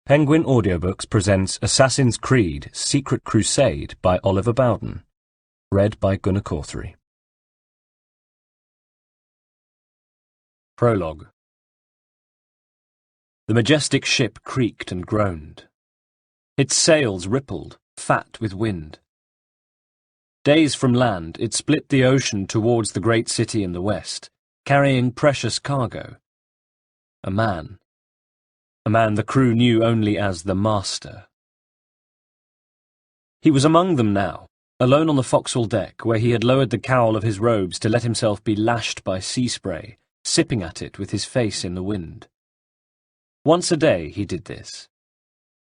Penguin Audiobooks presents Assassin's Creed Secret Crusade by Oliver Bowden. Read by Gunnar Corthery. Prologue. The majestic ship creaked and groaned. Its sails rippled, fat with wind. Days from land, it split the ocean towards the great city in the west, carrying precious cargo. A man the crew knew only as the Master. He was among them now, alone on the forecastle deck, where he had lowered the cowl of his robes to let himself be lashed by sea spray, sipping at it with his face in the wind. Once a day he did this.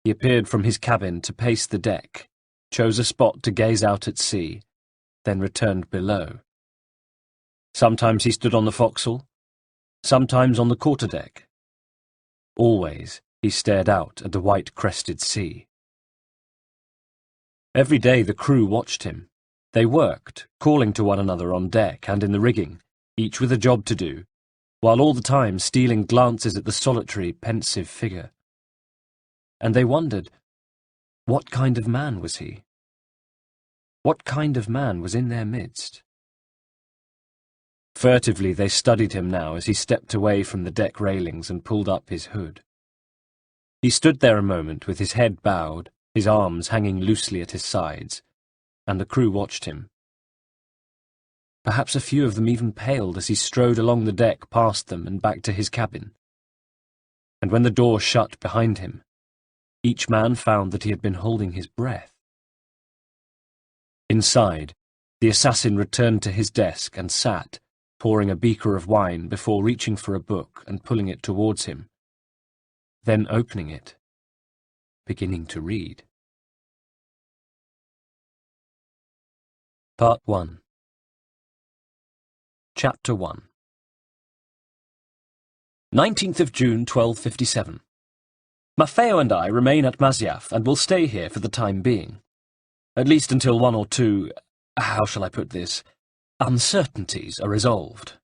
He appeared from his cabin to pace the deck, chose a spot to gaze out at sea, then returned below. Sometimes he stood on the forecastle, sometimes on the quarterdeck. Always he stared out at the white-crested sea. Every day the crew watched him. They worked, calling to one another on deck and in the rigging, each with a job to do, while all the time stealing glances at the solitary, pensive figure. And they wondered, what kind of man was he? What kind of man was in their midst? Furtively they studied him now as he stepped away from the deck railings and pulled up his hood. He stood there a moment with his head bowed, his arms hanging loosely at his sides, and the crew watched him. Perhaps a few of them even paled as he strode along the deck past them and back to his cabin. And when the door shut behind him, each man found that he had been holding his breath. Inside, the assassin returned to his desk and sat, pouring a beaker of wine before reaching for a book and pulling it towards him, then opening it, beginning to read. Part 1. Chapter 1. 19th of June, 1257. Maffeo and I remain at Masyaf and will stay here for the time being. At least until one or two, how shall I put this, uncertainties are resolved.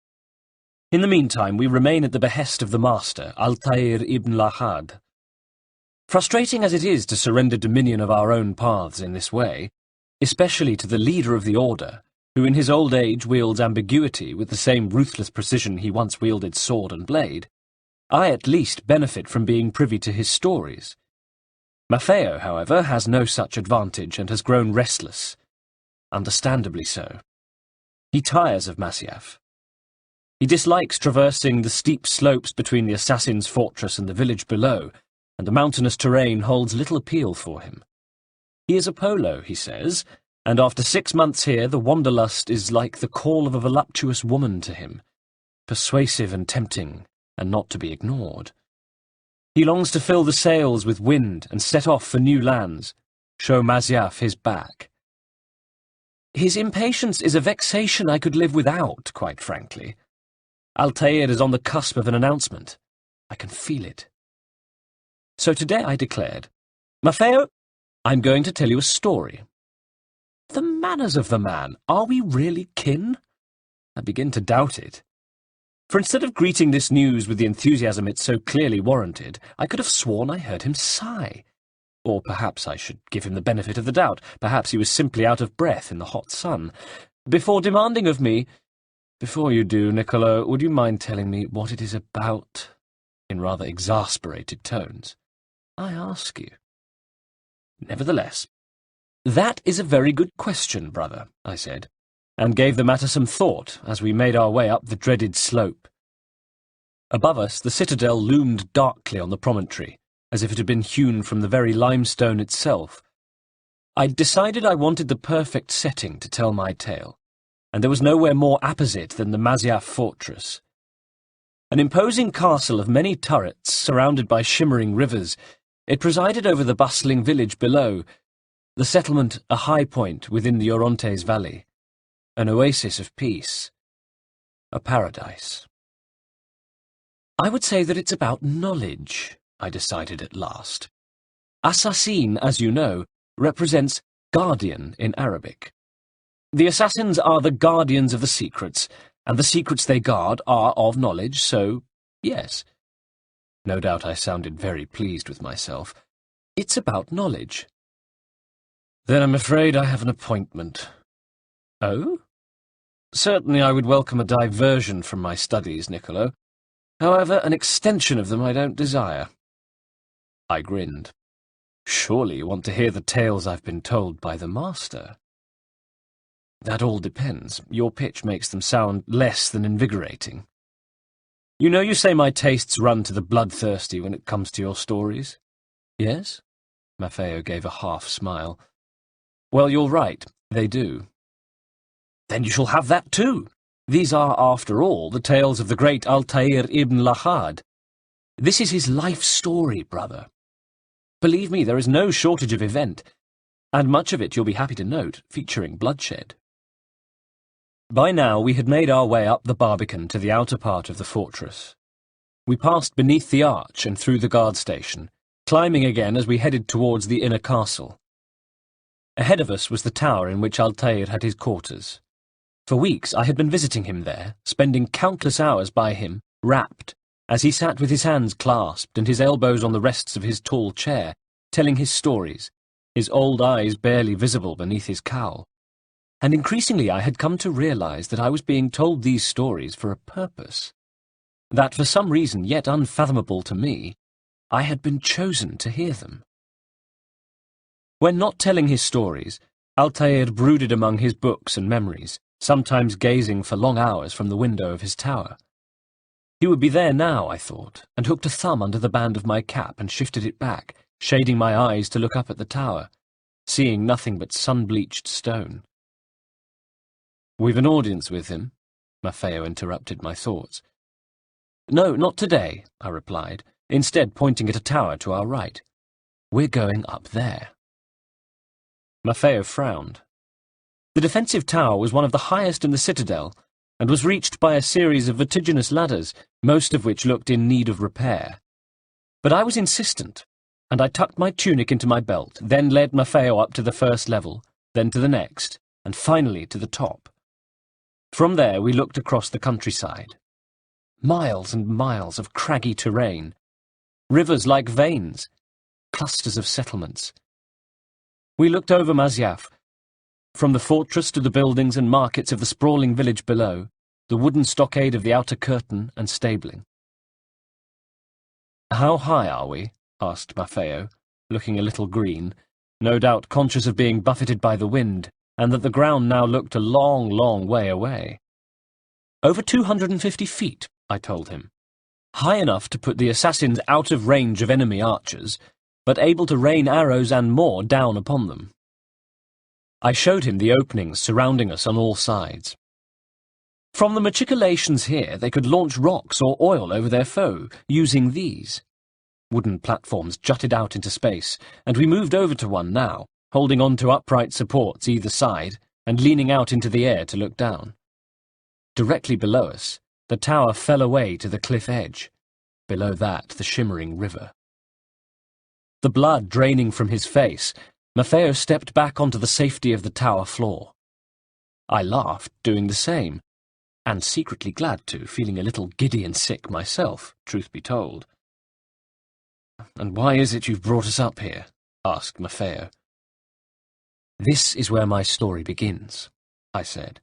In the meantime, we remain at the behest of the Master, Altair ibn Lahad. Frustrating as it is to surrender dominion of our own paths in this way, especially to the leader of the Order, who in his old age wields ambiguity with the same ruthless precision he once wielded sword and blade, I at least benefit from being privy to his stories. Maffeo, however, has no such advantage and has grown restless. Understandably so. He tires of Masyaf. He dislikes traversing the steep slopes between the assassin's fortress and the village below, and the mountainous terrain holds little appeal for him. He is a Polo, he says, and after 6 months here the wanderlust is like the call of a voluptuous woman to him, persuasive and tempting, and not to be ignored. He longs to fill the sails with wind and set off for new lands, show Masyaf his back. His impatience is a vexation I could live without, quite frankly. Altair is on the cusp of an announcement. I can feel it. So today I declared, Maffeo, I'm going to tell you a story. The manners of the man, are we really kin? I begin to doubt it. For instead of greeting this news with the enthusiasm it so clearly warranted, I could have sworn I heard him sigh. Or perhaps I should give him the benefit of the doubt. Perhaps he was simply out of breath in the hot sun. Before demanding of me, "Before you do, Niccolo, would you mind telling me what it is about?" in rather exasperated tones. I ask you. Nevertheless, "That is a very good question, brother," I said, and gave the matter some thought as we made our way up the dreaded slope. Above us the citadel loomed darkly on the promontory, as if it had been hewn from the very limestone itself. I'd decided I wanted the perfect setting to tell my tale, and there was nowhere more apposite than the Masyaf fortress. An imposing castle of many turrets, surrounded by shimmering rivers, it presided over the bustling village below, the settlement a high point within the Orontes valley, an oasis of peace, a paradise. I would say that it's about knowledge, I decided at last. Assassin, as you know, represents guardian in Arabic. The assassins are the guardians of the secrets, and the secrets they guard are of knowledge, so, yes. No doubt I sounded very pleased with myself. "It's about knowledge." "Then I'm afraid I have an appointment." "Oh?" "Certainly I would welcome a diversion from my studies, Niccolo. However, an extension of them I don't desire." I grinned. "Surely you want to hear the tales I've been told by the master." "That all depends. Your pitch makes them sound less than invigorating. You know you say my tastes run to the bloodthirsty when it comes to your stories." "Yes?" Maffeo gave a half-smile. "Well, you're right, they do." "Then you shall have that too. These are, after all, the tales of the great Altair ibn Lahad. This is his life story, brother. Believe me, there is no shortage of event, and much of it, you'll be happy to note, featuring bloodshed." By now we had made our way up the Barbican to the outer part of the fortress. We passed beneath the arch and through the guard station, climbing again as we headed towards the inner castle. Ahead of us was the tower in which Altair had his quarters. For weeks I had been visiting him there, spending countless hours by him, rapt, as he sat with his hands clasped and his elbows on the rests of his tall chair, telling his stories, his old eyes barely visible beneath his cowl. And increasingly I had come to realize that I was being told these stories for a purpose. That for some reason yet unfathomable to me, I had been chosen to hear them. When not telling his stories, Altair brooded among his books and memories, sometimes gazing for long hours from the window of his tower. He would be there now, I thought, and hooked a thumb under the band of my cap and shifted it back, shading my eyes to look up at the tower, seeing nothing but sun-bleached stone. "We've an audience with him," Maffeo interrupted my thoughts. "No, not today," I replied, instead pointing at a tower to our right. "We're going up there." Maffeo frowned. The defensive tower was one of the highest in the citadel, and was reached by a series of vertiginous ladders, most of which looked in need of repair. But I was insistent, and I tucked my tunic into my belt, then led Maffeo up to the first level, then to the next, and finally to the top. From there we looked across the countryside. Miles and miles of craggy terrain, rivers like veins, clusters of settlements. We looked over Masyaf, from the fortress to the buildings and markets of the sprawling village below, the wooden stockade of the outer curtain and stabling. "How high are we?" asked Maffeo, looking a little green, no doubt conscious of being buffeted by the wind, and that the ground now looked a long, long way away. "Over 250 feet, I told him. "High enough to put the assassins out of range of enemy archers, but able to rain arrows and more down upon them." I showed him the openings surrounding us on all sides. From the machicolations here, they could launch rocks or oil over their foe, using these. Wooden platforms jutted out into space, and we moved over to one now, holding on to upright supports either side, and leaning out into the air to look down. Directly below us, the tower fell away to the cliff edge. Below that, the shimmering river. The blood draining from his face, Maffeo stepped back onto the safety of the tower floor. I laughed, doing the same, and secretly glad to, feeling a little giddy and sick myself, truth be told. "And why is it you've brought us up here?" asked Maffeo. "This is where my story begins," I said,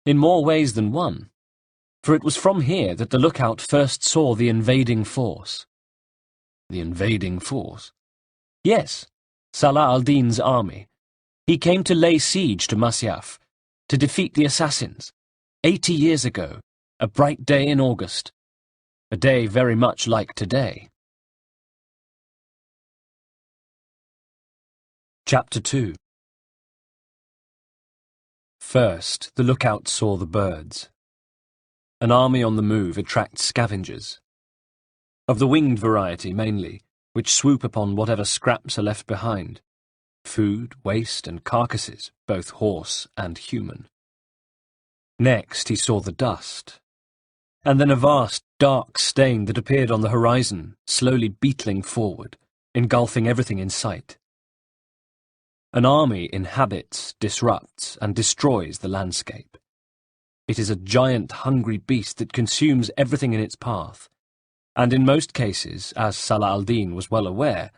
"in more ways than one, for it was from here that the lookout first saw the invading force." "The invading force?" "Yes, Salah al-Din's army. He came to lay siege to Masyaf, to defeat the assassins, 80 years ago, a bright day in August, a day very much like today." Chapter 2. First, the lookout saw the birds. An army on the move attracts scavengers. Of the winged variety, mainly, which swoop upon whatever scraps are left behind. Food, waste, and carcasses, both horse and human. Next he saw the dust, and then a vast, dark stain that appeared on the horizon, slowly beetling forward, engulfing everything in sight. An army inhabits, disrupts, and destroys the landscape. It is a giant, hungry beast that consumes everything in its path, and in most cases, as Salah al-Din was well aware,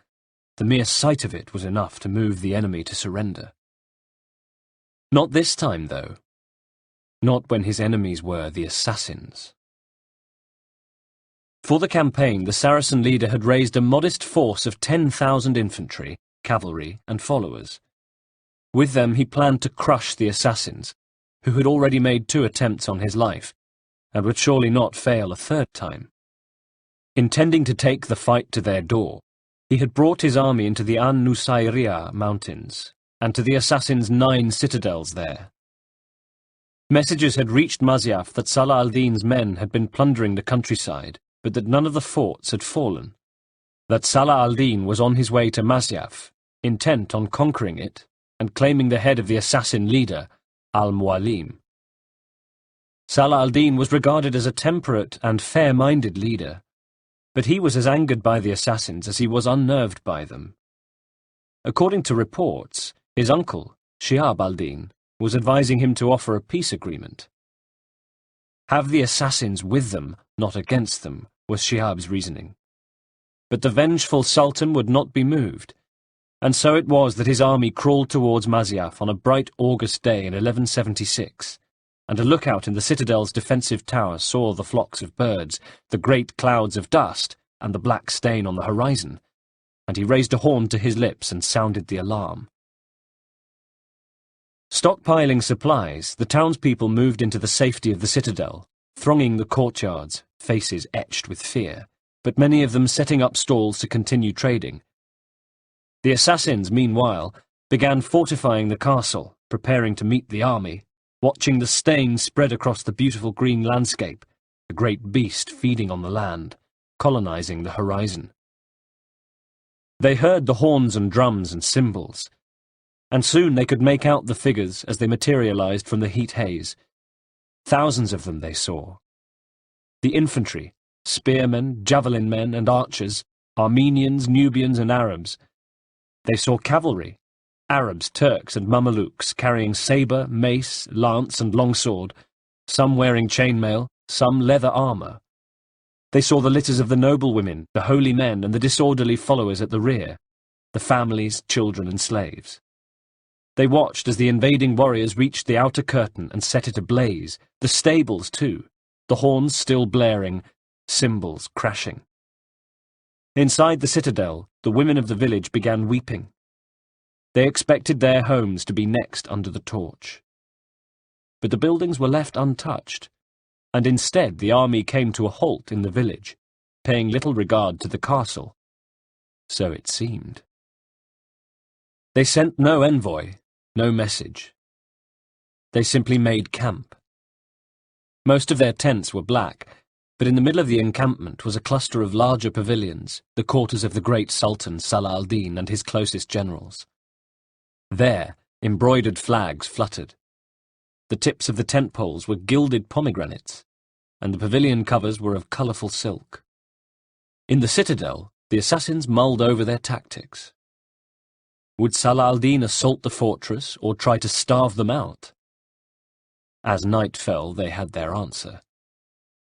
the mere sight of it was enough to move the enemy to surrender. Not this time, though. Not when his enemies were the assassins. For the campaign, the Saracen leader had raised a modest force of 10,000 infantry, cavalry, and followers. With them he planned to crush the assassins, who had already made 2 attempts on his life, and would surely not fail a 3rd time. Intending to take the fight to their door, he had brought his army into the An-Nusayriya mountains, and to the assassins' 9 citadels there. Messages had reached Masyaf that Salah al-Din's men had been plundering the countryside, but that none of the forts had fallen, that Salah al-Din was on his way to Masyaf, intent on conquering it, and claiming the head of the assassin leader, al-Mualim. Salah al-Din was regarded as a temperate and fair-minded leader, but he was as angered by the assassins as he was unnerved by them. According to reports, his uncle, Shihab al-Din, was advising him to offer a peace agreement. Have the assassins with them, not against them, was Shihab's reasoning. But the vengeful Sultan would not be moved, and so it was that his army crawled towards Masyaf on a bright August day in 1176, and a lookout in the citadel's defensive tower saw the flocks of birds, the great clouds of dust, and the black stain on the horizon, and he raised a horn to his lips and sounded the alarm. Stockpiling supplies, the townspeople moved into the safety of the citadel, thronging the courtyards, faces etched with fear, but many of them setting up stalls to continue trading. The assassins, meanwhile, began fortifying the castle, preparing to meet the army, watching the stain spread across the beautiful green landscape, a great beast feeding on the land, colonizing the horizon. They heard the horns and drums and cymbals, and soon they could make out the figures as they materialized from the heat haze. Thousands of them they saw. The infantry, spearmen, javelin men, and archers, Armenians, Nubians, and Arabs. They saw cavalry, Arabs, Turks, and Mamelukes carrying sabre, mace, lance, and longsword, some wearing chainmail, some leather armour. They saw the litters of the noble women, the holy men, and the disorderly followers at the rear, the families, children, and slaves. They watched as the invading warriors reached the outer curtain and set it ablaze, the stables too, the horns still blaring, cymbals crashing. Inside the citadel, the women of the village began weeping. They expected their homes to be next under the torch. But the buildings were left untouched, and instead the army came to a halt in the village, paying little regard to the castle. So it seemed. They sent no envoy, no message. They simply made camp. Most of their tents were black, but in the middle of the encampment was a cluster of larger pavilions, the quarters of the great Sultan Salah al-Din and his closest generals. There, embroidered flags fluttered. The tips of the tent poles were gilded pomegranates, and the pavilion covers were of colourful silk. In the citadel, the assassins mulled over their tactics. Would Salah al-Din assault the fortress or try to starve them out? As night fell, they had their answer.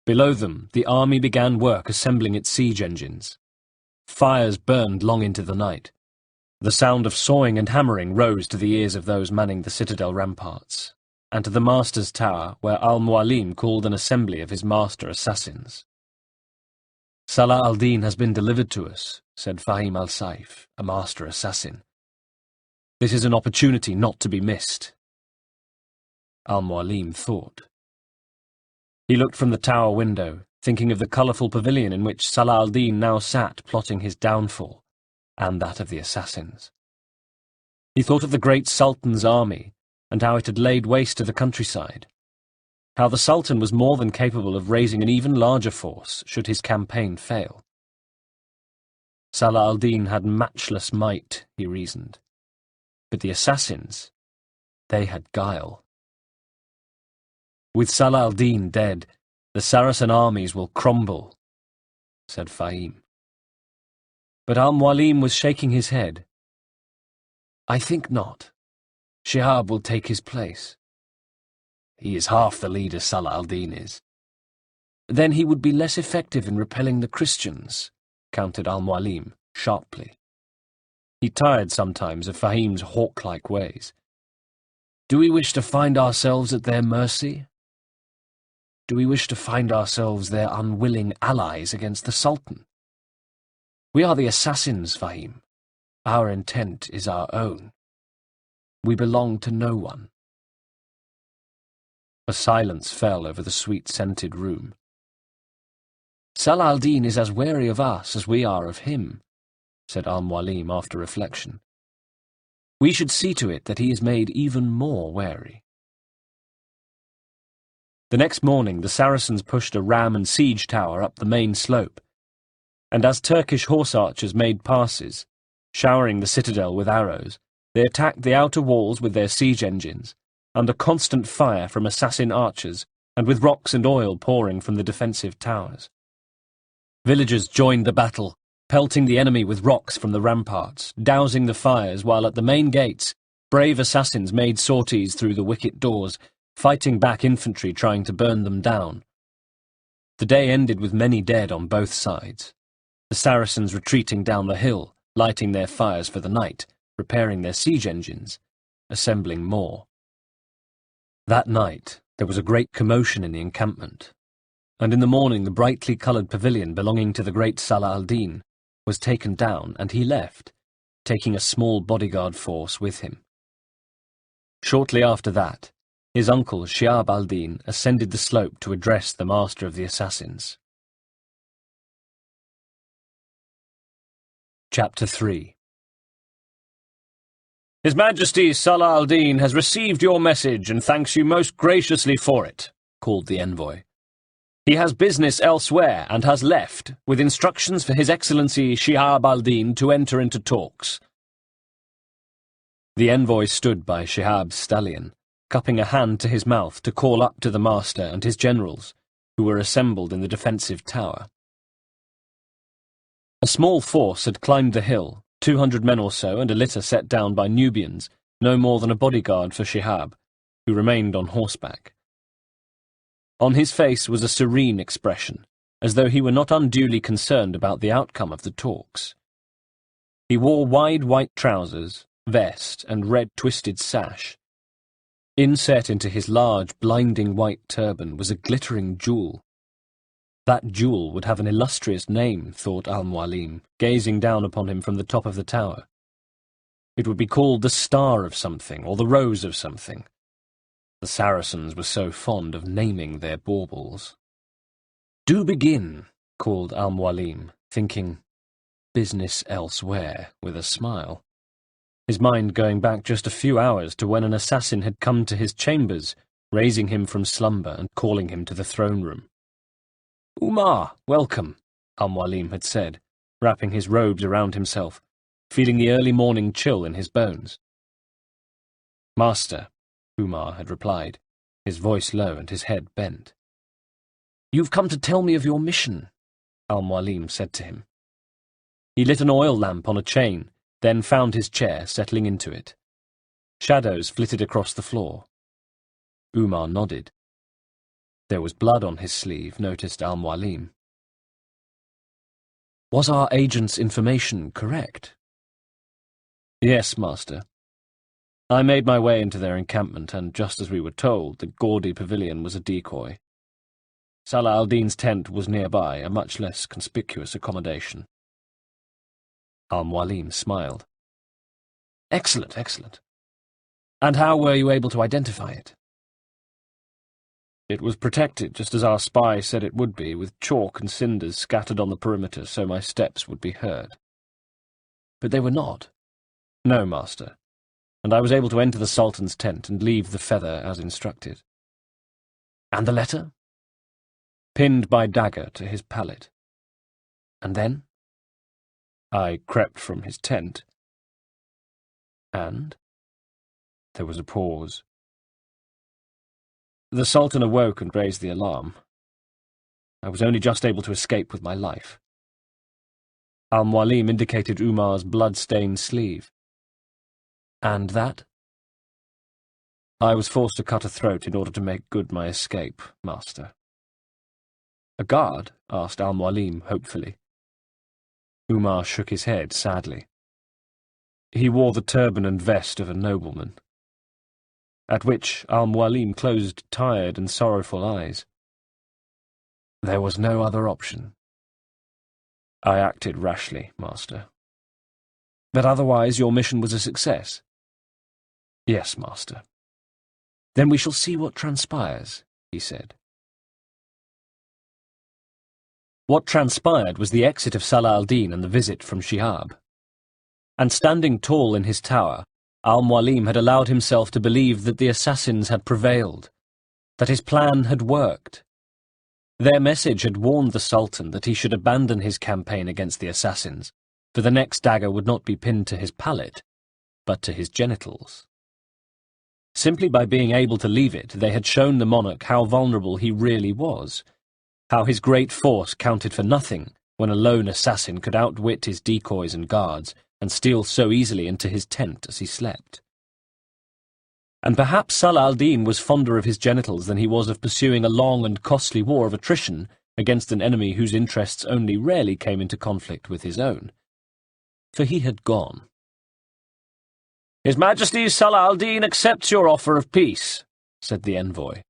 Below them, the army began work assembling its siege engines. Fires burned long into the night. The sound of sawing and hammering rose to the ears of those manning the citadel ramparts, and to the master's tower, where al-Mualim called an assembly of his master assassins. Salah al-Din has been delivered to us, said Fahim al-Saif, a master assassin. This is an opportunity not to be missed. Al-Mualim thought. He looked from the tower window, thinking of the colourful pavilion in which Salah al-Din now sat plotting his downfall, and that of the assassins. He thought of the great Sultan's army, and how it had laid waste to the countryside, how the Sultan was more than capable of raising an even larger force should his campaign fail. Salah al-Din had matchless might, he reasoned, but the assassins, they had guile. With Salah al-Din dead, the Saracen armies will crumble, said Fahim. But al-Mualim was shaking his head. I think not. Shihab will take his place. He is half the leader Salah al-Din is. Then he would be less effective in repelling the Christians, countered Al-Mualim sharply. He tired sometimes of Fahim's hawk-like ways. Do we wish to find ourselves at their mercy? Do we wish to find ourselves their unwilling allies against the Sultan? We are the assassins, Fahim. Our intent is our own. We belong to no one. A silence fell over the sweet-scented room. Salah al-Din is as wary of us as we are of him, said Al-Mualim after reflection. We should see to it that he is made even more wary. The next morning the Saracens pushed a ram and siege tower up the main slope, and as Turkish horse archers made passes, showering the citadel with arrows, they attacked the outer walls with their siege engines, under constant fire from assassin archers, and with rocks and oil pouring from the defensive towers. Villagers joined the battle, pelting the enemy with rocks from the ramparts, dousing the fires, while at the main gates, brave assassins made sorties through the wicket doors, fighting back infantry trying to burn them down. The day ended with many dead on both sides, the Saracens retreating down the hill, lighting their fires for the night, repairing their siege engines, assembling more. That night there was a great commotion in the encampment, and in the morning the brightly coloured pavilion belonging to the great Salah al-Din was taken down, and he left, taking a small bodyguard force with him. Shortly after that, his uncle Shihab al-Din ascended the slope to address the master of the assassins. Chapter 3. His Majesty Salah al-Din has received your message and thanks you most graciously for it, called the envoy. He has business elsewhere and has left, with instructions for His Excellency Shihab al-Din to enter into talks. The envoy stood by Shihab's stallion, cupping a hand to his mouth to call up to the master and his generals, who were assembled in the defensive tower. A small force had climbed the hill, 200 men or so, and a litter set down by Nubians, no more than a bodyguard for Shihab, who remained on horseback. On his face was a serene expression, as though he were not unduly concerned about the outcome of the talks. He wore wide white trousers, vest, and red twisted sash. Inset into his large, blinding white turban was a glittering jewel. That jewel would have an illustrious name, thought Al-Mualim, gazing down upon him from the top of the tower. It would be called the Star of something, or the Rose of something. The Saracens were so fond of naming their baubles. "Do begin," called Al-Mualim, thinking, "Business elsewhere," with a smile. His mind going back just a few hours to when an assassin had come to his chambers, raising him from slumber and calling him to the throne room. "Umar, welcome," Al-Mualim had said, wrapping his robes around himself, feeling the early morning chill in his bones. "Master," Umar had replied, his voice low and his head bent. "You've come to tell me of your mission," Al-Mualim said to him. He lit an oil lamp on a chain, then found his chair, settling into it. Shadows flitted across the floor. Umar nodded. There was blood on his sleeve, noticed Al-Mualim. "Was our agent's information correct?" "Yes, master. I made my way into their encampment, and just as we were told, the gaudy pavilion was a decoy. Salah al-Din's tent was nearby, a much less conspicuous accommodation." Al-Mualim smiled. "Excellent, excellent. And how were you able to identify it?" "It was protected, just as our spy said it would be, with chalk and cinders scattered on the perimeter so my steps would be heard." "But they were not?" "No, master. And I was able to enter the Sultan's tent and leave the feather as instructed." "And the letter?" "Pinned by dagger to his pallet." "And then?" "I crept from his tent." "And?" There was a pause. "The Sultan awoke and raised the alarm. I was only just able to escape with my life." Al-Mualim indicated Umar's blood-stained sleeve. "And that?" "I was forced to cut a throat in order to make good my escape, master." A guard? Asked Al-Mualim hopefully. Umar shook his head sadly. He wore the turban and vest of a nobleman. At which Al-Mualim closed tired and sorrowful eyes. There was no other option. I acted rashly, Master. But otherwise your mission was a success? Yes, Master. Then we shall see what transpires, he said. What transpired was the exit of Salah al-Din and the visit from Shihab. And standing tall in his tower, Al-Mualim had allowed himself to believe that the assassins had prevailed, that his plan had worked. Their message had warned the Sultan that he should abandon his campaign against the assassins, for the next dagger would not be pinned to his palate, but to his genitals. Simply by being able to leave it, they had shown the monarch how vulnerable he really was, how his great force counted for nothing when a lone assassin could outwit his decoys and guards and steal so easily into his tent as he slept. And perhaps Salah al-Din was fonder of his genitals than he was of pursuing a long and costly war of attrition against an enemy whose interests only rarely came into conflict with his own. For he had gone. His Majesty Salah al-Din accepts your offer of peace, said the envoy.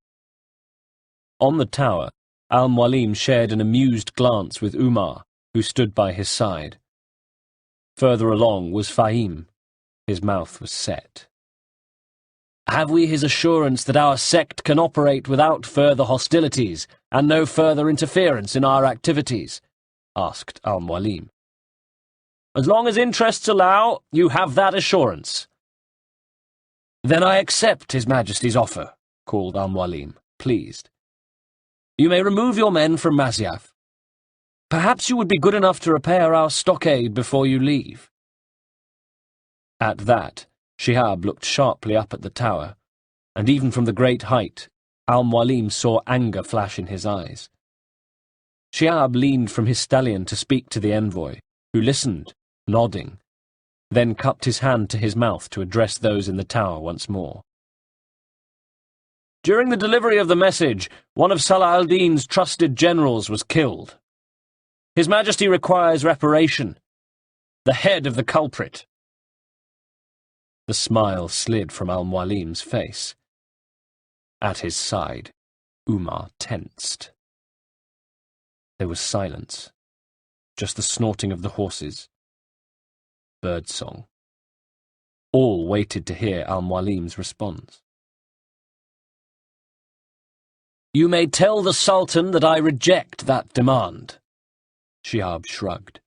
On the tower, Al-Mualim shared an amused glance with Umar, who stood by his side. Further along was Fahim. His mouth was set. Have we his assurance that our sect can operate without further hostilities and no further interference in our activities? Asked Al-Mualim. As long as interests allow, you have that assurance. Then I accept His Majesty's offer, called Al-Mualim, pleased. You may remove your men from Masyaf. Perhaps you would be good enough to repair our stockade before you leave. At that, Shihab looked sharply up at the tower, and even from the great height, Al-Mualim saw anger flash in his eyes. Shihab leaned from his stallion to speak to the envoy, who listened, nodding, then cupped his hand to his mouth to address those in the tower once more. During the delivery of the message, one of Salah al-Din's trusted generals was killed. His Majesty requires reparation. The head of the culprit. The smile slid from Al-Mualim's face. At his side, Umar tensed. There was silence, just the snorting of the horses. Birdsong. All waited to hear Al-Mualim's response. You may tell the Sultan that I reject that demand. Shihab shrugged.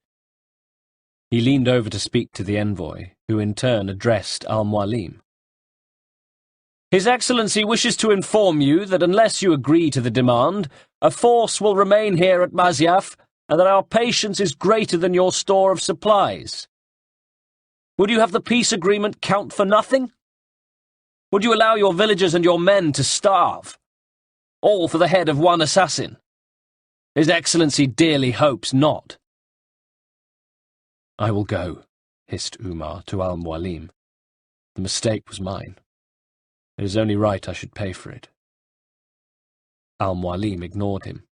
He leaned over to speak to the envoy, who in turn addressed Al-Mualim. His Excellency wishes to inform you that unless you agree to the demand, a force will remain here at Masyaf, and that our patience is greater than your store of supplies. Would you have the peace agreement count for nothing? Would you allow your villagers and your men to starve? All for the head of one assassin? His Excellency dearly hopes not. I will go, hissed Umar to Al-Mualim. The mistake was mine. It is only right I should pay for it. Al-Mualim ignored him.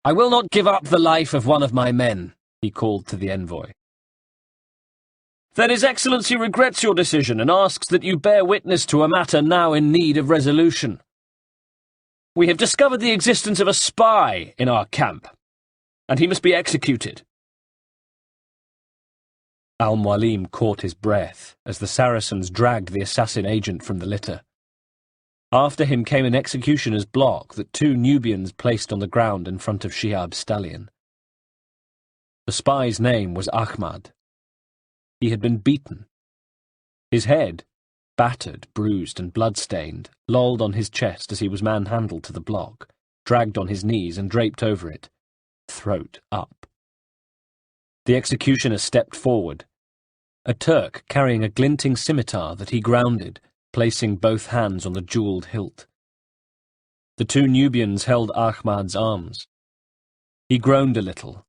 I will not give up the life of one of my men, he called to the envoy. Then His Excellency regrets your decision and asks that you bear witness to a matter now in need of resolution. We have discovered the existence of a spy in our camp, and he must be executed. Al-Mualim caught his breath as the Saracens dragged the assassin agent from the litter. After him came an executioner's block that two Nubians placed on the ground in front of Shihab's stallion. The spy's name was Ahmad. He had been beaten. His head, battered, bruised, and blood-stained, lolled on his chest as he was manhandled to the block, dragged on his knees and draped over it, throat up. The executioner stepped forward, a Turk carrying a glinting scimitar that he grounded, placing both hands on the jewelled hilt. The two Nubians held Ahmad's arms. He groaned a little,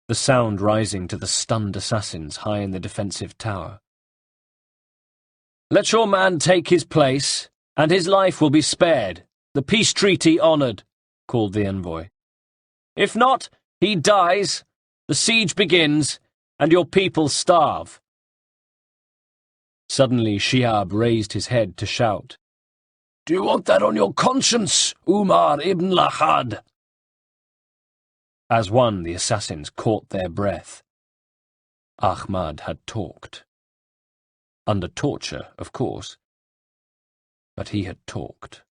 the sound rising to the stunned assassins high in the defensive tower. Let your man take his place, and his life will be spared, the peace treaty honoured, called the envoy. "If not, he dies, the siege begins, and your people starve." Suddenly Shihab raised his head to shout, "Do you want that on your conscience, Umar ibn Lahad?" As one, the assassins caught their breath. Ahmad had talked. Under torture, of course, but he had talked.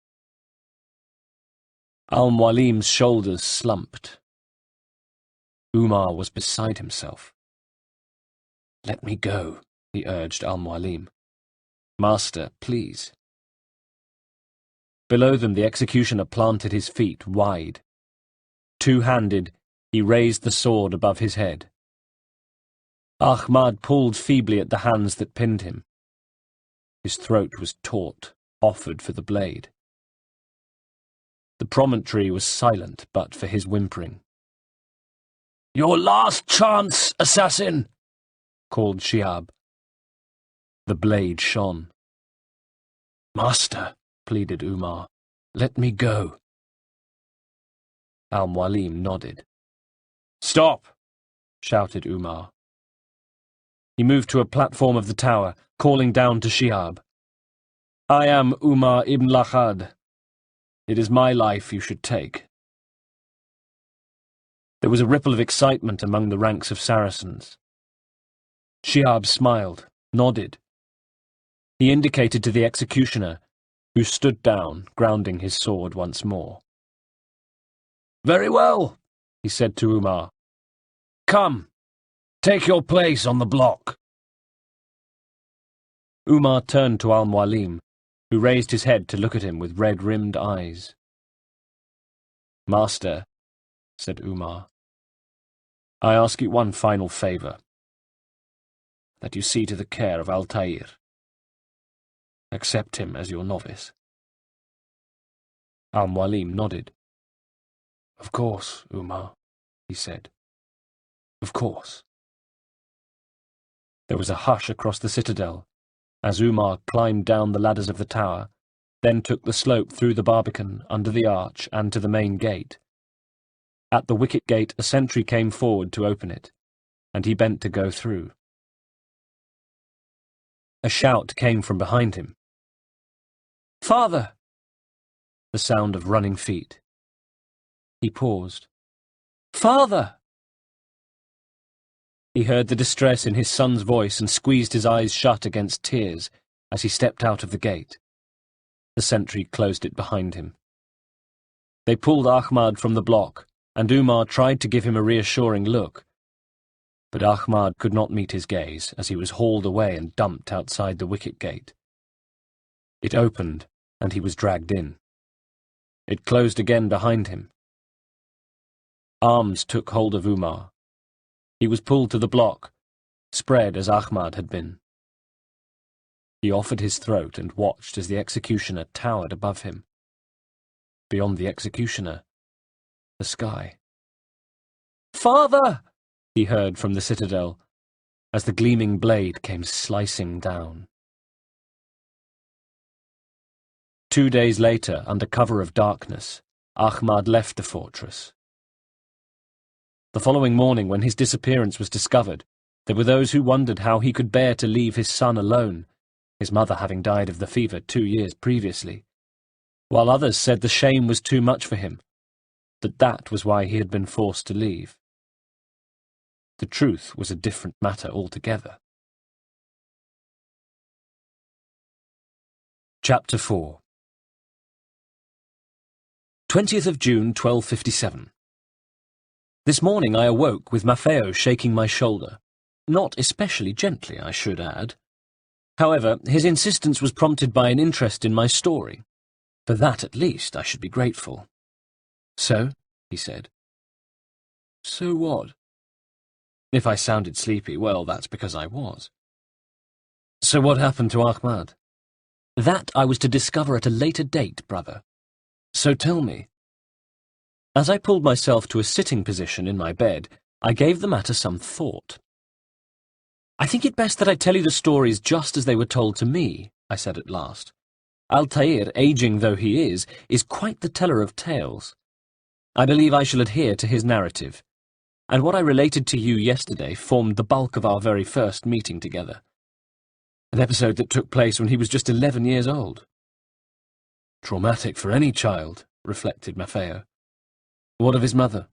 Al-Mualim's shoulders slumped. Umar was beside himself. "Let me go," he urged Al-Mualim. "Master, please." Below them, the executioner planted his feet wide. Two-handed, he raised the sword above his head. Ahmad pulled feebly at the hands that pinned him. His throat was taut, offered for the blade. The promontory was silent but for his whimpering. "Your last chance, assassin!" called Shihab. The blade shone. "Master," pleaded Umar, "let me go." Al-Mualim nodded. "Stop!" shouted Umar. He moved to a platform of the tower, calling down to Shihab. "I am Umar ibn Lahad. It is my life you should take." There was a ripple of excitement among the ranks of Saracens. Shihab smiled, nodded. He indicated to the executioner, who stood down, grounding his sword once more. "Very well," he said to Umar. "Come, take your place on the block." Umar turned to Al-Mualim, who raised his head to look at him with red-rimmed eyes. "Master," said Umar, "I ask you one final favour, that you see to the care of Altair. Accept him as your novice." Al-Mualim nodded. "Of course, Umar," he said. "Of course." There was a hush across the citadel, as Umar climbed down the ladders of the tower, then took the slope through the barbican, under the arch, and to the main gate. At the wicket gate a sentry came forward to open it, and he bent to go through. A shout came from behind him. "Father!" The sound of running feet. He paused. "Father!" He heard the distress in his son's voice and squeezed his eyes shut against tears as he stepped out of the gate. The sentry closed it behind him. They pulled Ahmad from the block, and Umar tried to give him a reassuring look. But Ahmad could not meet his gaze as he was hauled away and dumped outside the wicket gate. It opened, and he was dragged in. It closed again behind him. Arms took hold of Umar. He was pulled to the block, spread as Ahmad had been. He offered his throat and watched as the executioner towered above him. Beyond the executioner, the sky. "Father!" he heard from the citadel, as the gleaming blade came slicing down. 2 days later, under cover of darkness, Ahmad left the fortress. The following morning, when his disappearance was discovered, there were those who wondered how he could bear to leave his son alone, his mother having died of the fever 2 years previously, while others said the shame was too much for him, that was why he had been forced to leave. The truth was a different matter altogether. Chapter 4 20th of June, 1257. This morning I awoke with Maffeo shaking my shoulder. Not especially gently, I should add. However, his insistence was prompted by an interest in my story. For that, at least, I should be grateful. "So?" he said. "So what?" If I sounded sleepy, well, that's because I was. "So what happened to Ahmad?" "That I was to discover at a later date, brother. So tell me." As I pulled myself to a sitting position in my bed, I gave the matter some thought. "I think it best that I tell you the stories just as they were told to me," I said at last. "Altair, aging though he is quite the teller of tales. I believe I shall adhere to his narrative, and what I related to you yesterday formed the bulk of our very first meeting together. An episode that took place when he was just 11 years old. Traumatic for any child, reflected Maffeo. What of his mother?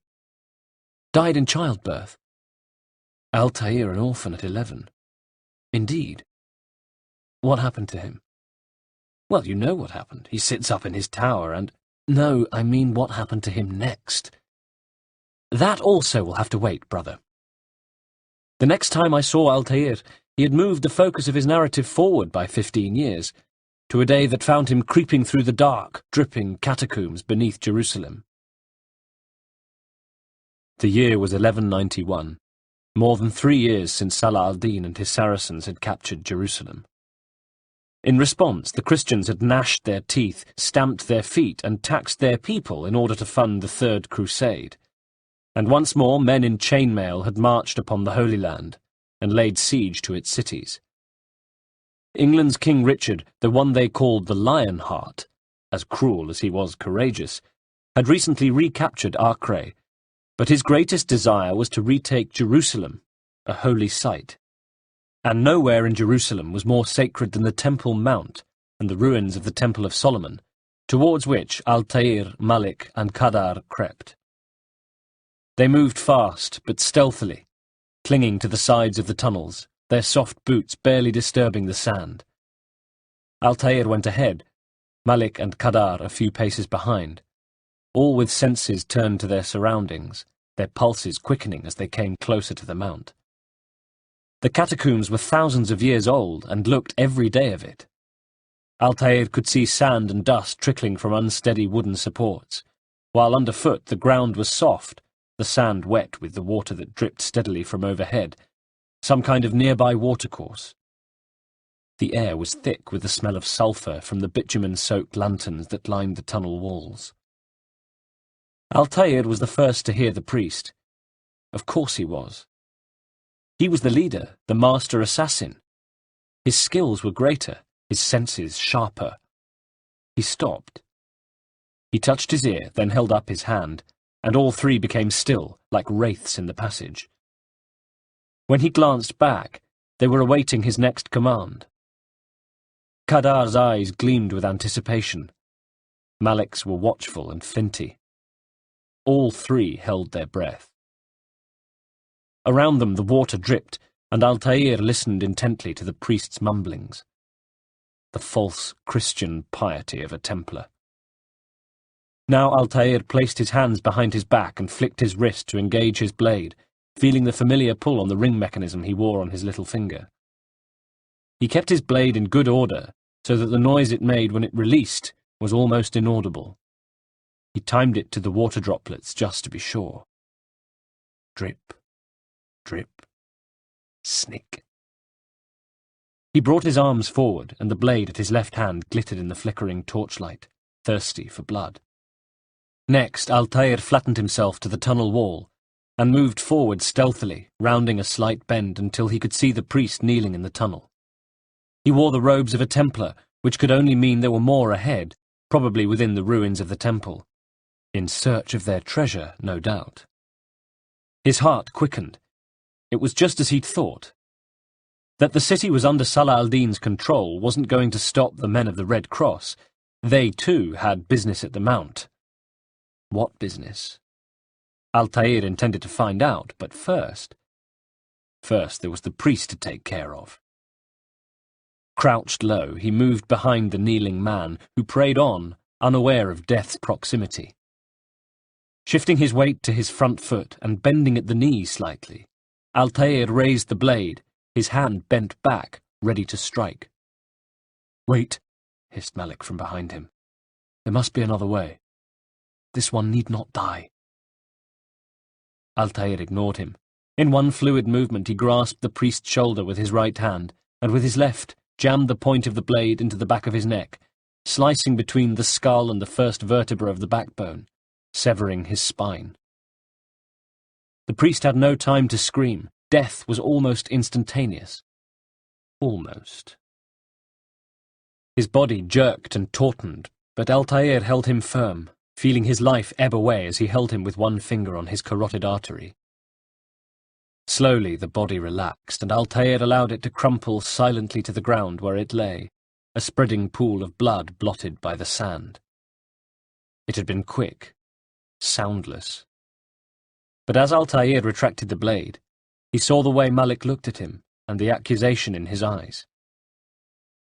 Died in childbirth. Altair an orphan at 11. Indeed. What happened to him? Well, you know what happened. He sits up in his tower and... No, I mean what happened to him next. That also will have to wait, brother. The next time I saw Altair, he had moved the focus of his narrative forward by 15 years, to a day that found him creeping through the dark, dripping catacombs beneath Jerusalem. The year was 1191, more than 3 years since Salah al-Din and his Saracens had captured Jerusalem. In response, the Christians had gnashed their teeth, stamped their feet, and taxed their people in order to fund the Third Crusade. And once more men in chainmail had marched upon the Holy Land and laid siege to its cities. England's King Richard, the one they called the Lionheart, as cruel as he was courageous, had recently recaptured Acre, but his greatest desire was to retake Jerusalem, a holy site. And nowhere in Jerusalem was more sacred than the Temple Mount and the ruins of the Temple of Solomon, towards which Altair, Malik, and Qadar crept. They moved fast, but stealthily, clinging to the sides of the tunnels, their soft boots barely disturbing the sand. Altair went ahead, Malik and Qadar a few paces behind, all with senses turned to their surroundings, their pulses quickening as they came closer to the mount. The catacombs were thousands of years old and looked every day of it. Altair could see sand and dust trickling from unsteady wooden supports, while underfoot the ground was soft, the sand wet with the water that dripped steadily from overhead, some kind of nearby watercourse. The air was thick with the smell of sulphur from the bitumen-soaked lanterns that lined the tunnel walls. Altair was the first to hear the priest. Of course he was. He was the leader, the master assassin. His skills were greater, his senses sharper. He stopped. He touched his ear, then held up his hand, and all three became still, like wraiths in the passage. When he glanced back, they were awaiting his next command. Qadar's eyes gleamed with anticipation. Malik's were watchful and flinty. All three held their breath. Around them the water dripped, and Altair listened intently to the priest's mumblings. The false Christian piety of a Templar. Now Altair placed his hands behind his back and flicked his wrist to engage his blade, feeling the familiar pull on the ring mechanism he wore on his little finger. He kept his blade in good order, so that the noise it made when it released was almost inaudible. He timed it to the water droplets just to be sure. Drip, drip, snick. He brought his arms forward, and the blade at his left hand glittered in the flickering torchlight, thirsty for blood. Next, Altair flattened himself to the tunnel wall, and moved forward stealthily, rounding a slight bend until he could see the priest kneeling in the tunnel. He wore the robes of a Templar, which could only mean there were more ahead, probably within the ruins of the temple. In search of their treasure, no doubt. His heart quickened. It was just as he'd thought. That the city was under Salah al-Din's control wasn't going to stop the men of the Red Cross. They, too, had business at the Mount. What business? Altair intended to find out, but first there was the priest to take care of. Crouched low, he moved behind the kneeling man, who prayed on, unaware of death's proximity. Shifting his weight to his front foot and bending at the knee slightly, Altair raised the blade, his hand bent back, ready to strike. "Wait," hissed Malik from behind him. "There must be another way. This one need not die." Altair ignored him. In one fluid movement he grasped the priest's shoulder with his right hand, and with his left jammed the point of the blade into the back of his neck, slicing between the skull and the first vertebra of the backbone, severing his spine. The priest had no time to scream. Death was almost instantaneous. Almost. His body jerked and tautened, but Altair held him firm, feeling his life ebb away as he held him with one finger on his carotid artery. Slowly the body relaxed, and Altair allowed it to crumple silently to the ground where it lay, a spreading pool of blood blotted by the sand. It had been quick, soundless. But as Altair retracted the blade, he saw the way Malik looked at him, and the accusation in his eyes.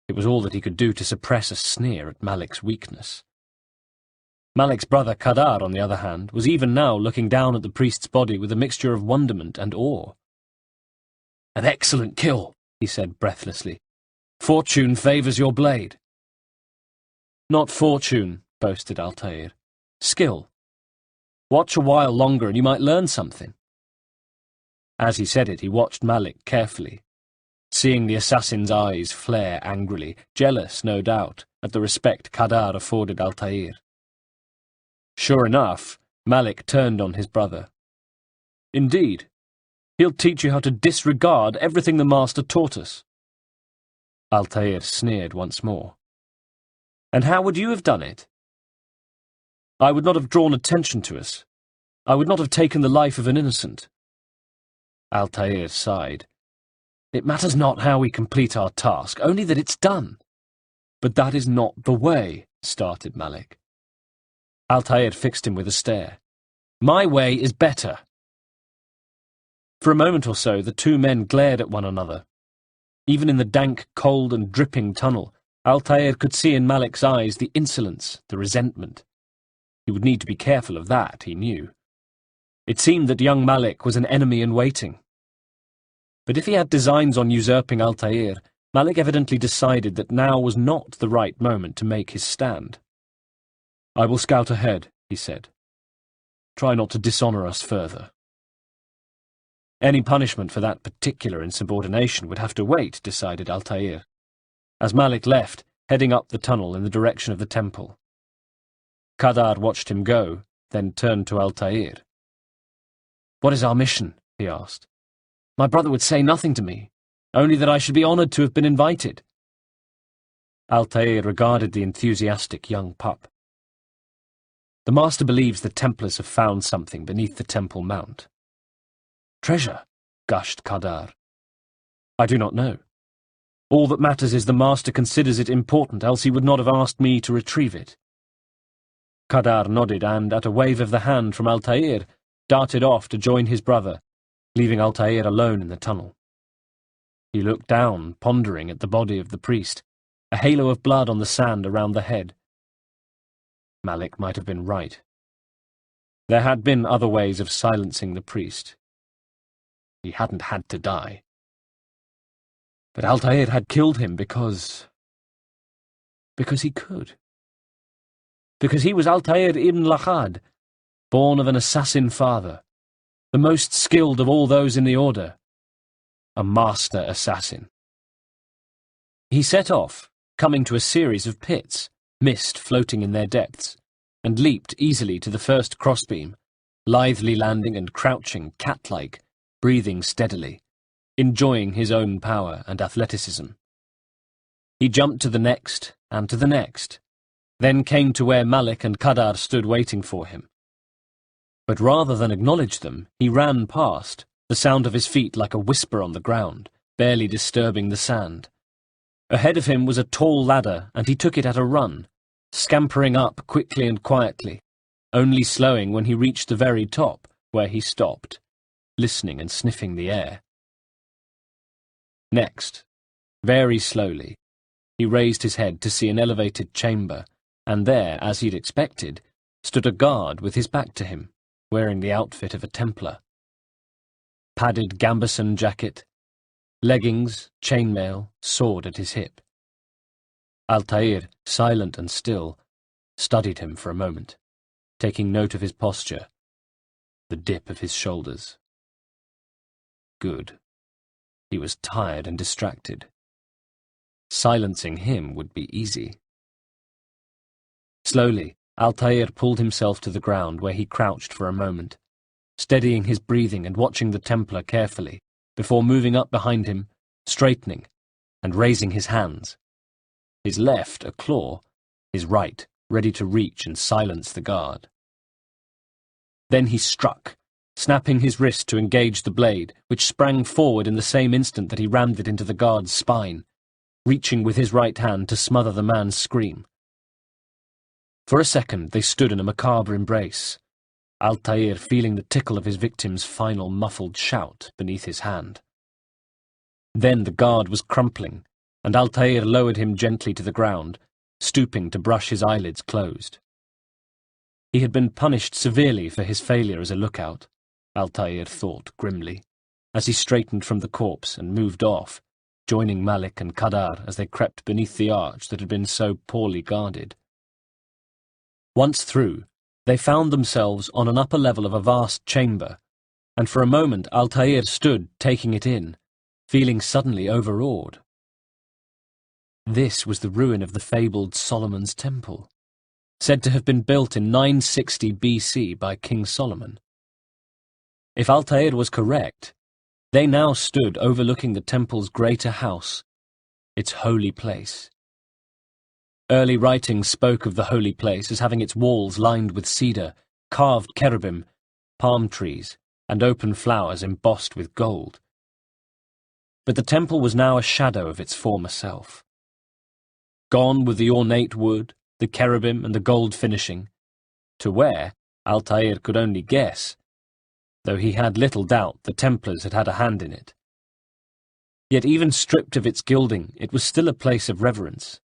It was all that he could do to suppress a sneer at Malik's weakness. Malik's brother Kadar, on the other hand, was even now looking down at the priest's body with a mixture of wonderment and awe. "An excellent kill," he said breathlessly. "Fortune favours your blade." "Not fortune," boasted Altair. "Skill. Watch a while longer and you might learn something." As he said it, he watched Malik carefully, seeing the assassin's eyes flare angrily, jealous, no doubt, at the respect Kadar afforded Altair. Sure enough, Malik turned on his brother. "Indeed. He'll teach you how to disregard everything the master taught us." Altair sneered once more. "And how would you have done it?" "I would not have drawn attention to us. I would not have taken the life of an innocent." Altair sighed. "It matters not how we complete our task, only that it's done." "But that is not the way," started Malik. Altair fixed him with a stare. "My way is better." For a moment or so, the two men glared at one another. Even in the dank, cold and dripping tunnel, Altair could see in Malik's eyes the insolence, the resentment. He would need to be careful of that, he knew. It seemed that young Malik was an enemy in waiting. But if he had designs on usurping Altair, Malik evidently decided that now was not the right moment to make his stand. "I will scout ahead," he said. "Try not to dishonour us further." Any punishment for that particular insubordination would have to wait, decided Altair, as Malik left, heading up the tunnel in the direction of the temple. Kadar watched him go, then turned to Altair. "What is our mission?" he asked. "My brother would say nothing to me, only that I should be honoured to have been invited." Altair regarded the enthusiastic young pup. "The master believes the Templars have found something beneath the temple mount." "Treasure," gushed Kadar. "I do not know. All that matters is the master considers it important, else he would not have asked me to retrieve it." Kadar nodded and, at a wave of the hand from Altair, darted off to join his brother, leaving Altair alone in the tunnel. He looked down, pondering at the body of the priest, a halo of blood on the sand around the head. Malik might have been right. There had been other ways of silencing the priest. He hadn't had to die. But Altair had killed him because he could. Because he was Altair ibn Lahad, born of an assassin father, the most skilled of all those in the order, a master assassin. He set off, coming to a series of pits, mist floating in their depths, and leaped easily to the first crossbeam, lithely landing and crouching cat-like, breathing steadily, enjoying his own power and athleticism. He jumped to the next, and to the next, then came to where Malik and Kadar stood waiting for him. But rather than acknowledge them, he ran past, the sound of his feet like a whisper on the ground, barely disturbing the sand. Ahead of him was a tall ladder, and he took it at a run, scampering up quickly and quietly, only slowing when he reached the very top, where he stopped, listening and sniffing the air. Next, very slowly, he raised his head to see an elevated chamber, and there, as he'd expected, stood a guard with his back to him, wearing the outfit of a Templar. Padded gambeson jacket, leggings, chainmail, sword at his hip. Altair, silent and still, studied him for a moment, taking note of his posture, the dip of his shoulders. Good. He was tired and distracted. Silencing him would be easy. Slowly, Altair pulled himself to the ground where he crouched for a moment, steadying his breathing and watching the Templar carefully, before moving up behind him, straightening, and raising his hands. His left a claw, his right ready to reach and silence the guard. Then he struck, snapping his wrist to engage the blade, which sprang forward in the same instant that he rammed it into the guard's spine, reaching with his right hand to smother the man's scream. For a second they stood in a macabre embrace, Altair feeling the tickle of his victim's final muffled shout beneath his hand. Then the guard was crumpling, and Altair lowered him gently to the ground, stooping to brush his eyelids closed. He had been punished severely for his failure as a lookout, Altair thought grimly, as he straightened from the corpse and moved off, joining Malik and Kadar as they crept beneath the arch that had been so poorly guarded. Once through, they found themselves on an upper level of a vast chamber, and for a moment Altair stood taking it in, feeling suddenly overawed. This was the ruin of the fabled Solomon's Temple, said to have been built in 960 BC by King Solomon. If Altair was correct, they now stood overlooking the temple's greater house, its holy place. Early writings spoke of the holy place as having its walls lined with cedar, carved cherubim, palm trees, and open flowers embossed with gold. But the temple was now a shadow of its former self. Gone with the ornate wood, the cherubim, and the gold finishing, to where, Altair could only guess, though he had little doubt the Templars had had a hand in it. Yet even stripped of its gilding, it was still a place of reverence,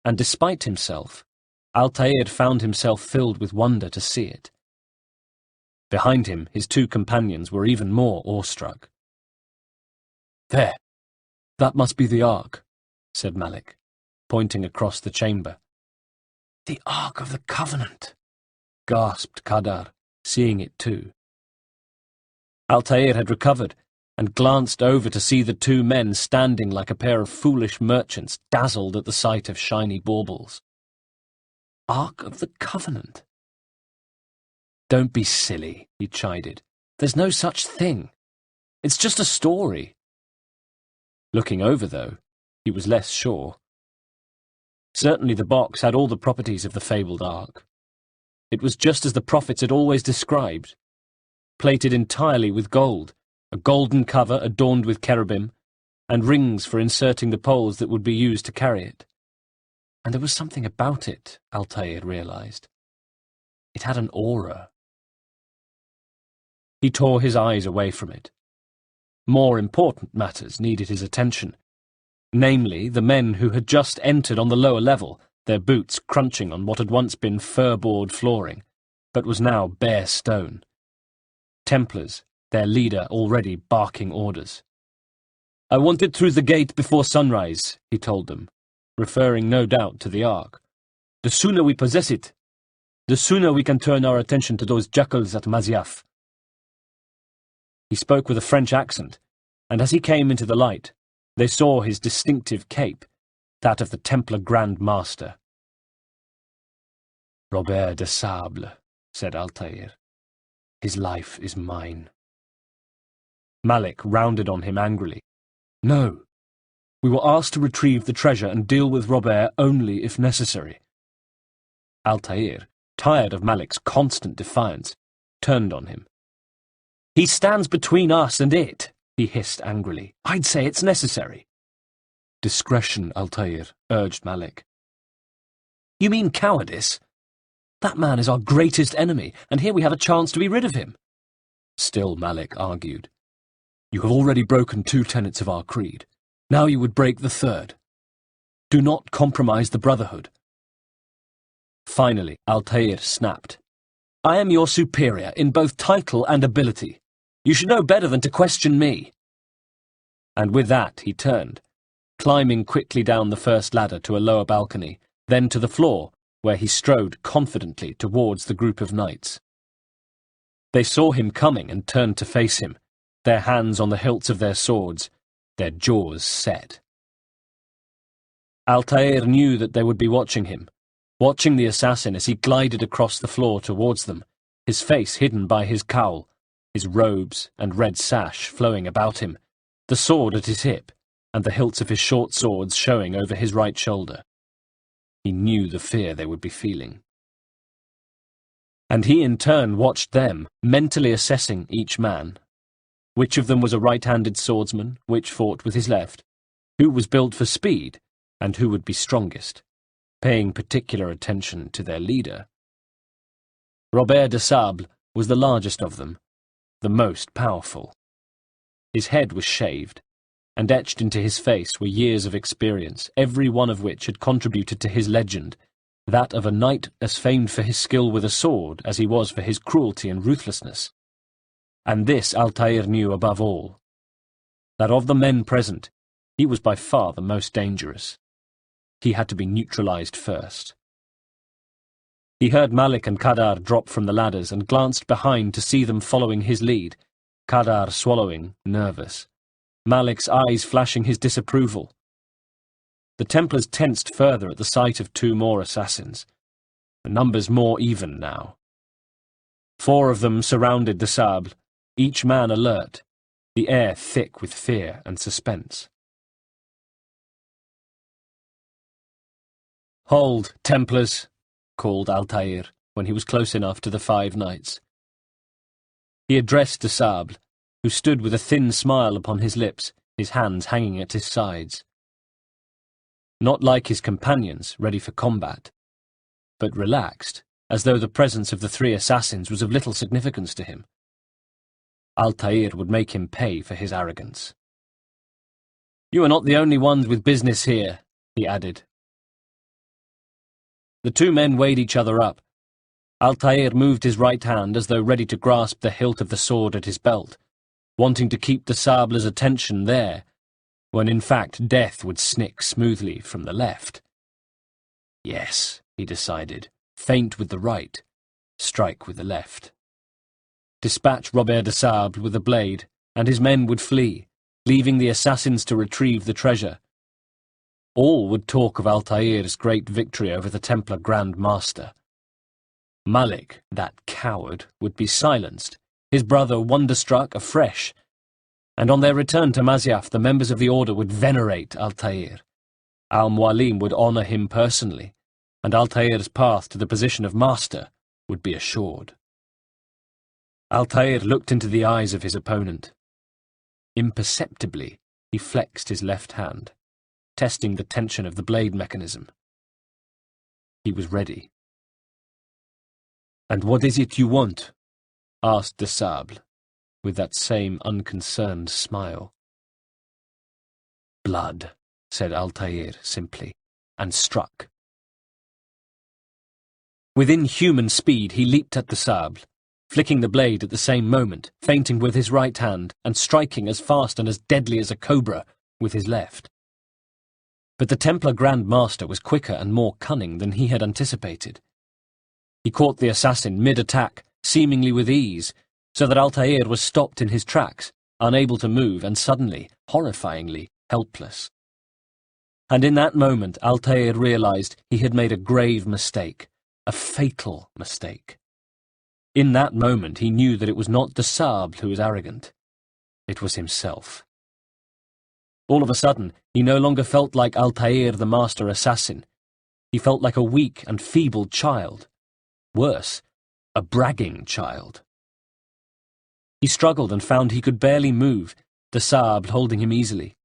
and despite himself, Altair found himself filled with wonder to see it. Behind him, his two companions were even more awestruck. "There, that must be the Ark," said Malik, pointing across the chamber. "The Ark of the Covenant," gasped Kadar, seeing it too. Altair had recovered, and glanced over to see the two men standing like a pair of foolish merchants dazzled at the sight of shiny baubles. "Ark of the Covenant." "Don't be silly," he chided. "There's no such thing. It's just a story." Looking over, though, he was less sure. Certainly the box had all the properties of the fabled Ark. It was just as the prophets had always described, plated entirely with gold, a golden cover adorned with cherubim, and rings for inserting the poles that would be used to carry it. And there was something about it, Altair realized. It had an aura. He tore his eyes away from it. More important matters needed his attention, namely the men who had just entered on the lower level, their boots crunching on what had once been fur-board flooring, but was now bare stone. Templars, their leader already barking orders. "I want it through the gate before sunrise," he told them, referring no doubt to the Ark. "The sooner we possess it, the sooner we can turn our attention to those jackals at Masyaf." He spoke with a French accent, and as he came into the light, they saw his distinctive cape, that of the Templar Grand Master. "Robert de Sable," said Altair. "His life is mine." Malik rounded on him angrily. "No. We were asked to retrieve the treasure and deal with Robert only if necessary." Altair, tired of Malik's constant defiance, turned on him. "He stands between us and it," he hissed angrily. "I'd say it's necessary." "Discretion, Altair," urged Malik. "You mean cowardice? That man is our greatest enemy, and here we have a chance to be rid of him." Still Malik argued. "You have already broken 2 tenets of our creed. Now you would break the 3rd. Do not compromise the Brotherhood." Finally, Altair snapped. "I am your superior in both title and ability. You should know better than to question me." And with that he turned, climbing quickly down the first ladder to a lower balcony, then to the floor, where he strode confidently towards the group of knights. They saw him coming and turned to face him, their hands on the hilts of their swords, their jaws set. Altair knew that they would be watching him, watching the assassin as he glided across the floor towards them, his face hidden by his cowl, his robes and red sash flowing about him, the sword at his hip, and the hilts of his short swords showing over his right shoulder. He knew the fear they would be feeling. and he in turn watched them, mentally assessing each man. Which of them was a right-handed swordsman, which fought with his left, who was built for speed, and who would be strongest, paying particular attention to their leader. Robert de Sable was the largest of them, the most powerful. His head was shaved, and etched into his face were years of experience, every one of which had contributed to his legend, that of a knight as famed for his skill with a sword as he was for his cruelty and ruthlessness. And this Altair knew above all, that of the men present, he was by far the most dangerous. He had to be neutralized first. He heard Malik and Kadar drop from the ladders and glanced behind to see them following his lead, Kadar swallowing, nervous, Malik's eyes flashing his disapproval. The Templars tensed further at the sight of two more assassins, the numbers more even now. 4 of them surrounded the Sable, each man alert, the air thick with fear and suspense. "Hold, Templars," called Altair when he was close enough to the 5 knights. He addressed de Sable, who stood with a thin smile upon his lips, his hands hanging at his sides. Not like his companions, ready for combat, but relaxed, as though the presence of the 3 assassins was of little significance to him. Altair would make him pay for his arrogance. "You are not the only ones with business here," he added. The 2 men weighed each other up. Altair moved his right hand as though ready to grasp the hilt of the sword at his belt, wanting to keep de Sable's attention there, when in fact death would snick smoothly from the left. Yes, he decided, feint with the right, strike with the left. Dispatch Robert de Sable with the blade, and his men would flee, leaving the assassins to retrieve the treasure. All would talk of Altair's great victory over the Templar Grand Master. Malik, that coward, would be silenced, his brother wonderstruck afresh, and on their return to Masyaf the members of the Order would venerate Altair. Al-Mualim would honour him personally, and Altair's path to the position of master would be assured. Altair looked into the eyes of his opponent. Imperceptibly, he flexed his left hand, testing the tension of the blade mechanism. He was ready. "And what is it you want?" asked de Sable, with that same unconcerned smile. "Blood," said Altair simply, and struck. Within human speed he leaped at de Sable, flicking the blade at the same moment, feinting with his right hand, and striking as fast and as deadly as a cobra with his left. But the Templar Grand Master was quicker and more cunning than he had anticipated. He caught the assassin mid-attack, seemingly with ease, so that Altair was stopped in his tracks, unable to move and suddenly, horrifyingly, helpless. And in that moment Altair realized he had made a grave mistake, a fatal mistake. In that moment he knew that it was not de Sable who was arrogant. It was himself. All of a sudden, he no longer felt like Altair the master assassin. He felt like a weak and feeble child. Worse, a bragging child. He struggled and found he could barely move, de Sable holding him easily.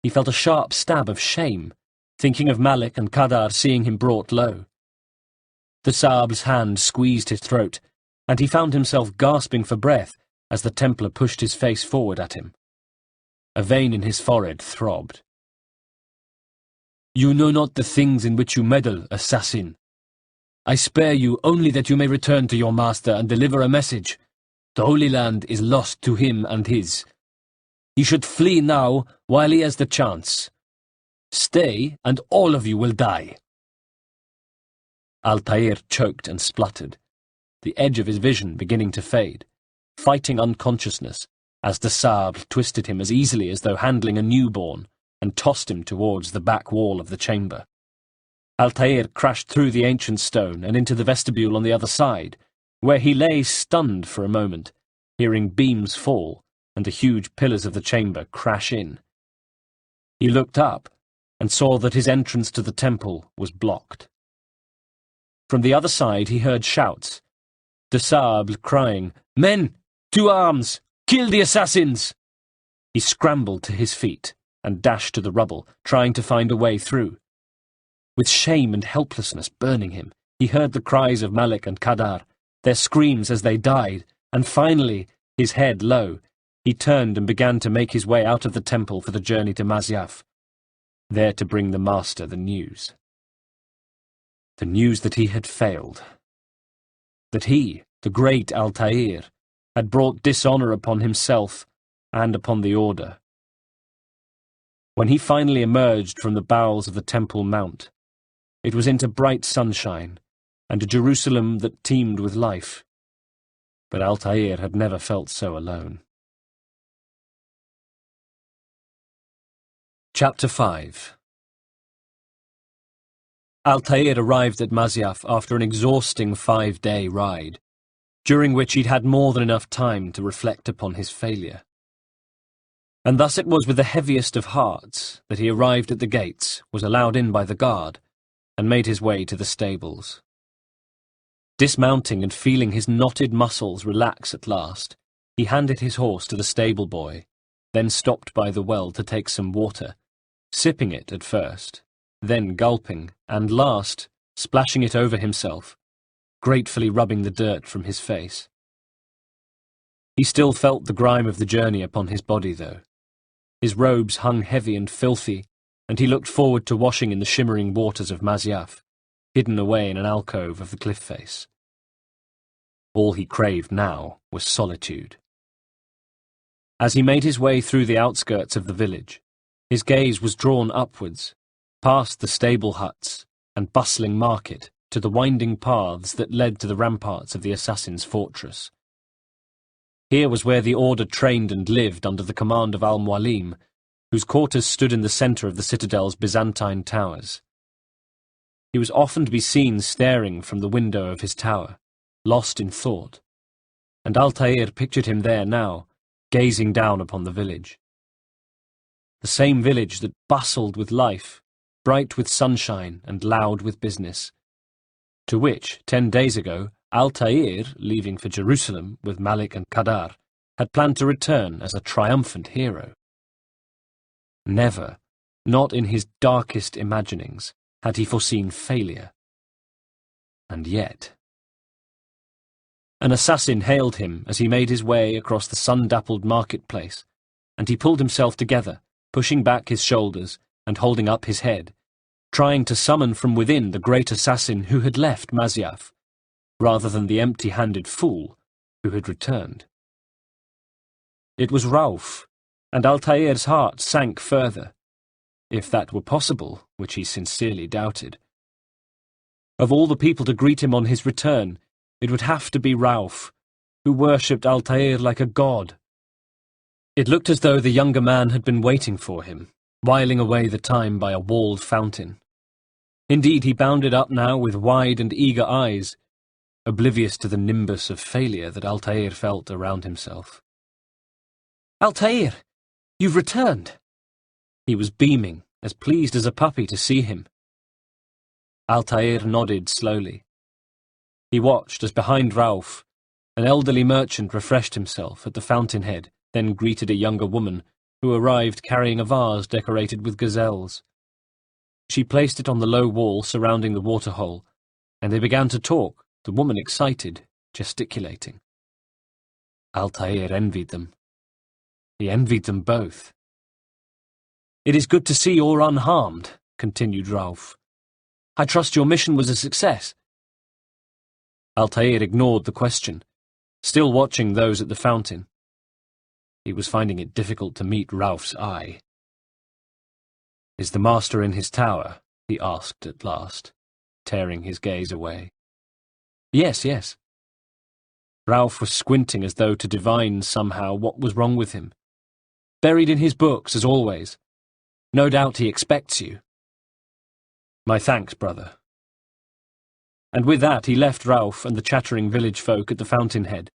He felt a sharp stab of shame, thinking of Malik and Kadar seeing him brought low. De Sable's hand squeezed his throat, and he found himself gasping for breath as the Templar pushed his face forward at him. A vein in his forehead throbbed. "You know not the things in which you meddle, assassin. I spare you only that you may return to your master and deliver a message. The Holy Land is lost to him and his. He should flee now while he has the chance. Stay, and all of you will die." Altair choked and spluttered, the edge of his vision beginning to fade, fighting unconsciousness, as de Sable twisted him as easily as though handling a newborn, and tossed him towards the back wall of the chamber. Altair crashed through the ancient stone and into the vestibule on the other side, where he lay stunned for a moment, hearing beams fall and the huge pillars of the chamber crash in. He looked up and saw that his entrance to the temple was blocked. From the other side he heard shouts, de Sable crying, "Men! To arms! Kill the assassins!" He scrambled to his feet and dashed to the rubble, trying to find a way through. With shame and helplessness burning him, he heard the cries of Malik and Kadar, their screams as they died, and finally, his head low, he turned and began to make his way out of the temple for the journey to Masyaf, there to bring the master the news. The news that he had failed. That he, the great Altair, had brought dishonour upon himself and upon the Order. When he finally emerged from the bowels of the Temple Mount, it was into bright sunshine and a Jerusalem that teemed with life. But Altair had never felt so alone. Chapter 5. Altair arrived at Masyaf after an exhausting 5-day ride, during which he'd had more than enough time to reflect upon his failure. And thus it was with the heaviest of hearts that he arrived at the gates, was allowed in by the guard, and made his way to the stables. Dismounting and feeling his knotted muscles relax at last, he handed his horse to the stable boy, then stopped by the well to take some water, sipping it at first, then gulping, and last, splashing it over himself, gratefully rubbing the dirt from his face. He still felt the grime of the journey upon his body, though. His robes hung heavy and filthy, and he looked forward to washing in the shimmering waters of Masyaf, hidden away in an alcove of the cliff face. All he craved now was solitude. As he made his way through the outskirts of the village, his gaze was drawn upwards, past the stable huts and bustling market, to the winding paths that led to the ramparts of the assassins' fortress. Here was where the Order trained and lived under the command of Al-Mualim, whose quarters stood in the centre of the citadel's Byzantine towers. He was often to be seen staring from the window of his tower, lost in thought, and Altair pictured him there now, gazing down upon the village. The same village that bustled with life, bright with sunshine and loud with business, to which, 10 days ago, Altair, leaving for Jerusalem with Malik and Kadar, had planned to return as a triumphant hero. Never, not in his darkest imaginings, had he foreseen failure. And yet... An assassin hailed him as he made his way across the sun-dappled marketplace, and he pulled himself together, pushing back his shoulders and holding up his head, trying to summon from within the great assassin who had left Masyaf, rather than the empty-handed fool who had returned. It was Rauf, and Altair's heart sank further, if that were possible, which he sincerely doubted. Of all the people to greet him on his return, it would have to be Rauf, who worshipped Altair like a god. It looked as though the younger man had been waiting for him, whiling away the time by a walled fountain. Indeed, he bounded up now with wide and eager eyes, oblivious to the nimbus of failure that Altair felt around himself. "Altair, you've returned!" He was beaming, as pleased as a puppy to see him. Altair nodded slowly. He watched as behind Rauf, an elderly merchant refreshed himself at the fountainhead, then greeted a younger woman, who arrived carrying a vase decorated with gazelles. She placed it on the low wall surrounding the waterhole, and they began to talk, the woman excited, gesticulating. Altair envied them. He envied them both. "It is good to see you're unharmed," continued Rauf. "I trust your mission was a success." Altair ignored the question, still watching those at the fountain. He was finding it difficult to meet Rauf's eye. "Is the master in his tower?" he asked at last, tearing his gaze away. "Yes, yes." Rauf was squinting as though to divine somehow what was wrong with him. "Buried in his books, as always. No doubt he expects you." "My thanks, brother." And with that he left Rauf and the chattering village folk at the fountainhead,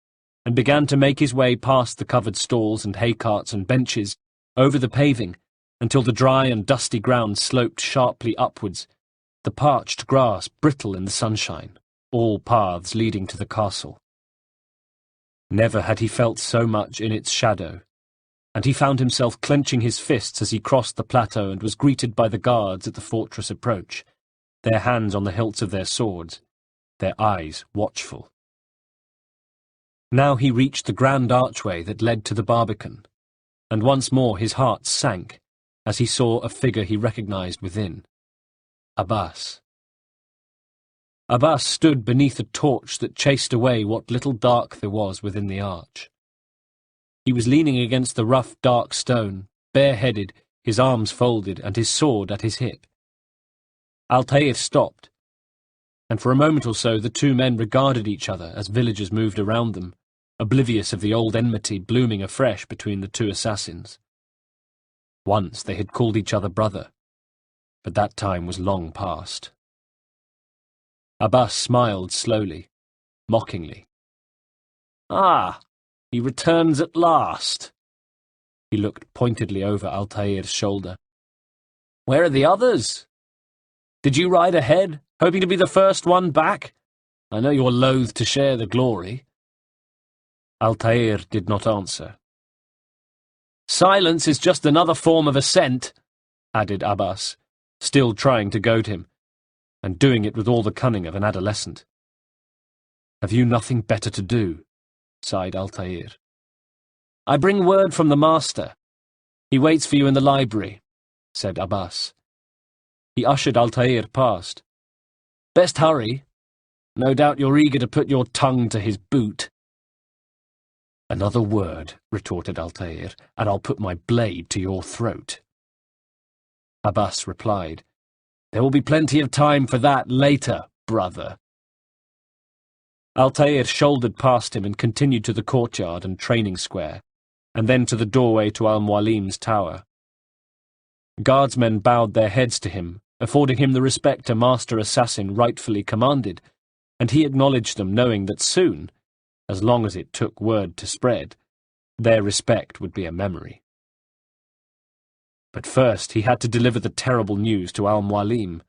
and began to make his way past the covered stalls and hay carts and benches, over the paving, until the dry and dusty ground sloped sharply upwards, the parched grass brittle in the sunshine, all paths leading to the castle. Never had he felt so much in its shadow, and he found himself clenching his fists as he crossed the plateau and was greeted by the guards at the fortress approach, their hands on the hilts of their swords, their eyes watchful. Now he reached the grand archway that led to the Barbican, and once more his heart sank as he saw a figure he recognized within. Abbas. Abbas stood beneath a torch that chased away what little dark there was within the arch. He was leaning against the rough, dark stone, bareheaded, his arms folded, and his sword at his hip. Altair stopped, and for a moment or so the two men regarded each other as villagers moved around them, oblivious of the old enmity blooming afresh between the two assassins. Once they had called each other brother, but that time was long past. Abbas smiled slowly, mockingly. "Ah, he returns at last." He looked pointedly over Altair's shoulder. "Where are the others? Did you ride ahead, hoping to be the first one back? I know you're loath to share the glory." Altair did not answer. "Silence is just another form of assent," added Abbas, still trying to goad him, and doing it with all the cunning of an adolescent. "Have you nothing better to do?" sighed Altair. "I bring word from the master. He waits for you in the library," said Abbas. He ushered Altair past. "Best hurry. No doubt you're eager to put your tongue to his boot." "Another word," retorted Altair, "and I'll put my blade to your throat." Abbas replied, "There will be plenty of time for that later, brother." Altair shouldered past him and continued to the courtyard and training square, and then to the doorway to Al-Mualim's tower. Guardsmen bowed their heads to him, affording him the respect a master assassin rightfully commanded, and he acknowledged them, knowing that soon, as long as it took word to spread, their respect would be a memory. But first he had to deliver the terrible news to Al-Mualim,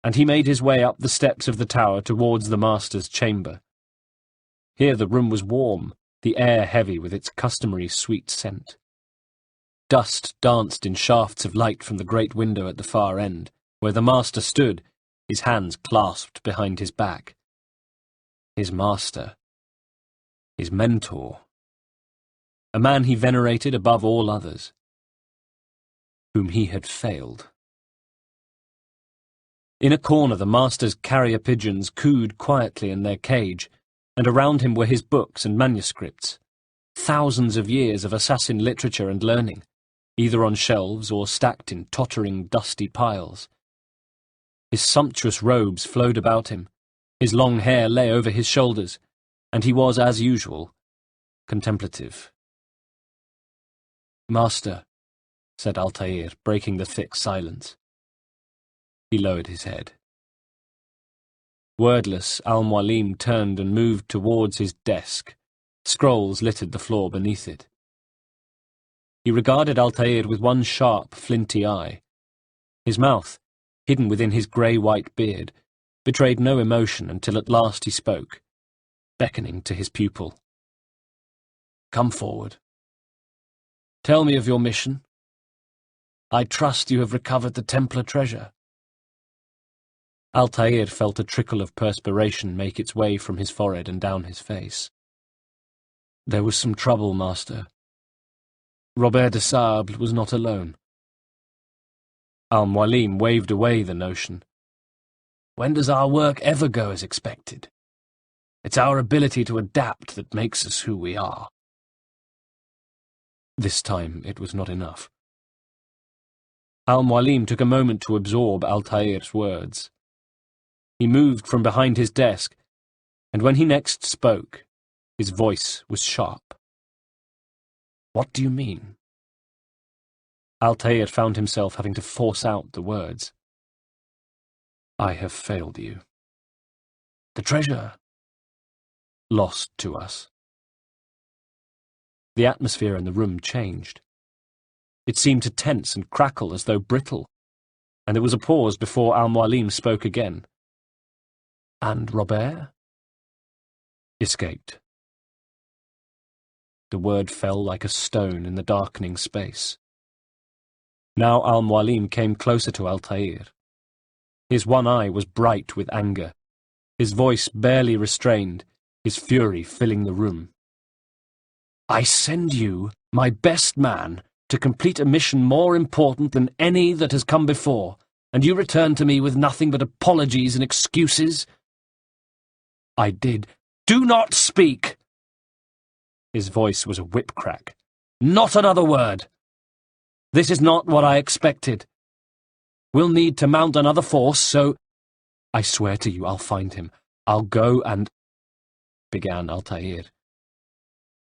and he made his way up the steps of the tower towards the master's chamber. Here the room was warm, the air heavy with its customary sweet scent. Dust danced in shafts of light from the great window at the far end, where the master stood, his hands clasped behind his back. His master. His mentor. A man he venerated above all others, whom he had failed. In a corner the master's carrier pigeons cooed quietly in their cage, and around him were his books and manuscripts, thousands of years of assassin literature and learning, either on shelves or stacked in tottering, dusty piles. His sumptuous robes flowed about him, his long hair lay over his shoulders, and he was, as usual, contemplative. "Master," said Altair, breaking the thick silence. He lowered his head. Wordless, Al-Mualim turned and moved towards his desk. Scrolls littered the floor beneath it. He regarded Altair with one sharp, flinty eye. His mouth, hidden within his grey-white beard, betrayed no emotion until at last he spoke, beckoning to his pupil. "Come forward. Tell me of your mission. I trust you have recovered the Templar treasure." Altair felt a trickle of perspiration make its way from his forehead and down his face. "There was some trouble, master. Robert de Sable was not alone." Al-Mualim waved away the notion. "When does our work ever go as expected? It's our ability to adapt that makes us who we are." This time it was not enough. Al-Mualim took a moment to absorb Altair's words. He moved from behind his desk, and when he next spoke, his voice was sharp. "What do you mean?" Altair found himself having to force out the words. "I have failed you. The treasure lost to us." The atmosphere in the room changed. It seemed to tense and crackle as though brittle, and there was a pause before Al-Mualim spoke again. "And Robert?" "Escaped." The word fell like a stone in the darkening space. Now Al-Mualim came closer to Altair. His one eye was bright with anger, his voice barely restrained, his fury filling the room. "I send you, my best man, to complete a mission more important than any that has come before, and you return to me with nothing but apologies and excuses?" "I did." "Do not speak!" His voice was a whip crack. "Not another word! This is not what I expected. We'll need to mount another force, so—" "I swear to you I'll find him. I'll go and—" began Altair,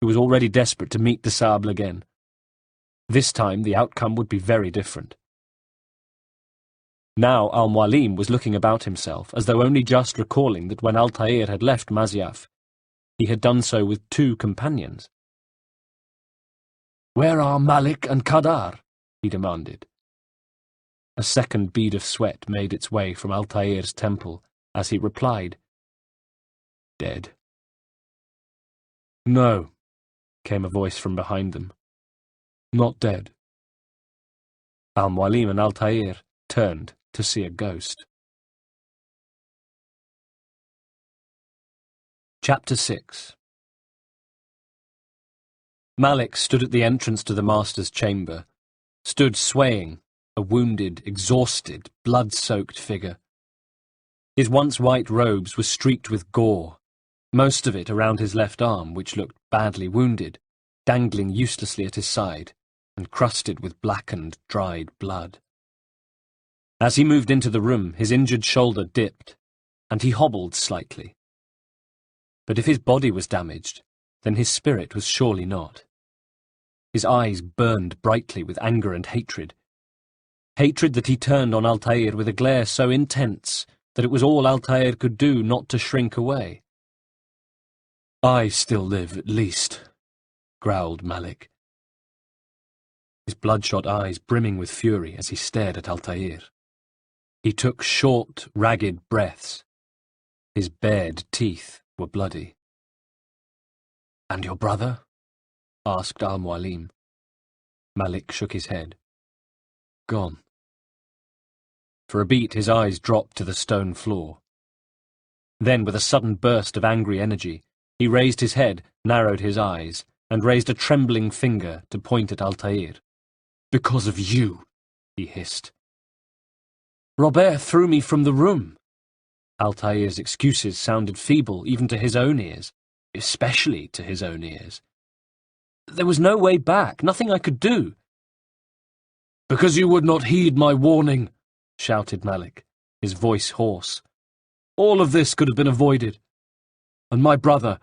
who was already desperate to meet the Sable again. This time the outcome would be very different. Now Al-Mualim was looking about himself, as though only just recalling that when Altair had left Masyaf, he had done so with 2 companions. "Where are Malik and Qadar?" he demanded. A second bead of sweat made its way from Altair's temple as he replied, "Dead." "No," came a voice from behind them. "Not dead." Al-Mualim and Altair turned to see a ghost. Chapter 6. Malik stood at the entrance to the master's chamber, stood swaying, a wounded, exhausted, blood-soaked figure. His once white robes were streaked with gore, most of it around his left arm, which looked badly wounded, dangling uselessly at his side, and crusted with blackened, dried blood. As he moved into the room, his injured shoulder dipped, and he hobbled slightly. But if his body was damaged, then his spirit was surely not. His eyes burned brightly with anger and hatred. Hatred that he turned on Altair with a glare so intense that it was all Altair could do not to shrink away. "I still live, at least," growled Malik, his bloodshot eyes brimming with fury as he stared at Altair. He took short, ragged breaths. His bared teeth were bloody. "And your brother?" asked Al-Mualim. Malik shook his head. "Gone." For a beat his eyes dropped to the stone floor. Then, with a sudden burst of angry energy, he raised his head, narrowed his eyes, and raised a trembling finger to point at Altair. "Because of you," he hissed. "Robert threw me from the room." Altair's excuses sounded feeble even to his own ears, especially to his own ears. "There was no way back, nothing I could do." "Because you would not heed my warning," shouted Malik, his voice hoarse. "All of this could have been avoided. And my brother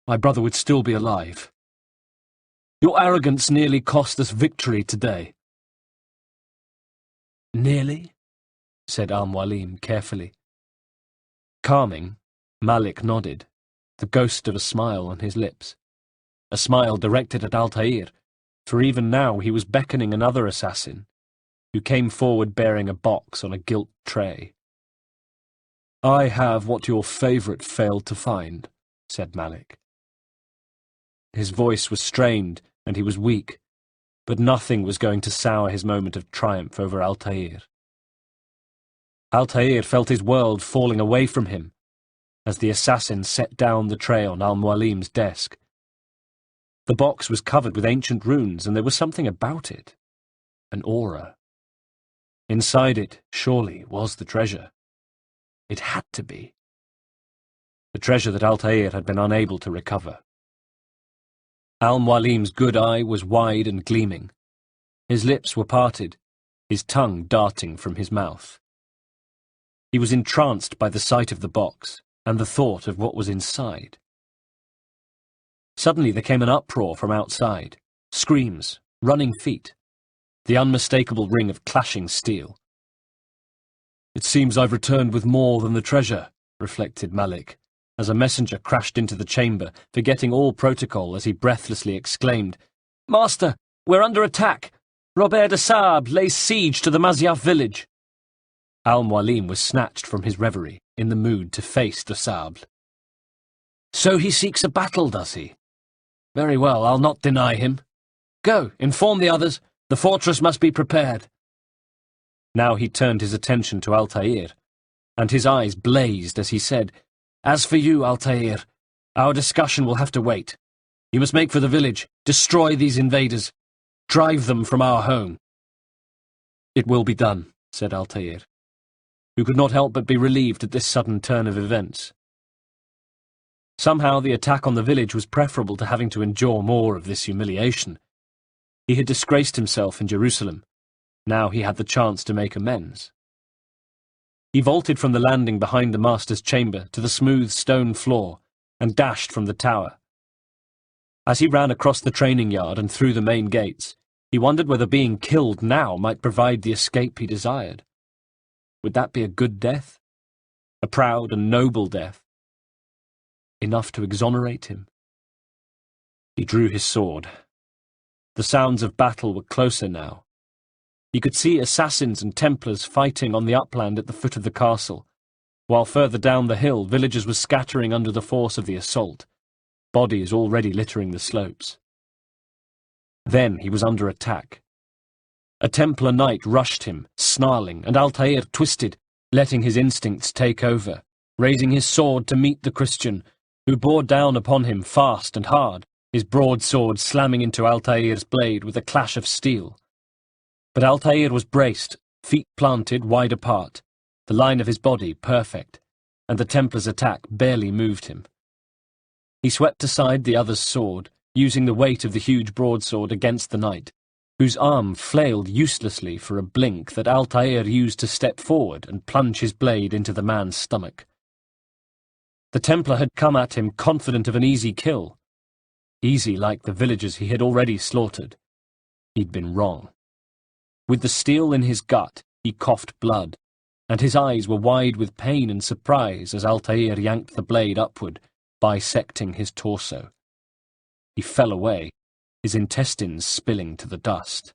would still be alive. Your arrogance nearly cost us victory today." "Nearly?" said Al-Mualim carefully. Calming, Malik nodded, the ghost of a smile on his lips. A smile directed at Altair, for even now he was beckoning another assassin, who came forward bearing a box on a gilt tray. "I have what your favourite failed to find," said Malik. His voice was strained and he was weak, but nothing was going to sour his moment of triumph over Altair. Altair felt his world falling away from him as the assassin set down the tray on Al-Mualim's desk. The box was covered with ancient runes, and there was something about it, an aura. Inside it, surely, was the treasure. It had to be. The treasure that Altair had been unable to recover. Al-Mualim's good eye was wide and gleaming. His lips were parted, his tongue darting from his mouth. He was entranced by the sight of the box and the thought of what was inside. Suddenly there came an uproar from outside, screams, running feet, the unmistakable ring of clashing steel. "It seems I've returned with more than the treasure," reflected Malik, as a messenger crashed into the chamber, forgetting all protocol as he breathlessly exclaimed, "Master, we're under attack! Robert de Sable lays siege to the Masyaf village." Al-Mualim was snatched from his reverie, in the mood to face de Sable. "So he seeks a battle, does he?" Very well, I'll not deny him. Go, inform the others. The fortress must be prepared. Now he turned his attention to Altair, and his eyes blazed as he said, As for you, Altair, our discussion will have to wait. You must make for the village, destroy these invaders, drive them from our home. It will be done, said Altair, who could not help but be relieved at this sudden turn of events. Somehow the attack on the village was preferable to having to endure more of this humiliation. He had disgraced himself in Jerusalem. Now he had the chance to make amends. He vaulted from the landing behind the master's chamber to the smooth stone floor and dashed from the tower. As he ran across the training yard and through the main gates, he wondered whether being killed now might provide the escape he desired. Would that be a good death? A proud and noble death? Enough to exonerate him? He drew his sword. The sounds of battle were closer now. He could see assassins and Templars fighting on the upland at the foot of the castle, while further down the hill villagers were scattering under the force of the assault, bodies already littering the slopes. Then he was under attack. A Templar knight rushed him, snarling, and Altair twisted, letting his instincts take over, raising his sword to meet the Christian, who bore down upon him fast and hard, his broadsword slamming into Altair's blade with a clash of steel. But Altair was braced, feet planted wide apart, the line of his body perfect, and the Templar's attack barely moved him. He swept aside the other's sword, using the weight of the huge broadsword against the knight, whose arm flailed uselessly for a blink that Altair used to step forward and plunge his blade into the man's stomach. The Templar had come at him confident of an easy kill. Easy like the villagers he had already slaughtered. He'd been wrong. With the steel in his gut, he coughed blood, and his eyes were wide with pain and surprise as Altair yanked the blade upward, bisecting his torso. He fell away, his intestines spilling to the dust.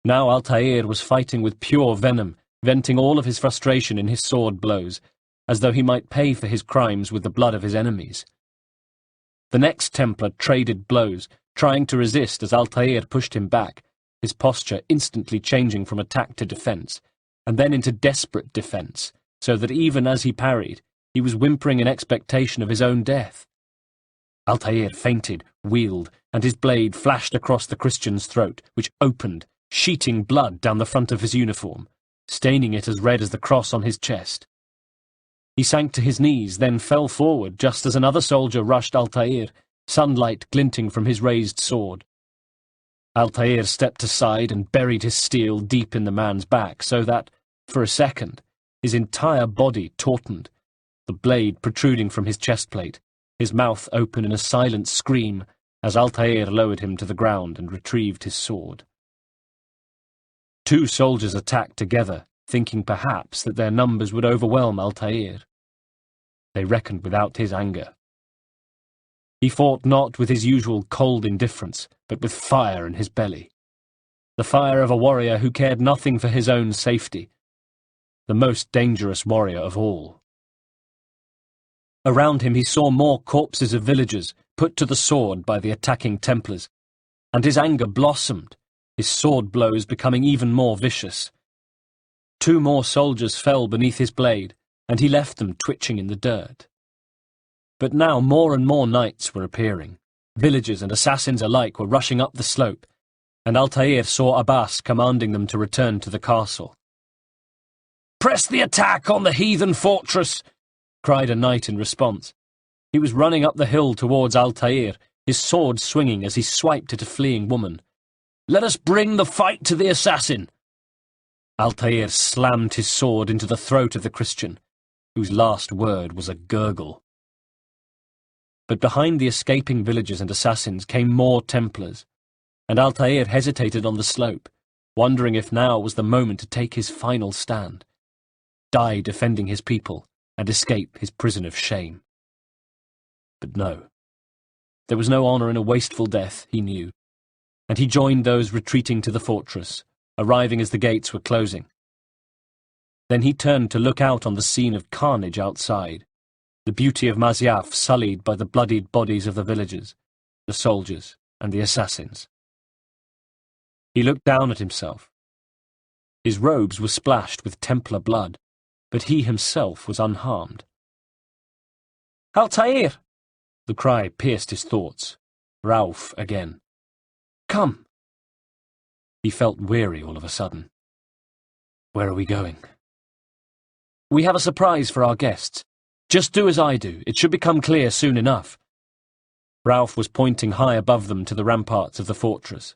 Now Altair was fighting with pure venom, venting all of his frustration in his sword blows, as though he might pay for his crimes with the blood of his enemies. The next Templar traded blows, trying to resist as Altair pushed him back, his posture instantly changing from attack to defence, and then into desperate defence, so that even as he parried, he was whimpering in expectation of his own death. Altair feinted, wheeled, and his blade flashed across the Christian's throat, which opened, sheeting blood down the front of his uniform, staining it as red as the cross on his chest. He sank to his knees, then fell forward just as another soldier rushed Altair, sunlight glinting from his raised sword. Altair stepped aside and buried his steel deep in the man's back, so that, for a second, his entire body tautened, the blade protruding from his chestplate, his mouth open in a silent scream as Altair lowered him to the ground and retrieved his sword. Two soldiers attacked together, thinking perhaps that their numbers would overwhelm Altair. They reckoned without his anger. He fought not with his usual cold indifference, but with fire in his belly. The fire of a warrior who cared nothing for his own safety. The most dangerous warrior of all. Around him he saw more corpses of villagers put to the sword by the attacking Templars, and his anger blossomed, his sword blows becoming even more vicious. Two more soldiers fell beneath his blade, and he left them twitching in the dirt. But now more and more knights were appearing. Villagers and assassins alike were rushing up the slope, and Altair saw Abbas commanding them to return to the castle. "Press the attack on the heathen fortress!" cried a knight in response. He was running up the hill towards Altair, his sword swinging as he swiped at a fleeing woman. "Let us bring the fight to the assassin!" Altair slammed his sword into the throat of the Christian, whose last word was a gurgle. But behind the escaping villagers and assassins came more Templars, and Altair hesitated on the slope, wondering if now was the moment to take his final stand, die defending his people, and escape his prison of shame. But no. There was no honour in a wasteful death, he knew, and he joined those retreating to the fortress, arriving as the gates were closing. Then he turned to look out on the scene of carnage outside, the beauty of Masyaf sullied by the bloodied bodies of the villagers. the soldiers, and the assassins. He looked down at himself. His robes were splashed with Templar blood, but he himself was unharmed. "Altair!" The cry pierced his thoughts. Ralph again. "Come!" He felt weary all of a sudden. "Where are we going?" "We have a surprise for our guests. Just do as I do. It should become clear soon enough." Ralph was pointing high above them to the ramparts of the fortress.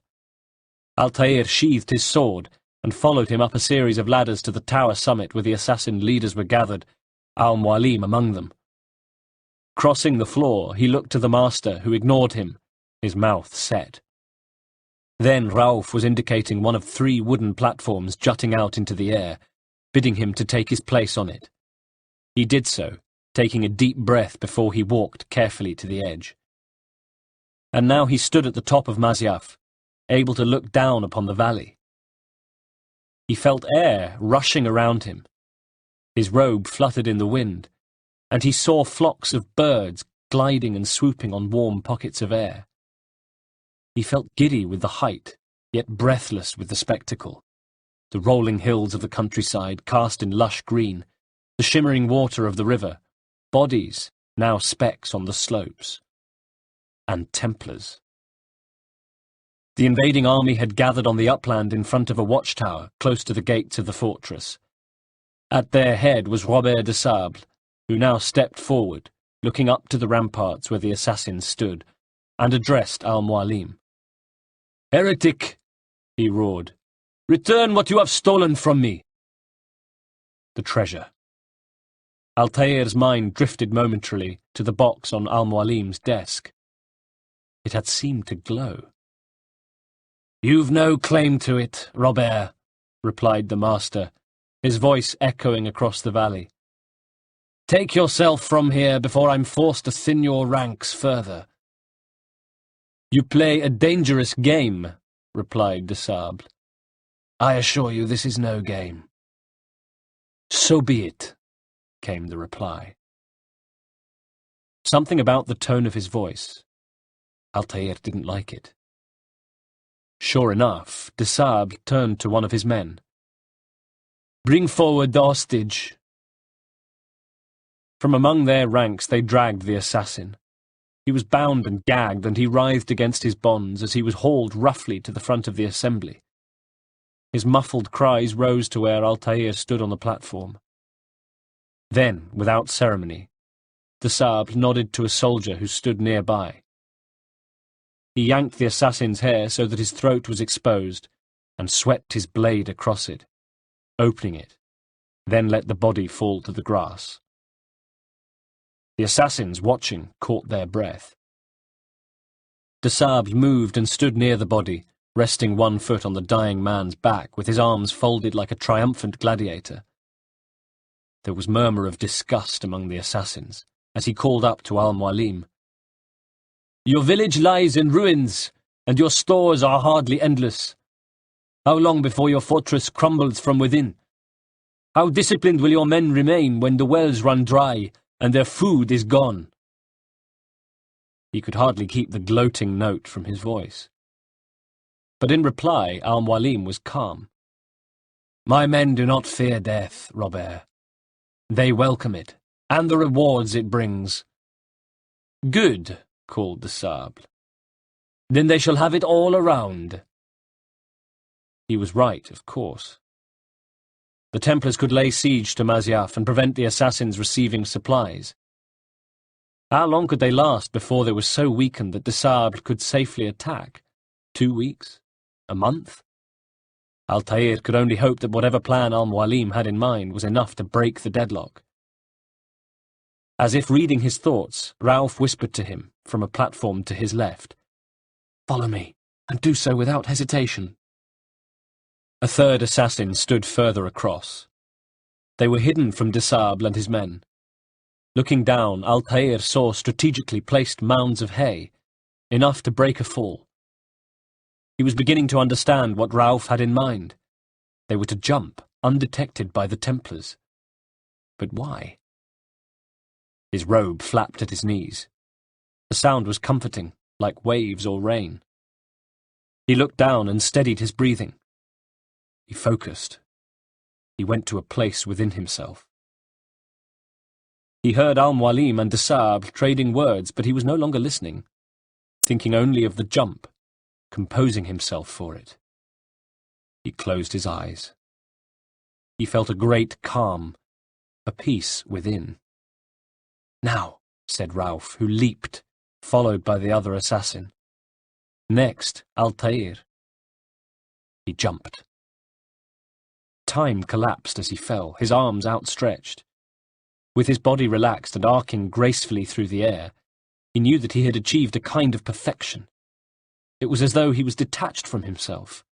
Altair sheathed his sword and followed him up a series of ladders to the tower summit where the assassin leaders were gathered, Al-Mualim among them. Crossing the floor, he looked to the master, who ignored him, his mouth set. Then Ralph was indicating one of 3 wooden platforms jutting out into the air, bidding him to take his place on it. He did so, taking a deep breath before he walked carefully to the edge. And now he stood at the top of Masyaf, able to look down upon the valley. He felt air rushing around him. His robe fluttered in the wind, and he saw flocks of birds gliding and swooping on warm pockets of air. He felt giddy with the height, yet breathless with the spectacle. The rolling hills of the countryside cast in lush green, the shimmering water of the river, bodies, now specks on the slopes. And Templars. The invading army had gathered on the upland in front of a watchtower close to the gates of the fortress. At their head was Robert de Sable, who now stepped forward, looking up to the ramparts where the assassins stood, and addressed Al-Mualim. "Heretic," he roared, "return what you have stolen from me." The treasure. Altair's mind drifted momentarily to the box on Al-Mualim's desk. It had seemed to glow. "You've no claim to it, Robert," replied the master, his voice echoing across the valley. "Take yourself from here before I'm forced to thin your ranks further." "You play a dangerous game," replied de Sable. "I assure you this is no game." "So be it," came the reply. Something about the tone of his voice. Altair didn't like it. Sure enough, de Sable turned to one of his men. "Bring forward the hostage." From among their ranks they dragged the assassin. He was bound and gagged, and he writhed against his bonds as he was hauled roughly to the front of the assembly. His muffled cries rose to where Altair stood on the platform. Then, without ceremony, de Sable nodded to a soldier who stood nearby. He yanked the assassin's hair so that his throat was exposed, and swept his blade across it, opening it, then let the body fall to the grass. The assassins, watching, caught their breath. De Sable moved and stood near the body, resting one foot on the dying man's back, with his arms folded like a triumphant gladiator. There was murmur of disgust among the assassins, as he called up to Al-Mualim. "Your village lies in ruins, and your stores are hardly endless. How long before your fortress crumbles from within? How disciplined will your men remain when the wells run dry and their food is gone?" He could hardly keep the gloating note from his voice. But in reply, Al-Mualim was calm. "My men do not fear death, Robert. They welcome it, and the rewards it brings." "Good," called de Sable. "Then they shall have it all around." He was right, of course. The Templars could lay siege to Masyaf and prevent the assassins receiving supplies. How long could they last before they were so weakened that de Sable could safely attack? 2 weeks? A month? Altair could only hope that whatever plan Al-Mualim had in mind was enough to break the deadlock. As if reading his thoughts, Ralph whispered to him, from a platform to his left, "Follow me, and do so without hesitation." A third assassin stood further across. They were hidden from de Sable and his men. Looking down, Altair saw strategically placed mounds of hay, enough to break a fall. He was beginning to understand what Ralph had in mind. They were to jump, undetected by the Templars. But why? His robe flapped at his knees. The sound was comforting, like waves or rain. He looked down and steadied his breathing. He focused. He went to a place within himself. He heard Al-Mualim and de Sable trading words, but he was no longer listening, thinking only of the jump, composing himself for it. He closed his eyes. He felt a great calm, a peace within. "Now," said Rauf, who leaped, followed by the other assassin. Next, Altair. He jumped. Time collapsed as he fell, his arms outstretched. With his body relaxed and arcing gracefully through the air, he knew that he had achieved a kind of perfection. It was as though he was detached from himself.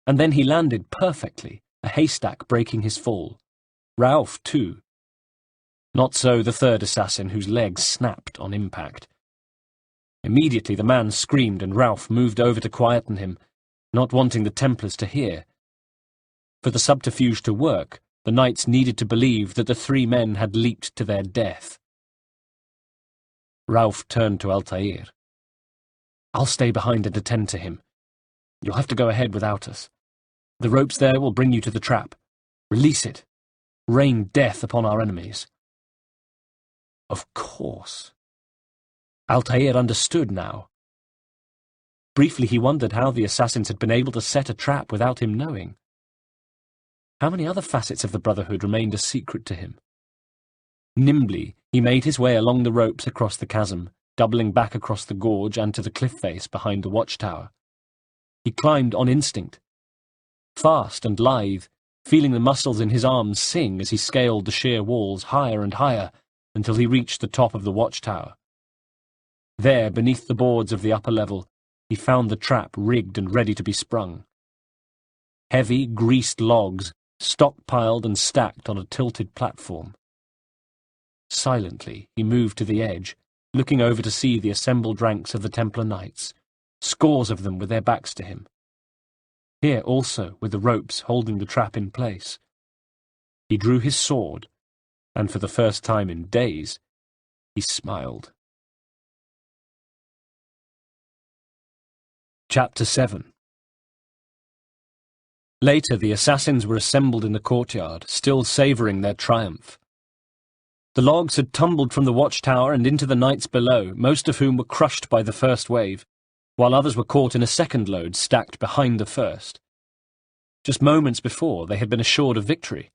And then he landed perfectly, a haystack breaking his fall. Rauf, too. Not so the third assassin, whose legs snapped on impact. Immediately the man screamed, and Rauf moved over to quieten him, not wanting the Templars to hear. For the subterfuge to work, the knights needed to believe that the three men had leaped to their death. Rauf turned to Altair. "I'll stay behind and attend to him. You'll have to go ahead without us. The ropes there will bring you to the trap. Release it. Rain death upon our enemies." Of course. Altair understood now. Briefly he wondered how the assassins had been able to set a trap without him knowing. How many other facets of the Brotherhood remained a secret to him? Nimbly, he made his way along the ropes across the chasm, doubling back across the gorge and to the cliff face behind the watchtower. He climbed on instinct, fast and lithe, feeling the muscles in his arms sing as he scaled the sheer walls higher and higher until he reached the top of the watchtower. There, beneath the boards of the upper level, he found the trap rigged and ready to be sprung. Heavy, greased logs, stockpiled and stacked on a tilted platform. Silently, he moved to the edge, looking over to see the assembled ranks of the Templar knights, scores of them with their backs to him. Here also were the ropes holding the trap in place. He drew his sword, and for the first time in days, he smiled. Chapter 7. Later, the assassins were assembled in the courtyard, still savouring their triumph. The logs had tumbled from the watchtower and into the knights below, most of whom were crushed by the first wave, while others were caught in a second load stacked behind the first. Just moments before, they had been assured of victory.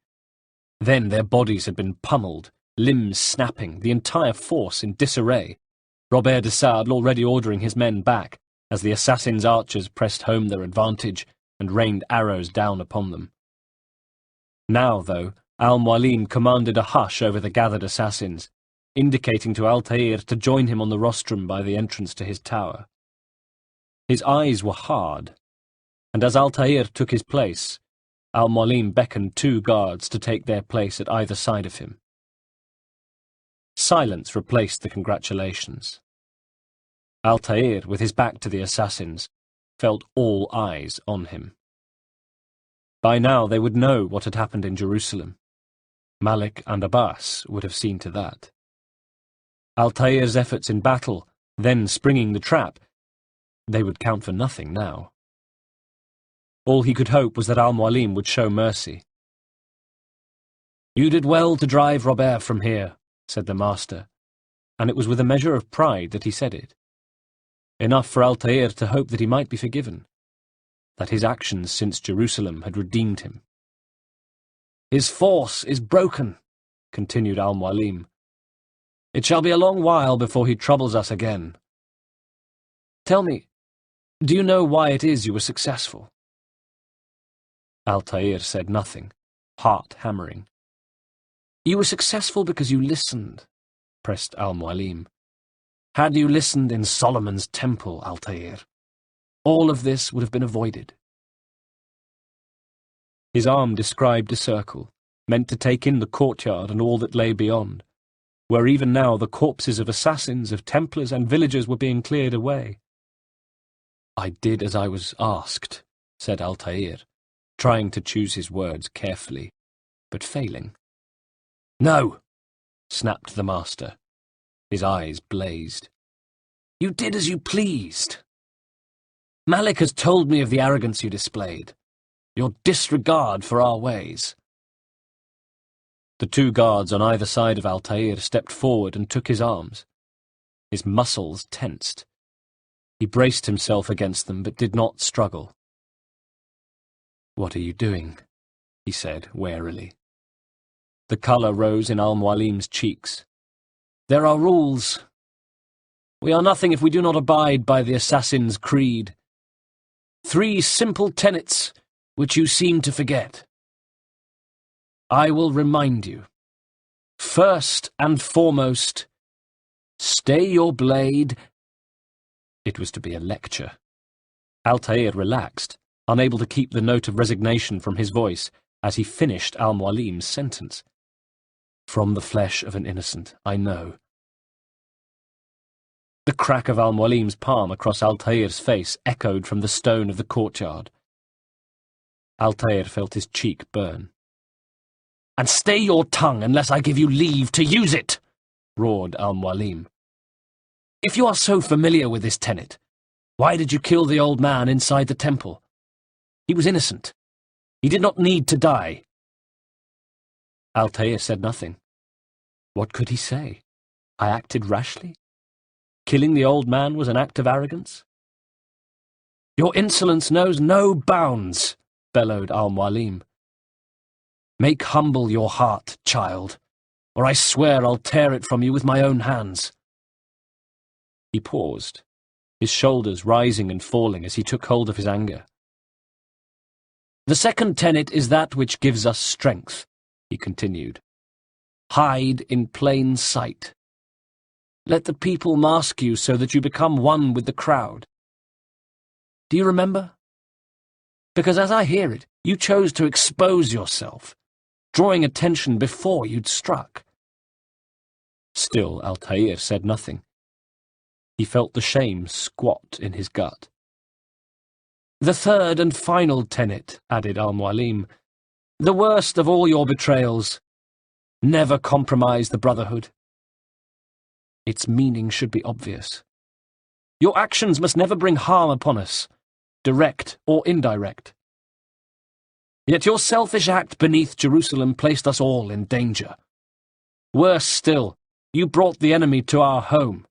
Then their bodies had been pummeled, limbs snapping, the entire force in disarray, Robert de Sable already ordering his men back, as the assassins' archers pressed home their advantage and rained arrows down upon them. Now, though, Al-Mualim commanded a hush over the gathered assassins, indicating to Altair to join him on the rostrum by the entrance to his tower. His eyes were hard, and as Altair took his place, Al-Mualim beckoned 2 guards to take their place at either side of him. Silence replaced the congratulations. Altair, with his back to the assassins, felt all eyes on him. By now they would know what had happened in Jerusalem. Malik and Abbas would have seen to that. Altair's efforts in battle, then springing the trap, they would count for nothing now. All he could hope was that Al-Mualim would show mercy. "You did well to drive Robert from here," said the master, and it was with a measure of pride that he said it. Enough for Altair to hope that he might be forgiven, that his actions since Jerusalem had redeemed him. "His force is broken," continued Al-Mualim. "It shall be a long while before he troubles us again. Tell me, do you know why it is you were successful?" Altair said nothing, heart hammering. "You were successful because you listened," pressed Al-Mualim. "Had you listened in Solomon's temple, Altair, all of this would have been avoided." His arm described a circle, meant to take in the courtyard and all that lay beyond, where even now the corpses of assassins, of Templars and villagers were being cleared away. "I did as I was asked," said Altair, trying to choose his words carefully, but failing. "No!" snapped the master. His eyes blazed. You did as you pleased. Malik has told me of the arrogance you displayed, your disregard for our ways. The two guards on either side of Altair stepped forward and took his arms. His muscles tensed. He braced himself against them, but did not struggle. "What are you doing?" he said warily. The colour rose in Al-Mualim's cheeks. "There are rules. We are nothing if we do not abide by the assassin's creed. 3 simple tenets which you seem to forget. I will remind you. First and foremost, stay your blade." It was to be a lecture. Altair relaxed, unable to keep the note of resignation from his voice as he finished Al-Mualim's sentence. "From the flesh of an innocent, I know." The crack of Al-Mualim's palm across Altair's face echoed from the stone of the courtyard. Altair felt his cheek burn. "And stay your tongue unless I give you leave to use it," roared Al-Mualim. "If you are so familiar with this tenet, why did you kill the old man inside the temple? He was innocent. He did not need to die." Altair said nothing. What could he say? I acted rashly? Killing the old man was an act of arrogance? "Your insolence knows no bounds," bellowed Al-Mualim. "Make humble your heart, child, or I swear I'll tear it from you with my own hands." He paused, his shoulders rising and falling as he took hold of his anger. "The second tenet is that which gives us strength," he continued. "Hide in plain sight. Let the people mask you so that you become one with the crowd. Do you remember? Because as I hear it, you chose to expose yourself, drawing attention before you'd struck." Still, Altair said nothing. He felt the shame squat in his gut. "The third and final tenet," added Al-Mualim, "the worst of all your betrayals. Never compromise the Brotherhood. Its meaning should be obvious. Your actions must never bring harm upon us, direct or indirect. Yet your selfish act beneath Jerusalem placed us all in danger. Worse still, you brought the enemy to our home.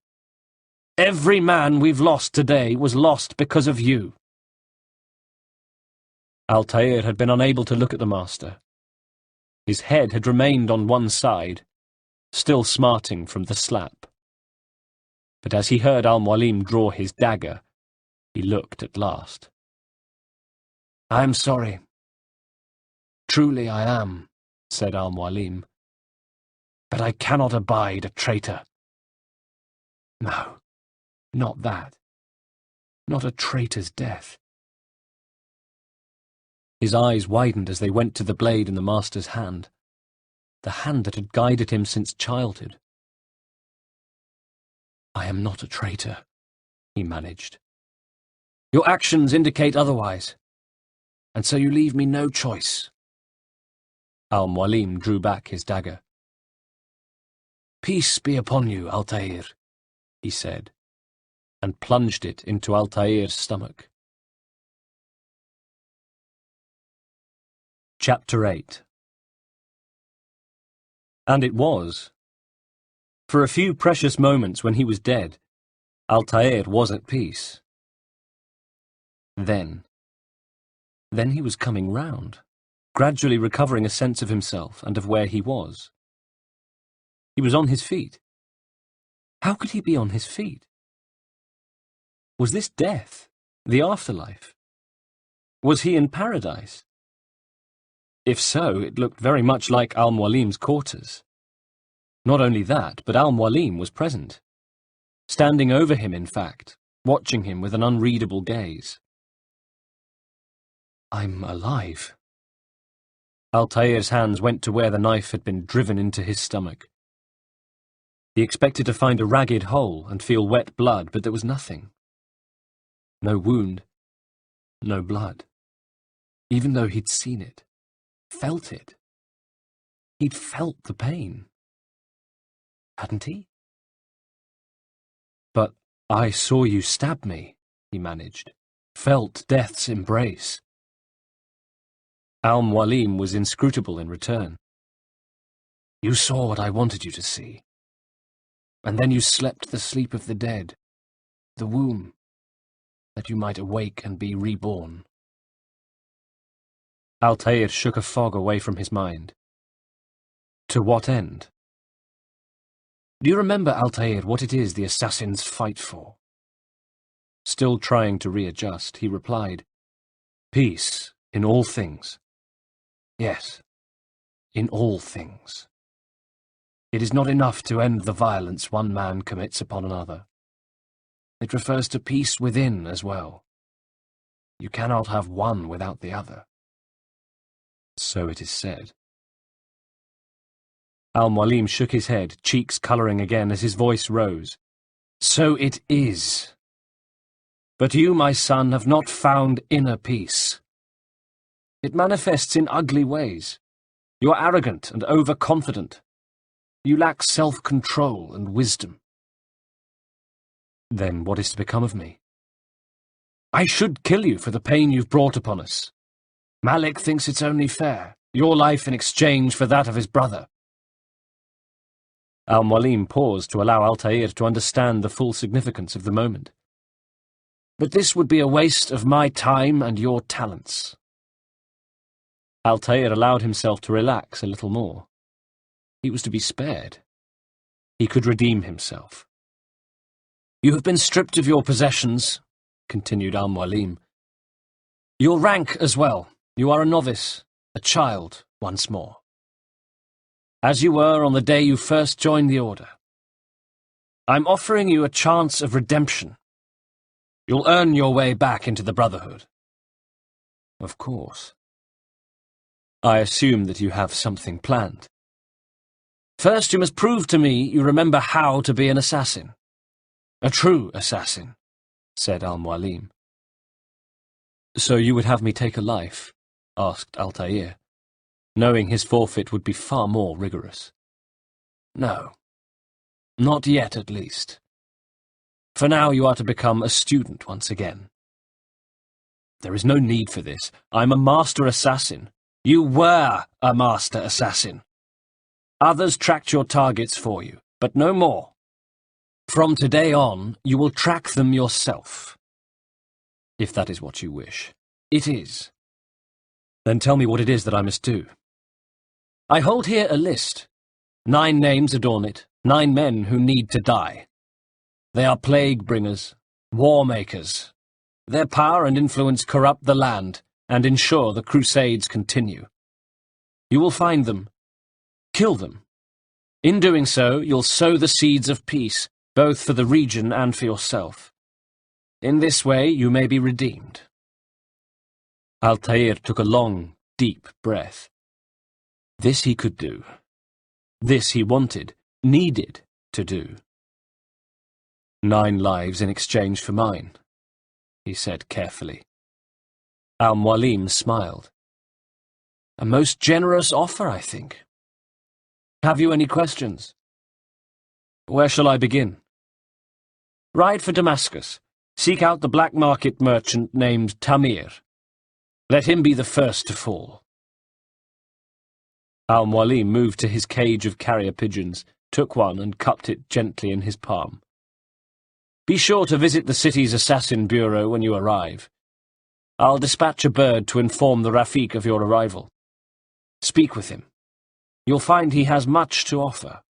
Every man we've lost today was lost because of you." Altair had been unable to look at the master. His head had remained on one side, still smarting from the slap. But as he heard Al-Mualim draw his dagger, he looked at last. "I am sorry. Truly I am," said Al-Mualim. "But I cannot abide a traitor. No, not that. Not a traitor's death." His eyes widened as they went to the blade in the master's hand, the hand that had guided him since childhood. "I am not a traitor," he managed. "Your actions indicate otherwise, and so you leave me no choice." Al-Mualim drew back his dagger. "Peace be upon you, Altair," he said, and plunged it into Altair's stomach. Chapter 8. And it was. For a few precious moments when he was dead, Altair was at peace. Then he was coming round, gradually recovering a sense of himself and of where he was. He was on his feet. How could he be on his feet? Was this death, the afterlife? Was he in paradise? If so, it looked very much like Al-Mualim's quarters. Not only that, but Al-Mualim was present, standing over him, in fact, watching him with an unreadable gaze. "I'm alive." Altair's hands went to where the knife had been driven into his stomach. He expected to find a ragged hole and feel wet blood, but there was nothing. No wound, no blood. Even though he'd seen it, felt it. He'd felt the pain. Hadn't he? But I saw you stab me, he managed. Felt death's embrace. Al-Mualim was inscrutable in return. You saw what I wanted you to see. And then you slept the sleep of the dead, the womb, that you might awake and be reborn. Altair shook a fog away from his mind. To what end? Do you remember, Altair, what it is the assassins fight for? Still trying to readjust, he replied, Peace in all things. Yes, in all things. It is not enough to end the violence one man commits upon another. It refers to peace within as well. You cannot have one without the other. So it is said. Al-Mualim shook his head, cheeks colouring again as his voice rose. So it is. But you, my son, have not found inner peace. It manifests in ugly ways. You are arrogant and overconfident. You lack self-control and wisdom. Then what is to become of me? I should kill you for the pain you've brought upon us. Malik thinks it's only fair, your life in exchange for that of his brother. Al-Mualim paused to allow Altair to understand the full significance of the moment. But this would be a waste of my time and your talents. Altair allowed himself to relax a little more. He was to be spared. He could redeem himself. You have been stripped of your possessions, continued Al-Mualim. Your rank as well. You are a novice, a child once more. As you were on the day you first joined the Order. I'm offering you a chance of redemption. You'll earn your way back into the Brotherhood. Of course. I assume that you have something planned. First, you must prove to me you remember how to be an assassin. A true assassin, said Al-Mualim. So you would have me take a life? Asked Altair, knowing his forfeit would be far more rigorous. No. Not yet, at least. For now you are to become a student once again. There is no need for this. I'm a master assassin. You were a master assassin. Others tracked your targets for you, but no more. From today on, you will track them yourself. If that is what you wish. It is. Then tell me what it is that I must do. I hold here a list. 9 names adorn it, 9 men who need to die. They are plague bringers, war makers. Their power and influence corrupt the land and ensure the Crusades continue. You will find them. Kill them. In doing so, you'll sow the seeds of peace, both for the region and for yourself. In this way, you may be redeemed. Altair took a long, deep breath. This he could do. This he wanted, needed to do. 9 lives in exchange for mine, he said carefully. Al-Mualim smiled. A most generous offer, I think. Have you any questions? Where shall I begin? Ride for Damascus. Seek out the black market merchant named Tamir. Let him be the first to fall. Al-Mualim moved to his cage of carrier pigeons, took one and cupped it gently in his palm. Be sure to visit the city's assassin bureau when you arrive. I'll dispatch a bird to inform the Rafiq of your arrival. Speak with him. You'll find he has much to offer.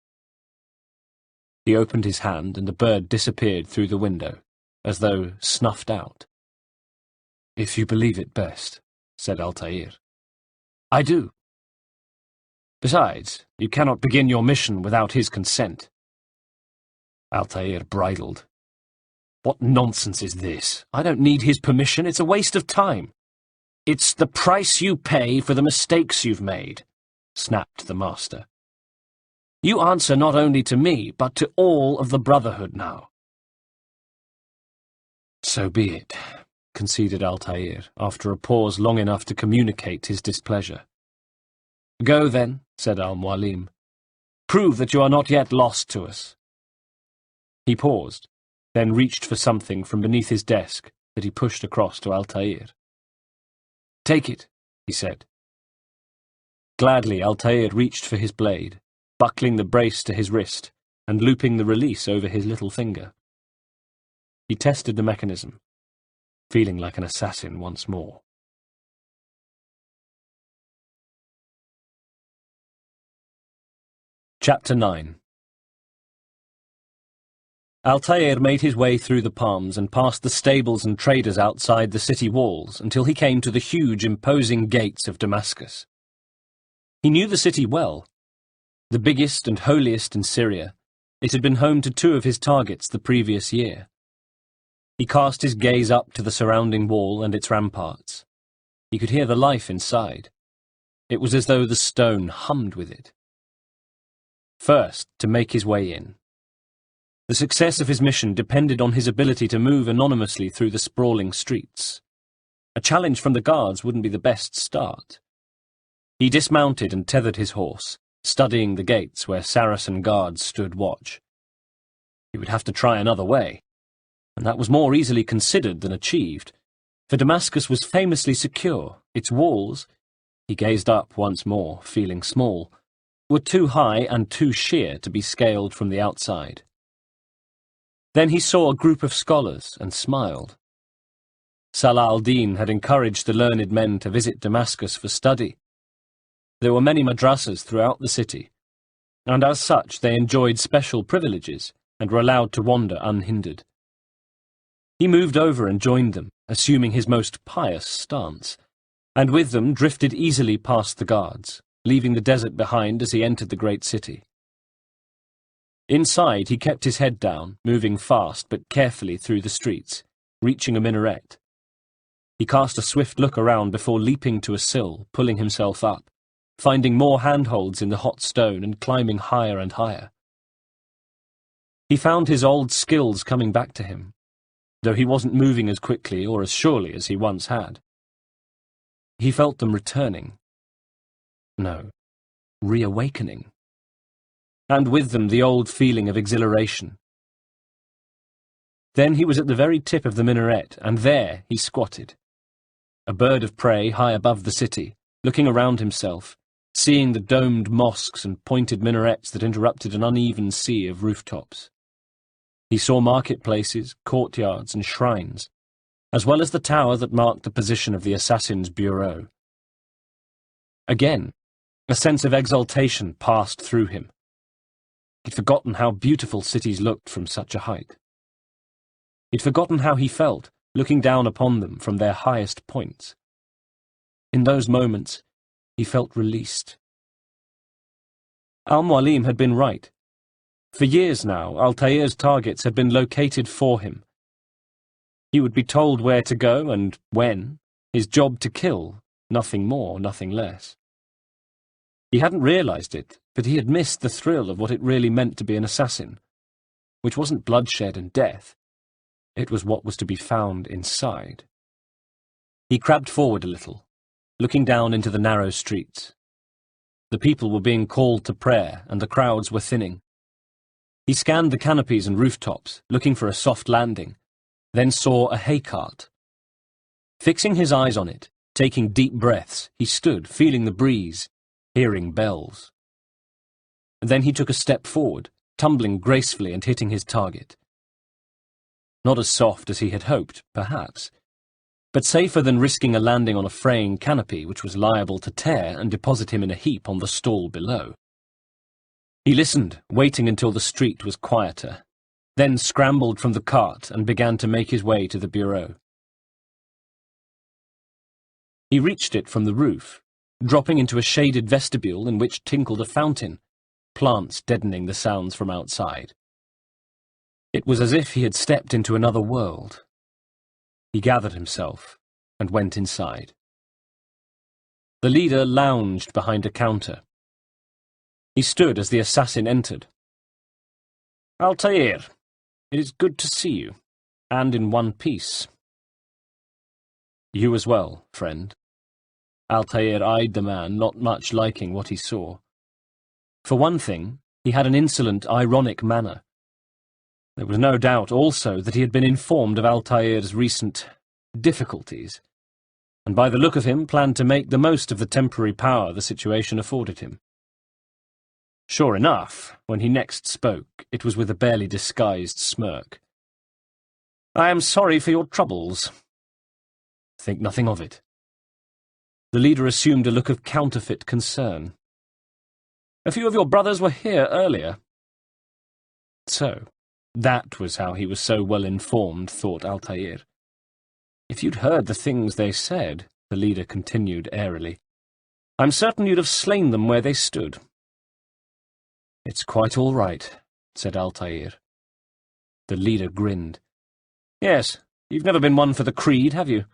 He opened his hand and the bird disappeared through the window, as though snuffed out. If you believe it best, said Altair. I do. Besides, you cannot begin your mission without his consent. Altair bridled. What nonsense is this? I don't need his permission. It's a waste of time. It's the price you pay for the mistakes you've made, snapped the master. You answer not only to me, but to all of the Brotherhood now. So be it, conceded Altair, after a pause long enough to communicate his displeasure. Go then, said Al-Mualim. Prove that you are not yet lost to us. He paused, then reached for something from beneath his desk that he pushed across to Altair. "Take it," he said. Gladly, Altair reached for his blade, buckling the brace to his wrist and looping the release over his little finger. He tested the mechanism, feeling like an assassin once more. Chapter 9. Altair made his way through the palms and past the stables and traders outside the city walls until he came to the huge, imposing gates of Damascus. He knew the city well. The biggest and holiest in Syria, it had been home to two of his targets the previous year. He cast his gaze up to the surrounding wall and its ramparts. He could hear the life inside. It was as though the stone hummed with it. First, to make his way in. The success of his mission depended on his ability to move anonymously through the sprawling streets. A challenge from the guards wouldn't be the best start. He dismounted and tethered his horse, studying the gates where Saracen guards stood watch. He would have to try another way, and that was more easily considered than achieved, for Damascus was famously secure. Its walls, he gazed up once more, feeling small, were too high and too sheer to be scaled from the outside. Then he saw a group of scholars and smiled. Salah al-Din had encouraged the learned men to visit Damascus for study. There were many madrasas throughout the city, and as such they enjoyed special privileges and were allowed to wander unhindered. He moved over and joined them, assuming his most pious stance, and with them drifted easily past the guards, leaving the desert behind as he entered the great city. Inside, he kept his head down, moving fast but carefully through the streets, reaching a minaret. He cast a swift look around before leaping to a sill, pulling himself up, finding more handholds in the hot stone and climbing higher and higher. He found his old skills coming back to him, though he wasn't moving as quickly or as surely as he once had. He felt them returning. No, reawakening. And with them the old feeling of exhilaration. Then he was at the very tip of the minaret, and there he squatted, a bird of prey high above the city, looking around himself, seeing the domed mosques and pointed minarets that interrupted an uneven sea of rooftops. He saw marketplaces, courtyards, and shrines, as well as the tower that marked the position of the assassin's bureau. Again, a sense of exultation passed through him. He'd forgotten how beautiful cities looked from such a height. He'd forgotten how he felt, looking down upon them from their highest points. In those moments, he felt released. Al-Mualim had been right. For years now, Altair's targets had been located for him. He would be told where to go and when, his job to kill, nothing more, nothing less. He hadn't realized it, but he had missed the thrill of what it really meant to be an assassin, which wasn't bloodshed and death. It was what was to be found inside. He crabbed forward a little, looking down into the narrow streets. The people were being called to prayer, and the crowds were thinning. He scanned the canopies and rooftops, looking for a soft landing, then saw a hay cart. Fixing his eyes on it, taking deep breaths, he stood, feeling the breeze, hearing bells. Then he took a step forward, tumbling gracefully and hitting his target. Not as soft as he had hoped, perhaps, but safer than risking a landing on a fraying canopy which was liable to tear and deposit him in a heap on the stall below. He listened, waiting until the street was quieter, then scrambled from the cart and began to make his way to the bureau. He reached it from the roof, dropping into a shaded vestibule in which tinkled a fountain, plants deadening the sounds from outside. It was as if he had stepped into another world. He gathered himself and went inside. The leader lounged behind a counter. He stood as the assassin entered. "Altair, it is good to see you, and in one piece." "You as well, friend." Altair eyed the man, not much liking what he saw. For one thing, he had an insolent, ironic manner. There was no doubt also that he had been informed of Altair's recent difficulties, and by the look of him planned to make the most of the temporary power the situation afforded him. Sure enough, when he next spoke, it was with a barely disguised smirk. "I am sorry for your troubles." "Think nothing of it." The leader assumed a look of counterfeit concern. "A few of your brothers were here earlier." So, that was how he was so well informed, thought Altair. "If you'd heard the things they said," the leader continued airily, "I'm certain you'd have slain them where they stood." "It's quite all right," said Altair. The leader grinned. "Yes, you've never been one for the creed, have you?"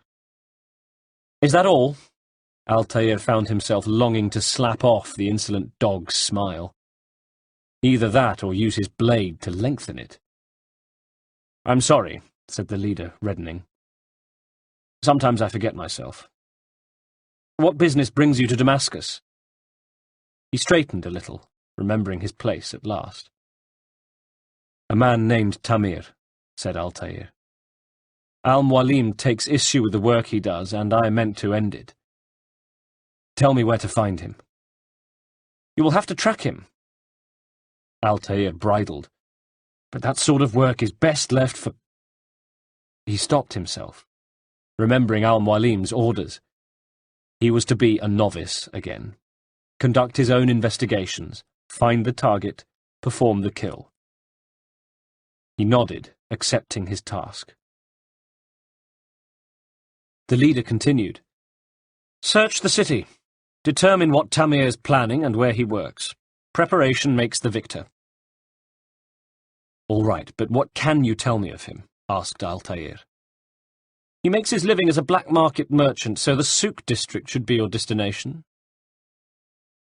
"Is that all?" Altair found himself longing to slap off the insolent dog's smile. Either that or use his blade to lengthen it. "I'm sorry," said the leader, reddening. "Sometimes I forget myself. What business brings you to Damascus?" He straightened a little, remembering his place at last. "A man named Tamir," said Altair. "Al-Mualim takes issue with the work he does, and I meant to end it. Tell me where to find him." "You will have to track him." Altair bridled. "But that sort of work is best left for—" He stopped himself, remembering Al-Mualim's orders. He was to be a novice again, conduct his own investigations, find the target, perform the kill. He nodded, accepting his task. The leader continued. "Search the city. Determine what Tamir is planning and where he works. Preparation makes the victor." "All right, but what can you tell me of him?" asked Altair. "He makes his living as a black market merchant, so the Souk district should be your destination."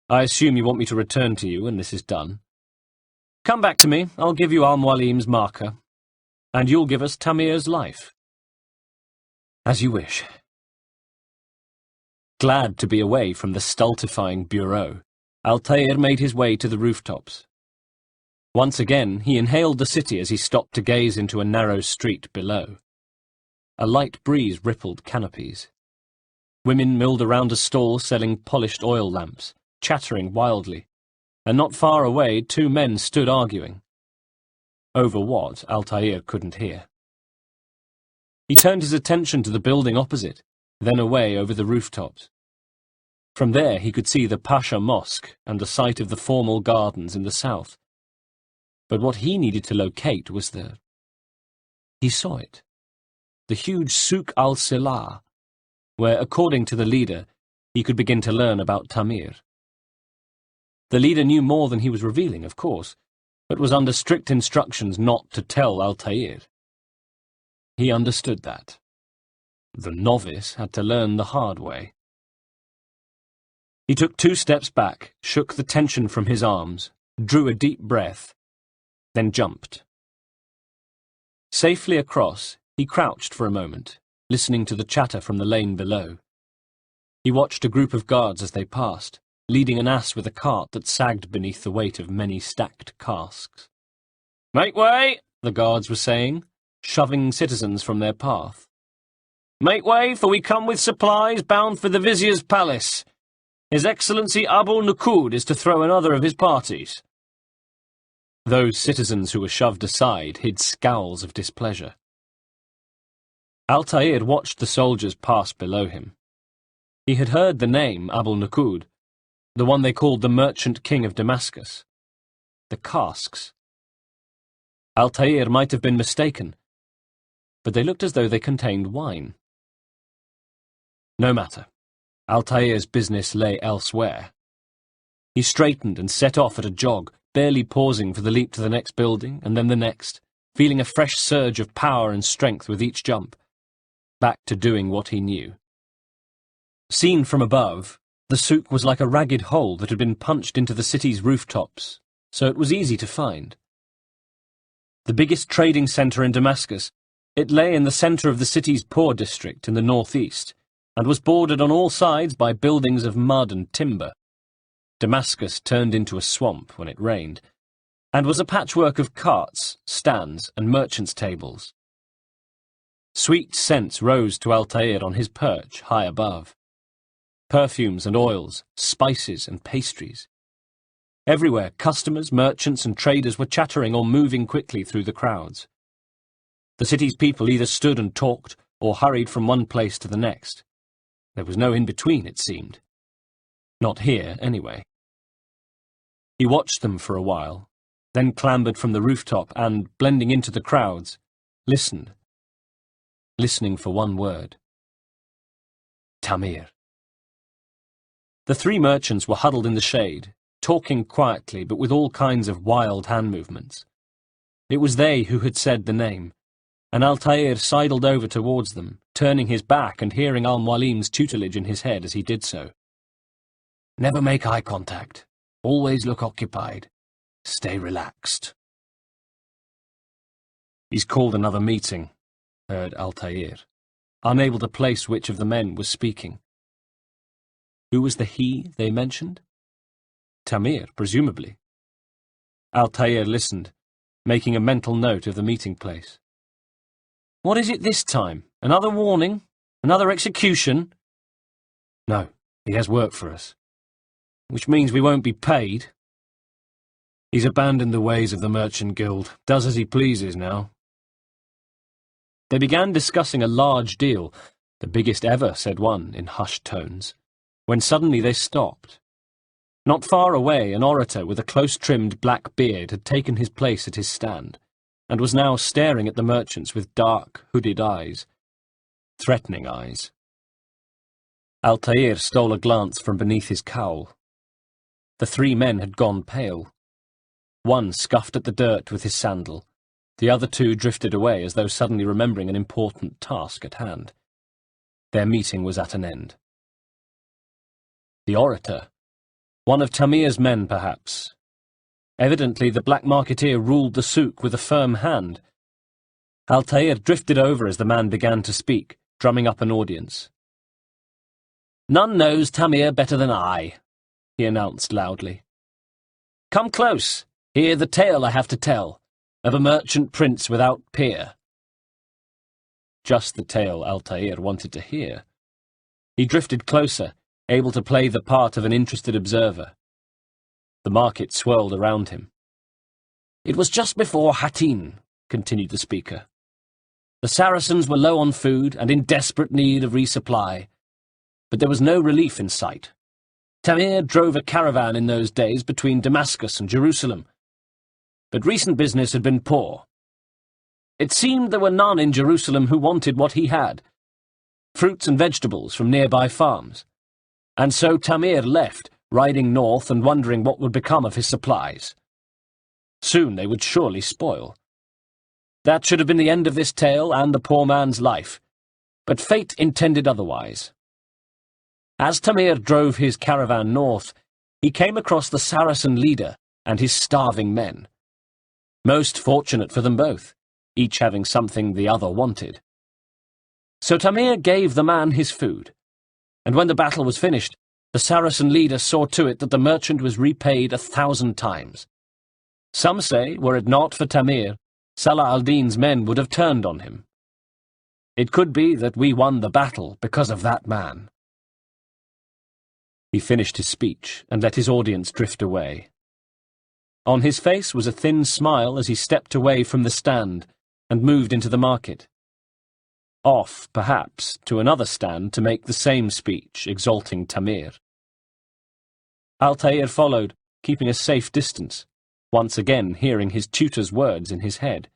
"I assume you want me to return to you when this is done." "Come back to me, I'll give you Al-Mualim's marker, and you'll give us Tamir's life." "As you wish." Glad to be away from the stultifying bureau, Altair made his way to the rooftops. Once again, he inhaled the city as he stopped to gaze into a narrow street below. A light breeze rippled canopies. Women milled around a stall selling polished oil lamps, chattering wildly, and not far away 2 men stood arguing. Over what, Altair couldn't hear. He turned his attention to the building opposite, then away over the rooftops. From there he could see the Pasha Mosque and the site of the formal gardens in the south. But what he needed to locate was He saw it. The huge Souk al-Silah, where, according to the leader, he could begin to learn about Tamir. The leader knew more than he was revealing, of course, but was under strict instructions not to tell Altair. He understood that. The novice had to learn the hard way. He took 2 steps back, shook the tension from his arms, drew a deep breath, then jumped. Safely across, he crouched for a moment, listening to the chatter from the lane below. He watched a group of guards as they passed, leading an ass with a cart that sagged beneath the weight of many stacked casks. "Make way," the guards were saying, shoving citizens from their path. "Make way, for we come with supplies bound for the Vizier's palace. His Excellency Abu Nukud is to throw another of his parties." Those citizens who were shoved aside hid scowls of displeasure. Altair watched the soldiers pass below him. He had heard the name Abu Nukud, the one they called the Merchant King of Damascus. The casks. Altair might have been mistaken, but they looked as though they contained wine. No matter. Altair's business lay elsewhere. He straightened and set off at a jog, barely pausing for the leap to the next building, and then the next, feeling a fresh surge of power and strength with each jump, back to doing what he knew. Seen from above, the souk was like a ragged hole that had been punched into the city's rooftops, so it was easy to find. The biggest trading centre in Damascus, it lay in the centre of the city's poor district in the northeast, and was bordered on all sides by buildings of mud and timber. Damascus turned into a swamp when it rained, and was a patchwork of carts, stands, and merchants' tables. Sweet scents rose to Altair on his perch high above. Perfumes and oils, spices and pastries. Everywhere, customers, merchants, and traders were chattering or moving quickly through the crowds. The city's people either stood and talked or hurried from one place to the next. There was no in-between, it seemed. Not here, anyway. He watched them for a while, then clambered from the rooftop and, blending into the crowds, listened. Listening for one word. Tamir. The three merchants were huddled in the shade, talking quietly but with all kinds of wild hand movements. It was they who had said the name, and Altair sidled over towards them, turning his back and hearing Al-Mualim's tutelage in his head as he did so. Never make eye contact. Always look occupied. Stay relaxed. He's called another meeting, heard Altair, unable to place which of the men was speaking. Who was the he they mentioned? Tamir, presumably. Altair listened, making a mental note of the meeting place. What is it this time? Another warning? Another execution? No, he has work for us. Which means we won't be paid. He's abandoned the ways of the Merchant Guild, does as he pleases now. They began discussing a large deal, the biggest ever, said one in hushed tones, when suddenly they stopped. Not far away, an orator with a close-trimmed black beard had taken his place at his stand, and was now staring at the merchants with dark, hooded eyes. Threatening eyes. Altair stole a glance from beneath his cowl. The three men had gone pale. One scuffed at the dirt with his sandal. The other two drifted away as though suddenly remembering an important task at hand. Their meeting was at an end. The orator. One of Tamir's men, perhaps. Evidently the black marketeer ruled the souk with a firm hand. Altair drifted over as the man began to speak, drumming up an audience. None knows Tamir better than I, he announced loudly. Come close, hear the tale I have to tell, of a merchant prince without peer. Just the tale Altair wanted to hear. He drifted closer, able to play the part of an interested observer. The market swirled around him. It was just before Hattin, continued the speaker. The Saracens were low on food and in desperate need of resupply, but there was no relief in sight. Tamir drove a caravan in those days between Damascus and Jerusalem, but recent business had been poor. It seemed there were none in Jerusalem who wanted what he had, fruits and vegetables from nearby farms, and so Tamir left, riding north and wondering what would become of his supplies. Soon they would surely spoil. That should have been the end of this tale and the poor man's life, but fate intended otherwise. As Tamir drove his caravan north, he came across the Saracen leader and his starving men. Most fortunate for them both, each having something the other wanted. So Tamir gave the man his food, and when the battle was finished, the Saracen leader saw to it that the merchant was repaid 1,000 times. Some say, were it not for Tamir, Salah al-Din's men would have turned on him. It could be that we won the battle because of that man. He finished his speech and let his audience drift away. On his face was a thin smile as he stepped away from the stand and moved into the market. Off, perhaps, to another stand to make the same speech, exalting Tamir. Altair followed, keeping a safe distance, once again hearing his tutor's words in his head.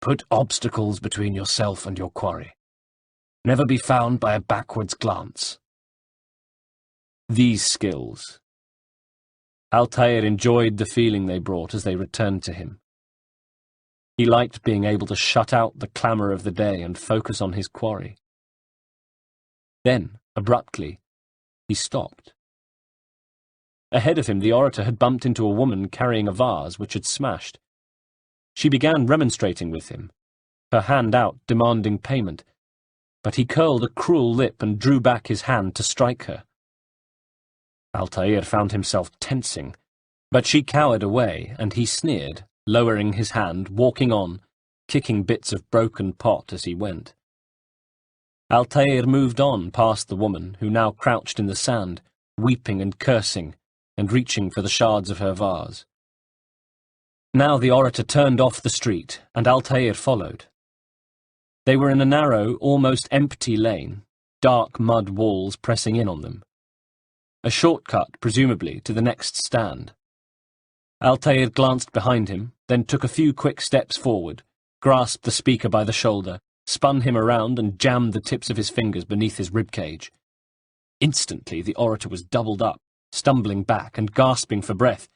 Put obstacles between yourself and your quarry. Never be found by a backwards glance. These skills. Altair enjoyed the feeling they brought as they returned to him. He liked being able to shut out the clamour of the day and focus on his quarry. Then, abruptly, he stopped. Ahead of him, the orator had bumped into a woman carrying a vase which had smashed. She began remonstrating with him, her hand out demanding payment, but he curled a cruel lip and drew back his hand to strike her. Altair found himself tensing, But she cowered away, and he sneered, lowering his hand, walking on, kicking bits of broken pot as he went. Altair moved on past the woman, who now crouched in the sand, weeping and cursing, and reaching for the shards of her vase. Now the orator turned off the street, and Altair followed. They were in a narrow, almost empty lane, dark mud walls pressing in on them. A shortcut, presumably, to the next stand. Altair glanced behind him, then took a few quick steps forward, grasped the speaker by the shoulder, spun him around and jammed the tips of his fingers beneath his ribcage. Instantly the orator was doubled up, stumbling back and gasping for breath,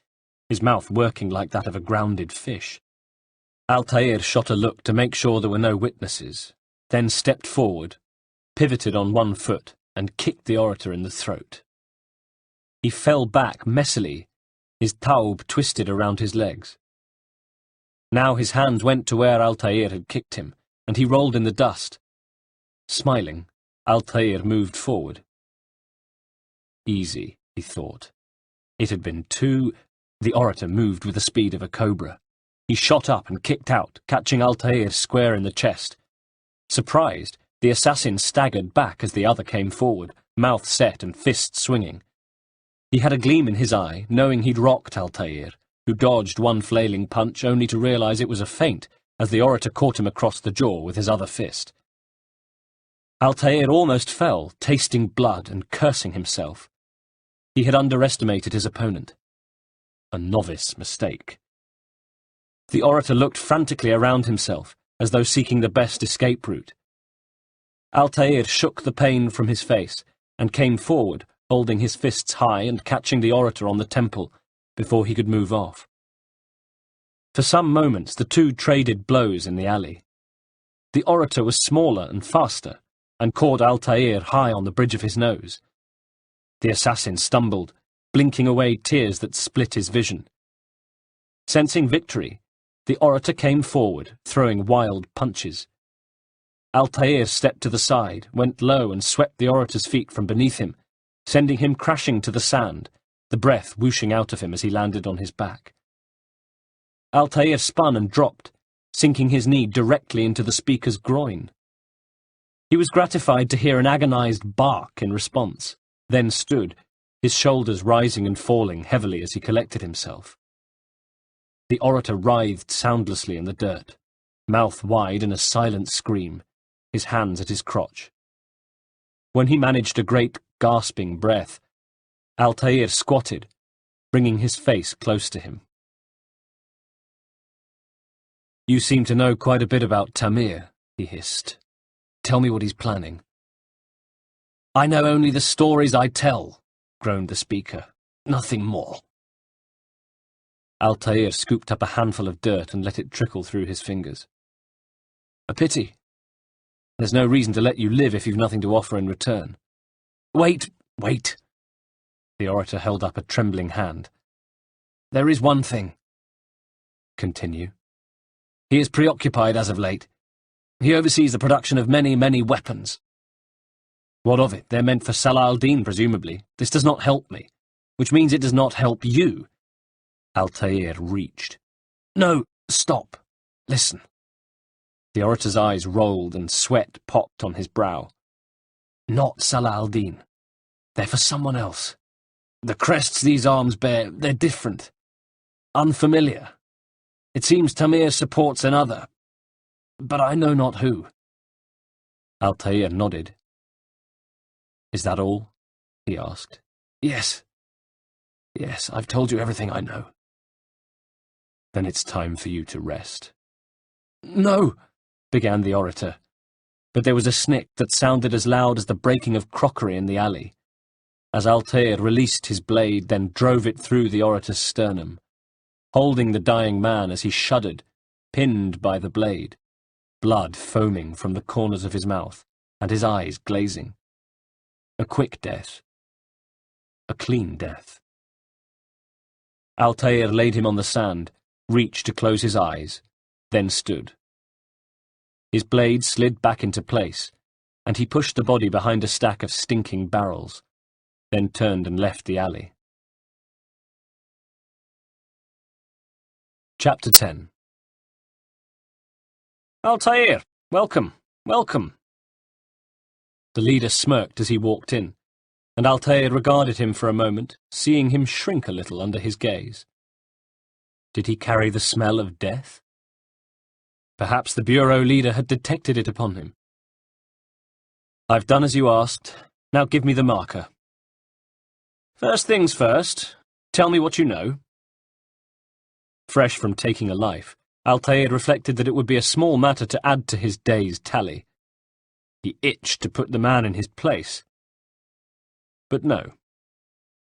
his mouth working like that of a grounded fish. Altair shot a look to make sure there were no witnesses, then stepped forward, pivoted on one foot, and kicked the orator in the throat. He fell back messily, his taub twisted around his legs. Now his hands went to where Altair had kicked him, and he rolled in the dust. Smiling, Altair moved forward. Easy, he thought. It had been too... The orator moved with the speed of a cobra. He shot up and kicked out, catching Altair square in the chest. Surprised, the assassin staggered back as the other came forward, mouth set and fists swinging. He had a gleam in his eye, knowing he'd rocked Altair, who dodged one flailing punch only to realize it was a feint as the orator caught him across the jaw with his other fist. Altair almost fell, tasting blood and cursing himself. He had underestimated his opponent. A novice mistake. The orator looked frantically around himself, as though seeking the best escape route. Altair shook the pain from his face, and came forward, holding his fists high and catching the orator on the temple, before he could move off. For some moments the two traded blows in the alley. The orator was smaller and faster, and caught Altair high on the bridge of his nose. The assassin stumbled, blinking away tears that split his vision. Sensing victory, the orator came forward, throwing wild punches. Altair stepped to the side, went low and swept the orator's feet from beneath him, sending him crashing to the sand, the breath whooshing out of him as he landed on his back. Altair spun and dropped, sinking his knee directly into the speaker's groin. He was gratified to hear an agonized bark in response, then stood, his shoulders rising and falling heavily as he collected himself. The orator writhed soundlessly in the dirt, mouth wide in a silent scream, his hands at his crotch. When he managed a great, gasping breath, Altair squatted, bringing his face close to him. "You seem to know quite a bit about Tamir," he hissed. "Tell me what he's planning." "I know only the stories I tell," groaned the speaker. "Nothing more." Altair scooped up a handful of dirt and let it trickle through his fingers. "A pity. There's no reason to let you live if you've nothing to offer in return." "Wait, wait." The orator held up a trembling hand. "There is one thing." "Continue." "He is preoccupied as of late. He oversees the production of many, many weapons." "What of it? They're meant for Salah al-Din, presumably. This does not help me, which means it does not help you." Altair reached. "No, stop. Listen." The orator's eyes rolled and sweat popped on his brow. "Not Salah al-Din. They're for someone else. The crests these arms bear, they're different. Unfamiliar. It seems Tamir supports another, but I know not who." Altair nodded. "Is that all?" he asked. "Yes. Yes, I've told you everything I know." "Then it's time for you to rest." "No," began the orator, but there was a snick that sounded as loud as the breaking of crockery in the alley, as Altair released his blade, then drove it through the orator's sternum, holding the dying man as he shuddered, pinned by the blade, blood foaming from the corners of his mouth and his eyes glazing. A quick death. A clean death. Altair laid him on the sand, reached to close his eyes, then stood. His blade slid back into place, and he pushed the body behind a stack of stinking barrels, then turned and left the alley. Chapter 10. Altair, welcome, welcome. The leader smirked as he walked in, and Altair regarded him for a moment, seeing him shrink a little under his gaze. Did he carry the smell of death? Perhaps the bureau leader had detected it upon him. I've done as you asked. Now give me the marker. First things first, tell me what you know. Fresh from taking a life, Altair reflected that it would be a small matter to add to his day's tally. He itched to put the man in his place. But no,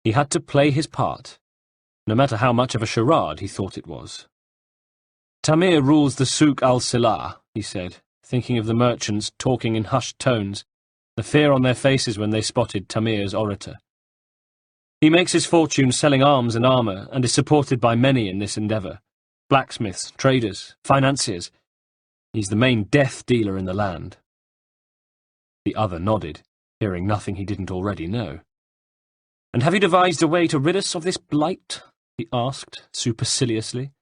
he had to play his part, no matter how much of a charade he thought it was. Tamir rules the Souk al-Silah, he said, thinking of the merchants talking in hushed tones, the fear on their faces when they spotted Tamir's orator. He makes his fortune selling arms and armour, and is supported by many in this endeavour. Blacksmiths, traders, financiers. He's the main death dealer in the land. The other nodded, hearing nothing he didn't already know. And have you devised a way to rid us of this blight? He asked, superciliously.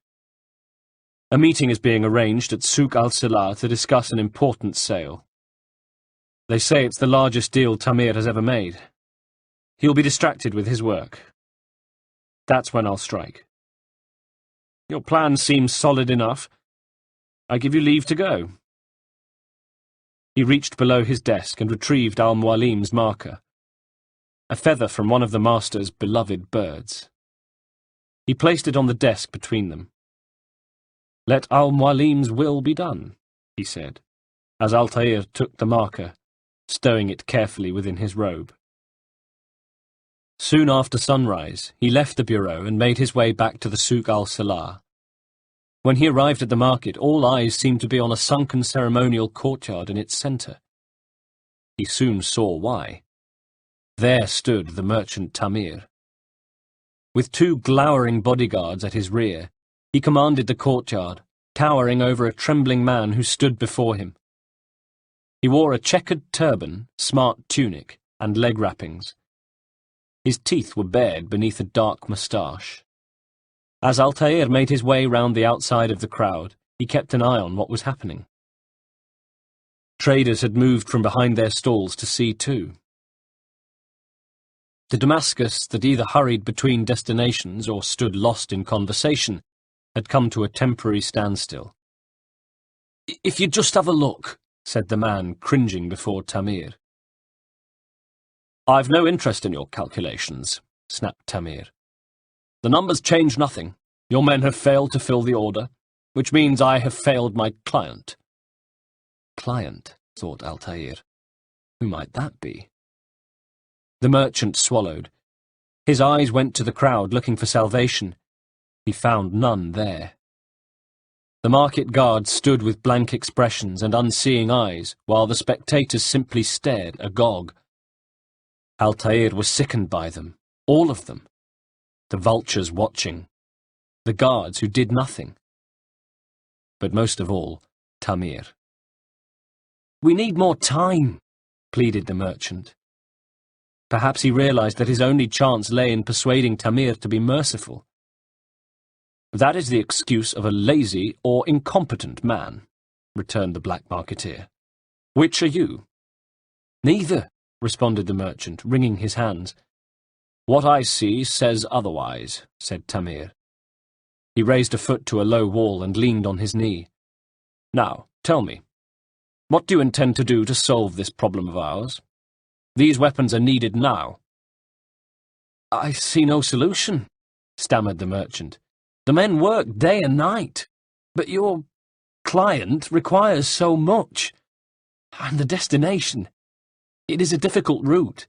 A meeting is being arranged at Souk al-Silah to discuss an important sale. They say it's the largest deal Tamir has ever made. He'll be distracted with his work. That's when I'll strike. Your plan seems solid enough. I give you leave to go. He reached below his desk and retrieved Al-Mualim's marker, a feather from one of the master's beloved birds. He placed it on the desk between them. Let Al-Mualim's will be done, he said, as Altair took the marker, stowing it carefully within his robe. Soon after sunrise, he left the bureau and made his way back to the Souk al-Silah. When he arrived at the market, all eyes seemed to be on a sunken ceremonial courtyard in its centre. He soon saw why. There stood the merchant Tamir. With 2 glowering bodyguards at his rear, he commanded the courtyard, towering over a trembling man who stood before him. He wore a checkered turban, smart tunic, and leg wrappings. His teeth were bared beneath a dark moustache. As Altair made his way round the outside of the crowd, he kept an eye on what was happening. Traders had moved from behind their stalls to see too. The Damascus that either hurried between destinations or stood lost in conversation had come to a temporary standstill. "If you'd just have a look," said the man, cringing before Tamir. "I've no interest in your calculations," snapped Tamir. "The numbers change nothing. Your men have failed to fill the order, which means I have failed my client." Client, thought Altair. Who might that be? The merchant swallowed. His eyes went to the crowd looking for salvation. He found none there. The market guards stood with blank expressions and unseeing eyes, while the spectators simply stared, agog. Altair was sickened by them, all of them. The vultures watching, the guards who did nothing. But most of all, Tamir. "We need more time," pleaded the merchant. Perhaps he realized that his only chance lay in persuading Tamir to be merciful. "That is the excuse of a lazy or incompetent man," returned the black marketeer. "Which are you?" "Neither," responded the merchant, wringing his hands. "What I see says otherwise," said Tamir. He raised a foot to a low wall and leaned on his knee. "Now, tell me, what do you intend to do to solve this problem of ours? These weapons are needed now." "I see no solution," stammered the merchant. "The men work day and night, but your client requires so much. And the destination, it is a difficult route."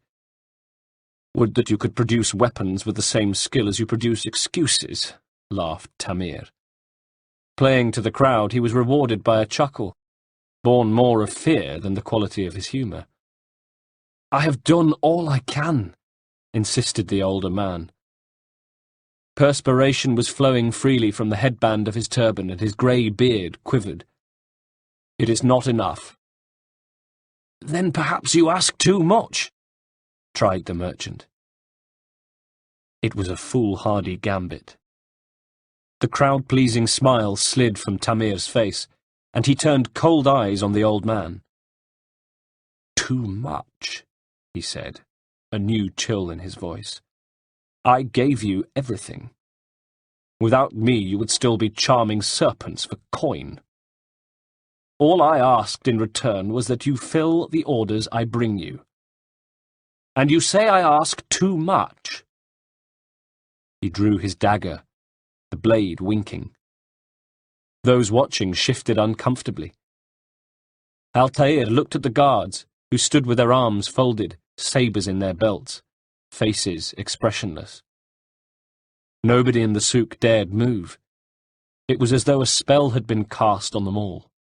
"Would that you could produce weapons with the same skill as you produce excuses," laughed Tamir. Playing to the crowd, he was rewarded by a chuckle, born more of fear than the quality of his humour. "I have done all I can," insisted the older man. Perspiration was flowing freely from the headband of his turban, and his grey beard quivered. "It is not enough." "Then perhaps you ask too much," tried the merchant. It was a foolhardy gambit. The crowd-pleasing smile slid from Tamir's face, and he turned cold eyes on the old man. "Too much," he said, a new chill in his voice. "I gave you everything. Without me you would still be charming serpents for coin. All I asked in return was that you fill the orders I bring you. And you say I ask too much." He drew his dagger, the blade winking. Those watching shifted uncomfortably. Altair looked at the guards, who stood with their arms folded, sabres in their belts, faces expressionless. Nobody in the souk dared move. It was as though a spell had been cast on them all.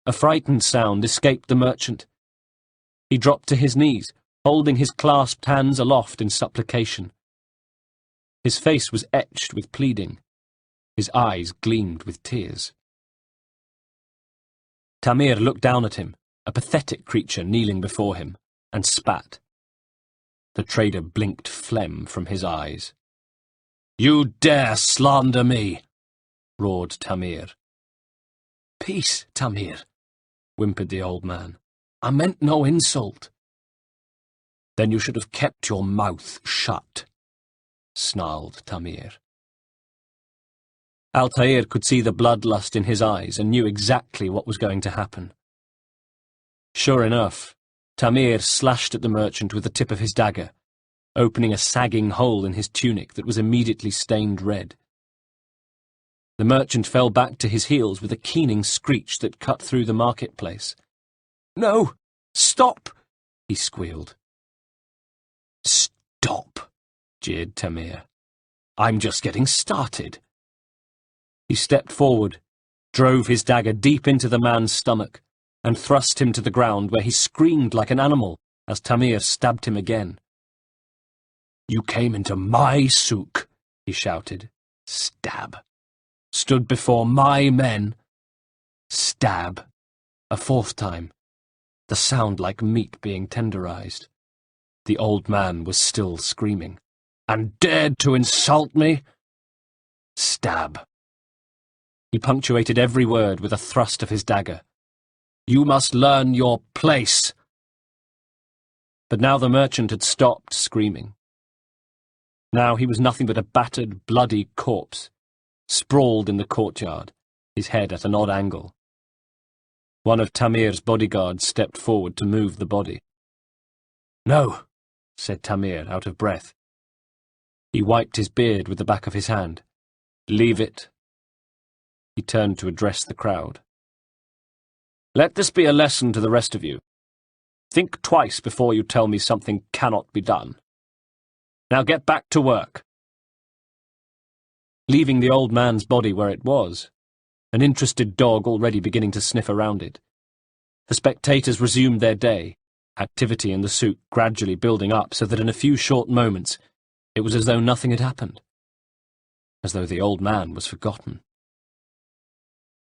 A frightened sound escaped the merchant. He dropped to his knees, holding his clasped hands aloft in supplication. His face was etched with pleading. His eyes gleamed with tears. Tamir looked down at him, a pathetic creature kneeling before him, and spat. The trader blinked phlegm from his eyes. "You dare slander me!" roared Tamir. "Peace, Tamir," whimpered the old man. "I meant no insult." "Then you should have kept your mouth shut," snarled Tamir. Altair could see the bloodlust in his eyes and knew exactly what was going to happen. Sure enough, Tamir slashed at the merchant with the tip of his dagger, opening a sagging hole in his tunic that was immediately stained red. The merchant fell back to his heels with a keening screech that cut through the marketplace. "No! Stop!" he squealed. "Stop!" jeered Tamir. "I'm just getting started." He stepped forward, drove his dagger deep into the man's stomach, and thrust him to the ground, where he screamed like an animal as Tamir stabbed him again. "You came into my souk," he shouted. "Stab. Stood before my men. Stab." A fourth time, the sound like meat being tenderized. The old man was still screaming. "And dared to insult me? Stab." He punctuated every word with a thrust of his dagger. "You must learn your place." But now the merchant had stopped screaming. Now he was nothing but a battered, bloody corpse, sprawled in the courtyard, his head at an odd angle. One of Tamir's bodyguards stepped forward to move the body. "No," said Tamir, out of breath. He wiped his beard with the back of his hand. "Leave it." He turned to address the crowd. "Let this be a lesson to the rest of you. Think twice before you tell me something cannot be done. Now get back to work." Leaving the old man's body where it was, an interested dog already beginning to sniff around it, the spectators resumed their day, activity in the souk gradually building up so that in a few short moments it was as though nothing had happened, as though the old man was forgotten.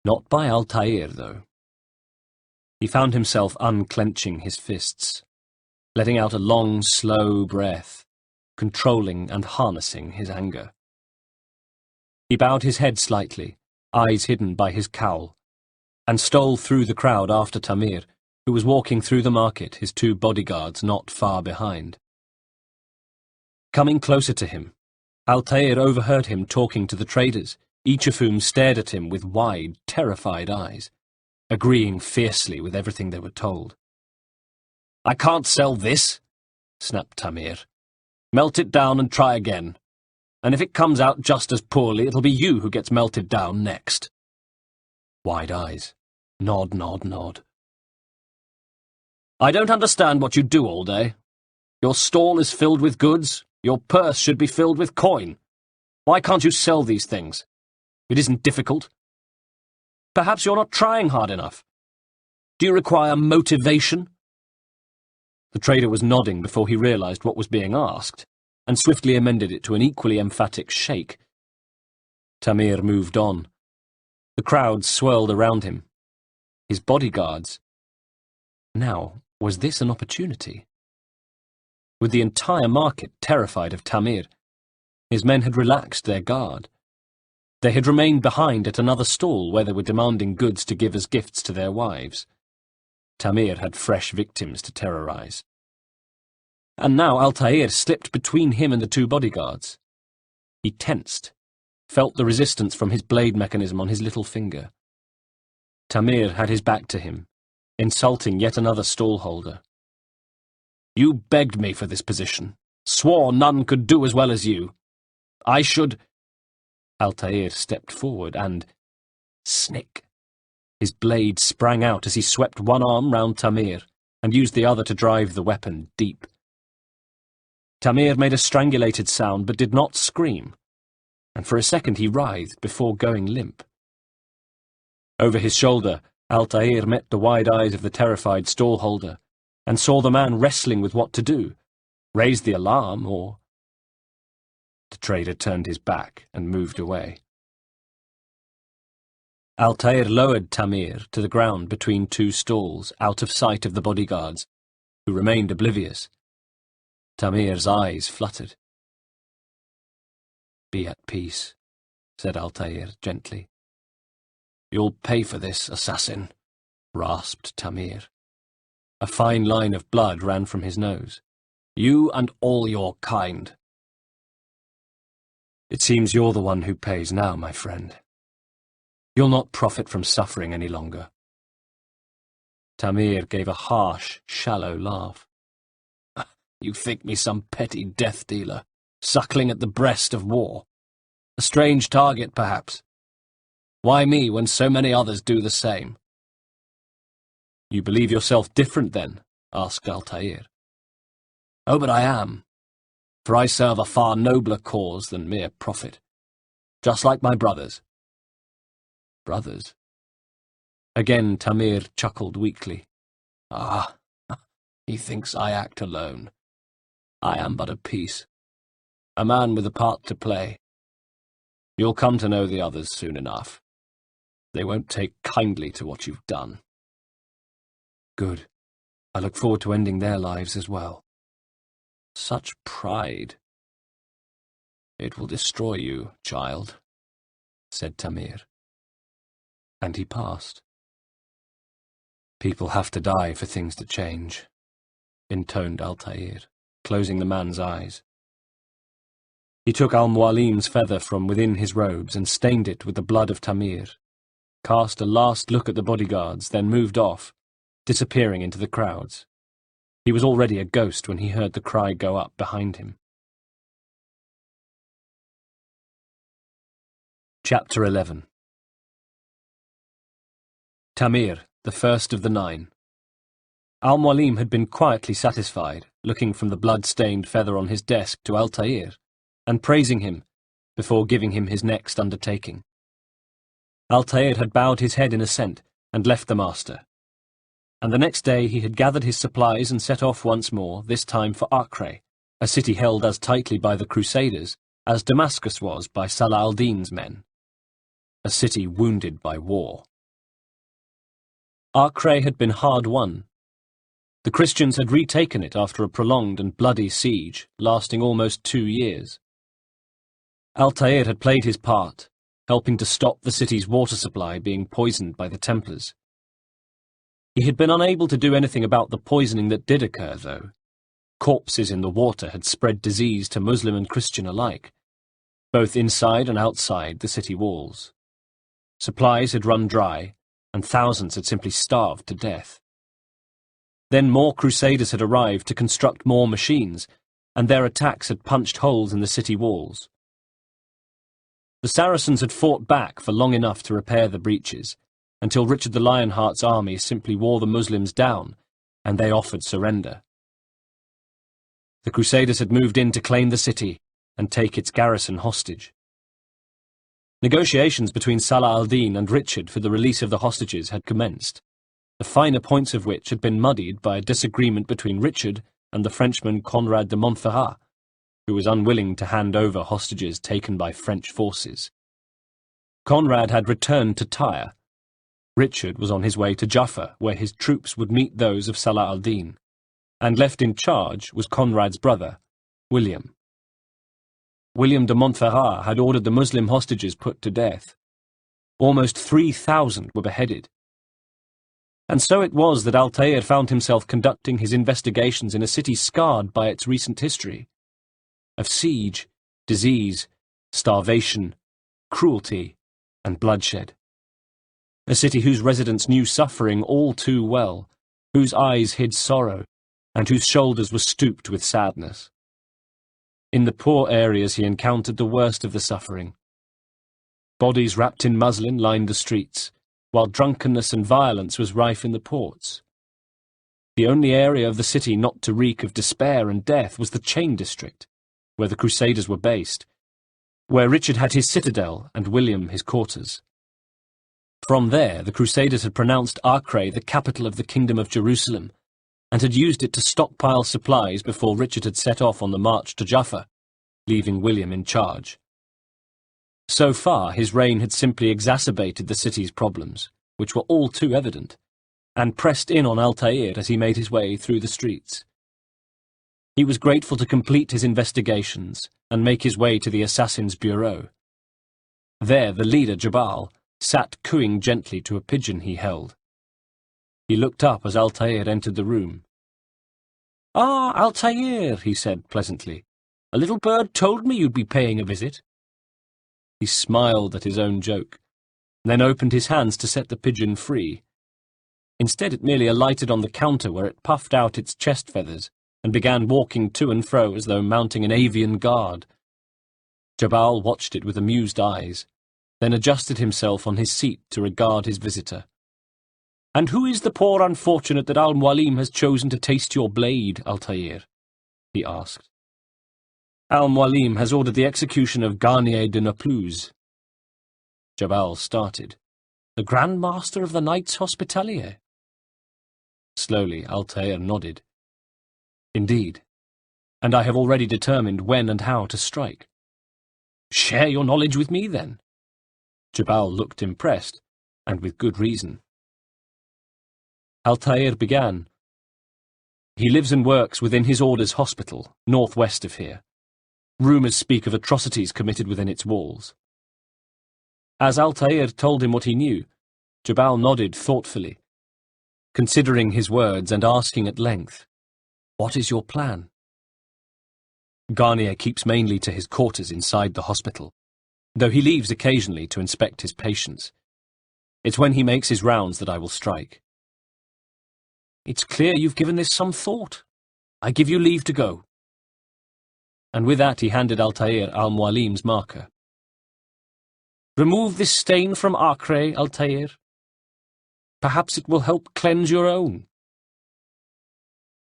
Not by Altair, though. He found himself unclenching his fists, letting out a long, slow breath, controlling and harnessing his anger. He bowed his head slightly, eyes hidden by his cowl, and stole through the crowd after Tamir, who was walking through the market, his two bodyguards not far behind. Coming closer to him, Altair overheard him talking to the traders, each of whom stared at him with wide, terrified eyes, agreeing fiercely with everything they were told. "I can't sell this," snapped Tamir. "Melt it down and try again. And if it comes out just as poorly, it'll be you who gets melted down next." Wide eyes. Nod, nod, nod. "I don't understand what you do all day. Your stall is filled with goods. Your purse should be filled with coin. Why can't you sell these things? It isn't difficult. Perhaps you're not trying hard enough. Do you require motivation?" The trader was nodding before he realized what was being asked, and swiftly amended it to an equally emphatic shake. Tamir moved on. The crowd swirled around him. His bodyguards. Now, was this an opportunity? With the entire market terrified of Tamir, his men had relaxed their guard, They had remained behind at another stall where they were demanding goods to give as gifts to their wives. Tamir had fresh victims to terrorize. And now Altair slipped between him and the two bodyguards. He tensed, felt the resistance from his blade mechanism on his little finger. Tamir had his back to him, insulting yet another stallholder. "You begged me for this position, swore none could do as well as you. I should—" Altair stepped forward and— snick! His blade sprang out as he swept one arm round Tamir and used the other to drive the weapon deep. Tamir made a strangulated sound but did not scream, and for a second he writhed before going limp. Over his shoulder, Altair met the wide eyes of the terrified stallholder and saw the man wrestling with what to do, raise the alarm or— The trader turned his back and moved away. Altair lowered Tamir to the ground between two stalls, out of sight of the bodyguards, who remained oblivious. Tamir's eyes fluttered. "Be at peace," said Altair gently. "You'll pay for this, assassin," rasped Tamir. A fine line of blood ran from his nose. "You and all your kind." "It seems you're the one who pays now, my friend. You'll not profit from suffering any longer." Tamir gave a harsh, shallow laugh. "You think me some petty death dealer, suckling at the breast of war. A strange target, perhaps. Why me, when so many others do the same?" "You believe yourself different, then?" asked Altair. "Oh, but I am, for I serve a far nobler cause than mere profit, just like my brothers." "Brothers?" Again Tamir chuckled weakly. "Ah, he thinks I act alone. I am but a piece, a man with a part to play. You'll come to know the others soon enough. They won't take kindly to what you've done." "Good. I look forward to ending their lives as well." "Such pride." "It will destroy you, child," said Tamir. And he passed. "People have to die for things to change," intoned Altair, closing the man's eyes. He took Al-Mualim's feather from within his robes and stained it with the blood of Tamir, cast a last look at the bodyguards, then moved off, disappearing into the crowds. He was already a ghost when he heard the cry go up behind him. Chapter 11. Tamir, the first of the 9. Al-Mualim had been quietly satisfied, looking from the blood-stained feather on his desk to Altair, and praising him, before giving him his next undertaking. Altair had bowed his head in assent, and left the master. And the next day he had gathered his supplies and set off once more, this time for Acre, a city held as tightly by the Crusaders as Damascus was by Salah al-Din's men. A city wounded by war. Acre had been hard won. The Christians had retaken it after a prolonged and bloody siege, lasting almost 2 years. Altair had played his part, helping to stop the city's water supply being poisoned by the Templars. He had been unable to do anything about the poisoning that did occur, though. Corpses in the water had spread disease to Muslim and Christian alike, both inside and outside the city walls. Supplies had run dry, and thousands had simply starved to death. Then more Crusaders had arrived to construct more machines, and their attacks had punched holes in the city walls. The Saracens had fought back for long enough to repair the breaches, until Richard the Lionheart's army simply wore the Muslims down, and they offered surrender. The Crusaders had moved in to claim the city and take its garrison hostage. Negotiations between Salah al-Din and Richard for the release of the hostages had commenced, the finer points of which had been muddied by a disagreement between Richard and the Frenchman Conrad de Montferrat, who was unwilling to hand over hostages taken by French forces. Conrad had returned to Tyre. Richard was on his way to Jaffa, where his troops would meet those of Salah al-Din, and left in charge was Conrad's brother, William. William de Montferrat had ordered the Muslim hostages put to death. Almost 3,000 were beheaded. And so it was that Altair found himself conducting his investigations in a city scarred by its recent history of siege, disease, starvation, cruelty, and bloodshed. A city whose residents knew suffering all too well, whose eyes hid sorrow, and whose shoulders were stooped with sadness. In the poor areas he encountered the worst of the suffering. Bodies wrapped in muslin lined the streets, while drunkenness and violence was rife in the ports. The only area of the city not to reek of despair and death was the Chain District, where the Crusaders were based, where Richard had his citadel and William his quarters. From there, the Crusaders had pronounced Acre the capital of the Kingdom of Jerusalem, and had used it to stockpile supplies before Richard had set off on the march to Jaffa, leaving William in charge. So far, his reign had simply exacerbated the city's problems, which were all too evident, and pressed in on Altair as he made his way through the streets. He was grateful to complete his investigations and make his way to the assassin's bureau. There, the leader, Jabal, sat cooing gently to a pigeon he held. He looked up as Altair entered the room. "Ah, Altair," he said pleasantly. "A little bird told me you'd be paying a visit." He smiled at his own joke, then opened his hands to set the pigeon free. Instead, it merely alighted on the counter where it puffed out its chest feathers and began walking to and fro as though mounting an avian guard. Jabal watched it with amused eyes, then adjusted himself on his seat to regard his visitor. "And who is the poor unfortunate that Al-Mualim has chosen to taste your blade, Altair?" he asked. "Al-Mualim has ordered the execution of Garnier de Naplouse." Jabal started. "The Grand Master of the Knights Hospitalier?" Slowly, Altair nodded. "Indeed, and I have already determined when and how to strike." "Share your knowledge with me, then." Jabal looked impressed, and with good reason. Altair began. "He lives and works within his order's hospital, northwest of here. Rumours speak of atrocities committed within its walls." As Altair told him what he knew, Jabal nodded thoughtfully, considering his words and asking at length, "What is your plan?" "Garnier keeps mainly to his quarters inside the hospital, though he leaves occasionally to inspect his patients. It's when he makes his rounds that I will strike." "It's clear you've given this some thought. I give you leave to go." And with that he handed Altair Al-Mualim's marker. "Remove this stain from Acre, Altair. Perhaps it will help cleanse your own."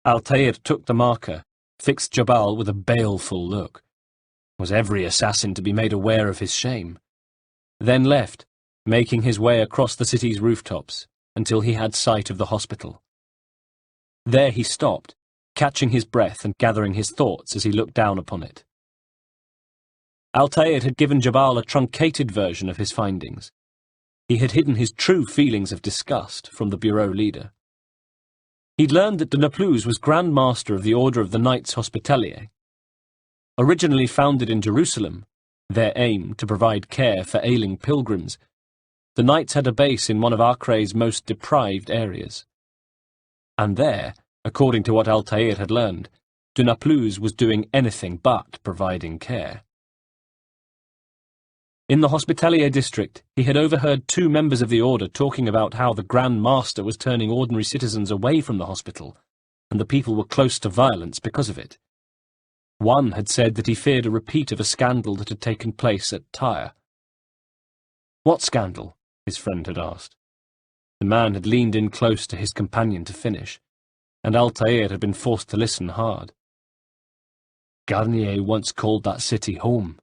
Altair took the marker, fixed Jabal with a baleful look. Was every assassin to be made aware of his shame? Then left, making his way across the city's rooftops, until he had sight of the hospital. There he stopped, catching his breath and gathering his thoughts as he looked down upon it. Altair had given Jabal a truncated version of his findings. He had hidden his true feelings of disgust from the bureau leader. He'd learned that de Naplouse was Grand Master of the Order of the Knights Hospitalier. Originally founded in Jerusalem, their aim to provide care for ailing pilgrims, the Knights had a base in one of Acre's most deprived areas. And there, according to what Altair had learned, de Naplouse was doing anything but providing care. In the Hospitalier district, he had overheard two members of the Order talking about how the Grand Master was turning ordinary citizens away from the hospital, and the people were close to violence because of it. One had said that he feared a repeat of a scandal that had taken place at Tyre. "What scandal?" his friend had asked. The man had leaned in close to his companion to finish, and Altair had been forced to listen hard. "Garnier once called that city home,"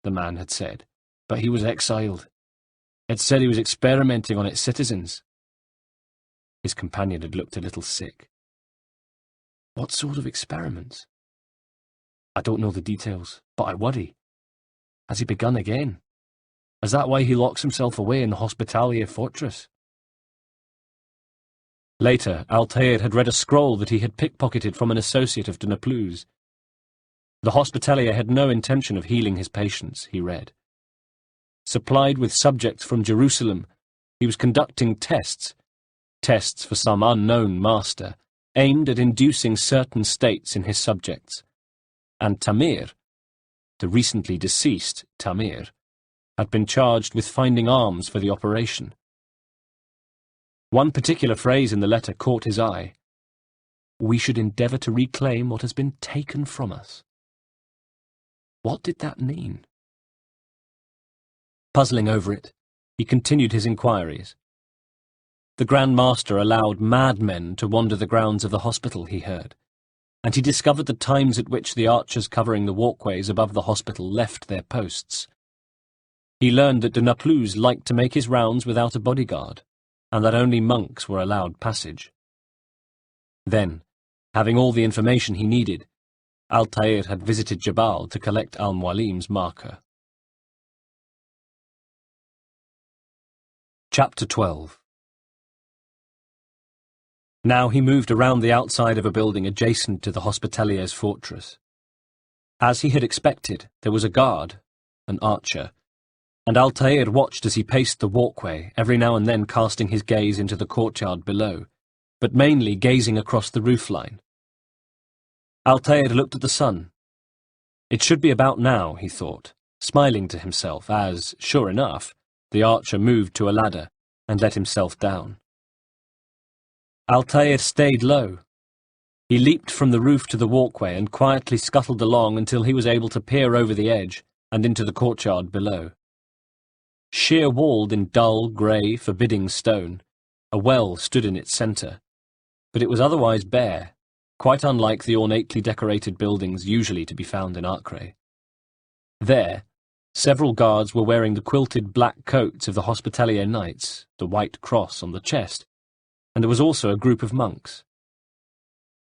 the man had said, "but he was exiled. It said he was experimenting on its citizens." His companion had looked a little sick. "What sort of experiments?" "I don't know the details, but I worry. Has he begun again? Is that why he locks himself away in the Hospitalier fortress?" Later, Altair had read a scroll that he had pickpocketed from an associate of de Naplouse. The Hospitalier had no intention of healing his patients, he read. Supplied with subjects from Jerusalem, he was conducting tests for some unknown master, aimed at inducing certain states in his subjects. And Tamir, the recently deceased Tamir, had been charged with finding arms for the operation. One particular phrase in the letter caught his eye. "We should endeavour to reclaim what has been taken from us." What did that mean? Puzzling over it, he continued his inquiries. The Grand Master allowed madmen to wander the grounds of the hospital, he heard, and he discovered the times at which the archers covering the walkways above the hospital left their posts. He learned that de Naplouse liked to make his rounds without a bodyguard, and that only monks were allowed passage. Then, having all the information he needed, Altair had visited Jabal to collect Al-Mualim's marker. Chapter 12. Now he moved around the outside of a building adjacent to the Hospitalier's fortress. As he had expected, there was a guard, an archer, and Altair watched as he paced the walkway, every now and then casting his gaze into the courtyard below, but mainly gazing across the roofline. Altair looked at the sun. It should be about now, he thought, smiling to himself as, sure enough, the archer moved to a ladder and let himself down. Altair stayed low. He leaped from the roof to the walkway and quietly scuttled along until he was able to peer over the edge and into the courtyard below. Sheer-walled in dull, grey, forbidding stone, a well stood in its centre, but it was otherwise bare, quite unlike the ornately decorated buildings usually to be found in Acre. There, several guards were wearing the quilted black coats of the Hospitalier Knights, the white cross on the chest, and there was also a group of monks.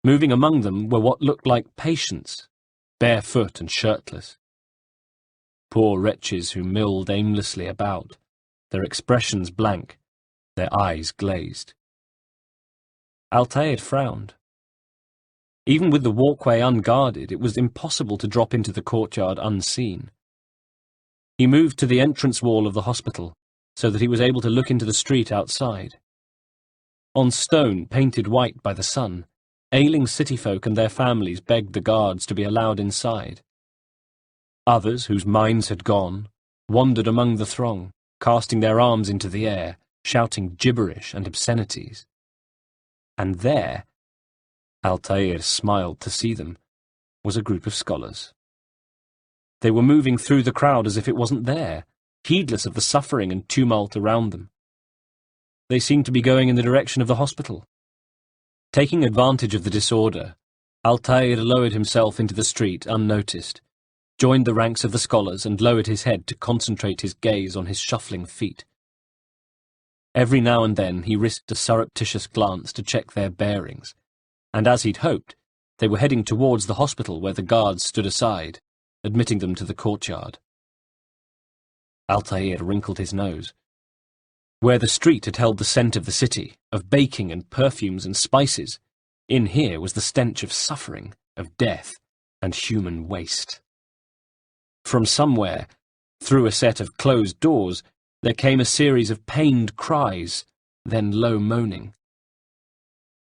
Moving among them were what looked like patients, barefoot and shirtless. Poor wretches who milled aimlessly about, their expressions blank, their eyes glazed. Altair frowned. Even with the walkway unguarded, it was impossible to drop into the courtyard unseen. He moved to the entrance wall of the hospital, so that he was able to look into the street outside. On stone, painted white by the sun, ailing city folk and their families begged the guards to be allowed inside. Others, whose minds had gone, wandered among the throng, casting their arms into the air, shouting gibberish and obscenities. And there, Altair smiled to see them, was a group of scholars. They were moving through the crowd as if it wasn't there, heedless of the suffering and tumult around them. They seemed to be going in the direction of the hospital. Taking advantage of the disorder, Altair lowered himself into the street unnoticed, joined the ranks of the scholars and lowered his head to concentrate his gaze on his shuffling feet. Every now and then he risked a surreptitious glance to check their bearings, and as he'd hoped, they were heading towards the hospital where the guards stood aside, admitting them to the courtyard. Altair wrinkled his nose. Where the street had held the scent of the city, of baking and perfumes and spices, in here was the stench of suffering, of death, and human waste. From somewhere, through a set of closed doors, there came a series of pained cries, then low moaning.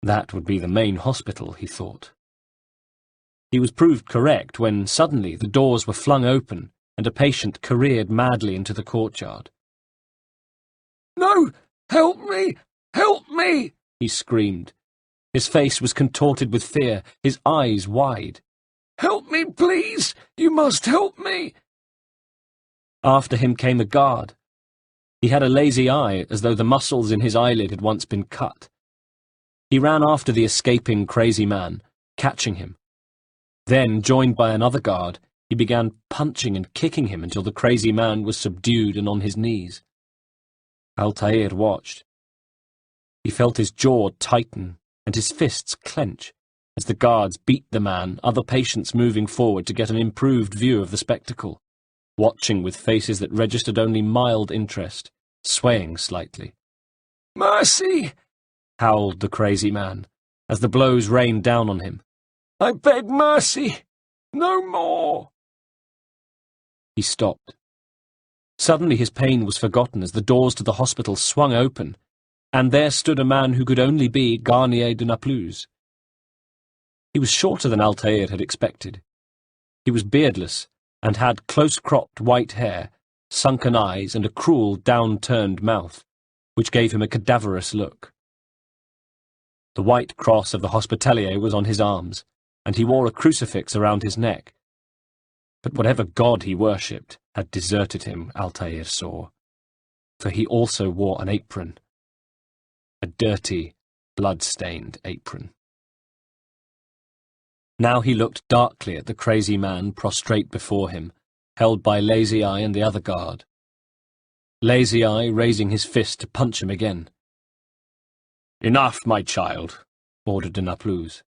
That would be the main hospital, he thought. He was proved correct when suddenly the doors were flung open and a patient careered madly into the courtyard. "No! Help me! Help me!" he screamed. His face was contorted with fear, his eyes wide. "Help me, please! You must help me!" After him came a guard. He had a lazy eye, as though the muscles in his eyelid had once been cut. He ran after the escaping crazy man, catching him. Then, joined by another guard, he began punching and kicking him until the crazy man was subdued and on his knees. Altair watched. He felt his jaw tighten and his fists clench as the guards beat the man, other patients moving forward to get an improved view of the spectacle, watching with faces that registered only mild interest, swaying slightly. "Mercy!" howled the crazy man, as the blows rained down on him. "I beg mercy! No more! He stopped. Suddenly his pain was forgotten as the doors to the hospital swung open, and there stood a man who could only be Garnier de Naplouse. He was shorter than Altair had expected. He was beardless, and had close-cropped white hair, sunken eyes, and a cruel, down-turned mouth, which gave him a cadaverous look. The white cross of the Hospitalier was on his arms, and he wore a crucifix around his neck. But whatever god he worshipped had deserted him, Altair saw, for he also wore an apron, a dirty, blood-stained apron. Now he looked darkly at the crazy man prostrate before him, held by Lazy Eye and the other guard. Lazy Eye raising his fist to punch him again. "Enough, my child," ordered de Naplouse.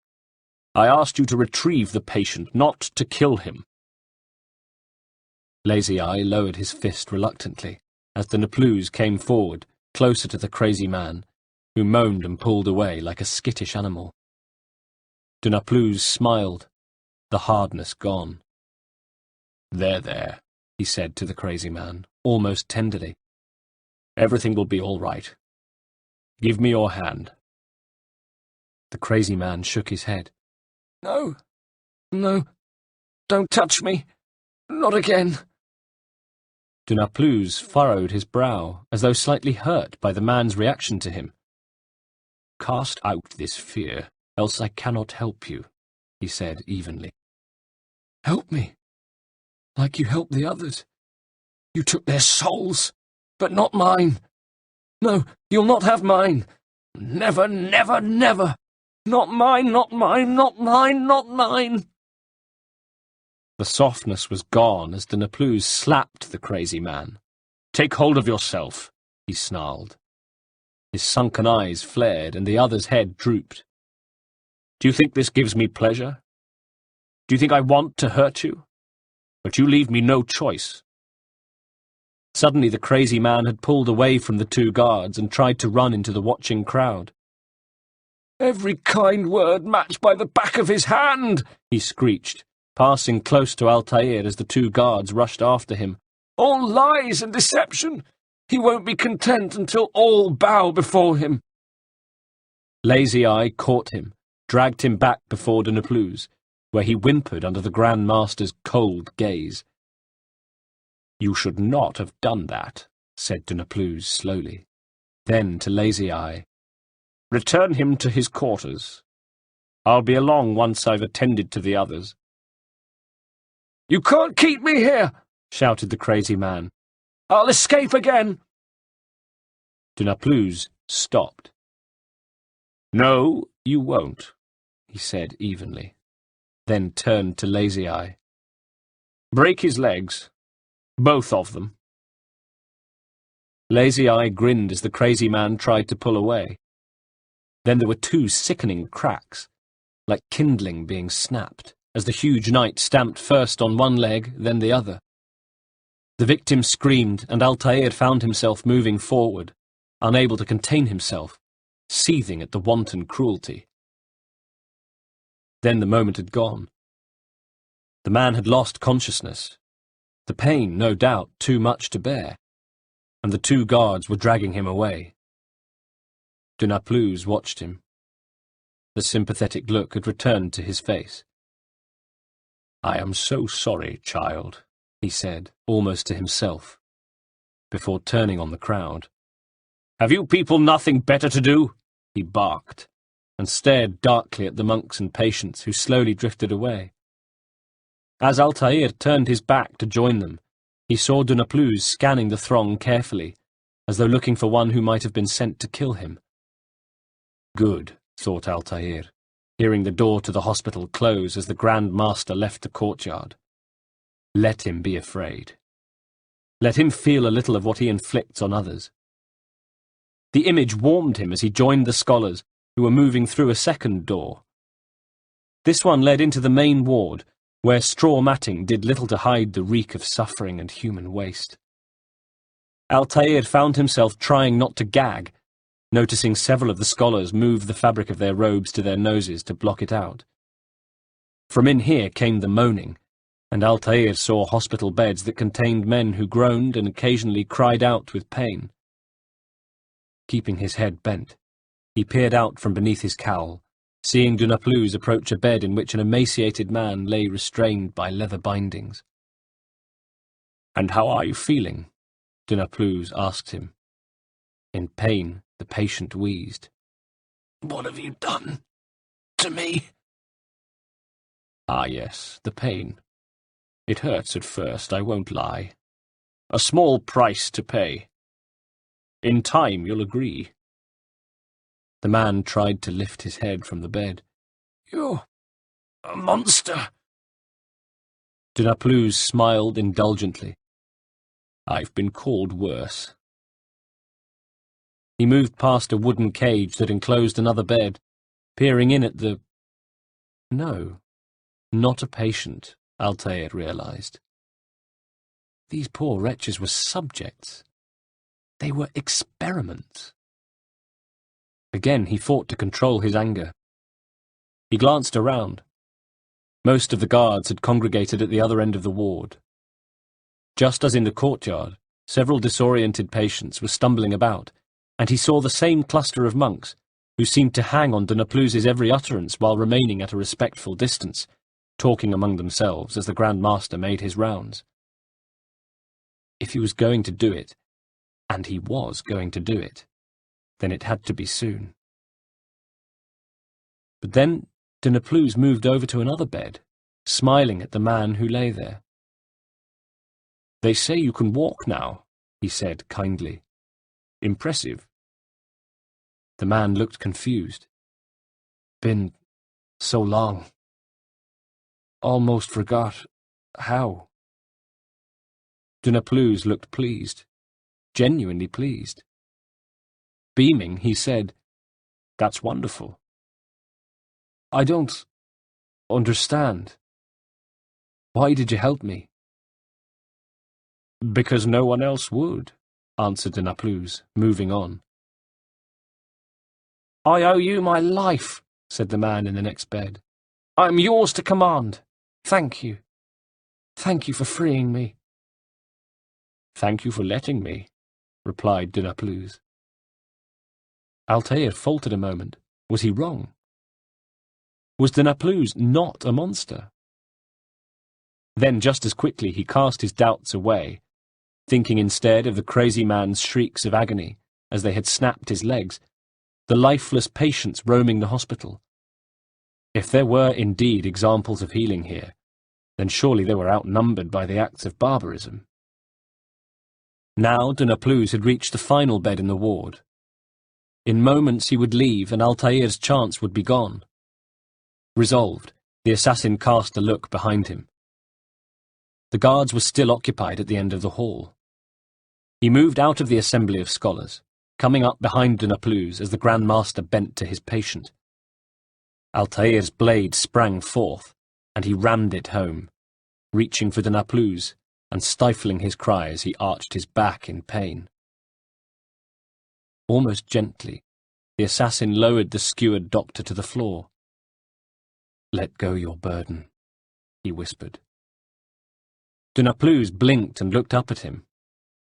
"I asked you to retrieve the patient, not to kill him." Lazy Eye lowered his fist reluctantly, as de Naplouse came forward, closer to the crazy man, who moaned and pulled away like a skittish animal. De Naplouse smiled, the hardness gone. There, he said to the crazy man, almost tenderly. "Everything will be all right. Give me your hand." The crazy man shook his head. No, don't touch me. Not again." De Naplouse furrowed his brow, as though slightly hurt by the man's reaction to him. "Cast out this fear, else I cannot help you," he said evenly. "Help me, like you helped the others. You took their souls, but not mine. No, you'll not have mine. Never, never, never. Not mine, not mine, not mine, not mine." The softness was gone as de Naplouse slapped the crazy man. "Take hold of yourself," he snarled. His sunken eyes flared, and the other's head drooped. "Do you think this gives me pleasure? Do you think I want to hurt you? But you leave me no choice." Suddenly the crazy man had pulled away from the two guards and tried to run into the watching crowd. "Every kind word matched by the back of his hand," he screeched, passing close to Altair as the two guards rushed after him. "All lies and deception. He won't be content until all bow before him." Lazy Eye caught him, dragged him back before de Naplouse, where he whimpered under the Grand Master's cold gaze. "You should not have done that," said de Naplouse slowly. Then to Lazy Eye, "Return him to his quarters. I'll be along once I've attended to the others." "You can't keep me here," shouted the crazy man. "I'll escape again." De Naplouse stopped. "No, you won't," he said evenly, then turned to Lazy Eye. "Break his legs, both of them." Lazy Eye grinned as the crazy man tried to pull away. Then there were two sickening cracks, like kindling being snapped, as the huge knight stamped first on one leg, then the other. The victim screamed, and Altair found himself moving forward, unable to contain himself, seething at the wanton cruelty. Then the moment had gone. The man had lost consciousness, the pain, no doubt, too much to bear, and the two guards were dragging him away. De Naplouse watched him. The sympathetic look had returned to his face. "I am so sorry, child," he said, almost to himself, before turning on the crowd. "Have you people nothing better to do?" he barked, and stared darkly at the monks and patients who slowly drifted away. As Altair turned his back to join them, he saw de Naplouse scanning the throng carefully, as though looking for one who might have been sent to kill him. Good, thought Altair, hearing the door to the hospital close as the Grand Master left the courtyard. Let him be afraid. Let him feel a little of what he inflicts on others. The image warmed him as he joined the scholars, who were moving through a second door. This one led into the main ward, where straw matting did little to hide the reek of suffering and human waste. Altair found himself trying not to gag, noticing several of the scholars move the fabric of their robes to their noses to block it out. From in here came the moaning, and Altair saw hospital beds that contained men who groaned and occasionally cried out with pain. Keeping his head bent, he peered out from beneath his cowl, seeing de Naplouse approach a bed in which an emaciated man lay restrained by leather bindings. "And how are you feeling?" de Naplouse asked him. In pain, the patient wheezed. "What have you done to me?" "Ah, yes, the pain. It hurts at first, I won't lie. A small price to pay. In time, you'll agree." The man tried to lift his head from the bed. "You're a monster." De Naplouse smiled indulgently. "I've been called worse." He moved past a wooden cage that enclosed another bed, peering in at the... No, not a patient, Altair realized. These poor wretches were subjects. They were experiments. Again he fought to control his anger. He glanced around. Most of the guards had congregated at the other end of the ward. Just as in the courtyard, several disoriented patients were stumbling about, and he saw the same cluster of monks, who seemed to hang on de Naplouse's every utterance while remaining at a respectful distance, talking among themselves as the Grand Master made his rounds. If he was going to do it, and he was going to do it, then it had to be soon. But then de Naplouse moved over to another bed, smiling at the man who lay there. "They say you can walk now," he said kindly. "Impressive." The man looked confused. "Been so long. Almost forgot how." De Naplouse looked pleased, genuinely pleased. Beaming, he said, "That's wonderful." "I don't understand. Why did you help me?" "Because no one else would," answered de Naplouse, moving on. "I owe you my life," said the man in the next bed. "I am yours to command. Thank you. Thank you for freeing me." "Thank you for letting me," replied de Naplouse. Altair faltered a moment. Was he wrong? Was de Naplouse not a monster? Then just as quickly he cast his doubts away, thinking instead of the crazy man's shrieks of agony as they had snapped his legs, the lifeless patients roaming the hospital. If there were indeed examples of healing here, then surely they were outnumbered by the acts of barbarism. Now de Naplouse had reached the final bed in the ward. In moments he would leave and Altair's chance would be gone. Resolved, the assassin cast a look behind him. The guards were still occupied at the end of the hall. He moved out of the assembly of scholars, coming up behind de Naplouse as the Grand Master bent to his patient. Altair's blade sprang forth, and he rammed it home, reaching for de Naplouse and stifling his cry as he arched his back in pain. Almost gently, the assassin lowered the skewered doctor to the floor. "Let go your burden," he whispered. De Naplouse blinked and looked up at him,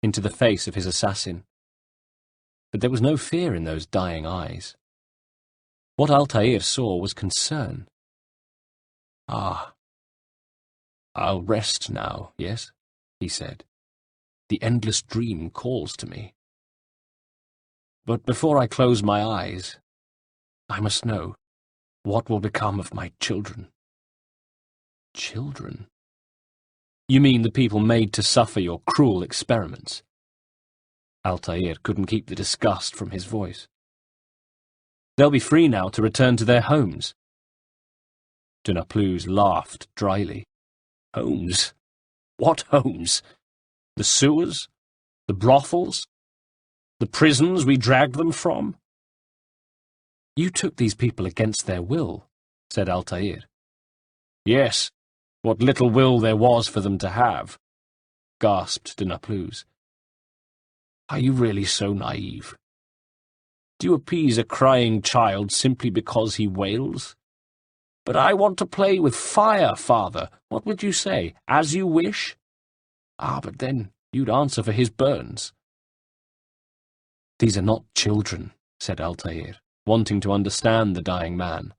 into the face of his assassin. But there was no fear in those dying eyes. What Altair saw was concern. "Ah, I'll rest now, yes?" he said. "The endless dream calls to me. But before I close my eyes, I must know what will become of my children." "Children? You mean the people made to suffer your cruel experiments?" Altair couldn't keep the disgust from his voice. "They'll be free now to return to their homes." De Naplouse laughed dryly. "Homes? What homes? The sewers? The brothels? The prisons we dragged them from?" "You took these people against their will," said Altair. "Yes, what little will there was for them to have," gasped de Naplouse. "Are you really so naive? Do you appease a crying child simply because he wails? "But I want to play with fire, father. What would you say? As you wish?" "Ah, but then you'd answer for his burns." "These are not children," said Altair, wanting to understand the dying man,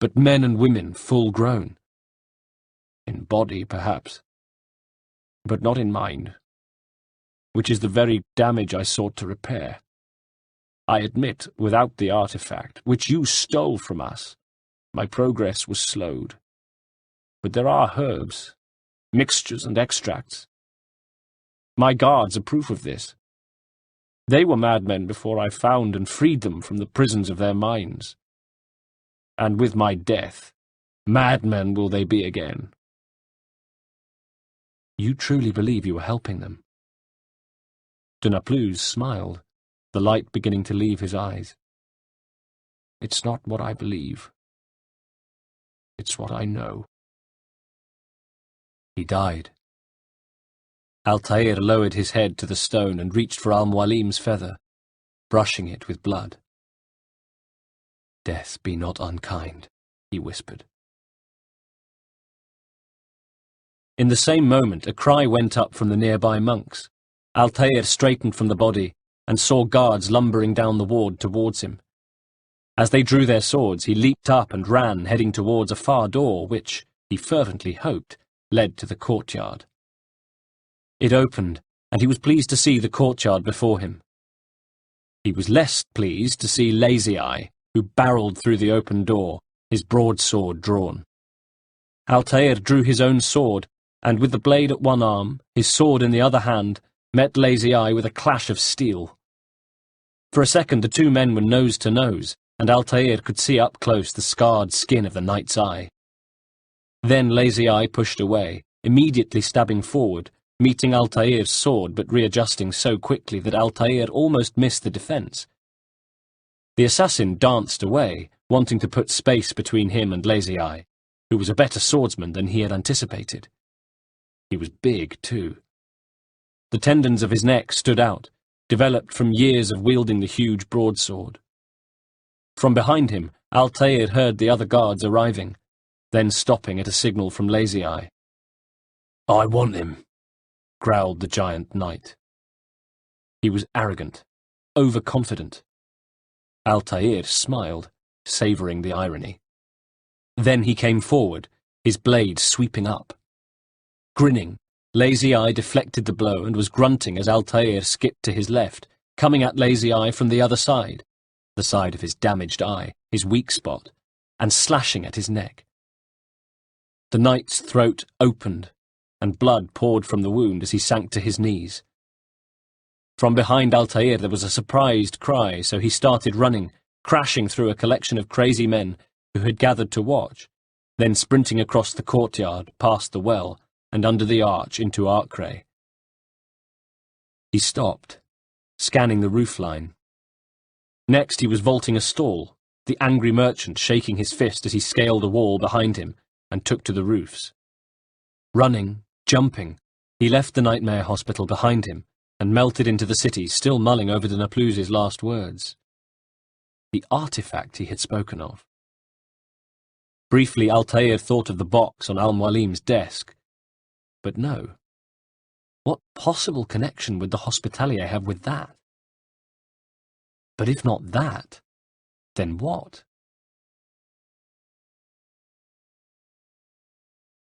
"but men and women full grown. In body, perhaps, but not in mind, which is the very damage I sought to repair. I admit, without the artifact, which you stole from us, my progress was slowed. But there are herbs, mixtures and extracts. My guards are proof of this. They were madmen before I found and freed them from the prisons of their minds. And with my death, madmen will they be again." "You truly believe you were helping them?" De Naplouse smiled, the light beginning to leave his eyes. "It's not what I believe. It's what I know." He died. Altair lowered his head to the stone and reached for Al-Mualim's feather, brushing it with blood. "Death be not unkind," he whispered. In the same moment, a cry went up from the nearby monks. Altair straightened from the body and saw guards lumbering down the ward towards him. As they drew their swords, he leaped up and ran, heading towards a far door which, he fervently hoped, led to the courtyard. It opened, and he was pleased to see the courtyard before him. He was less pleased to see Lazy Eye, who barreled through the open door, his broadsword drawn. Altair drew his own sword, and with the blade at one arm, his sword in the other hand, met Lazy Eye with a clash of steel. For a second the two men were nose to nose, and Altair could see up close the scarred skin of the knight's eye. Then Lazy Eye pushed away, immediately stabbing forward, meeting Altair's sword but readjusting so quickly that Altair almost missed the defence. The assassin danced away, wanting to put space between him and Lazy Eye, who was a better swordsman than he had anticipated. He was big, too. The tendons of his neck stood out, developed from years of wielding the huge broadsword. From behind him, Altair heard the other guards arriving, then stopping at a signal from Lazy Eye. "I want him," growled the giant knight. He was arrogant, overconfident. Altair smiled, savouring the irony. Then he came forward, his blade sweeping up. Grinning, Lazy Eye deflected the blow and was grunting as Altair skipped to his left, coming at Lazy Eye from the other side, the side of his damaged eye, his weak spot, and slashing at his neck. The knight's throat opened, and blood poured from the wound as he sank to his knees. From behind Altair there was a surprised cry, so he started running, crashing through a collection of crazy men who had gathered to watch, then sprinting across the courtyard, past the well, and under the arch into Arcray. He stopped, scanning the roofline. Next he was vaulting a stall, the angry merchant shaking his fist as he scaled a wall behind him and took to the roofs. Running, jumping, he left the Nightmare Hospital behind him and melted into the city, still mulling over de Naplouse's last words. The artifact he had spoken of. Briefly, Altair thought of the box on Al-Mualim's desk. But no. What possible connection would the Hospitalier have with that? But if not that, then what?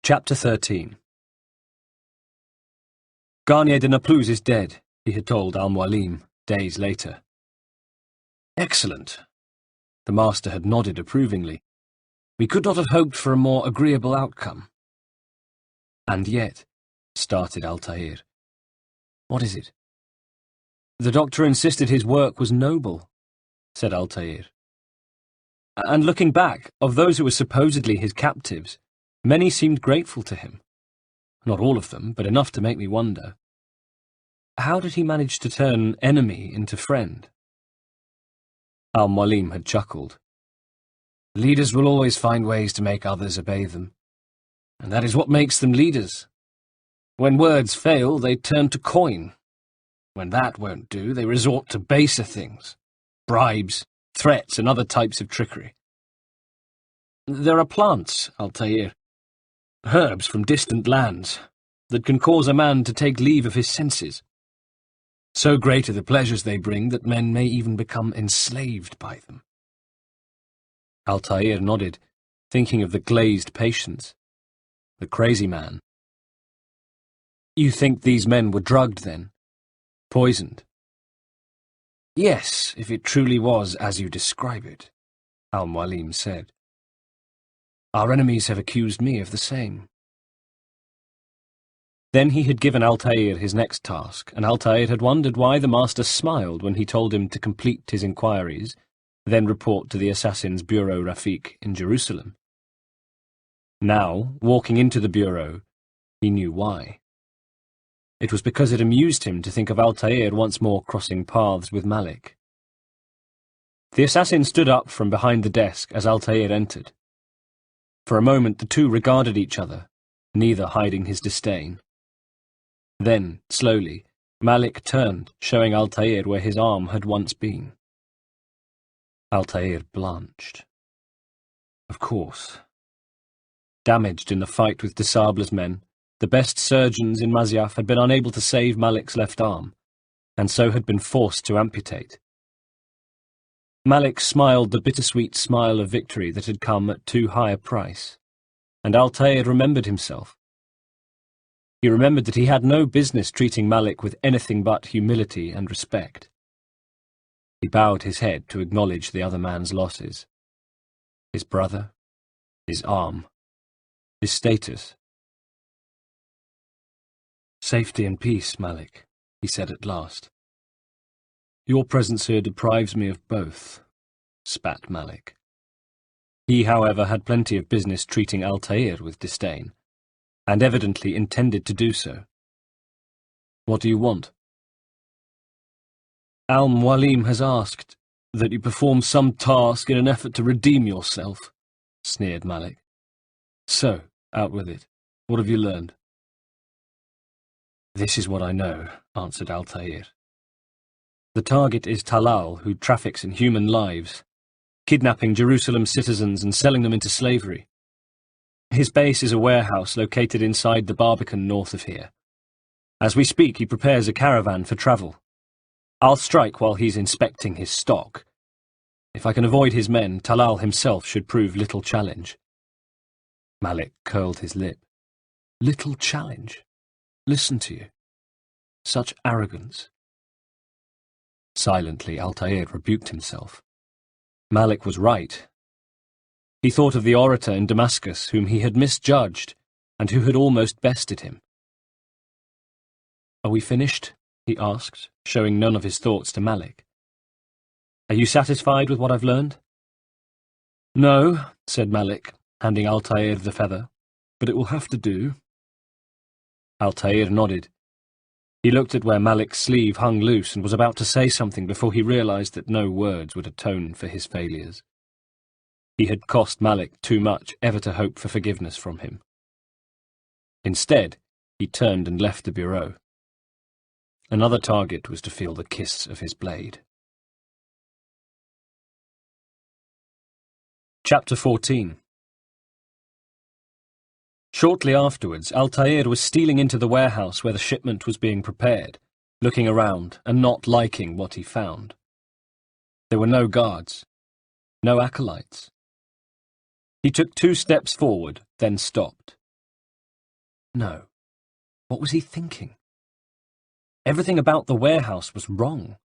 Chapter 13. Garnier de Naplouse is dead, he had told Al-Mualim days later. Excellent. The master had nodded approvingly. We could not have hoped for a more agreeable outcome. And yet, started Altair. What is it? The doctor insisted his work was noble, said Altair. And looking back, of those who were supposedly his captives, many seemed grateful to him. Not all of them, but enough to make me wonder. How did he manage to turn enemy into friend? Al-Mualim had chuckled. Leaders will always find ways to make others obey them, and that is what makes them leaders. When words fail, they turn to coin. When that won't do, they resort to baser things, bribes, threats, and other types of trickery. There are plants, Altair, herbs from distant lands, that can cause a man to take leave of his senses. So great are the pleasures they bring that men may even become enslaved by them. Altair nodded, thinking of the glazed patience, the crazy man. You think these men were drugged, then? Poisoned? Yes, if it truly was as you describe it, Al-Mualim said. Our enemies have accused me of the same. Then he had given Altair his next task, and Altair had wondered why the master smiled when he told him to complete his inquiries, then report to the Assassin's Bureau Rafik in Jerusalem. Now, walking into the bureau, he knew why. It was because it amused him to think of Altair once more crossing paths with Malik. The assassin stood up from behind the desk as Altair entered. For a moment the two regarded each other, neither hiding his disdain. Then, slowly, Malik turned, showing Altair where his arm had once been. Altair blanched. Of course. Damaged in the fight with de Sable's men, the best surgeons in Masyaf had been unable to save Malik's left arm, and so had been forced to amputate. Malik smiled the bittersweet smile of victory that had come at too high a price, and Altair remembered himself. He remembered that he had no business treating Malik with anything but humility and respect. He bowed his head to acknowledge the other man's losses. His brother, his arm, his status. Safety and peace, Malik, he said at last. Your presence here deprives me of both, spat Malik. He, however, had plenty of business treating Altair with disdain, and evidently intended to do so. What do you want? Al-Mualim has asked that you perform some task in an effort to redeem yourself, sneered Malik. So, out with it. What have you learned? This is what I know, answered Altair. The target is Talal, who traffics in human lives, kidnapping Jerusalem citizens and selling them into slavery. His base is a warehouse located inside the Barbican north of here. As we speak, he prepares a caravan for travel. I'll strike while he's inspecting his stock. If I can avoid his men, Talal himself should prove little challenge. Malik curled his lip. Little challenge? Listen to you. Such arrogance. Silently, Altair rebuked himself. Malik was right. He thought of the orator in Damascus whom he had misjudged and who had almost bested him. Are we finished? He asked, showing none of his thoughts to Malik. Are you satisfied with what I've learned? No, said Malik, handing Altair the feather, but it will have to do. Altair nodded. He looked at where Malik's sleeve hung loose and was about to say something before he realized that no words would atone for his failures. He had cost Malik too much ever to hope for forgiveness from him. Instead, he turned and left the bureau. Another target was to feel the kiss of his blade. Chapter 14. Shortly afterwards, Altair was stealing into the warehouse where the shipment was being prepared, looking around and not liking what he found. There were no guards, no acolytes. He took 2 steps forward, then stopped. No. What was he thinking? Everything about the warehouse was wrong.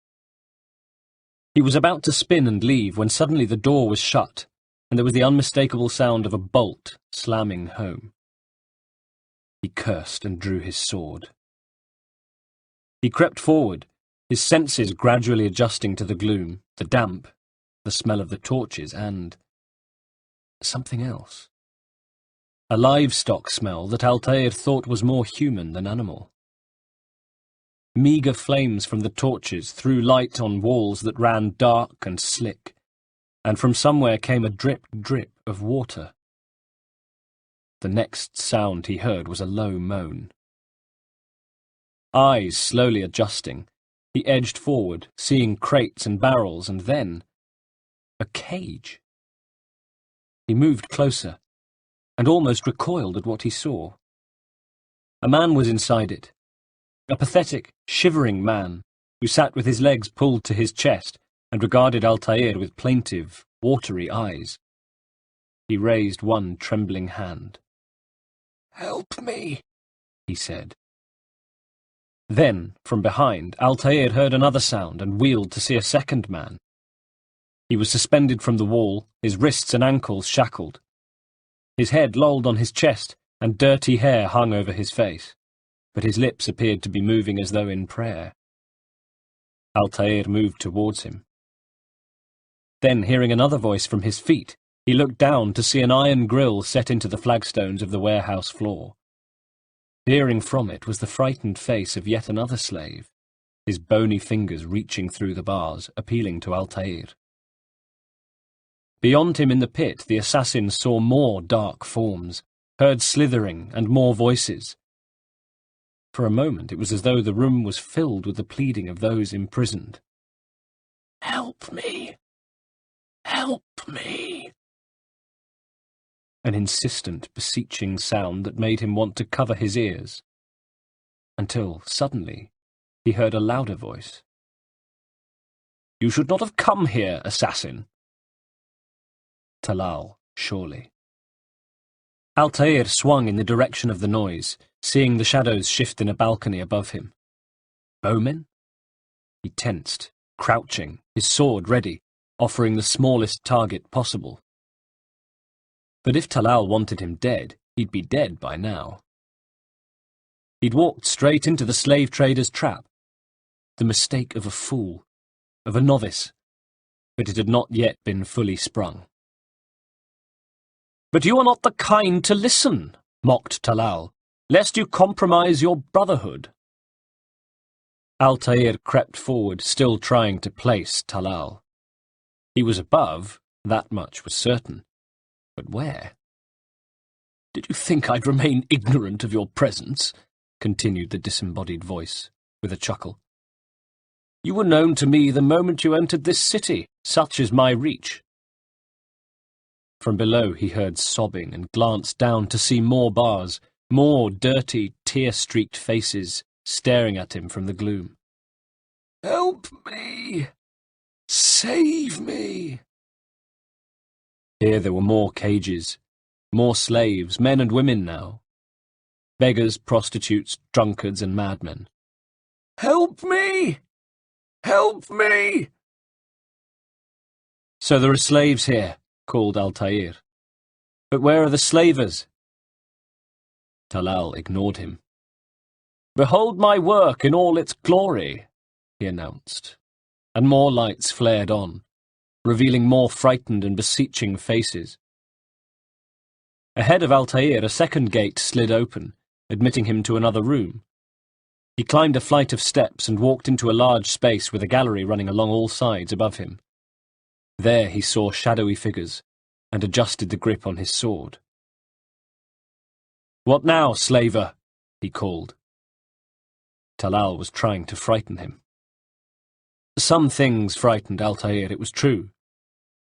He was about to spin and leave when suddenly the door was shut, and there was the unmistakable sound of a bolt slamming home. He cursed and drew his sword. He crept forward, his senses gradually adjusting to the gloom, the damp, the smell of the torches, and something else. A livestock smell that Altair thought was more human than animal. Meagre flames from the torches threw light on walls that ran dark and slick, and from somewhere came a drip-drip of water. The next sound he heard was a low moan. Eyes slowly adjusting, he edged forward, seeing crates and barrels, and then a cage. He moved closer, and almost recoiled at what he saw. A man was inside it, a pathetic, shivering man, who sat with his legs pulled to his chest and regarded Altair with plaintive, watery eyes. He raised one trembling hand. "Help me," he said. Then, from behind, Altair heard another sound and wheeled to see a second man. He was suspended from the wall, his wrists and ankles shackled. His head lolled on his chest, and dirty hair hung over his face, but his lips appeared to be moving as though in prayer. Altair moved towards him. Then, hearing another voice from his feet, he looked down to see an iron grill set into the flagstones of the warehouse floor. Peering from it was the frightened face of yet another slave, his bony fingers reaching through the bars, appealing to Altair. Beyond him in the pit, the assassin saw more dark forms, heard slithering and more voices. For a moment it was as though the room was filled with the pleading of those imprisoned. "Help me! Help me!" An insistent, beseeching sound that made him want to cover his ears, until, suddenly, he heard a louder voice. "You should not have come here, assassin." Talal, surely. Altair swung in the direction of the noise, seeing the shadows shift in a balcony above him. Bowmen? He tensed, crouching, his sword ready, offering the smallest target possible. But if Talal wanted him dead, he'd be dead by now. He'd walked straight into the slave trader's trap. The mistake of a fool, of a novice, but it had not yet been fully sprung. "But you are not the kind to listen," mocked Talal, "lest you compromise your brotherhood." Altair crept forward, still trying to place Talal. He was above, that much was certain. But where? "Did you think I'd remain ignorant of your presence?" continued the disembodied voice, with a chuckle. "You were known to me the moment you entered this city. Such is my reach." From below he heard sobbing and glanced down to see more bars, more dirty, tear-streaked faces staring at him from the gloom. "Help me! Save me!" Here there were more cages, more slaves, men and women now. Beggars, prostitutes, drunkards and madmen. "Help me! Help me!" "So there are slaves here," called Altair. "But where are the slavers?" Talal ignored him. "Behold my work in all its glory," he announced, and more lights flared on, revealing more frightened and beseeching faces. Ahead of Altair, a second gate slid open, admitting him to another room. He climbed a flight of steps and walked into a large space with a gallery running along all sides above him. There he saw shadowy figures, and adjusted the grip on his sword. "What now, slaver?" he called. Talal was trying to frighten him. Some things frightened Altair, it was true,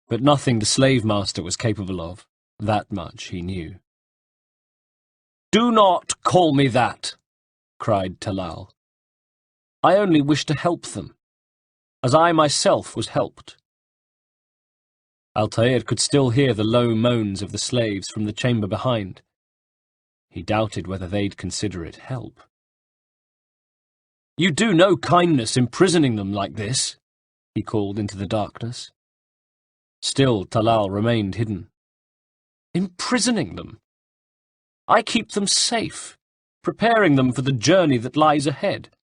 but nothing the slave-master was capable of. That much he knew. "Do not call me that!" cried Talal. "I only wish to help them, as I myself was helped." Altair could still hear the low moans of the slaves from the chamber behind. He doubted whether they'd consider it help. "You do no kindness imprisoning them like this," he called into the darkness. Still Talal remained hidden. "Imprisoning them? I keep them safe, preparing them for the journey that lies ahead."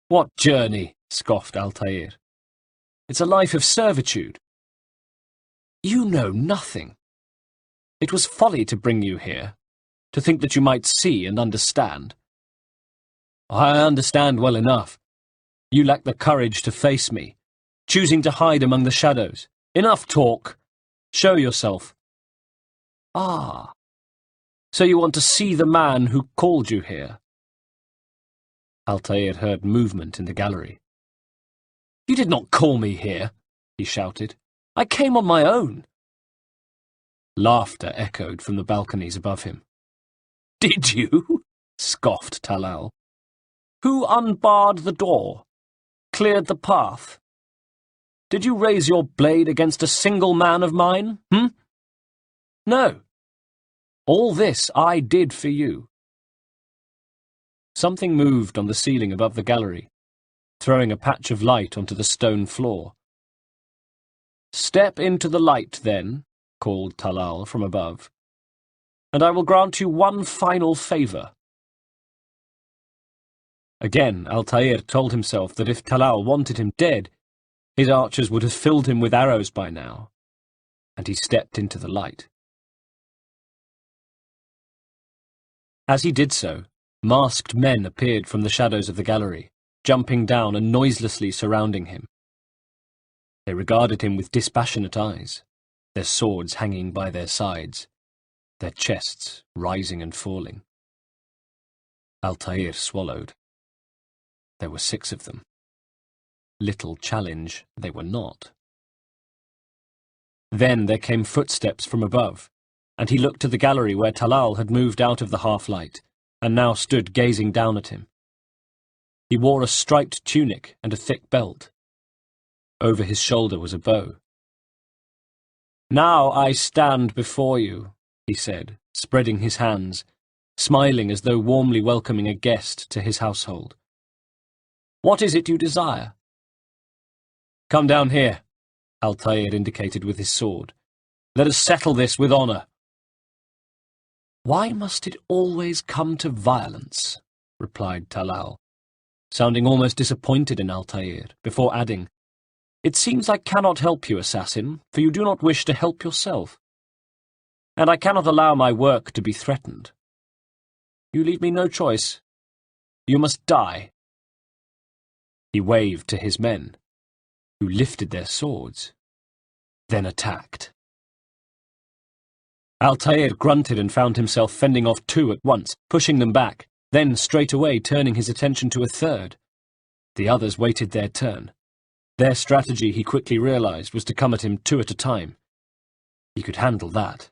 "What journey?" scoffed Altair. "It's a life of servitude." "You know nothing. It was folly to bring you here, to think that you might see and understand." "I understand well enough. You lack the courage to face me, choosing to hide among the shadows. Enough talk. Show yourself." "Ah, so you want to see the man who called you here?" Altair heard movement in the gallery. "You did not call me here," he shouted. "I came on my own." Laughter echoed from the balconies above him. "Did you?" scoffed Talal. "Who unbarred the door? Cleared the path? Did you raise your blade against a single man of mine, No. All this I did for you." Something moved on the ceiling above the gallery, throwing a patch of light onto the stone floor. "Step into the light, then," called Talal from above, "and I will grant you one final favour." Again, Altair told himself that if Talal wanted him dead, his archers would have filled him with arrows by now, and he stepped into the light. As he did so, masked men appeared from the shadows of the gallery, jumping down and noiselessly surrounding him. They regarded him with dispassionate eyes, their swords hanging by their sides, their chests rising and falling. Altair swallowed. There were 6 of them. Little challenge they were not. Then there came footsteps from above, and he looked to the gallery where Talal had moved out of the half-light, and now stood gazing down at him. He wore a striped tunic and a thick belt. Over his shoulder was a bow. "Now I stand before you," he said, spreading his hands, smiling as though warmly welcoming a guest to his household. "What is it you desire?" "Come down here," Altair indicated with his sword. "Let us settle this with honour." "Why must it always come to violence?" replied Talal, sounding almost disappointed in Altair, before adding, "It seems I cannot help you, assassin, for you do not wish to help yourself. And I cannot allow my work to be threatened. You leave me no choice. You must die." He waved to his men, who lifted their swords, then attacked. Altair grunted and found himself fending off 2 at once, pushing them back, then straight away turning his attention to a third. The others waited their turn. Their strategy, he quickly realized, was to come at him 2 at a time. He could handle that.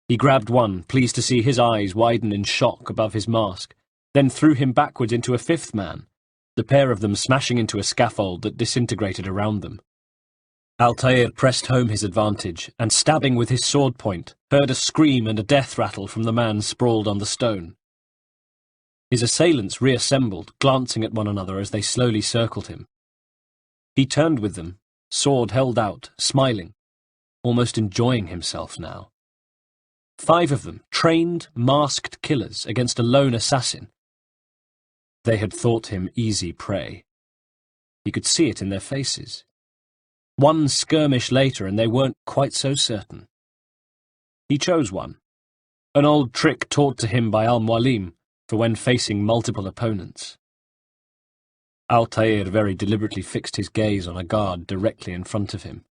He grabbed one, pleased to see his eyes widen in shock above his mask, then threw him backwards into a 5th man, the pair of them smashing into a scaffold that disintegrated around them. Altair pressed home his advantage, and stabbing with his sword point, heard a scream and a death rattle from the man sprawled on the stone. His assailants reassembled, glancing at one another as they slowly circled him. He turned with them, sword held out, smiling, almost enjoying himself now. 5 of them, trained, masked killers against a lone assassin. They had thought him easy prey. He could see it in their faces. One skirmish later and they weren't quite so certain. He chose one, an old trick taught to him by Al-Mualim for when facing multiple opponents. Altair very deliberately fixed his gaze on a guard directly in front of him.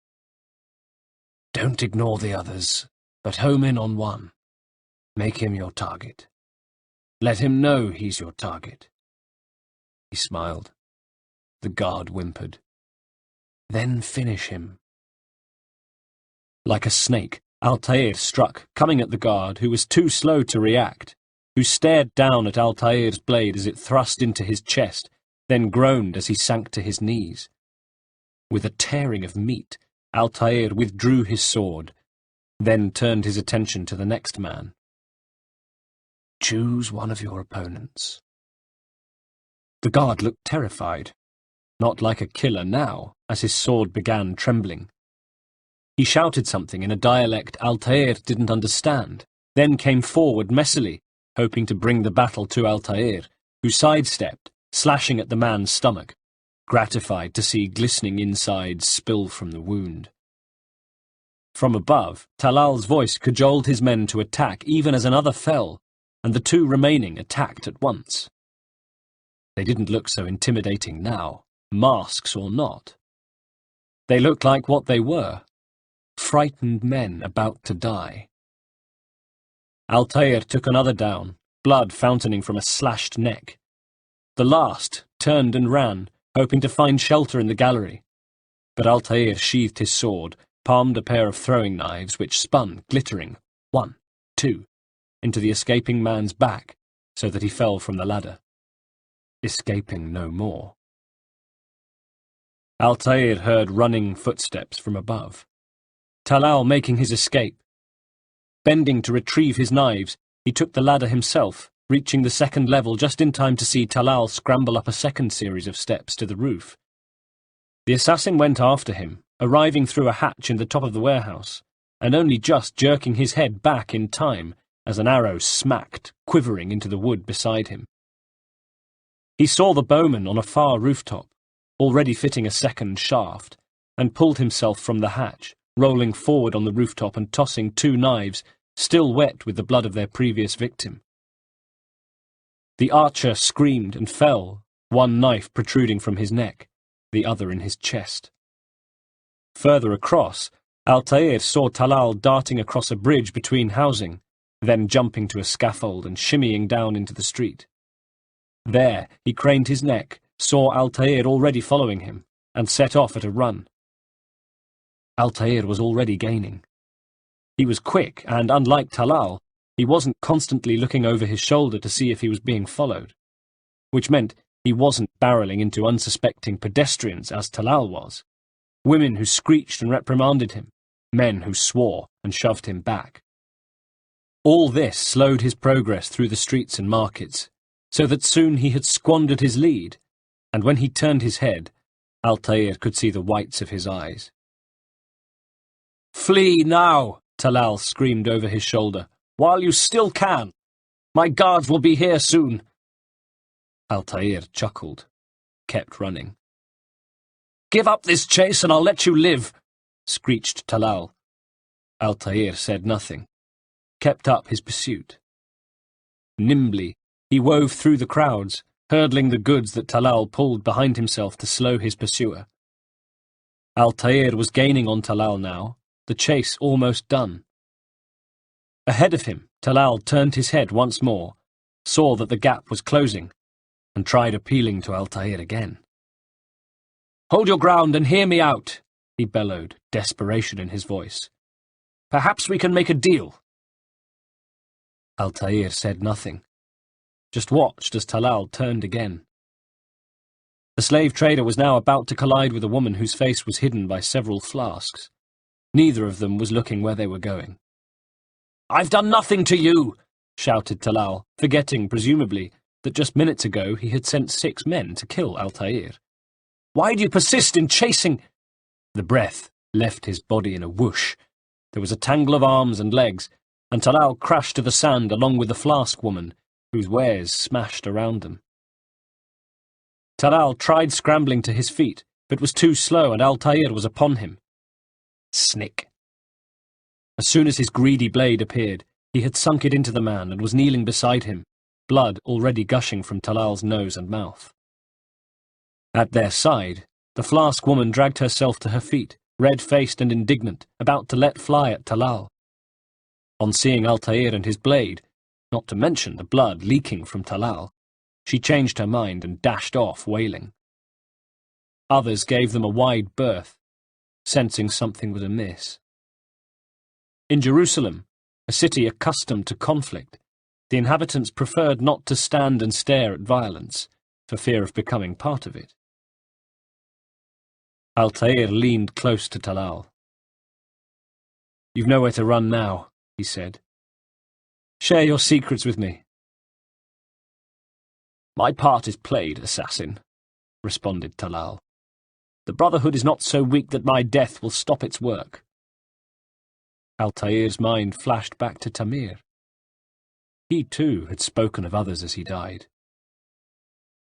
"Don't ignore the others, but home in on one. Make him your target. Let him know he's your target." He smiled. The guard whimpered. "Then finish him." Like a snake, Altair struck, coming at the guard, who was too slow to react, who stared down at Altair's blade as it thrust into his chest, then groaned as he sank to his knees. With a tearing of meat, Altair withdrew his sword, then turned his attention to the next man. "Choose one of your opponents." The guard looked terrified, not like a killer now, as his sword began trembling. He shouted something in a dialect Altair didn't understand, then came forward messily, hoping to bring the battle to Altair, who sidestepped, slashing at the man's stomach, gratified to see glistening insides spill from the wound. From above, Talal's voice cajoled his men to attack even as another fell, and the 2 remaining attacked at once. They didn't look so intimidating now, masks or not. They looked like what they were, frightened men about to die. Altair took another down, blood fountaining from a slashed neck. The last turned and ran, hoping to find shelter in the gallery, but Altair sheathed his sword, palmed a pair of throwing knives which spun, glittering, 1, 2, into the escaping man's back, so that he fell from the ladder, escaping no more. Altair heard running footsteps from above. Talal making his escape. Bending to retrieve his knives, he took the ladder himself, reaching the second level just in time to see Talal scramble up a second series of steps to the roof. The assassin went after him, arriving through a hatch in the top of the warehouse, and only just jerking his head back in time as an arrow smacked, quivering into the wood beside him. He saw the bowman on a far rooftop, already fitting a second shaft, and pulled himself from the hatch, rolling forward on the rooftop and tossing 2 knives, still wet with the blood of their previous victim. The archer screamed and fell, one knife protruding from his neck, the other in his chest. Further across, Altair saw Talal darting across a bridge between housing, then jumping to a scaffold and shimmying down into the street. There, he craned his neck, saw Altair already following him, and set off at a run. Altair was already gaining. He was quick, and unlike Talal, he wasn't constantly looking over his shoulder to see if he was being followed, which meant he wasn't barreling into unsuspecting pedestrians as Talal was, women who screeched and reprimanded him, men who swore and shoved him back. All this slowed his progress through the streets and markets, so that soon he had squandered his lead, and when he turned his head, Altair could see the whites of his eyes. "Flee now!" Talal screamed over his shoulder, "while you still can. My guards will be here soon." Altair chuckled, kept running. "Give up this chase and I'll let you live," screeched Talal. Altair said nothing, kept up his pursuit. Nimbly, he wove through the crowds, hurdling the goods that Talal pulled behind himself to slow his pursuer. Altair was gaining on Talal now, the chase almost done. Ahead of him, Talal turned his head once more, saw that the gap was closing, and tried appealing to Altair again. "Hold your ground and hear me out," he bellowed, desperation in his voice. "Perhaps we can make a deal." Altair said nothing, just watched as Talal turned again. The slave trader was now about to collide with a woman whose face was hidden by several flasks. Neither of them was looking where they were going. "I've done nothing to you!" shouted Talal, forgetting, presumably, that just minutes ago he had sent 6 men to kill Altair. "Why do you persist in chasing—" The breath left his body in a whoosh. There was a tangle of arms and legs, and Talal crashed to the sand along with the flask woman, whose wares smashed around them. Talal tried scrambling to his feet, but was too slow, and Altair was upon him. Snick. As soon as his greedy blade appeared, he had sunk it into the man and was kneeling beside him, blood already gushing from Talal's nose and mouth. At their side, the flask woman dragged herself to her feet, red-faced and indignant, about to let fly at Talal. On seeing Altair and his blade, not to mention the blood leaking from Talal, she changed her mind and dashed off, wailing. Others gave them a wide berth, sensing something was amiss. In Jerusalem, a city accustomed to conflict, the inhabitants preferred not to stand and stare at violence, for fear of becoming part of it. Altair leaned close to Talal. "You've nowhere to run now," he said. "Share your secrets with me." "My part is played, assassin," responded Talal. "The Brotherhood is not so weak that my death will stop its work." Altair's mind flashed back to Tamir. He too had spoken of others as he died.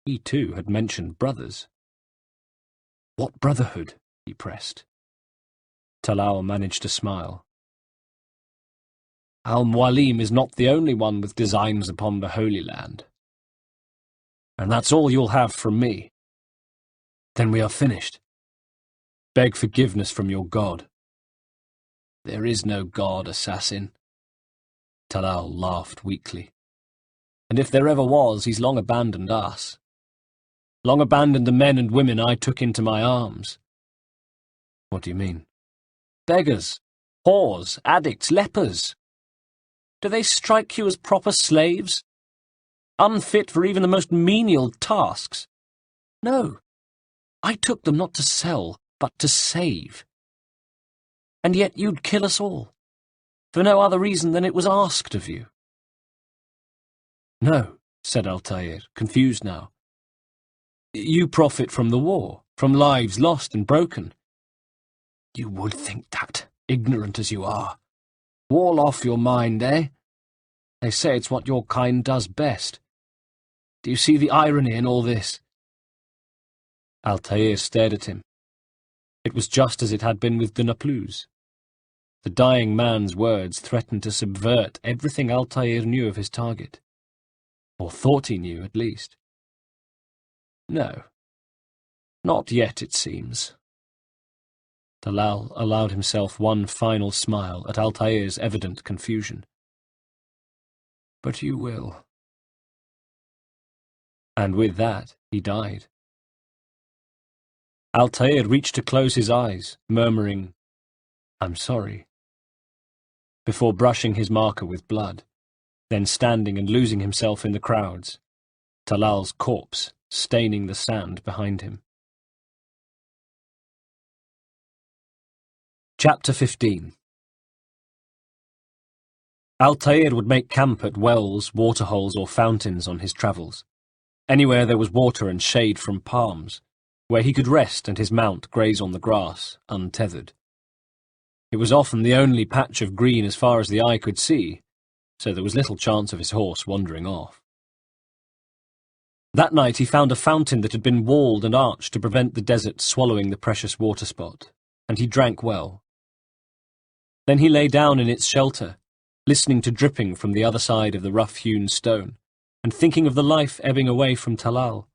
He too had mentioned brothers. "What Brotherhood?" he pressed. Talal managed to smile. "Al-Mualim is not the only one with designs upon the Holy Land. And that's all you'll have from me. Then we are finished. Beg forgiveness from your God." "There is no God, assassin." Talal laughed weakly. "And if there ever was, he's long abandoned us. Long abandoned the men and women I took into my arms." "What do you mean?" beggars, whores, addicts, lepers. Do they strike you as proper slaves? Unfit for even the most menial tasks? No, I took them not to sell, but to save. And yet you'd kill us all, for no other reason than it was asked of you. No, said Altair, confused now. You profit from the war, from lives lost and broken. You would think that, ignorant as you are. Wall off your mind, eh? They say it's what your kind does best. Do you see the irony in all this? Altair stared at him. It was just as it had been with de Naplouse. The dying man's words threatened to subvert everything Altair knew of his target. Or thought he knew, at least. No. Not yet, it seems. Talal allowed himself one final smile at Altair's evident confusion. But you will. And with that, he died. Altair reached to close his eyes, murmuring, I'm sorry, before brushing his marker with blood, then standing and losing himself in the crowds, Talal's corpse staining the sand behind him. Chapter 15. Altair would make camp at wells, waterholes, or fountains on his travels, anywhere there was water and shade from palms, where he could rest and his mount graze on the grass, untethered. It was often the only patch of green as far as the eye could see, so there was little chance of his horse wandering off. That night he found a fountain that had been walled and arched to prevent the desert swallowing the precious water spot, and he drank well. Then he lay down in its shelter, listening to dripping from the other side of the rough-hewn stone, and thinking of the life ebbing away from Talal.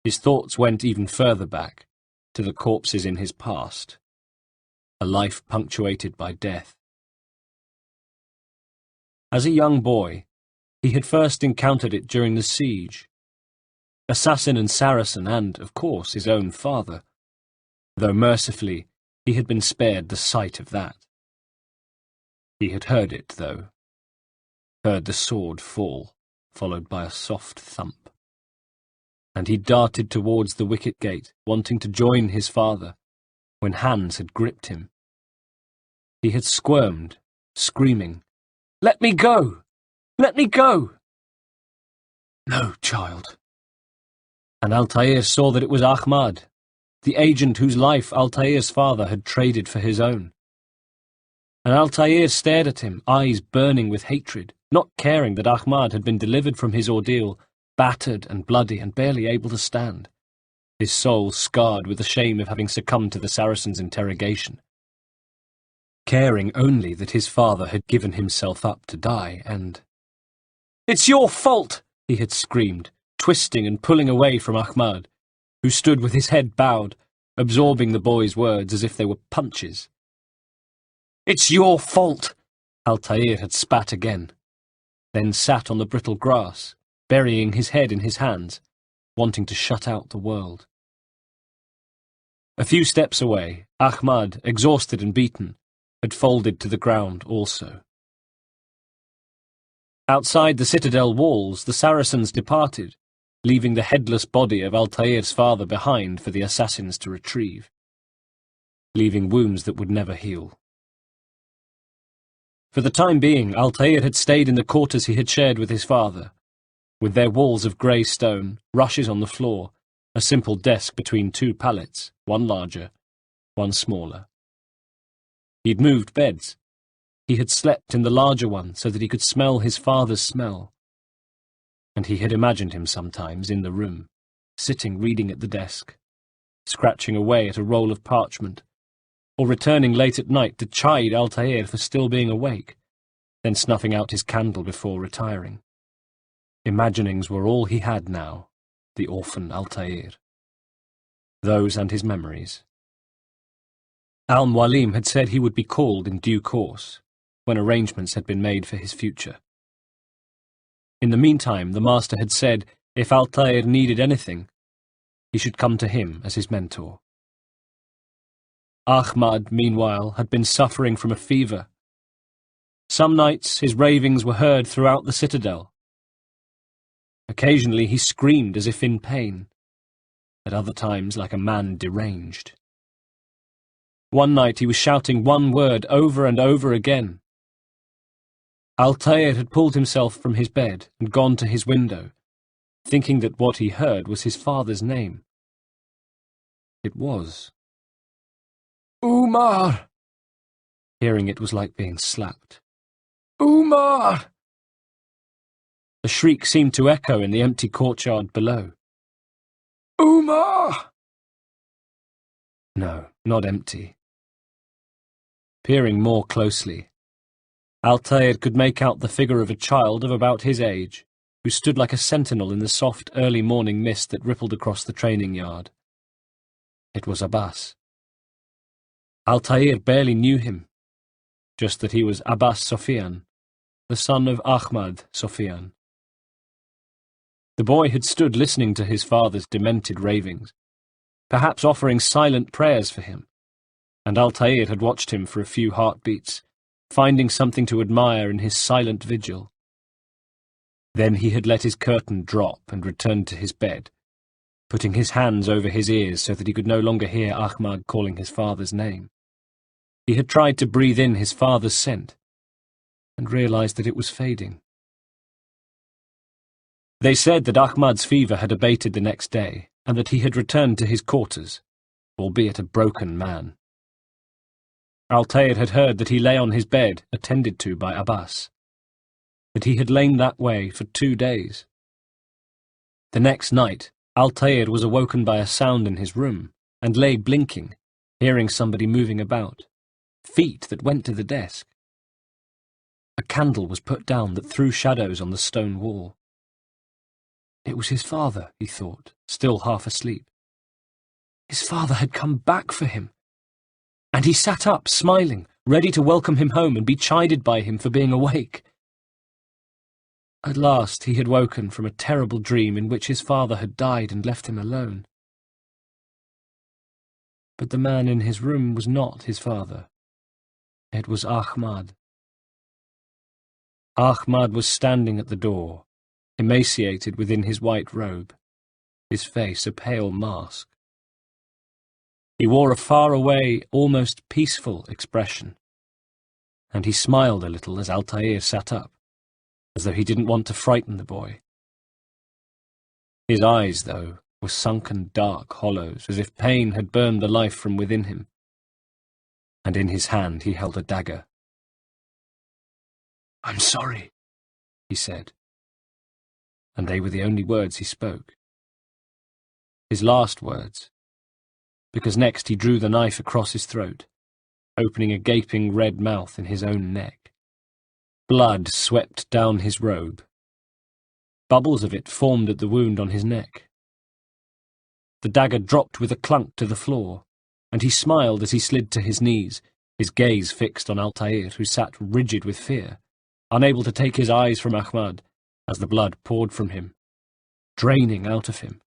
His thoughts went even further back, to the corpses in his past, a life punctuated by death. As a young boy, he had first encountered it during the siege. Assassin and Saracen and, of course, his own father, though mercifully he had been spared the sight of that. He had heard it, though. Heard the sword fall, followed by a soft thump. And he darted towards the wicket gate, wanting to join his father, when hands had gripped him. He had squirmed, screaming, "Let me go! Let me go!" "No, child." And Altair saw that it was Ahmad, the agent whose life Altair's father had traded for his own. And Altair stared at him, eyes burning with hatred, not caring that Ahmad had been delivered from his ordeal, battered and bloody and barely able to stand, his soul scarred with the shame of having succumbed to the Saracen's interrogation. Caring only that his father had given himself up to die, and... "It's your fault!" he had screamed, twisting and pulling away from Ahmad, who stood with his head bowed, absorbing the boy's words as if they were punches. "It's your fault!" Altair had spat again, then sat on the brittle grass, burying his head in his hands, wanting to shut out the world. A few steps away, Ahmad, exhausted and beaten, had folded to the ground also. Outside the citadel walls, the Saracens departed, leaving the headless body of Altair's father behind for the assassins to retrieve, leaving wounds that would never heal. For the time being, Altair had stayed in the quarters he had shared with his father, with their walls of grey stone, rushes on the floor, a simple desk between two pallets, one larger, one smaller. He'd moved beds. He had slept in the larger one so that he could smell his father's smell. And he had imagined him sometimes in the room, sitting reading at the desk, scratching away at a roll of parchment, or returning late at night to chide Altair for still being awake, then snuffing out his candle before retiring. Imaginings were all he had now, the orphan Altair. Those and his memories. Al-Mualim had said he would be called in due course, when arrangements had been made for his future. In the meantime, the master had said if Altair needed anything, he should come to him as his mentor. Ahmad, meanwhile, had been suffering from a fever. Some nights his ravings were heard throughout the citadel. Occasionally he screamed as if in pain, at other times like a man deranged. One night he was shouting one word over and over again. Altair had pulled himself from his bed and gone to his window, thinking that what he heard was his father's name. It was. Umar! Hearing it was like being slapped. Umar! The shriek seemed to echo in the empty courtyard below. Umar! No, not empty. Peering more closely, Altair could make out the figure of a child of about his age, who stood like a sentinel in the soft early morning mist that rippled across the training yard. It was Abbas. Altair barely knew him, just that he was Abbas Sofian, the son of Ahmad Sofian. The boy had stood listening to his father's demented ravings, perhaps offering silent prayers for him, and Altair had watched him for a few heartbeats, finding something to admire in his silent vigil. Then he had let his curtain drop and returned to his bed, putting his hands over his ears so that he could no longer hear Ahmad calling his father's name. He had tried to breathe in his father's scent, and realized that it was fading. They said that Ahmad's fever had abated the next day, and that he had returned to his quarters, albeit a broken man. Altair had heard that he lay on his bed, attended to by Abbas, that he had lain that way for 2 days. The next night, Altair was awoken by a sound in his room, and lay blinking, hearing somebody moving about, feet that went to the desk. A candle was put down that threw shadows on the stone wall. It was his father, he thought, still half asleep. His father had come back for him. And he sat up, smiling, ready to welcome him home and be chided by him for being awake. At last he had woken from a terrible dream in which his father had died and left him alone. But the man in his room was not his father. It was Ahmad. Ahmad was standing at the door, emaciated within his white robe, his face a pale mask. He wore a far-away, almost peaceful expression, and he smiled a little as Altair sat up, as though he didn't want to frighten the boy. His eyes, though, were sunken dark hollows, as if pain had burned the life from within him, and in his hand he held a dagger. "I'm sorry," he said, and they were the only words he spoke. His last words, because next he drew the knife across his throat, opening a gaping red mouth in his own neck. Blood swept down his robe. Bubbles of it formed at the wound on his neck. The dagger dropped with a clunk to the floor, and he smiled as he slid to his knees, his gaze fixed on Altair, who sat rigid with fear, unable to take his eyes from Ahmad, as the blood poured from him, draining out of him.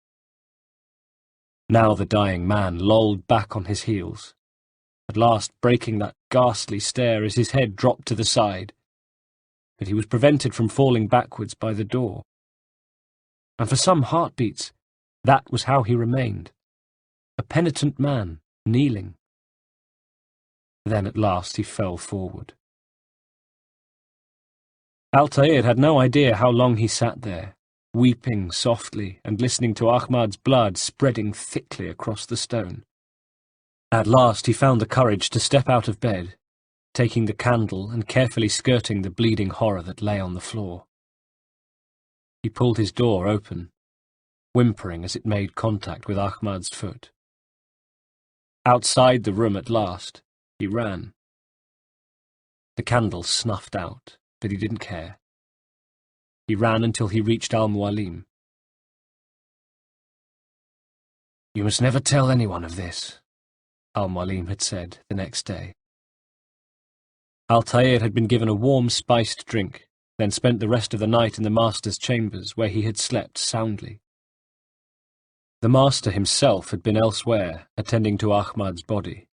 Now the dying man lolled back on his heels, at last breaking that ghastly stare as his head dropped to the side, but he was prevented from falling backwards by the door. And for some heartbeats, that was how he remained, a penitent man, kneeling. Then at last he fell forward. Altair had no idea how long he sat there, weeping softly and listening to Ahmad's blood spreading thickly across the stone. At last he found the courage to step out of bed, taking the candle and carefully skirting the bleeding horror that lay on the floor. He pulled his door open, whimpering as it made contact with Ahmad's foot. Outside the room at last, he ran. The candle snuffed out, but he didn't care. He ran until he reached Al-Mualim. "You must never tell anyone of this," Al-Mualim had said the next day. Altair had been given a warm spiced drink, then spent the rest of the night in the master's chambers, where he had slept soundly. The master himself had been elsewhere, attending to Ahmad's body.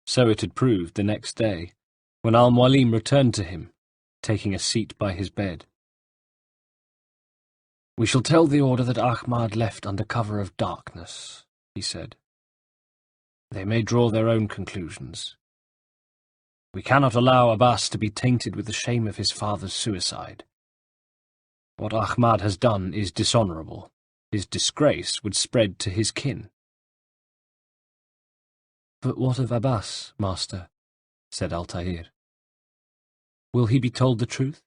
So it had proved the next day, when Al-Mualim returned to him, taking a seat by his bed. "We shall tell the order that Ahmad left under cover of darkness," he said. "They may draw their own conclusions. We cannot allow Abbas to be tainted with the shame of his father's suicide. What Ahmad has done is dishonourable. His disgrace would spread to his kin." "But what of Abbas, master?" said Altair. "Will he be told the truth?"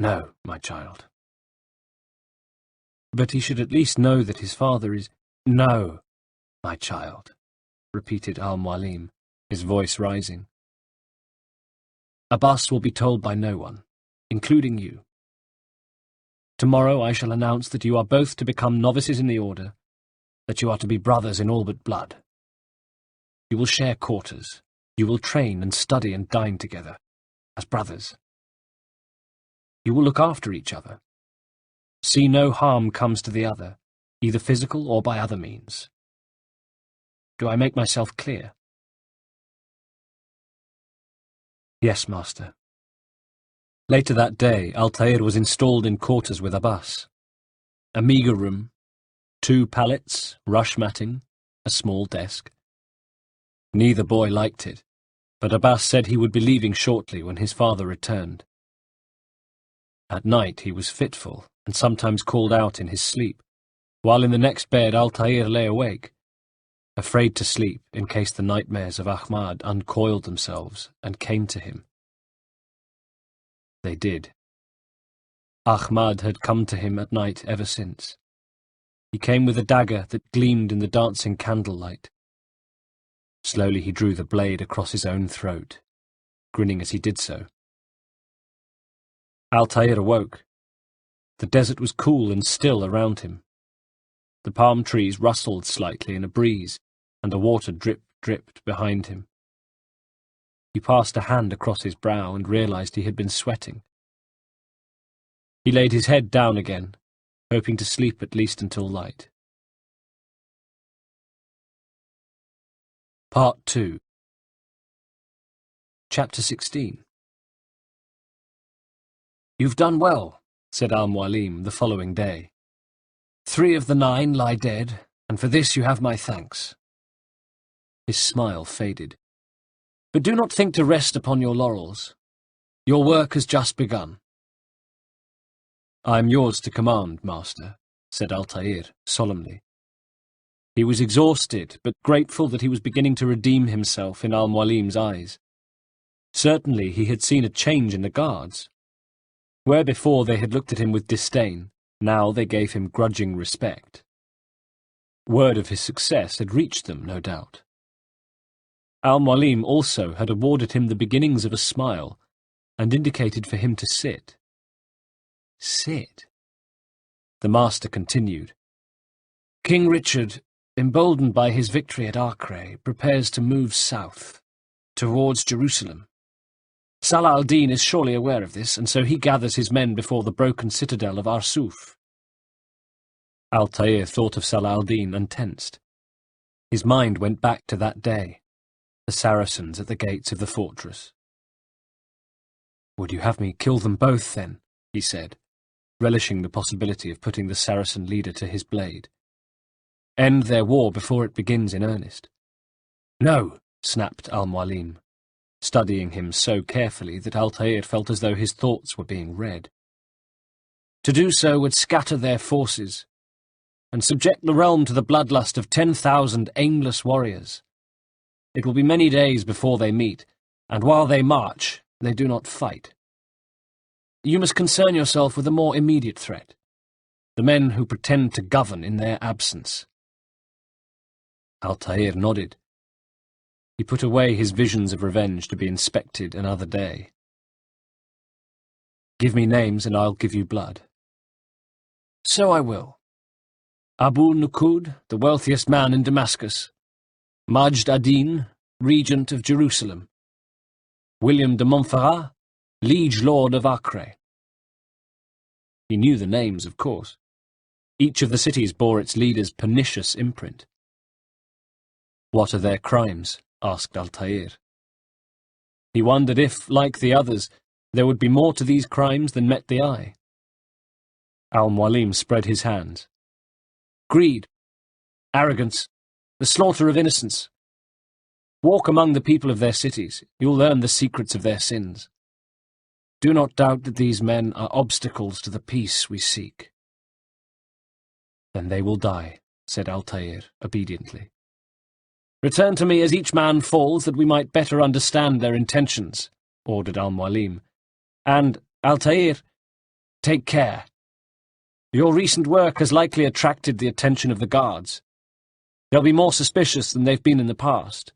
"No, my child." "But he should at least know that his father is—" "No, my child," repeated Al-Mualim, his voice rising. "Abbas will be told by no one, including you. Tomorrow I shall announce that you are both to become novices in the order, that you are to be brothers in all but blood. You will share quarters. You will train and study and dine together, as brothers. You will look after each other. See no harm comes to the other, either physical or by other means. Do I make myself clear?" "Yes, master." Later that day, Altair was installed in quarters with Abbas. A meagre room, 2 pallets, rush matting, a small desk. Neither boy liked it, but Abbas said he would be leaving shortly when his father returned. At night he was fitful and sometimes called out in his sleep, while in the next bed Altair lay awake, afraid to sleep in case the nightmares of Ahmad uncoiled themselves and came to him. They did. Ahmad had come to him at night ever since. He came with a dagger that gleamed in the dancing candlelight. Slowly he drew the blade across his own throat, grinning as he did so. Altair awoke. The desert was cool and still around him. The palm trees rustled slightly in a breeze, and the water dripped behind him. He passed a hand across his brow and realized he had been sweating. He laid his head down again, hoping to sleep at least until light. Part 2. Chapter 16. "You've done well," said Al-Mualim the following day. "3 of the 9 lie dead, and for this you have my thanks." His smile faded. "But do not think to rest upon your laurels. Your work has just begun." "I am yours to command, master," said Altair solemnly. He was exhausted, but grateful that he was beginning to redeem himself in Al-Mualim's eyes. Certainly he had seen a change in the guards. Where before they had looked at him with disdain, now they gave him grudging respect. Word of his success had reached them, no doubt. Al-Mualim also had awarded him the beginnings of a smile, and indicated for him to sit. Sit. The master continued. "King Richard, emboldened by his victory at Acre, prepares to move south, towards Jerusalem. Salah al-Din is surely aware of this, and so he gathers his men before the broken citadel of Arsuf." Altair thought of Salah al-Din and tensed. His mind went back to that day, the Saracens at the gates of the fortress. "Would you have me kill them both, then?" he said, relishing the possibility of putting the Saracen leader to his blade. "End their war before it begins in earnest." "No," snapped Al-Mualim, studying him so carefully that Altair felt as though his thoughts were being read. "To do so would scatter their forces, and subject the realm to the bloodlust of 10,000 aimless warriors. It will be many days before they meet, and while they march, they do not fight. You must concern yourself with a more immediate threat, the men who pretend to govern in their absence." Altair nodded. He put away his visions of revenge to be inspected another day. "Give me names and I'll give you blood." "So I will. Abu Nukud, the wealthiest man in Damascus. Majd ad-Din, regent of Jerusalem. William de Montferrat, liege lord of Acre." He knew the names, of course. Each of the cities bore its leader's pernicious imprint. "What are their crimes?" asked Altair. He wondered if, like the others, there would be more to these crimes than met the eye. Al-Mualim spread his hands. Greed, arrogance, the slaughter of innocents. Walk among the people of their cities, you'll learn the secrets of their sins. Do not doubt that these men are obstacles to the peace we seek. Then they will die, said Altair, obediently. Return to me as each man falls, that we might better understand their intentions, ordered Al-Mualim. And, Altair, take care. Your recent work has likely attracted the attention of the guards. They'll be more suspicious than they've been in the past.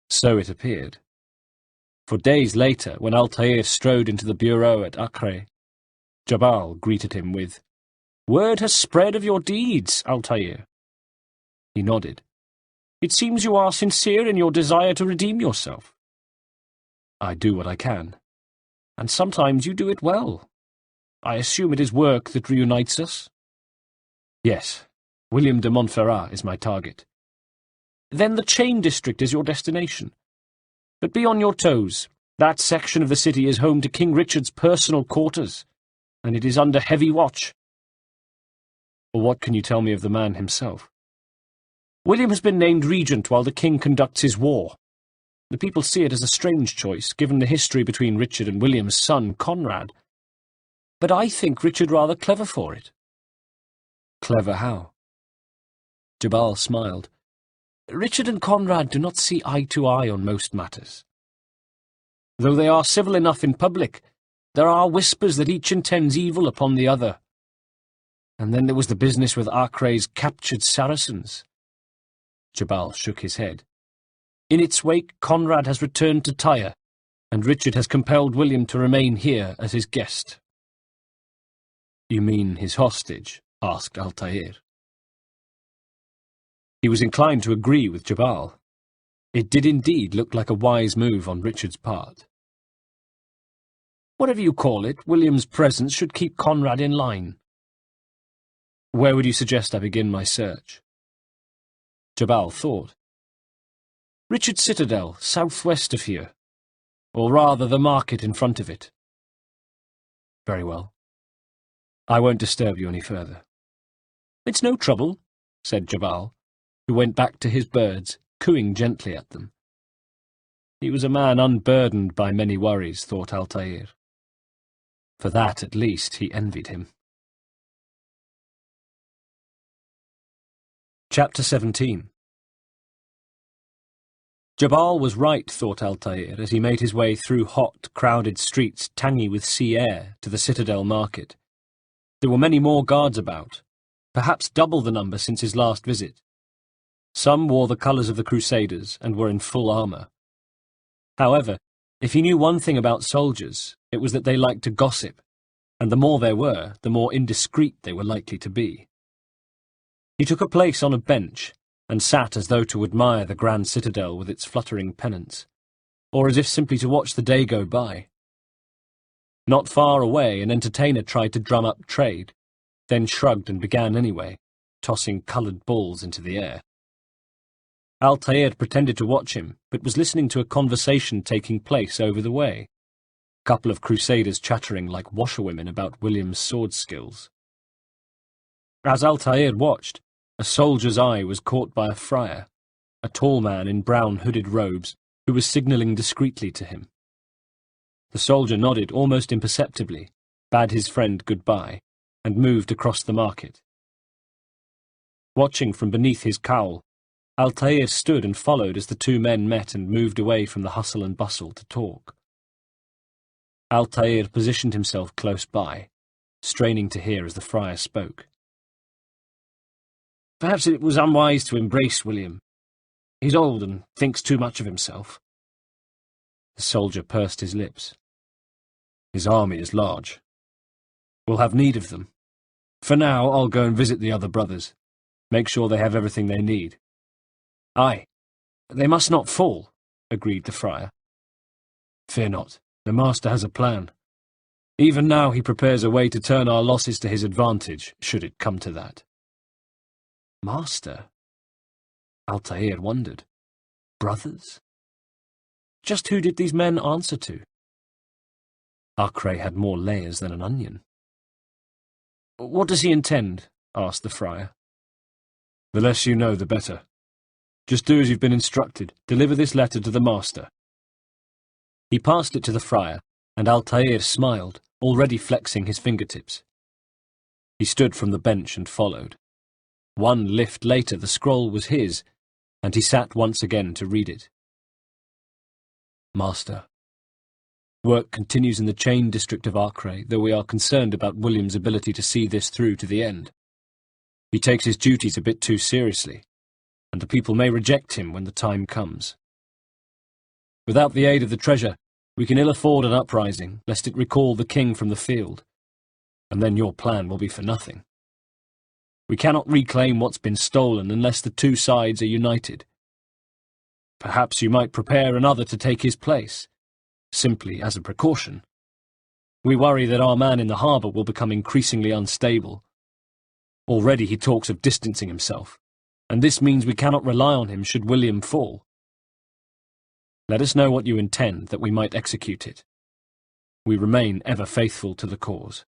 So it appeared. For days later, when Altair strode into the bureau at Acre, Jabal greeted him with, Word has spread of your deeds, Altair. He nodded. It seems you are sincere in your desire to redeem yourself. I do what I can. And sometimes you do it well. I assume it is work that reunites us? Yes. William de Montferrat is my target. Then the Chain District is your destination. But be on your toes. That section of the city is home to King Richard's personal quarters, and it is under heavy watch. Or what can you tell me of the man himself? William has been named regent while the king conducts his war. The people see it as a strange choice, given the history between Richard and William's son, Conrad. But I think Richard rather clever for it. Clever how? Jabal smiled. Richard and Conrad do not see eye to eye on most matters. Though they are civil enough in public, there are whispers that each intends evil upon the other. And then there was the business with Acre's captured Saracens. Jabal shook his head. In its wake, Conrad has returned to Tyre, and Richard has compelled William to remain here as his guest. You mean his hostage? Asked Altair. He was inclined to agree with Jabal. It did indeed look like a wise move on Richard's part. Whatever you call it, William's presence should keep Conrad in line. Where would you suggest I begin my search? Jabal thought. Richard's citadel, southwest of here, or rather the market in front of it. Very well. I won't disturb you any further. It's no trouble, said Jabal, who went back to his birds, cooing gently at them. He was a man unburdened by many worries, thought Altair. For that, at least, he envied him. Chapter 17. Jabal was right, thought Altair, as he made his way through hot, crowded streets tangy with sea air to the citadel market. There were many more guards about, perhaps double the number since his last visit. Some wore the colours of the Crusaders and were in full armour. However, if he knew one thing about soldiers, it was that they liked to gossip, and the more there were, the more indiscreet they were likely to be. He took a place on a bench, and sat as though to admire the grand citadel with its fluttering pennants, or as if simply to watch the day go by. Not far away, an entertainer tried to drum up trade, then shrugged and began anyway, tossing coloured balls into the air. Altair pretended to watch him, but was listening to a conversation taking place over the way, a couple of Crusaders chattering like washerwomen about William's sword skills. As Altair watched, a soldier's eye was caught by a friar, a tall man in brown hooded robes, who was signalling discreetly to him. The soldier nodded almost imperceptibly, bade his friend goodbye, and moved across the market. Watching from beneath his cowl, Altair stood and followed as the two men met and moved away from the hustle and bustle to talk. Altair positioned himself close by, straining to hear as the friar spoke. Perhaps it was unwise to embrace William. He's old and thinks too much of himself. The soldier pursed his lips. His army is large. We'll have need of them. For now, I'll go and visit the other brothers. Make sure they have everything they need. Aye, they must not fall, agreed the friar. Fear not, the master has a plan. Even now he prepares a way to turn our losses to his advantage, should it come to that. Master? Altair wondered. brothers? Just who did these men answer to? Acre had more layers than an onion. "What does he intend?" asked the friar. "The less you know, the better. Just do as you've been instructed. Deliver this letter to the master." He passed it to the friar, and Altair smiled, already flexing his fingertips. He stood from the bench and followed. One lift later the scroll was his, and he sat once again to read it. "Master, work continues in the chain district of Acre, though we are concerned about William's ability to see this through to the end. He takes his duties a bit too seriously, and the people may reject him when the time comes. Without the aid of the treasure, we can ill afford an uprising, lest it recall the king from the field, and then your plan will be for nothing. We cannot reclaim what's been stolen unless the two sides are united. Perhaps you might prepare another to take his place, simply as a precaution. We worry that our man in the harbour will become increasingly unstable. Already he talks of distancing himself, and this means we cannot rely on him should William fall. Let us know what you intend, that we might execute it. We remain ever faithful to the cause."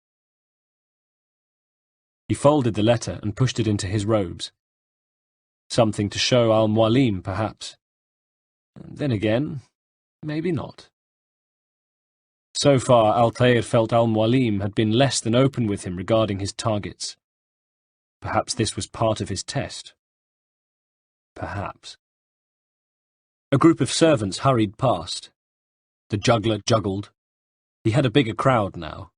He folded the letter and pushed it into his robes. Something to show Al-Mualim, perhaps. Then again, maybe not. So far, Altair felt Al-Mualim had been less than open with him regarding his targets. Perhaps this was part of his test. Perhaps. A group of servants hurried past. The juggler juggled. He had a bigger crowd now.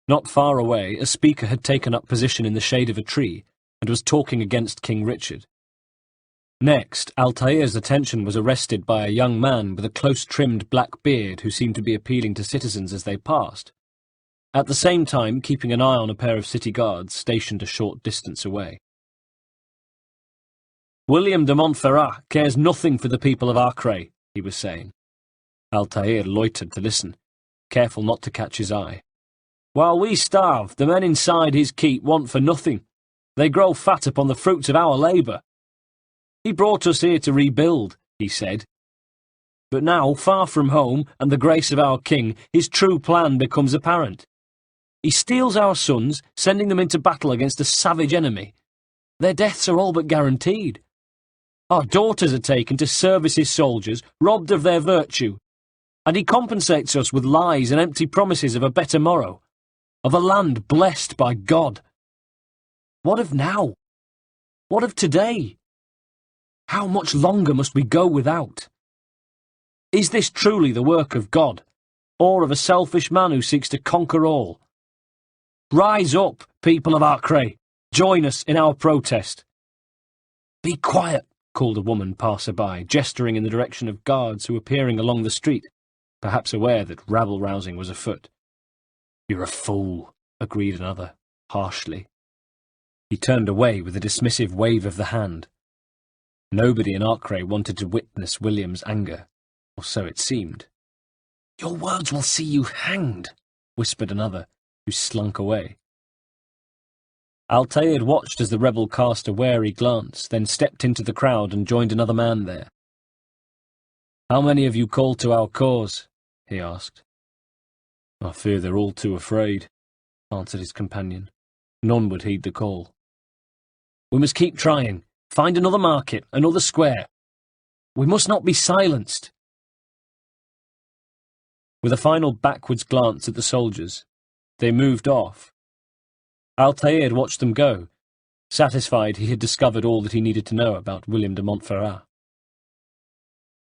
Not far away, a speaker had taken up position in the shade of a tree and was talking against King Richard. Next, Altair's attention was arrested by a young man with a close-trimmed black beard who seemed to be appealing to citizens as they passed, at the same time keeping an eye on a pair of city guards stationed a short distance away. "William de Montferrat cares nothing for the people of Acre," he was saying. Altair loitered to listen, careful not to catch his eye. "While we starve, the men inside his keep want for nothing. They grow fat upon the fruits of our labour. He brought us here to rebuild," he said. "But now, far from home and the grace of our king, his true plan becomes apparent. He steals our sons, sending them into battle against a savage enemy. Their deaths are all but guaranteed. Our daughters are taken to service his soldiers, robbed of their virtue, and he compensates us with lies and empty promises of a better morrow, of a land blessed by God. What of now? What of today? How much longer must we go without? Is this truly the work of God, or of a selfish man who seeks to conquer all? Rise up, people of Acre, join us in our protest." "Be quiet," called a woman passer-by, gesturing in the direction of guards who were peering along the street, perhaps aware that rabble-rousing was afoot. "You're a fool," agreed another, harshly. He turned away with a dismissive wave of the hand. Nobody in Acre wanted to witness William's anger, or so it seemed. "Your words will see you hanged," whispered another, who slunk away. Altair watched as the rebel cast a wary glance, then stepped into the crowd and joined another man there. "How many of you called to our cause?" he asked. "I fear they're all too afraid," answered his companion. None would heed the call. "We must keep trying. Find another market, another square. We must not be silenced." With a final backwards glance at the soldiers, they moved off. Altair watched them go, satisfied he had discovered all that he needed to know about William de Montferrat.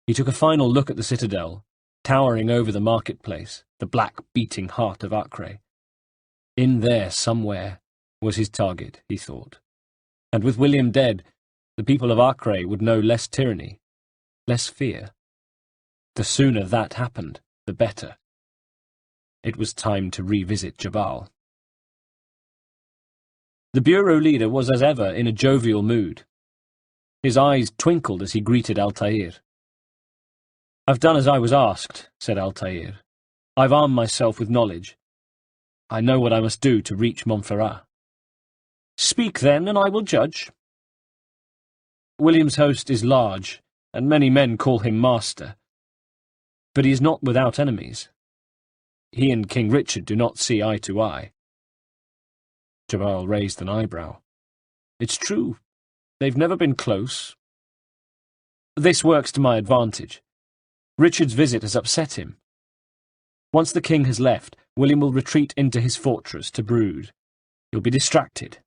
He took a final look at the citadel, towering over the marketplace, the black beating heart of Acre. In there, somewhere, was his target, he thought. And with William dead, the people of Acre would know less tyranny, less fear. The sooner that happened, the better. It was time to revisit Jabal. The bureau leader was as ever in a jovial mood. His eyes twinkled as he greeted Altair. "I've done as I was asked," said Altair. "I've armed myself with knowledge. I know what I must do to reach Montferrat." "Speak then, and I will judge." "William's host is large, and many men call him master. But he is not without enemies. He and King Richard do not see eye to eye. Jabal raised an eyebrow. It's true. They've never been close. This works to my advantage. Richard's visit has upset him. Once the king has left, William will retreat into his fortress to brood. He'll be distracted.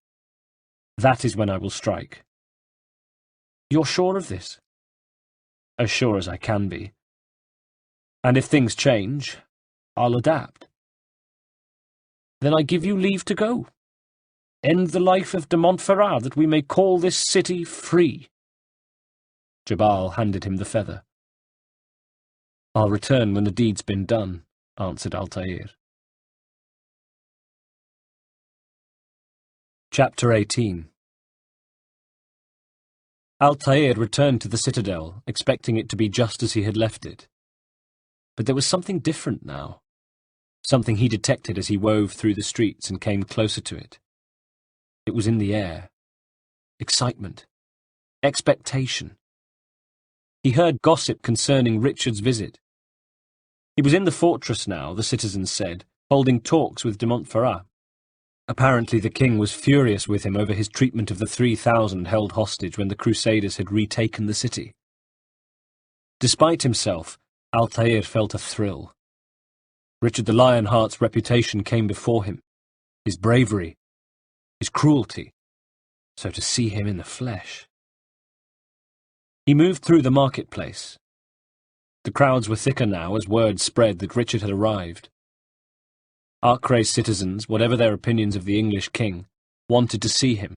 That is when I will strike. You're sure of this? As sure as I can be. And if things change, I'll adapt. Then I give you leave to go. End the life of de Montferrat, that we may call this city free. Jabal handed him the feather. I'll return when the deed's been done, answered Altair. Chapter 18. Altair returned to the citadel, expecting it to be just as he had left it. But there was something different now. Something he detected as he wove through the streets and came closer to it. It was in the air. Excitement. Expectation. He heard gossip concerning Richard's visit. He was in the fortress now, the citizens said, holding talks with de Montferrat. Apparently the king was furious with him over his treatment of the 3,000 held hostage when the Crusaders had retaken the city. Despite himself, Altair felt a thrill. Richard the Lionheart's reputation came before him, his bravery, his cruelty, so to see him in the flesh. He moved through the marketplace. The crowds were thicker now as word spread that Richard had arrived. Arcray's citizens, whatever their opinions of the English king, wanted to see him.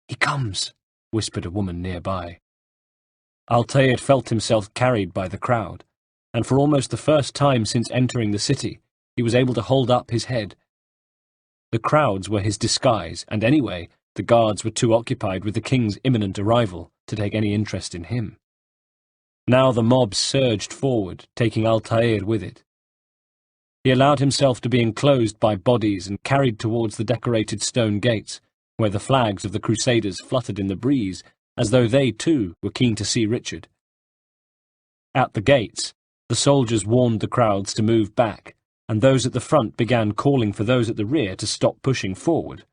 He comes, whispered a woman nearby. Altair felt himself carried by the crowd, and for almost the first time since entering the city, he was able to hold up his head. The crowds were his disguise, and anyway, the guards were too occupied with the king's imminent arrival to take any interest in him. Now the mob surged forward, taking Altair with it. He allowed himself to be enclosed by bodies and carried towards the decorated stone gates, where the flags of the Crusaders fluttered in the breeze, as though they, too, were keen to see Richard. At the gates, the soldiers warned the crowds to move back, and those at the front began calling for those at the rear to stop pushing forward.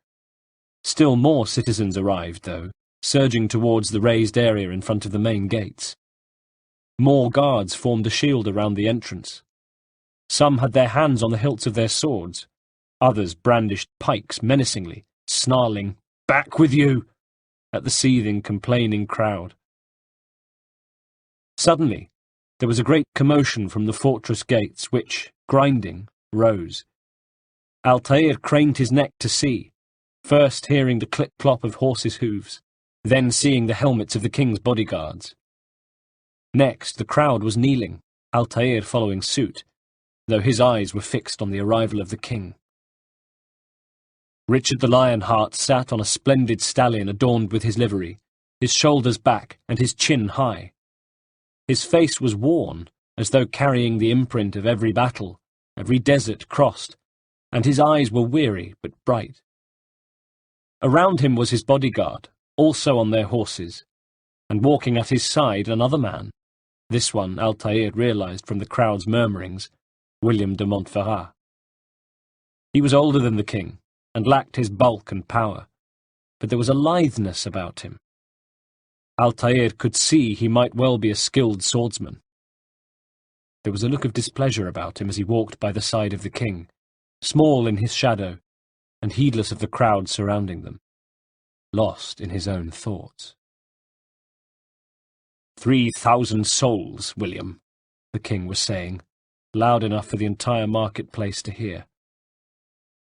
Still more citizens arrived, though, surging towards the raised area in front of the main gates. More guards formed a shield around the entrance. Some had their hands on the hilts of their swords. Others brandished pikes menacingly, snarling, "Back with you!" at the seething, complaining crowd. Suddenly, there was a great commotion from the fortress gates, which, grinding, rose. Altair craned his neck to see, first hearing the clip-clop of horses' hooves, then seeing the helmets of the king's bodyguards. Next, the crowd was kneeling, Altair following suit, though his eyes were fixed on the arrival of the king. Richard the Lionheart sat on a splendid stallion adorned with his livery, his shoulders back and his chin high. His face was worn, as though carrying the imprint of every battle, every desert crossed, and his eyes were weary but bright. Around him was his bodyguard, also on their horses, and walking at his side another man. This one, Altair realized from the crowd's murmurings, William de Montferrat. He was older than the king, and lacked his bulk and power, but there was a litheness about him. Altair could see he might well be a skilled swordsman. There was a look of displeasure about him as he walked by the side of the king, small in his shadow, and heedless of the crowd surrounding them, lost in his own thoughts. 3,000 souls, William, the king was saying, loud enough for the entire marketplace to hear.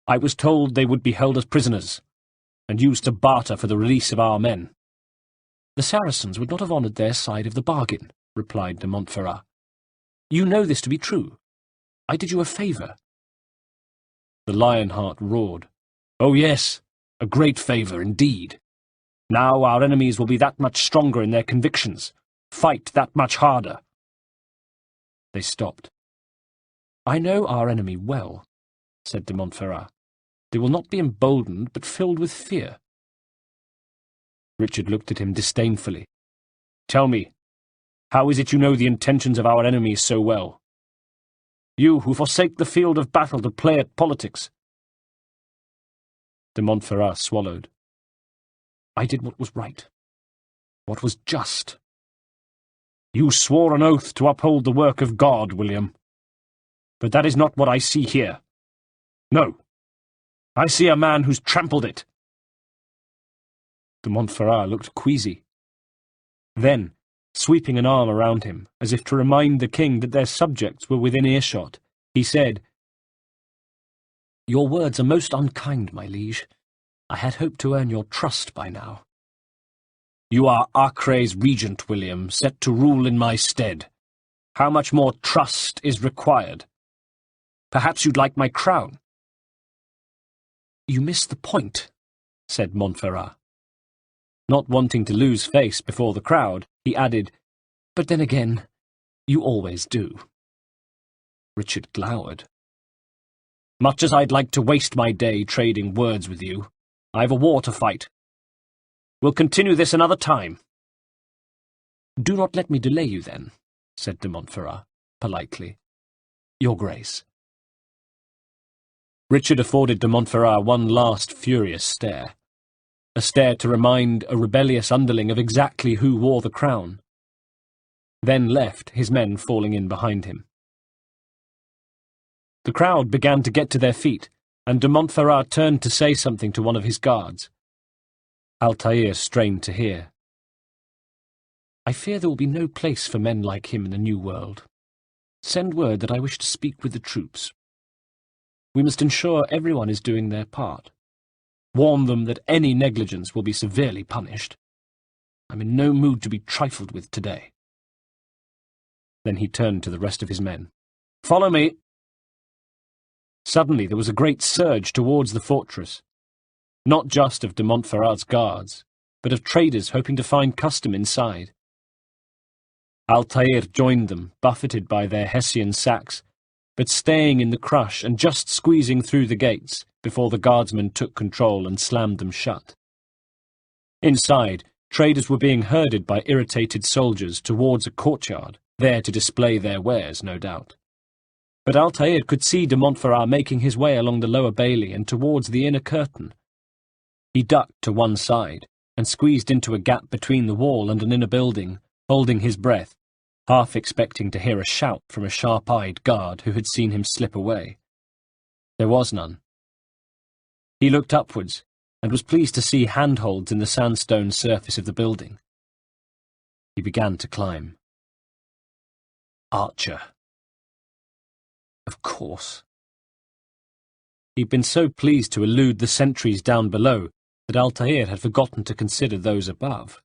I was told they would be held as prisoners, and used to barter for the release of our men. The Saracens would not have honoured their side of the bargain, replied de Montferrat. You know this to be true. I did you a favour. The Lionheart roared. Oh yes, a great favour indeed. Now our enemies will be that much stronger in their convictions, fight that much harder. They stopped. I know our enemy well, said de Montferrat. They will not be emboldened, but filled with fear. Richard looked at him disdainfully. Tell me, How is it you know the intentions of our enemies so well? You who forsake the field of battle to play at politics. De Montferrat swallowed. I did what was right, what was just. You swore an oath to uphold the work of God, William. But that is not what I see here. No, I see a man who's trampled it. De Montferrat looked queasy. Then, sweeping an arm around him, as if to remind the king that their subjects were within earshot, he said, Your words are most unkind, my liege. I had hoped to earn your trust by now. You are Acre's regent, William, set to rule in my stead. How much more trust is required? Perhaps you'd like my crown? You miss the point, said Montferrat. Not wanting to lose face before the crowd, he added, But then again, you always do. Richard glowered. Much as I'd like to waste my day trading words with you, I've a war to fight. We'll continue this another time. Do not let me delay you, then, said de Montferrat, politely. Your Grace. Richard afforded de Montferrat one last furious stare. A stare to remind a rebellious underling of exactly who wore the crown. Then left, his men falling in behind him. The crowd began to get to their feet, and de Montferrat turned to say something to one of his guards. Altair strained to hear. I fear there will be no place for men like him in the New World. Send word that I wish to speak with the troops. We must ensure everyone is doing their part. Warn them that any negligence will be severely punished. I'm in no mood to be trifled with today. Then he turned to the rest of his men. Follow me! Suddenly there was a great surge towards the fortress, not just of de Montferrat's guards, but of traders hoping to find custom inside. Altair joined them, buffeted by their Hessian sacks, but staying in the crush and just squeezing through the gates before the guardsmen took control and slammed them shut. Inside, traders were being herded by irritated soldiers towards a courtyard, there to display their wares, no doubt. But Altair could see de Montferrat making his way along the lower bailey and towards the inner curtain. He ducked to one side and squeezed into a gap between the wall and an inner building, holding his breath, half expecting to hear a shout from a sharp-eyed guard who had seen him slip away. There was none. He looked upwards and was pleased to see handholds in the sandstone surface of the building. He began to climb. Archer. Of course. He'd been so pleased to elude the sentries down below that Altair had forgotten to consider those above.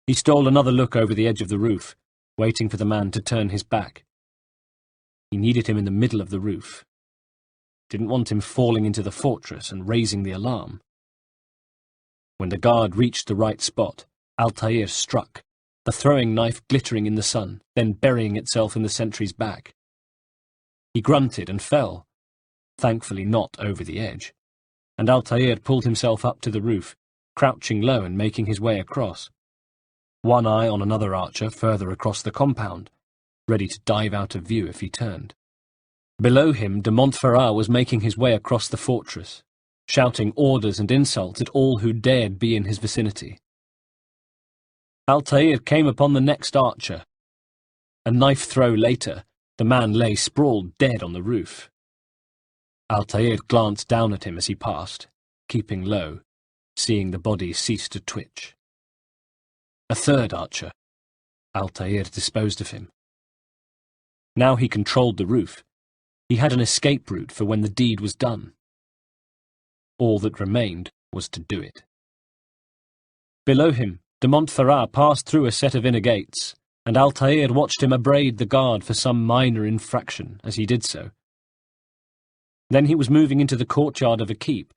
He stole another look over the edge of the roof, waiting for the man to turn his back. He needed him in the middle of the roof. Didn't want him falling into the fortress and raising the alarm. When the guard reached the right spot, Altair struck, the throwing knife glittering in the sun, then burying itself in the sentry's back. He grunted and fell, thankfully not over the edge, and Altair pulled himself up to the roof, crouching low and making his way across. One eye on another archer further across the compound, ready to dive out of view if he turned. Below him, de Montferrat was making his way across the fortress, shouting orders and insults at all who dared be in his vicinity. Altair came upon the next archer. A knife throw later, the man lay sprawled dead on the roof. Altair glanced down at him as he passed, keeping low, seeing the body cease to twitch. A third archer. Altair disposed of him. Now he controlled the roof. He had an escape route for when the deed was done. All that remained was to do it. Below him, de Montferrat passed through a set of inner gates, and Altair watched him upbraid the guard for some minor infraction as he did so. Then he was moving into the courtyard of a keep,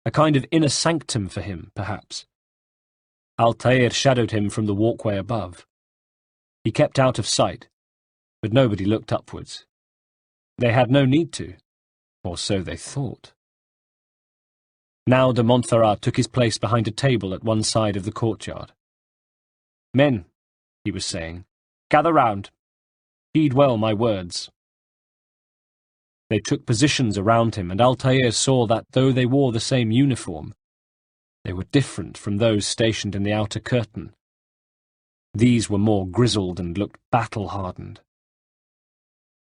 a kind of inner sanctum for him, perhaps. Altair shadowed him from the walkway above. He kept out of sight, but nobody looked upwards. They had no need to, or so they thought. Now de Montferrat took his place behind a table at one side of the courtyard. Men, he was saying. "Gather round. Heed well my words." They took positions around him, and Altair saw that, though they wore the same uniform, they were different from those stationed in the outer curtain. These were more grizzled and looked battle-hardened.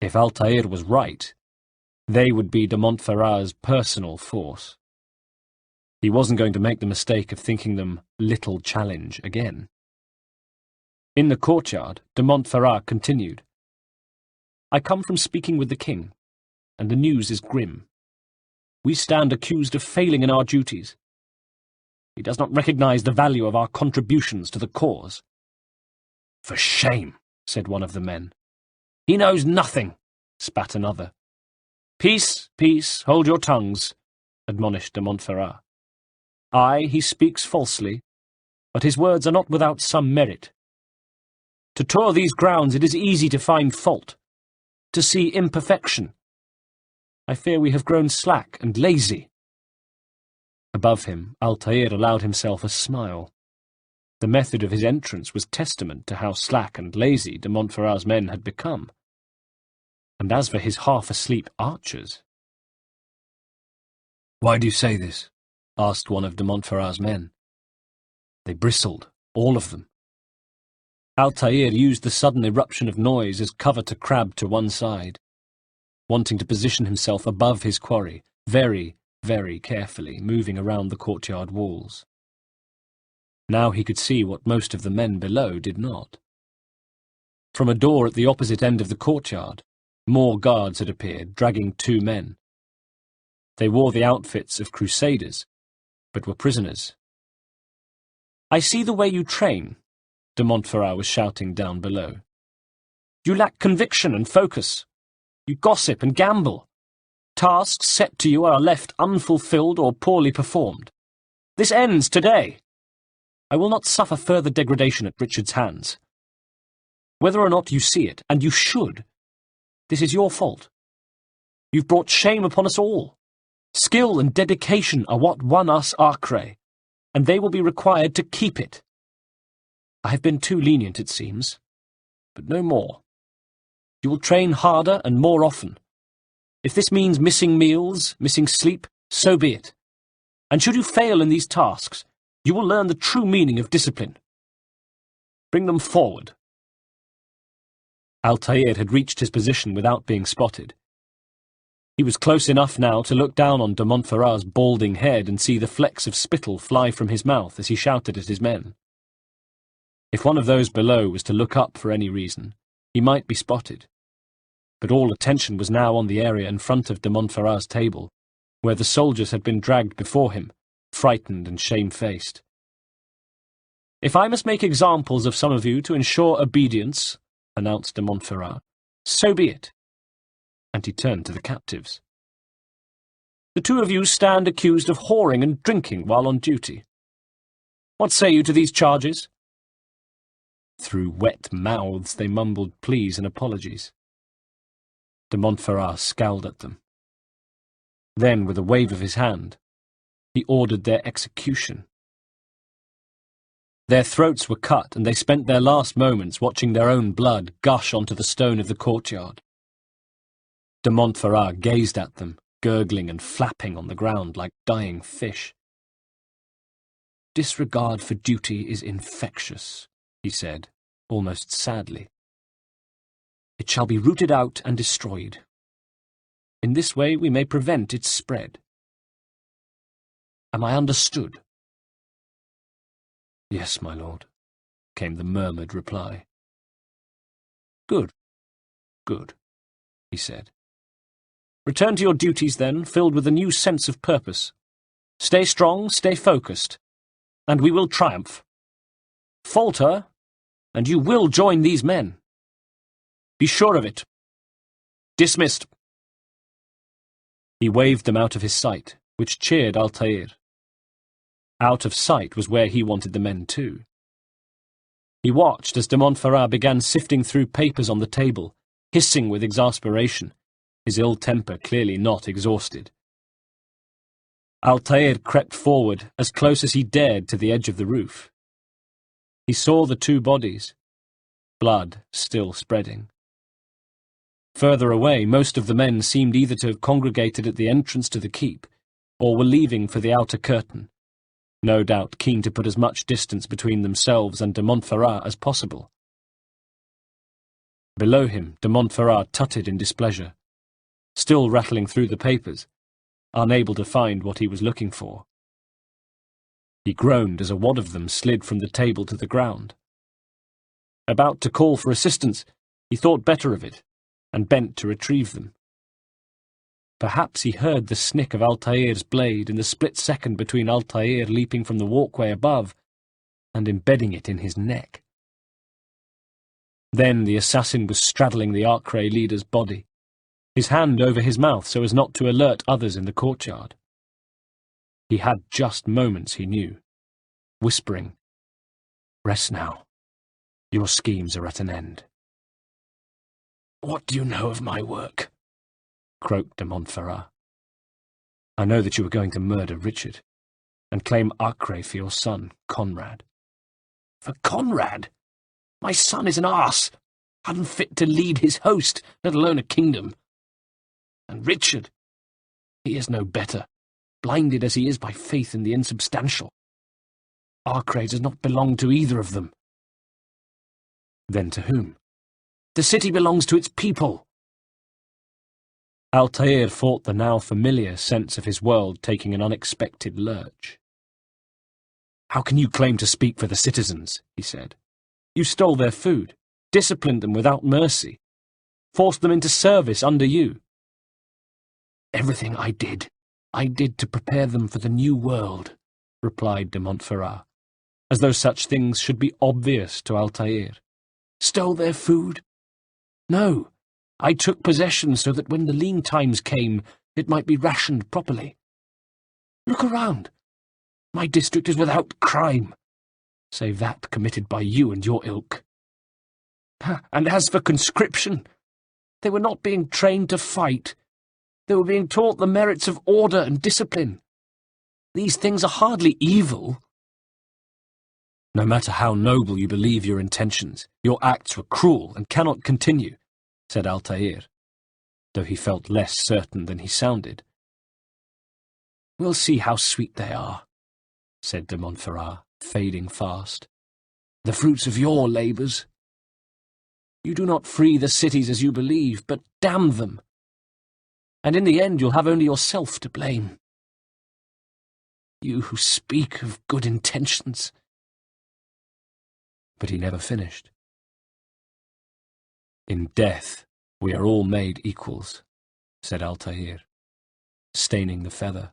If Altair was right, they would be de Montferrat's personal force. He wasn't going to make the mistake of thinking them little challenge again. In the courtyard, de Montferrat continued. "I come from speaking with the king, and the news is grim. We stand accused of failing in our duties. He does not recognize the value of our contributions to the cause." "For shame," said one of the men. "He knows nothing," spat another. "Peace, peace, hold your tongues," admonished de Montferrat. "Aye, he speaks falsely, but his words are not without some merit. To tour these grounds it is easy to find fault, to see imperfection. I fear we have grown slack and lazy." Above him, Altair allowed himself a smile. The method of his entrance was testament to how slack and lazy de Montferrat's men had become. And as for his half-asleep archers— "Why do you say this?" asked one of de Montferrat's men. They bristled, all of them. Altair used the sudden eruption of noise as cover to crab to one side, wanting to position himself above his quarry, very, very carefully, moving around the courtyard walls. Now he could see what most of the men below did not. From a door at the opposite end of the courtyard, more guards had appeared, dragging 2 men. They wore the outfits of crusaders, but were prisoners. "I see the way you train," de Montferrat was shouting down below. "You lack conviction and focus. You gossip and gamble. Tasks set to you are left unfulfilled or poorly performed. This ends today. I will not suffer further degradation at Richard's hands. Whether or not you see it, and you should, this is your fault. You've brought shame upon us all. Skill and dedication are what won us Acre, and they will be required to keep it. I have been too lenient, it seems, but no more. You will train harder and more often. If this means missing meals, missing sleep, so be it. And should you fail in these tasks, you will learn the true meaning of discipline. Bring them forward." Altair had reached his position without being spotted. He was close enough now to look down on de Montferrat's balding head and see the flecks of spittle fly from his mouth as he shouted at his men. If one of those below was to look up for any reason, he might be spotted. But all attention was now on the area in front of de Montferrat's table, where the soldiers had been dragged before him, frightened and shamefaced. "If I must make examples of some of you to ensure obedience," announced de Montferrat, "so be it." And he turned to the captives. "The 2 of you stand accused of whoring and drinking while on duty. What say you to these charges?" Through wet mouths they mumbled pleas and apologies. De Montferrat scowled at them. Then, with a wave of his hand, he ordered their execution. Their throats were cut, and they spent their last moments watching their own blood gush onto the stone of the courtyard. De Montferrat gazed at them, gurgling and flapping on the ground like dying fish. "Disregard for duty is infectious," he said, almost sadly. "It shall be rooted out and destroyed. In this way we may prevent its spread. Am I understood?" "Yes, my lord," came the murmured reply. "Good, good," he said. "Return to your duties, then, filled with a new sense of purpose. Stay strong, stay focused, and we will triumph. Falter, and you will join these men. Be sure of it. Dismissed." He waved them out of his sight, which cheered Altair. Out of sight was where he wanted the men too. He watched as de Montferrat began sifting through papers on the table, hissing with exasperation, his ill temper clearly not exhausted. Altair crept forward as close as he dared to the edge of the roof. He saw the 2 bodies, blood still spreading. Further away, most of the men seemed either to have congregated at the entrance to the keep, or were leaving for the outer curtain, no doubt keen to put as much distance between themselves and de Montferrat as possible. Below him, de Montferrat tutted in displeasure, still rattling through the papers, unable to find what he was looking for. He groaned as a wad of them slid from the table to the ground. About to call for assistance, he thought better of it, and bent to retrieve them. Perhaps he heard the snick of Altair's blade in the split second between Altair leaping from the walkway above and embedding it in his neck. Then the assassin was straddling the Arcray leader's body, his hand over his mouth so as not to alert others in the courtyard. He had just moments, he knew, whispering, "Rest now. Your schemes are at an end." "What do you know of my work?" croaked de Montferrat. "I know that you were going to murder Richard, and claim Arcray for your son, Conrad." "For Conrad? My son is an arse, unfit to lead his host, let alone a kingdom. And Richard, he is no better, blinded as he is by faith in the insubstantial. Arcray does not belong to either of them." "Then to whom?" "The city belongs to its people." Altair fought the now familiar sense of his world taking an unexpected lurch. "How can you claim to speak for the citizens?" he said. "You stole their food, disciplined them without mercy, forced them into service under you." "Everything I did to prepare them for the new world," replied de Montferrat, as though such things should be obvious to Altair. "Stole their food? No. I took possession so that when the lean times came, it might be rationed properly. Look around. My district is without crime, save that committed by you and your ilk. And as for conscription, they were not being trained to fight. They were being taught the merits of order and discipline. These things are hardly evil." "No matter how noble you believe your intentions, your acts were cruel and cannot continue," said Altair, though he felt less certain than he sounded. "We'll see how sweet they are," said de Montferrat, fading fast. "The fruits of your labours. You do not free the cities as you believe, but damn them. And in the end you'll have only yourself to blame. You who speak of good intentions." But he never finished. "In death we are all made equals," said Altair, staining the feather.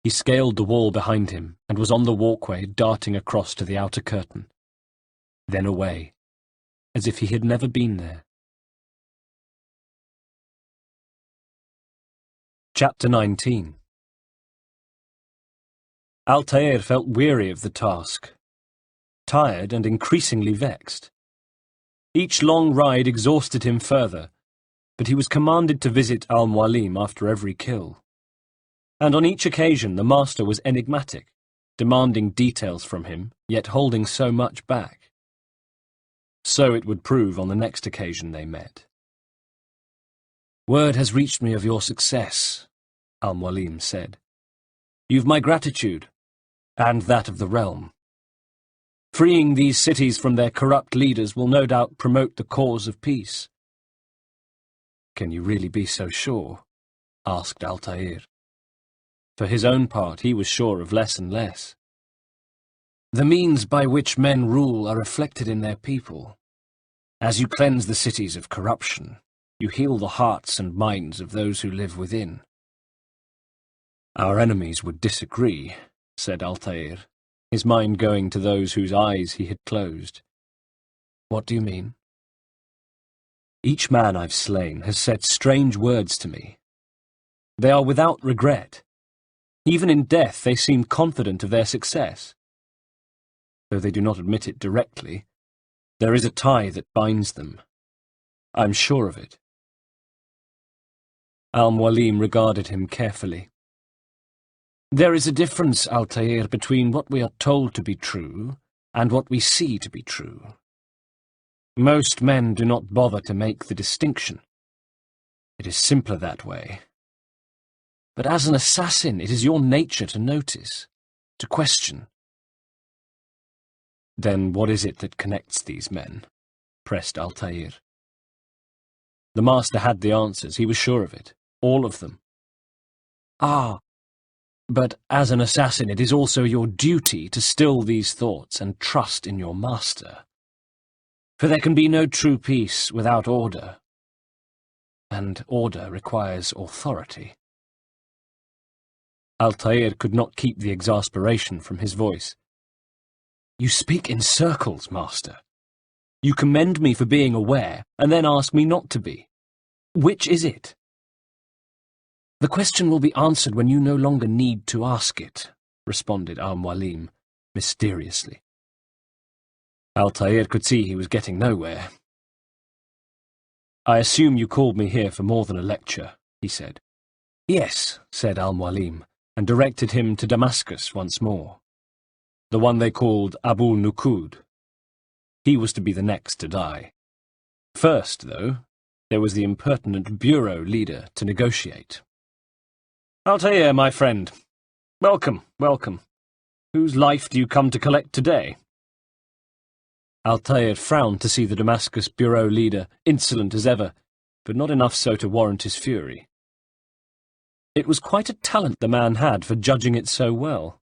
He scaled the wall behind him and was on the walkway, darting across to the outer curtain, then away, as if he had never been there. Chapter 19. Altair felt weary of the task, tired and increasingly vexed. Each long ride exhausted him further, but he was commanded to visit Al-Mualim after every kill. And on each occasion the master was enigmatic, demanding details from him, yet holding so much back. So it would prove on the next occasion they met. "Word has reached me of your success," Al-Mualim said. "You've my gratitude, and that of the realm. Freeing these cities from their corrupt leaders will no doubt promote the cause of peace." "Can you really be so sure?" asked Altair. For his own part, he was sure of less and less. "The means by which men rule are reflected in their people. As you cleanse the cities of corruption, you heal the hearts and minds of those who live within." "Our enemies would disagree," said Altair, his mind going to those whose eyes he had closed. "What do you mean?" "Each man I've slain has said strange words to me. They are without regret. Even in death they seem confident of their success. Though they do not admit it directly, there is a tie that binds them. I'm sure of it." Al-Mualim regarded him carefully. "There is a difference, Altair, between what we are told to be true and what we see to be true," Most men do not bother to make the distinction. It is simpler that way. But as an assassin, it is your nature to notice, to question. Then what is it that connects these men? Pressed Altair. The master had the answers, he was sure of it. All of them. Ah, but as an assassin it is also your duty to still these thoughts and trust in your master. For there can be no true peace without order, and order requires authority. Altair could not keep the exasperation from his voice. You speak in circles, master. You commend me for being aware, and then ask me not to be. Which is it? The question will be answered when you no longer need to ask it, responded Al-Mualim, mysteriously. Altair could see he was getting nowhere. I assume you called me here for more than a lecture, he said. Yes, said Al-Mualim, and directed him to Damascus once more. The one they called Abu Nukud. He was to be the next to die. First, though, there was the impertinent bureau leader to negotiate. Altair, my friend. Welcome, welcome. Whose life do you come to collect today? Altair frowned to see the Damascus bureau leader, insolent as ever, but not enough so to warrant his fury. It was quite a talent the man had for judging it so well.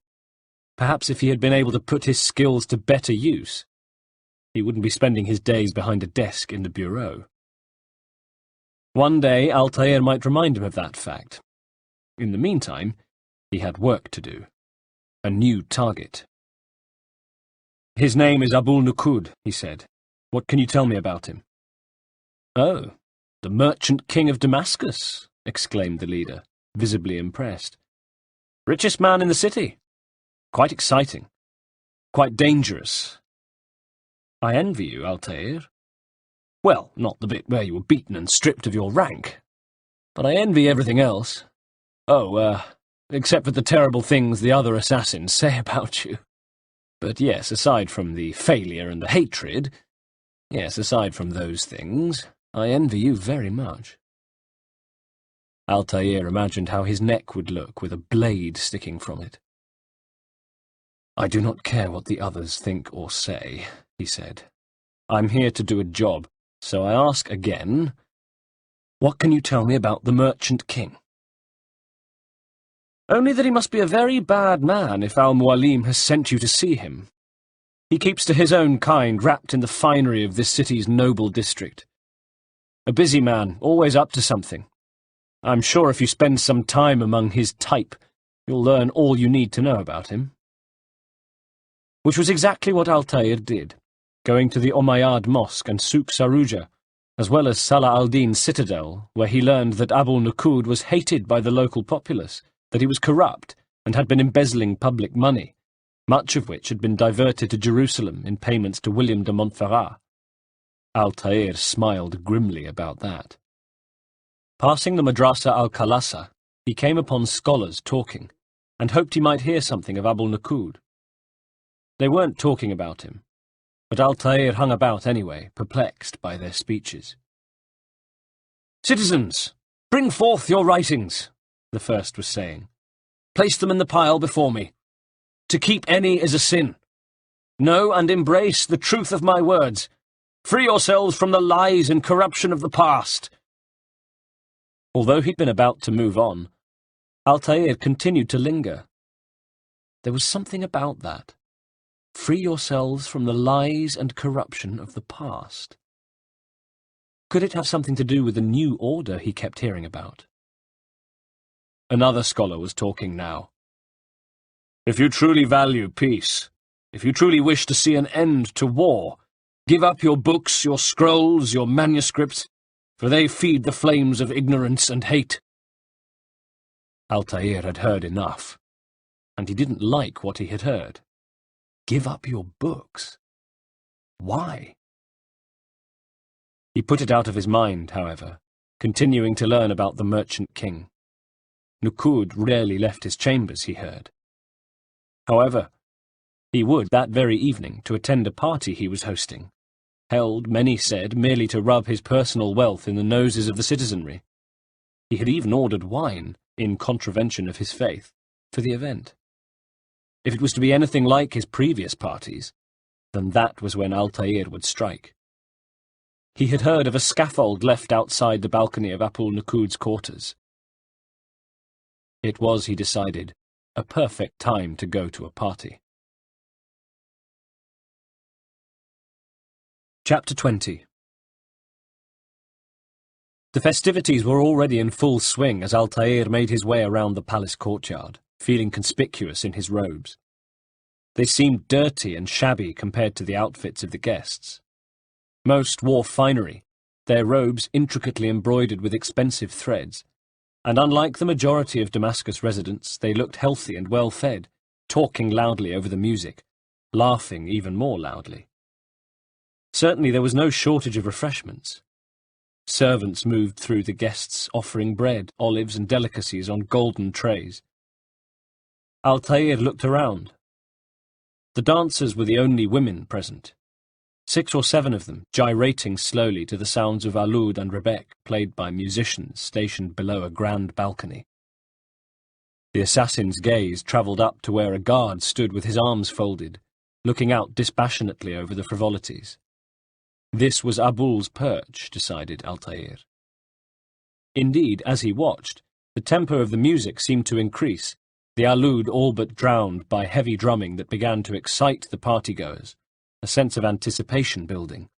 Perhaps if he had been able to put his skills to better use, he wouldn't be spending his days behind a desk in the bureau. One day Altair might remind him of that fact. In the meantime, he had work to do. A new target. His name is Abu Nukud, he said. What can you tell me about him? Oh, the merchant king of Damascus, exclaimed the leader, visibly impressed. Richest man in the city. Quite exciting. Quite dangerous. I envy you, Altair. Well, not the bit where you were beaten and stripped of your rank. But I envy everything else. Oh, except for the terrible things the other assassins say about you. But yes, aside from the failure and the hatred, yes, aside from those things, I envy you very much. Altair imagined how his neck would look with a blade sticking from it. I do not care what the others think or say, he said. I'm here to do a job, so I ask again, what can you tell me about the merchant king? Only that he must be a very bad man if Al-Mualim has sent you to see him. He keeps to his own kind, wrapped in the finery of this city's noble district. A busy man, always up to something. I'm sure if you spend some time among his type, you'll learn all you need to know about him. Which was exactly what Altair did, going to the Umayyad Mosque and Souk Saruja, as well as Salah al-Din's citadel, where he learned that Abu Nukud was hated by the local populace, that he was corrupt and had been embezzling public money, much of which had been diverted to Jerusalem in payments to William de Montferrat. Altair smiled grimly about that. Passing the Madrasa al-Khalasa, he came upon scholars talking, and hoped he might hear something of Abu Nukud. They weren't talking about him, but Altair hung about anyway, perplexed by their speeches. Citizens, bring forth your writings, the first was saying. Place them in the pile before me. To keep any is a sin. Know and embrace the truth of my words. Free yourselves from the lies and corruption of the past. Although he'd been about to move on, Altair continued to linger. There was something about that. Free yourselves from the lies and corruption of the past. Could it have something to do with the new order he kept hearing about? Another scholar was talking now. If you truly value peace, if you truly wish to see an end to war, give up your books, your scrolls, your manuscripts, for they feed the flames of ignorance and hate. Altair had heard enough, and he didn't like what he had heard. Give up your books? Why? He put it out of his mind, however, continuing to learn about the merchant king. Nukud rarely left his chambers, he heard. However, he would that very evening to attend a party he was hosting, held, many said, merely to rub his personal wealth in the noses of the citizenry. He had even ordered wine, in contravention of his faith, for the event. If it was to be anything like his previous parties, then that was when Altair would strike. He had heard of a scaffold left outside the balcony of Apul Nuqud's quarters. It was, he decided, a perfect time to go to a party. Chapter 20. The festivities were already in full swing as Altair made his way around the palace courtyard, feeling conspicuous in his robes. They seemed dirty and shabby compared to the outfits of the guests. Most wore finery, their robes intricately embroidered with expensive threads, and unlike the majority of Damascus residents, they looked healthy and well-fed, talking loudly over the music, laughing even more loudly. Certainly there was no shortage of refreshments. Servants moved through the guests, offering bread, olives, and delicacies on golden trays. Altair looked around. The dancers were the only women present. 6 or 7 of them, gyrating slowly to the sounds of Alud and Rebek, played by musicians stationed below a grand balcony. The assassin's gaze travelled up to where a guard stood with his arms folded, looking out dispassionately over the frivolities. This was Abul's perch, decided Altair. Indeed, as he watched, the tempo of the music seemed to increase, the alud all but drowned by heavy drumming that began to excite the partygoers, a sense of anticipation building.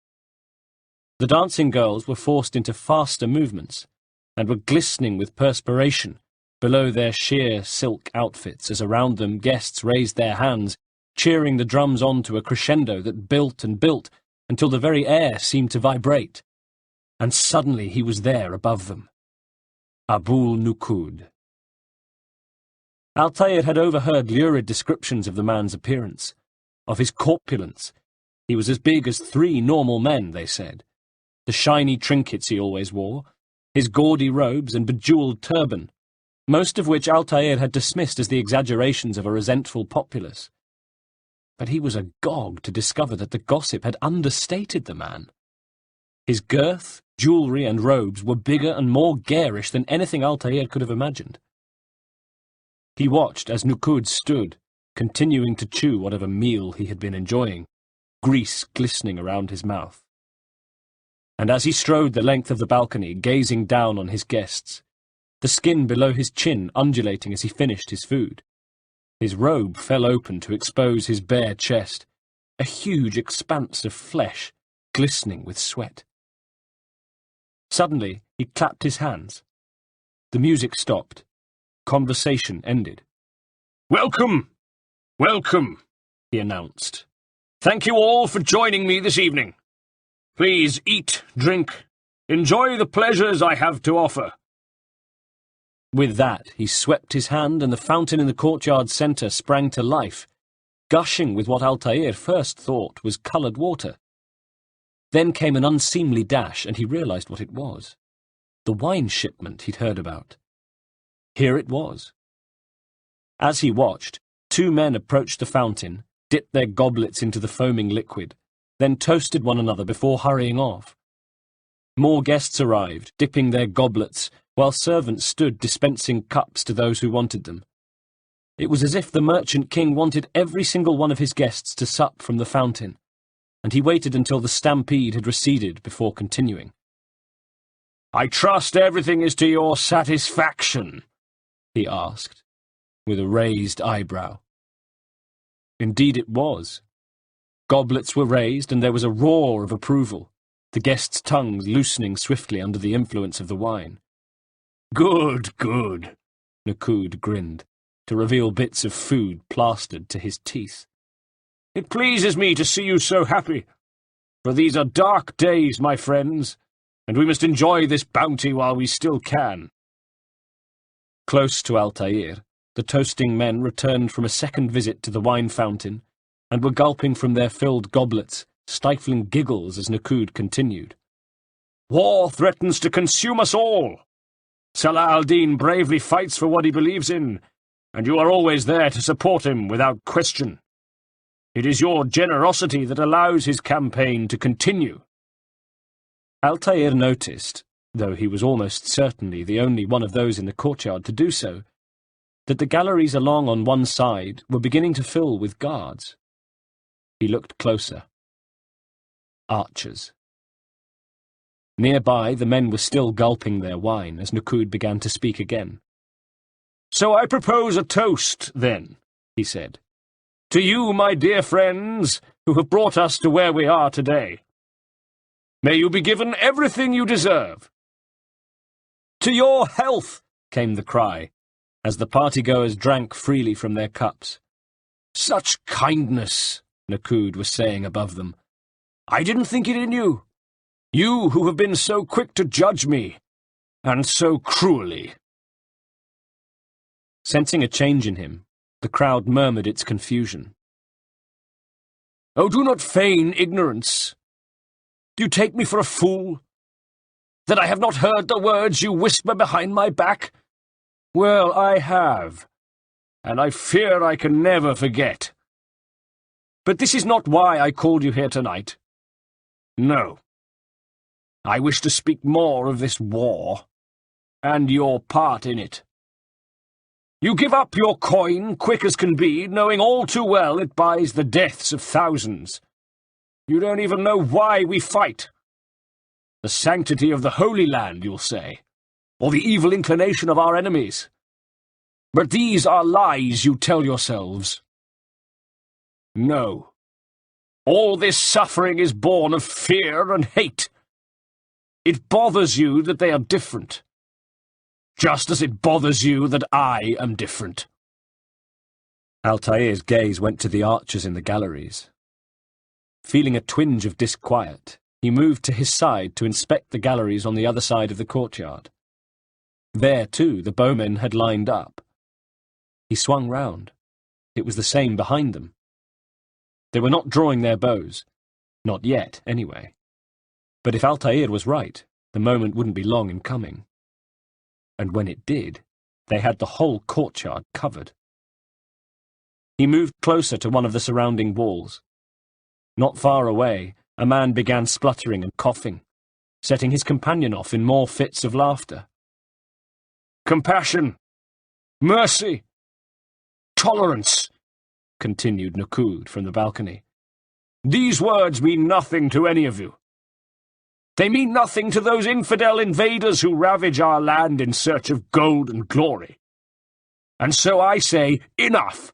The dancing girls were forced into faster movements, and were glistening with perspiration below their sheer silk outfits as around them guests raised their hands, cheering the drums on to a crescendo that built and built until the very air seemed to vibrate. And suddenly he was there above them. Apul Nuqud. Altair had overheard lurid descriptions of the man's appearance, of his corpulence. He was as big as 3 normal men, they said. The shiny trinkets he always wore, his gaudy robes and bejewelled turban, most of which Altair had dismissed as the exaggerations of a resentful populace. But he was agog to discover that the gossip had understated the man. His girth, jewellery and robes were bigger and more garish than anything Altair could have imagined. He watched as Nuqud stood, continuing to chew whatever meal he had been enjoying, grease glistening around his mouth. And as he strode the length of the balcony, gazing down on his guests, the skin below his chin undulating as he finished his food, his robe fell open to expose his bare chest, a huge expanse of flesh, glistening with sweat. Suddenly, he clapped his hands. The music stopped. Conversation ended. "Welcome! Welcome!" he announced. "Thank you all for joining me this evening. Please eat, drink, enjoy the pleasures I have to offer." With that, he swept his hand and the fountain in the courtyard centre sprang to life, gushing with what Altair first thought was coloured water. Then came an unseemly dash, and he realised what it was. The wine shipment he'd heard about. Here it was. As he watched, 2 men approached the fountain, dipped their goblets into the foaming liquid, then toasted one another before hurrying off. More guests arrived, dipping their goblets, while servants stood dispensing cups to those who wanted them. It was as if the merchant king wanted every single one of his guests to sup from the fountain, and he waited until the stampede had receded before continuing. "I trust everything is to your satisfaction?" he asked, with a raised eyebrow. Indeed it was. Goblets were raised, and there was a roar of approval, the guests' tongues loosening swiftly under the influence of the wine. "Good, good," Nuqud grinned, to reveal bits of food plastered to his teeth. "It pleases me to see you so happy, for these are dark days, my friends, and we must enjoy this bounty while we still can." Close to Altair, the toasting men returned from a second visit to the wine fountain, and were gulping from their filled goblets, stifling giggles as Nuqud continued. "War threatens to consume us all. Salah al-Din bravely fights for what he believes in, and you are always there to support him without question. It is your generosity that allows his campaign to continue. Altair noticed, though he was almost certainly the only one of those in the courtyard to do so, that the galleries along on one side were beginning to fill with guards. He looked closer. Archers. Nearby, the men were still gulping their wine as NICCOLO began to speak again. "So I propose a toast, then," he said. "To you, my dear friends, who have brought us to where we are today. May you be given everything you deserve." "To your health!" came the cry, as the partygoers drank freely from their cups. "Such kindness," NICCOLO was saying above them. "I didn't think it in you. You who have been so quick to judge me, and so cruelly." Sensing a change in him, the crowd murmured its confusion. "Oh, do not feign ignorance. Do you take me for a fool? That I have not heard the words you whisper behind my back? Well, I have, and I fear I can never forget. But this is not why I called you here tonight. No. I wish to speak more of this war, and your part in it. You give up your coin quick as can be, knowing all too well it buys the deaths of thousands. You don't even know why we fight. The sanctity of the Holy Land, you'll say, or the evil inclination of our enemies. But these are lies you tell yourselves. No. All this suffering is born of fear and hate. It bothers you that they are different, just as it bothers you that I am different." Altair's gaze went to the archers in the galleries. Feeling a twinge of disquiet, he moved to his side to inspect the galleries on the other side of the courtyard. There, too, the bowmen had lined up. He swung round. It was the same behind them. They were not drawing their bows. Not yet, anyway. But if Altair was right, the moment wouldn't be long in coming. And when it did, they had the whole courtyard covered. He moved closer to one of the surrounding walls. Not far away, a man began spluttering and coughing, setting his companion off in more fits of laughter. "Compassion, mercy, tolerance," continued NICCOLO from the balcony. "These words mean nothing to any of you. They mean nothing to those infidel invaders who ravage our land in search of gold and glory. And so I say, enough!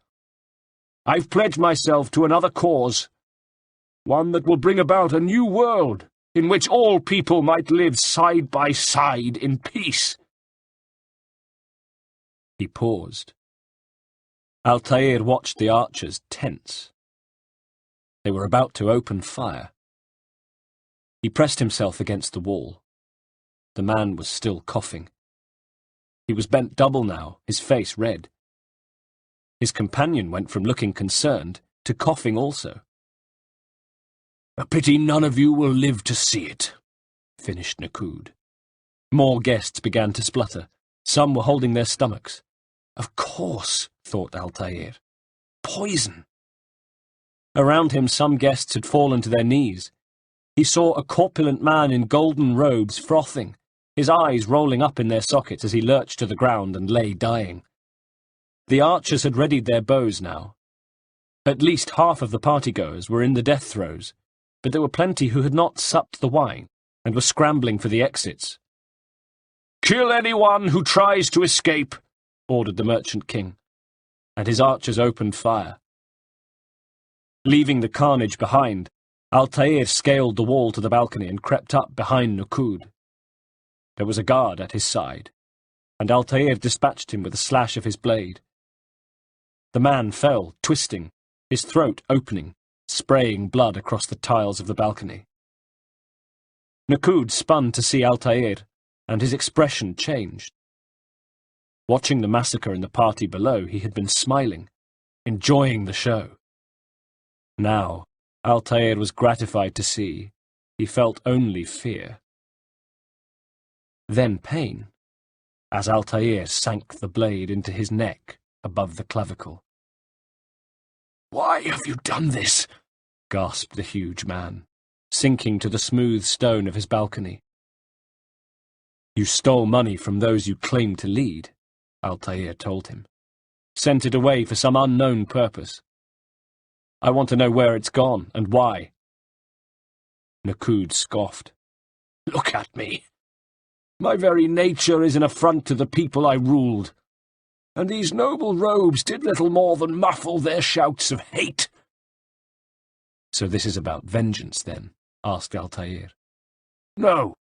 I've pledged myself to another cause, one that will bring about a new world in which all people might live side by side in peace." He paused. Altair watched the archers tense. They were about to open fire. He pressed himself against the wall. The man was still coughing. He was bent double now, his face red. His companion went from looking concerned to coughing also. "A pity none of you will live to see it," finished NICCOLO. More guests began to splutter. Some were holding their stomachs. Of course, thought Altair. Poison. Around him some guests had fallen to their knees. He saw a corpulent man in golden robes frothing, his eyes rolling up in their sockets as he lurched to the ground and lay dying. The archers had readied their bows now. At least half of the partygoers were in the death throes, but there were plenty who had not supped the wine and were scrambling for the exits. "Kill anyone who tries to escape," ordered the merchant king, and his archers opened fire. Leaving the carnage behind, Altair scaled the wall to the balcony and crept up behind NICCOLO. There was a guard at his side, and Altair dispatched him with a slash of his blade. The man fell, twisting, his throat opening, spraying blood across the tiles of the balcony. NICCOLO spun to see Altair, and his expression changed. Watching the massacre in the party below, he had been smiling, enjoying the show. Now, Altair was gratified to see. He felt only fear. Then pain, as Altair sank the blade into his neck above the clavicle. Why have you done this? Gasped the huge man, sinking to the smooth stone of his balcony. You stole money from those you claimed to lead, Altair told him. Sent it away for some unknown purpose. I want to know where it's gone, and why. Nakud scoffed. Look at me. My very nature is an affront to the people I ruled, and these noble robes did little more than muffle their shouts of hate. So this is about vengeance, then? Asked Altair. No,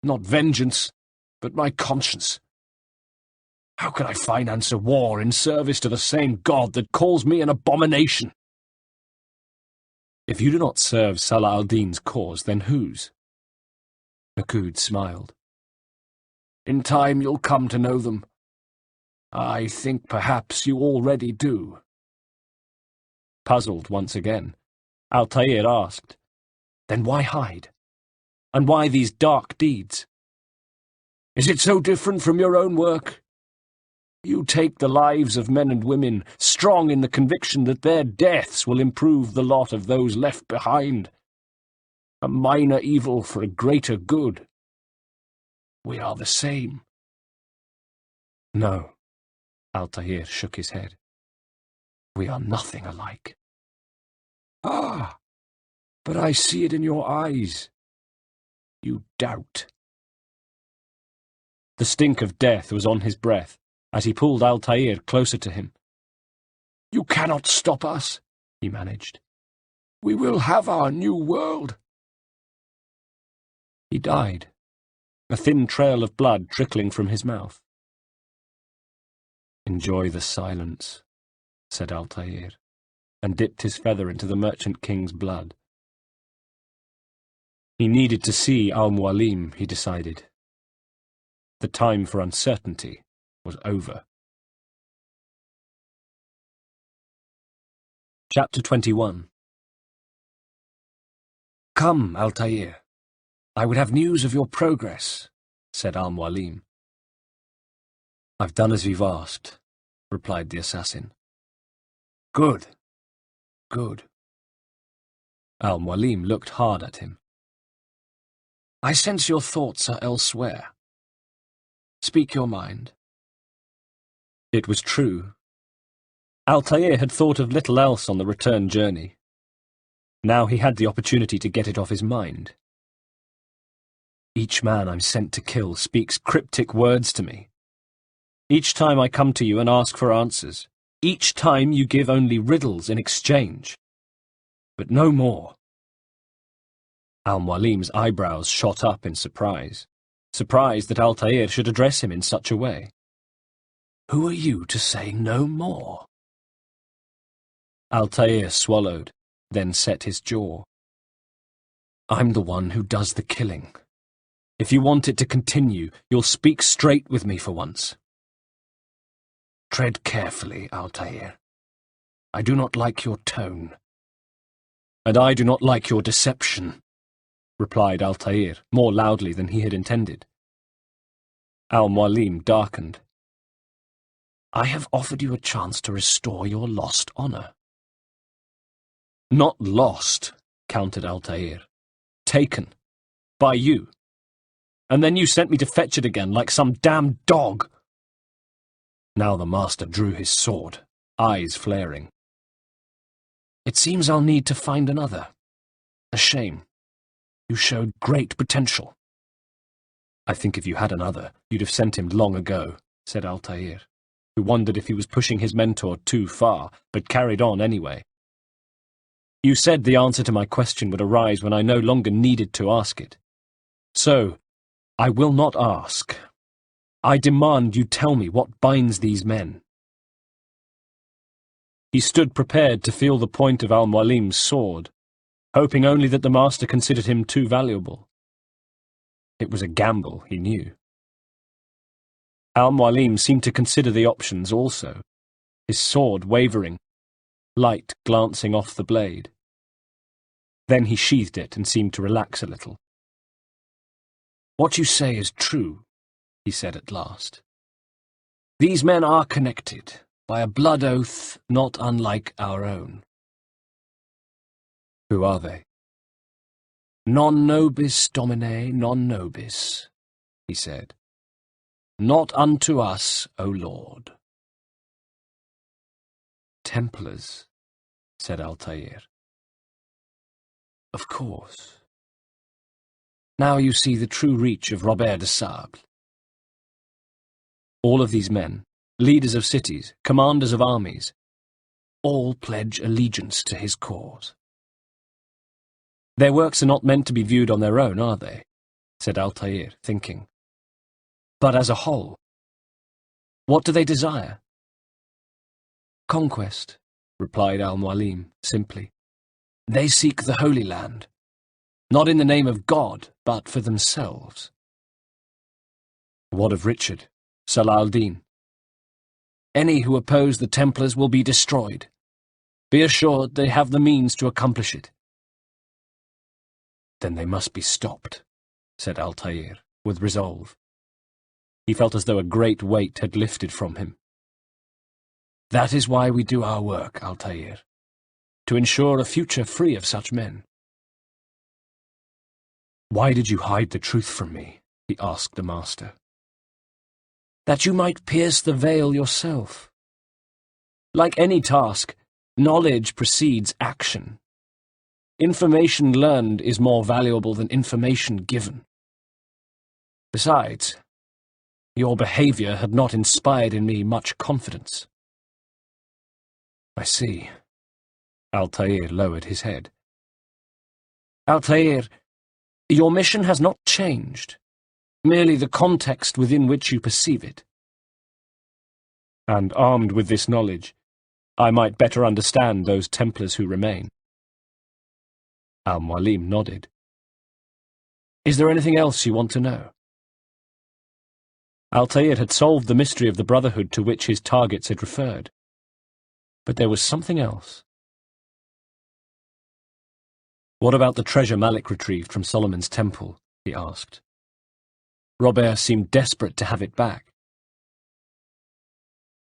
not vengeance, but my conscience. How can I finance a war in service to the same God that calls me an abomination? If you do not serve Salah al-Din's cause, then whose? Nakud smiled. In time you'll come to know them. I think perhaps you already do. Puzzled once again, Altair asked, Then why hide? And why these dark deeds? Is it so different from your own work? You take the lives of men and women, strong in the conviction that their deaths will improve the lot of those left behind. A minor evil for a greater good. We are the same. No, Altair shook his head. We are nothing alike. Ah, but I see it in your eyes. You doubt. The stink of death was on his breath as he pulled Altair closer to him. You cannot stop us, he managed. We will have our new world. He died, a thin trail of blood trickling from his mouth. Enjoy the silence, said Altair, and dipped his feather into the merchant king's blood. He needed to see Al-Mualim, he decided. The time for uncertainty was over. Chapter 21. Come, Altair. I would have news of your progress, said Al-Mualim. I've done as you've asked, replied the assassin. Good. Good. Al-Mualim looked hard at him. I sense your thoughts are elsewhere. Speak your mind. It was true. Altair had thought of little else on the return journey. Now he had the opportunity to get it off his mind. Each man I'm sent to kill speaks cryptic words to me. Each time I come to you and ask for answers, each time you give only riddles in exchange. But no more. Al-Mualim's eyebrows shot up in surprise that Altair should address him in such a way. Who are you to say no more? Altair swallowed, then set his jaw. I'm the one who does the killing. If you want it to continue, you'll speak straight with me for once. Tread carefully, Altair. I do not like your tone. And I do not like your deception, replied Altair, more loudly than he had intended. Al-Mualim darkened. I have offered you a chance to restore your lost honor. Not lost, countered Altair. Taken. By you. And then you sent me to fetch it again like some damned dog. Now the master drew his sword, eyes flaring. It seems I'll need to find another. A shame. You showed great potential. I think if you had another, you'd have sent him long ago, said Altair, who wondered if he was pushing his mentor too far, but carried on anyway. You said the answer to my question would arise when I no longer needed to ask it. So, I will not ask. I demand you tell me what binds these men. He stood prepared to feel the point of Al-Mualim's sword, hoping only that the master considered him too valuable. It was a gamble, he knew. Al-Mualim seemed to consider the options also, his sword wavering, light glancing off the blade. Then he sheathed it and seemed to relax a little. What you say is true, he said at last. These men are connected by a blood oath not unlike our own. Who are they? Non nobis, Domine, non nobis, he said. Not unto us, O Lord. Templars, said Altair. Of course. Now you see the true reach of Robert de Sable. All of these men, leaders of cities, commanders of armies, all pledge allegiance to his cause. Their works are not meant to be viewed on their own, are they? Said Altair, thinking. But as a whole. What do they desire? Conquest, replied Al-Mualim simply. They seek the Holy Land, not in the name of God, but for themselves. What of Richard, Salah al-Din? Any who oppose the Templars will be destroyed. Be assured they have the means to accomplish it. Then they must be stopped, said Altair, with resolve. He felt as though a great weight had lifted from him. That is why we do our work, Altair, to ensure a future free of such men. Why did you hide the truth from me? He asked the master. That you might pierce the veil yourself. Like any task, knowledge precedes action. Information learned is more valuable than information given. Besides, your behavior had not inspired in me much confidence. I see. Altair lowered his head. Altair, your mission has not changed, merely the context within which you perceive it. And armed with this knowledge, I might better understand those Templars who remain. Al-Mualim nodded. Is there anything else you want to know? Altair had solved the mystery of the Brotherhood to which his targets had referred. But there was something else. What about the treasure Malik retrieved from Solomon's temple? He asked. Robert seemed desperate to have it back.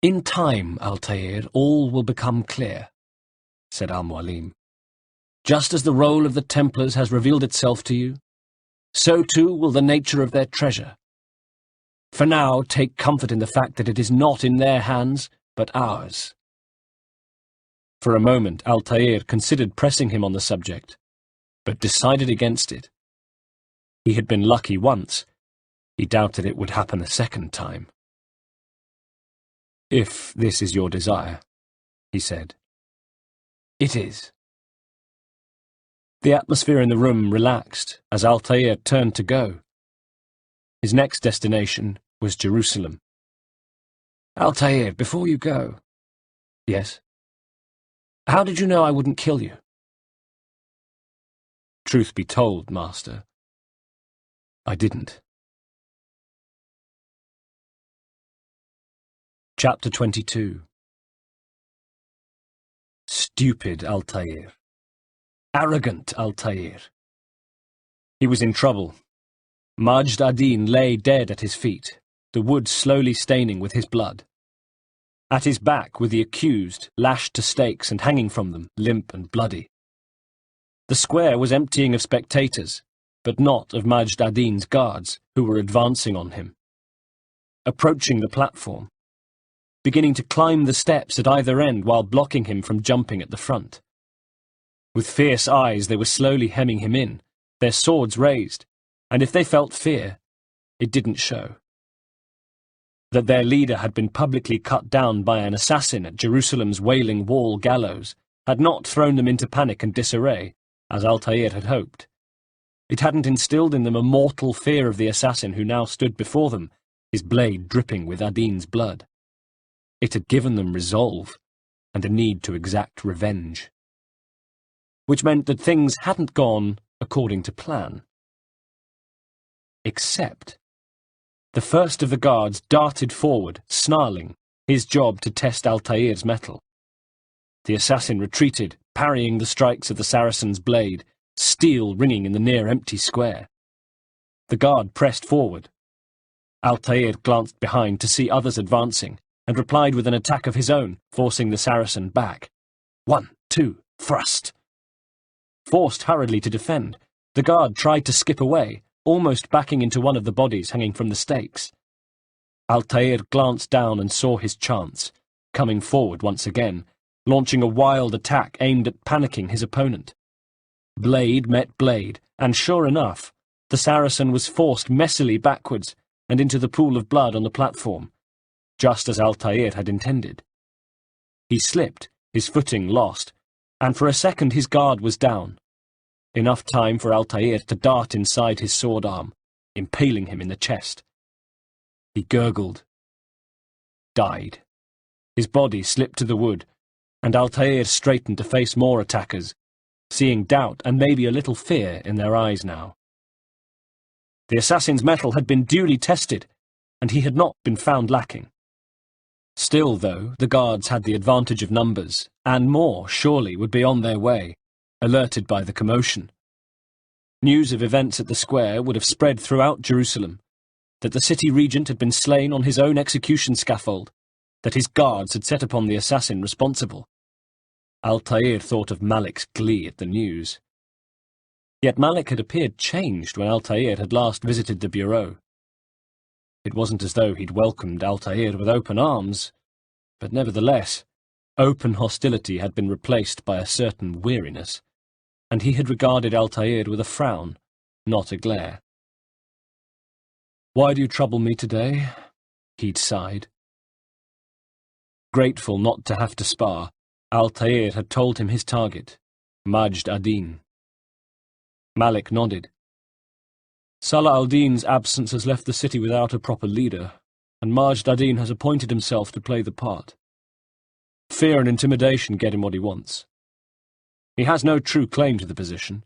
In time, Altair, all will become clear, said Al-Mualim. Just as the role of the Templars has revealed itself to you, so too will the nature of their treasure. For now, take comfort in the fact that it is not in their hands, but ours. For a moment, Altair considered pressing him on the subject, but decided against it. He had been lucky once. He doubted it would happen a second time. If this is your desire, he said. It is. The atmosphere in the room relaxed as Altair turned to go. His next destination was Jerusalem. Altair, before you go. Yes? How did you know I wouldn't kill you? Truth be told, Master, I didn't. Chapter 22. Stupid Altair. Arrogant Altair. He was in trouble. Majd ad-Din lay dead at his feet, the wood slowly staining with his blood. At his back were the accused, lashed to stakes and hanging from them, limp and bloody. The square was emptying of spectators, but not of Majd ad-Din's guards, who were advancing on him. Approaching the platform, beginning to climb the steps at either end while blocking him from jumping at the front. With fierce eyes they were slowly hemming him in, their swords raised, and if they felt fear, it didn't show. That their leader had been publicly cut down by an assassin at Jerusalem's Wailing Wall gallows had not thrown them into panic and disarray, as Altair had hoped. It hadn't instilled in them a mortal fear of the assassin who now stood before them, his blade dripping with ad-Din's blood. It had given them resolve, and a need to exact revenge. Which meant that things hadn't gone according to plan. Except the first of the guards darted forward, snarling, his job to test Altair's mettle. The assassin retreated, parrying the strikes of the Saracen's blade, steel ringing in the near-empty square. The guard pressed forward. Altair glanced behind to see others advancing, and replied with an attack of his own, forcing the Saracen back. 1, 2, thrust. Forced hurriedly to defend, the guard tried to skip away, almost backing into one of the bodies hanging from the stakes. Altair glanced down and saw his chance, coming forward once again, launching a wild attack aimed at panicking his opponent. Blade met blade, and sure enough, the Saracen was forced messily backwards and into the pool of blood on the platform, just as Altair had intended. He slipped, his footing lost, and for a second his guard was down. Enough time for Altair to dart inside his sword arm, impaling him in the chest. He gurgled. Died. His body slipped to the wood, and Altair straightened to face more attackers, seeing doubt and maybe a little fear in their eyes now. The assassin's mettle had been duly tested, and he had not been found lacking. Still, though, the guards had the advantage of numbers, and more, surely, would be on their way, alerted by the commotion. News of events at the square would have spread throughout Jerusalem, that the city regent had been slain on his own execution scaffold, that his guards had set upon the assassin responsible. Altair thought of Malik's glee at the news. Yet Malik had appeared changed when Altair had last visited the bureau. It wasn't as though he'd welcomed Altair with open arms, but nevertheless, open hostility had been replaced by a certain weariness, and he had regarded Altair with a frown, not a glare. "Why do you trouble me today?" he'd sighed. Grateful not to have to spar, Altair had told him his target, Majd ad-Din. Malik nodded. Salah al-Din's absence has left the city without a proper leader, and Majd ad-Din has appointed himself to play the part. Fear and intimidation get him what he wants. He has no true claim to the position.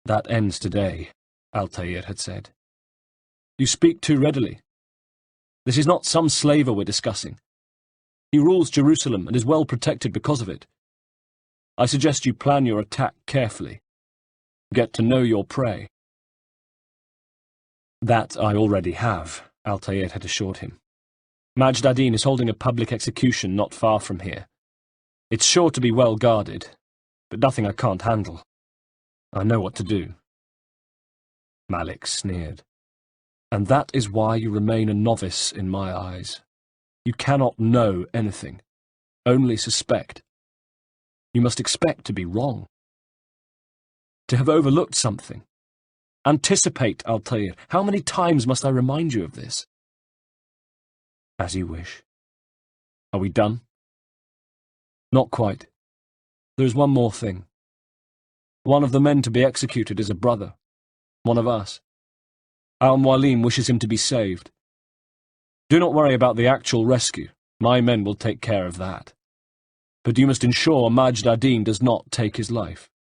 That ends today, Altair had said. You speak too readily. This is not some slaver we're discussing. He rules Jerusalem and is well protected because of it. I suggest you plan your attack carefully. Get to know your prey. That I already have, Altair had assured him. Majd ad-Din is holding a public execution not far from here. It's sure to be well guarded, but nothing I can't handle. I know what to do. Malik sneered. And that is why you remain a novice in my eyes. You cannot know anything, only suspect. You must expect to be wrong, to have overlooked something. Anticipate, Altair. How many times must I remind you of this? As you wish. Are we done? Not quite. There is one more thing. One of the men to be executed is a brother, one of us. Al-Mualim wishes him to be saved. Do not worry about the actual rescue. My men will take care of that. But you must ensure Majd ad-Din does not take his life.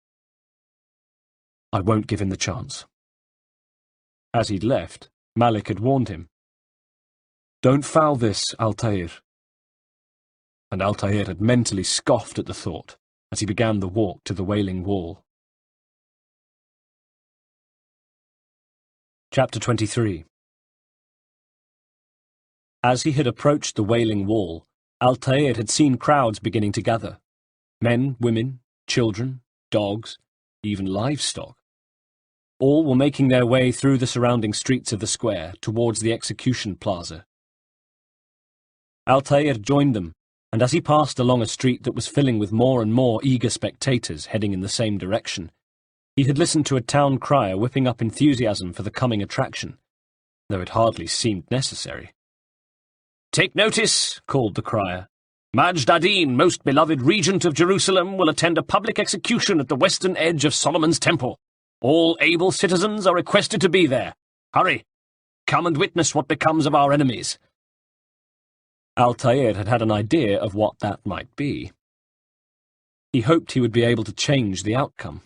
I won't give him the chance. As he'd left, Malik had warned him. Don't foul this, Altair. And Altair had mentally scoffed at the thought as he began the walk to the Wailing Wall. Chapter 23. As he had approached the Wailing Wall, Altair had seen crowds beginning to gather. Men, women, children, dogs, even livestock. All were making their way through the surrounding streets of the square towards the execution plaza. Altair joined them, and as he passed along a street that was filling with more and more eager spectators heading in the same direction, he had listened to a town crier whipping up enthusiasm for the coming attraction, though it hardly seemed necessary. "Take notice," called the crier. "Majd ad-Din, most beloved regent of Jerusalem, will attend a public execution at the western edge of Solomon's Temple. All able citizens are requested to be there. Hurry! Come and witness what becomes of our enemies." Altair had had an idea of what that might be. He hoped he would be able to change the outcome.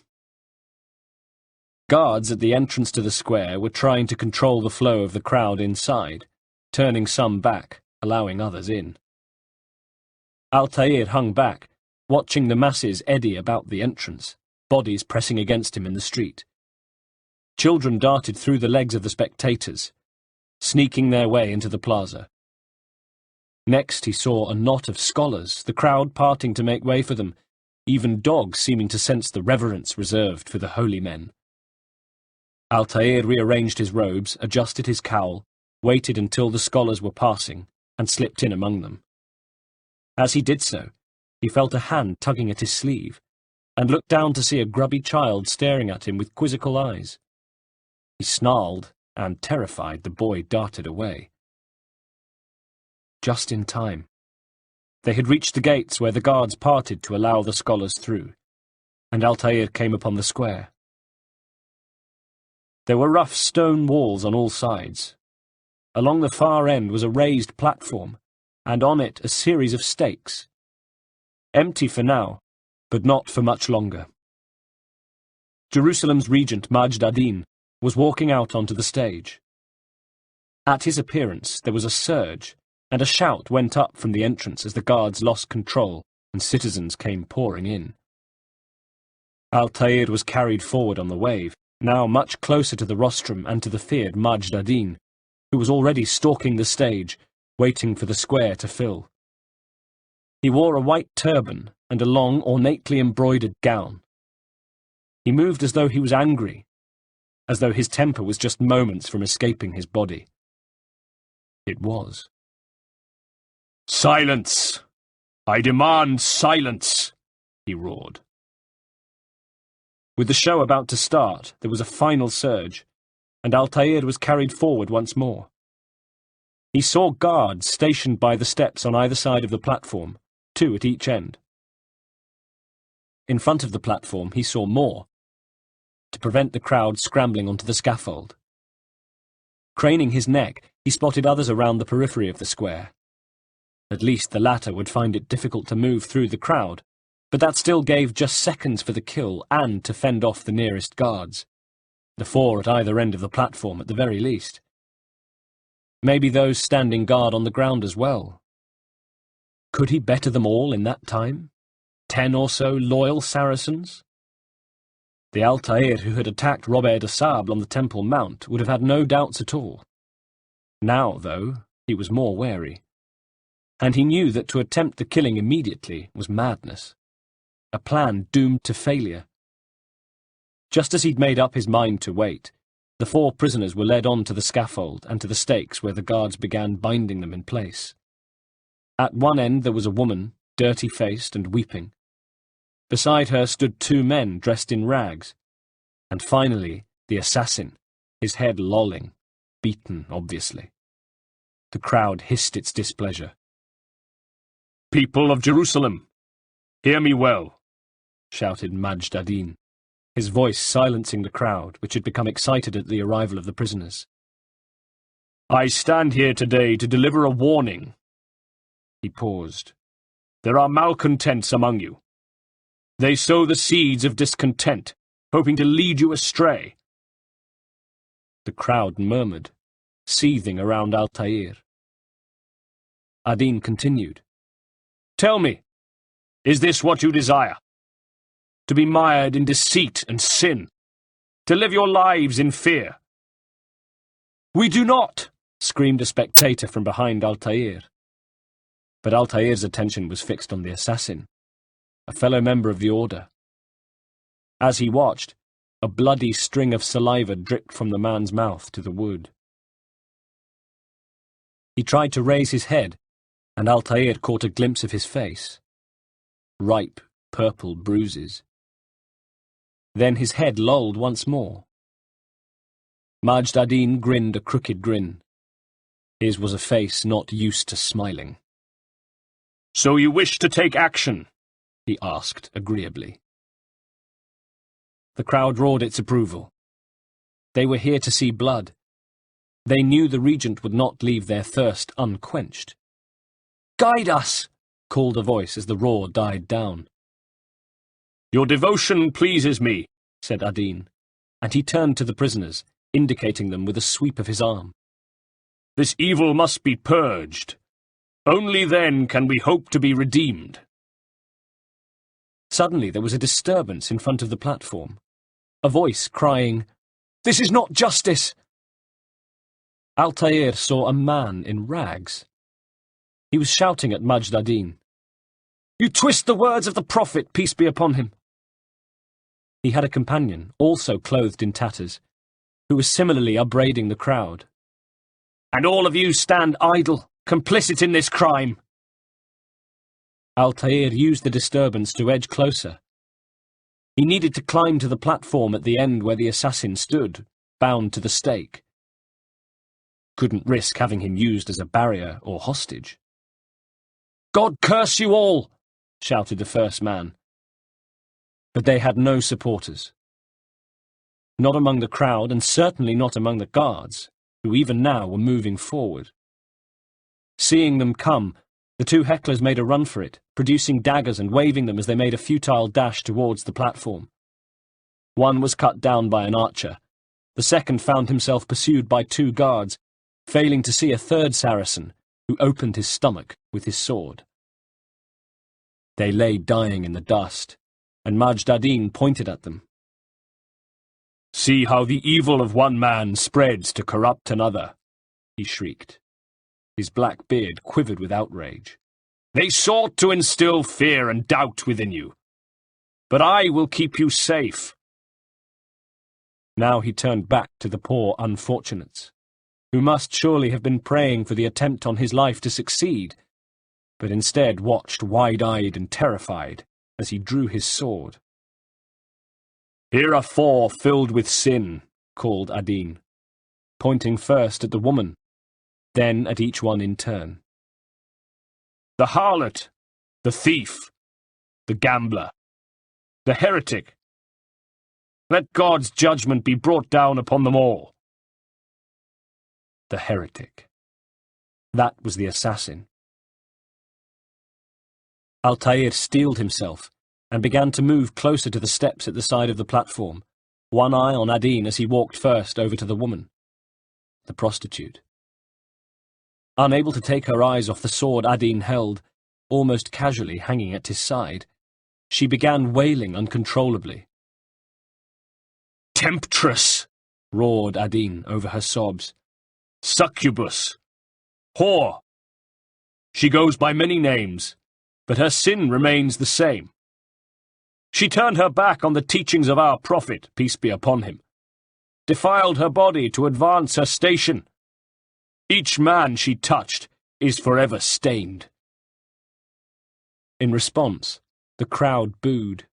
Guards at the entrance to the square were trying to control the flow of the crowd inside, turning some back, allowing others in. Altair hung back, watching the masses eddy about the entrance, bodies pressing against him in the street. Children darted through the legs of the spectators, sneaking their way into the plaza. Next he saw a knot of scholars, the crowd parting to make way for them, even dogs seeming to sense the reverence reserved for the holy men. Altair rearranged his robes, adjusted his cowl, waited until the scholars were passing, and slipped in among them. As he did so, he felt a hand tugging at his sleeve, and looked down to see a grubby child staring at him with quizzical eyes. He snarled, and, terrified, the boy darted away. Just in time. They had reached the gates where the guards parted to allow the scholars through, and Altair came upon the square. There were rough stone walls on all sides. Along the far end was a raised platform, and on it a series of stakes. Empty for now, but not for much longer. Jerusalem's regent Majd ad-Din was walking out onto the stage. At his appearance there was a surge, and a shout went up from the entrance as the guards lost control and citizens came pouring in. Altair was carried forward on the wave, now much closer to the rostrum and to the feared Majd ad-Din, who was already stalking the stage, waiting for the square to fill. He wore a white turban and a long, ornately embroidered gown. He moved as though he was angry, as though his temper was just moments from escaping his body. It was. "Silence! I demand silence!" he roared. With the show about to start, there was a final surge, and Altair was carried forward once more. He saw guards stationed by the steps on either side of the platform, 2 at each end. In front of the platform he saw more, to prevent the crowd scrambling onto the scaffold. Craning his neck, he spotted others around the periphery of the square. At least the latter would find it difficult to move through the crowd, but that still gave just seconds for the kill and to fend off the nearest guards, the 4 at either end of the platform at the very least. Maybe those standing guard on the ground as well. Could he better them all in that time? 10 or so loyal Saracens? The Altair who had attacked Robert de Sable on the Temple Mount would have had no doubts at all. Now, though, he was more wary. And he knew that to attempt the killing immediately was madness. A plan doomed to failure. Just as he'd made up his mind to wait, the 4 prisoners were led on to the scaffold and to the stakes where the guards began binding them in place. At one end there was a woman, dirty-faced and weeping. Beside her stood 2 men dressed in rags, and finally the assassin, his head lolling, beaten obviously. The crowd hissed its displeasure. "People of Jerusalem, hear me well," shouted Majd ad-Din, his voice silencing the crowd, which had become excited at the arrival of the prisoners. "I stand here today to deliver a warning." He paused. "There are malcontents among you. They sow the seeds of discontent, hoping to lead you astray." The crowd murmured, seething around Altair. Ad-Din continued. "Tell me, is this what you desire? To be mired in deceit and sin? To live your lives in fear?" "We do not!" screamed a spectator from behind Altair. But Altair's attention was fixed on the assassin, a fellow member of the order. As he watched, a bloody string of saliva dripped from the man's mouth to the wood. He tried to raise his head, and Altair caught a glimpse of his face. Ripe, purple bruises. Then his head lolled once more. Majd ad-Din grinned a crooked grin. His was a face not used to smiling. "So you wish to take action?" he asked agreeably. The crowd roared its approval. They were here to see blood. They knew the regent would not leave their thirst unquenched. "Guide us!" called a voice as the roar died down. "Your devotion pleases me," said ad-Din, and he turned to the prisoners, indicating them with a sweep of his arm. "This evil must be purged. Only then can we hope to be redeemed." Suddenly there was a disturbance in front of the platform. A voice crying, "This is not justice!" Altair saw a man in rags. He was shouting at Majd ad-Din. You twist the words of the prophet, peace be upon him. He had a companion, also clothed in tatters, who was similarly upbraiding the crowd. And all of you stand idle, complicit in this crime. Altair used the disturbance to edge closer. He needed to climb to the platform at the end where the assassin stood, bound to the stake. Couldn't risk having him used as a barrier or hostage. God curse you all! Shouted the first man. But they had no supporters. Not among the crowd, and certainly not among the guards, who even now were moving forward. Seeing them come, the two hecklers made a run for it, producing daggers and waving them as they made a futile dash towards the platform. One was cut down by an archer. The second found himself pursued by two guards, failing to see a third Saracen, who opened his stomach with his sword. They lay dying in the dust, and Majd ad-Din pointed at them. See how the evil of one man spreads to corrupt another, he shrieked. His black beard quivered with outrage. They sought to instill fear and doubt within you, but I will keep you safe. Now he turned back to the poor unfortunates, who must surely have been praying for the attempt on his life to succeed, but instead watched wide-eyed and terrified as he drew his sword. Here are 4 filled with sin, called ad-Din, pointing first at the woman, then at each one in turn. The harlot, the thief, the gambler, the heretic. Let God's judgment be brought down upon them all. The heretic. That was the assassin. Altair steeled himself and began to move closer to the steps at the side of the platform, one eye on ad-Din as he walked first over to the woman, the prostitute. Unable to take her eyes off the sword ad-Din held, almost casually hanging at his side, she began wailing uncontrollably. Temptress, roared ad-Din over her sobs. Succubus, whore. She goes by many names, but her sin remains the same. She turned her back on the teachings of our prophet, peace be upon him, defiled her body to advance her station. Each man she touched is forever stained. In response, the crowd booed.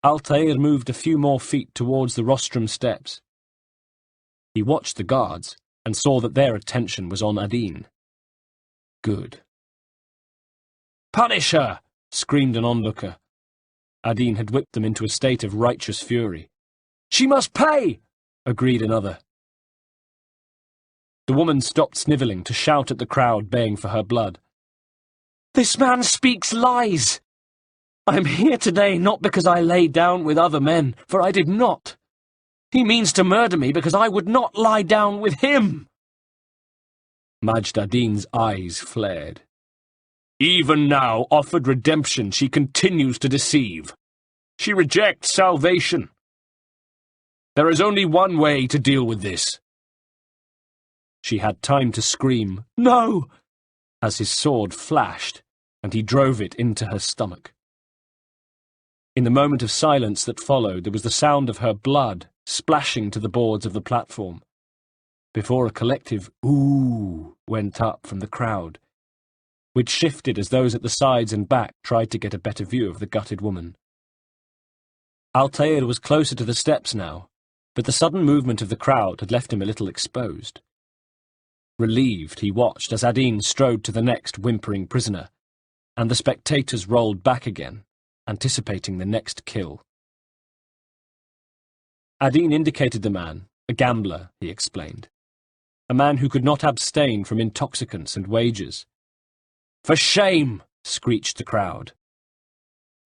Altair moved a few more feet towards the rostrum steps. He watched the guards and saw that their attention was on ad-Din. Good. Punish her! Screamed an onlooker. ad-Din had whipped them into a state of righteous fury. She must pay! Agreed another. The woman stopped snivelling to shout at the crowd baying for her blood. This man speaks lies! I am here today not because I lay down with other men, for I did not. He means to murder me because I would not lie down with him. Majd ad-Din's eyes flared. Even now, offered redemption, she continues to deceive. She rejects salvation. There is only one way to deal with this. She had time to scream, "No!" as his sword flashed, and he drove it into her stomach. In the moment of silence that followed, there was the sound of her blood splashing to the boards of the platform, before a collective "ooh" went up from the crowd, which shifted as those at the sides and back tried to get a better view of the gutted woman. Altair was closer to the steps now, but the sudden movement of the crowd had left him a little exposed. Relieved, he watched as ad-Din strode to the next whimpering prisoner, and the spectators rolled back again, anticipating the next kill. ad-Din indicated the man, a gambler, he explained, a man who could not abstain from intoxicants and wagers. For shame! Screeched the crowd.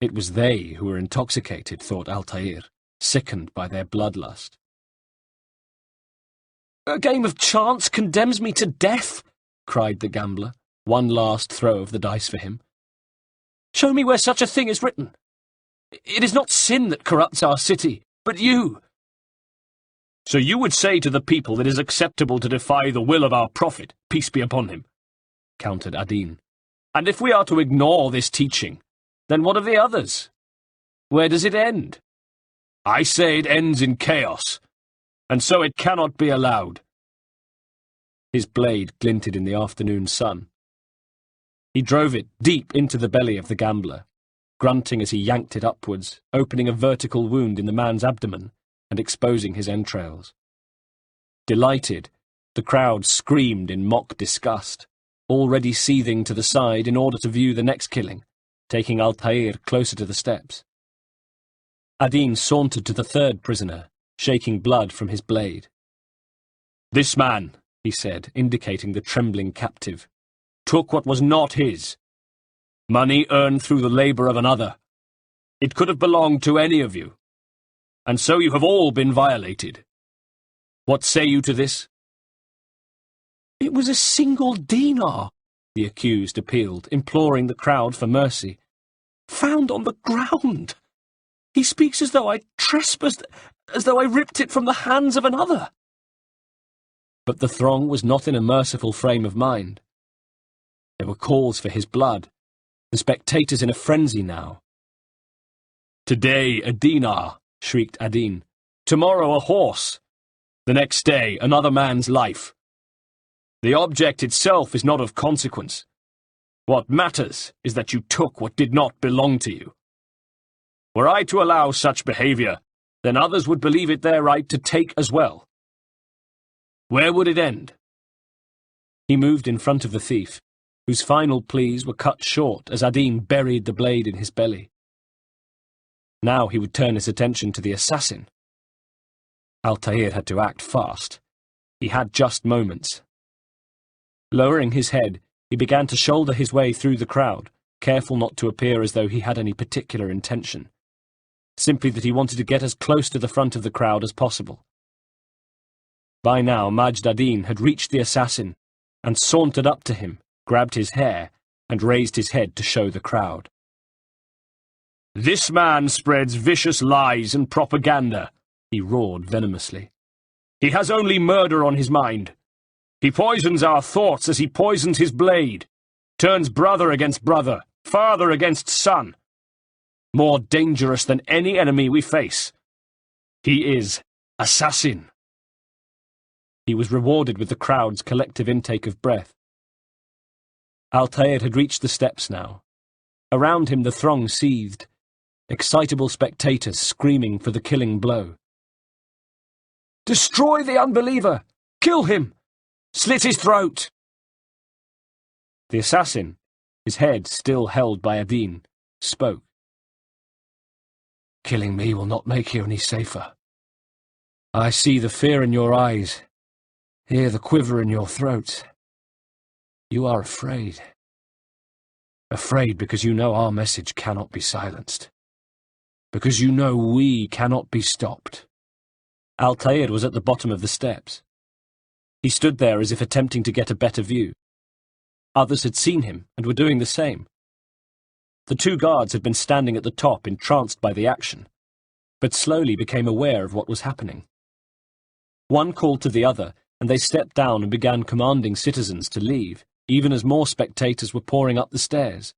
It was they who were intoxicated, thought Altair, sickened by their bloodlust. A game of chance condemns me to death, cried the gambler, one last throw of the dice for him. Show me where such a thing is written. It is not sin that corrupts our city, but you. So you would say to the people that it is acceptable to defy the will of our prophet, peace be upon him, countered ad-Din. And if we are to ignore this teaching, then what of the others? Where does it end? I say it ends in chaos, and so it cannot be allowed. His blade glinted in the afternoon sun. He drove it deep into the belly of the gambler, grunting as he yanked it upwards, opening a vertical wound in the man's abdomen and exposing his entrails. Delighted, the crowd screamed in mock disgust, already seething to the side in order to view the next killing, taking Altair closer to the steps. Adin sauntered to the third prisoner, shaking blood from his blade. This man, he said, indicating the trembling captive, took what was not his. Money earned through the labour of another. It could have belonged to any of you. And so you have all been violated. What say you to this? It was a single dinar, the accused appealed, imploring the crowd for mercy. Found on the ground. He speaks as though I trespassed, as though I ripped it from the hands of another. But the throng was not in a merciful frame of mind. There were calls for his blood, the spectators in a frenzy now. Today a dinar, shrieked Adin. Tomorrow a horse. The next day another man's life. The object itself is not of consequence. What matters is that you took what did not belong to you. Were I to allow such behaviour, then others would believe it their right to take as well. Where would it end? He moved in front of the thief, whose final pleas were cut short as Adin buried the blade in his belly. Now he would turn his attention to the assassin. Altair had to act fast. He had just moments. Lowering his head, he began to shoulder his way through the crowd, careful not to appear as though he had any particular intention. Simply that he wanted to get as close to the front of the crowd as possible. By now Majd Adin had reached the assassin and sauntered up to him, grabbed his hair, and raised his head to show the crowd. This man spreads vicious lies and propaganda, he roared venomously. He has only murder on his mind. He poisons our thoughts as he poisons his blade, turns brother against brother, father against son. More dangerous than any enemy we face. He is assassin. He was rewarded with the crowd's collective intake of breath. Altair had reached the steps now. Around him the throng seethed, excitable spectators screaming for the killing blow. Destroy the unbeliever! Kill him! Slit his throat! The assassin, his head still held by Adin, spoke. Killing me will not make you any safer. I see the fear in your eyes, hear the quiver in your throat. You are afraid. Afraid because you know our message cannot be silenced. Because you know we cannot be stopped. Altair was at the bottom of the steps. He stood there as if attempting to get a better view. Others had seen him and were doing the same. The two guards had been standing at the top, entranced by the action, but slowly became aware of what was happening. One called to the other, and they stepped down and began commanding citizens to leave, even as more spectators were pouring up the stairs.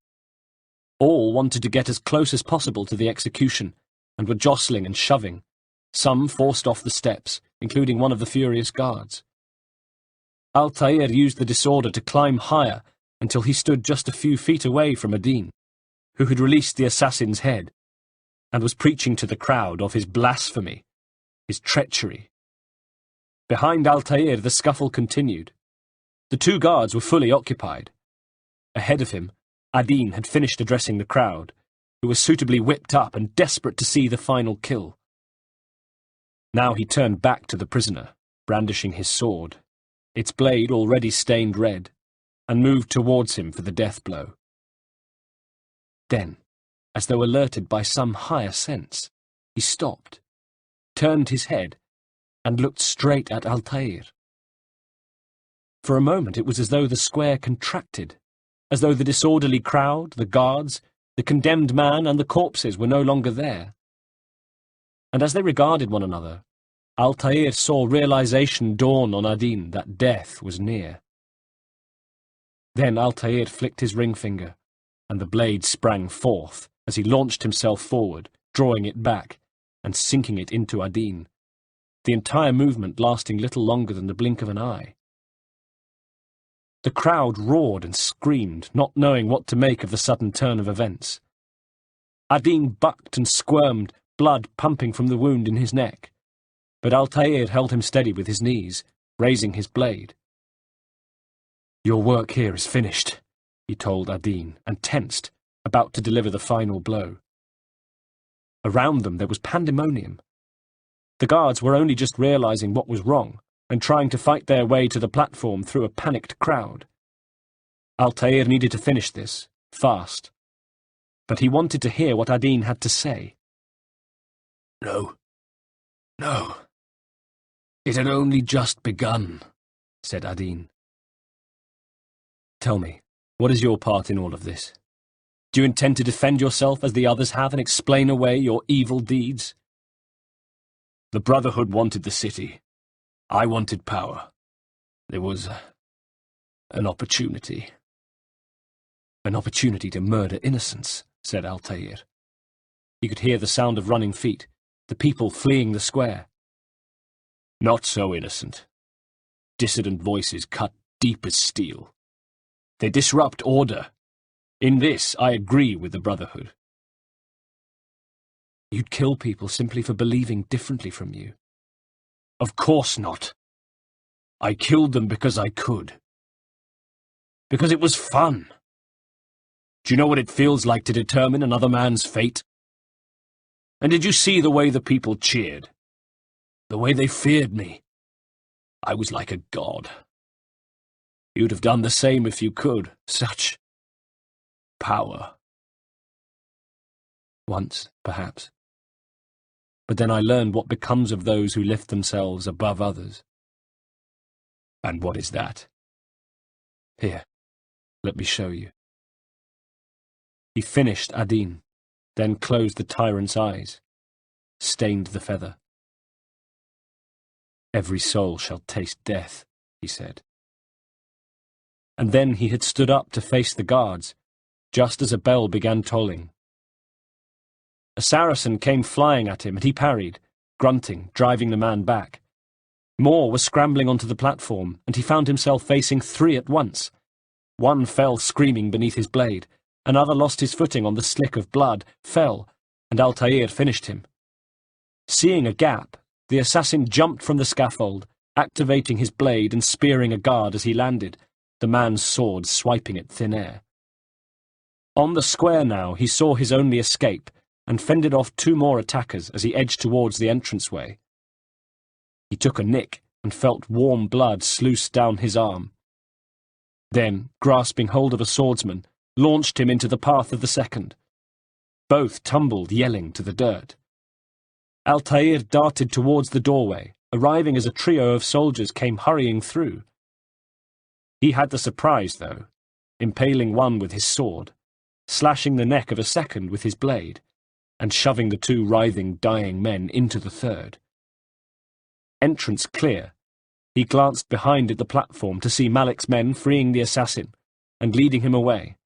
All wanted to get as close as possible to the execution, and were jostling and shoving. Some forced off the steps, including one of the furious guards. Altair used the disorder to climb higher until he stood just a few feet away from Adin, who had released the assassin's head, and was preaching to the crowd of his blasphemy, his treachery. Behind Altair the scuffle continued. The two guards were fully occupied. Ahead of him, Adin had finished addressing the crowd, who was suitably whipped up and desperate to see the final kill. Now he turned back to the prisoner, brandishing his sword, its blade already stained red, and moved towards him for the death blow. Then, as though alerted by some higher sense, he stopped, turned his head, and looked straight at Altair. For a moment it was as though the square contracted, as though the disorderly crowd, the guards, the condemned man and the corpses were no longer there. And as they regarded one another, Altair saw realization dawn on Adin that death was near. Then Altair flicked his ring finger, and the blade sprang forth as he launched himself forward, drawing it back and sinking it into Adine, the entire movement lasting little longer than the blink of an eye. The crowd roared and screamed, not knowing what to make of the sudden turn of events. Adine bucked and squirmed, blood pumping from the wound in his neck, but Altair held him steady with his knees, raising his blade. "Your work here is finished," he told Adine, and tensed, about to deliver the final blow. Around them there was pandemonium. The guards were only just realizing what was wrong and trying to fight their way to the platform through a panicked crowd. Altair needed to finish this, fast, but he wanted to hear what Adine had to say. No. It had only just begun, said Adine. "Tell me, what is your part in all of this? Do you intend to defend yourself as the others have and explain away your evil deeds?" "The Brotherhood wanted the city. I wanted power. There was an opportunity." "An opportunity to murder innocents," said Altair. He could hear the sound of running feet, the people fleeing the square. "Not so innocent. Dissident voices cut deep as steel. They disrupt order. In this, I agree with the Brotherhood." "You'd kill people simply for believing differently from you." "Of course not. I killed them because I could. Because it was fun. Do you know what it feels like to determine another man's fate? And did you see the way the people cheered? The way they feared me? I was like a god. You'd have done the same if you could. Such power." "Once, perhaps. But then I learned what becomes of those who lift themselves above others." "And what is that?" "Here, let me show you." He finished Adine, then closed the tyrant's eyes, stained the feather. "Every soul shall taste death," he said. And then he had stood up to face the guards, just as a bell began tolling. A Saracen came flying at him, and he parried, grunting, driving the man back. More were scrambling onto the platform, and he found himself facing 3 at once. One fell screaming beneath his blade, another lost his footing on the slick of blood, fell, and Altair finished him. Seeing a gap, the assassin jumped from the scaffold, activating his blade and spearing a guard as he landed, the man's sword swiping at thin air. On the square now, he saw his only escape, and fended off 2 more attackers as he edged towards the entranceway. He took a nick and felt warm blood sluice down his arm. Then, grasping hold of a swordsman, launched him into the path of the second. Both tumbled, yelling, to the dirt. Altair darted towards the doorway, arriving as a trio of soldiers came hurrying through. He had the surprise, though, impaling one with his sword, slashing the neck of a second with his blade, and shoving the 2 writhing, dying men into the third. Entrance clear, he glanced behind at the platform to see Malik's men freeing the assassin and leading him away,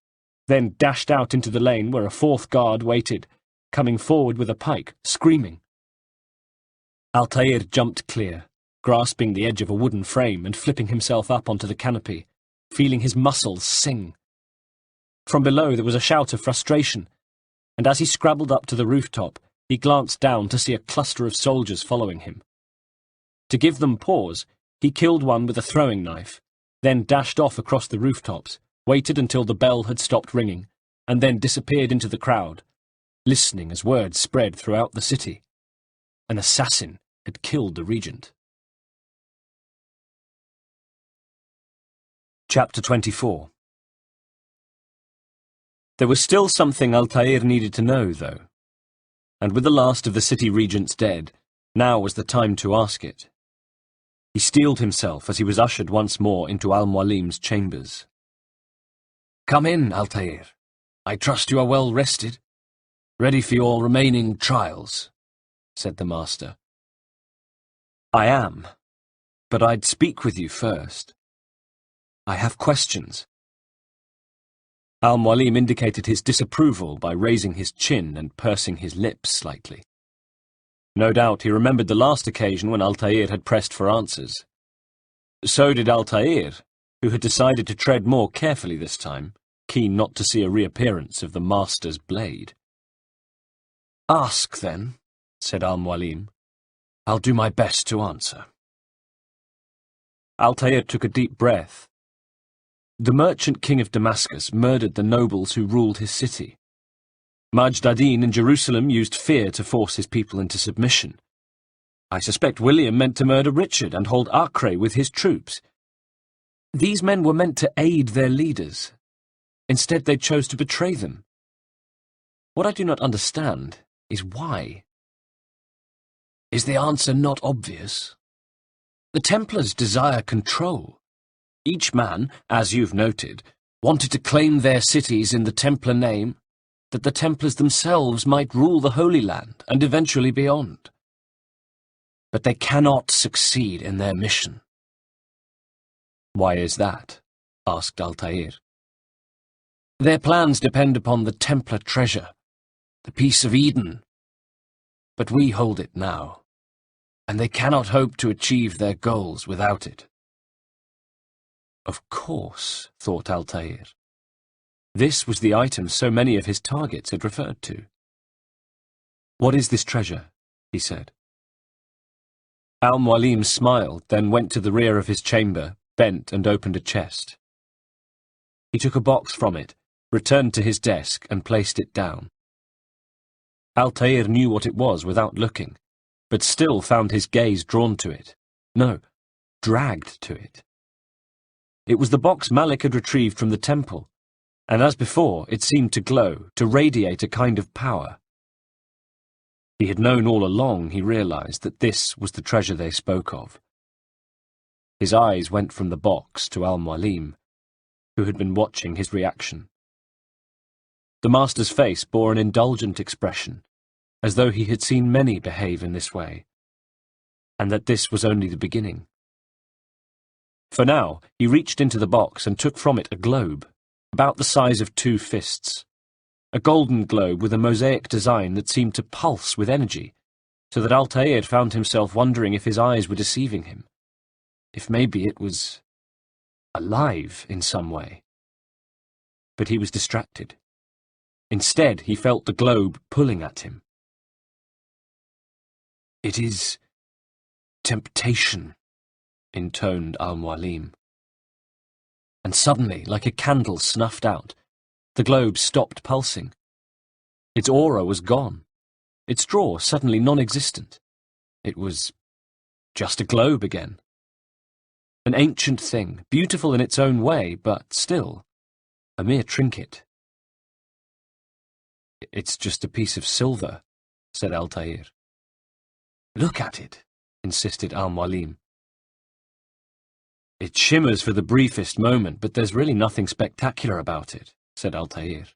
then dashed out into the lane where a 4th guard waited, coming forward with a pike, screaming. Altair jumped clear, grasping the edge of a wooden frame and flipping himself up onto the canopy, feeling his muscles sing. From below there was a shout of frustration, and as he scrabbled up to the rooftop, he glanced down to see a cluster of soldiers following him. To give them pause, he killed one with a throwing knife, then dashed off across the rooftops, waited until the bell had stopped ringing, and then disappeared into the crowd, listening as word spread throughout the city. An assassin had killed the regent. Chapter 24. There was still something Altair needed to know, though, and with the last of the city regents dead, now was the time to ask it. He steeled himself as he was ushered once more into Al-Mualim's chambers. "Come in, Altair. I trust you are well rested, ready for your remaining trials," said the master. "I am, but I'd speak with you first. I have questions." Al-Mualim indicated his disapproval by raising his chin and pursing his lips slightly. No doubt he remembered the last occasion when Altair had pressed for answers. So did Altair, who had decided to tread more carefully this time, keen not to see a reappearance of the Master's blade. "Ask, then," said Al-Mualim. "I'll do my best to answer." Altair took a deep breath. The merchant king of Damascus murdered the nobles who ruled his city. Majd ad-Din in Jerusalem used fear to force his people into submission. I suspect William meant to murder Richard and hold Acre with his troops. These men were meant to aid their leaders. Instead, they chose to betray them. What I do not understand is why. Is the answer not obvious? The Templars desire control. Each man, as you've noted, wanted to claim their cities in the Templar name, that the Templars themselves might rule the Holy Land and eventually beyond. But they cannot succeed in their mission. "Why is that?" asked Altair. "Their plans depend upon the Templar treasure, the Peace of Eden. But we hold it now, and they cannot hope to achieve their goals without it." Of course, thought Altair. This was the item so many of his targets had referred to. "What is this treasure?" he said. Al-Mualim smiled, then went to the rear of his chamber, bent and opened a chest. He took a box from it, returned to his desk, and placed it down. Altair knew what it was without looking, but still found his gaze drawn to it. No, dragged to it. It was the box Malik had retrieved from the temple, and as before, it seemed to glow, to radiate a kind of power. He had known all along, he realized, that this was the treasure they spoke of. His eyes went from the box to Al-Mualim, who had been watching his reaction. The Master's face bore an indulgent expression, as though he had seen many behave in this way, and that this was only the beginning. For now, he reached into the box and took from it a globe, about the size of 2 fists, a golden globe with a mosaic design that seemed to pulse with energy, so that Altair found himself wondering if his eyes were deceiving him, if maybe it was alive in some way. But he was distracted. Instead, he felt the globe pulling at him. "It is temptation," intoned Al-Mualim. And suddenly, like a candle snuffed out, the globe stopped pulsing. Its aura was gone, its draw suddenly non-existent. It was just a globe again. An ancient thing, beautiful in its own way, but still a mere trinket. "It's just a piece of silver," said Altair. "Look at it," insisted Al-Mualim. "It shimmers for the briefest moment, but there's really nothing spectacular about it," said Altair.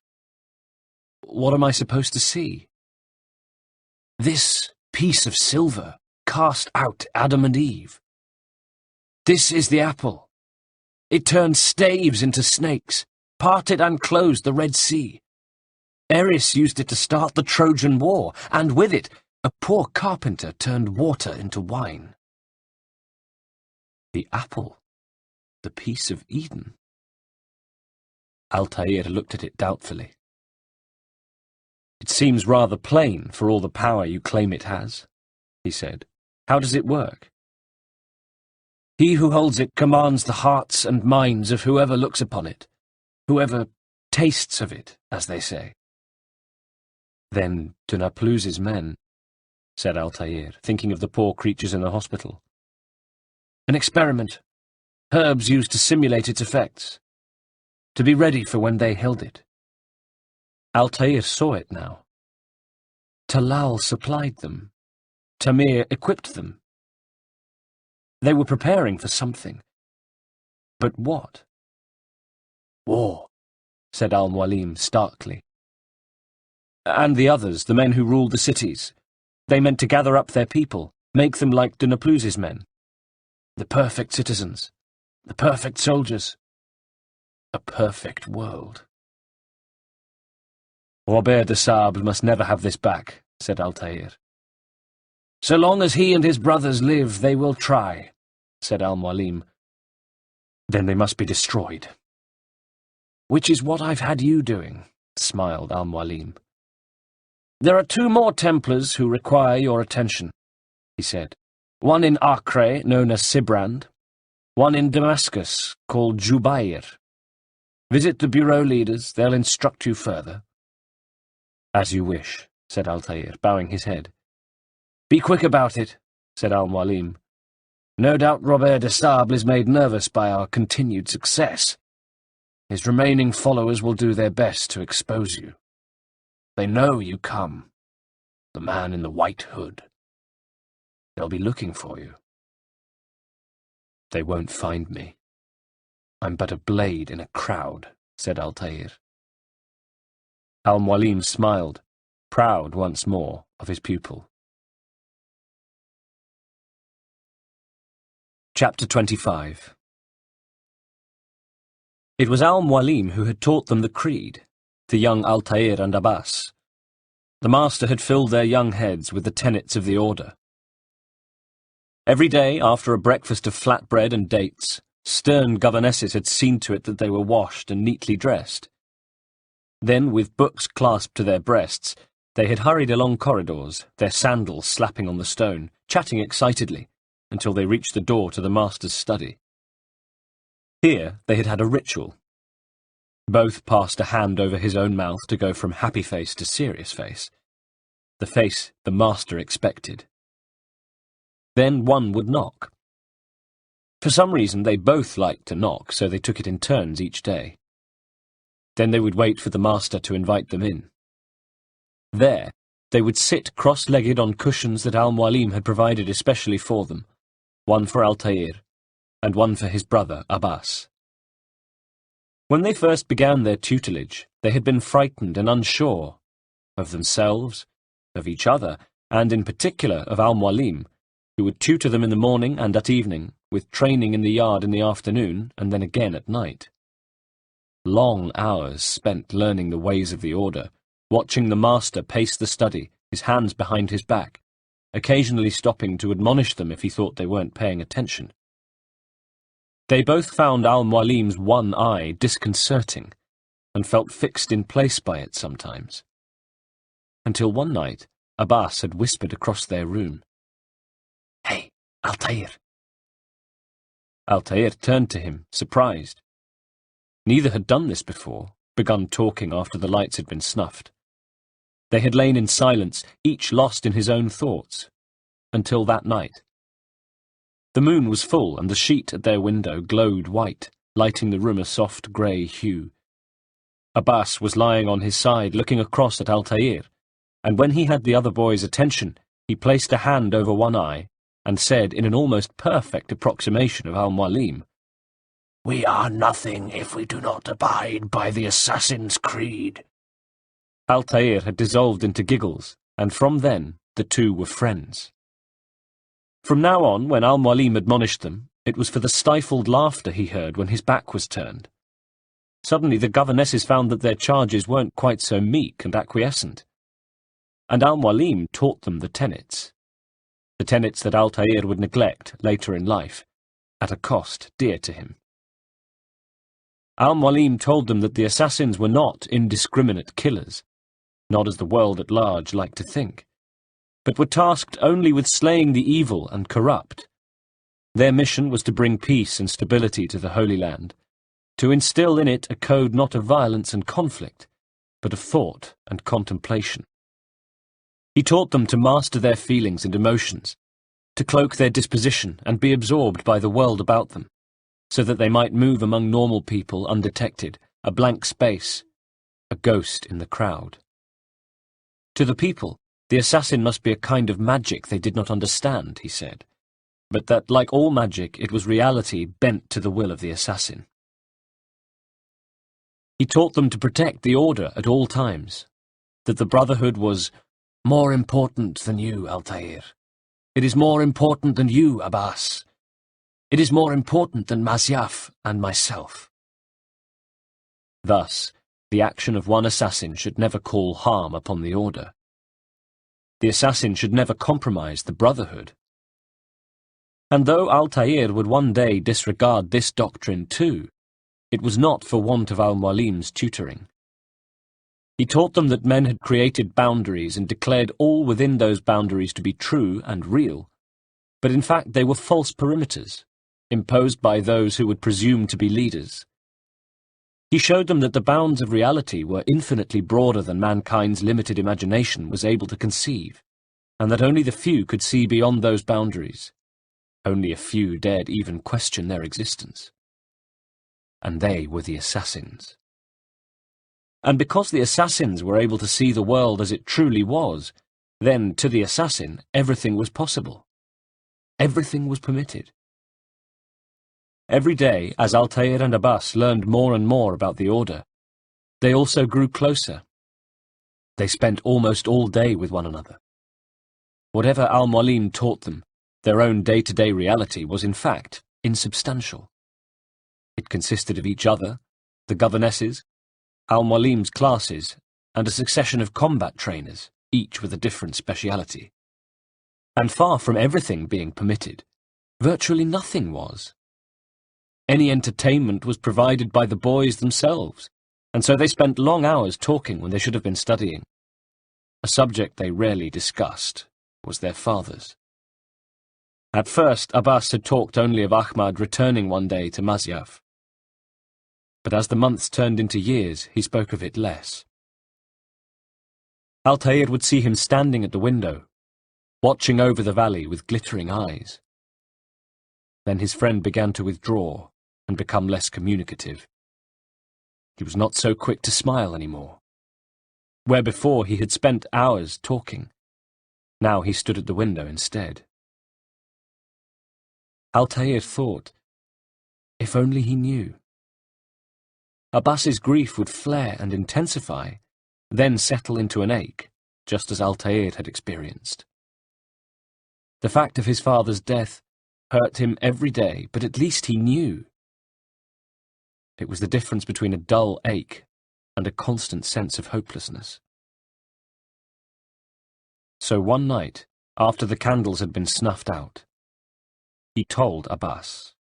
"What am I supposed to see?" "This piece of silver cast out Adam and Eve. This is the apple. It turned staves into snakes, parted and closed the Red Sea. Eris used it to start the Trojan War, and with it, a poor carpenter turned water into wine." The apple. The piece of Eden. Altair looked at it doubtfully. "It seems rather plain for all the power you claim it has," he said. "How does it work?" "He who holds it commands the hearts and minds of whoever looks upon it, whoever tastes of it, as they say." "Then to Naplous's men," said Altair, thinking of the poor creatures in the hospital. "An experiment. Herbs used to simulate its effects, to be ready for when they held it." Altair saw it now. Talal supplied them. Tamir equipped them. They were preparing for something. But what? "War," said Al-Mualim starkly. "And the others, the men who ruled the cities, they meant to gather up their people, make them like de Naplous's men. The perfect citizens. The perfect soldiers. A perfect world." Robert de Sable must never have this back, said Altair. So long as he and his brothers live, they will try, said Al-Mualim. Then they must be destroyed. Which is what I've had you doing, smiled Al-Mualim. There are 2 more Templars who require your attention, he said. One in Acre, known as Sibrand, one in Damascus, called Jubair. Visit the bureau leaders, they'll instruct you further. As you wish, said Altair, bowing his head. Be quick about it, said Al-Mualim. No doubt Robert de Sable is made nervous by our continued success. His remaining followers will do their best to expose you. They know you come, the man in the white hood. They'll be looking for you. They won't find me. I'm but a blade in a crowd, said Altair. Al-Mualim smiled, proud once more of his pupil. Chapter 25. It was Al-Mualim who had taught them the creed, to young Altair and Abbas. The master had filled their young heads with the tenets of the order. Every day, after a breakfast of flatbread and dates, stern governesses had seen to it that they were washed and neatly dressed. Then, with books clasped to their breasts, they had hurried along corridors, their sandals slapping on the stone, chatting excitedly, until they reached the door to the master's study. Here they had had a ritual. Both passed a hand over his own mouth to go from happy face to serious face, the face the master expected. Then one would knock. For some reason they both liked to knock, so they took it in turns each day. Then they would wait for the master to invite them in. There, they would sit cross-legged on cushions that Al-Mualim had provided especially for them, one for Altair, and one for his brother Abbas. When they first began their tutelage, they had been frightened and unsure of themselves, of each other, and in particular of Al-Mualim, who would tutor them in the morning and at evening, with training in the yard in the afternoon and then again at night. Long hours spent learning the ways of the order, watching the master pace the study, his hands behind his back, occasionally stopping to admonish them if he thought they weren't paying attention. They both found Al-Mualim's one eye disconcerting, and felt fixed in place by it sometimes. Until one night, Abbas had whispered across their room, "Hey, Altair." Altair turned to him, surprised. Neither had done this before, begun talking after the lights had been snuffed. They had lain in silence, each lost in his own thoughts, until that night. The moon was full, and the sheet at their window glowed white, lighting the room a soft grey hue. Abbas was lying on his side, looking across at Altair, and when he had the other boy's attention, he placed a hand over one eye, and said in an almost perfect approximation of Al-Mualim, "We are nothing if we do not abide by the assassin's creed." Altair had dissolved into giggles, and from then the two were friends. From now on, when Al-Mualim admonished them, it was for the stifled laughter he heard when his back was turned. Suddenly the governesses found that their charges weren't quite so meek and acquiescent, and Al-Mualim taught them the tenets that Altair would neglect later in life, at a cost dear to him. Al-Mualim told them that the assassins were not indiscriminate killers, not as the world at large liked to think, but were tasked only with slaying the evil and corrupt. Their mission was to bring peace and stability to the Holy Land, to instill in it a code not of violence and conflict, but of thought and contemplation. He taught them to master their feelings and emotions, to cloak their disposition and be absorbed by the world about them, so that they might move among normal people undetected, a blank space, a ghost in the crowd. To the people, the assassin must be a kind of magic they did not understand, he said, but that, like all magic, it was reality bent to the will of the assassin. He taught them to protect the order at all times, that the Brotherhood was more important than you, Altair. It is more important than you, Abbas. It is more important than Masyaf and myself. Thus, the action of one assassin should never call harm upon the Order. The assassin should never compromise the Brotherhood. And though Altair would one day disregard this doctrine too, it was not for want of al-Mualim's tutoring. He taught them that men had created boundaries and declared all within those boundaries to be true and real, but in fact they were false perimeters, imposed by those who would presume to be leaders. He showed them that the bounds of reality were infinitely broader than mankind's limited imagination was able to conceive, and that only the few could see beyond those boundaries. Only a few dared even question their existence. And they were the assassins. And because the assassins were able to see the world as it truly was, then, to the assassin, everything was possible. Everything was permitted. Every day, as Altair and Abbas learned more and more about the Order, they also grew closer. They spent almost all day with one another. Whatever al-Mualim taught them, their own day-to-day reality was in fact insubstantial. It consisted of each other, the governesses, al-Mualim's classes, and a succession of combat trainers, each with a different speciality. And far from everything being permitted, virtually nothing was. Any entertainment was provided by the boys themselves, and so they spent long hours talking when they should have been studying. A subject they rarely discussed was their fathers. At first, Abbas had talked only of Ahmad returning one day to Masyaf. But as the months turned into years, he spoke of it less. Altair would see him standing at the window, watching over the valley with glittering eyes. Then his friend began to withdraw and become less communicative. He was not so quick to smile anymore. Where before he had spent hours talking, now he stood at the window instead. Altair thought, if only he knew. Abbas's grief would flare and intensify, then settle into an ache, just as Altair had experienced. The fact of his father's death hurt him every day, but at least he knew. It was the difference between a dull ache and a constant sense of hopelessness. So one night, after the candles had been snuffed out, he told Abbas.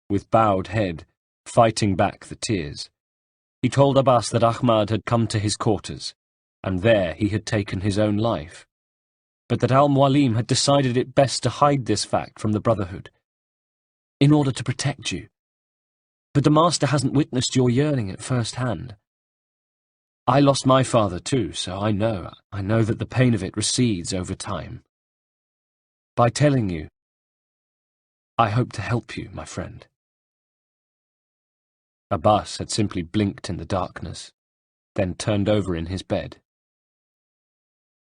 With bowed head, fighting back the tears, he told Abbas that Ahmad had come to his quarters, and there he had taken his own life, but that al-Mualim had decided it best to hide this fact from the Brotherhood, in order to protect you. But the Master hasn't witnessed your yearning at first hand. I lost my father too, so I know that the pain of it recedes over time. By telling you, I hope to help you, my friend. Abbas had simply blinked in the darkness, then turned over in his bed.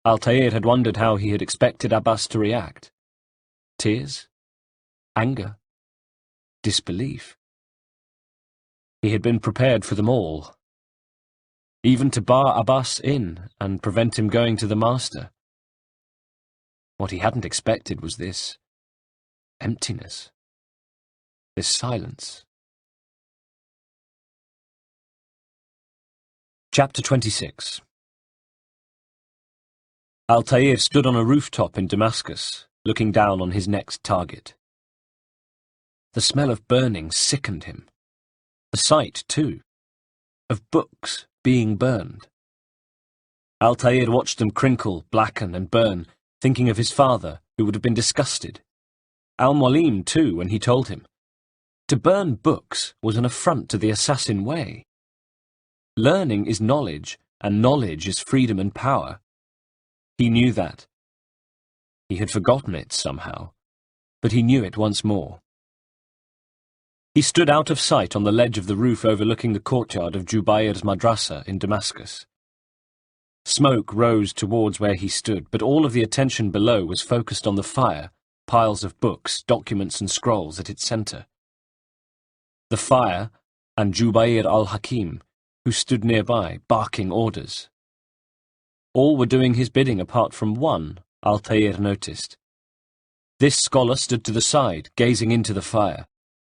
Altair had wondered how he had expected Abbas to react. Tears? Anger? Disbelief? He had been prepared for them all. Even to bar Abbas in and prevent him going to the Master. What he hadn't expected was this emptiness, this silence. Chapter 26. Altair stood on a rooftop in Damascus, looking down on his next target. The smell of burning sickened him. The sight, too, of books being burned. Altair watched them crinkle, blacken, and burn, thinking of his father, who would have been disgusted. Al-Mualim, too, when he told him. To burn books was an affront to the assassin way. Learning is knowledge, and knowledge is freedom and power. He knew that. He had forgotten it somehow, but he knew it once more. He stood out of sight on the ledge of the roof overlooking the courtyard of Jubair's madrasa in Damascus. Smoke rose towards where he stood, but all of the attention below was focused on the fire, piles of books, documents and scrolls at its centre. The fire, and Jubair al-Hakim, who stood nearby, barking orders. All were doing his bidding apart from one, Altair noticed. This scholar stood to the side, gazing into the fire,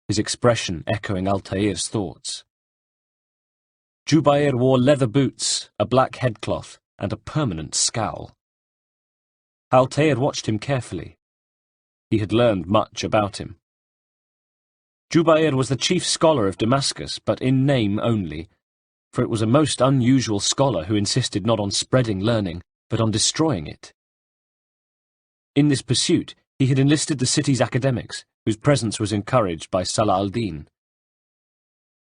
his expression echoing Altair's thoughts. Jubair wore leather boots, a black headcloth, and a permanent scowl. Altair watched him carefully. He had learned much about him. Jubair was the chief scholar of Damascus, but in name only, for it was a most unusual scholar who insisted not on spreading learning, but on destroying it. In this pursuit, he had enlisted the city's academics, whose presence was encouraged by Salah al-Din.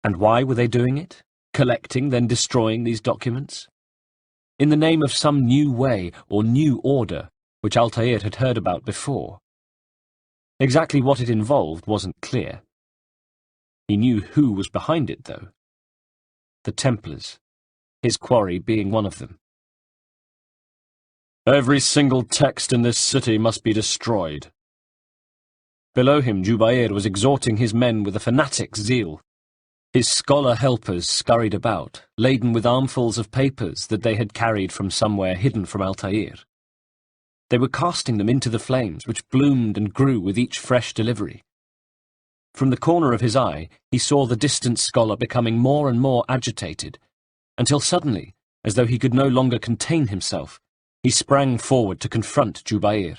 And why were they doing it? Collecting, then destroying these documents? In the name of some new way or new order, which Altair had heard about before. Exactly what it involved wasn't clear. He knew who was behind it, though. The Templars, his quarry being one of them. Every single text in this city must be destroyed. Below him, Jubair was exhorting his men with a fanatic zeal. His scholar helpers scurried about, laden with armfuls of papers that they had carried from somewhere hidden from Altair. They were casting them into the flames, which bloomed and grew with each fresh delivery. From the corner of his eye, he saw the distant scholar becoming more and more agitated, until suddenly, as though he could no longer contain himself, he sprang forward to confront Jubair.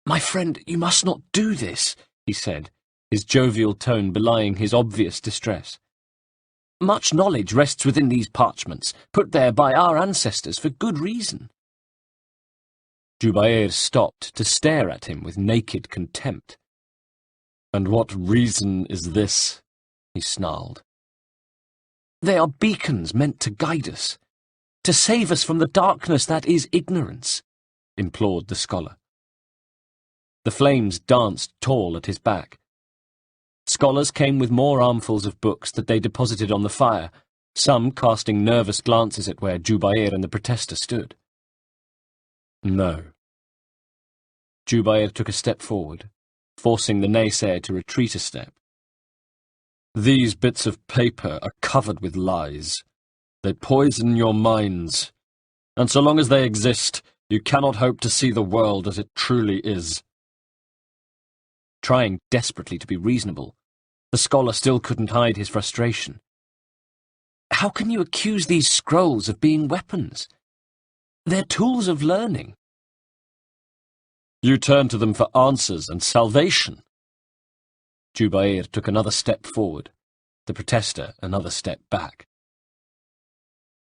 "My friend, you must not do this," he said, his jovial tone belying his obvious distress. "Much knowledge rests within these parchments, put there by our ancestors for good reason." Jubair stopped to stare at him with naked contempt. "And what reason is this?" he snarled. "They are beacons meant to guide us, to save us from the darkness that is ignorance," implored the scholar. The flames danced tall at his back. Scholars came with more armfuls of books that they deposited on the fire, some casting nervous glances at where Jubair and the protester stood. "No." Jubair took a step forward, forcing the naysayer to retreat a step. "These bits of paper are covered with lies. They poison your minds, and so long as they exist, you cannot hope to see the world as it truly is." Trying desperately to be reasonable, the scholar still couldn't hide his frustration. "How can you accuse these scrolls of being weapons? They're tools of learning." "You turn to them for answers and salvation." Jubair took another step forward, the protester another step back.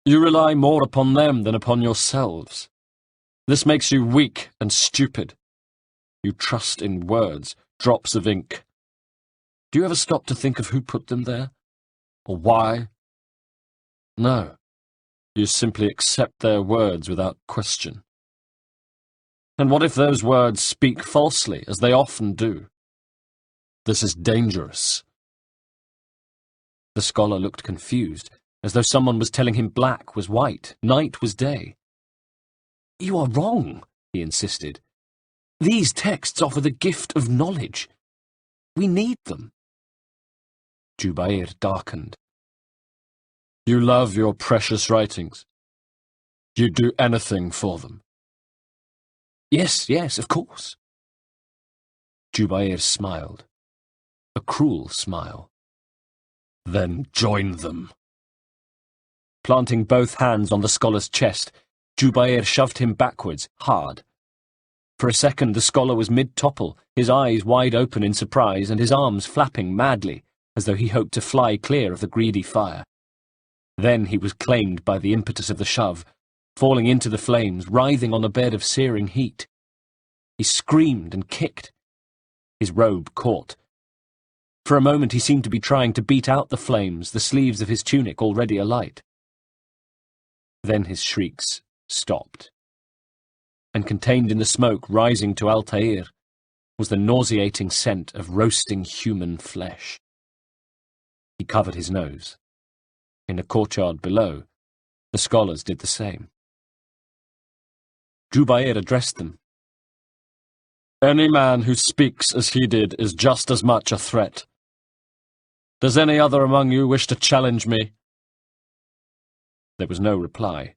"You rely more upon them than upon yourselves. This makes you weak and stupid. You trust in words, drops of ink. Do you ever stop to think of who put them there? Or why? No. You simply accept their words without question. And what if those words speak falsely, as they often do? This is dangerous." The scholar looked confused, as though someone was telling him black was white, night was day. "You are wrong," he insisted. "These texts offer the gift of knowledge. We need them." Jubair darkened. "You love your precious writings. You'd do anything for them." Yes, of course." Jubair smiled. A cruel smile. "Then join them." Planting both hands on the scholar's chest, Jubair shoved him backwards, hard. For a second the scholar was mid-topple, his eyes wide open in surprise and his arms flapping madly, as though he hoped to fly clear of the greedy fire. Then he was claimed by the impetus of the shove, falling into the flames, writhing on a bed of searing heat. He screamed and kicked. His robe caught. For a moment he seemed to be trying to beat out the flames, the sleeves of his tunic already alight. Then his shrieks stopped. And contained in the smoke rising to Altair was the nauseating scent of roasting human flesh. He covered his nose. In the courtyard below, the scholars did the same. Jubair addressed them. "Any man who speaks as he did is just as much a threat. Does any other among you wish to challenge me?" There was no reply.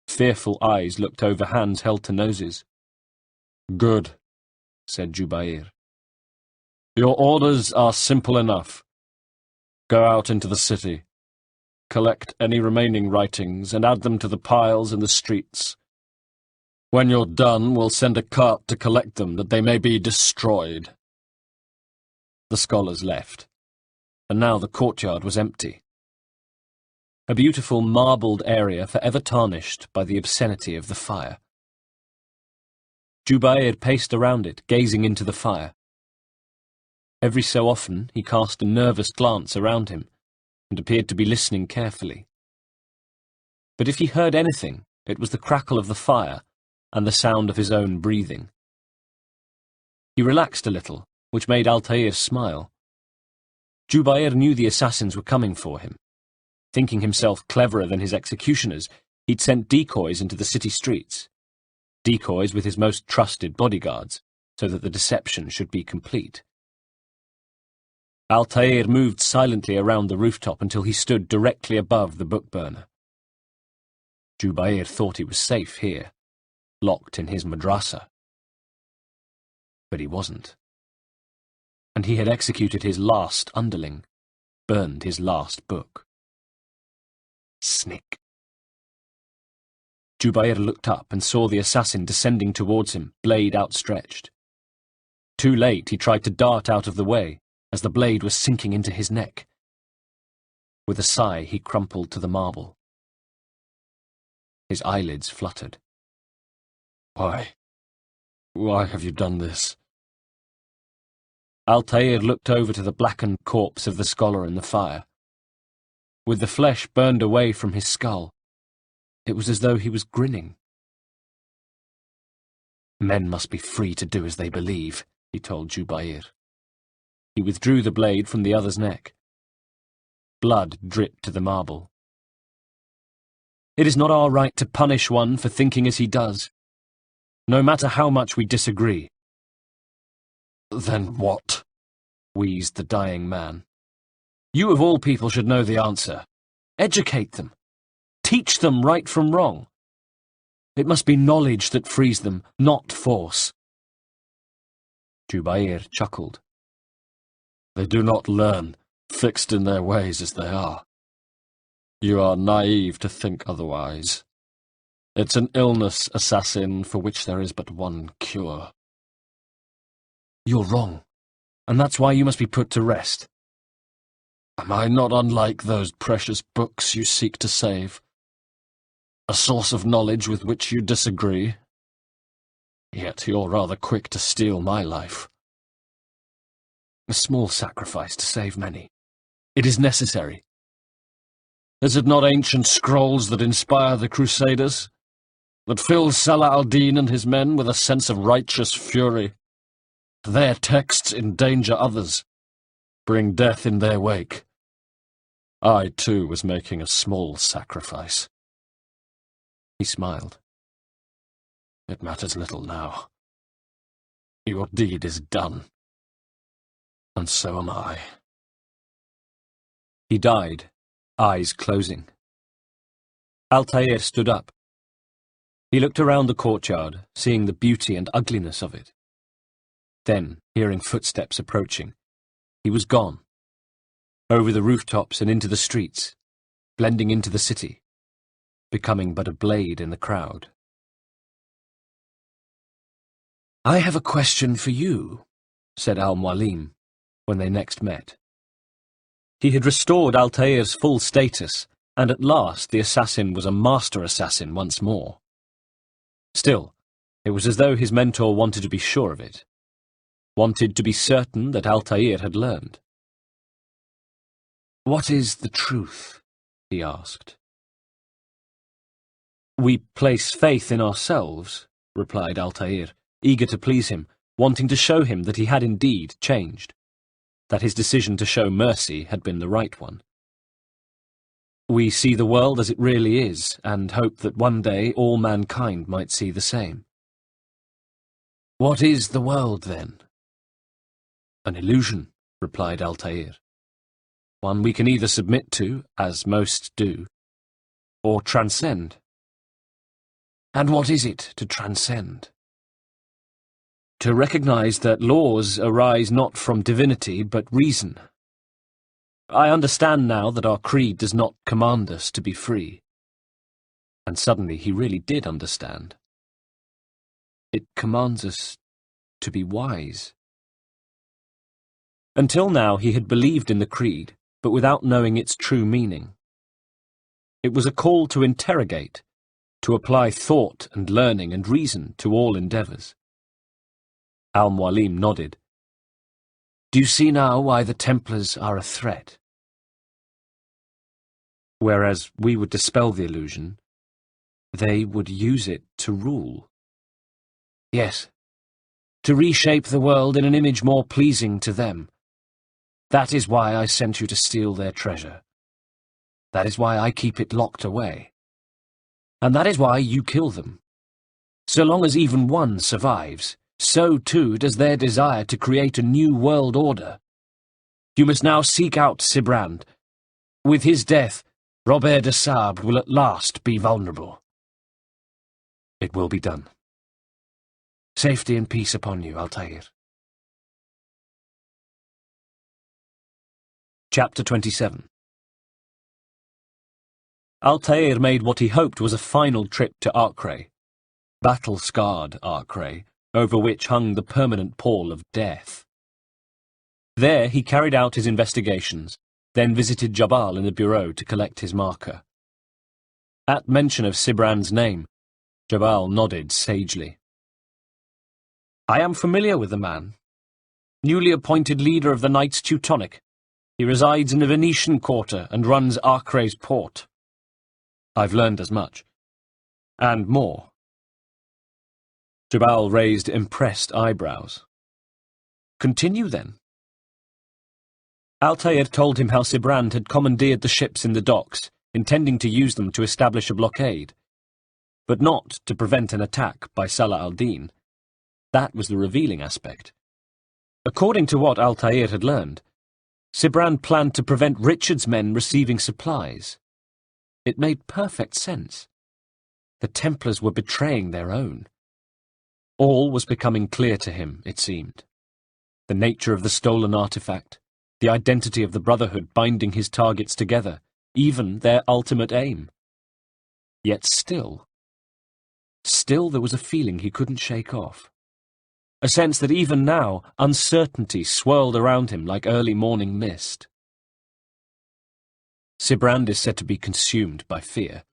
Fearful eyes looked over hands held to noses. "Good," said Jubair. "Your orders are simple enough. Go out into the city. collect any remaining writings and add them to the piles in the streets. When you're done, we'll send a cart to collect them, that they may be destroyed." The scholars left, and now the courtyard was empty. A beautiful marbled area forever tarnished by the obscenity of the fire. Jubair paced around it, gazing into the fire. Every so often he cast a nervous glance around him, and appeared to be listening carefully. But if he heard anything, it was the crackle of the fire and the sound of his own breathing. He relaxed a little, which made Altair smile. Jubair knew the assassins were coming for him. Thinking himself cleverer than his executioners, he'd sent decoys into the city streets. Decoys with his most trusted bodyguards, so that the deception should be complete. Altair moved silently around the rooftop until he stood directly above the book burner. Jubair thought he was safe here, locked in his madrasa. But he wasn't. And he had executed his last underling, burned his last book. Snick. Jubair looked up and saw the assassin descending towards him, blade outstretched. Too late, he tried to dart out of the way, as the blade was sinking into his neck. With a sigh, he crumpled to the marble. His eyelids fluttered. "Why? Why have you done this?" Altair looked over to the blackened corpse of the scholar in the fire. With the flesh burned away from his skull, it was as though he was grinning. "Men must be free to do as they believe," he told Jubair. He withdrew the blade from the other's neck. Blood dripped to the marble. "It is not our right to punish one for thinking as he does, no matter how much we disagree." "Then what?" wheezed the dying man. "You of all people should know the answer. Educate them. Teach them right from wrong. It must be knowledge that frees them, not force." Jubair chuckled. "They do not learn, fixed in their ways as they are. You are naive to think otherwise. It's an illness, assassin, for which there is but one cure." "You're wrong, and that's why you must be put to rest." "Am I not unlike those precious books you seek to save? A source of knowledge with which you disagree? Yet you're rather quick to steal my life." "A small sacrifice to save many. It is necessary." "Is it not ancient scrolls that inspire the Crusaders? That fill Salah al-Din and his men with a sense of righteous fury? Their texts endanger others, bring death in their wake. I, too, was making a small sacrifice." He smiled. "It matters little now. Your deed is done. And so am I." He died, eyes closing. Altair stood up. He looked around the courtyard, seeing the beauty and ugliness of it. Then, hearing footsteps approaching, he was gone, over the rooftops and into the streets, blending into the city, becoming but a blade in the crowd. "I have a question for you," said Al-Mualim, when they next met. He had restored Altair's full status, and at last the assassin was a master assassin once more. Still, it was as though his mentor wanted to be sure of it, wanted to be certain that Altair had learned. "What is the truth?" he asked. "We place faith in ourselves," replied Altair, eager to please him, wanting to show him that he had indeed changed, that his decision to show mercy had been the right one. "We see the world as it really is, and hope that one day all mankind might see the same." "What is the world, then?" "An illusion," replied Altair. "One we can either submit to, as most do, or transcend." "And what is it to transcend?" "To recognize that laws arise not from divinity but reason. I understand now that our creed does not command us to be free. And suddenly he really did understand. It commands us to be wise. Until now he had believed in the creed, but without knowing its true meaning. It was a call to interrogate, to apply thought and learning and reason to all endeavours. Al-Mualim nodded. Do you see now why the Templars are a threat? Whereas we would dispel the illusion, they would use it to rule. Yes, to reshape the world in an image more pleasing to them. That is why I sent you to steal their treasure. That is why I keep it locked away. And that is why you kill them. So long as even one survives, so too does their desire to create a new world order. You must now seek out Sibrand. With his death, Robert de Sable will at last be vulnerable. It will be done. Safety and peace upon you, Altair. Chapter 27. Altair made what he hoped was a final trip to Acre, battle-scarred Acre, over which hung the permanent pall of death. There he carried out his investigations, then visited Jabal in the bureau to collect his marker. At mention of Sibrand's name, Jabal nodded sagely. I am familiar with the man. Newly appointed leader of the Knights Teutonic. He resides in the Venetian quarter and runs Acre's port. I've learned as much. And more. Jabal raised impressed eyebrows. Continue, then. Altair told him how Sibrand had commandeered the ships in the docks, intending to use them to establish a blockade, but not to prevent an attack by Salah al-Din. That was the revealing aspect. According to what Altair had learned, Sibrand planned to prevent Richard's men receiving supplies. It made perfect sense. The Templars were betraying their own. All was becoming clear to him, it seemed. The nature of the stolen artifact, the identity of the Brotherhood binding his targets together, even their ultimate aim. Yet still there was a feeling he couldn't shake off. A sense that even now, uncertainty swirled around him like early morning mist. Sibrand is said to be consumed by fear,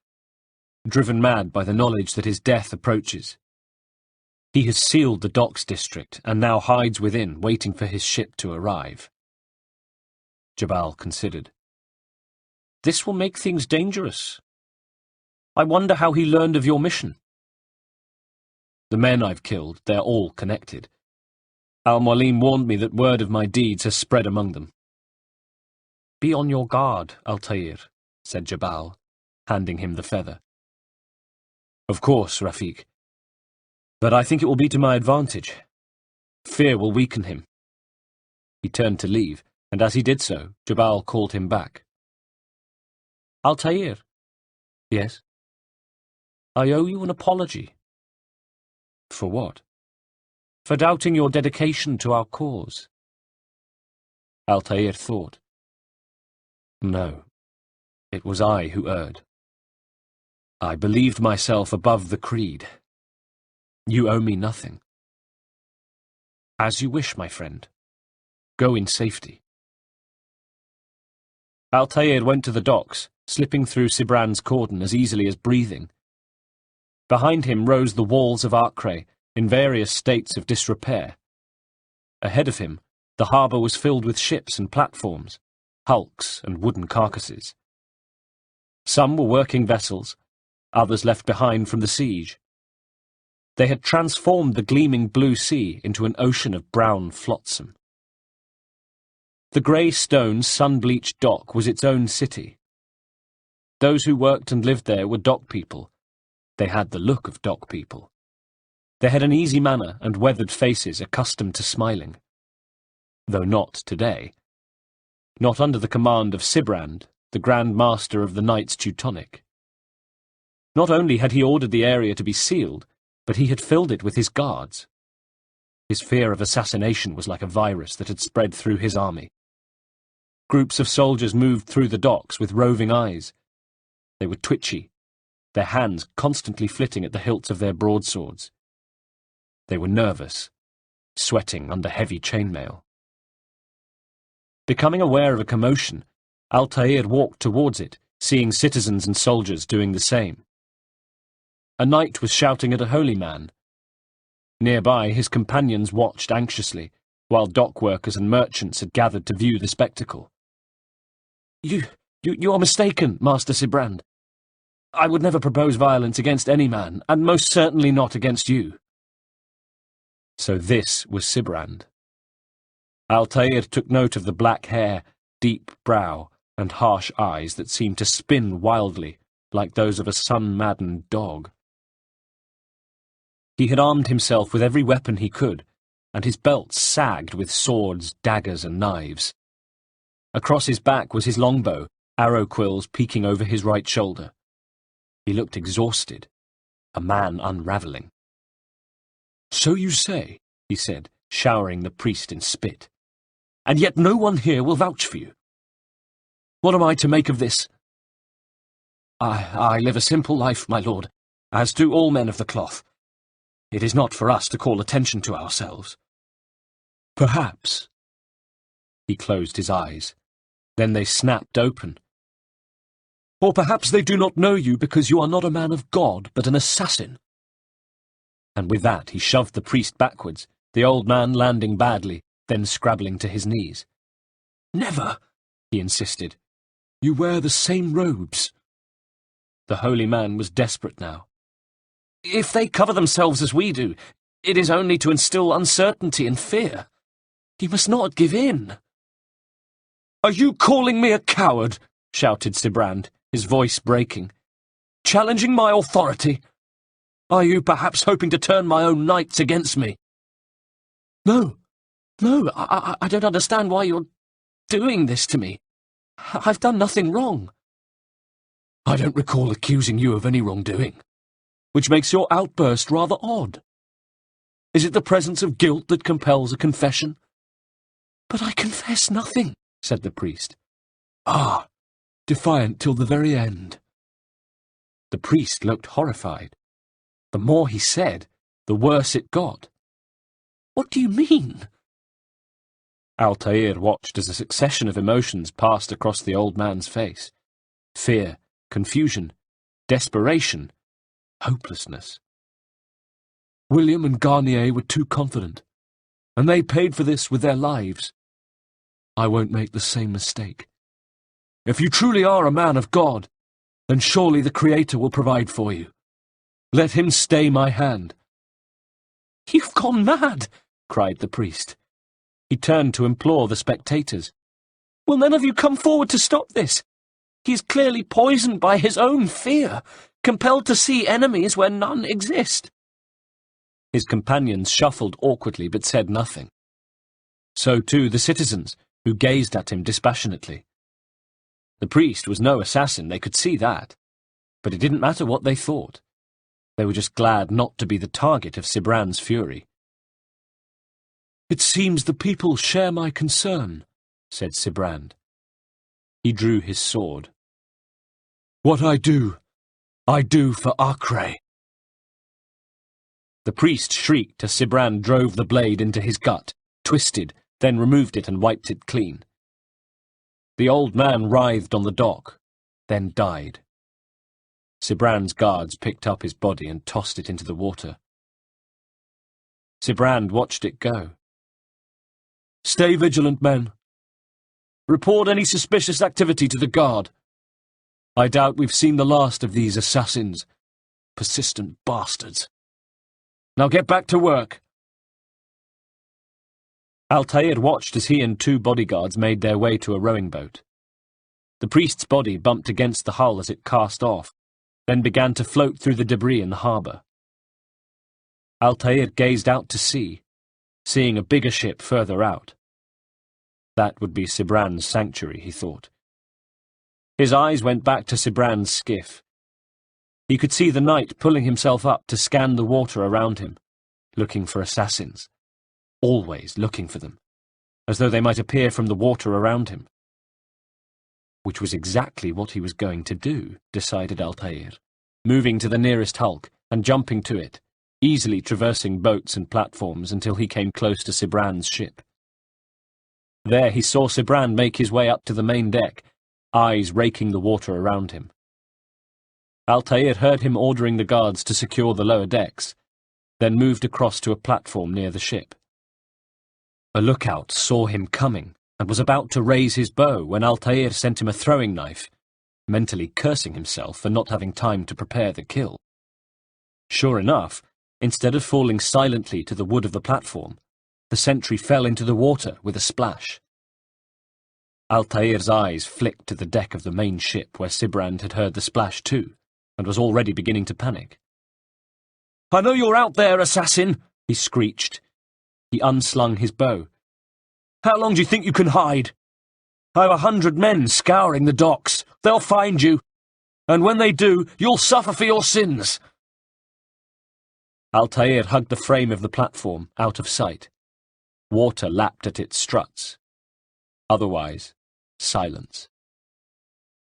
driven mad by the knowledge that his death approaches. He has sealed the docks district and now hides within, waiting for his ship to arrive. Jabal considered. This will make things dangerous. I wonder how he learned of your mission. The men I've killed, they're all connected. Al-Mualim warned me that word of my deeds has spread among them. Be on your guard, Altair, said Jabal, handing him the feather. Of course, Rafiq. But I think it will be to my advantage. Fear will weaken him. He turned to leave, and as he did so, Jabal called him back. Altair. Yes? I owe you an apology. For what? For doubting your dedication to our cause. Altair thought. No, it was I who erred. I believed myself above the creed. You owe me nothing. As you wish, my friend. Go in safety. Altair went to the docks, slipping through Sibrand's cordon as easily as breathing. Behind him rose the walls of Acre, in various states of disrepair. Ahead of him, the harbour was filled with ships and platforms, hulks and wooden carcasses. Some were working vessels, others left behind from the siege. They had transformed the gleaming blue sea into an ocean of brown flotsam. The grey stone, sun-bleached dock was its own city. Those who worked and lived there were dock people. They had the look of dock people. They had an easy manner and weathered faces accustomed to smiling. Though not today. Not under the command of Sibrand, the Grand Master of the Knights Teutonic. Not only had he ordered the area to be sealed, but he had filled it with his guards. His fear of assassination was like a virus that had spread through his army. Groups of soldiers moved through the docks with roving eyes. They were twitchy, their hands constantly flitting at the hilts of their broadswords. They were nervous, sweating under heavy chainmail. Becoming aware of a commotion, Altair walked towards it, seeing citizens and soldiers doing the same. A knight was shouting at a holy man. Nearby, his companions watched anxiously, while dock workers and merchants had gathered to view the spectacle. You are mistaken, Master Sibrand. I would never propose violence against any man, and most certainly not against you. So this was Sibrand. Altair took note of the black hair, deep brow, and harsh eyes that seemed to spin wildly, like those of a sun-maddened dog. He had armed himself with every weapon he could, and his belt sagged with swords, daggers, and knives. Across his back was his longbow, arrow quills peeking over his right shoulder. He looked exhausted, a man unravelling. "So you say," he said, showering the priest in spit, "and yet no one here will vouch for you. What am I to make of this?" I live a simple life, my lord, as do all men of the cloth. It is not for us to call attention to ourselves." "Perhaps." He closed his eyes. Then they snapped open. "Or perhaps they do not know you because you are not a man of God, but an assassin." And with that he shoved the priest backwards, the old man landing badly, then scrabbling to his knees. "Never," he insisted. "You wear the same robes." The holy man was desperate now. "If they cover themselves as we do, it is only to instill uncertainty and fear. You must not give in." "Are you calling me a coward?" shouted Sibrand, his voice breaking. "Challenging my authority? Are you perhaps hoping to turn my own knights against me?" No, I don't understand why you're doing this to me. I've done nothing wrong." "I don't recall accusing you of any wrongdoing, which makes your outburst rather odd. Is it the presence of guilt that compels a confession?" "But I confess nothing," said the priest. "Ah, defiant till the very end." The priest looked horrified. The more he said, the worse it got. "What do you mean?" Altair watched as a succession of emotions passed across the old man's face. Fear, confusion, desperation, hopelessness. "William and Garnier were too confident, and they paid for this with their lives. I won't make the same mistake. If you truly are a man of God, then surely the Creator will provide for you. Let him stay my hand." "You've gone mad!" cried the priest. He turned to implore the spectators. "Will none of you come forward to stop this? He is clearly poisoned by his own fear, compelled to see enemies where none exist." His companions shuffled awkwardly but said nothing. So too the citizens, who gazed at him dispassionately. The priest was no assassin, they could see that, but it didn't matter what they thought. They were just glad not to be the target of Sibrand's fury. "It seems the people share my concern," said Sibrand. He drew his sword. "What I do for Acre." The priest shrieked as Sibrand drove the blade into his gut, twisted, then removed it and wiped it clean. The old man writhed on the dock, then died. Sibrand's guards picked up his body and tossed it into the water. Sibrand watched it go. "Stay vigilant, men. Report any suspicious activity to the guard. I doubt we've seen the last of these assassins. Persistent bastards. Now get back to work." Altair watched as he and 2 bodyguards made their way to a rowing boat. The priest's body bumped against the hull as it cast off, then began to float through the debris in the harbour. Altair gazed out to sea, seeing a bigger ship further out. That would be Sibrand's sanctuary, he thought. His eyes went back to Sibrand's skiff. He could see the knight pulling himself up to scan the water around him, looking for assassins. Always looking for them, as though they might appear from the water around him. Which was exactly what he was going to do, decided Altair, moving to the nearest hulk and jumping to it, easily traversing boats and platforms until he came close to Sibrand's ship. There he saw Sibrand make his way up to the main deck, eyes raking the water around him. Altair heard him ordering the guards to secure the lower decks, then moved across to a platform near the ship. A lookout saw him coming and was about to raise his bow when Altair sent him a throwing knife, mentally cursing himself for not having time to prepare the kill. Sure enough, instead of falling silently to the wood of the platform, the sentry fell into the water with a splash. Altair's eyes flicked to the deck of the main ship where Sibrand had heard the splash too, and was already beginning to panic. "I know you're out there, assassin!" he screeched. He unslung his bow. "How long do you think you can hide? I have 100 men scouring the docks. They'll find you. And when they do, you'll suffer for your sins." Altair hugged the frame of the platform, out of sight. Water lapped at its struts. Otherwise, silence.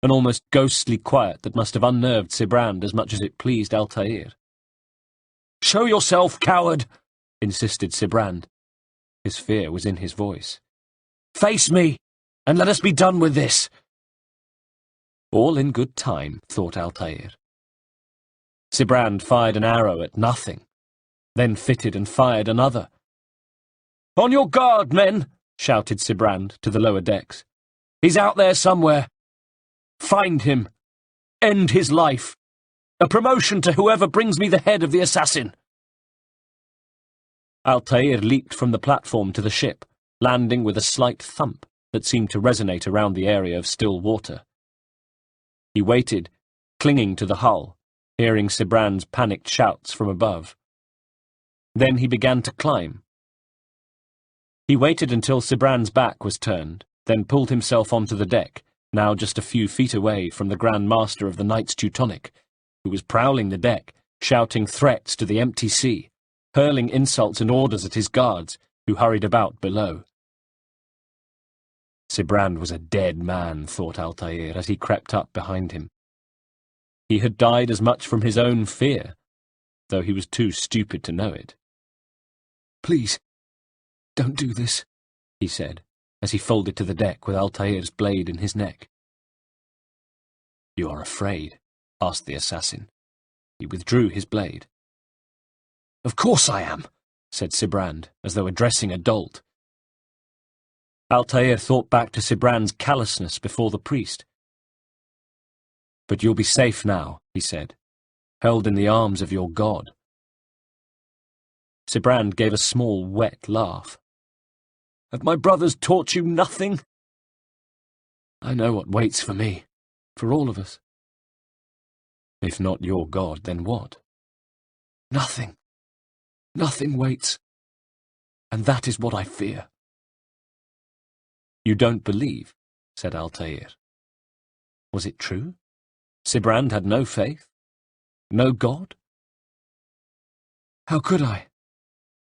An almost ghostly quiet that must have unnerved Sibrand as much as it pleased Altair. "Show yourself, coward!" insisted Sibrand. His fear was in his voice. "Face me, and let us be done with this." All in good time, thought Altair. Sibrand fired an arrow at nothing, then fitted and fired another. "On your guard, men!" shouted Sibrand to the lower decks. "He's out there somewhere. Find him. End his life. A promotion to whoever brings me the head of the assassin." Altair leaped from the platform to the ship, landing with a slight thump that seemed to resonate around the area of still water. He waited, clinging to the hull, hearing Sibrand's panicked shouts from above. Then he began to climb. He waited until Sibrand's back was turned, then pulled himself onto the deck, now just a few feet away from the Grand Master of the Knights Teutonic, who was prowling the deck, shouting threats to the empty sea, hurling insults and orders at his guards, who hurried about below. Sibrand was a dead man, thought Altair, as he crept up behind him. He had died as much from his own fear, though he was too stupid to know it. "Please, don't do this," he said, as he folded to the deck with Altair's blade in his neck. "You are afraid?" asked the assassin. He withdrew his blade. "Of course I am," said Sibrand, as though addressing a dolt. Altair thought back to Sibrand's callousness before the priest. "But you'll be safe now," he said, "held in the arms of your god." Sibrand gave a small, wet laugh. "Have my brothers taught you nothing?" "I know what waits for me, for all of us." "If not your god, then what?" "Nothing. Nothing waits. And that is what I fear." "You don't believe," said Altair. Was it true? Sibrand had no faith? No god? "How could I,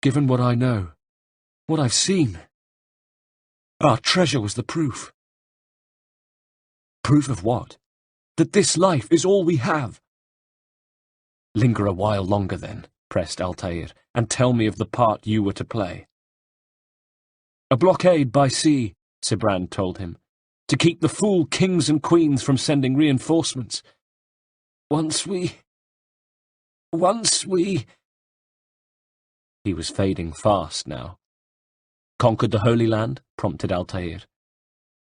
given what I know, what I've seen? Our treasure was the proof." "Proof of what?" "That this life is all we have." "Linger a while longer then," pressed Altair, "and tell me of the part you were to play." "A blockade by sea," Sibrand told him, "to keep the fool kings and queens from sending reinforcements. Once we... He was fading fast now. "Conquered the Holy Land?" prompted Altair.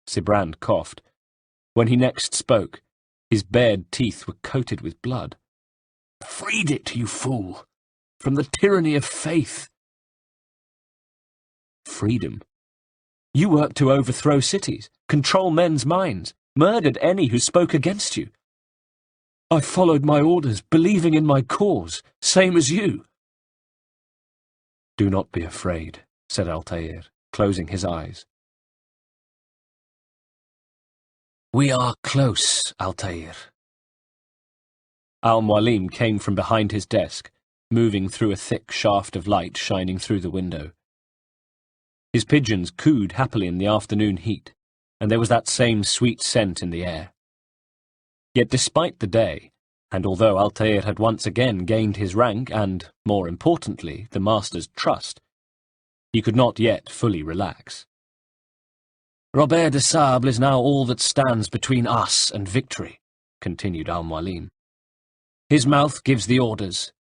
Sibrand coughed. When he next spoke, his bared teeth were coated with blood. "Freed it, you fool, from the tyranny of faith." "Freedom? You worked to overthrow cities, control men's minds, murdered any who spoke against you." "I followed my orders, believing in my cause, same as you." "Do not be afraid," said Altair, closing his eyes. "We are close, Altair." Al-Mualim came from behind his desk, moving through a thick shaft of light shining through the window. His pigeons cooed happily in the afternoon heat. and there was that same sweet scent in the air. Yet despite the day, and although Altair had once again gained his rank and, more importantly, the master's trust, he could not yet fully relax. Robert de Sable is now all that stands between us and victory, continued Al-Mualim. His mouth gives the orders.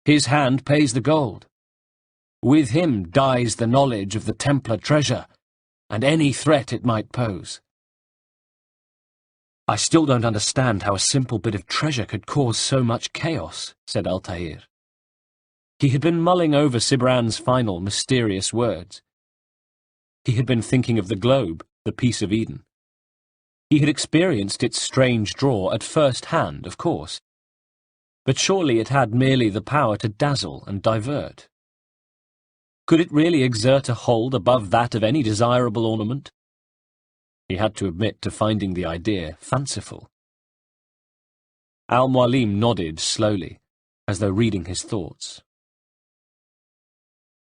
His hand pays the gold. With him dies the knowledge of the Templar treasure, and any threat it might pose. I still don't understand how a simple bit of treasure could cause so much chaos, said Altair. He had been mulling over Sibran's final mysterious words. He had been thinking of the globe, the piece of Eden. He had experienced its strange draw at first hand, of course, but surely it had merely the power to dazzle and divert. Could it really exert a hold above that of any desirable ornament? He had to admit to finding the idea fanciful. Al-Mualim nodded slowly, as though reading his thoughts.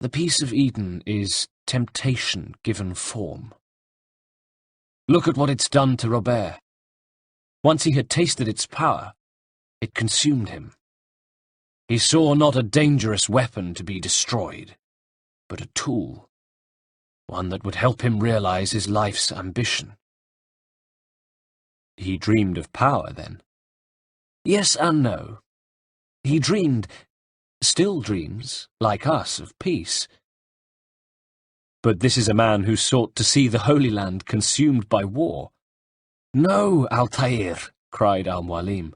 The piece of Eden is temptation given form. Look at what it's done to Robert. Once he had tasted its power, it consumed him. He saw not a dangerous weapon to be destroyed, but a tool, one that would help him realize his life's ambition. He dreamed of power, then? Yes and no. He dreamed, still dreams, like us, of peace. But this is a man who sought to see the Holy Land consumed by war. No, Altair, cried Al-Mualim.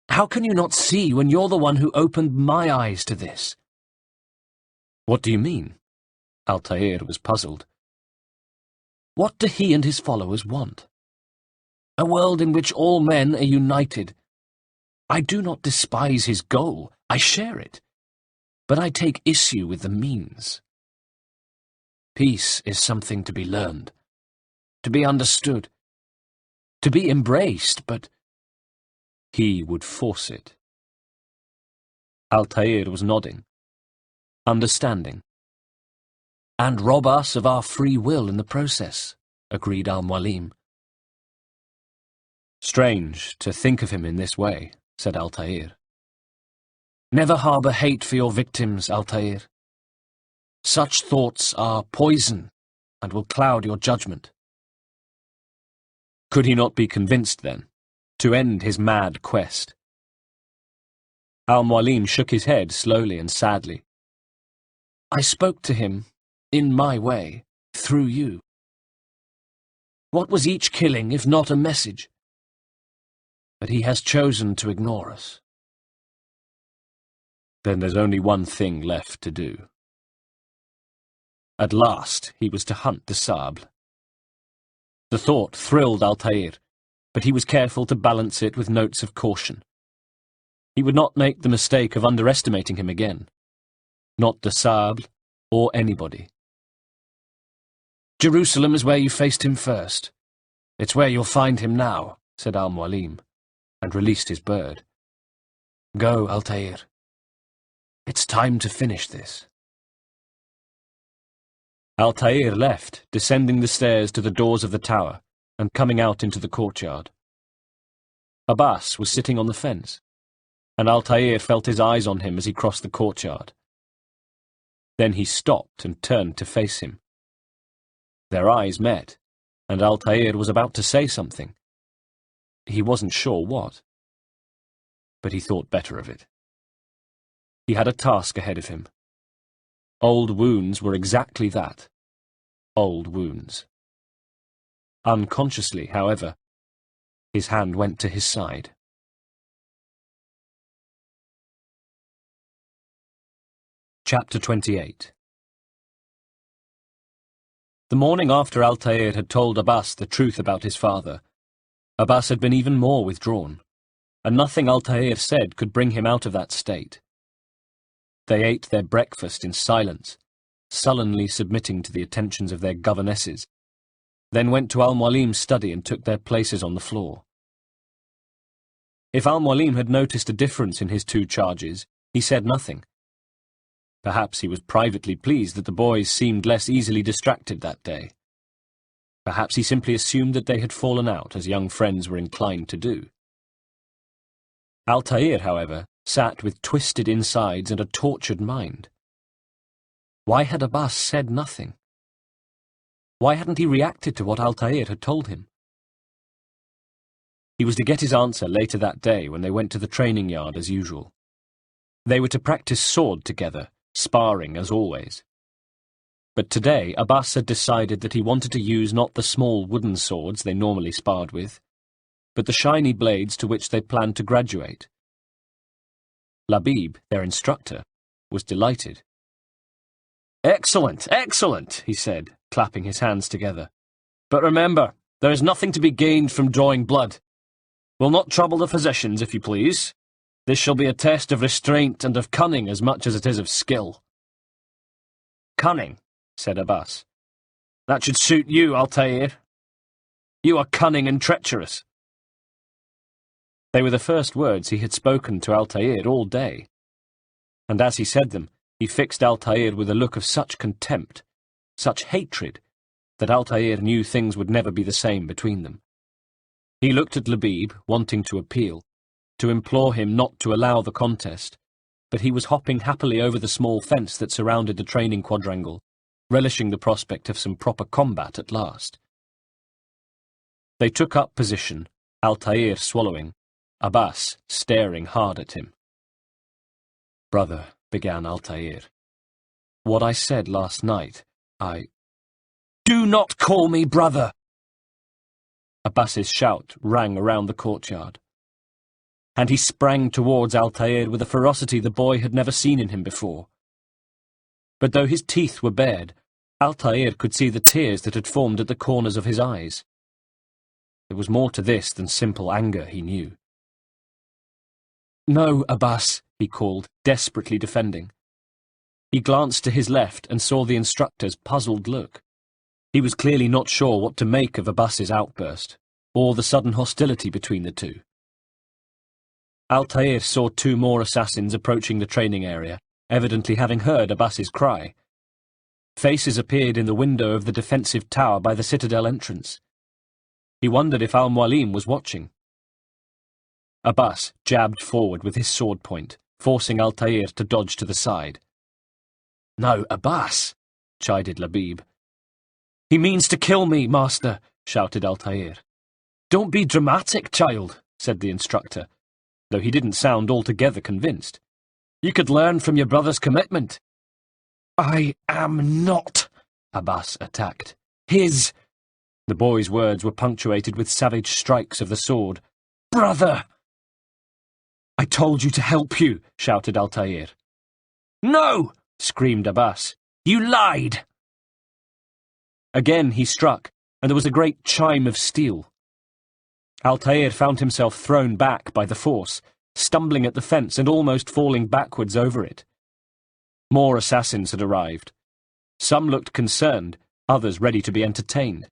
How can you not see when you're the one who opened my eyes to this? What do you mean? Altair was puzzled. What do he and his followers want? A world in which all men are united. I do not despise his goal, I share it, but I take issue with the means. Peace is something to be learned, to be understood, to be embraced, but he would force it. Altair was nodding, understanding. And rob us of our free will in the process, agreed Al-Mualim. Strange to think of him in this way, said Altair. Never harbour hate for your victims, Altair. Such thoughts are poison and will cloud your judgment. Could he not be convinced, then, to end his mad quest? Al-Mualim shook his head slowly and sadly. I spoke to him, in my way, through you. What was each killing if not a message? But he has chosen to ignore us. Then there's only one thing left to do. At last he was to hunt the Sable. The thought thrilled Altair, but he was careful to balance it with notes of caution. He would not make the mistake of underestimating him again. Not de Sable, or anybody. Jerusalem is where you faced him first. It's where you'll find him now, said Al-Mualim, and released his bird. Go, Altair. It's time to finish this. Altair left, descending the stairs to the doors of the tower, and coming out into the courtyard. Abbas was sitting on the fence, and Altair felt his eyes on him as he crossed the courtyard. Then he stopped and turned to face him. Their eyes met, and Altair was about to say something. He wasn't sure what, but he thought better of it. He had a task ahead of him. Old wounds were exactly that, old wounds. Unconsciously, however, his hand went to his side. Chapter 28. The morning after Altair had told Abbas the truth about his father, Abbas had been even more withdrawn, and nothing Altair said could bring him out of that state. They ate their breakfast in silence, sullenly submitting to the attentions of their governesses, then went to Al-Mualim's study and took their places on the floor. If Al-Mualim had noticed a difference in his two charges, he said nothing. Perhaps he was privately pleased that the boys seemed less easily distracted that day. Perhaps he simply assumed that they had fallen out, as young friends were inclined to do. Altair, however, sat with twisted insides and a tortured mind. Why had Abbas said nothing? Why hadn't he reacted to what Altair had told him? He was to get his answer later that day when they went to the training yard as usual. They were to practice sword together, sparring as always. But today Abbas had decided that he wanted to use not the small wooden swords they normally sparred with, but the shiny blades to which they planned to graduate. Labib, their instructor, was delighted. "Excellent, excellent," he said, clapping his hands together. "But remember, there is nothing to be gained from drawing blood. We'll not trouble the physicians, if you please. This shall be a test of restraint and of cunning as much as it is of skill." "Cunning," said Abbas. "That should suit you, Altair. You are cunning and treacherous." They were the first words he had spoken to Altair all day, and as he said them, he fixed Altair with a look of such contempt, such hatred, that Altair knew things would never be the same between them. He looked at Labib, wanting to appeal, to implore him not to allow the contest, but he was hopping happily over the small fence that surrounded the training quadrangle, relishing the prospect of some proper combat at last. They took up position, Altair swallowing, Abbas staring hard at him. "Brother," began Altair, "what I said last night, "Do not call me brother!" Abbas's shout rang around the courtyard, and he sprang towards Altair with a ferocity the boy had never seen in him before. But though his teeth were bared, Altair could see the tears that had formed at the corners of his eyes. There was more to this than simple anger, he knew. "No, Abbas," he called, desperately defending. He glanced to his left and saw the instructor's puzzled look. He was clearly not sure what to make of Abbas's outburst, or the sudden hostility between the two. Altair saw two more assassins approaching the training area, evidently having heard Abbas's cry. Faces appeared in the window of the defensive tower by the citadel entrance. He wondered if Al-Mualim was watching. Abbas jabbed forward with his sword point, forcing Altair to dodge to the side. "No, Abbas," chided Labib. "He means to kill me, master," shouted Altair. "Don't be dramatic, child," said the instructor, though he didn't sound altogether convinced. "You could learn from your brother's commitment." "I am not," Abbas attacked. "His—" The boy's words were punctuated with savage strikes of the sword. "Brother!" "I told you to help you," shouted Altair. "No!" screamed Abbas. "You lied!" Again he struck, and there was a great chime of steel. Altair found himself thrown back by the force, stumbling at the fence and almost falling backwards over it. More assassins had arrived. Some looked concerned, others ready to be entertained.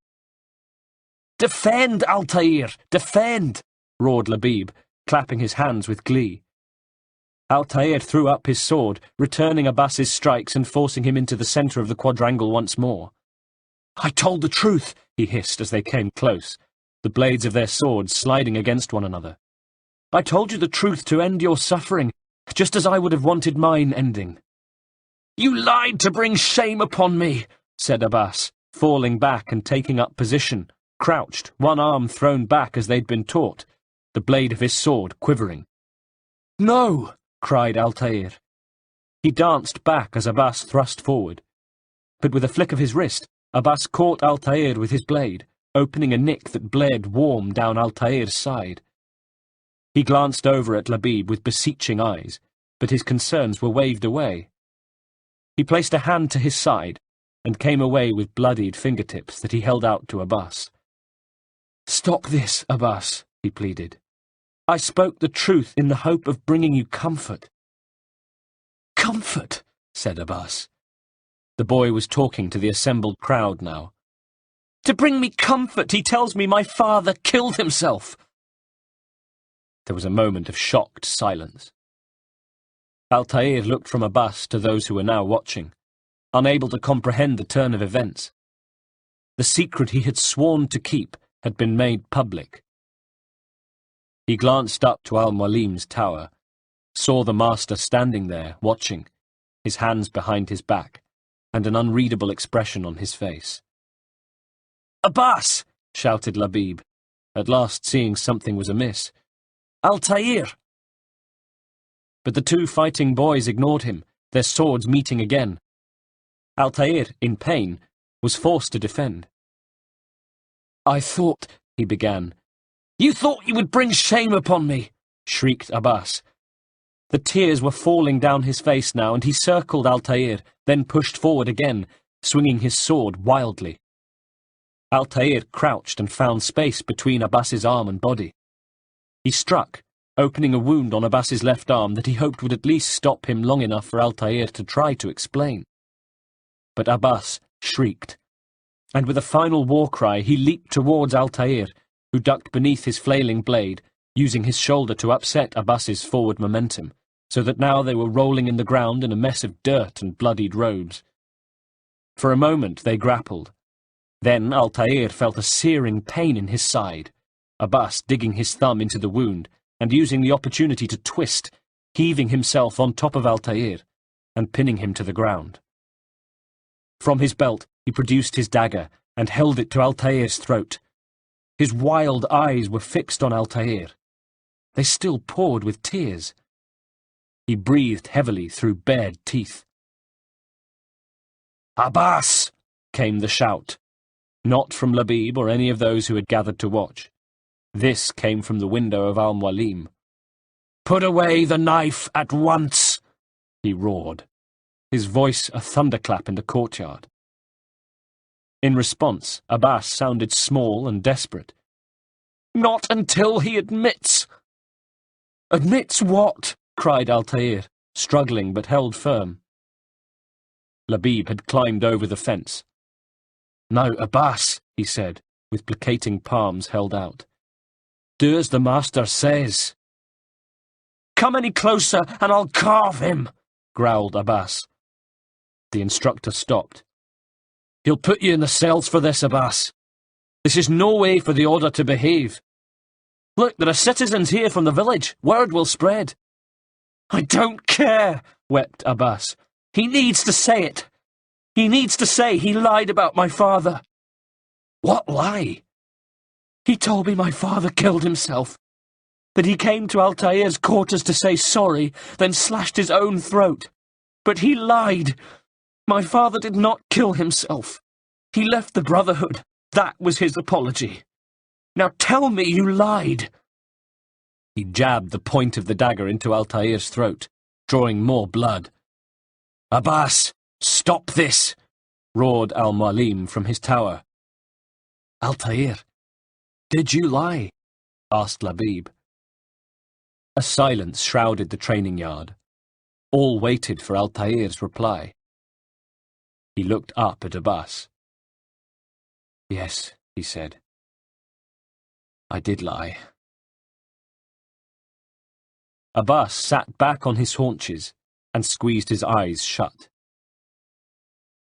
"Defend, Altair! Defend!" roared Labib, clapping his hands with glee. Altair threw up his sword, returning Abbas's strikes and forcing him into the centre of the quadrangle once more. "I told the truth," he hissed as they came close, the blades of their swords sliding against one another. "I told you the truth to end your suffering, just as I would have wanted mine ending." "You lied to bring shame upon me," said Abbas, falling back and taking up position, crouched, one arm thrown back as they'd been taught, the blade of his sword quivering. "No!" cried Altair. He danced back as Abbas thrust forward, but with a flick of his wrist, Abbas caught Altair with his blade, opening a nick that bled warm down Altair's side. He glanced over at Labib with beseeching eyes, but his concerns were waved away. He placed a hand to his side and came away with bloodied fingertips that he held out to Abbas. "Stop this, Abbas," he pleaded. "I spoke the truth in the hope of bringing you comfort." "Comfort," said Abbas. The boy was talking to the assembled crowd now. "To bring me comfort, he tells me my father killed himself." There was a moment of shocked silence. Altair looked from Abbas to those who were now watching, unable to comprehend the turn of events. the secret he had sworn to keep had been made public. He glanced up to al-Mualim's tower, saw the master standing there, watching, his hands behind his back, and an unreadable expression on his face. "Abbas!" shouted Labib, at last seeing something was amiss. "Altair!" But the two fighting boys ignored him, their swords meeting again. Altair, in pain, was forced to defend. "I thought," he began. "You thought you would bring shame upon me!" shrieked Abbas. The tears were falling down his face now, and he circled Altair, then pushed forward again, swinging his sword wildly. Altair crouched and found space between Abbas's arm and body. He struck, opening a wound on Abbas's left arm that he hoped would at least stop him long enough for Altair to try to explain. But Abbas shrieked, and with a final war cry he leaped towards Altair, who ducked beneath his flailing blade, using his shoulder to upset Abbas's forward momentum, so that now they were rolling in the ground in a mess of dirt and bloodied robes. For a moment they grappled. Then Altair felt a searing pain in his side, Abbas digging his thumb into the wound and using the opportunity to twist, heaving himself on top of Altair and pinning him to the ground. From his belt he produced his dagger and held it to Altair's throat. His wild eyes were fixed on Altair. They still poured with tears. He breathed heavily through bared teeth. "Abbas!" came the shout, not from Labib or any of those who had gathered to watch. This came from the window of al-Mualim. "Put away the knife at once!" he roared, his voice a thunderclap in the courtyard. In response, Abbas sounded small and desperate. "Not until he admits." "Admits what?" cried Altair, struggling but held firm. Labib had climbed over the fence. "Now, Abbas," he said, with placating palms held out. "do as the master says." "Come any closer and I'll carve him," growled Abbas. The instructor stopped. "He'll put you in the cells for this, Abbas. This is no way for the order to behave. Look, there are citizens here from the village. Word will spread." "I don't care," wept Abbas. "He needs to say it. He needs to say he lied about my father." "What lie?" "He told me my father killed himself. That he came to Altair's quarters to say sorry, then slashed his own throat. But he lied. My father did not kill himself. He left the Brotherhood. That was his apology. Now tell me you lied." He jabbed the point of the dagger into Altair's throat, drawing more blood. "Abbas, stop this!" roared al-Mualim from his tower. "Altair, did you lie?" asked Labib. A silence shrouded the training yard. All waited for Altair's reply. He looked up at Abbas. "Yes," he said. "I did lie." Abbas sat back on his haunches and squeezed his eyes shut.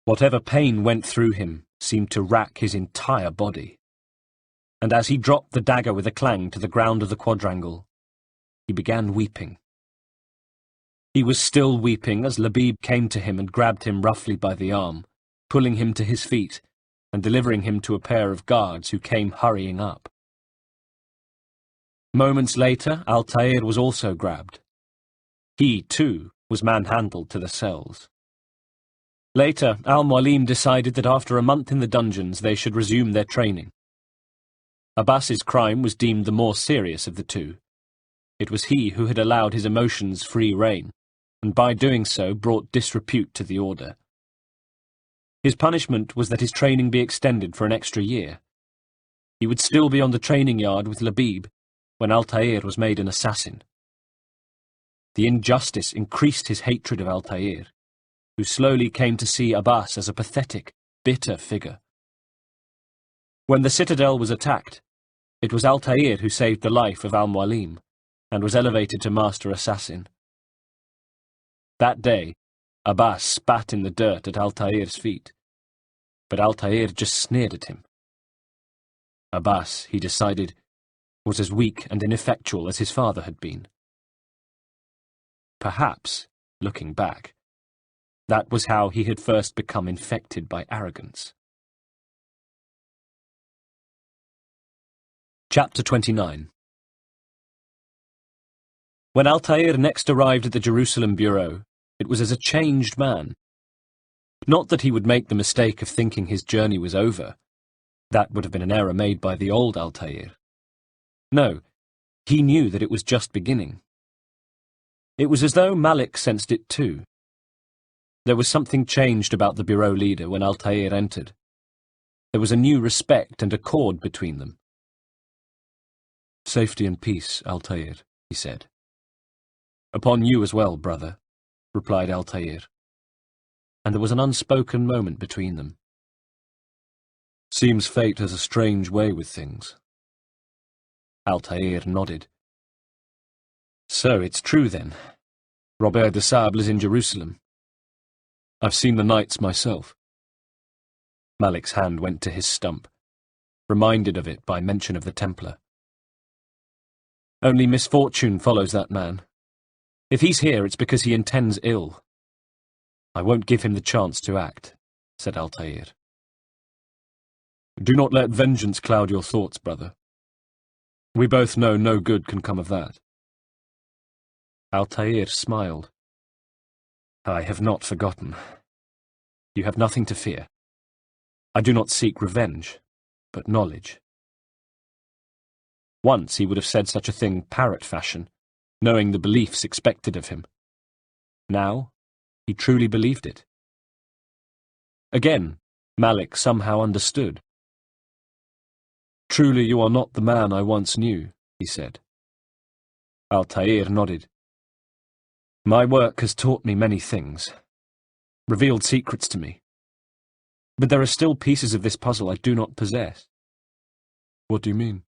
Whatever pain went through him seemed to rack his entire body. And as he dropped the dagger with a clang to the ground of the quadrangle, he began weeping. He was still weeping as Labib came to him and grabbed him roughly by the arm, pulling him to his feet and delivering him to a pair of guards who came hurrying up. Moments later, Altair was also grabbed. He, too, was manhandled to the cells. Later, al-Mualim decided that after a month in the dungeons they should resume their training. Abbas's crime was deemed the more serious of the two. It was he who had allowed his emotions free rein, and by doing so brought disrepute to the order. His punishment was that his training be extended for an extra year. He would still be on the training yard with Labib when Altair was made an assassin. The injustice increased his hatred of Altair, who slowly came to see Abbas as a pathetic, bitter figure. When the citadel was attacked, it was Altair who saved the life of al-Mualim and was elevated to master assassin. That day, Abbas spat in the dirt at Altair's feet. but Altair just sneered at him. Abbas, he decided, was as weak and ineffectual as his father had been. Perhaps, looking back, that was how he had first become infected by arrogance. Chapter 29. When Altair next arrived at the Jerusalem bureau, it was as a changed man. Not that he would make the mistake of thinking his journey was over. That would have been an error made by the old Altair. No, he knew that it was just beginning. It was as though Malik sensed it too. There was something changed about the bureau leader when Altair entered. There was a new respect and accord between them. "Safety and peace, Altair," he said. "Upon you as well, brother," replied Altair. And there was an unspoken moment between them. "Seems fate has a strange way with things." Altair nodded. "So it's true then. Robert de Sable is in Jerusalem. I've seen the knights myself." Malik's hand went to his stump, reminded of it by mention of the Templar. "Only misfortune follows that man. If he's here, it's because he intends ill. I won't give him the chance to act," said Altair. "Do not let vengeance cloud your thoughts, brother. We both know no good can come of that." Altair smiled. "I have not forgotten. You have nothing to fear. I do not seek revenge, but knowledge." Once he would have said such a thing parrot fashion, knowing the beliefs expected of him. Now, he truly believed it. Again, Malik somehow understood. "Truly you are not the man I once knew," he said. Altair nodded. "My work has taught me many things, revealed secrets to me. But there are still pieces of this puzzle I do not possess." "What do you mean?"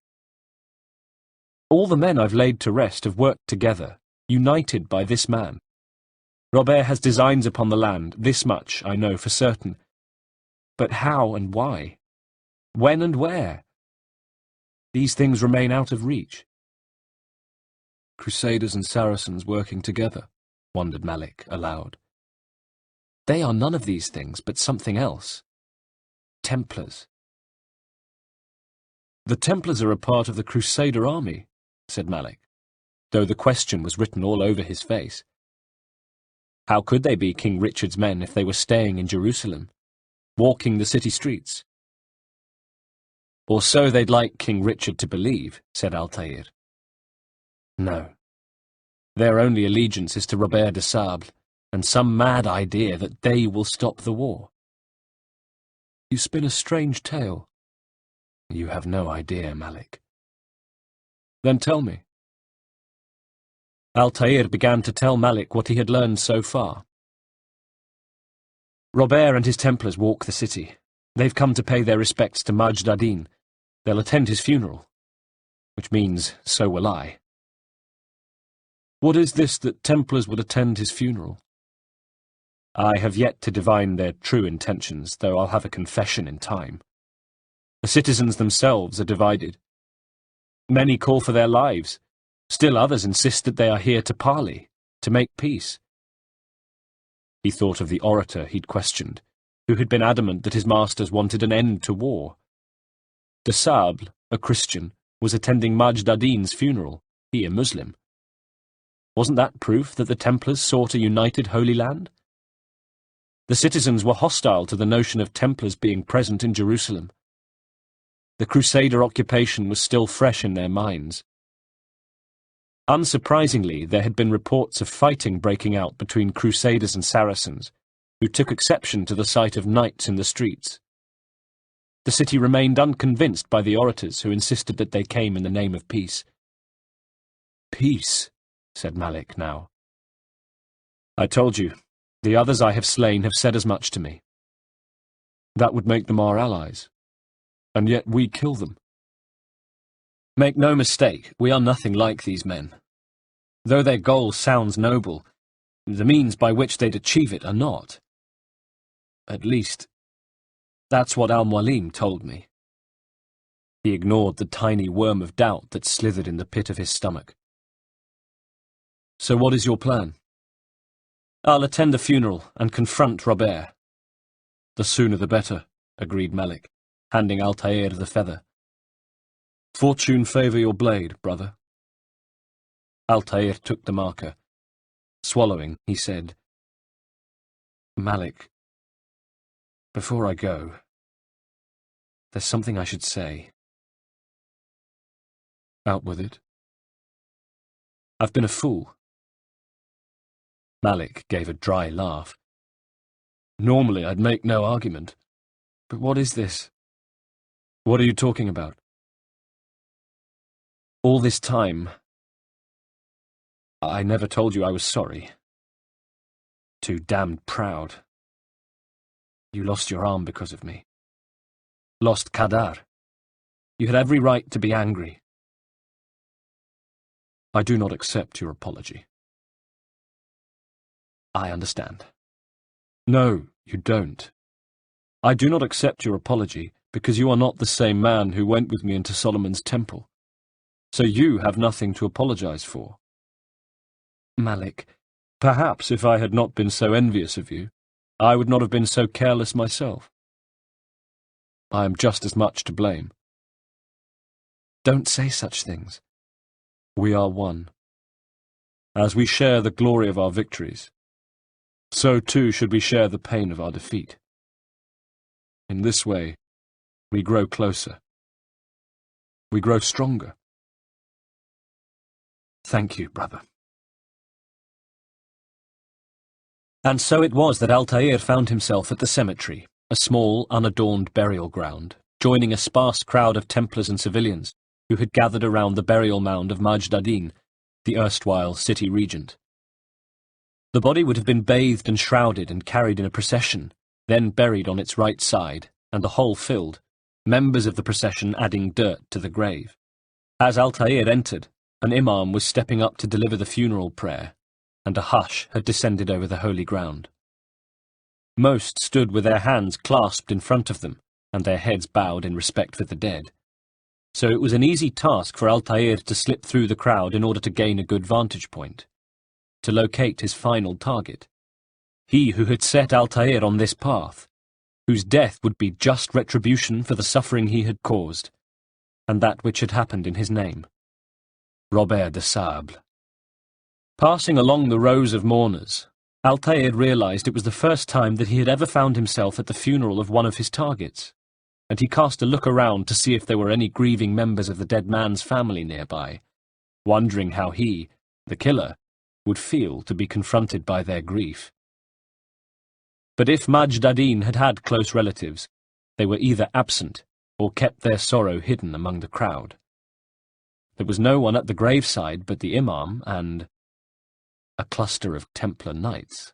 "All the men I've laid to rest have worked together, united by this man. Robert has designs upon the land, this much I know for certain. But how and why? When and where? These things remain out of reach." "Crusaders and Saracens working together," wondered Malik aloud. "They are none of these things, but something else. Templars." "The Templars are a part of the Crusader army," said Malik, though the question was written all over his face. How could they be King Richard's men if they were staying in Jerusalem, walking the city streets? "Or so they'd like King Richard to believe," said Altair. "No. Their only allegiance is to Robert de Sable, and some mad idea that they will stop the war." "You spin a strange tale." "You have no idea, Malik." "Then tell me." Altair began to tell Malik what he had learned so far. "Robert and his Templars walk the city. They've come to pay their respects to Majd ad-Din. They'll attend his funeral. Which means, so will I." "What is this that Templars would attend his funeral?" "I have yet to divine their true intentions, though I'll have a confession in time. The citizens themselves are divided. Many call for their lives. Still others insist that they are here to parley, to make peace." He thought of the orator he'd questioned, who had been adamant that his masters wanted an end to war. De Sable, a Christian, was attending Majd ad-Din's funeral, he a Muslim. Wasn't that proof that the Templars sought a united Holy Land? The citizens were hostile to the notion of Templars being present in Jerusalem. The Crusader occupation was still fresh in their minds. Unsurprisingly, there had been reports of fighting breaking out between Crusaders and Saracens, who took exception to the sight of knights in the streets. The city remained unconvinced by the orators who insisted that they came in the name of peace. "Peace," said Malik now. "I told you, the others I have slain have said as much to me." "That would make them our allies, and yet we kill them." "Make no mistake, we are nothing like these men. Though their goal sounds noble, the means by which they'd achieve it are not. At least, That's what Al-Mualim told me. He ignored the tiny worm of doubt that slithered in the pit of his stomach. So what is your plan? I'll attend the funeral and confront Robert. The sooner the better, agreed Malik, handing Altair the feather. Fortune favour your blade, brother. Altair took the marker. Swallowing, he said, Malik, before I go, there's something I should say. Out with it. I've been a fool. Malik gave a dry laugh. Normally I'd make no argument. But what is this? What are you talking about? All this time, I never told you I was sorry. Too damned proud. You lost your arm because of me. Lost Kadar. You had every right to be angry. I do not accept your apology. I understand. No, you don't. I do not accept your apology because you are not the same man who went with me into Solomon's temple. So you have nothing to apologize for. Malik, perhaps if I had not been so envious of you, I would not have been so careless myself. I am just as much to blame. Don't say such things. We are one. As we share the glory of our victories, so too should we share the pain of our defeat. In this way, we grow closer. We grow stronger. Thank you, brother. And so it was that Altair found himself at the cemetery, a small, unadorned burial ground, joining a sparse crowd of Templars and civilians who had gathered around the burial mound of Majd ad-Din, the erstwhile city regent. The body would have been bathed and shrouded and carried in a procession, then buried on its right side, and the hole filled, members of the procession adding dirt to the grave. As Altair entered, an imam was stepping up to deliver the funeral prayer, and a hush had descended over the holy ground. Most stood with their hands clasped in front of them, and their heads bowed in respect for the dead. So it was an easy task for Altair to slip through the crowd in order to gain a good vantage point, to locate his final target. He who had set Altair on this path, whose death would be just retribution for the suffering he had caused, and that which had happened in his name. Robert de Sable. Passing along the rows of mourners, Altair realized it was the first time that he had ever found himself at the funeral of one of his targets, and he cast a look around to see if there were any grieving members of the dead man's family nearby, wondering how he, the killer, would feel to be confronted by their grief. But if Majd ad-Din had had close relatives, they were either absent or kept their sorrow hidden among the crowd. There was no one at the graveside but the imam and a cluster of Templar knights.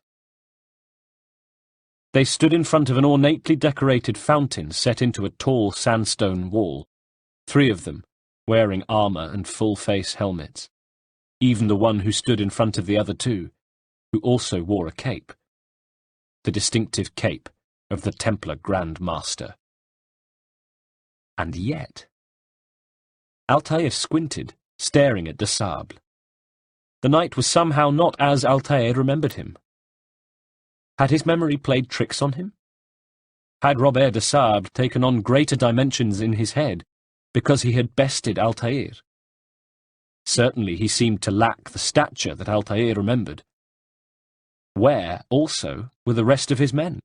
They stood in front of an ornately decorated fountain set into a tall sandstone wall, 3 of them, wearing armour and full-face helmets, even the one who stood in front of the other 2, who also wore a cape, the distinctive cape of the Templar Grand Master. And yet, Altair squinted, staring at de Sable. The knight was somehow not as Altair remembered him. Had his memory played tricks on him? Had Robert de Sable taken on greater dimensions in his head because he had bested Altair? Certainly he seemed to lack the stature that Altair remembered. Where, also, were the rest of his men?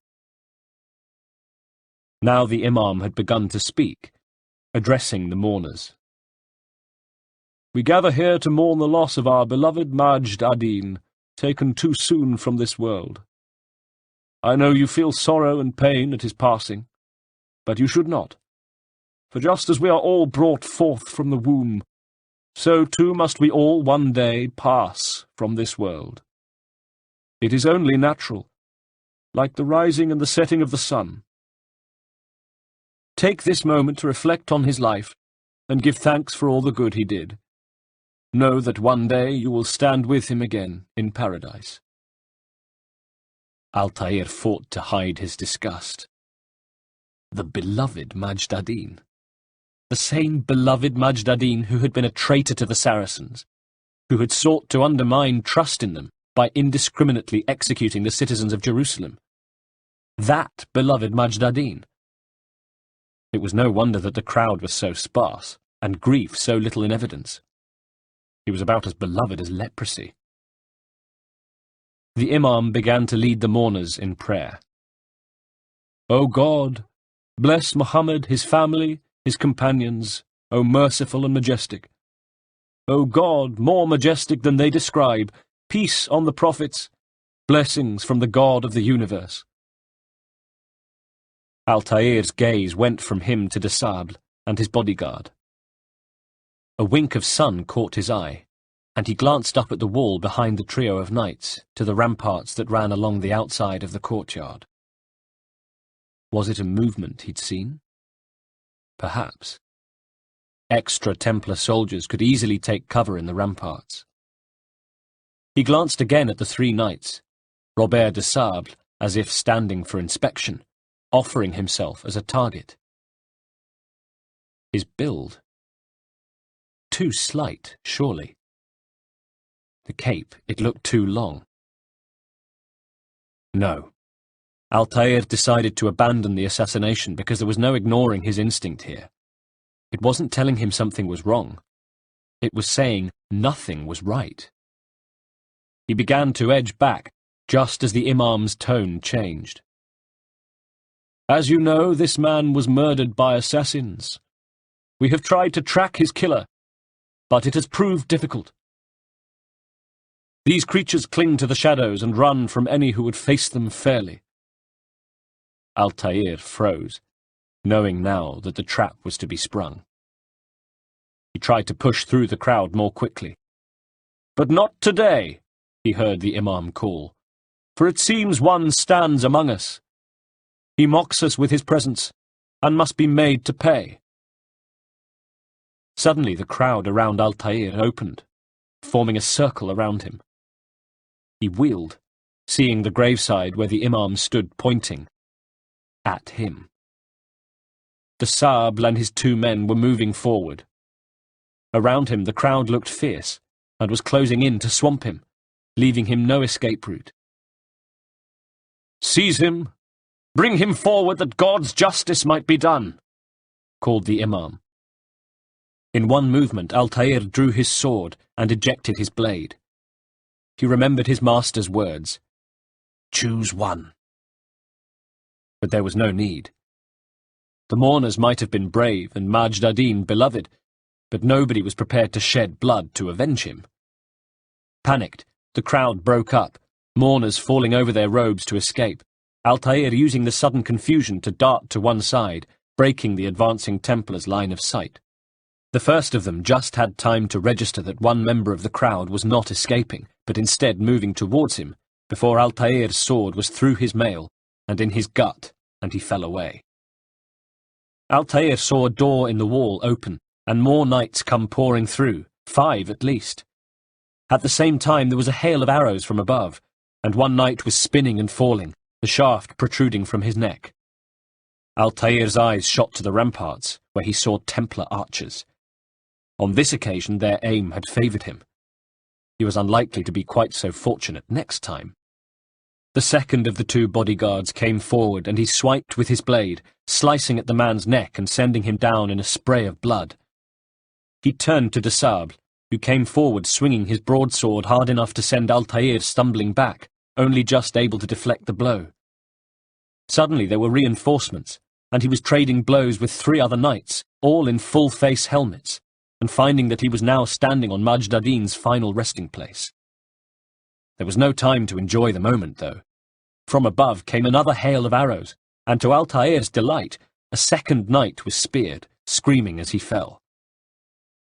Now the imam had begun to speak, addressing the mourners. We gather here to mourn the loss of our beloved Majd ad-Din, taken too soon from this world. I know you feel sorrow and pain at his passing, but you should not. For just as we are all brought forth from the womb, so too must we all one day pass from this world. It is only natural, like the rising and the setting of the sun. Take this moment to reflect on his life, and give thanks for all the good he did. Know that one day you will stand with him again in paradise. Altair fought to hide his disgust. the beloved Majd-ad-Din. The same beloved Majd-ad-Din who had been a traitor to the Saracens, who had sought to undermine trust in them by indiscriminately executing the citizens of Jerusalem. That beloved Majd-ad-Din. It was no wonder that the crowd was so sparse, and grief so little in evidence. He was about as beloved as leprosy. The Imam began to lead the mourners in prayer. O God, bless Muhammad, his family, his companions, O merciful and majestic. O God, more majestic than they describe, peace on the prophets, blessings from the God of the universe. Altair's gaze went from him to de Sable and his bodyguard. A wink of sun caught his eye, and he glanced up at the wall behind the trio of knights to the ramparts that ran along the outside of the courtyard. Was it a movement he'd seen? Perhaps. Extra Templar soldiers could easily take cover in the ramparts. He glanced again at the three knights, Robert de Sable as if standing for inspection, offering himself as a target. His build. Too slight, surely. The cape, it looked too long. No. Altair decided to abandon the assassination because there was no ignoring his instinct here. It wasn't telling him something was wrong. It was saying nothing was right. He began to edge back, just as the Imam's tone changed. As you know, this man was murdered by assassins. We have tried to track his killer, but it has proved difficult. These creatures cling to the shadows and run from any who would face them fairly. Altair froze, knowing now that the trap was to be sprung. He tried to push through the crowd more quickly. But not today, he heard the Imam call, for it seems one stands among us. He mocks us with his presence, and must be made to pay. Suddenly the crowd around Altair opened, forming a circle around him. He wheeled, seeing the graveside where the Imam stood pointing at him. De Sable and his two men were moving forward. Around him the crowd looked fierce, and was closing in to swamp him, leaving him no escape route. "Seize him! Bring him forward that God's justice might be done," called the Imam. In one movement Altair drew his sword and ejected his blade. He remembered his master's words, "Choose one." But there was no need. The mourners might have been brave and Majd-ad-Din beloved, but nobody was prepared to shed blood to avenge him. Panicked, the crowd broke up, mourners falling over their robes to escape, Altair using the sudden confusion to dart to one side, breaking the advancing Templars' line of sight. The first of them just had time to register that one member of the crowd was not escaping, but instead moving towards him, before Altair's sword was through his mail and in his gut, and he fell away. Altair saw a door in the wall open, and more knights come pouring through, 5 at least. At the same time there was a hail of arrows from above, and one knight was spinning and falling, the shaft protruding from his neck. Altair's eyes shot to the ramparts, where he saw Templar archers. On this occasion their aim had favoured him. He was unlikely to be quite so fortunate next time. The second of the 2 bodyguards came forward, and he swiped with his blade, slicing at the man's neck and sending him down in a spray of blood. He turned to de Sable, who came forward swinging his broadsword hard enough to send Altair stumbling back, only just able to deflect the blow. Suddenly there were reinforcements, and he was trading blows with 3 other knights, all in full-face helmets, and finding that he was now standing on Majd-ad-Din's final resting place. There was no time to enjoy the moment, though. From above came another hail of arrows, and to Altair's delight, a second knight was speared, screaming as he fell.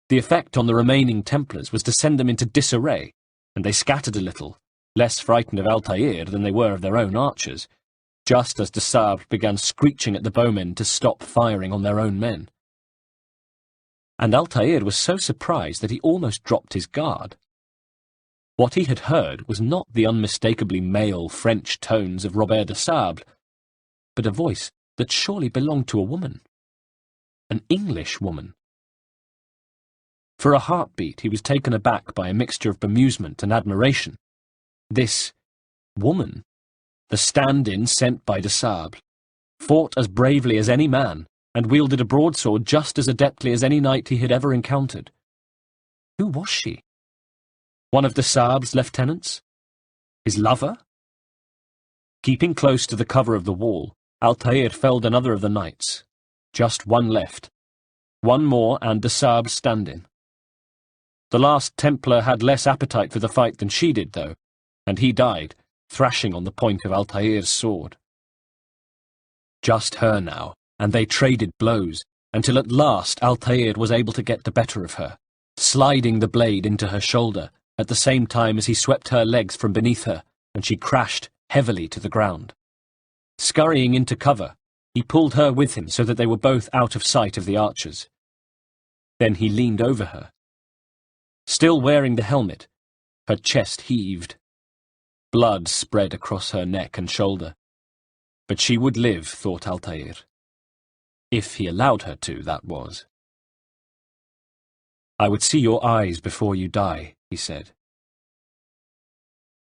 The effect on the remaining Templars was to send them into disarray, and they scattered a little, less frightened of Altair than they were of their own archers, just as de Sable began screeching at the bowmen to stop firing on their own men. And Altair was so surprised that he almost dropped his guard. What he had heard was not the unmistakably male French tones of Robert de Sable, but a voice that surely belonged to a woman. An English woman. For a heartbeat, he was taken aback by a mixture of bemusement and admiration. This woman, the stand-in sent by de Sable, fought as bravely as any man, and wielded a broadsword just as adeptly as any knight he had ever encountered. Who was she? One of de Sable's lieutenants? His lover? Keeping close to the cover of the wall, Altair felled another of the knights. Just one left. One more and de Sable's stand-in. The last Templar had less appetite for the fight than she did, though, and he died, thrashing on the point of Altair's sword. Just her now, and they traded blows, until at last Altair was able to get the better of her, sliding the blade into her shoulder, at the same time as he swept her legs from beneath her, and she crashed heavily to the ground. Scurrying into cover, he pulled her with him so that they were both out of sight of the archers. Then he leaned over her. Still wearing the helmet, her chest heaved. Blood spread across her neck and shoulder. But she would live, thought Altair. If he allowed her to, that was. I would see your eyes before you die, he said.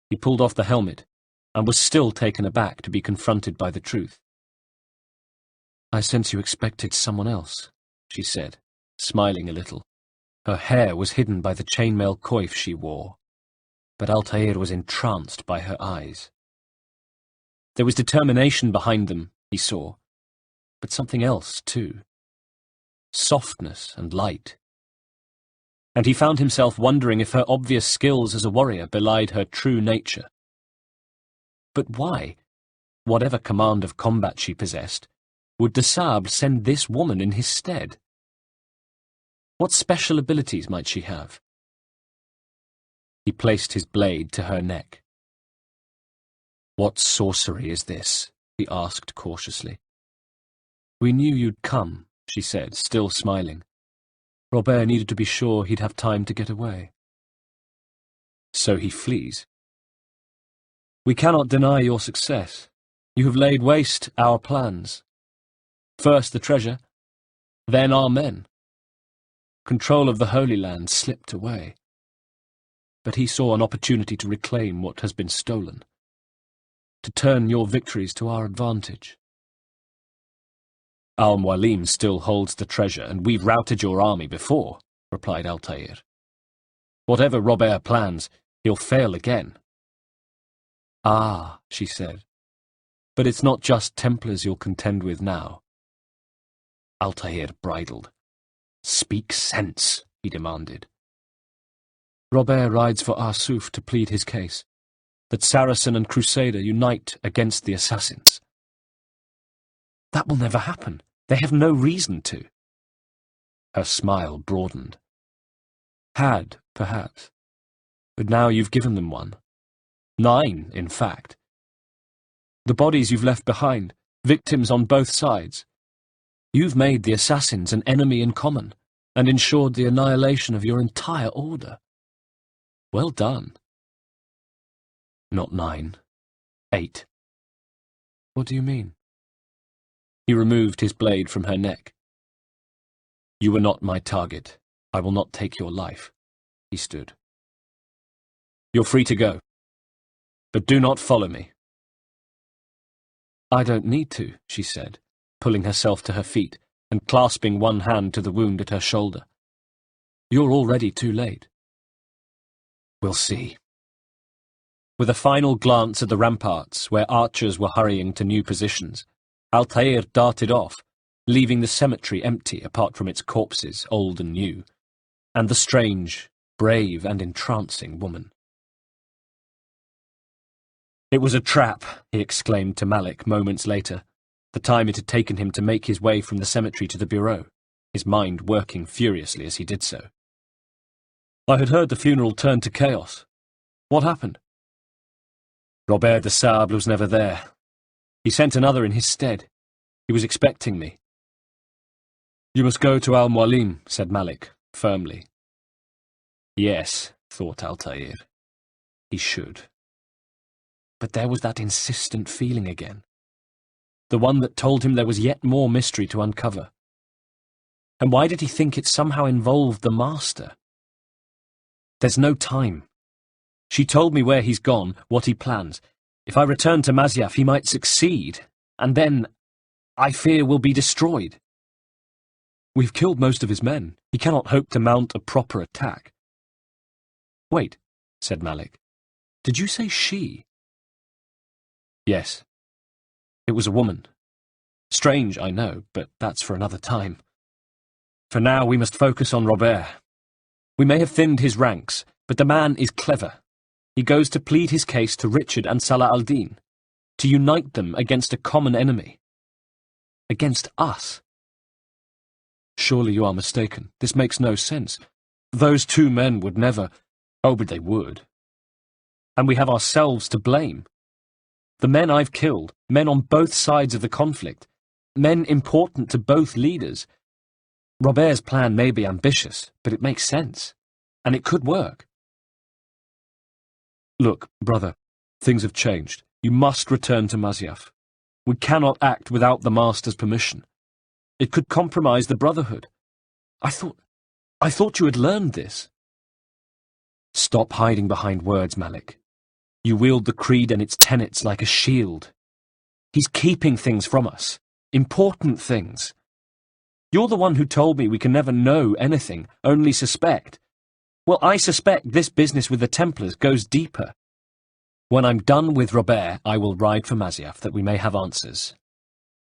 He pulled off the helmet, and was still taken aback to be confronted by the truth. I sense you expected someone else, she said, smiling a little. Her hair was hidden by the chainmail coif she wore, but Altair was entranced by her eyes. There was determination behind them, he saw, but something else, too. Softness and light. And he found himself wondering if her obvious skills as a warrior belied her true nature. But why, whatever command of combat she possessed, would de Sable send this woman in his stead? What special abilities might she have? He placed his blade to her neck. What sorcery is this? He asked cautiously. We knew you'd come, she said, still smiling. Robert needed to be sure he'd have time to get away. So he flees. We cannot deny your success. You have laid waste our plans. First the treasure, then our men. Control of the Holy Land slipped away. But he saw an opportunity to reclaim what has been stolen, to turn your victories to our advantage. Al-Mualim still holds the treasure, and we've routed your army before, replied Altair. Whatever Robert plans, he'll fail again. Ah, she said, but it's not just Templars you'll contend with now. Altair bridled. Speak sense, he demanded. Robert rides for Arsuf to plead his case, that Saracen and Crusader unite against the assassins. That will never happen. They have no reason to. Her smile broadened. Had, perhaps. But now you've given them one. 9, in fact. The bodies you've left behind, victims on both sides. You've made the assassins an enemy in common, and ensured the annihilation of your entire order. Well done. Not 9. 8. What do you mean? He removed his blade from her neck. You were not my target. I will not take your life. He stood. You're free to go. But do not follow me. I don't need to, she said, pulling herself to her feet and clasping one hand to the wound at her shoulder. You're already too late. We'll see. With a final glance at the ramparts, where archers were hurrying to new positions, Altair darted off, leaving the cemetery empty apart from its corpses, old and new, and the strange, brave and entrancing woman. It was a trap, he exclaimed to Malik moments later, the time it had taken him to make his way from the cemetery to the bureau, his mind working furiously as he did so. I had heard the funeral turned to chaos. What happened? Robert de Sable was never there. He sent another in his stead. He was expecting me. You must go to Al-Mualim, said Malik, firmly. Yes, thought Altair. He should. But there was that insistent feeling again. the one that told him there was yet more mystery to uncover. And why did he think it somehow involved the Master? There's no time. She told me where he's gone, what he plans. If I return to Masyaf, he might succeed, and then, I fear, will be destroyed. We've killed most of his men. He cannot hope to mount a proper attack. Wait, said Malik. Did you say she? Yes. It was a woman. Strange, I know, but that's for another time. For now, we must focus on Robert. We may have thinned his ranks, but the man is clever. He goes to plead his case to Richard and Salah al-Din, to unite them against a common enemy. Against us. Surely you are mistaken. This makes no sense. Those two men would never— Oh, but they would. And we have ourselves to blame. The men I've killed, men on both sides of the conflict, men important to both leaders. Robert's plan may be ambitious, but it makes sense. And it could work. Look, brother, things have changed. You must return to Masyaf. We cannot act without the Master's permission. It could compromise the Brotherhood. I thought you had learned this. Stop hiding behind words, Malik. You wield the creed and its tenets like a shield. He's keeping things from us. Important things. You're the one who told me we can never know anything, only suspect. Well, I suspect this business with the Templars goes deeper. When I'm done with Robert, I will ride for Masyaf that we may have answers.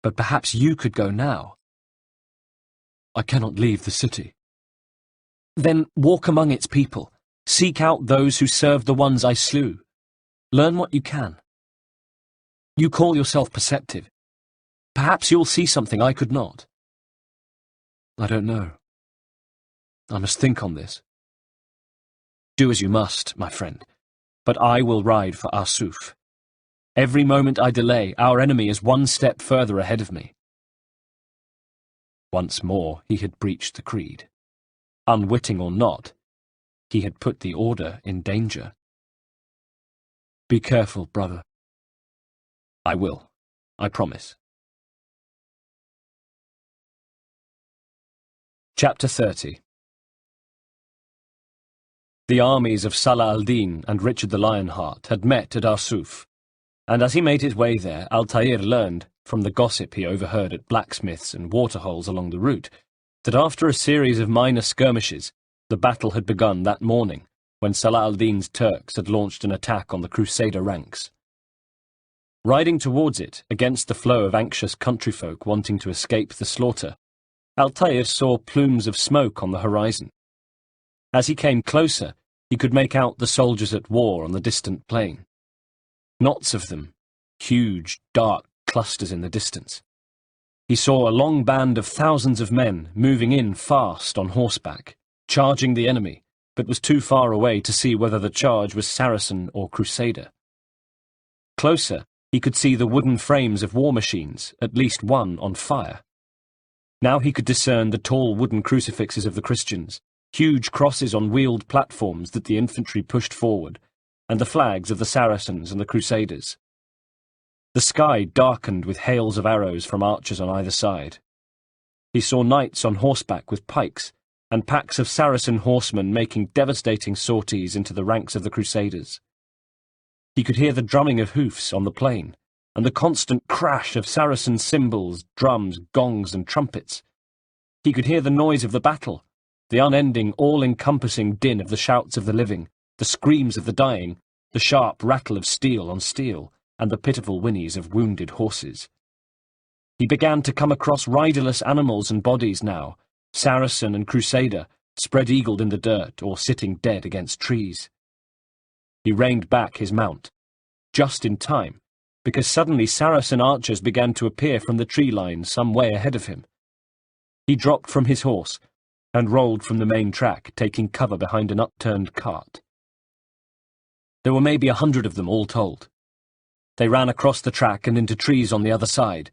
But perhaps you could go now. I cannot leave the city. Then walk among its people. Seek out those who served the ones I slew. Learn what you can. You call yourself perceptive. Perhaps you'll see something I could not. I don't know. I must think on this. Do as you must, my friend, but I will ride for Arsuf. Every moment I delay, our enemy is one step further ahead of me. Once more he had breached the creed. Unwitting or not, he had put the order in danger. Be careful, brother. I will. I promise. Chapter 30. The armies of Salah al-Din and Richard the Lionheart had met at Arsuf, and as he made his way there, Altair learned, from the gossip he overheard at blacksmiths and waterholes along the route, that after a series of minor skirmishes, the battle had begun that morning, when Salah al-Din's Turks had launched an attack on the Crusader ranks. Riding towards it, against the flow of anxious countryfolk wanting to escape the slaughter, Altair saw plumes of smoke on the horizon. As he came closer, he could make out the soldiers at war on the distant plain. Knots of them, huge, dark clusters in the distance. He saw a long band of thousands of men moving in fast on horseback, charging the enemy, but was too far away to see whether the charge was Saracen or Crusader. Closer, he could see the wooden frames of war machines, at least one on fire. Now he could discern the tall wooden crucifixes of the Christians, huge crosses on wheeled platforms that the infantry pushed forward, and the flags of the Saracens and the Crusaders. The sky darkened with hails of arrows from archers on either side. He saw knights on horseback with pikes, and packs of Saracen horsemen making devastating sorties into the ranks of the Crusaders. He could hear the drumming of hoofs on the plain, and the constant crash of Saracen cymbals, drums, gongs, and trumpets. He could hear the noise of the battle, the unending, all-encompassing din of the shouts of the living, the screams of the dying, the sharp rattle of steel on steel, and the pitiful whinnies of wounded horses. He began to come across riderless animals and bodies now, Saracen and Crusader, spread-eagled in the dirt or sitting dead against trees. He reined back his mount, just in time, because suddenly Saracen archers began to appear from the tree line some way ahead of him. He dropped from his horse and rolled from the main track, taking cover behind an upturned cart. There were maybe 100 of them all told. They ran across the track and into trees on the other side.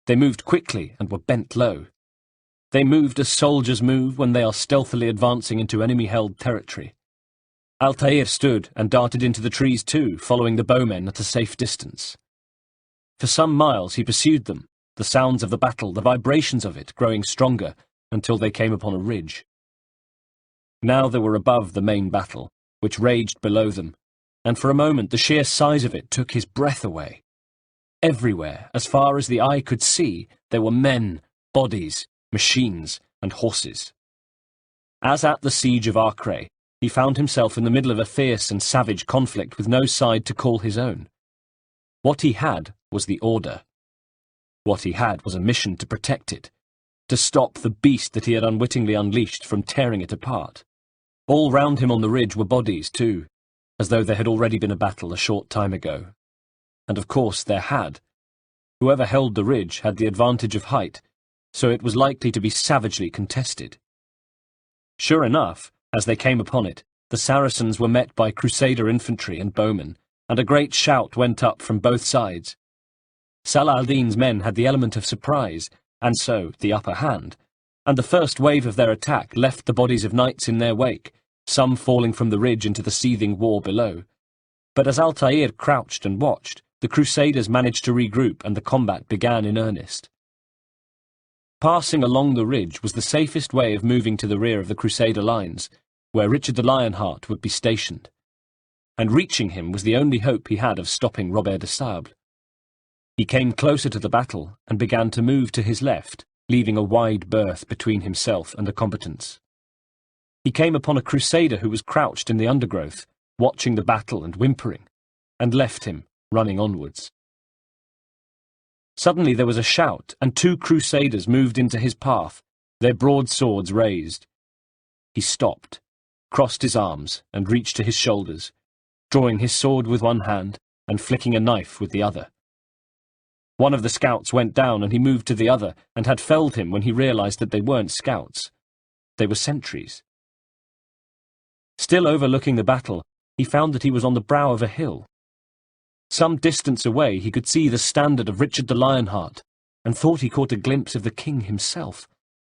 They moved quickly and were bent low. They moved as soldiers move when they are stealthily advancing into enemy-held territory. Altair stood and darted into the trees too, following the bowmen at a safe distance. For some miles he pursued them, the sounds of the battle, the vibrations of it, growing stronger until they came upon a ridge. Now they were above the main battle, which raged below them, and for a moment the sheer size of it took his breath away. Everywhere, as far as the eye could see, there were men, bodies, machines, and horses. As at the siege of Acre, he found himself in the middle of a fierce and savage conflict with no side to call his own. What he had was the order. What he had was a mission to protect it, to stop the beast that he had unwittingly unleashed from tearing it apart. All round him on the ridge were bodies, too, as though there had already been a battle a short time ago. And of course there had. Whoever held the ridge had the advantage of height, so it was likely to be savagely contested. Sure enough, as they came upon it, the Saracens were met by Crusader infantry and bowmen, and a great shout went up from both sides. Salah al-Din's men had the element of surprise, and so the upper hand, and the first wave of their attack left the bodies of knights in their wake, some falling from the ridge into the seething war below. But as Altair crouched and watched, the Crusaders managed to regroup and the combat began in earnest. Passing along the ridge was the safest way of moving to the rear of the Crusader lines, where Richard the Lionheart would be stationed, and reaching him was the only hope he had of stopping Robert de Sable. He came closer to the battle and began to move to his left, leaving a wide berth between himself and the combatants. He came upon a Crusader who was crouched in the undergrowth, watching the battle and whimpering, and left him, running onwards. Suddenly there was a shout, and 2 Crusaders moved into his path, their broadswords raised. He stopped, crossed his arms, and reached to his shoulders, drawing his sword with one hand and flicking a knife with the other. One of the scouts went down, and he moved to the other, and had felled him when he realized that they weren't scouts. They were sentries. Still overlooking the battle, he found that he was on the brow of a hill. Some distance away he could see the standard of Richard the Lionheart, and thought he caught a glimpse of the king himself,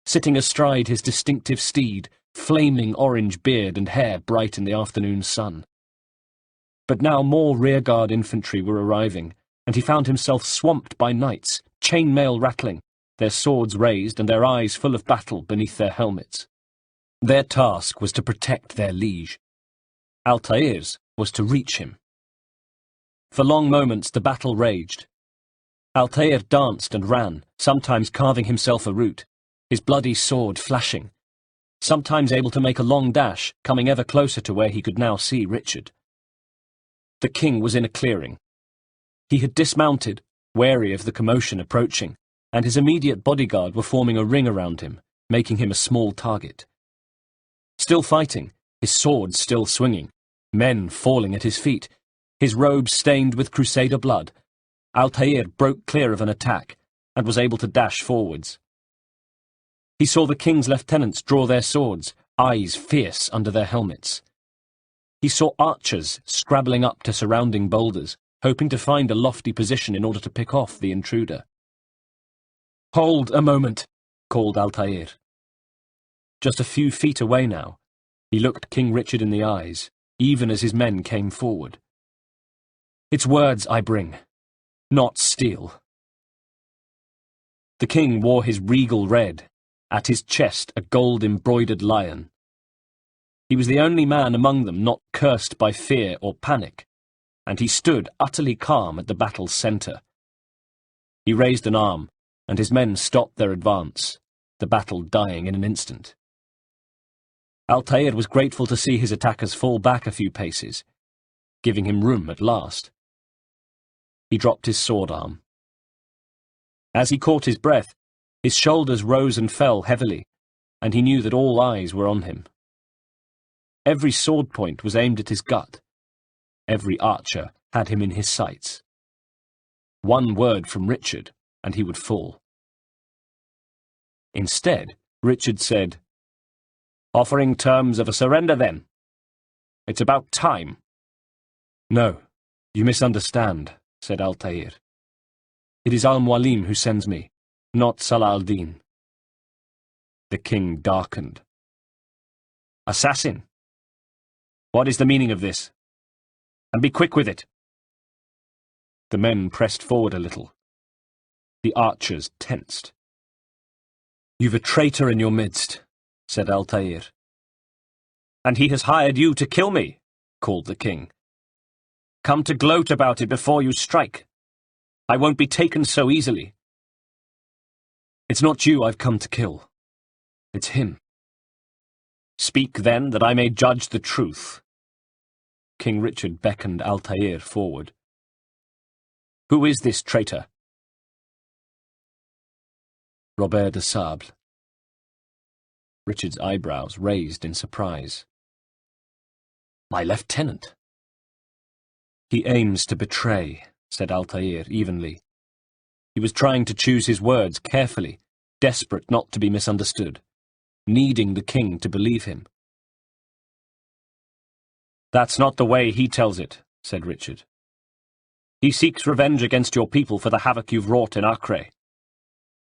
sitting astride his distinctive steed, flaming orange beard and hair bright in the afternoon sun. But now more rearguard infantry were arriving, and he found himself swamped by knights, chainmail rattling, their swords raised and their eyes full of battle beneath their helmets. Their task was to protect their liege. Altair's was to reach him. For long moments the battle raged. Altair danced and ran, sometimes carving himself a route, his bloody sword flashing, sometimes able to make a long dash, coming ever closer to where he could now see Richard. The king was in a clearing. He had dismounted, wary of the commotion approaching, and his immediate bodyguard were forming a ring around him, making him a small target. Still fighting, his sword still swinging, men falling at his feet, his robes stained with Crusader blood, Altair broke clear of an attack, and was able to dash forwards. He saw the king's lieutenants draw their swords, eyes fierce under their helmets. He saw archers scrabbling up to surrounding boulders, hoping to find a lofty position in order to pick off the intruder. "Hold a moment," called Altair. Just a few feet away now, he looked King Richard in the eyes, even as his men came forward. "It's words I bring, not steel." The king wore his regal red, at his chest a gold-embroidered lion. He was the only man among them not cursed by fear or panic, and he stood utterly calm at the battle's centre. He raised an arm, and his men stopped their advance, the battle dying in an instant. Altair was grateful to see his attackers fall back a few paces, giving him room at last. He dropped his sword arm. As he caught his breath, his shoulders rose and fell heavily, and he knew that all eyes were on him. Every sword point was aimed at his gut. Every archer had him in his sights. One word from Richard, and he would fall. Instead, Richard said, "Offering terms of a surrender, then? It's about time." "No, you misunderstand," said Altair. "It is Al-Mualim who sends me, not Salah al-Din." The king darkened. "Assassin! What is the meaning of this? And be quick with it." The men pressed forward a little. The archers tensed. "You've a traitor in your midst," said Altair. "And he has hired you to kill me," called the king. "Come to gloat about it before you strike. I won't be taken so easily." "It's not you I've come to kill. It's him." "Speak, then, that I may judge the truth." King Richard beckoned Altair forward. "Who is this traitor?" "Robert de Sable." Richard's eyebrows raised in surprise. "My lieutenant." "He aims to betray," said Altair evenly. He was trying to choose his words carefully, desperate not to be misunderstood, needing the king to believe him. "That's not the way he tells it," said Richard. "He seeks revenge against your people for the havoc you've wrought in Acre,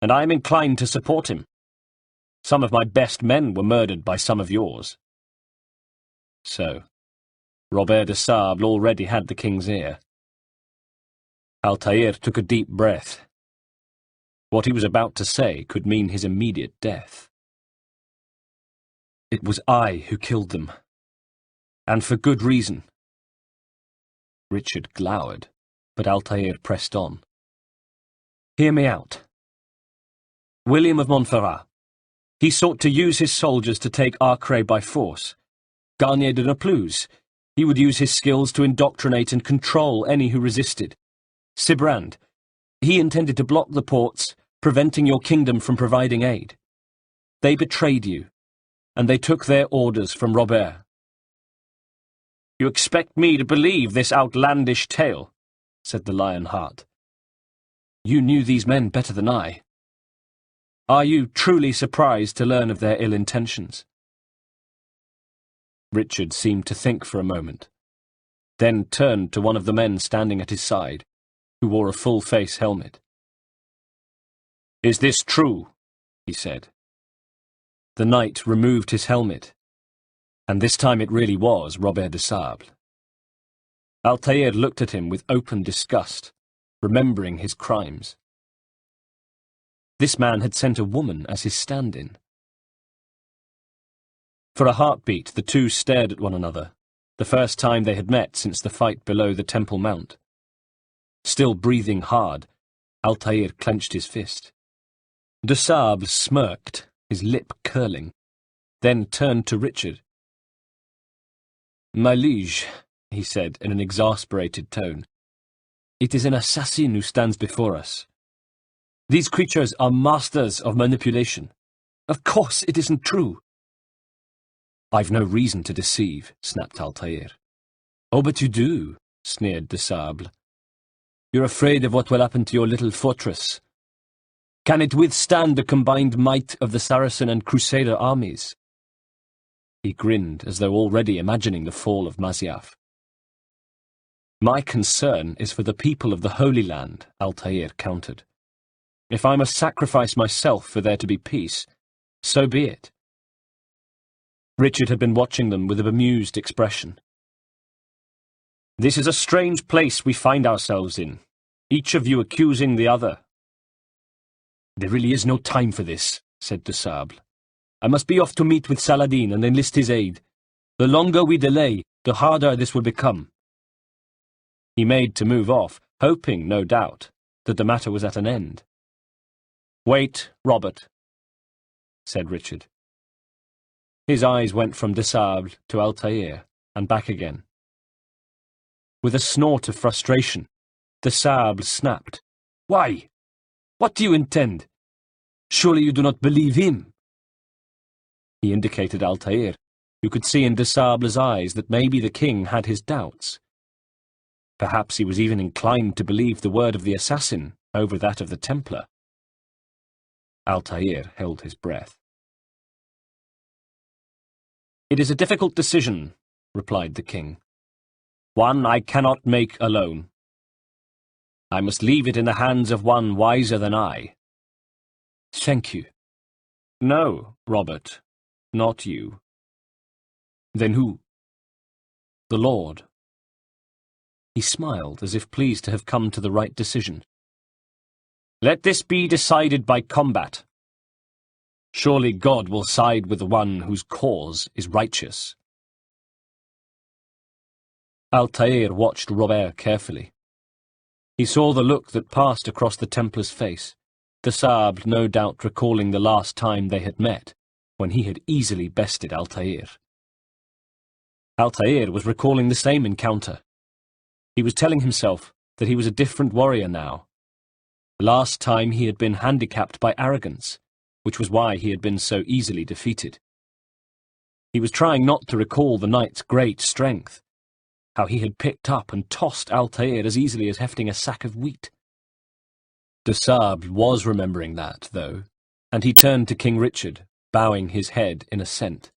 and I am inclined to support him. Some of my best men were murdered by some of yours." So, Robert de Sable already had the king's ear. Altair took a deep breath. What he was about to say could mean his immediate death. "It was I who killed them. And for good reason." Richard glowered, but Altair pressed on. "Hear me out. William of Montferrat. He sought to use his soldiers to take Acre by force. Garnier de Naplouse. He would use his skills to indoctrinate and control any who resisted. Sibrand. He intended to block the ports, preventing your kingdom from providing aid. They betrayed you, and they took their orders from Robert." "You expect me to believe this outlandish tale?" said the Lionheart. "You knew these men better than I. Are you truly surprised to learn of their ill intentions?" Richard seemed to think for a moment, then turned to one of the men standing at his side, who wore a full-face helmet. "Is this true?" he said. The knight removed his helmet, and this time it really was Robert de Sable. Altair looked at him with open disgust, remembering his crimes. This man had sent a woman as his stand-in. For a heartbeat, the two stared at one another, the first time they had met since the fight below the Temple Mount. Still breathing hard, Altair clenched his fist. De Sable smirked, his lip curling, then turned to Richard. "My liege," he said in an exasperated tone, "it is an assassin who stands before us. These creatures are masters of manipulation. Of course it isn't true." "I've no reason to deceive," snapped Altair. "Oh, but you do," sneered de Sable. "You're afraid of what will happen to your little fortress. Can it withstand the combined might of the Saracen and Crusader armies?" He grinned, as though already imagining the fall of Masyaf. "My concern is for the people of the Holy Land," Altair countered. "If I must sacrifice myself for there to be peace, so be it." Richard had been watching them with a bemused expression. "This is a strange place we find ourselves in, each of you accusing the other." "There really is no time for this," said de Sable. "I must be off to meet with Saladin and enlist his aid. The longer we delay, the harder this will become." He made to move off, hoping, no doubt, that the matter was at an end. "Wait, Robert," said Richard. His eyes went from de Sable to Altair, and back again. With a snort of frustration, de Sable snapped. "Why? What do you intend? Surely you do not believe him?" He indicated Altair, who could see in de Sable's eyes that maybe the king had his doubts. Perhaps he was even inclined to believe the word of the assassin over that of the Templar. Altair held his breath. "It is a difficult decision," replied the king. "One I cannot make alone. I must leave it in the hands of one wiser than I." "Thank you." "No, Robert, not you." "Then who?" "The Lord." He smiled, as if pleased to have come to the right decision. "Let this be decided by combat. Surely God will side with the one whose cause is righteous." Altair watched Robert carefully. He saw the look that passed across the Templar's face, de Sable no doubt recalling the last time they had met, when he had easily bested Altair. Altair was recalling the same encounter. He was telling himself that he was a different warrior now. Last time he had been handicapped by arrogance, which was why he had been so easily defeated. He was trying not to recall the knight's great strength, how he had picked up and tossed Altair as easily as hefting a sack of wheat. De Sable was remembering that, though, and he turned to King Richard, bowing his head in assent.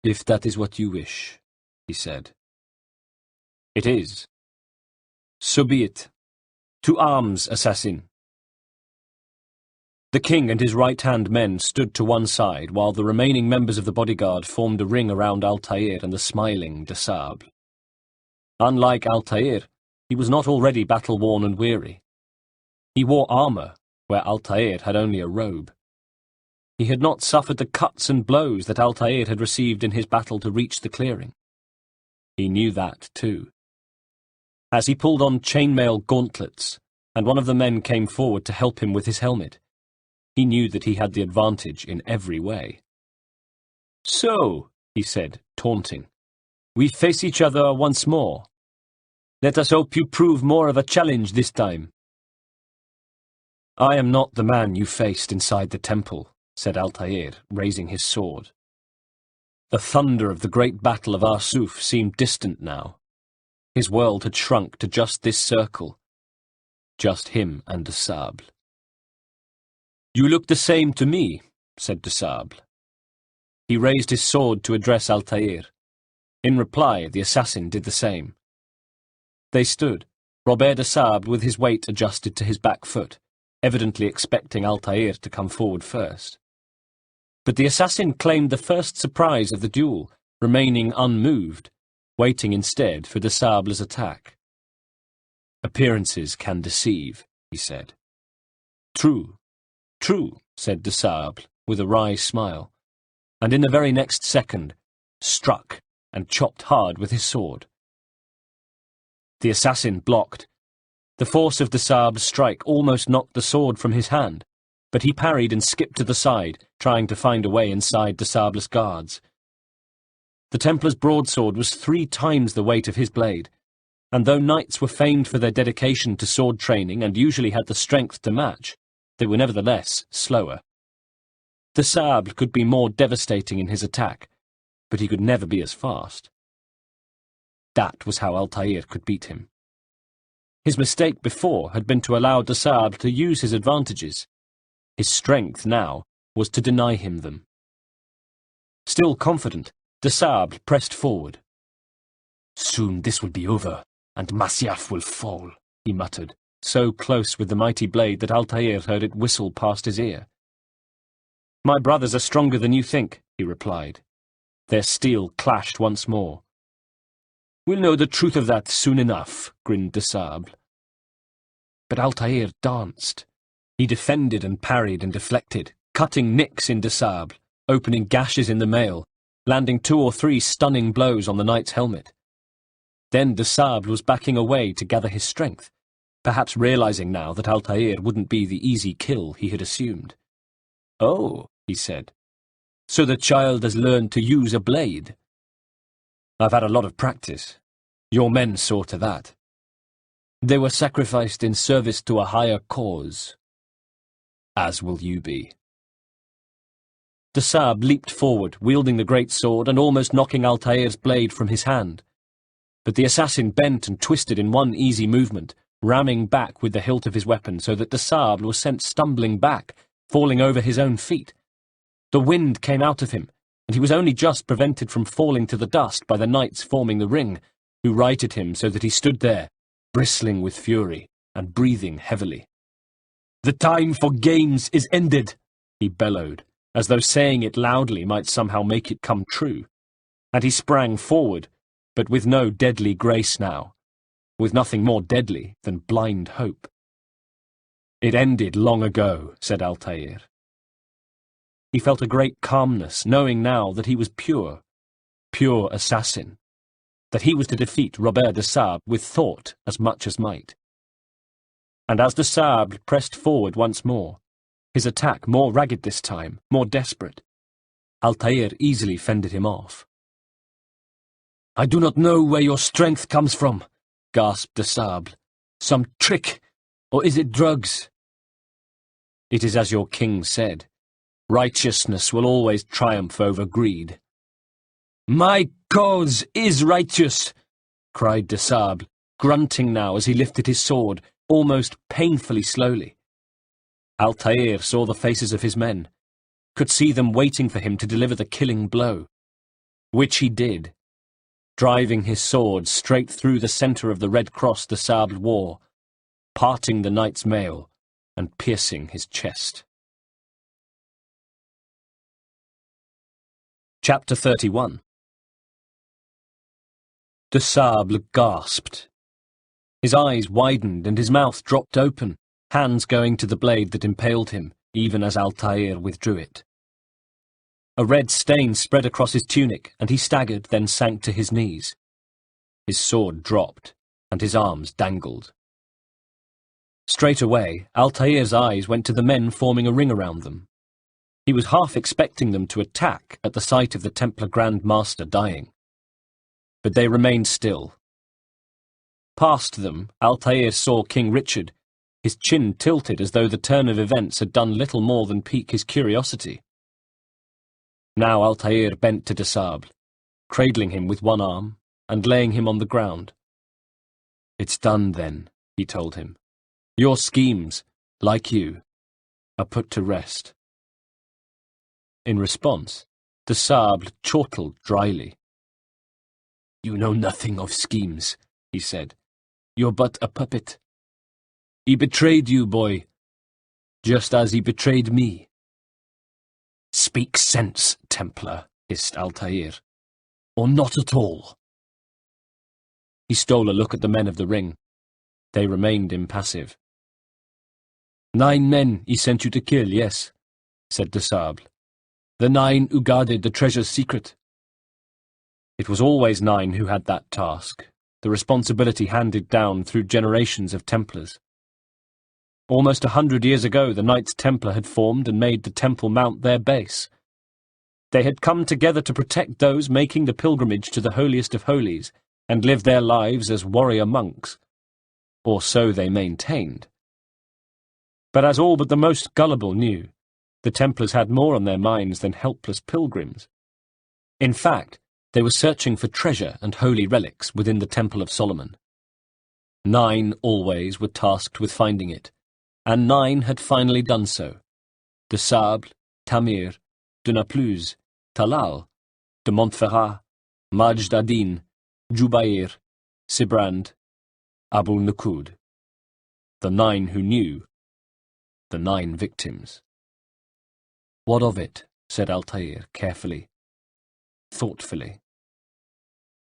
"If that is what you wish," he said. "It is." "So be it. To arms, assassin." The king and his right-hand men stood to one side, while the remaining members of the bodyguard formed a ring around Altair and the smiling de Sable. Unlike Altair, he was not already battle-worn and weary. He wore armour, where Altair had only a robe. He had not suffered the cuts and blows that Altair had received in his battle to reach the clearing. He knew that, too. As he pulled on chainmail gauntlets, and one of the men came forward to help him with his helmet, he knew that he had the advantage in every way. "So," he said, taunting, "we face each other once more. Let us hope you prove more of a challenge this time." "I am not the man you faced inside the temple," said Altair, raising his sword. The thunder of the great battle of Arsuf seemed distant now. His world had shrunk to just this circle. Just him and de Sable. "You look the same to me," said de Sable. He raised his sword to address Altair. In reply, the assassin did the same. They stood, Robert de Sable with his weight adjusted to his back foot, evidently expecting Altair to come forward first. But the assassin claimed the first surprise of the duel, remaining unmoved, waiting instead for de Sable's attack. "Appearances can deceive," he said. "True, true," said de Sable, with a wry smile, and in the very next second, struck and chopped hard with his sword. The assassin blocked. The force of de Sable's strike almost knocked the sword from his hand, but he parried and skipped to the side, trying to find a way inside de Sable's guards. The Templar's broadsword was 3 times the weight of his blade, and though knights were famed for their dedication to sword training and usually had the strength to match, they were nevertheless slower. De Sable could be more devastating in his attack, but he could never be as fast. That was how Altair could beat him. His mistake before had been to allow de Sable to use his advantages. His strength now was to deny him them. Still confident, de Sable pressed forward. "Soon this will be over, and Masyaf will fall," he muttered, so close with the mighty blade that Altair heard it whistle past his ear. "My brothers are stronger than you think," he replied. Their steel clashed once more. "We'll know the truth of that soon enough," grinned de Sable. But Altair danced. He defended and parried and deflected, cutting nicks in de Sable, opening gashes in the mail, landing 2 or 3 stunning blows on the knight's helmet. Then de Sable was backing away to gather his strength, perhaps realizing now that Altair wouldn't be the easy kill he had assumed. "Oh," he said, "so the child has learned to use a blade." "I've had a lot of practice. Your men saw to that. They were sacrificed in service to a higher cause. As will you be." De Sable leaped forward, wielding the great sword and almost knocking Altair's blade from his hand. But the assassin bent and twisted in one easy movement, ramming back with the hilt of his weapon so that de Sable was sent stumbling back, falling over his own feet. The wind came out of him, and he was only just prevented from falling to the dust by the knights forming the ring, who righted him so that he stood there, bristling with fury and breathing heavily. "The time for games is ended," he bellowed, as though saying it loudly might somehow make it come true, and he sprang forward, but with no deadly grace now, with nothing more deadly than blind hope. "It ended long ago," said Altair. He felt a great calmness, knowing now that he was pure assassin, that he was to defeat Robert de Sable with thought as much as might. And as de Sable pressed forward once more, his attack more ragged this time, more desperate, Altair easily fended him off. "I do not know where your strength comes from," gasped de Sable. "Some trick, or is it drugs?" "It is as your king said. Righteousness will always triumph over greed." "My cause is righteous," cried de Sable, grunting now as he lifted his sword, almost painfully slowly. Altair saw the faces of his men, could see them waiting for him to deliver the killing blow, which he did, driving his sword straight through the centre of the red cross de Sable wore, parting the knight's mail and piercing his chest. Chapter 31. De Sable gasped. His eyes widened and his mouth dropped open, hands going to the blade that impaled him, even as Altair withdrew it. A red stain spread across his tunic, and he staggered, then sank to his knees. His sword dropped, and his arms dangled. Straight away, Altair's eyes went to the men forming a ring around them. He was half expecting them to attack at the sight of the Templar Grand Master dying. But they remained still. Past them, Altair saw King Richard, his chin tilted as though the turn of events had done little more than pique his curiosity. Now Altair bent to de Sable, cradling him with one arm and laying him on the ground. "It's done then," he told him. "Your schemes, like you, are put to rest." In response, de Sable chortled dryly. "You know nothing of schemes," he said. "You're but a puppet. He betrayed you, boy, just as he betrayed me." "Speak sense, Templar," hissed Altair. "Or not at all." He stole a look at the men of the ring. They remained impassive. "9 men he sent you to kill, yes," said de Sable. "The 9 who guarded the treasure's secret." It was always 9 who had that task, the responsibility handed down through generations of Templars. Almost 100 years ago, the Knights Templar had formed and made the Temple Mount their base. They had come together to protect those making the pilgrimage to the holiest of holies and live their lives as warrior monks. Or so they maintained. But as all but the most gullible knew, the Templars had more on their minds than helpless pilgrims. In fact, they were searching for treasure and holy relics within the Temple of Solomon. 9 always were tasked with finding it, and 9 had finally done so. De Sable, Tamir, de Naplouse, Talal, de Montferrat, Majd ad-Din, Jubair, Sibrand, Abu Nukud. The 9 who knew, the 9 victims. "What of it?" said Altair carefully, thoughtfully.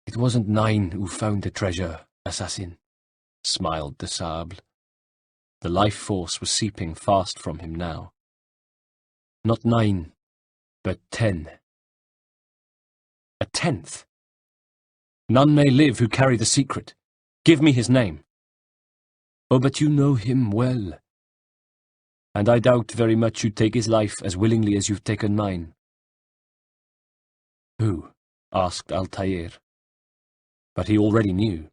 "It wasn't 9 who found the treasure, assassin," smiled de Sable. The life force was seeping fast from him now. "Not 9, but 10. A 10th. None may live who carry the secret. Give me his name." "Oh, but you know him well. And I doubt very much you'd take his life as willingly as you've taken mine." "Who?" asked Altair. But he already knew.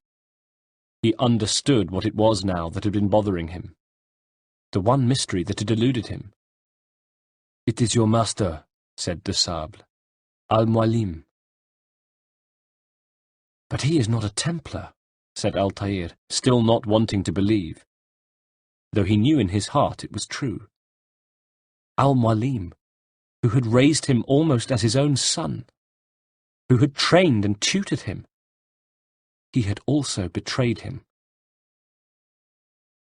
He understood what it was now that had been bothering him. The one mystery that had eluded him. "It is your master," said de Sable. "Al-Mualim." "But he is not a Templar," said Altair, still not wanting to believe, though he knew in his heart it was true. Al-Mualim, who had raised him almost as his own son, who had trained and tutored him. He had also betrayed him.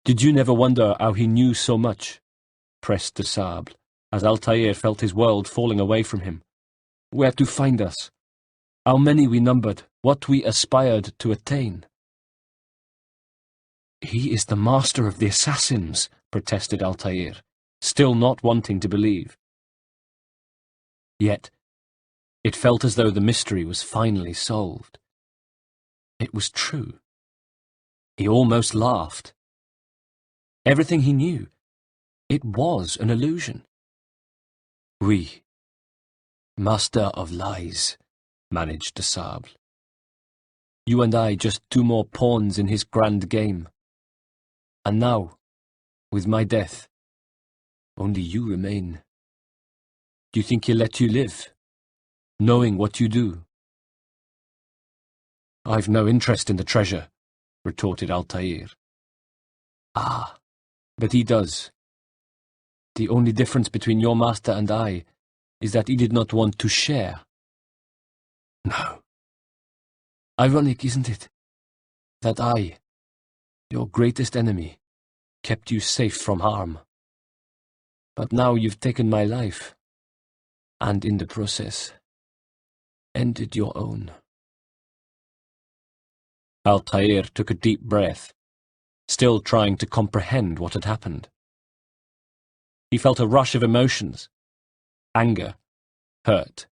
"Did you never wonder how he knew so much?" pressed de Sable, as Altair felt his world falling away from him. "Where to find us? How many we numbered? What we aspired to attain?" He is the master of the assassins, protested Altair, still not wanting to believe. Yet, it felt as though the mystery was finally solved. It was true. He almost laughed. Everything he knew, it was an illusion. Oui, master of lies, managed de Sable. You and I just two more pawns in his grand game. And now, with my death, only you remain. Do you think he'll let you live, knowing what you do? I've no interest in the treasure, retorted Altair. Ah, but he does. The only difference between your master and I is that he did not want to share. No. Ironic, isn't it? That I, your greatest enemy, kept you safe from harm. But now you've taken my life, and in the process, ended your own. Altair took a deep breath, still trying to comprehend what had happened. He felt a rush of emotions: anger, hurt,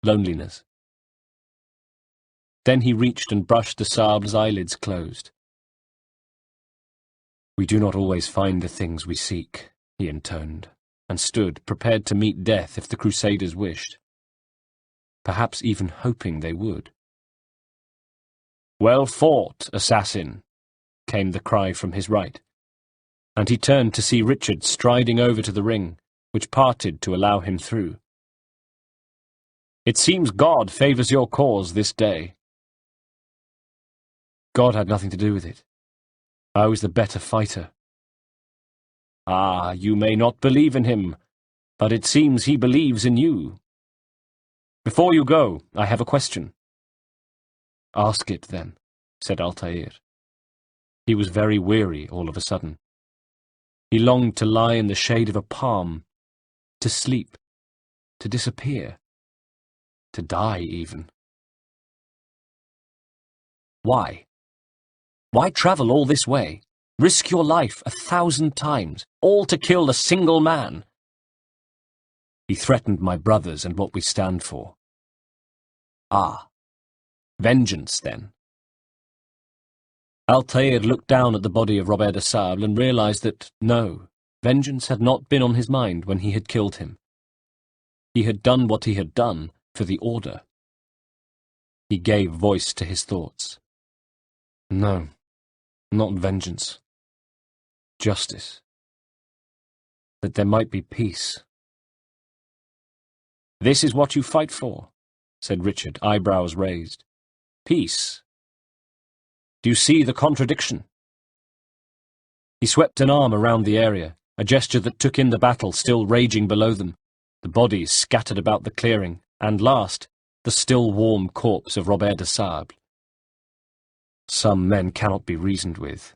loneliness. Then he reached and brushed de Sable's eyelids closed. We do not always find the things we seek, he intoned, and stood, prepared to meet death if the Crusaders wished. Perhaps even hoping they would. Well fought, assassin, came the cry from his right, and he turned to see Richard striding over to the ring, which parted to allow him through. It seems God favours your cause this day. God had nothing to do with it. I was the better fighter. Ah, you may not believe in him, but it seems he believes in you. Before you go, I have a question. Ask it, then, said Altair. He was very weary all of a sudden. He longed to lie in the shade of a palm, to sleep, to disappear, to die even. Why? Why travel all this way, risk your life 1,000 times, all to kill a single man? He threatened my brothers and what we stand for. Ah, vengeance, then. Altair looked down at the body of Robert de Sable and realized that, no, vengeance had not been on his mind when he had killed him. He had done what he had done for the Order. He gave voice to his thoughts. No, not vengeance. Justice. That there might be peace. This is what you fight for, said Richard, eyebrows raised. Peace. Do you see the contradiction? He swept an arm around the area, a gesture that took in the battle still raging below them, the bodies scattered about the clearing, and last, the still warm corpse of Robert de Sable. Some men cannot be reasoned with.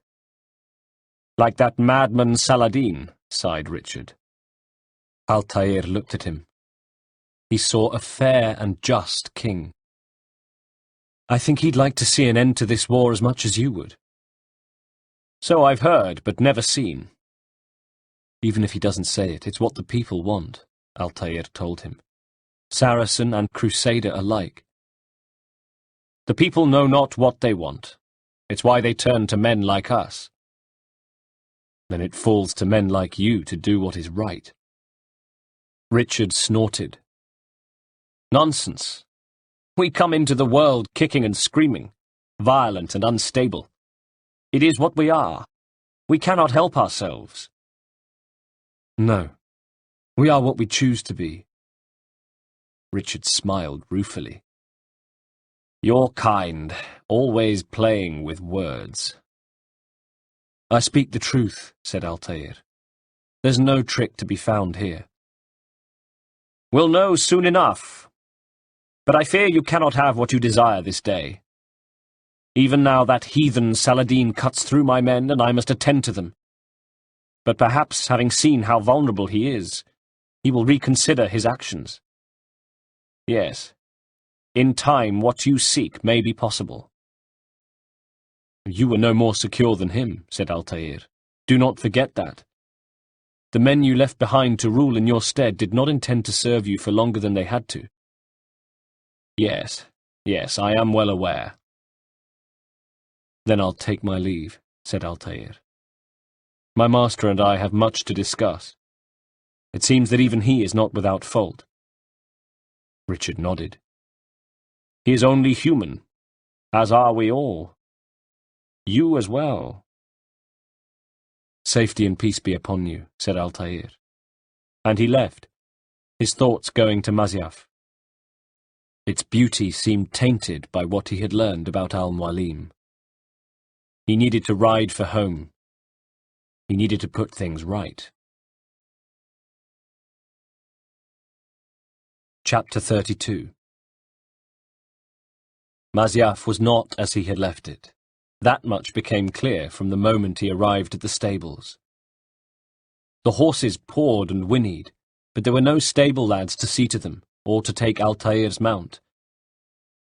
Like that madman Saladin, sighed Richard. Altair looked at him. He saw a fair and just king. I think he'd like to see an end to this war as much as you would. So I've heard, but never seen. Even if he doesn't say it, it's what the people want, Altair told him. Saracen and Crusader alike. The people know not what they want. It's why they turn to men like us. Then it falls to men like you to do what is right. Richard snorted. Nonsense. We come into the world kicking and screaming, violent and unstable. It is what we are. We cannot help ourselves. No, we are what we choose to be. Richard smiled ruefully. Your kind, always playing with words. I speak the truth, said Altair. There's no trick to be found here. We'll know soon enough. But I fear you cannot have what you desire this day. Even now that heathen Saladin cuts through my men, and I must attend to them. But perhaps, having seen how vulnerable he is, he will reconsider his actions. Yes, in time what you seek may be possible. You were no more secure than him, said Altair. Do not forget that. The men you left behind to rule in your stead did not intend to serve you for longer than they had to. Yes, I am well aware. Then I'll take my leave, said Altair. My master and I have much to discuss. It seems that even he is not without fault. Richard nodded. He is only human, as are we all. You as well. Safety and peace be upon you, said Altair. And he left, his thoughts going to Masyaf. Its beauty seemed tainted by what he had learned about Al-Mualim. He needed to ride for home. He needed to put things right. Chapter 32. Masyaf was not as he had left it. That much became clear from the moment he arrived at the stables. The horses pawed and whinnied, but there were no stable lads to see to them, or to take Altair's mount.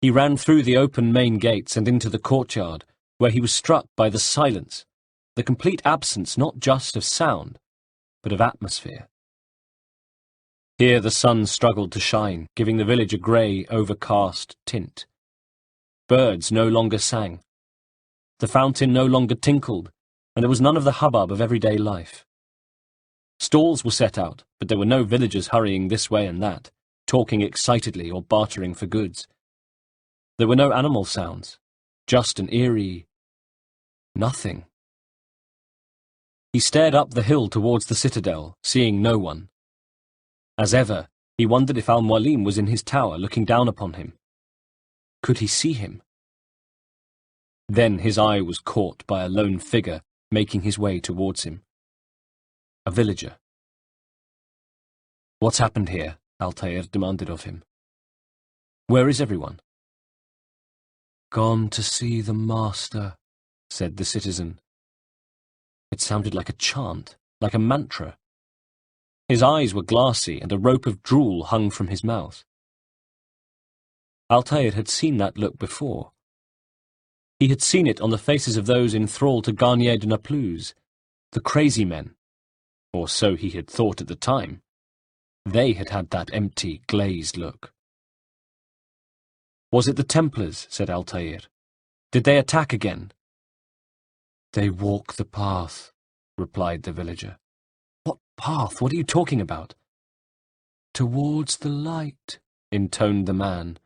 He ran through the open main gates and into the courtyard, where he was struck by the silence, the complete absence not just of sound, but of atmosphere. Here the sun struggled to shine, giving the village a grey, overcast tint. Birds no longer sang. The fountain no longer tinkled, and there was none of the hubbub of everyday life. Stalls were set out, but there were no villagers hurrying this way and that, talking excitedly or bartering for goods. There were no animal sounds, just an eerie nothing. He stared up the hill towards the citadel, seeing no one. As ever, he wondered if Al-Mualim was in his tower looking down upon him. Could he see him? Then his eye was caught by a lone figure making his way towards him. A villager. What's happened here? Altair demanded of him. Where is everyone? Gone to see the master, said the citizen. It sounded like a chant, like a mantra. His eyes were glassy and a rope of drool hung from his mouth. Altair had seen that look before. He had seen it on the faces of those in thrall to Garnier de Naplouse, the crazy men, or so he had thought at the time. They had had that empty, glazed look. Was it the Templars? Said Altair. Did they attack again? They walk the path, replied the villager. What path? What are you talking about? Towards the light, intoned the man.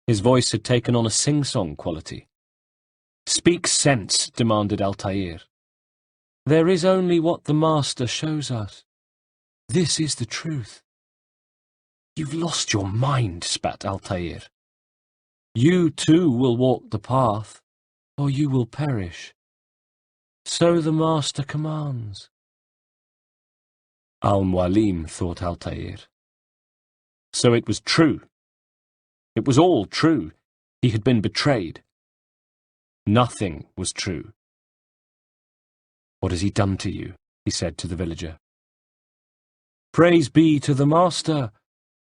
His voice had taken on a sing-song quality. Speak sense, demanded Altair. There is only what the master shows us. This is the truth. You've lost your mind, spat Altair. You too will walk the path, or you will perish. So the master commands. Al-Mualim, thought Altair. So it was true. It was all true. He had been betrayed. Nothing was true. What has he done to you? He said to the villager. Praise be to the master,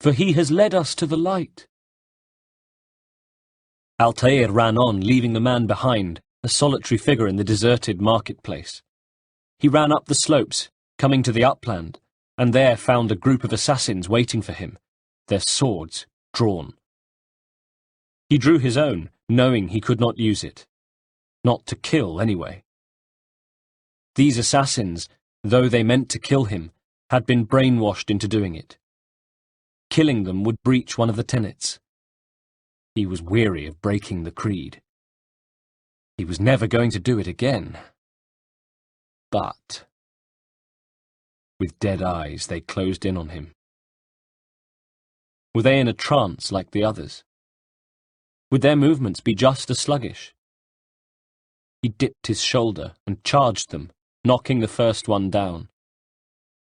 for he has led us to the light. Altair ran on, leaving the man behind, a solitary figure in the deserted marketplace. He ran up the slopes, coming to the upland, and there found a group of assassins waiting for him, their swords drawn. He drew his own, knowing he could not use it. Not to kill, anyway. These assassins, though they meant to kill him, had been brainwashed into doing it. Killing them would breach one of the tenets. He was weary of breaking the creed. He was never going to do it again. But... With dead eyes, they closed in on him. Were they in a trance like the others? Would their movements be just as sluggish? He dipped his shoulder and charged them, knocking the first one down.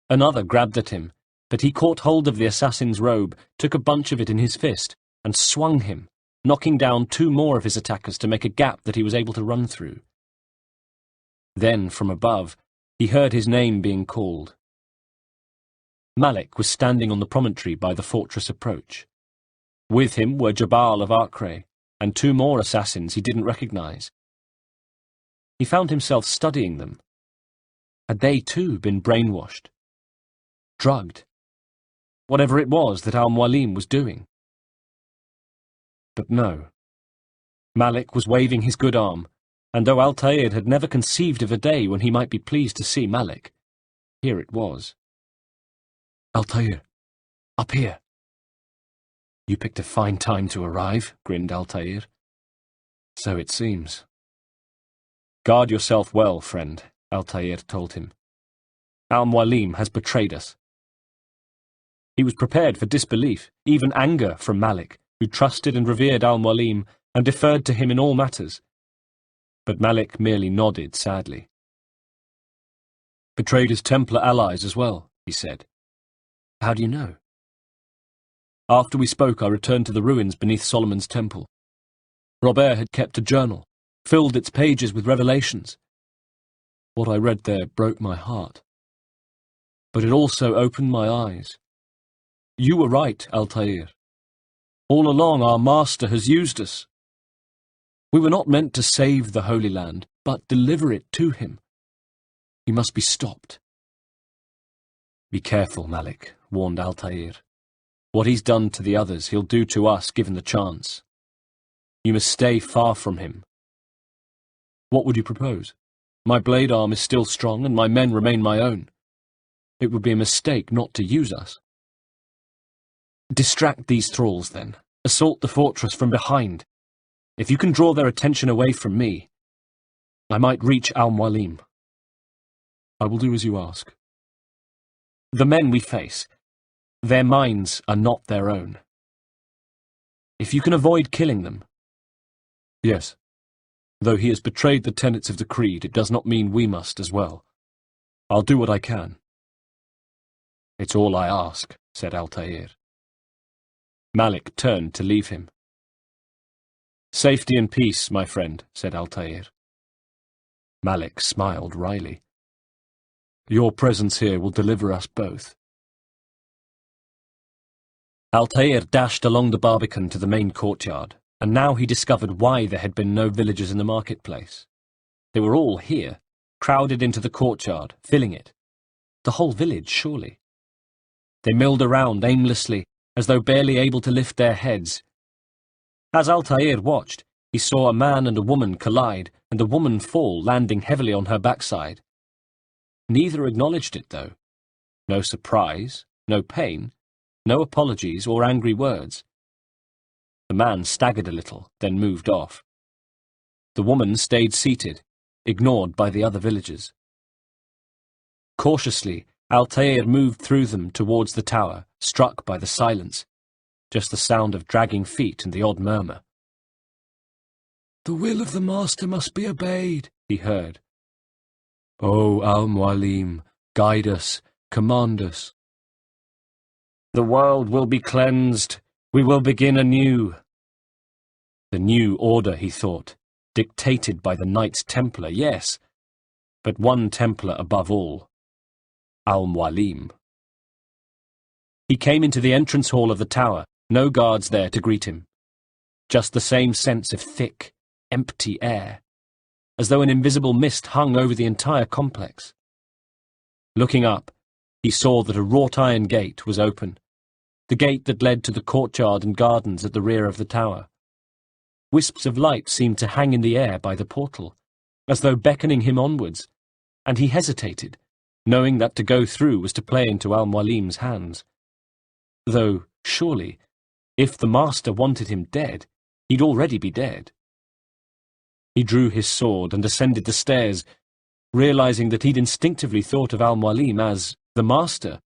Another grabbed at him, but he caught hold of the assassin's robe, took a bunch of it in his fist, and swung him, knocking down two more of his attackers to make a gap that he was able to run through. Then, from above, he heard his name being called. Malik was standing on the promontory by the fortress approach. With him were Jabal of Acre, and two more assassins he didn't recognize. He found himself studying them. Had they too been brainwashed? Drugged? Whatever it was that al-Mualim was doing. But no. Malik was waving his good arm, and though Altair had never conceived of a day when he might be pleased to see Malik, here it was. "Altair, up here." "You picked a fine time to arrive," grinned Altair. "So it seems." "Guard yourself well, friend," Altair told him. "Al-Mualim has betrayed us." He was prepared for disbelief, even anger from Malik, who trusted and revered Al-Mualim and deferred to him in all matters. But Malik merely nodded sadly. "Betrayed his Templar allies as well," he said. "How do you know?" "After we spoke, I returned to the ruins beneath Solomon's temple. Robert had kept a journal, filled its pages with revelations. What I read there broke my heart. But it also opened my eyes. You were right, Altair. All along our master has used us. We were not meant to save the Holy Land, but deliver it to him. He must be stopped." "Be careful, Malik," warned Altair. "What he's done to the others, he'll do to us given the chance. You must stay far from him." "What would you propose? My blade arm is still strong, and my men remain my own. It would be a mistake not to use us." "Distract these thralls, then. Assault the fortress from behind. If you can draw their attention away from me, I might reach Al-Mualim." "I will do as you ask." "The men we face, their minds are not their own. If you can avoid killing them." "Yes. Though he has betrayed the tenets of the creed, it does not mean we must as well. I'll do what I can." "It's all I ask," said Altair. Malik turned to leave him. "Safety and peace, my friend," said Altair. Malik smiled wryly. "Your presence here will deliver us both." Altair dashed along the Barbican to the main courtyard, and now he discovered why there had been no villagers in the marketplace. They were all here, crowded into the courtyard, filling it. The whole village, surely. They milled around aimlessly, as though barely able to lift their heads. As Altair watched, he saw a man and a woman collide, and the woman fall, landing heavily on her backside. Neither acknowledged it, though. No surprise, no pain, no apologies or angry words. The man staggered a little, then moved off. The woman stayed seated, ignored by the other villagers. Cautiously, Altair moved through them towards the tower, struck by the silence, just the sound of dragging feet and the odd murmur. "The will of the master must be obeyed," he heard. "O Al-Mualim, guide us, command us." "The world will be cleansed. We will begin anew." The new order, he thought, dictated by the Knights Templar, yes, but one Templar above all, Al-Mualim. He came into the entrance hall of the tower, no guards there to greet him. Just the same sense of thick, empty air, as though an invisible mist hung over the entire complex. Looking up, he saw that a wrought iron gate was open, the gate that led to the courtyard and gardens at the rear of the tower. Wisps of light seemed to hang in the air by the portal, as though beckoning him onwards, and he hesitated, knowing that to go through was to play into Al-Mualim's hands. Though, surely, if the master wanted him dead, he'd already be dead. He drew his sword and ascended the stairs, realizing that he'd instinctively thought of Al-Mualim as the master,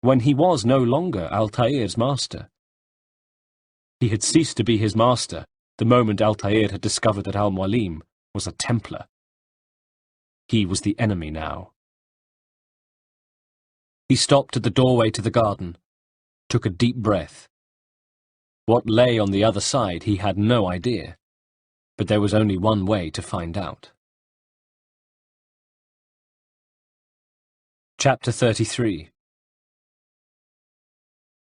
when he was no longer Altair's master. He had ceased to be his master the moment Altair had discovered that Al-Mualim was a Templar. He was the enemy now. He stopped at the doorway to the garden, took a deep breath. What lay on the other side he had no idea, but there was only one way to find out. Chapter 33.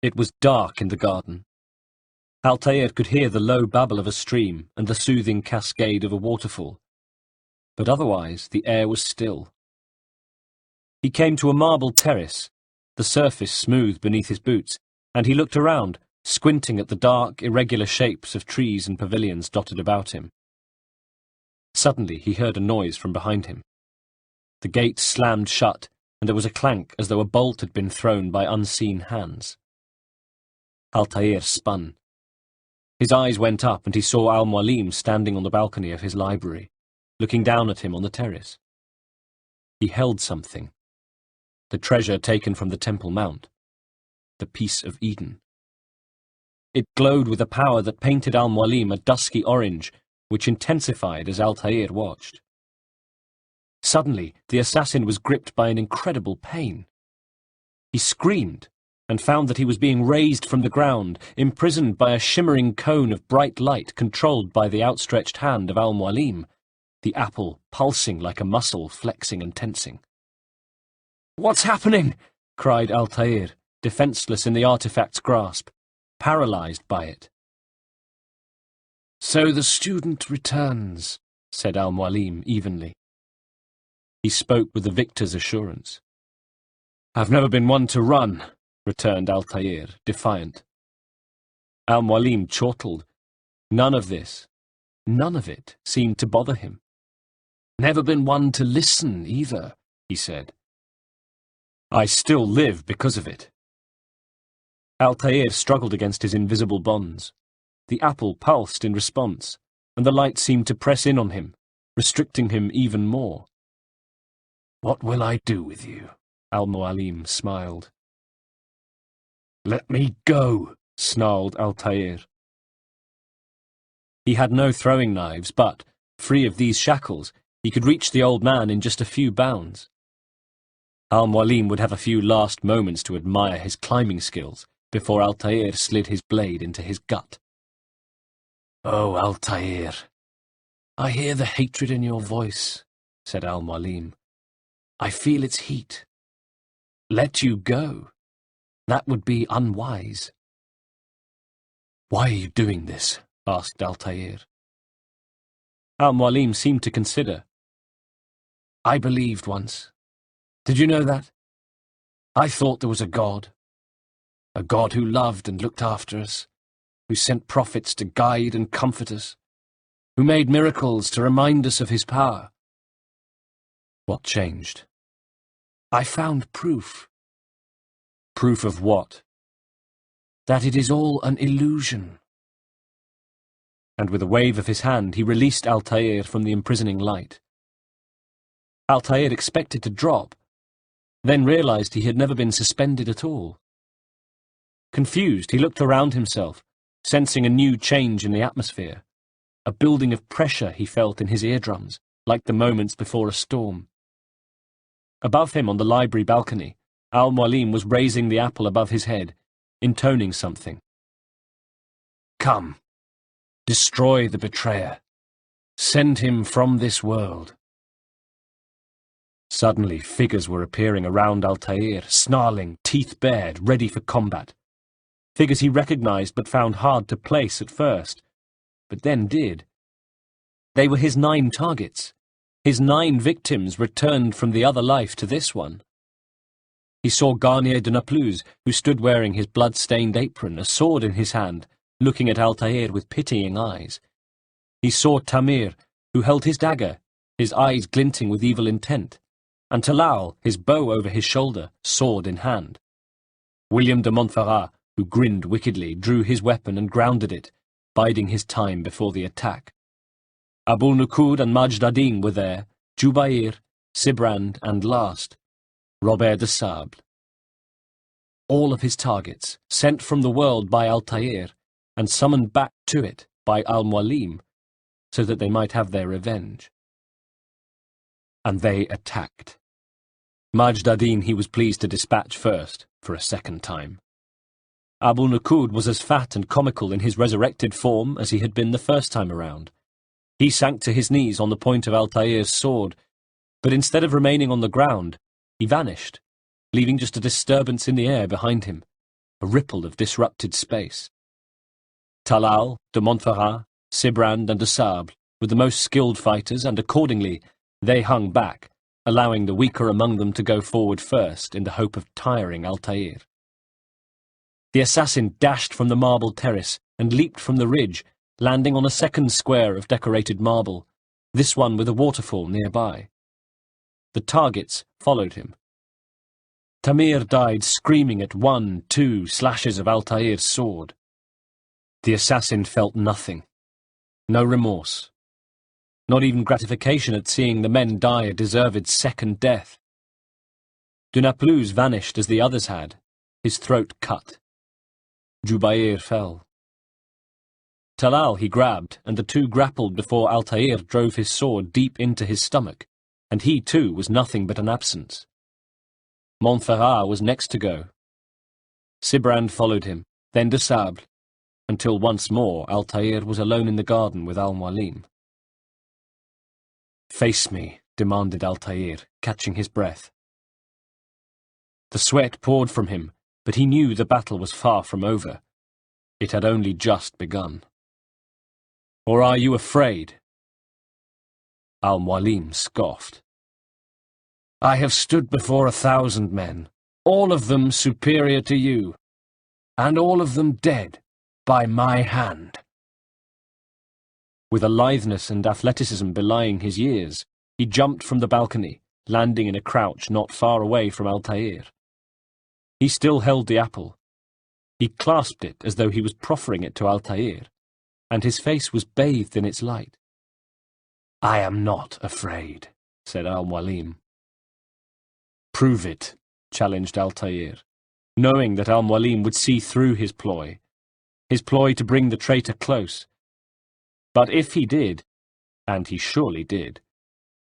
It was dark in the garden. Altair could hear the low babble of a stream and the soothing cascade of a waterfall. but otherwise the air was still. He came to a marble terrace, the surface smooth beneath his boots, and he looked around, squinting at the dark, irregular shapes of trees and pavilions dotted about him. Suddenly he heard a noise from behind him. The gate slammed shut, and there was a clank as though a bolt had been thrown by unseen hands. Altair spun. His eyes went up, and he saw Al-Mualim standing on the balcony of his library, looking down at him on the terrace. He held something. The treasure taken from the Temple Mount. The Piece of Eden. It glowed with a power that painted Al-Mualim a dusky orange, which intensified as Altair watched. Suddenly, the assassin was gripped by an incredible pain. He screamed, and found that he was being raised from the ground, imprisoned by a shimmering cone of bright light controlled by the outstretched hand of Al-Mualim, the apple pulsing like a muscle flexing and tensing. "What's happening?" cried Altair, defenseless in the artifact's grasp, paralyzed by it. "So the student returns," said Al-Mualim evenly. He spoke with the victor's assurance. "I've never been one to run," returned Altair, defiant. Al-Mualim chortled. None of it, seemed to bother him. "Never been one to listen, either," he said. "I still live because of it." Altair struggled against his invisible bonds. The apple pulsed in response, and the light seemed to press in on him, restricting him even more. "What will I do with you?" Al-Mualim smiled. "Let me go," snarled Altair. He had no throwing knives, but, free of these shackles, he could reach the old man in just a few bounds. Al-Mualim would have a few last moments to admire his climbing skills before Altair slid his blade into his gut. "Oh, Altair, I hear the hatred in your voice," said Al-Mualim. "I feel its heat. Let you go. That would be unwise." "Why are you doing this?" asked Altair. Al-Mualim seemed to consider. "I believed once. Did you know that? I thought there was a God who loved and looked after us, who sent prophets to guide and comfort us, who made miracles to remind us of his power." "What changed?" "I found proof." "Proof of what?" "That it is all an illusion." And with a wave of his hand he released Altair from the imprisoning light. Altair expected to drop, then realized he had never been suspended at all. Confused, he looked around himself, sensing a new change in the atmosphere, a building of pressure he felt in his eardrums, like the moments before a storm. Above him on the library balcony, Al-Mualim was raising the apple above his head, intoning something. "Come, destroy the betrayer. Send him from this world." Suddenly, figures were appearing around Altair, snarling, teeth bared, ready for combat. Figures he recognized but found hard to place at first, but then did. They were his 9 targets. His 9 victims returned from the other life to this one. He saw Garnier de Naplouse, who stood wearing his blood-stained apron, a sword in his hand, looking at Altair with pitying eyes. He saw Tamir, who held his dagger, his eyes glinting with evil intent, and Talal, his bow over his shoulder, sword in hand. William de Montferrat, who grinned wickedly, drew his weapon and grounded it, biding his time before the attack. Abul Nukud and Majd ad-Din were there, Jubair, Sibrand, and last, Robert de Sable. All of his targets, sent from the world by Altair, and summoned back to it by Al-Mualim, so that they might have their revenge. And they attacked. Majd ad-Din he was pleased to dispatch first, for a second time. Abul Nukud was as fat and comical in his resurrected form as he had been the first time around. He sank to his knees on the point of Altair's sword, but instead of remaining on the ground, he vanished, leaving just a disturbance in the air behind him, a ripple of disrupted space. Talal, de Montferrat, Sibrand, and de Sable were the most skilled fighters and, accordingly, They hung back, allowing the weaker among them to go forward first in the hope of tiring Altair. The assassin dashed from the marble terrace and leaped from the ridge, landing on a second square of decorated marble, this one with a waterfall nearby. The targets followed him. Tamir died screaming at 1, 2 slashes of Altair's sword. The assassin felt nothing. No remorse. Not even gratification at seeing the men die a deserved second death. De Naplouse vanished as the others had, his throat cut. Jubair fell. Talal he grabbed, and the two grappled before Altair drove his sword deep into his stomach, and he too was nothing but an absence. Montferrat was next to go. Sibrand followed him, then de Sable, until once more Altair was alone in the garden with Al-Mualim. "Face me," demanded Altair, catching his breath. The sweat poured from him, but he knew the battle was far from over. It had only just begun. "Or are you afraid?" Al-Mualim scoffed. "I have stood before 1,000 men, all of them superior to you, and all of them dead by my hand." With a litheness and athleticism belying his years, he jumped from the balcony, landing in a crouch not far away from Altair. He still held the apple. He clasped it as though he was proffering it to Altair, and his face was bathed in its light. "I am not afraid," said Al-Mualim. "Prove it," challenged Altair, knowing that Al-Mualim would see through his ploy to bring the traitor close. But if he did, and he surely did,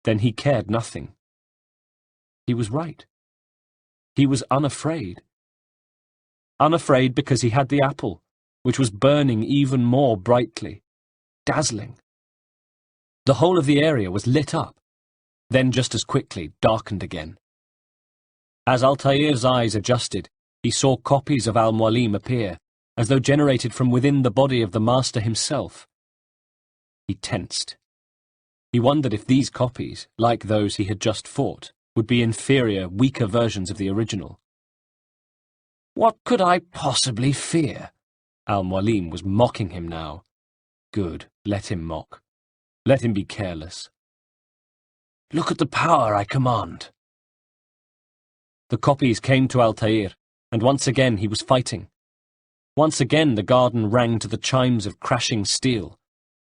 then he cared nothing. He was right. He was unafraid. Unafraid because he had the apple, which was burning even more brightly, dazzling. The whole of the area was lit up, then just as quickly darkened again. As Altair's eyes adjusted, he saw copies of Al-Mualim appear, as though generated from within the body of the master himself. He tensed. He wondered if these copies, like those he had just fought, would be inferior, weaker versions of the original. "What could I possibly fear?" Al-Mualim was mocking him now. Good, let him mock. Let him be careless. "Look at the power I command." The copies came to Altair, and once again he was fighting. Once again the garden rang to the chimes of crashing steel,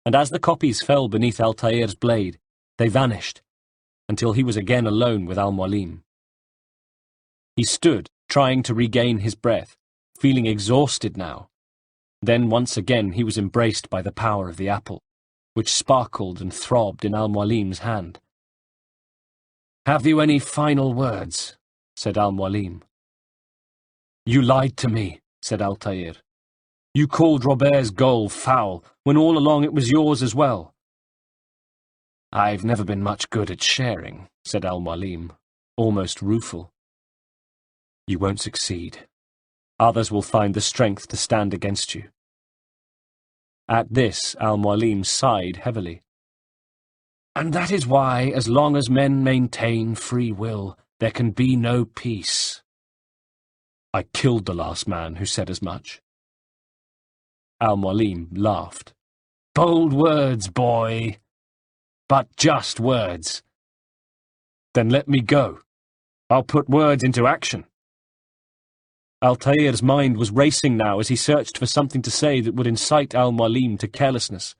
and as the copies fell beneath Altair's blade, they vanished, until he was again alone with Al-Mualim. He stood, trying to regain his breath, feeling exhausted now. Then once again he was embraced by the power of the apple, which sparkled and throbbed in Al-Mualim's hand. "Have you any final words?" said Al-Mualim. "You lied to me," said Altair. "You called Robert's goal foul, when all along it was yours as well." "I've never been much good at sharing," said Al-Mualim, almost rueful. "You won't succeed. Others will find the strength to stand against you." At this, Al-Mualim sighed heavily. "And that is why, as long as men maintain free will, there can be no peace." "I killed the last man who said as much." Al-Mualim laughed. "Bold words, boy. But just words." "Then let me go. I'll put words into action." Altair's mind was racing now as he searched for something to say that would incite Al-Mualim to carelessness.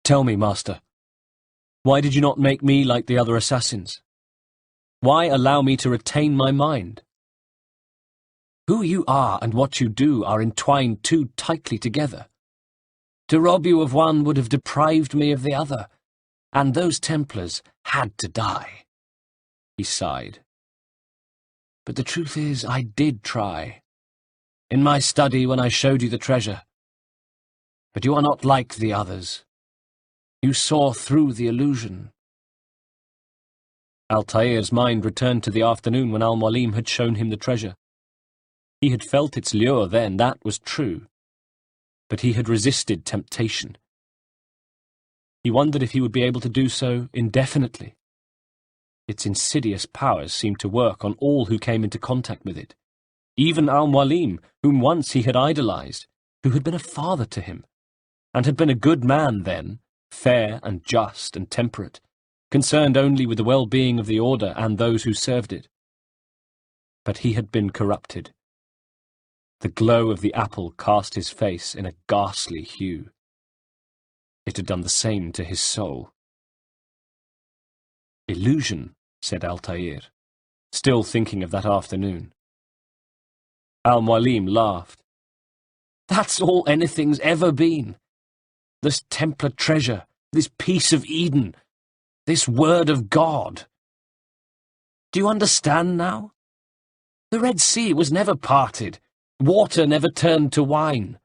"Tell me, Master, why did you not make me like the other assassins? Why allow me to retain my mind? Who you are and what you do are entwined too tightly together. To rob you of one would have deprived me of the other, and those Templars had to die." He sighed. "But the truth is, I did try. In my study when I showed you the treasure. But you are not like the others. You saw through the illusion." Altair's mind returned to the afternoon when Al-Mualim had shown him the treasure. He had felt its lure then, that was true. But he had resisted temptation. He wondered if he would be able to do so indefinitely. Its insidious powers seemed to work on all who came into contact with it. Even Al-Mualim, whom once he had idolized, who had been a father to him, and had been a good man then, fair and just and temperate, concerned only with the well-being of the order and those who served it. But he had been corrupted. The glow of the apple cast his face in a ghastly hue. It had done the same to his soul. "Illusion," said Altair, still thinking of that afternoon. Al-Mualim laughed. "That's all anything's ever been. This Templar treasure, this piece of Eden, this word of God. Do you understand now? The Red Sea was never parted. Water never turned to wine.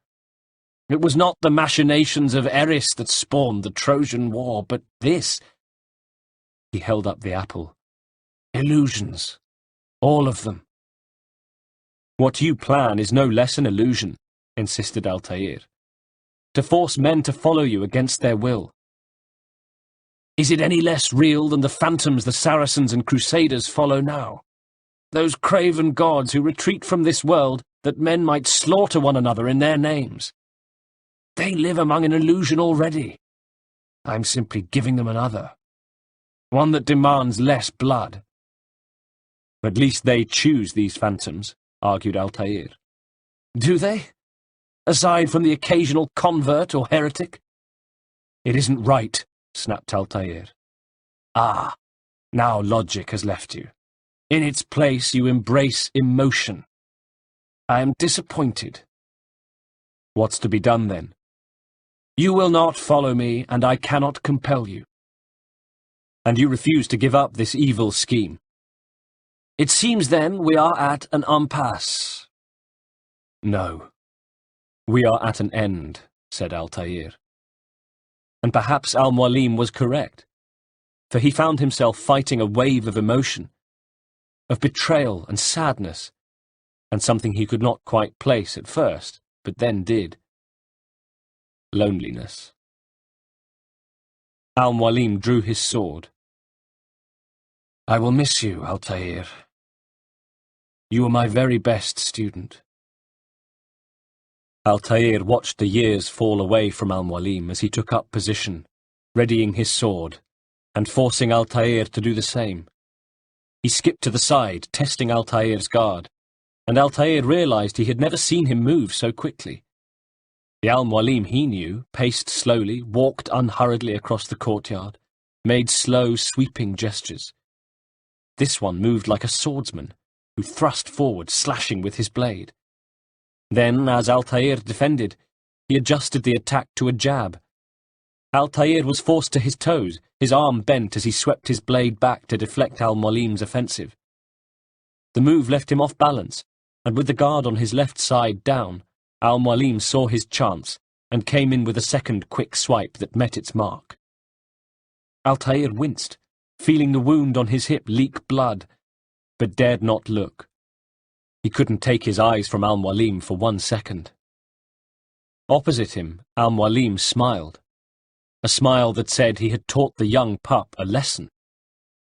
It was not the machinations of Eris that spawned the Trojan War, but this." He held up the apple. "Illusions. All of them." "What you plan is no less an illusion," insisted Altair. "To force men to follow you against their will. Is it any less real than the phantoms the Saracens and Crusaders follow now? Those craven gods who retreat from this world that men might slaughter one another in their names. They live among an illusion already. I'm simply giving them another. One that demands less blood." "At least they choose these phantoms," argued Altair. "Do they? Aside from the occasional convert or heretic?" "It isn't right," snapped Altair. "Ah, now logic has left you. In its place you embrace emotion. I am disappointed." "What's to be done then?" "You will not follow me, and I cannot compel you." "And you refuse to give up this evil scheme?" "It seems then we are at an impasse." "No. We are at an end," said Altair. And perhaps Al-Mualim was correct, for he found himself fighting a wave of emotion, of betrayal and sadness, and something he could not quite place at first, but then did. Loneliness. Al-Mualim drew his sword. "I will miss you, Altair. You were my very best student." Altair watched the years fall away from Al-Mualim as he took up position, readying his sword, and forcing Altair to do the same. He skipped to the side, testing Altair's guard, and Altair realized he had never seen him move so quickly. The Al-Mualim he knew paced slowly, walked unhurriedly across the courtyard, made slow, sweeping gestures. This one moved like a swordsman, who thrust forward, slashing with his blade. Then, as Altair defended, he adjusted the attack to a jab. Altair was forced to his toes, his arm bent as he swept his blade back to deflect Al-Mualim's offensive. The move left him off balance, and with the guard on his left side down, Al-Mualim saw his chance and came in with a second quick swipe that met its mark. Altair winced, feeling the wound on his hip leak blood, but dared not look. He couldn't take his eyes from Al-Mualim for 1 second. Opposite him, Al-Mualim smiled, a smile that said he had taught the young pup a lesson.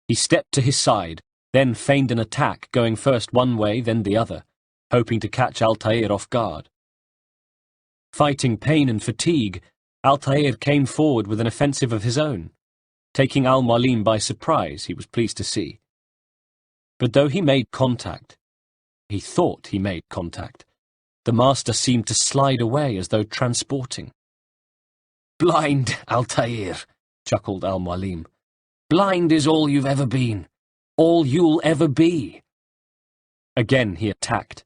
He stepped to his side, then feigned an attack, going first one way, then the other, hoping to catch Altair off guard. Fighting pain and fatigue, Altair came forward with an offensive of his own, taking Al-Mualim by surprise, he was pleased to see. But though he made contact, he thought he made contact, the master seemed to slide away as though transporting. "Blind, Altair," chuckled Al-Mualim. "Blind is all you've ever been, all you'll ever be." Again he attacked.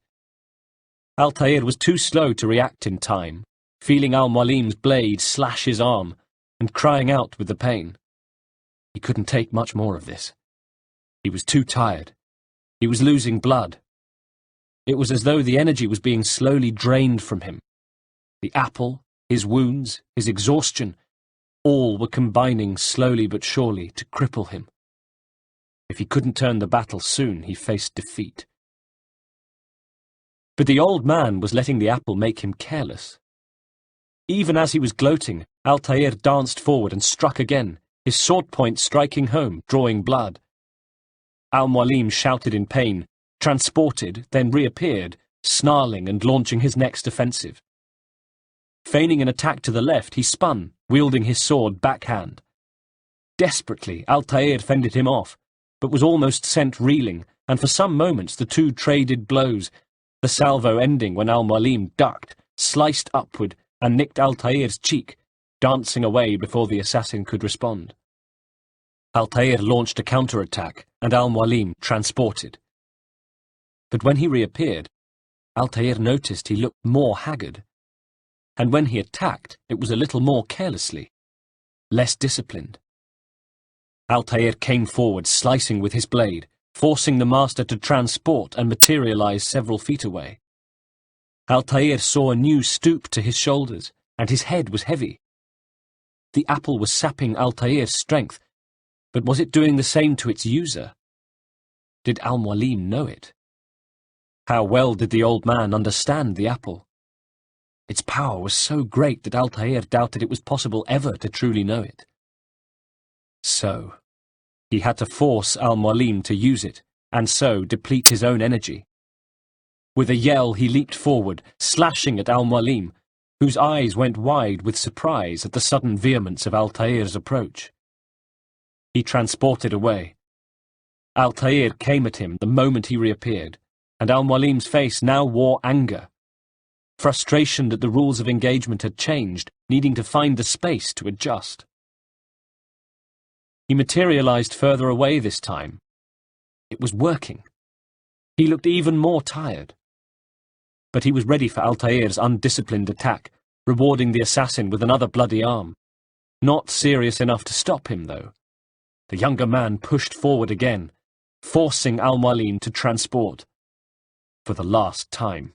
Altair was too slow to react in time, feeling Al-Mualim's blade slash his arm and crying out with the pain. He couldn't take much more of this. He was too tired. He was losing blood. It was as though the energy was being slowly drained from him. The apple, his wounds, his exhaustion, all were combining slowly but surely to cripple him. If he couldn't turn the battle soon, he faced defeat. But the old man was letting the apple make him careless. Even as he was gloating, Altair danced forward and struck again, his sword point striking home, drawing blood. Al-Mualim shouted in pain, transported, then reappeared, snarling and launching his next offensive. Feigning an attack to the left, he spun, wielding his sword backhand. Desperately, Altair fended him off, but was almost sent reeling, and for some moments the two traded blows, the salvo ending when Al-Mualim ducked, sliced upward, and nicked Altair's cheek, dancing away before the assassin could respond. Altair launched a counterattack, and Al-Mualim transported. But when he reappeared, Altair noticed he looked more haggard, and when he attacked, it was a little more carelessly, less disciplined. Altair came forward, slicing with his blade, forcing the master to transport and materialize several feet away. Altair saw a new stoop to his shoulders, and his head was heavy. The apple was sapping Altair's strength, but was it doing the same to its user? Did Al-Mualim know it? How well did the old man understand the apple? Its power was so great that Altair doubted it was possible ever to truly know it. So, he had to force Al-Mualim to use it, and so deplete his own energy. With a yell, he leaped forward, slashing at Al-Mualim, whose eyes went wide with surprise at the sudden vehemence of Altair's approach. He transported away. Altair came at him the moment he reappeared, and Al-Mualim's face now wore anger. Frustration that the rules of engagement had changed, needing to find the space to adjust. He materialized further away this time. It was working. He looked even more tired. But he was ready for Altair's undisciplined attack, rewarding the assassin with another bloody arm. Not serious enough to stop him, though. The younger man pushed forward again, forcing Al-Mualim to transport. For the last time.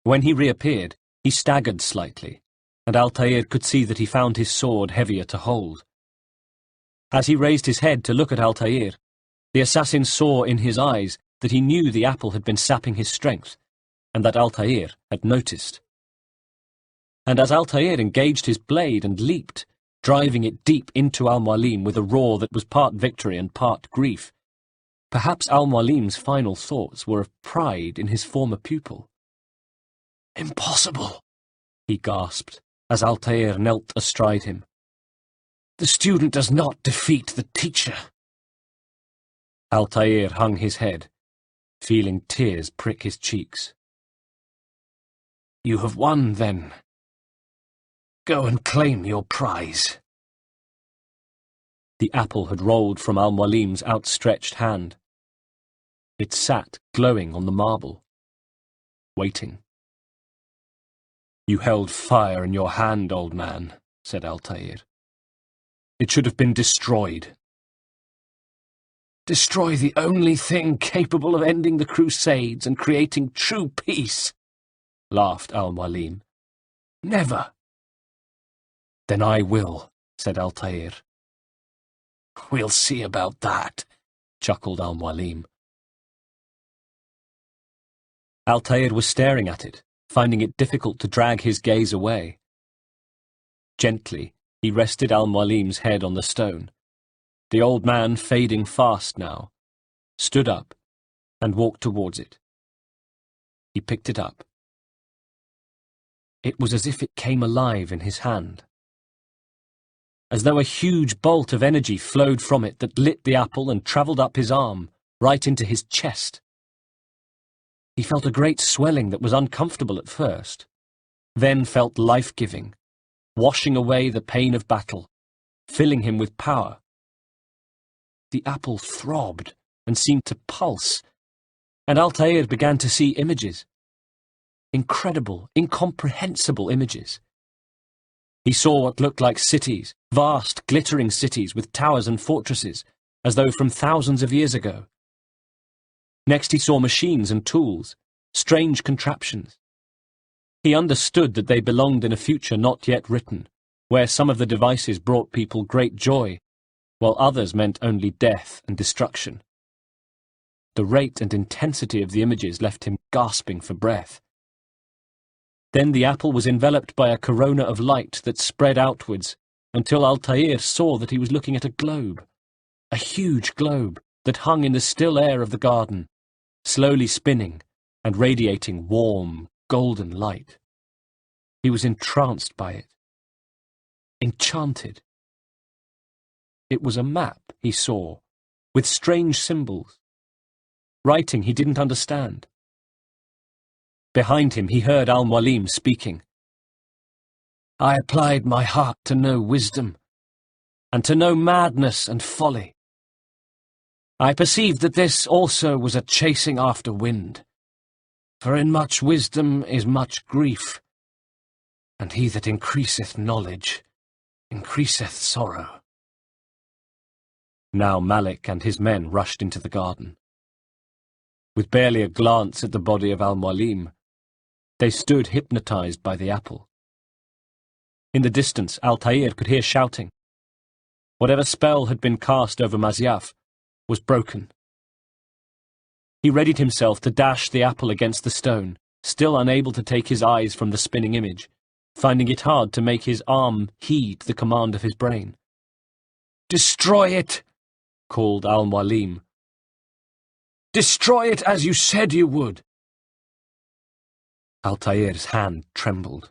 When he reappeared, he staggered slightly, and Altair could see that he found his sword heavier to hold. As he raised his head to look at Altair, the assassin saw in his eyes that he knew the apple had been sapping his strength, and that Altair had noticed. And as Altair engaged his blade and leaped, driving it deep into Al-Mualim with a roar that was part victory and part grief, perhaps Al-Mualim's final thoughts were of pride in his former pupil. "Impossible," he gasped, as Altair knelt astride him. "The student does not defeat the teacher." Altair hung his head, feeling tears prick his cheeks. "You have won, then. Go and claim your prize." The apple had rolled from Al-Mualim's outstretched hand. It sat glowing on the marble, waiting. "You held fire in your hand, old man," said Altair. "It should have been destroyed." "Destroy the only thing capable of ending the Crusades and creating true peace," laughed Al-Mualim. "Never." "Then I will," said Altair. "We'll see about that," chuckled Al-Mualim. Altair was staring at it, finding it difficult to drag his gaze away. Gently, he rested Al-Mualim's head on the stone. The old man, fading fast now, stood up and walked towards it. He picked it up. It was as if it came alive in his hand. As though a huge bolt of energy flowed from it that lit the apple and travelled up his arm, right into his chest. He felt a great swelling that was uncomfortable at first, then felt life-giving, washing away the pain of battle, filling him with power. The apple throbbed and seemed to pulse, and Altair began to see images. Incredible, incomprehensible images. He saw what looked like cities, vast, glittering cities with towers and fortresses, as though from thousands of years ago. Next he saw machines and tools, strange contraptions. He understood that they belonged in a future not yet written, where some of the devices brought people great joy, while others meant only death and destruction. The rate and intensity of the images left him gasping for breath. Then the apple was enveloped by a corona of light that spread outwards until Altair saw that he was looking at a globe, a huge globe that hung in the still air of the garden, slowly spinning and radiating warm, golden light. He was entranced by it, enchanted. It was a map he saw, with strange symbols, writing he didn't understand. Behind him he heard Al-Mualim speaking. I applied my heart to know wisdom, and to know madness and folly. I perceived that this also was a chasing after wind, for in much wisdom is much grief, and he that increaseth knowledge increaseth sorrow. Now Malik and his men rushed into the garden. With barely a glance at the body of Al-Mualim, they stood hypnotized by the apple. In the distance, Altair could hear shouting. Whatever spell had been cast over Masyaf was broken. He readied himself to dash the apple against the stone, still unable to take his eyes from the spinning image, finding it hard to make his arm heed the command of his brain. "Destroy it!" called Al-Mualim. "Destroy it as you said you would!" Altair's hand trembled.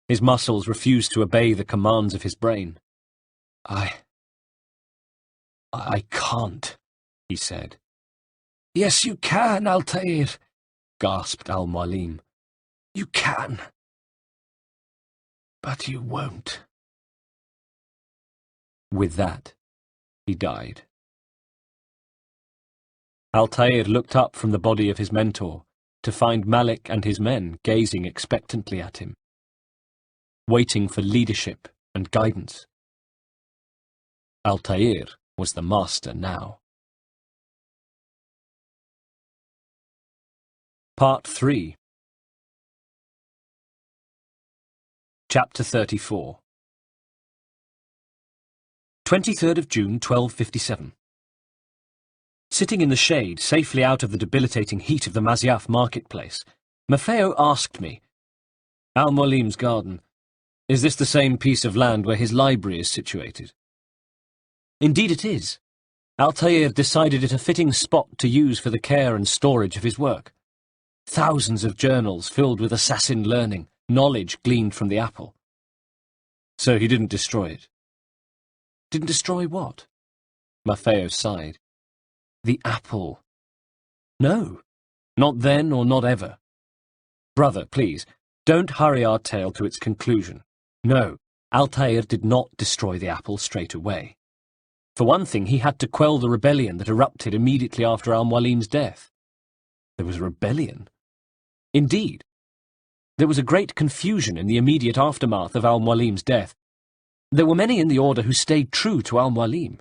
His muscles refused to obey the commands of his brain. I can't," he said. "Yes, you can, Altair," gasped Al-Mualim. "You can. But you won't." With that, he died. Altair looked up from the body of his mentor to find Malik and his men gazing expectantly at him, waiting for leadership and guidance. Altair was the master now. Part 3. Chapter 34. 23rd of June, 1257. Sitting in the shade, safely out of the debilitating heat of the Masyaf marketplace, Maffeo asked me, "Al-Mualim's garden, is this the same piece of land where his library is situated?" "Indeed it is. Altair decided it a fitting spot to use for the care and storage of his work. Thousands of journals filled with assassin learning, knowledge gleaned from the apple." "So he didn't destroy it?" "Didn't destroy what?" Maffeo sighed. "The apple. No, not then or not ever. Brother, please, don't hurry our tale to its conclusion. No, Altair did not destroy the apple straight away. For one thing, he had to quell the rebellion that erupted immediately after Al-Mualim's death." "There was a rebellion?" "Indeed. There was a great confusion in the immediate aftermath of Al-Mualim's death. There were many in the order who stayed true to Al-Mualim.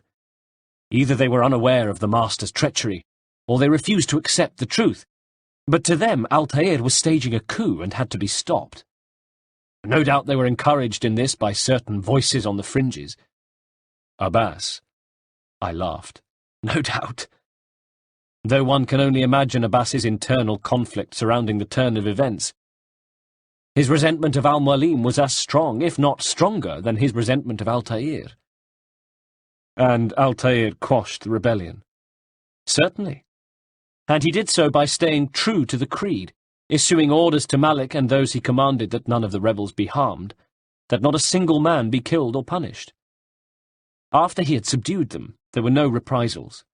Either they were unaware of the master's treachery, or they refused to accept the truth. But to them, Altair was staging a coup and had to be stopped. No doubt they were encouraged in this by certain voices on the fringes." "Abbas?" I laughed. "No doubt. Though one can only imagine Abbas's internal conflict surrounding the turn of events. His resentment of Al-Mualim was as strong, if not stronger, than his resentment of Altair." "And Altair quashed the rebellion?" "Certainly. And he did so by staying true to the creed, issuing orders to Malik and those he commanded that none of the rebels be harmed, that not a single man be killed or punished. After he had subdued them, there were no reprisals.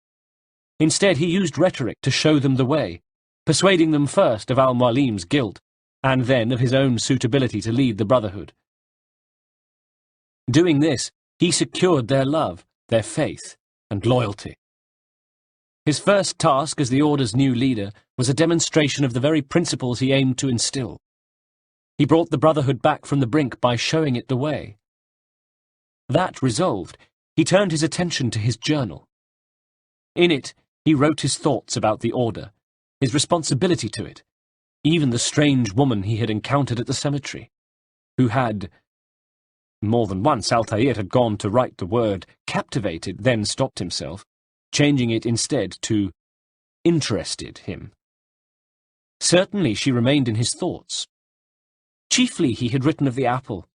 Instead, he used rhetoric to show them the way, persuading them first of Al-Mualim's guilt, and then of his own suitability to lead the Brotherhood. Doing this, he secured their love, their faith, and loyalty. His first task as the Order's new leader was a demonstration of the very principles he aimed to instill. He brought the Brotherhood back from the brink by showing it the way. That resolved, he turned his attention to his journal. In it, he wrote his thoughts about the Order, his responsibility to it, even the strange woman he had encountered at the cemetery, who had... More than once Altair had gone to write the word captivated, then stopped himself, changing it instead to interested him. Certainly she remained in his thoughts, Chiefly he had written of the apple.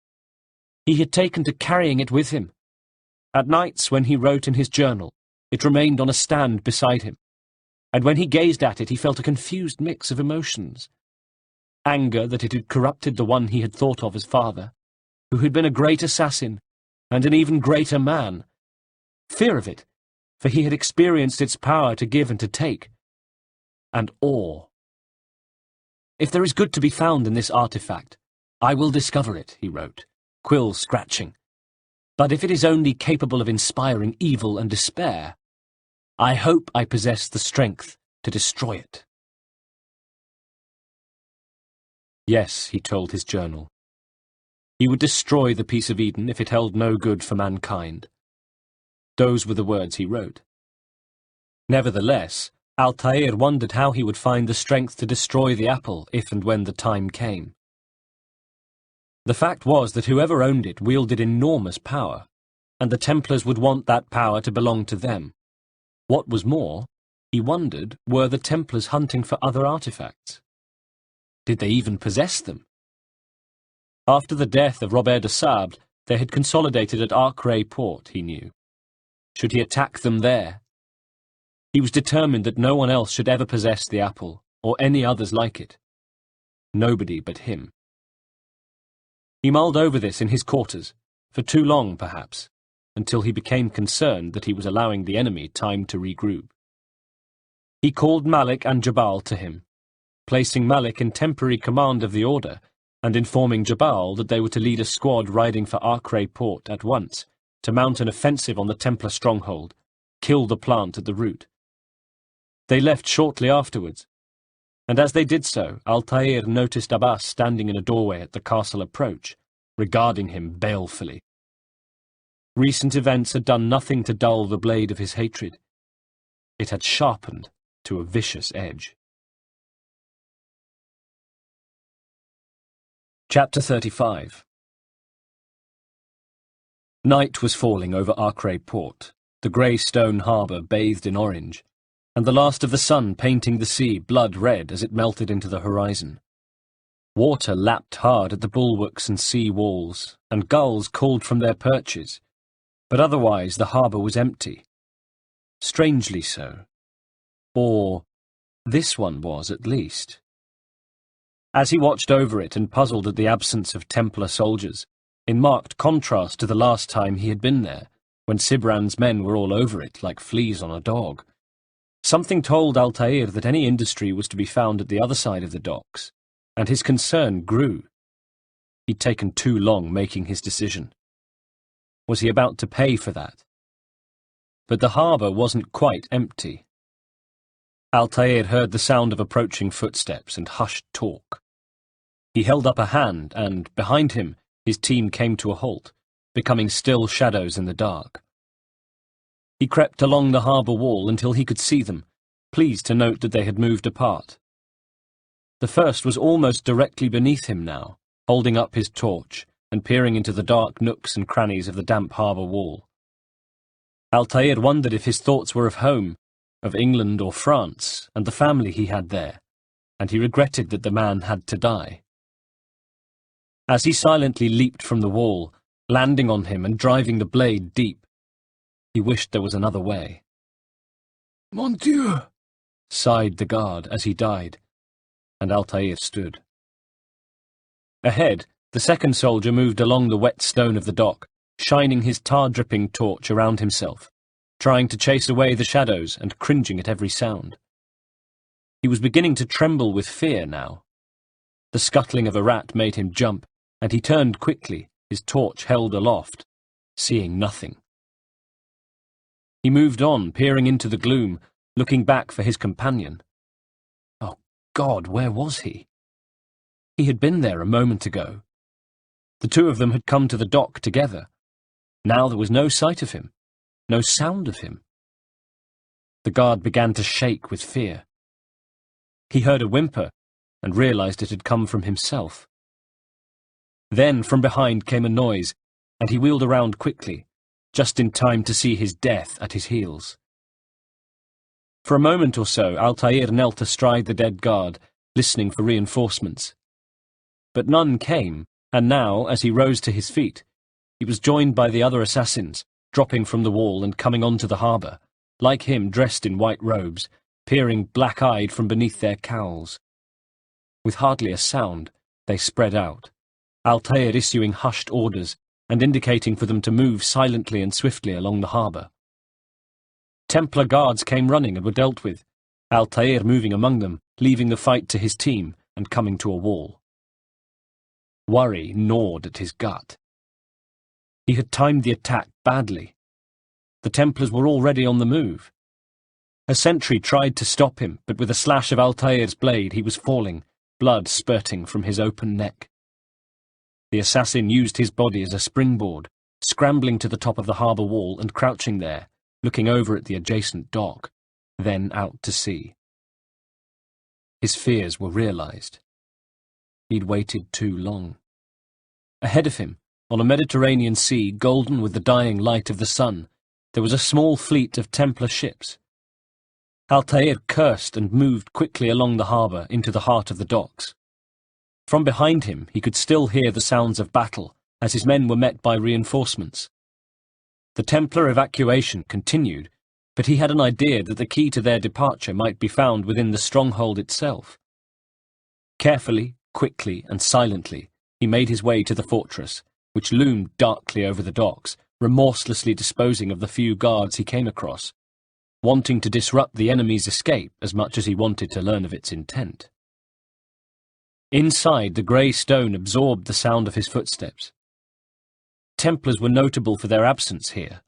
He had taken to carrying it with him. At nights, when he wrote in his journal, it remained on a stand beside him, and when he gazed at it he felt a confused mix of emotions. Anger that it had corrupted the one he had thought of as father, who had been a great assassin, and an even greater man. Fear of it, for he had experienced its power to give and to take. And awe. If there is good to be found in this artifact, I will discover it, he wrote, quill scratching. But if it is only capable of inspiring evil and despair, I hope I possess the strength to destroy it. Yes, he told his journal. He would destroy the piece of Eden if it held no good for mankind. Those were the words he wrote. Nevertheless, Altair wondered how he would find the strength to destroy the apple if and when the time came. The fact was that whoever owned it wielded enormous power, and the Templars would want that power to belong to them. What was more, he wondered, were the Templars hunting for other artifacts? Did they even possess them? After the death of Robert de Sable, they had consolidated at Arcray Port, he knew. Should he attack them there? He was determined that no one else should ever possess the apple, or any others like it. Nobody but him. He mulled over this in his quarters, for too long perhaps, until he became concerned that he was allowing the enemy time to regroup. He called Malik and Jabal to him, placing Malik in temporary command of the order, and informing Jabal that they were to lead a squad riding for Arcray Port at once, to mount an offensive on the Templar stronghold, kill the plant at the root. They left shortly afterwards, and as they did so, Altair noticed Abbas standing in a doorway at the castle approach, regarding him balefully. Recent events had done nothing to dull the blade of his hatred. It had sharpened to a vicious edge. Chapter 35. Night was falling over Arcray Port, the grey stone harbour bathed in orange, and the last of the sun painting the sea blood-red as it melted into the horizon. Water lapped hard at the bulwarks and sea walls, and gulls called from their perches, but otherwise the harbour was empty. Strangely so. Or this one was, at least. As he watched over it and puzzled at the absence of Templar soldiers, in marked contrast to the last time he had been there, when Sibran's men were all over it like fleas on a dog, something told Altair that any industry was to be found at the other side of the docks, and his concern grew. He'd taken too long making his decision. Was he about to pay for that? But the harbour wasn't quite empty. Altair heard the sound of approaching footsteps and hushed talk. He held up a hand, and, behind him, his team came to a halt, becoming still shadows in the dark. He crept along the harbour wall until he could see them, pleased to note that they had moved apart. The first was almost directly beneath him now, holding up his torch and peering into the dark nooks and crannies of the damp harbour wall. Altair wondered if his thoughts were of home, of England or France, and the family he had there, and he regretted that the man had to die. As he silently leaped from the wall, landing on him and driving the blade deep, he wished there was another way. "Mon Dieu!" sighed the guard as he died, and Altair stood. Ahead, the second soldier moved along the wet stone of the dock, shining his tar-dripping torch around himself, trying to chase away the shadows and cringing at every sound. He was beginning to tremble with fear now. The scuttling of a rat made him jump, and he turned quickly, his torch held aloft, seeing nothing. He moved on, peering into the gloom, looking back for his companion. Oh God, where was he? He had been there a moment ago. The two of them had come to the dock together. Now there was no sight of him, no sound of him. The guard began to shake with fear. He heard a whimper and realized it had come from himself. Then from behind came a noise, and he wheeled around quickly, just in time to see his death at his heels. For a moment or so, Altair knelt astride the dead guard, listening for reinforcements. but none came, and now, as he rose to his feet, he was joined by the other assassins, dropping from the wall and coming onto the harbour, like him dressed in white robes, peering black-eyed from beneath their cowls. With hardly a sound, they spread out, Altair issuing hushed orders and indicating for them to move silently and swiftly along the harbour. Templar guards came running and were dealt with, Altair moving among them, leaving the fight to his team and coming to a wall. Worry gnawed at his gut. He had timed the attack badly. The Templars were already on the move. A sentry tried to stop him, but with a slash of Altair's blade he was falling, blood spurting from his open neck. The assassin used his body as a springboard, scrambling to the top of the harbour wall and crouching there, looking over at the adjacent dock, then out to sea. His fears were realised. He'd waited too long. Ahead of him, on a Mediterranean sea golden with the dying light of the sun, there was a small fleet of Templar ships. Altair cursed and moved quickly along the harbour into the heart of the docks. From behind him he could still hear the sounds of battle as his men were met by reinforcements. The Templar evacuation continued, but he had an idea that the key to their departure might be found within the stronghold itself. Carefully, quickly, and silently, he made his way to the fortress, which loomed darkly over the docks, remorselessly disposing of the few guards he came across, wanting to disrupt the enemy's escape as much as he wanted to learn of its intent. Inside, the grey stone absorbed the sound of his footsteps. Templars were notable for their absence here.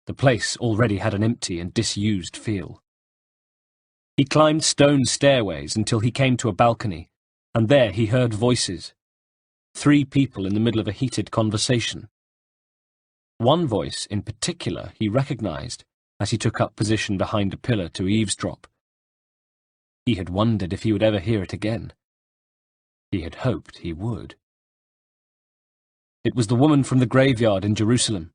The place already had an empty and disused feel. He climbed stone stairways until he came to a balcony, and there he heard voices. 3 people in the middle of a heated conversation. One voice in particular he recognised as he took up position behind a pillar to eavesdrop. He had wondered if he would ever hear it again. He had hoped he would. It was the woman from the graveyard in Jerusalem,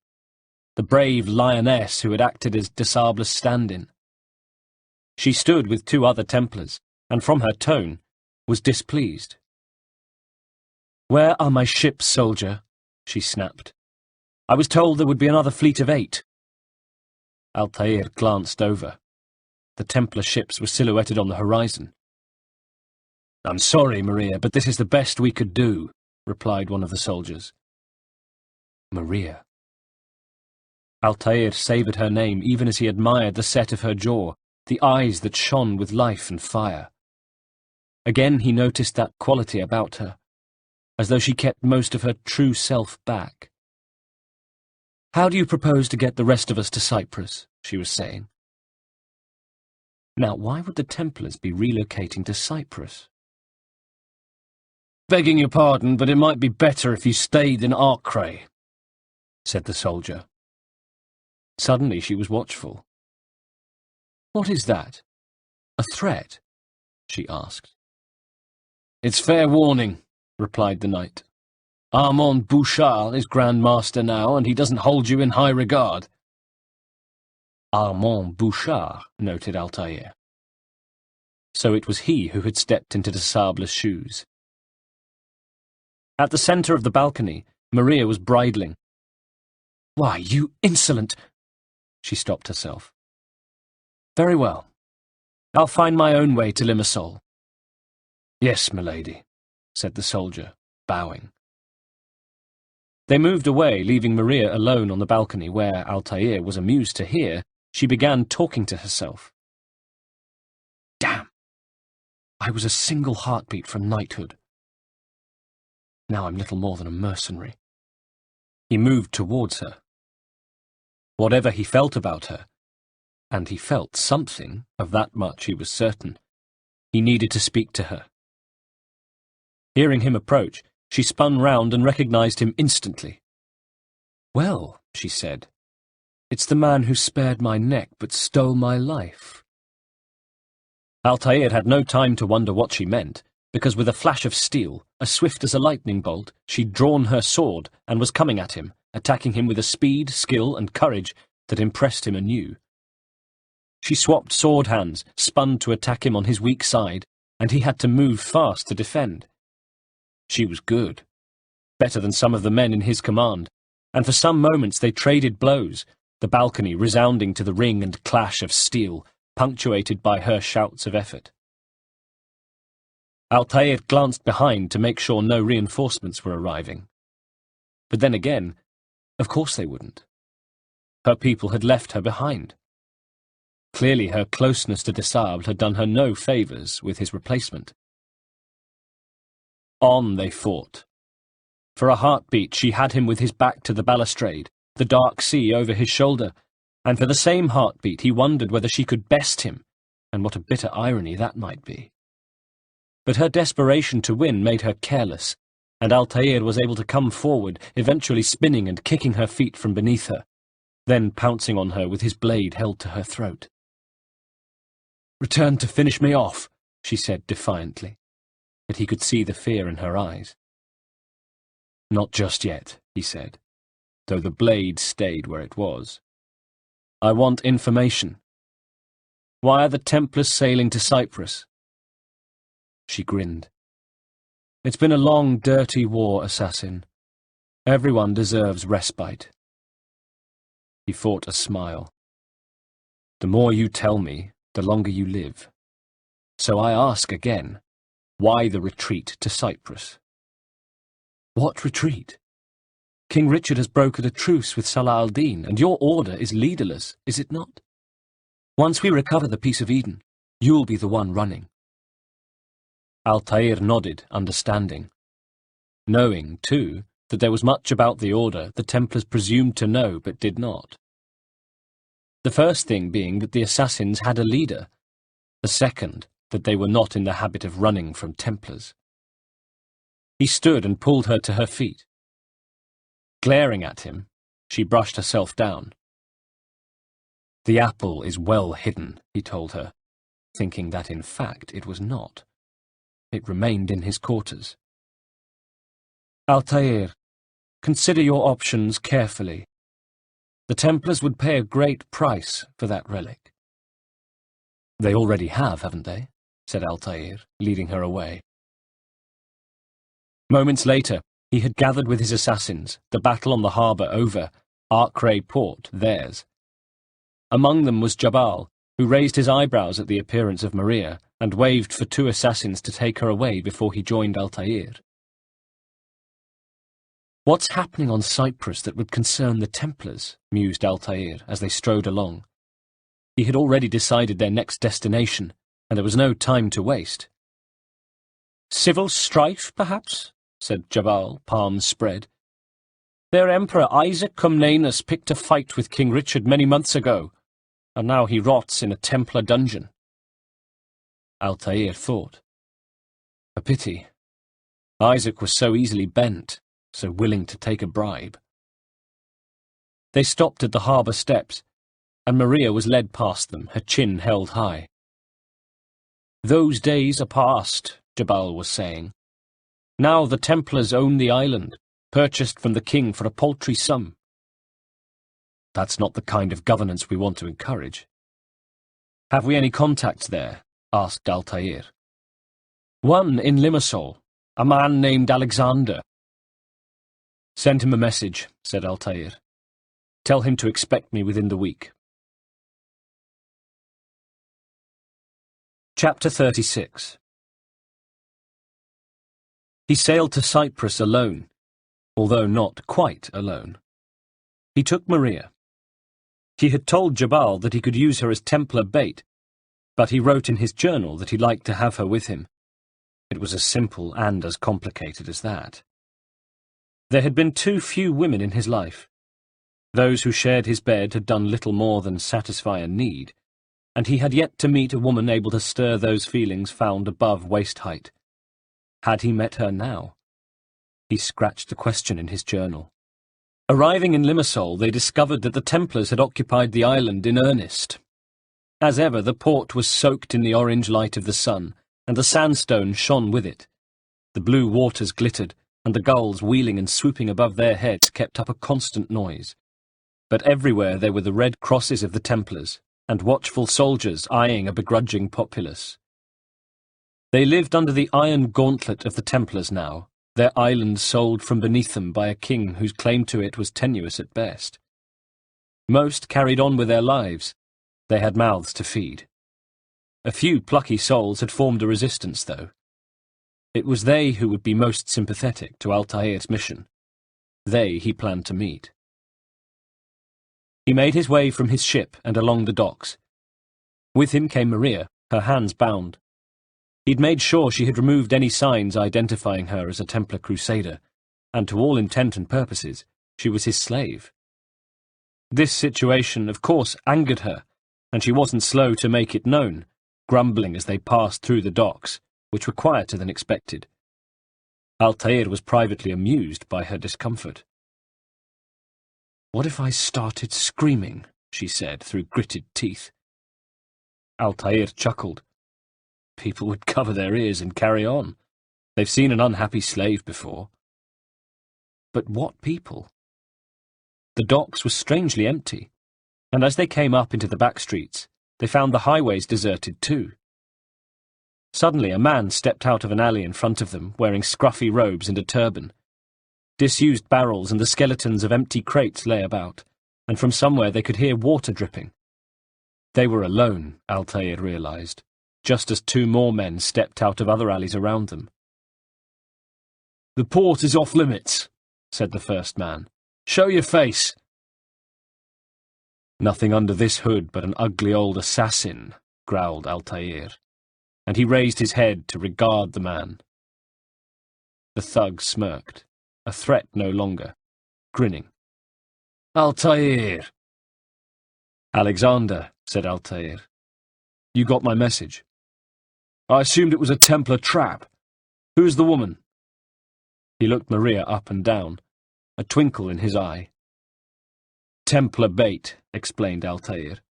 the brave lioness who had acted as de Sable's stand-in. She stood with 2 other Templars, and from her tone, was displeased. "Where are my ships, soldier?" she snapped. "I was told there would be another fleet of 8. Altair glanced over. The Templar ships were silhouetted on the horizon. "I'm sorry, Maria, but this is the best we could do," replied one of the soldiers. Maria. Altair savoured her name even as he admired the set of her jaw, the eyes that shone with life and fire. Again he noticed that quality about her, as though she kept most of her true self back. "How do you propose to get the rest of us to Cyprus?" she was saying. Now, why would the Templars be relocating to Cyprus? "Begging your pardon, but it might be better if you stayed in Acre," said the soldier. Suddenly she was watchful. "What is that? A threat?" she asked. "It's fair warning," replied the knight. "Armand Bouchard is Grand Master now, and he doesn't hold you in high regard." Armand Bouchard, noted Altair. So it was he who had stepped into de Sable's shoes. At the centre of the balcony, Maria was bridling. "Why, you insolent—" She stopped herself. "Very well. I'll find my own way to Limassol." "Yes, milady," said the soldier, bowing. They moved away, leaving Maria alone on the balcony where, Altair was amused to hear, she began talking to herself. "Damn! I was a single heartbeat from knighthood. Now I'm little more than a mercenary." He moved towards her. Whatever he felt about her, and he felt something, of that much he was certain, he needed to speak to her. Hearing him approach, she spun round and recognised him instantly. "Well," she said, "it's the man who spared my neck but stole my life." Altair had no time to wonder what she meant, because with a flash of steel, as swift as a lightning bolt, she'd drawn her sword and was coming at him, attacking him with a speed, skill, and courage that impressed him anew. She swapped sword hands, spun to attack him on his weak side, and he had to move fast to defend. She was good, better than some of the men in his command, and for some moments they traded blows, the balcony resounding to the ring and clash of steel, punctuated by her shouts of effort. Altair glanced behind to make sure no reinforcements were arriving. But then again, of course they wouldn't. Her people had left her behind. Clearly her closeness to de Sable had done her no favours with his replacement. On they fought. For a heartbeat she had him with his back to the balustrade, the dark sea over his shoulder, and for the same heartbeat he wondered whether she could best him, and what a bitter irony that might be. But her desperation to win made her careless, and Altair was able to come forward, eventually spinning and kicking her feet from beneath her, then pouncing on her with his blade held to her throat. "Return to finish me off," she said defiantly, but he could see the fear in her eyes. "Not just yet," he said, though the blade stayed where it was. "I want information. Why are the Templars sailing to Cyprus?" She grinned. "It's been a long, dirty war, assassin. Everyone deserves respite." He fought a smile. "The more you tell me, the longer you live. So I ask again, why the retreat to Cyprus?" "What retreat? King Richard has brokered a truce with Salah al-Din, and your order is leaderless, is it not? Once we recover the Peace of Eden, you'll be the one running." Altair nodded, understanding, knowing, too, that there was much about the order the Templars presumed to know but did not. The first thing being that the assassins had a leader, the second that they were not in the habit of running from Templars. He stood and pulled her to her feet. Glaring at him, she brushed herself down. "The apple is well hidden," he told her, thinking that in fact it was not. It remained in his quarters. "Altair, consider your options carefully. The Templars would pay a great price for that relic." "They already have, haven't they?" said Altair, leading her away. Moments later, he had gathered with his assassins, the battle on the harbour over, Arcray Port theirs. Among them was Jabal, who raised his eyebrows at the appearance of Maria, and waved for two assassins to take her away before he joined Altair. "What's happening on Cyprus that would concern the Templars?" mused Altair as they strode along. He had already decided their next destination, and there was no time to waste. "Civil strife, perhaps?" said Jabal, palms spread. "Their Emperor Isaac Comnenus picked a fight with King Richard many months ago, and now he rots in a Templar dungeon." Altair thought. A pity. Isaac was so easily bent, so willing to take a bribe. They stopped at the harbour steps, and Maria was led past them, her chin held high. "Those days are past," Jabal was saying. "Now the Templars own the island, purchased from the king for a paltry sum." "That's not the kind of governance we want to encourage." "Have we any contacts there?" asked Altair. "One in Limassol, a man named Alexander." "Send him a message," said Altair. "Tell him to expect me within the week." Chapter 36. He sailed to Cyprus alone, although not quite alone. He took Maria. He had told Jabal that he could use her as Templar bait, but he wrote in his journal that he liked to have her with him. It was as simple and as complicated as that. There had been too few women in his life. Those who shared his bed had done little more than satisfy a need, and he had yet to meet a woman able to stir those feelings found above waist height. Had he met her now? He scratched the question in his journal. Arriving in Limassol, they discovered that the Templars had occupied the island in earnest. As ever, the port was soaked in the orange light of the sun, and the sandstone shone with it. The blue waters glittered, and the gulls wheeling and swooping above their heads kept up a constant noise. But everywhere there were the red crosses of the Templars, and watchful soldiers eyeing a begrudging populace. They lived under the iron gauntlet of the Templars now, their island sold from beneath them by a king whose claim to it was tenuous at best. Most carried on with their lives. They had mouths to feed. A few plucky souls had formed a resistance, though. It was they who would be most sympathetic to Altair's mission. They he planned to meet. He made his way from his ship and along the docks. With him came Maria, her hands bound. He'd made sure she had removed any signs identifying her as a Templar crusader, and to all intent and purposes, she was his slave. This situation, of course, angered her, and she wasn't slow to make it known, grumbling as they passed through the docks, which were quieter than expected. Altair was privately amused by her discomfort. "What if I started screaming?" she said through gritted teeth. Altair chuckled. People would cover their ears and carry on. They've seen an unhappy slave before. But what people? The docks were strangely empty, and as they came up into the back streets, they found the highways deserted too. Suddenly a man stepped out of an alley in front of them, wearing scruffy robes and a turban. Disused barrels and the skeletons of empty crates lay about, and from somewhere they could hear water dripping. They were alone, Altair realized, just as two more men stepped out of other alleys around them. "The port is off limits," said the first man. "Show your face." "Nothing under this hood but an ugly old assassin," growled Altair, and he raised his head to regard the man. The thug smirked, a threat no longer, grinning. "Altair." "Alexander," said Altair. "You got my message." "I assumed it was a Templar trap. Who's the woman?" He looked Maria up and down, a twinkle in his eye. "Templar bait," explained Altair.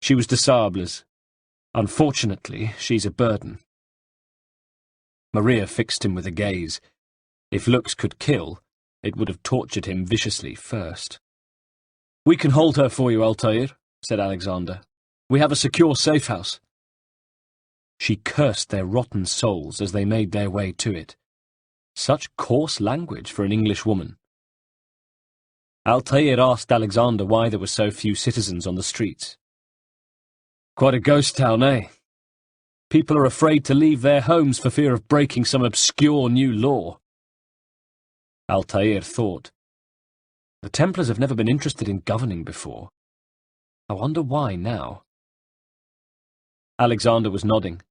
"She was de Sable's. Unfortunately, she's a burden." Maria fixed him with a gaze. If looks could kill, it would have tortured him viciously first. "We can hold her for you, Altair," said Alexander. "We have a secure safe house." She cursed their rotten souls as they made their way to it. Such coarse language for an English woman. Altair asked Alexander why there were so few citizens on the streets. "Quite a ghost town, eh? People are afraid to leave their homes for fear of breaking some obscure new law." Altair thought. The Templars have never been interested in governing before. I wonder why now. Alexander was nodding.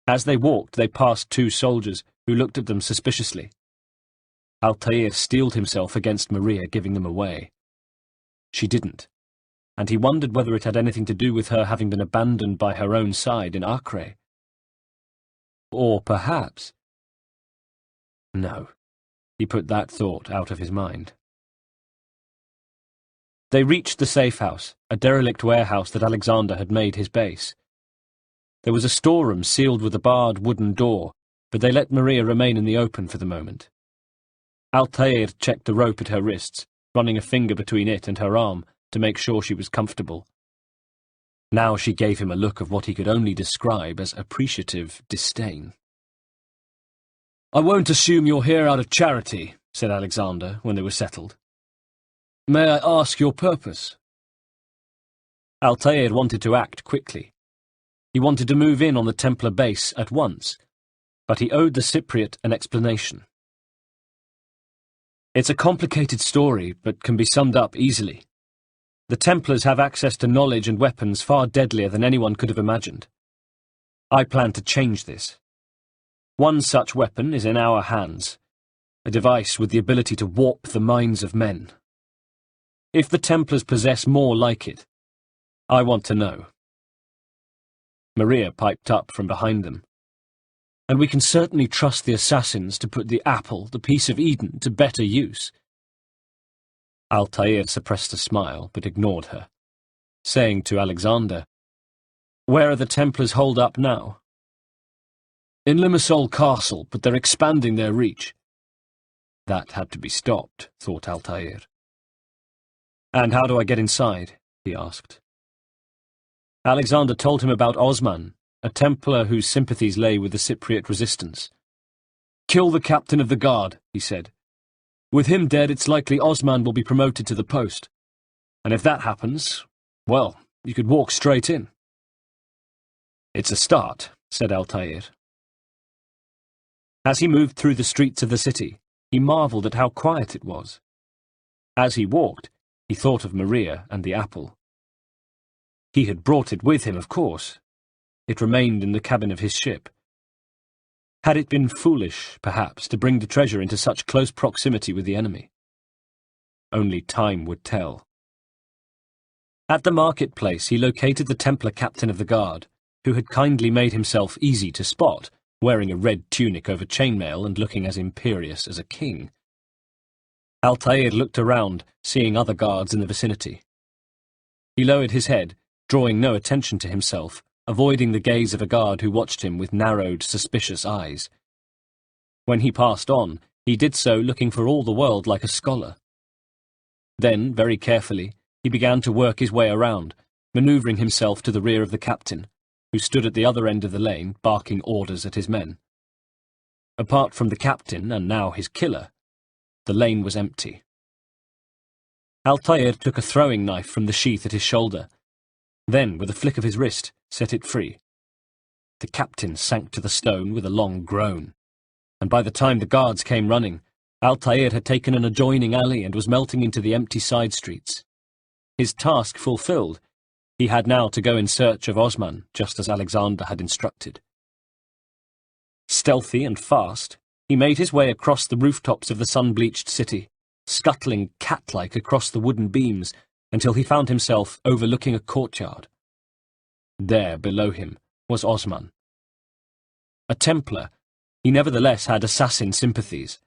As they walked, they passed two soldiers, who looked at them suspiciously. Altair steeled himself against Maria giving them away. She didn't, and he wondered whether it had anything to do with her having been abandoned by her own side in Acre. Or perhaps... No, he put that thought out of his mind. They reached the safe house, a derelict warehouse that Alexander had made his base. There was a storeroom sealed with a barred wooden door, but they let Maria remain in the open for the moment. Altair checked the rope at her wrists, running a finger between it and her arm to make sure she was comfortable. Now she gave him a look of what he could only describe as appreciative disdain. "I won't assume you're here out of charity," said Alexander when they were settled. "May I ask your purpose?" Altair wanted to act quickly. He wanted to move in on the Templar base at once, but he owed the Cypriot an explanation. "It's a complicated story, but can be summed up easily. The Templars have access to knowledge and weapons far deadlier than anyone could have imagined. I plan to change this. One such weapon is in our hands, a device with the ability to warp the minds of men. If the Templars possess more like it, I want to know." Maria piped up from behind them. "And we can certainly trust the assassins to put the apple, the piece of Eden, to better use." Altair suppressed a smile, but ignored her, saying to Alexander, "Where are the Templars holed up now?" "In Limassol Castle, but they're expanding their reach." That had to be stopped, thought Altair. "And how do I get inside?" he asked. Alexander told him about Osman, a Templar whose sympathies lay with the Cypriot resistance. Kill the captain of the guard, he said. With him dead, it's likely Osman will be promoted to the post. And if that happens, well, you could walk straight in. It's a start, said Altair. As he moved through the streets of the city, he marvelled at how quiet it was. As he walked, he thought of Maria and the apple. He had brought it with him, of course. It remained in the cabin of his ship. Had it been foolish, perhaps, to bring the treasure into such close proximity with the enemy? Only time would tell. At the marketplace, he located the Templar captain of the guard, who had kindly made himself easy to spot, wearing a red tunic over chainmail and looking as imperious as a king. Altair looked around, seeing other guards in the vicinity. He lowered his head, drawing no attention to himself, avoiding the gaze of a guard who watched him with narrowed, suspicious eyes. When he passed on, he did so looking for all the world like a scholar. Then, very carefully, he began to work his way around, manoeuvring himself to the rear of the captain, who stood at the other end of the lane, barking orders at his men. Apart from the captain, and now his killer, the lane was empty. Altair took a throwing knife from the sheath at his shoulder, then, with a flick of his wrist, set it free. The captain sank to the stone with a long groan, and by the time the guards came running, Altair had taken an adjoining alley and was melting into the empty side streets. His task fulfilled, he had now to go in search of Osman, just as Alexander had instructed. Stealthy and fast, he made his way across the rooftops of the sun-bleached city, scuttling cat-like across the wooden beams until he found himself overlooking a courtyard. There, below him, was Osman. A Templar, he nevertheless had assassin sympathies,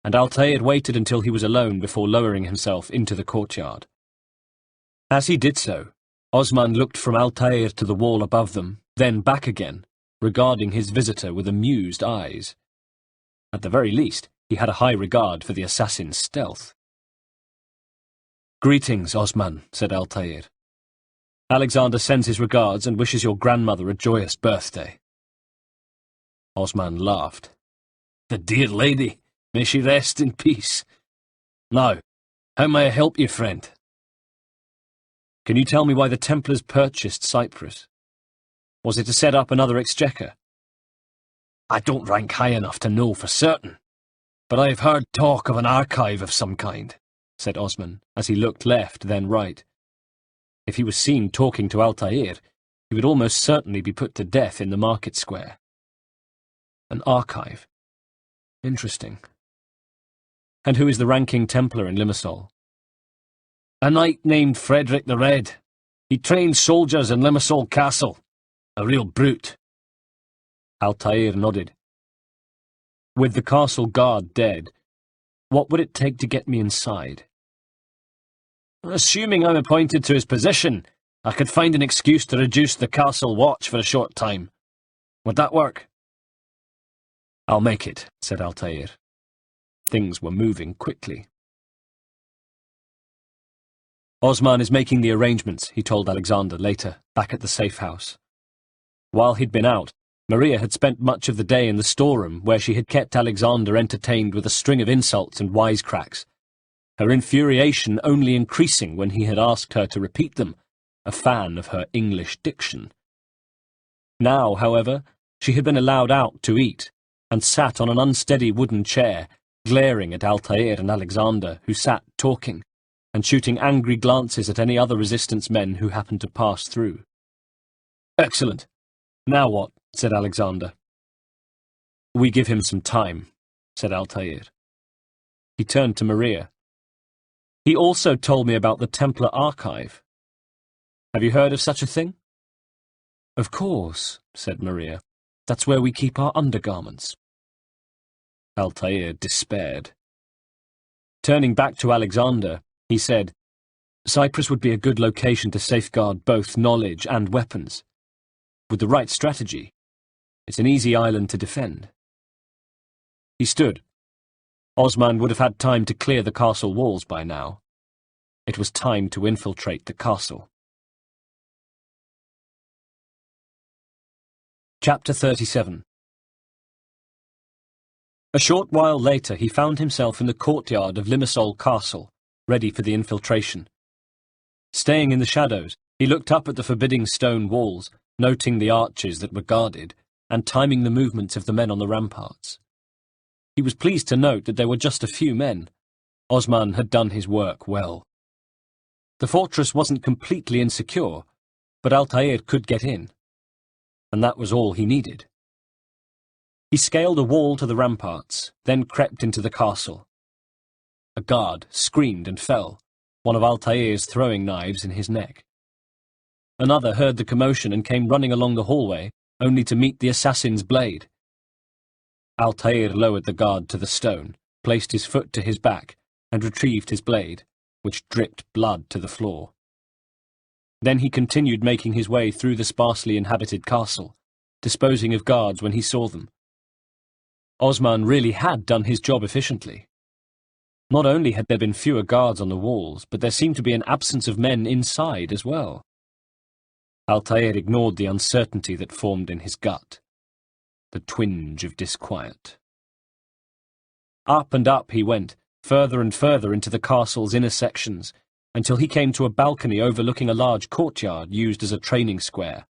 and Altair waited until he was alone before lowering himself into the courtyard. As he did so, Osman looked from Altair to the wall above them, then back again, regarding his visitor with amused eyes. At the very least, he had a high regard for the assassin's stealth. "Greetings, Osman," said Altair. "Alexander sends his regards and wishes your grandmother a joyous birthday." Osman laughed. "The dear lady, may she rest in peace. Now, how may I help you, friend?" "Can you tell me why the Templars purchased Cyprus? Was it to set up another exchequer?" "I don't rank high enough to know for certain, but I have heard talk of an archive of some kind," said Osman, as he looked left, then right. If he was seen talking to Altair, he would almost certainly be put to death in the market square. An archive. Interesting. And who is the ranking Templar in Limassol? "A knight named Frederick the Red. He trained soldiers in Limassol Castle. A real brute." Altair nodded. "With the castle guard dead, what would it take to get me inside?" "Assuming I'm appointed to his position, I could find an excuse to reduce the castle watch for a short time. Would that work?" "I'll make it," said Altair. Things were moving quickly. "Osman is making the arrangements," he told Alexander later, back at the safe house. While he'd been out, Maria had spent much of the day in the storeroom where she had kept Alexander entertained with a string of insults and wisecracks, her infuriation only increasing when he had asked her to repeat them, a fan of her English diction. Now, however, she had been allowed out to eat, and sat on an unsteady wooden chair, glaring at Altair and Alexander, who sat talking, and shooting angry glances at any other resistance men who happened to pass through. "Excellent. Now what?" said Alexander. "We give him some time," said Altair. He turned to Maria. "He also told me about the Templar archive. Have you heard of such a thing?" "Of course," said Maria. "That's where we keep our undergarments." Altair despaired. Turning back to Alexander, he said, "Cyprus would be a good location to safeguard both knowledge and weapons. With the right strategy, it's an easy island to defend." He stood. Osman would have had time to clear the castle walls by now. It was time to infiltrate the castle. Chapter 37. A short while later he found himself in the courtyard of Limassol Castle, ready for the infiltration. Staying in the shadows, he looked up at the forbidding stone walls, noting the arches that were guarded, and timing the movements of the men on the ramparts. He was pleased to note that there were just a few men. Osman had done his work well. The fortress wasn't completely insecure, but Altair could get in, and that was all he needed. He scaled a wall to the ramparts, then crept into the castle. A guard screamed and fell, one of Altair's throwing knives in his neck. Another heard the commotion and came running along the hallway, only to meet the assassin's blade. Altair lowered the guard to the stone, placed his foot to his back, and retrieved his blade, which dripped blood to the floor. Then he continued making his way through the sparsely inhabited castle, disposing of guards when he saw them. Osman really had done his job efficiently. Not only had there been fewer guards on the walls, but there seemed to be an absence of men inside as well. Altair ignored the uncertainty that formed in his gut, the twinge of disquiet. Up and up he went, further and further into the castle's inner sections, until he came to a balcony overlooking a large courtyard used as a training square.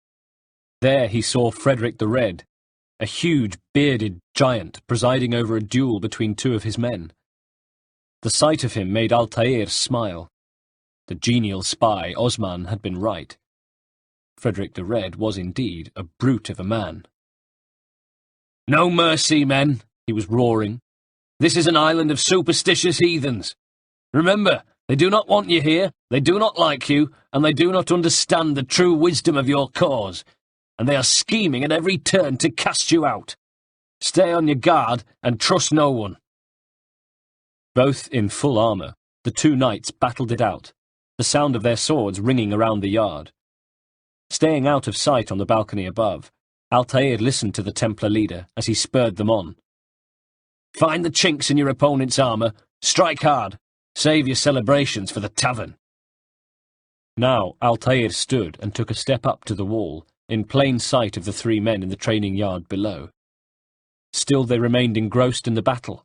There he saw Frederick the Red, a huge, bearded giant presiding over a duel between two of his men. The sight of him made Altair smile. The genial spy Osman had been right. Frederick the Red was indeed a brute of a man. "No mercy, men," he was roaring. "This is an island of superstitious heathens. Remember, they do not want you here, they do not like you, and they do not understand the true wisdom of your cause, and they are scheming at every turn to cast you out. Stay on your guard and trust no one." Both in full armour, the two knights battled it out, the sound of their swords ringing around the yard. Staying out of sight on the balcony above, Altair listened to the Templar leader as he spurred them on. "Find the chinks in your opponent's armour, strike hard, save your celebrations for the tavern." Now Altair stood and took a step up to the wall, in plain sight of the three men in the training yard below. Still they remained engrossed in the battle.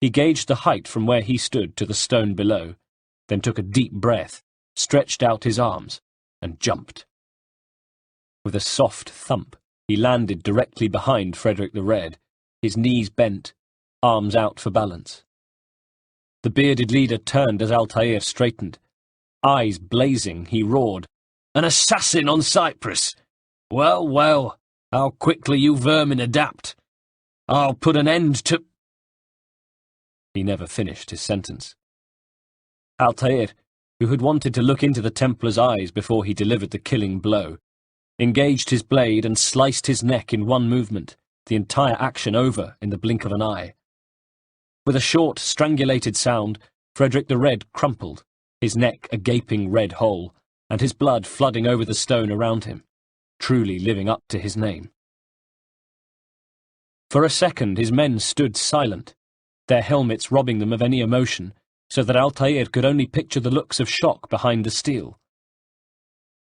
He gauged the height from where he stood to the stone below, then took a deep breath, stretched out his arms, and jumped. With a soft thump, he landed directly behind Frederick the Red, his knees bent, arms out for balance. The bearded leader turned as Altair straightened. Eyes blazing, he roared, "An assassin on Cyprus! Well, well, how quickly you vermin adapt! I'll put an end to—" He never finished his sentence. Altair, who had wanted to look into the Templar's eyes before he delivered the killing blow, engaged his blade and sliced his neck in one movement, the entire action over in the blink of an eye. With a short, strangulated sound, Frederick the Red crumpled, his neck a gaping red hole, and his blood flooding over the stone around him, truly living up to his name. For a second his men stood silent, their helmets robbing them of any emotion, so that Altair could only picture the looks of shock behind the steel.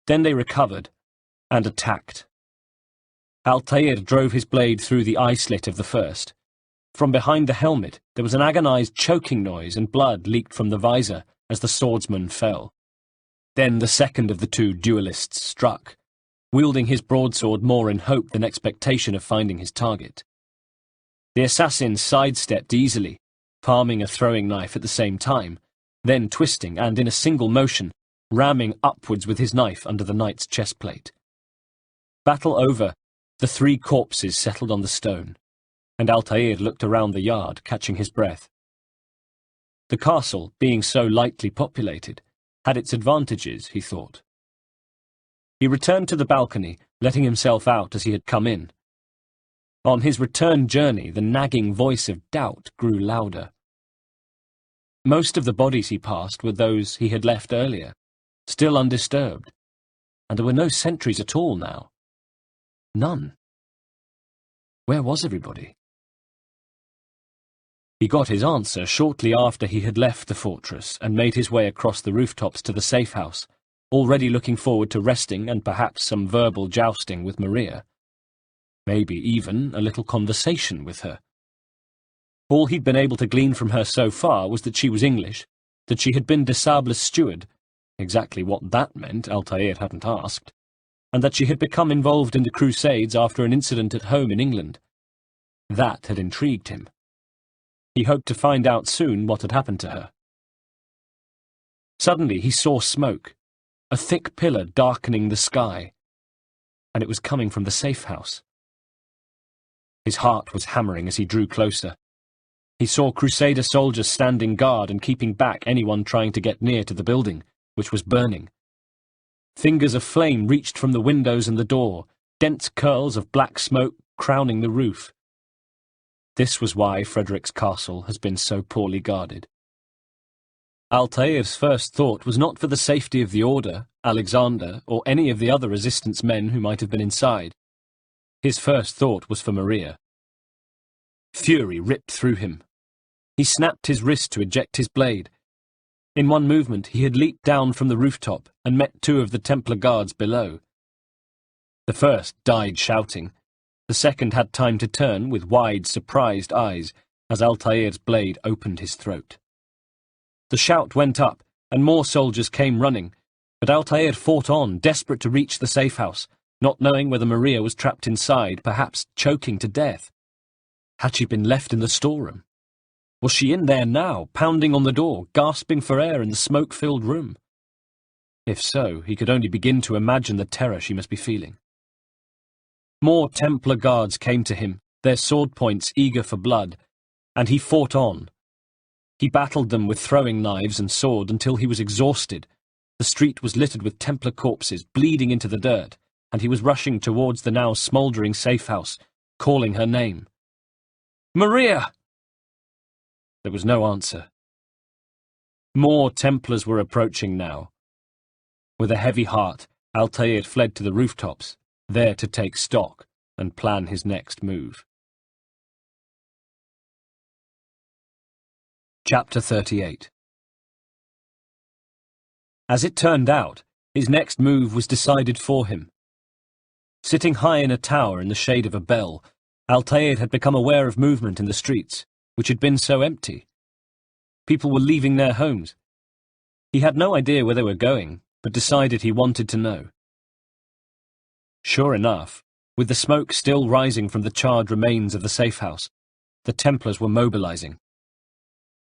Then they recovered, and attacked. Altair drove his blade through the eye slit of the first. From behind the helmet there was an agonized choking noise, and blood leaked from the visor as the swordsman fell. Then the second of the two duelists struck, wielding his broadsword more in hope than expectation of finding his target. The assassin sidestepped easily, palming a throwing knife at the same time, then twisting and, in a single motion, ramming upwards with his knife under the knight's chestplate. Battle over, the three corpses settled on the stone, and Altair looked around the yard, catching his breath. The castle, being so lightly populated, had its advantages, he thought. He returned to the balcony, letting himself out as he had come in. On his return journey, the nagging voice of doubt grew louder. Most of the bodies he passed were those he had left earlier, still undisturbed, and there were no sentries at all now. None. Where was everybody? He got his answer shortly after he had left the fortress and made his way across the rooftops to the safe house, already looking forward to resting and perhaps some verbal jousting with Maria. Maybe even a little conversation with her. All he'd been able to glean from her so far was that she was English, that she had been de Sable's steward, exactly what that meant Altair hadn't asked, and that she had become involved in the Crusades after an incident at home in England. That had intrigued him. He hoped to find out soon what had happened to her. Suddenly he saw smoke, a thick pillar darkening the sky, and it was coming from the safe house. His heart was hammering as he drew closer. He saw Crusader soldiers standing guard and keeping back anyone trying to get near to the building, which was burning. Fingers of flame reached from the windows and the door, dense curls of black smoke crowning the roof. This was why Frederick's castle has been so poorly guarded. Altair's first thought was not for the safety of the Order, Alexander, or any of the other resistance men who might have been inside. His first thought was for Maria. Fury ripped through him. He snapped his wrist to eject his blade. In one movement he had leaped down from the rooftop and met two of the Templar guards below. The first died shouting. The second had time to turn with wide, surprised eyes as Altair's blade opened his throat. The shout went up, and more soldiers came running, but Altair fought on, desperate to reach the safe house, not knowing whether Maria was trapped inside, perhaps choking to death. Had she been left in the storeroom? Was she in there now, pounding on the door, gasping for air in the smoke-filled room? If so, he could only begin to imagine the terror she must be feeling. More Templar guards came to him, their sword points eager for blood, and he fought on. He battled them with throwing knives and sword until he was exhausted. The street was littered with Templar corpses, bleeding into the dirt, and he was rushing towards the now smouldering safe house, calling her name. "Maria!" There was no answer. More Templars were approaching now. With a heavy heart, Altair fled to the rooftops, there to take stock and plan his next move. Chapter 38. As it turned out, his next move was decided for him. Sitting high in a tower in the shade of a bell, Altair had become aware of movement in the streets, which had been so empty. People were leaving their homes. He had no idea where they were going, but decided he wanted to know. Sure enough, with the smoke still rising from the charred remains of the safe house, the Templars were mobilizing.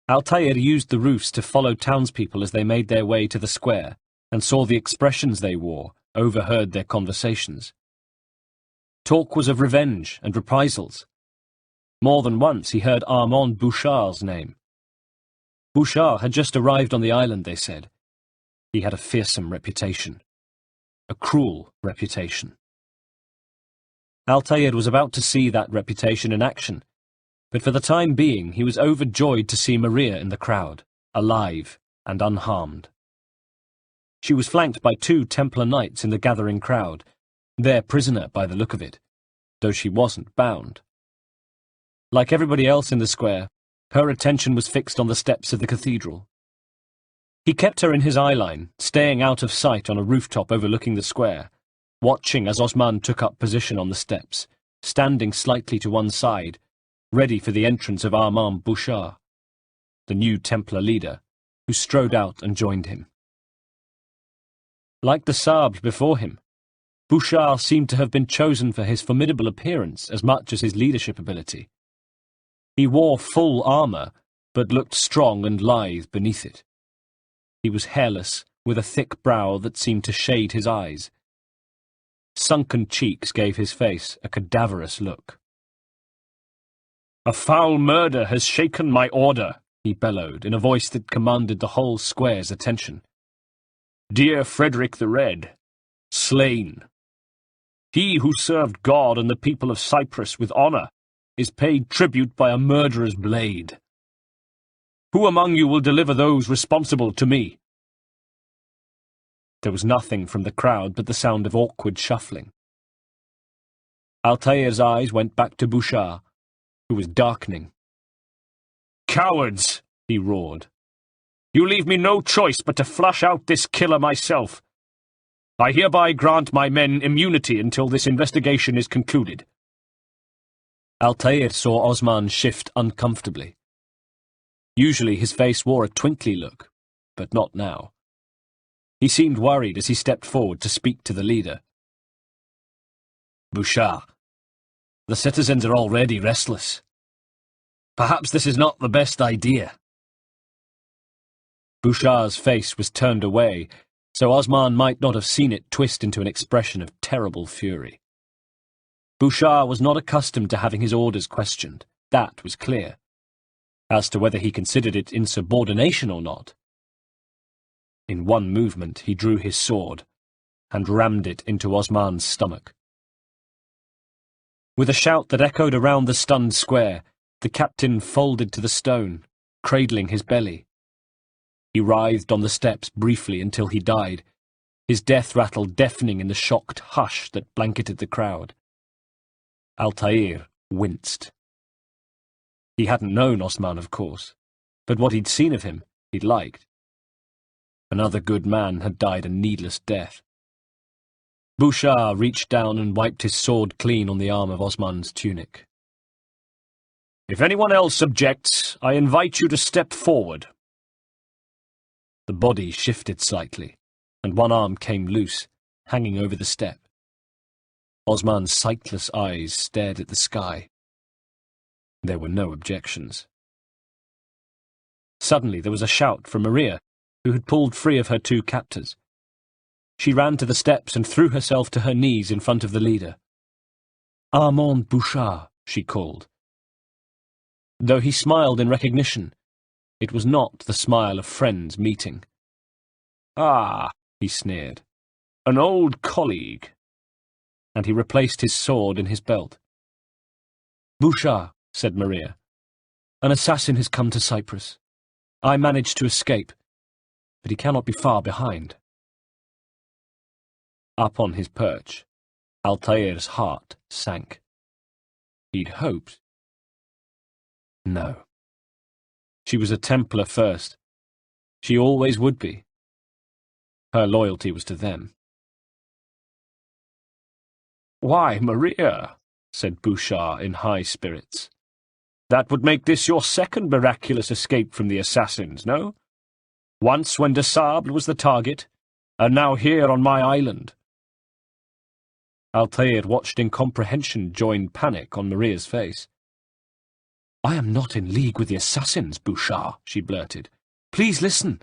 Altair used the roofs to follow townspeople as they made their way to the square, and saw the expressions they wore, overheard their conversations. Talk was of revenge and reprisals. More than once he heard Armand Bouchard's name. Bouchard had just arrived on the island, they said. He had a fearsome reputation. A cruel reputation. Altair was about to see that reputation in action, but for the time being he was overjoyed to see Maria in the crowd, alive and unharmed. She was flanked by 2 Templar knights in the gathering crowd, their prisoner by the look of it, though she wasn't bound. Like everybody else in the square, her attention was fixed on the steps of the cathedral. He kept her in his eyeline, staying out of sight on a rooftop overlooking the square, watching as Osman took up position on the steps, standing slightly to one side, ready for the entrance of Armand Bouchard, the new Templar leader, who strode out and joined him. Like the Sabres before him, Bouchard seemed to have been chosen for his formidable appearance as much as his leadership ability. He wore full armour, but looked strong and lithe beneath it. He was hairless, with a thick brow that seemed to shade his eyes. Sunken cheeks gave his face a cadaverous look. "A foul murder has shaken my order," he bellowed, in a voice that commanded the whole square's attention. "Dear Frederick the Red, slain. He who served God and the people of Cyprus with honour is paid tribute by a murderer's blade. Who among you will deliver those responsible to me?" There was nothing from the crowd but the sound of awkward shuffling. Altair's eyes went back to Bouchard, who was darkening. "Cowards!" he roared. "You leave me no choice but to flush out this killer myself. I hereby grant my men immunity until this investigation is concluded." Altair saw Osman shift uncomfortably. Usually his face wore a twinkly look, but not now. He seemed worried as he stepped forward to speak to the leader. Bouchard, the citizens are already restless. Perhaps this is not the best idea. Bouchard's face was turned away, so Osman might not have seen it twist into an expression of terrible fury. Bouchard was not accustomed to having his orders questioned, that was clear. As to whether he considered it insubordination or not. In one movement he drew his sword, and rammed it into Osman's stomach. With a shout that echoed around the stunned square, the captain folded to the stone, cradling his belly. He writhed on the steps briefly until he died, his death rattle deafening in the shocked hush that blanketed the crowd. Altair winced. He hadn't known Osman, of course, but what he'd seen of him, he'd liked. Another good man had died a needless death. Bouchard reached down and wiped his sword clean on the arm of Osman's tunic. If anyone else objects, I invite you to step forward. The body shifted slightly, and one arm came loose, hanging over the step. Osman's sightless eyes stared at the sky. There were no objections. Suddenly there was a shout from Maria, who had pulled free of her two captors. She ran to the steps and threw herself to her knees in front of the leader. "Armand Bouchard," she called. Though he smiled in recognition, it was not the smile of friends meeting. "Ah," he sneered, "an old colleague." And he replaced his sword in his belt. "Bouchard," said Maria, "an assassin has come to Cyprus. I managed to escape, but he cannot be far behind." Up on his perch, Altair's heart sank. He'd hoped. No. She was a Templar first. She always would be. Her loyalty was to them. "Why, Maria," said Bouchard in high spirits. "That would make this your second miraculous escape from the assassins, no? Once when de Sable was the target, and now here on my island." Altair watched incomprehension join panic on Maria's face. "I am not in league with the assassins, Bouchard," she blurted. "Please listen."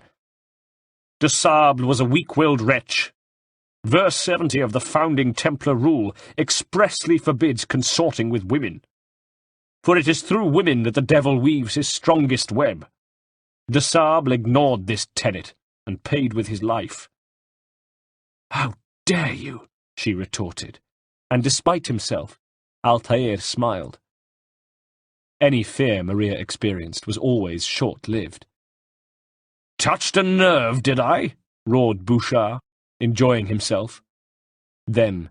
De Sable was a weak-willed wretch. Verse 70 of the founding Templar rule expressly forbids consorting with women. For it is through women that the devil weaves his strongest web. De Sable ignored this tenet and paid with his life. "How dare you?" she retorted, and despite himself, Altair smiled. Any fear Maria experienced was always short-lived. "Touched a nerve, did I?" roared Bouchard, enjoying himself. Then,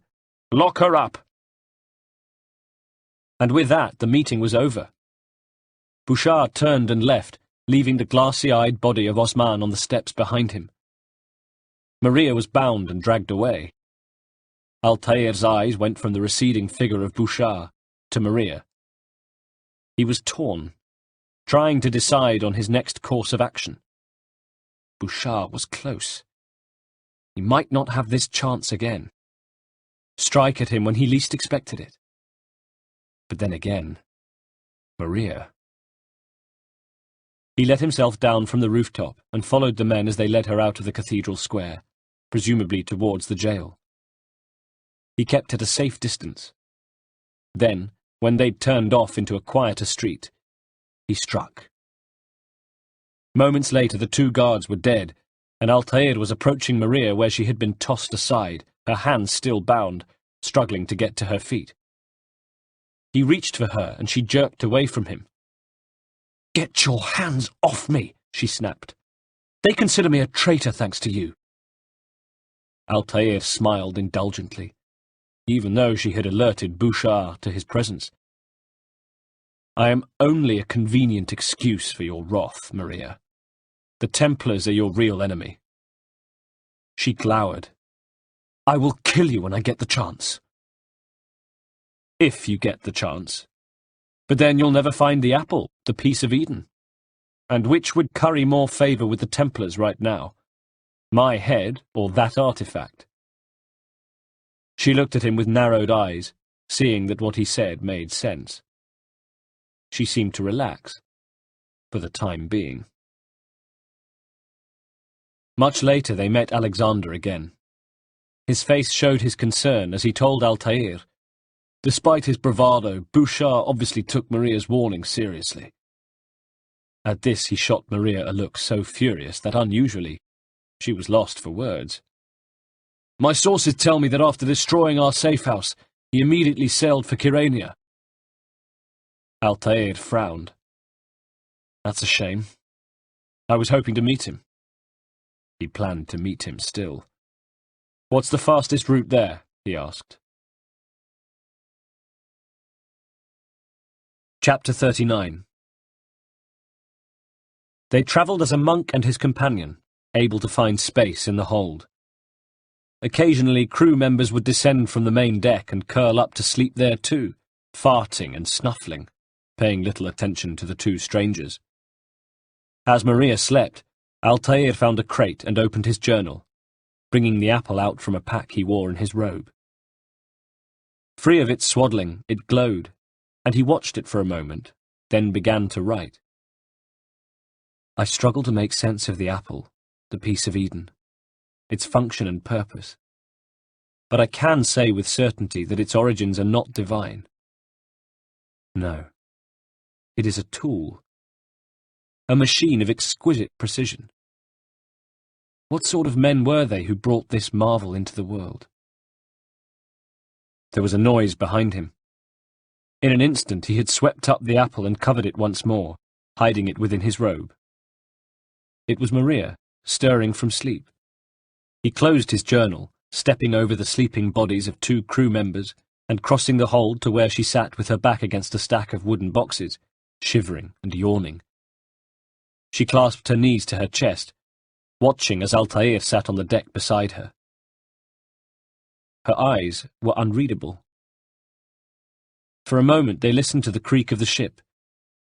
"Lock her up." And with that, the meeting was over. Bouchard turned and left, leaving the glassy-eyed body of Osman on the steps behind him. Maria was bound and dragged away. Altair's eyes went from the receding figure of Bouchard to Maria. He was torn, trying to decide on his next course of action. Bouchard was close. He might not have this chance again. Strike at him when he least expected it. But then again, Maria. He let himself down from the rooftop and followed the men as they led her out of the cathedral square, presumably towards the jail. He kept at a safe distance. Then, when they'd turned off into a quieter street, he struck. Moments later, the two guards were dead, and Altair was approaching Maria where she had been tossed aside, her hands still bound, struggling to get to her feet. He reached for her, and she jerked away from him. "Get your hands off me," she snapped. "They consider me a traitor thanks to you." Altair smiled indulgently, even though she had alerted Bouchard to his presence. "I am only a convenient excuse for your wrath, Maria. The Templars are your real enemy." She glowered. "I will kill you when I get the chance." "If you get the chance." But then you'll never find the apple, the piece of Eden. And which would curry more favour with the Templars right now? My head or that artifact? She looked at him with narrowed eyes, seeing that what he said made sense. She seemed to relax, for the time being. Much later they met Alexander again. His face showed his concern as he told Altair, despite his bravado, Bouchard obviously took Maria's warning seriously. At this he shot Maria a look so furious that unusually she was lost for words. My sources tell me that after destroying our safe house, he immediately sailed for Kyrenia. Altair frowned. That's a shame. I was hoping to meet him. He planned to meet him still. What's the fastest route there? He asked. Chapter 39. They travelled as a monk and his companion, able to find space in the hold. Occasionally, crew members would descend from the main deck and curl up to sleep there too, farting and snuffling, paying little attention to the two strangers. As Maria slept, Altair found a crate and opened his journal, bringing the apple out from a pack he wore in his robe. Free of its swaddling, it glowed, and he watched it for a moment, then began to write. I struggle to make sense of the apple, the piece of Eden, its function and purpose. But I can say with certainty that its origins are not divine. No, it is a tool, a machine of exquisite precision. What sort of men were they who brought this marvel into the world? There was a noise behind him. In an instant he had swept up the apple and covered it once more, hiding it within his robe. It was Maria, stirring from sleep. He closed his journal, stepping over the sleeping bodies of two crew members and crossing the hold to where she sat with her back against a stack of wooden boxes, shivering and yawning. She clasped her knees to her chest, watching as Altair sat on the deck beside her. Her eyes were unreadable. For a moment they listened to the creak of the ship,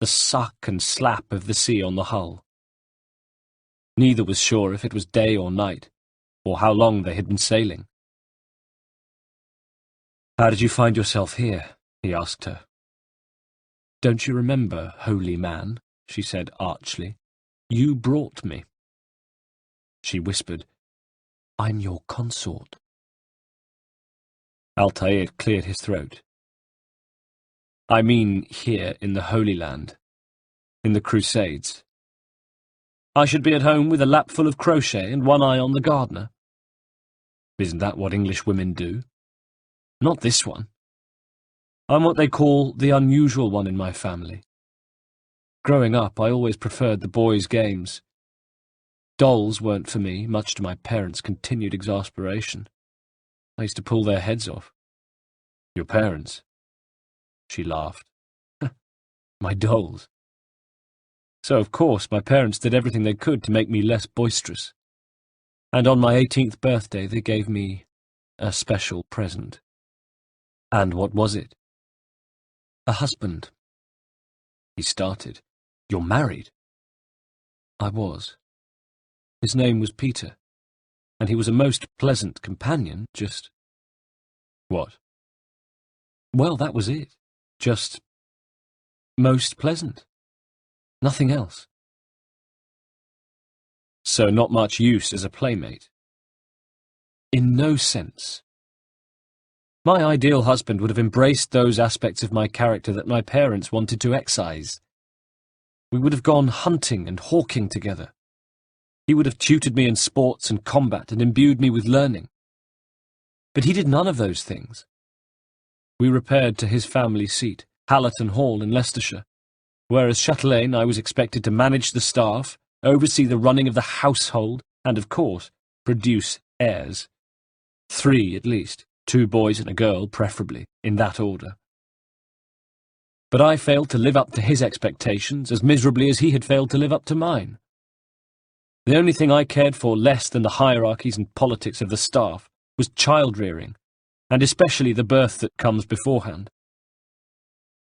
the suck and slap of the sea on the hull. Neither was sure if it was day or night, or how long they had been sailing. How did you find yourself here? He asked her. Don't you remember, holy man? She said archly. You brought me. She whispered, I'm your consort. Altair cleared his throat. I mean here in the Holy Land, in the Crusades. I should be at home with a lap full of crochet and one eye on the gardener. Isn't that what English women do? Not this one. I'm what they call the unusual one in my family. Growing up, I always preferred the boys' games. Dolls weren't for me, much to my parents' continued exasperation. I used to pull their heads off. Your parents? She laughed. My dolls. So, of course, my parents did everything they could to make me less boisterous. And on my 18th birthday, they gave me a special present. And what was it? A husband. He started. You're married? I was. His name was Peter, and he was a most pleasant companion, just... What? Well, that was it. Just... most pleasant. Nothing else. So not much use as a playmate? In no sense. My ideal husband would have embraced those aspects of my character that my parents wanted to excise. We would have gone hunting and hawking together. He would have tutored me in sports and combat and imbued me with learning. But he did none of those things. We repaired to his family seat, Hallerton Hall in Leicestershire, where as chatelaine I was expected to manage the staff, oversee the running of the household, and, of course, produce heirs. 3 at least, 2 boys and a girl, preferably, in that order. But I failed to live up to his expectations as miserably as he had failed to live up to mine. The only thing I cared for less than the hierarchies and politics of the staff was child-rearing, and especially the birth that comes beforehand.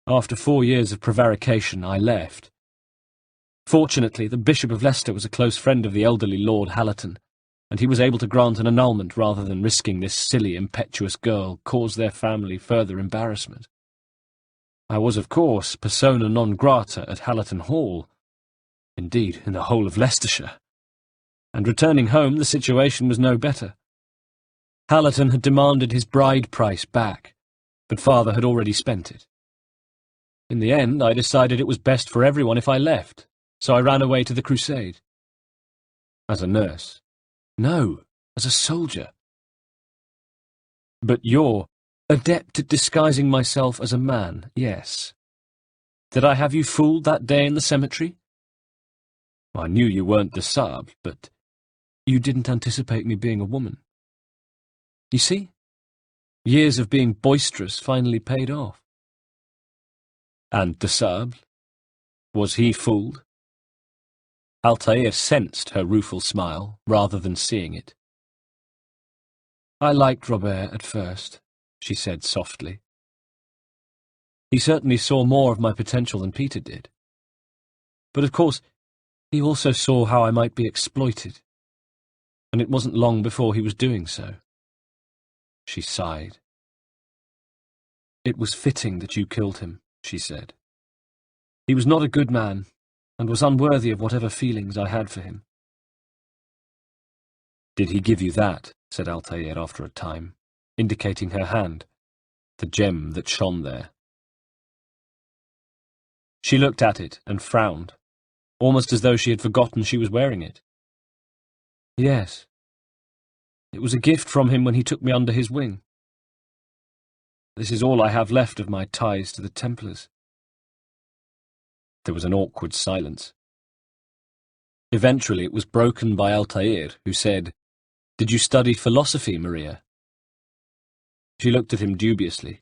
After 4 years of prevarication, I left. Fortunately, the Bishop of Leicester was a close friend of the elderly Lord Hallerton, and he was able to grant an annulment rather than risking this silly, impetuous girl cause their family further embarrassment. I was, of course, persona non grata at Hallerton Hall, indeed, in the whole of Leicestershire, and returning home the situation was no better. Hallerton had demanded his bride price back, but father had already spent it. In the end, I decided it was best for everyone if I left, so I ran away to the Crusade. As a nurse. No, as a soldier. But you're adept at disguising myself as a man, yes. Did I have you fooled that day in the cemetery? I knew you weren't de Sable, but you didn't anticipate me being a woman. You see? Years of being boisterous finally paid off. And de Sable? Was he fooled? Altair sensed her rueful smile, rather than seeing it. I liked Robert at first, she said softly. He certainly saw more of my potential than Peter did. But of course, he also saw how I might be exploited, and it wasn't long before he was doing so. She sighed. It was fitting that you killed him, she said. He was not a good man, and was unworthy of whatever feelings I had for him. Did he give you that? Said Altair after a time, indicating her hand, the gem that shone there. She looked at it and frowned, almost as though she had forgotten she was wearing it. Yes. It was a gift from him when he took me under his wing. This is all I have left of my ties to the Templars. There was an awkward silence. Eventually it was broken by Altair, who said, Did you study philosophy, Maria? She looked at him dubiously.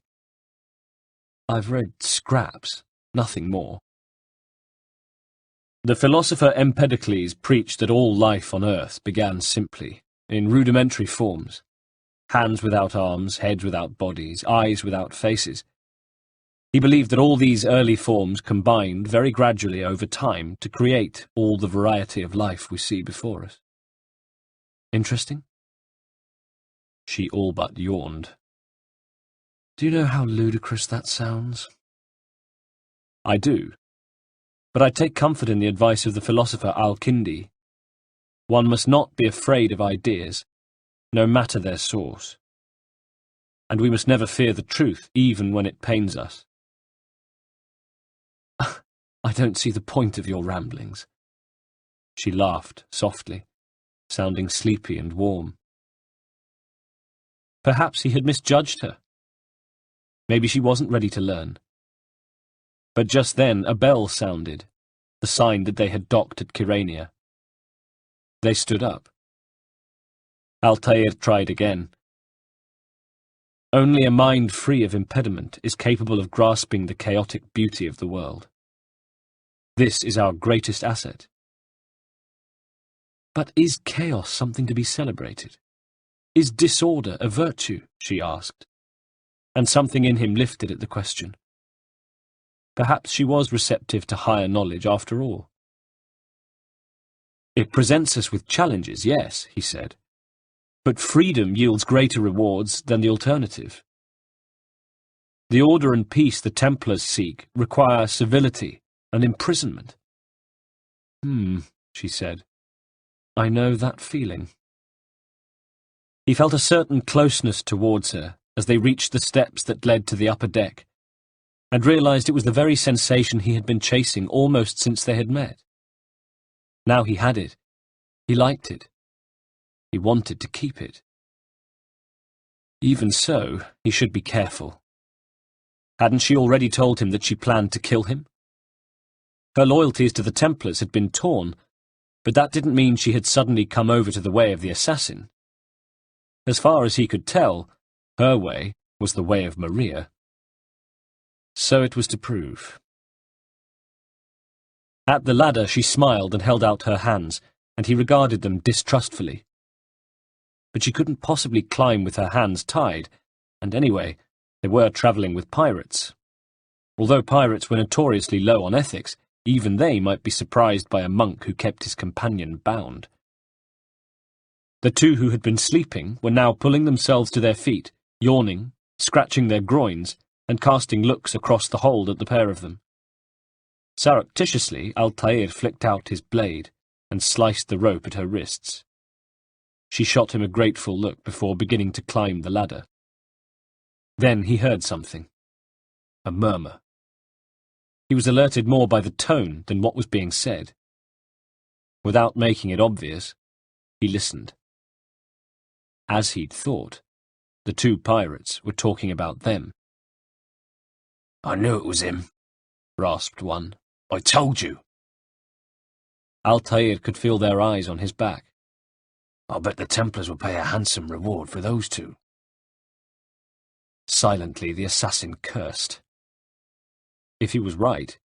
I've read scraps, nothing more. The philosopher Empedocles preached that all life on earth began simply, in rudimentary forms. Hands without arms, heads without bodies, eyes without faces. He believed that all these early forms combined very gradually over time to create all the variety of life we see before us. Interesting? She all but yawned. Do you know how ludicrous that sounds? I do. But I take comfort in the advice of the philosopher Al-Kindi. One must not be afraid of ideas, no matter their source. And we must never fear the truth, even when it pains us. I don't see the point of your ramblings. She laughed softly, sounding sleepy and warm. Perhaps he had misjudged her. Maybe she wasn't ready to learn. But just then a bell sounded, the sign that they had docked at Kyrania. They stood up. Altair tried again. Only a mind free of impediment is capable of grasping the chaotic beauty of the world. This is our greatest asset. But is chaos something to be celebrated? Is disorder a virtue? She asked, and something in him lifted at the question. Perhaps she was receptive to higher knowledge after all. It presents us with challenges, yes, he said, but freedom yields greater rewards than the alternative. The order and peace the Templars seek require civility and imprisonment. She said. I know that feeling. He felt a certain closeness towards her as they reached the steps that led to the upper deck, and realized it was the very sensation he had been chasing almost since they had met. Now he had it. He liked it. He wanted to keep it. Even so, he should be careful. Hadn't she already told him that she planned to kill him? Her loyalties to the Templars had been torn, but that didn't mean she had suddenly come over to the way of the assassin. As far as he could tell, her way was the way of Maria. So it was to prove. At the ladder she smiled and held out her hands, and he regarded them distrustfully. But she couldn't possibly climb with her hands tied, and anyway, they were travelling with pirates. Although pirates were notoriously low on ethics, even they might be surprised by a monk who kept his companion bound. The two who had been sleeping were now pulling themselves to their feet, yawning, scratching their groins, and casting looks across the hold at the pair of them. Surreptitiously, Altair flicked out his blade and sliced the rope at her wrists. She shot him a grateful look before beginning to climb the ladder. Then he heard something. A murmur. He was alerted more by the tone than what was being said. Without making it obvious, he listened. As he'd thought, the two pirates were talking about them. "I knew it was him," rasped one. "I told you." Altair could feel their eyes on his back. "I'll bet the Templars will pay a handsome reward for those two." Silently, the assassin cursed. If he was right,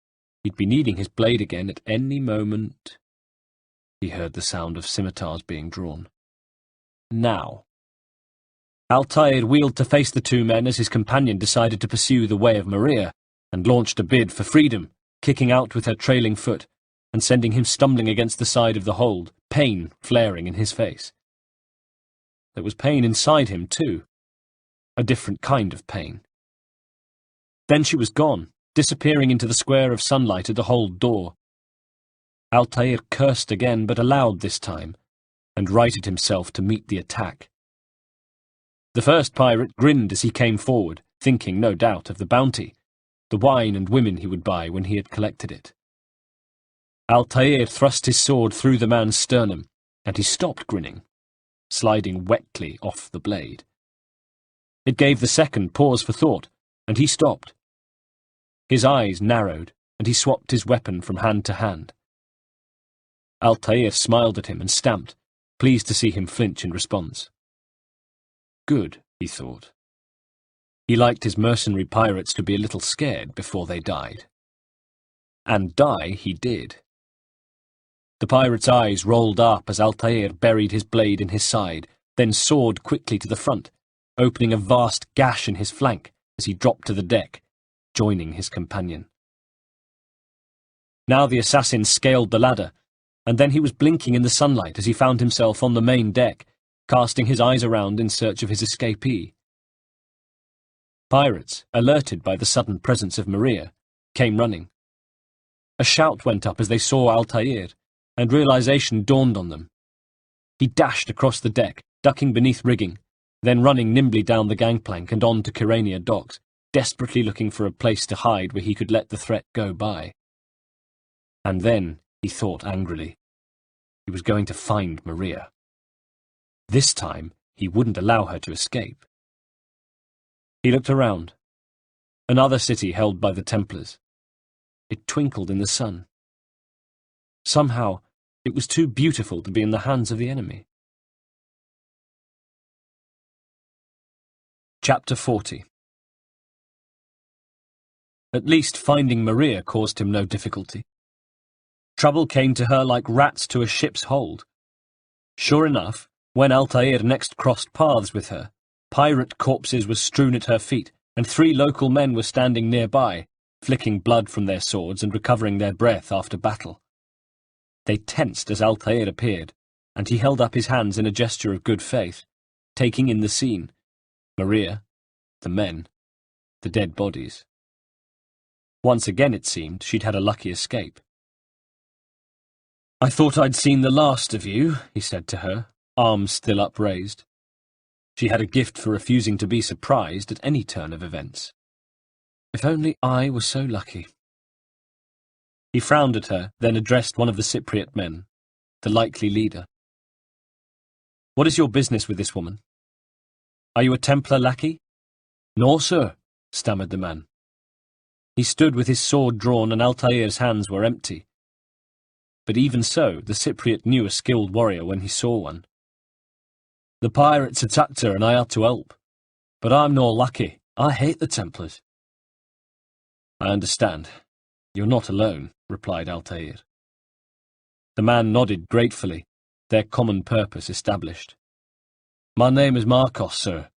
he'd be needing his blade again at any moment. He heard the sound of scimitars being drawn. Now. Altair wheeled to face the two men as his companion decided to pursue the way of Maria, and launched a bid for freedom, kicking out with her trailing foot, and sending him stumbling against the side of the hold, pain flaring in his face. There was pain inside him, too. A different kind of pain. Then she was gone, disappearing into the square of sunlight at the hold door. Altair cursed again, but aloud this time, and righted himself to meet the attack. The first pirate grinned as he came forward, thinking, no doubt, of the bounty, the wine and women he would buy when he had collected it. Altair thrust his sword through the man's sternum, and he stopped grinning, sliding wetly off the blade. It gave the second pause for thought, and he stopped. His eyes narrowed, and he swapped his weapon from hand to hand. Altair smiled at him and stamped, pleased to see him flinch in response. Good, he thought. He liked his mercenary pirates to be a little scared before they died. And die he did. The pirate's eyes rolled up as Altair buried his blade in his side, then soared quickly to the front, opening a vast gash in his flank as he dropped to the deck, joining his companion. Now the assassin scaled the ladder, and then he was blinking in the sunlight as he found himself on the main deck, casting his eyes around in search of his escapee. Pirates, alerted by the sudden presence of Maria, came running. A shout went up as they saw Altair, and realization dawned on them. He dashed across the deck, ducking beneath rigging, then running nimbly down the gangplank and on to Kyrania docks, desperately looking for a place to hide where he could let the threat go by. And then, he thought angrily, he was going to find Maria. This time, he wouldn't allow her to escape. He looked around. Another city held by the Templars. It twinkled in the sun. Somehow, it was too beautiful to be in the hands of the enemy. Chapter 40. At least finding Maria caused him no difficulty. Trouble came to her like rats to a ship's hold. Sure enough, when Altair next crossed paths with her, pirate corpses were strewn at her feet, and 3 local men were standing nearby, flicking blood from their swords and recovering their breath after battle. They tensed as Altair appeared, and he held up his hands in a gesture of good faith, taking in the scene, Maria, the men, the dead bodies. Once again, it seemed, she'd had a lucky escape. "I thought I'd seen the last of you," he said to her, arms still upraised. She had a gift for refusing to be surprised at any turn of events. If only I were so lucky. He frowned at her, then addressed one of the Cypriot men, the likely leader. "What is your business with this woman? Are you a Templar lackey?" "No, sir," stammered the man. He stood with his sword drawn and Altair's hands were empty. But even so, the Cypriot knew a skilled warrior when he saw one. "The pirates attacked her and I had to help. But I'm no lackey. I hate the Templars." "I understand. You're not alone," replied Altair. The man nodded gratefully, their common purpose established. "My name is Marcos, sir.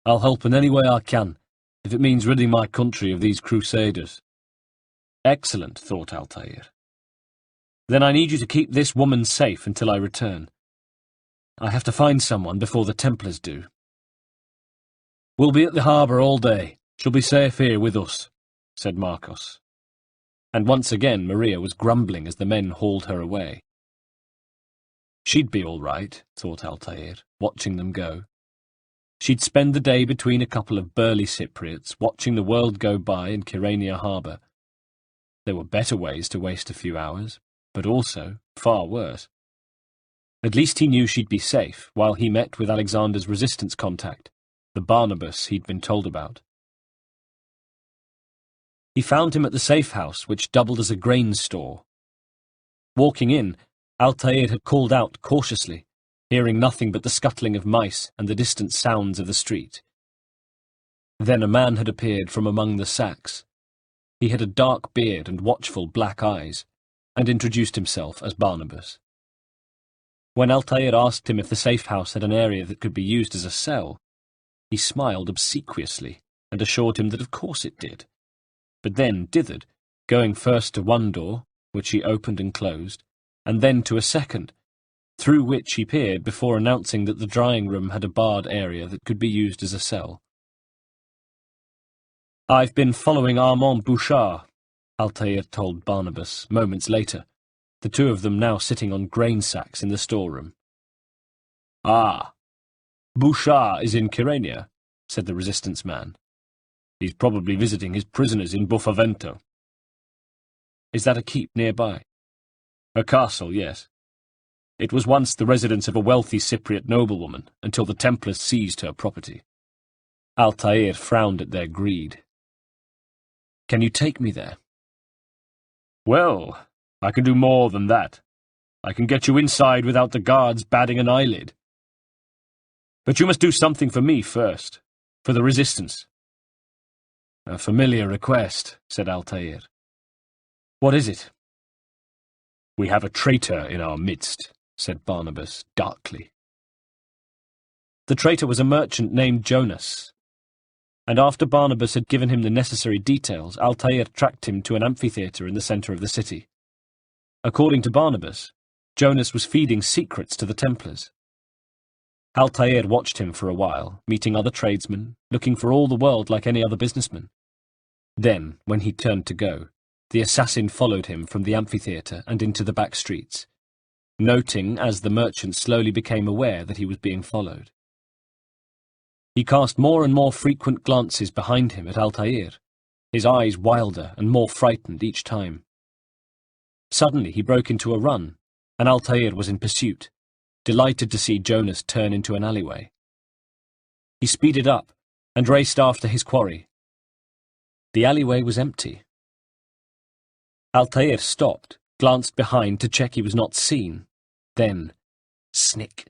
I'll help in any way I can, if it means ridding my country of these crusaders." Excellent, thought Altair. Then I need you to keep this woman safe until I return. I have to find someone before the Templars do. We'll be at the harbour all day. She'll be safe here with us, said Marcos. And once again Maria was grumbling as the men hauled her away. She'd be all right, thought Altair, watching them go. She'd spend the day between a couple of burly Cypriots, watching the world go by in Kyrenia harbour. There were better ways to waste a few hours, but also far worse. At least he knew she'd be safe while he met with Alexander's resistance contact, the Barnabas he'd been told about. He found him at the safe house, which doubled as a grain store. Walking in, Altair had called out cautiously, hearing nothing but the scuttling of mice and the distant sounds of the street. Then a man had appeared from among the sacks. He had a dark beard and watchful black eyes, and introduced himself as Barnabas. When Altair asked him if the safe house had an area that could be used as a cell, he smiled obsequiously and assured him that of course it did, but then dithered, going first to one door, which he opened and closed, and then to a second, through which he peered before announcing that the drying room had a barred area that could be used as a cell. "I've been following Armand Bouchard," Altair told Barnabas moments later, the two of them now sitting on grain sacks in the storeroom. "Ah, Bouchard is in Kyrenia," said the resistance man. "He's probably visiting his prisoners in Buffavento." "Is that a keep nearby?" "A castle, yes. It was once the residence of a wealthy Cypriot noblewoman, until the Templars seized her property." Altair frowned at their greed. "Can you take me there?" "Well, I can do more than that. I can get you inside without the guards batting an eyelid. But you must do something for me first, for the resistance." "A familiar request," said Altair. "What is it?" "We have a traitor in our midst," said Barnabas darkly. The traitor was a merchant named Jonas, and after Barnabas had given him the necessary details, Altair tracked him to an amphitheatre in the centre of the city. According to Barnabas, Jonas was feeding secrets to the Templars. Altair watched him for a while, meeting other tradesmen, looking for all the world like any other businessman. Then, when he turned to go, the assassin followed him from the amphitheatre and into the back streets, noting as the merchant slowly became aware that he was being followed. He cast more and more frequent glances behind him at Altair, his eyes wilder and more frightened each time. Suddenly he broke into a run, and Altair was in pursuit, delighted to see Jonas turn into an alleyway. He speeded up and raced after his quarry. The alleyway was empty. Altair stopped, glanced behind to check he was not seen, then, snick,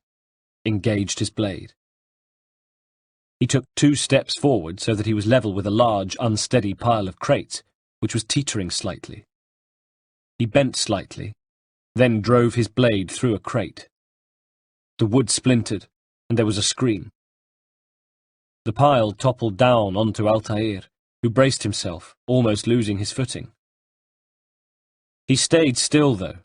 engaged his blade. He took 2 steps forward so that he was level with a large, unsteady pile of crates, which was teetering slightly. He bent slightly, then drove his blade through a crate. The wood splintered, and there was a scream. The pile toppled down onto Altair, who braced himself, almost losing his footing. He stayed still, though,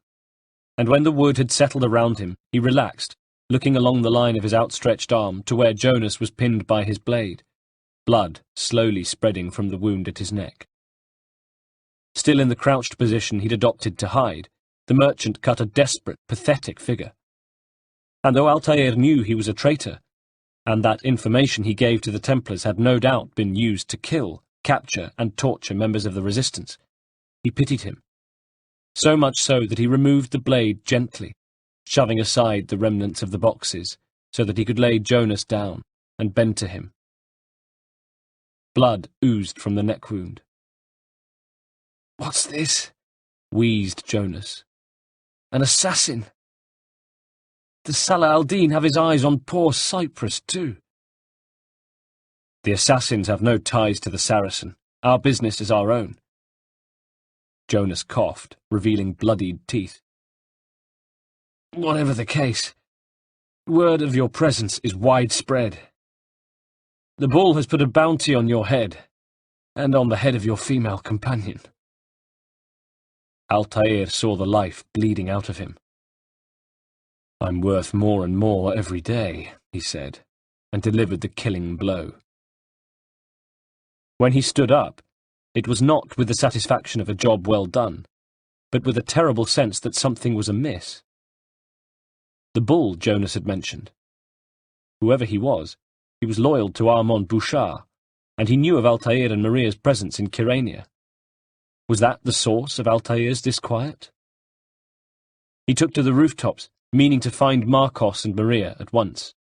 and when the wood had settled around him, he relaxed, looking along the line of his outstretched arm to where Jonas was pinned by his blade, blood slowly spreading from the wound at his neck. Still in the crouched position he'd adopted to hide, the merchant cut a desperate, pathetic figure. And though Altair knew he was a traitor, and that information he gave to the Templars had no doubt been used to kill, capture, and torture members of the resistance, he pitied him. So much so that he removed the blade gently, shoving aside the remnants of the boxes, so that he could lay Jonas down and bend to him. Blood oozed from the neck wound. "What's this?" wheezed Jonas. "An assassin! Does Salah al-Din have his eyes on poor Cyprus too?" "The assassins have no ties to the Saracen. Our business is our own." Jonas coughed, revealing bloodied teeth. "Whatever the case, word of your presence is widespread. The bull has put a bounty on your head, and on the head of your female companion. Altair saw the life bleeding out of him. "I'm worth more and more every day," he said, and delivered the killing blow. When he stood up, it was not with the satisfaction of a job well done, but with a terrible sense that something was amiss. The bull Jonas had mentioned. Whoever he was loyal to Armand Bouchard, and he knew of Altair and Maria's presence in Kyrenia. Was that the source of Altair's disquiet? He took to the rooftops, meaning to find Marcos and Maria at once.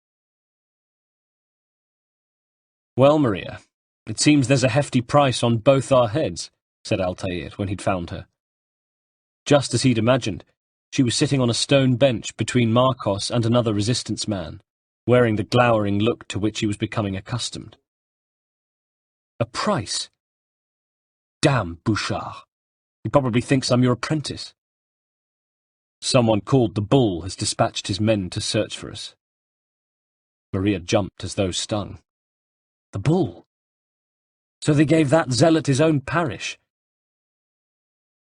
"Well, Maria, it seems there's a hefty price on both our heads," said Altair when he'd found her. Just as he'd imagined, she was sitting on a stone bench between Marcos and another resistance man, wearing the glowering look to which he was becoming accustomed. "A price? Damn Bouchard. He probably thinks I'm your apprentice. Someone called the Bull has dispatched his men to search for us." Maria jumped as though stung. "The Bull? So they gave that zealot his own parish?"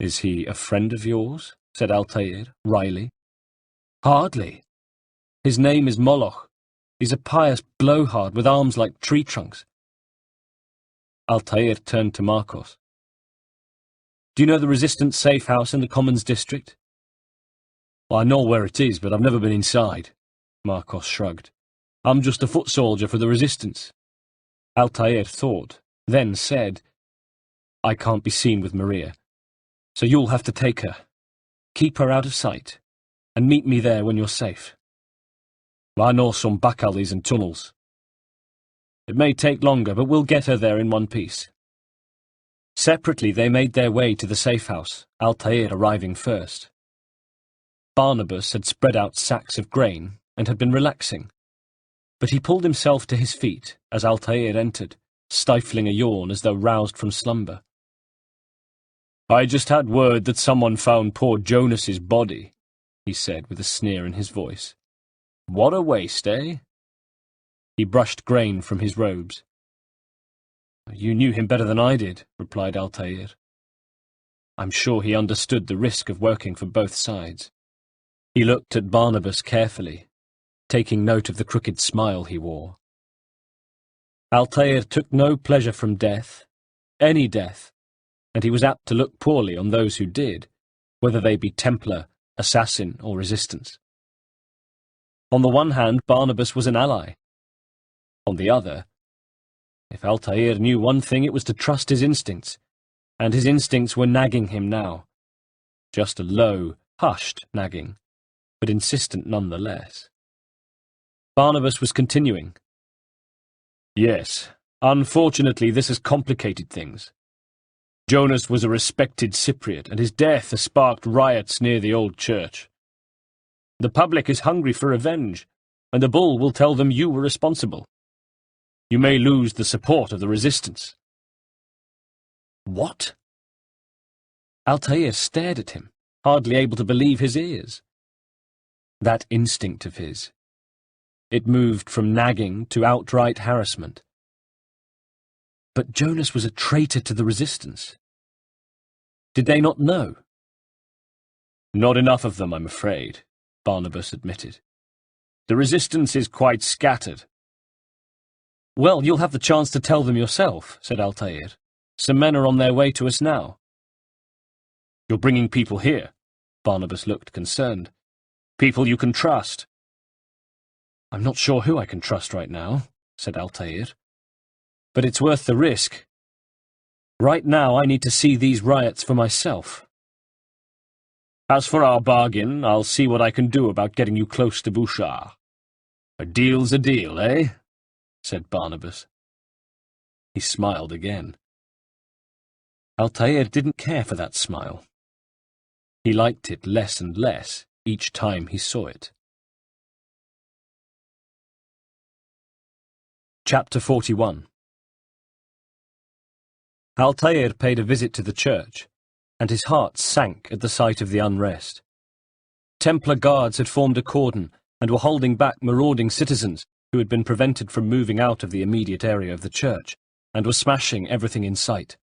"Is he a friend of yours?" said Altair, wryly. "Hardly. His name is Moloch. He's a pious blowhard with arms like tree trunks." Altair turned to Marcos. "Do you know the Resistance safe house in the Commons district?" "Well, I know where it is, but I've never been inside," Marcos shrugged. "I'm just a foot soldier for the Resistance." Altair thought, then said, "I can't be seen with Maria, so you'll have to take her. Keep her out of sight, and meet me there when you're safe. I know some back alleys and tunnels. It may take longer, but we'll get her there in one piece." Separately, they made their way to the safe house, Altair arriving first. Barnabas had spread out sacks of grain and had been relaxing, but he pulled himself to his feet as Altair entered, stifling a yawn as though roused from slumber. "I just had word that someone found poor Jonas's body," he said with a sneer in his voice. "What a waste, eh?" He brushed grain from his robes. "You knew him better than I did," replied Altair. I'm sure he understood the risk of working for both sides. He looked at Barnabas carefully, taking note of the crooked smile he wore. Altair took no pleasure from death, any death, and he was apt to look poorly on those who did, whether they be Templar, assassin, or resistance. On the one hand, Barnabas was an ally. On the other, if Altair knew one thing, it was to trust his instincts, and his instincts were nagging him now. Just a low, hushed nagging, but insistent nonetheless. Barnabas was continuing. "Yes, unfortunately this has complicated things. Jonas was a respected Cypriot, and his death has sparked riots near the old church. The public is hungry for revenge, and the bull will tell them you were responsible. You may lose the support of the resistance." "What?" Altair stared at him, hardly able to believe his ears. That instinct of his. It moved from nagging to outright harassment. But Jonas was a traitor to the resistance. Did they not know? "Not enough of them, I'm afraid," Barnabas admitted. "The resistance is quite scattered." "Well, you'll have the chance to tell them yourself," said Altair. "Some men are on their way to us now." "You're bringing people here?" Barnabas looked concerned. "People you can trust?" "I'm not sure who I can trust right now," said Altair. "But it's worth the risk. Right now I need to see these riots for myself. As for our bargain, I'll see what I can do about getting you close to Bouchard. A deal's a deal, eh?" said Barnabas. He smiled again. Altair didn't care for that smile. He liked it less and less each time he saw it. Chapter 41. Altair paid a visit to the church, and his heart sank at the sight of the unrest. Templar guards had formed a cordon and were holding back marauding citizens who had been prevented from moving out of the immediate area of the church, and were smashing everything in sight.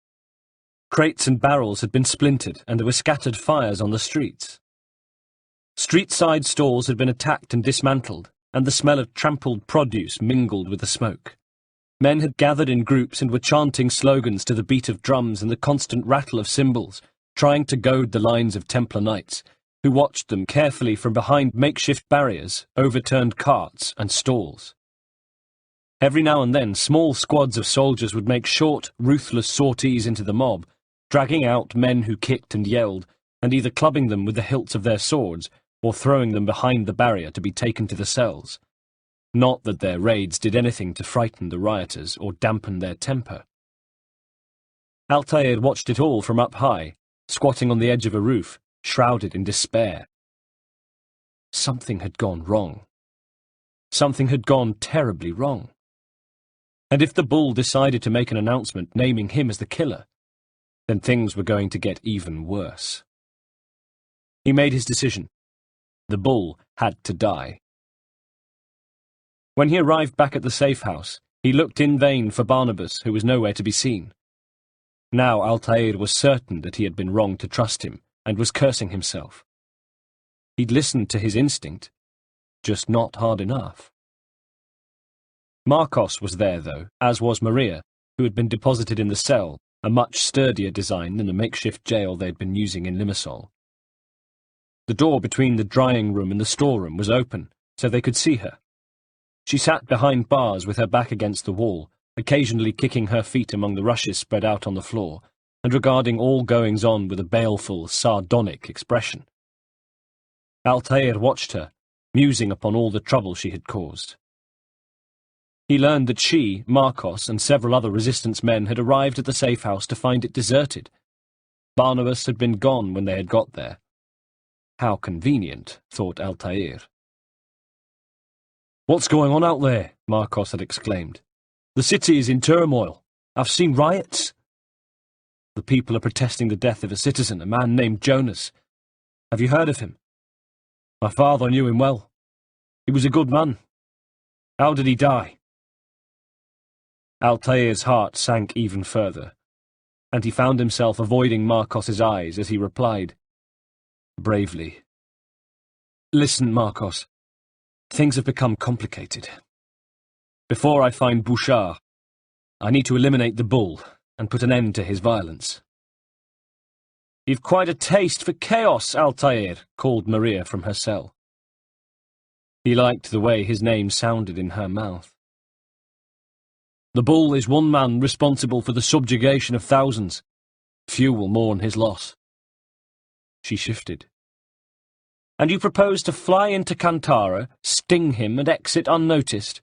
Crates and barrels had been splintered, and there were scattered fires on the streets. Street-side stalls had been attacked and dismantled, and the smell of trampled produce mingled with the smoke. Men had gathered in groups and were chanting slogans to the beat of drums and the constant rattle of cymbals, trying to goad the lines of Templar knights, who watched them carefully from behind makeshift barriers, overturned carts and stalls. Every now and then, small squads of soldiers would make short, ruthless sorties into the mob, dragging out men who kicked and yelled, and either clubbing them with the hilts of their swords or throwing them behind the barrier to be taken to the cells. Not that their raids did anything to frighten the rioters or dampen their temper. Altair watched it all from up high, squatting on the edge of a roof, shrouded in despair. Something had gone wrong. Something had gone terribly wrong. And if the bull decided to make an announcement naming him as the killer, then things were going to get even worse. He made his decision. The bull had to die. When he arrived back at the safe house, he looked in vain for Barnabas, who was nowhere to be seen. Now Altair was certain that he had been wrong to trust him, and was cursing himself. He'd listened to his instinct, just not hard enough. Marcos was there, though, as was Maria, who had been deposited in the cell, a much sturdier design than the makeshift jail they'd been using in Limassol. The door between the drying room and the storeroom was open, so they could see her. She sat behind bars with her back against the wall, occasionally kicking her feet among the rushes spread out on the floor, and regarding all goings-on with a baleful, sardonic expression. Altair watched her, musing upon all the trouble she had caused. He learned that she, Marcos, and several other resistance men had arrived at the safe house to find it deserted. Barnabas had been gone when they had got there. How convenient, thought Altair. "What's going on out there?" Marcos had exclaimed. "The city is in turmoil. I've seen riots." "The people are protesting the death of a citizen, a man named Jonas. Have you heard of him?" "My father knew him well. He was a good man. How did he die?" Altair's heart sank even further, and he found himself avoiding Marcos's eyes as he replied, bravely, "Listen, Marcos. Things have become complicated. Before I find Bouchard, I need to eliminate the bull and put an end to his violence." "You've quite a taste for chaos, Altair," called Maria from her cell. He liked the way his name sounded in her mouth. "The bull is one man responsible for the subjugation of thousands. Few will mourn his loss." She shifted. "And you propose to fly into Kantara, sting him, and exit unnoticed?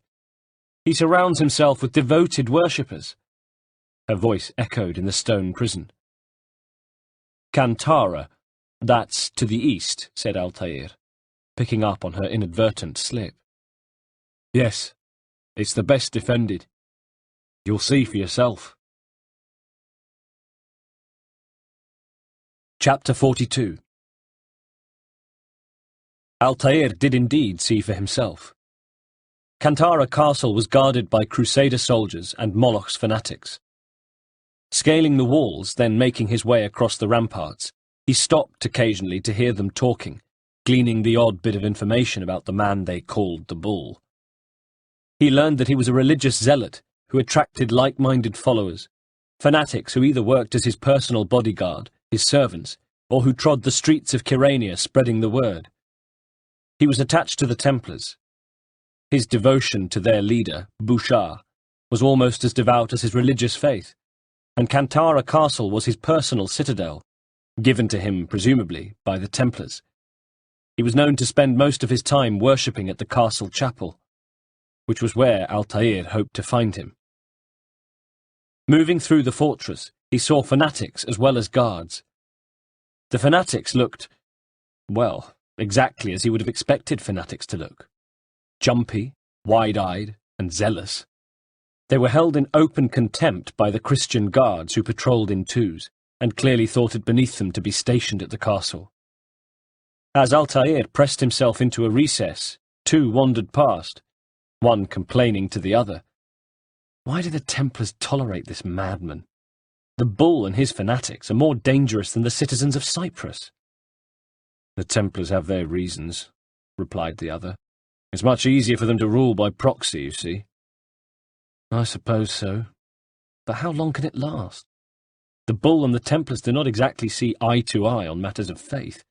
He surrounds himself with devoted worshippers." Her voice echoed in the stone prison. "Kantara, that's to the east," said Altair, picking up on her inadvertent slip. "Yes, it's the best defended. You'll see for yourself." Chapter 42. Altair did indeed see for himself. Kantara Castle was guarded by Crusader soldiers and Moloch's fanatics. Scaling the walls, then making his way across the ramparts, he stopped occasionally to hear them talking, gleaning the odd bit of information about the man they called the Bull. He learned that he was a religious zealot who attracted like-minded followers, fanatics who either worked as his personal bodyguard, his servants, or who trod the streets of Kyrania spreading the word. He was attached to the Templars. His devotion to their leader, Bouchard, was almost as devout as his religious faith, and Kantara Castle was his personal citadel, given to him, presumably, by the Templars. He was known to spend most of his time worshipping at the castle chapel, which was where Altair hoped to find him. Moving through the fortress, he saw fanatics as well as guards. The fanatics looked, well, exactly as he would have expected fanatics to look. Jumpy, wide-eyed, and zealous. They were held in open contempt by the Christian guards who patrolled in twos, and clearly thought it beneath them to be stationed at the castle. As Altair pressed himself into a recess, two wandered past, one complaining to the other. Why do the Templars tolerate this madman? The bull and his fanatics are more dangerous than the citizens of Cyprus." "The Templars have their reasons," replied the other. "It's much easier for them to rule by proxy, you see." "I suppose so. But how long can it last? The bull and the Templars do not exactly see eye to eye on matters of faith."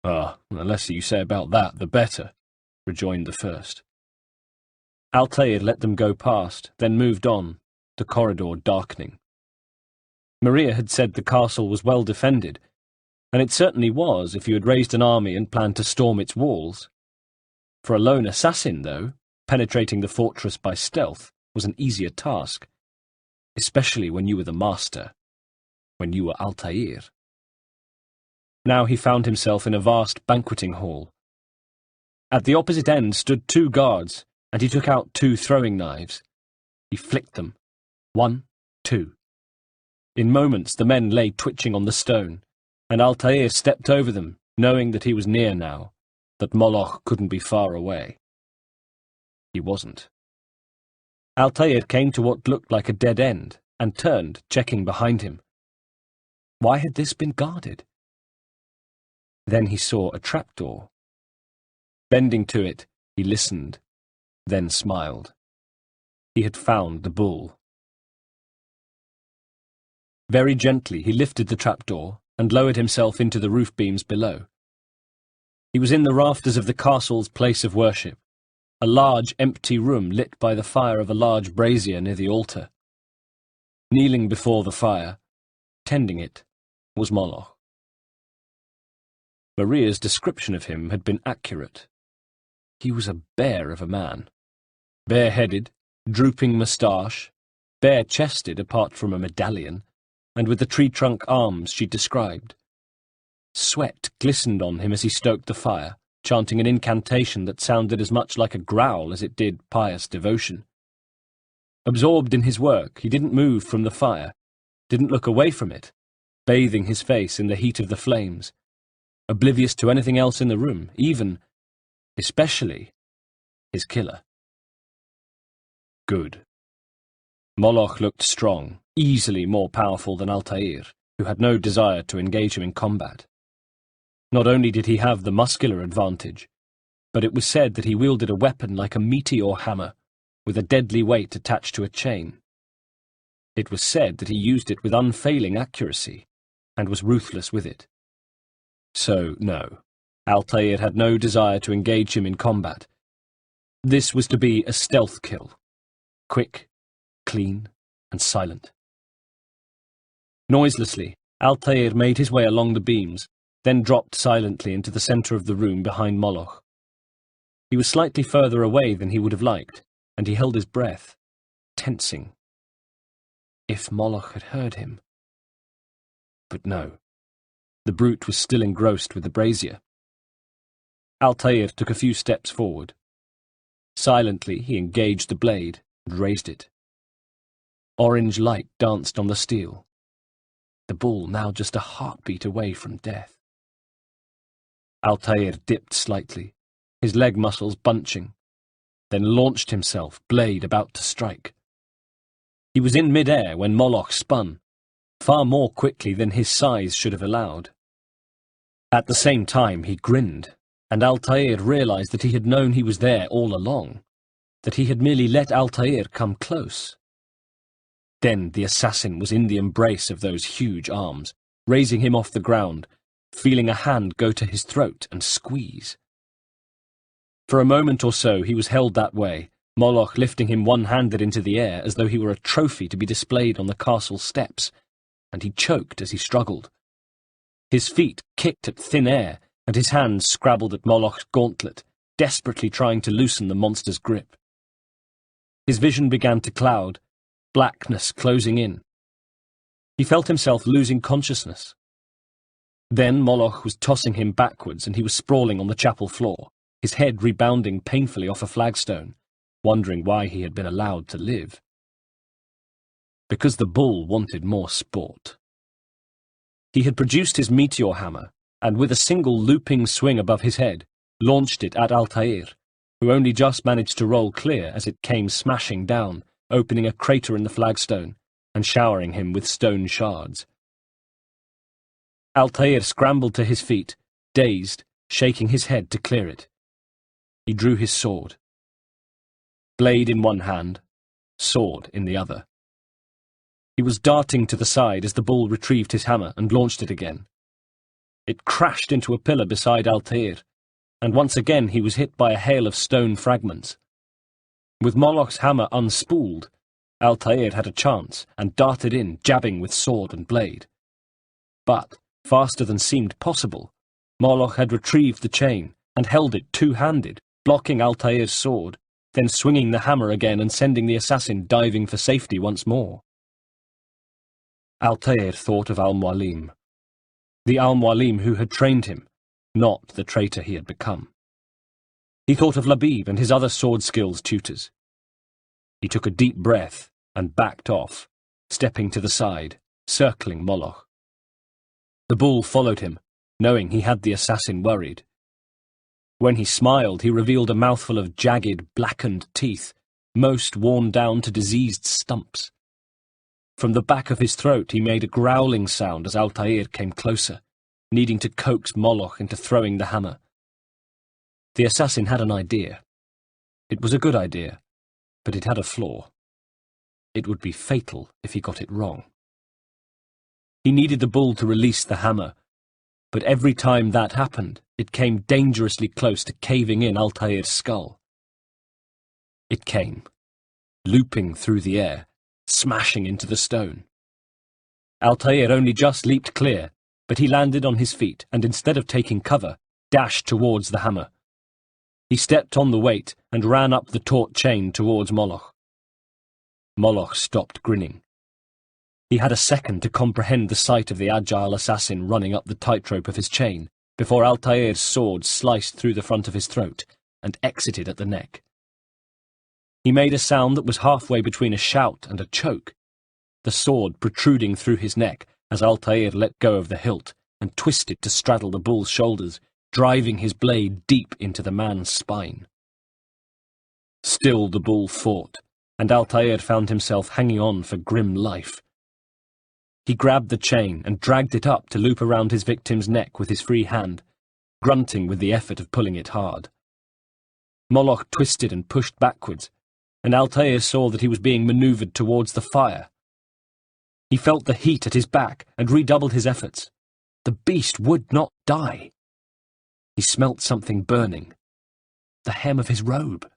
"Ah, the less you say about that, the better," rejoined the first. Altair let them go past, then moved on, the corridor darkening. Maria had said the castle was well defended, and it certainly was if you had raised an army and planned to storm its walls. For a lone assassin, though, penetrating the fortress by stealth was an easier task, especially when you were the master, when you were Altair. Now he found himself in a vast banqueting hall. At the opposite end stood 2 guards, and he took out 2 throwing knives. He flicked them. 1, 2. In moments the men lay twitching on the stone, and Altair stepped over them, knowing that he was near now, that Moloch couldn't be far away. He wasn't. Altair came to what looked like a dead end, and turned, checking behind him. Why had this been guarded? Then he saw a trapdoor. Bending to it, he listened, then smiled. He had found the bull. Very gently he lifted the trapdoor and lowered himself into the roof beams below. He was in the rafters of the castle's place of worship, a large empty room lit by the fire of a large brazier near the altar. Kneeling before the fire, tending it, was Moloch. Maria's description of him had been accurate. He was a bear of a man, bare-headed, drooping moustache, bare-chested apart from a medallion, and with the tree-trunk arms she described. Sweat glistened on him as he stoked the fire, chanting an incantation that sounded as much like a growl as it did pious devotion. Absorbed in his work, he didn't move from the fire, didn't look away from it, bathing his face in the heat of the flames, oblivious to anything else in the room, even, especially, his killer. Good. Moloch looked strong, easily more powerful than Altair, who had no desire to engage him in combat. Not only did he have the muscular advantage, but it was said that he wielded a weapon like a meteor hammer, with a deadly weight attached to a chain. It was said that he used it with unfailing accuracy, and was ruthless with it. So, no, Altair had no desire to engage him in combat. This was to be a stealth kill, quick, clean, and silent. Noiselessly, Altair made his way along the beams, then dropped silently into the centre of the room behind Moloch. He was slightly further away than he would have liked, and he held his breath, tensing. If Moloch had heard him. But no, the brute was still engrossed with the brazier. Altair took a few steps forward. Silently he engaged the blade and raised it. Orange light danced on the steel. The bull now just a heartbeat away from death. Altair dipped slightly, his leg muscles bunching, then launched himself, blade about to strike. He was in mid-air when Moloch spun, far more quickly than his size should have allowed. At the same time he grinned, and Altair realized that he had known he was there all along, that he had merely let Altair come close. Then the assassin was in the embrace of those huge arms, raising him off the ground, feeling a hand go to his throat and squeeze. For a moment or so he was held that way, Moloch lifting him one-handed into the air as though he were a trophy to be displayed on the castle steps, and he choked as he struggled. His feet kicked at thin air, and his hands scrabbled at Moloch's gauntlet, desperately trying to loosen the monster's grip. His vision began to cloud, blackness closing in. He felt himself losing consciousness. Then Moloch was tossing him backwards, and he was sprawling on the chapel floor, his head rebounding painfully off a flagstone, wondering why he had been allowed to live. Because the bull wanted more sport. He had produced his meteor hammer, and with a single looping swing above his head, launched it at Altair, who only just managed to roll clear as it came smashing down, opening a crater in the flagstone, and showering him with stone shards. Altair scrambled to his feet, dazed, shaking his head to clear it. He drew his sword. Blade in one hand, sword in the other. He was darting to the side as the bull retrieved his hammer and launched it again. It crashed into a pillar beside Altair, and once again he was hit by a hail of stone fragments. With Moloch's hammer unspooled, Altair had a chance and darted in, jabbing with sword and blade. But, faster than seemed possible, Moloch had retrieved the chain and held it two-handed, blocking Altair's sword, then swinging the hammer again and sending the assassin diving for safety once more. Altair thought of Al-Mualim, the Al-Mualim who had trained him, not the traitor he had become. He thought of Labib and his other sword skills tutors. He took a deep breath and backed off, stepping to the side, circling Moloch. The bull followed him, knowing he had the assassin worried. When he smiled, he revealed a mouthful of jagged, blackened teeth, most worn down to diseased stumps. From the back of his throat he made a growling sound as Altair came closer, needing to coax Moloch into throwing the hammer. The assassin had an idea. It was a good idea, but it had a flaw. It would be fatal if he got it wrong. He needed the bull to release the hammer, but every time that happened, it came dangerously close to caving in Altair's skull. It came, looping through the air, smashing into the stone. Altair only just leaped clear, but he landed on his feet and instead of taking cover, dashed towards the hammer. He stepped on the weight and ran up the taut chain towards Moloch. Moloch stopped grinning. He had a second to comprehend the sight of the agile assassin running up the tightrope of his chain before Altair's sword sliced through the front of his throat and exited at the neck. He made a sound that was halfway between a shout and a choke, the sword protruding through his neck as Altair let go of the hilt and twisted to straddle the bull's shoulders, driving his blade deep into the man's spine. Still the bull fought, and Altair found himself hanging on for grim life. He grabbed the chain and dragged it up to loop around his victim's neck with his free hand, grunting with the effort of pulling it hard. Moloch twisted and pushed backwards, and Altair saw that he was being manoeuvred towards the fire. He felt the heat at his back and redoubled his efforts. The beast would not die. He smelt something burning. The hem of his robe.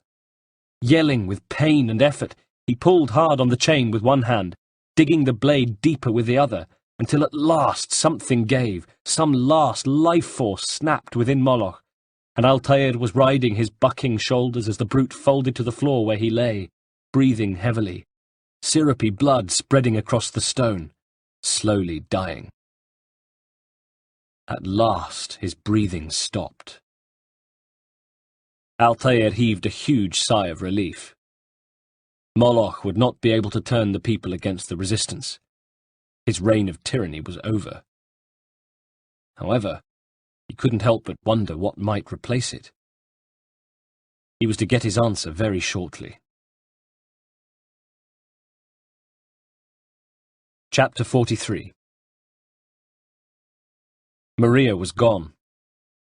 Yelling with pain and effort, he pulled hard on the chain with one hand, digging the blade deeper with the other, until at last something gave, some last life force snapped within Moloch, and Altair was riding his bucking shoulders as the brute folded to the floor where he lay, breathing heavily, syrupy blood spreading across the stone, slowly dying. At last his breathing stopped. Altair heaved a huge sigh of relief. Moloch would not be able to turn the people against the resistance. His reign of tyranny was over. However, he couldn't help but wonder what might replace it. He was to get his answer very shortly. Chapter 43. Maria was gone,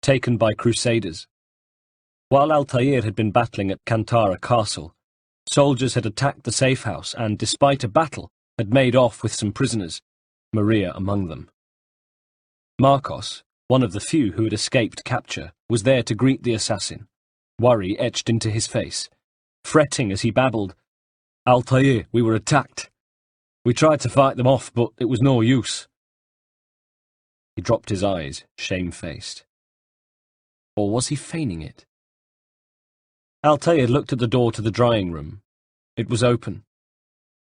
taken by Crusaders. While Altair had been battling at Kantara Castle, soldiers had attacked the safe house and, despite a battle, had made off with some prisoners, Maria among them. Marcos, one of the few who had escaped capture, was there to greet the assassin, worry etched into his face, fretting as he babbled, "Altair, we were attacked. We tried to fight them off, but it was no use." He dropped his eyes, shamefaced. Or was he feigning it? Altair looked at the door to the drying room. It was open.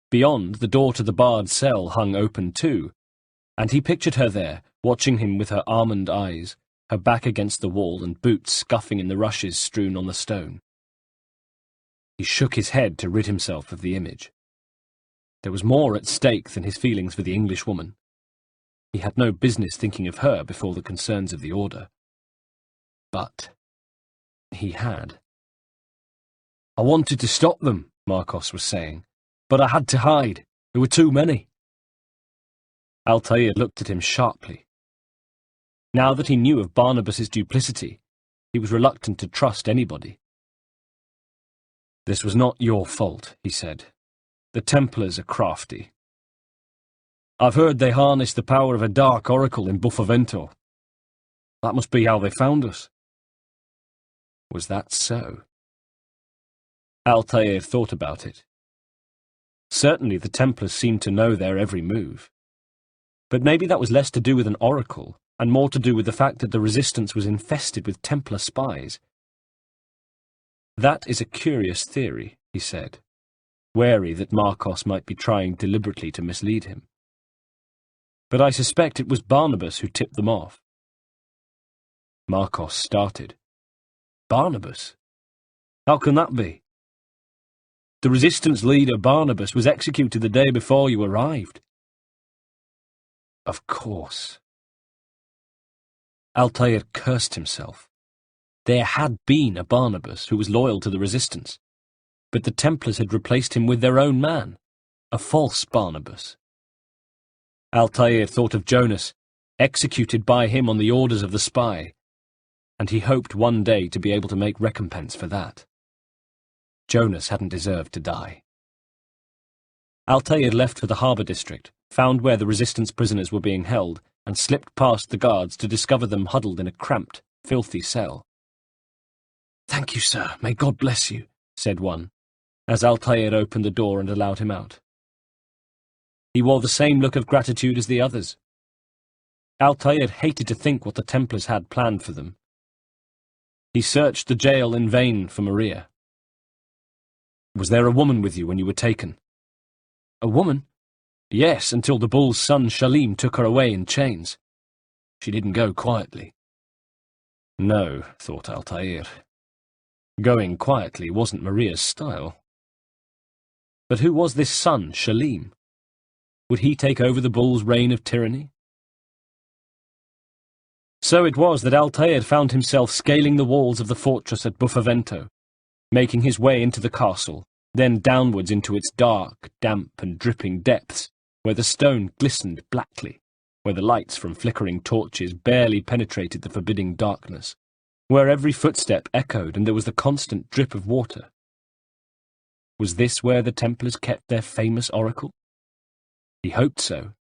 Beyond, the door to the barred cell hung open too, and he pictured her there, watching him with her almond eyes, her back against the wall and boots scuffing in the rushes strewn on the stone. He shook his head to rid himself of the image. There was more at stake than his feelings for the Englishwoman. He had no business thinking of her before the concerns of the Order. But he had. "I wanted to stop them," Marcos was saying, "but I had to hide. There were too many. Altair looked at him sharply. Now that he knew of Barnabas's duplicity, he was reluctant to trust anybody. "This was not your fault," he said. "The Templars are crafty. I've heard they harness the power of a dark oracle in Buffavento. That must be how they found us." Was that so? Altair thought about it. Certainly the Templars seemed to know their every move. But maybe that was less to do with an oracle, and more to do with the fact that the Resistance was infested with Templar spies. "That is a curious theory," he said, wary that Marcos might be trying deliberately to mislead him. "But I suspect it was Barnabas who tipped them off." Marcos started. "Barnabas? How can that be? The Resistance leader Barnabas was executed the day before you arrived." "Of course." Altair cursed himself. There had been a Barnabas who was loyal to the Resistance, but the Templars had replaced him with their own man, a false Barnabas. Altair thought of Jonas, executed by him on the orders of the spy, and he hoped one day to be able to make recompense for that. Jonas hadn't deserved to die. Altair left for the harbour district, found where the Resistance prisoners were being held, and slipped past the guards to discover them huddled in a cramped, filthy cell. "Thank you, sir. May God bless you," said one, as Altair opened the door and allowed him out. He wore the same look of gratitude as the others. Altair hated to think what the Templars had planned for them. He searched the jail in vain for Maria. "Was there a woman with you when you were taken?" "A woman?" "Yes, until the bull's son Shalim took her away in chains. She didn't go quietly." No, thought Altair. Going quietly wasn't Maria's style. But who was this son, Shalim? Would he take over the bull's reign of tyranny? So it was that Altair found himself scaling the walls of the fortress at Buffavento, making his way into the castle, then downwards into its dark, damp and dripping depths, where the stone glistened blackly, where the lights from flickering torches barely penetrated the forbidding darkness, where every footstep echoed and there was the constant drip of water. Was this where the Templars kept their famous oracle? He hoped so.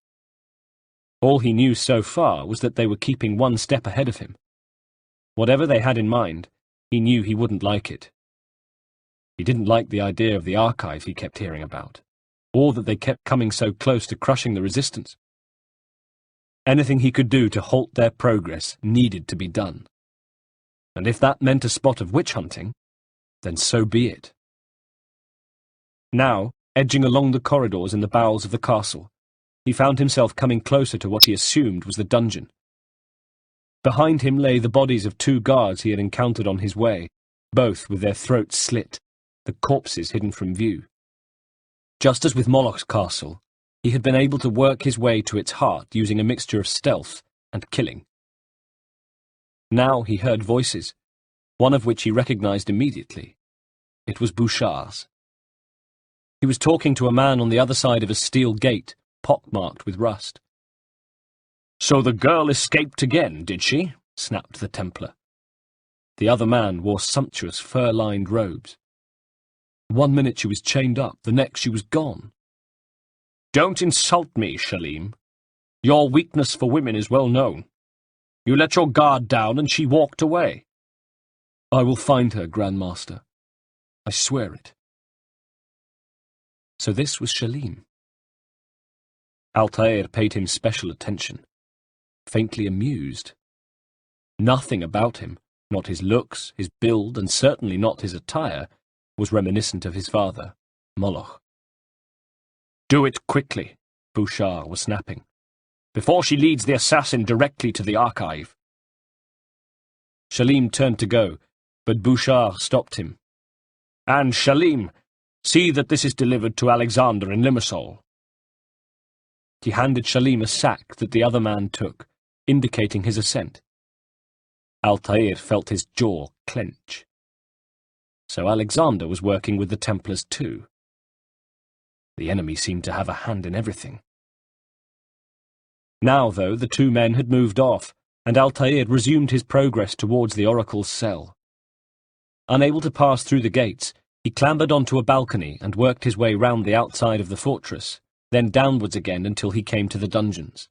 All he knew so far was that they were keeping one step ahead of him. Whatever they had in mind, he knew he wouldn't like it. He didn't like the idea of the archive he kept hearing about, or that they kept coming so close to crushing the Resistance. Anything he could do to halt their progress needed to be done. And if that meant a spot of witch hunting, then so be it. Now, edging along the corridors in the bowels of the castle, he found himself coming closer to what he assumed was the dungeon. Behind him lay the bodies of 2 guards he had encountered on his way, both with their throats slit, the corpses hidden from view. Just as with Moloch's castle, he had been able to work his way to its heart using a mixture of stealth and killing. Now he heard voices, one of which he recognized immediately. It was Bouchard's. He was talking to a man on the other side of a steel gate, pockmarked with rust. "So the girl escaped again, did she?" snapped the Templar. The other man wore sumptuous fur-lined robes. "One minute she was chained up, the next she was gone." "Don't insult me, Shalim. Your weakness for women is well known. You let your guard down and she walked away." "I will find her, Grand Master. I swear it." So this was Shalim. Altair paid him special attention, faintly amused. Nothing about him, not his looks, his build, and certainly not his attire, was reminiscent of his father, Moloch. "Do it quickly," Bouchard was snapping, "before she leads the assassin directly to the archive." Shalim turned to go, but Bouchard stopped him. "And Shalim, see that this is delivered to Alexander in Limassol." He handed Shalim a sack that the other man took, indicating his assent. Altair felt his jaw clench. So Alexander was working with the Templars too. The enemy seemed to have a hand in everything. Now, though, the two men had moved off, and Altair resumed his progress towards the oracle's cell. Unable to pass through the gates, he clambered onto a balcony and worked his way round the outside of the fortress, then downwards again until he came to the dungeons.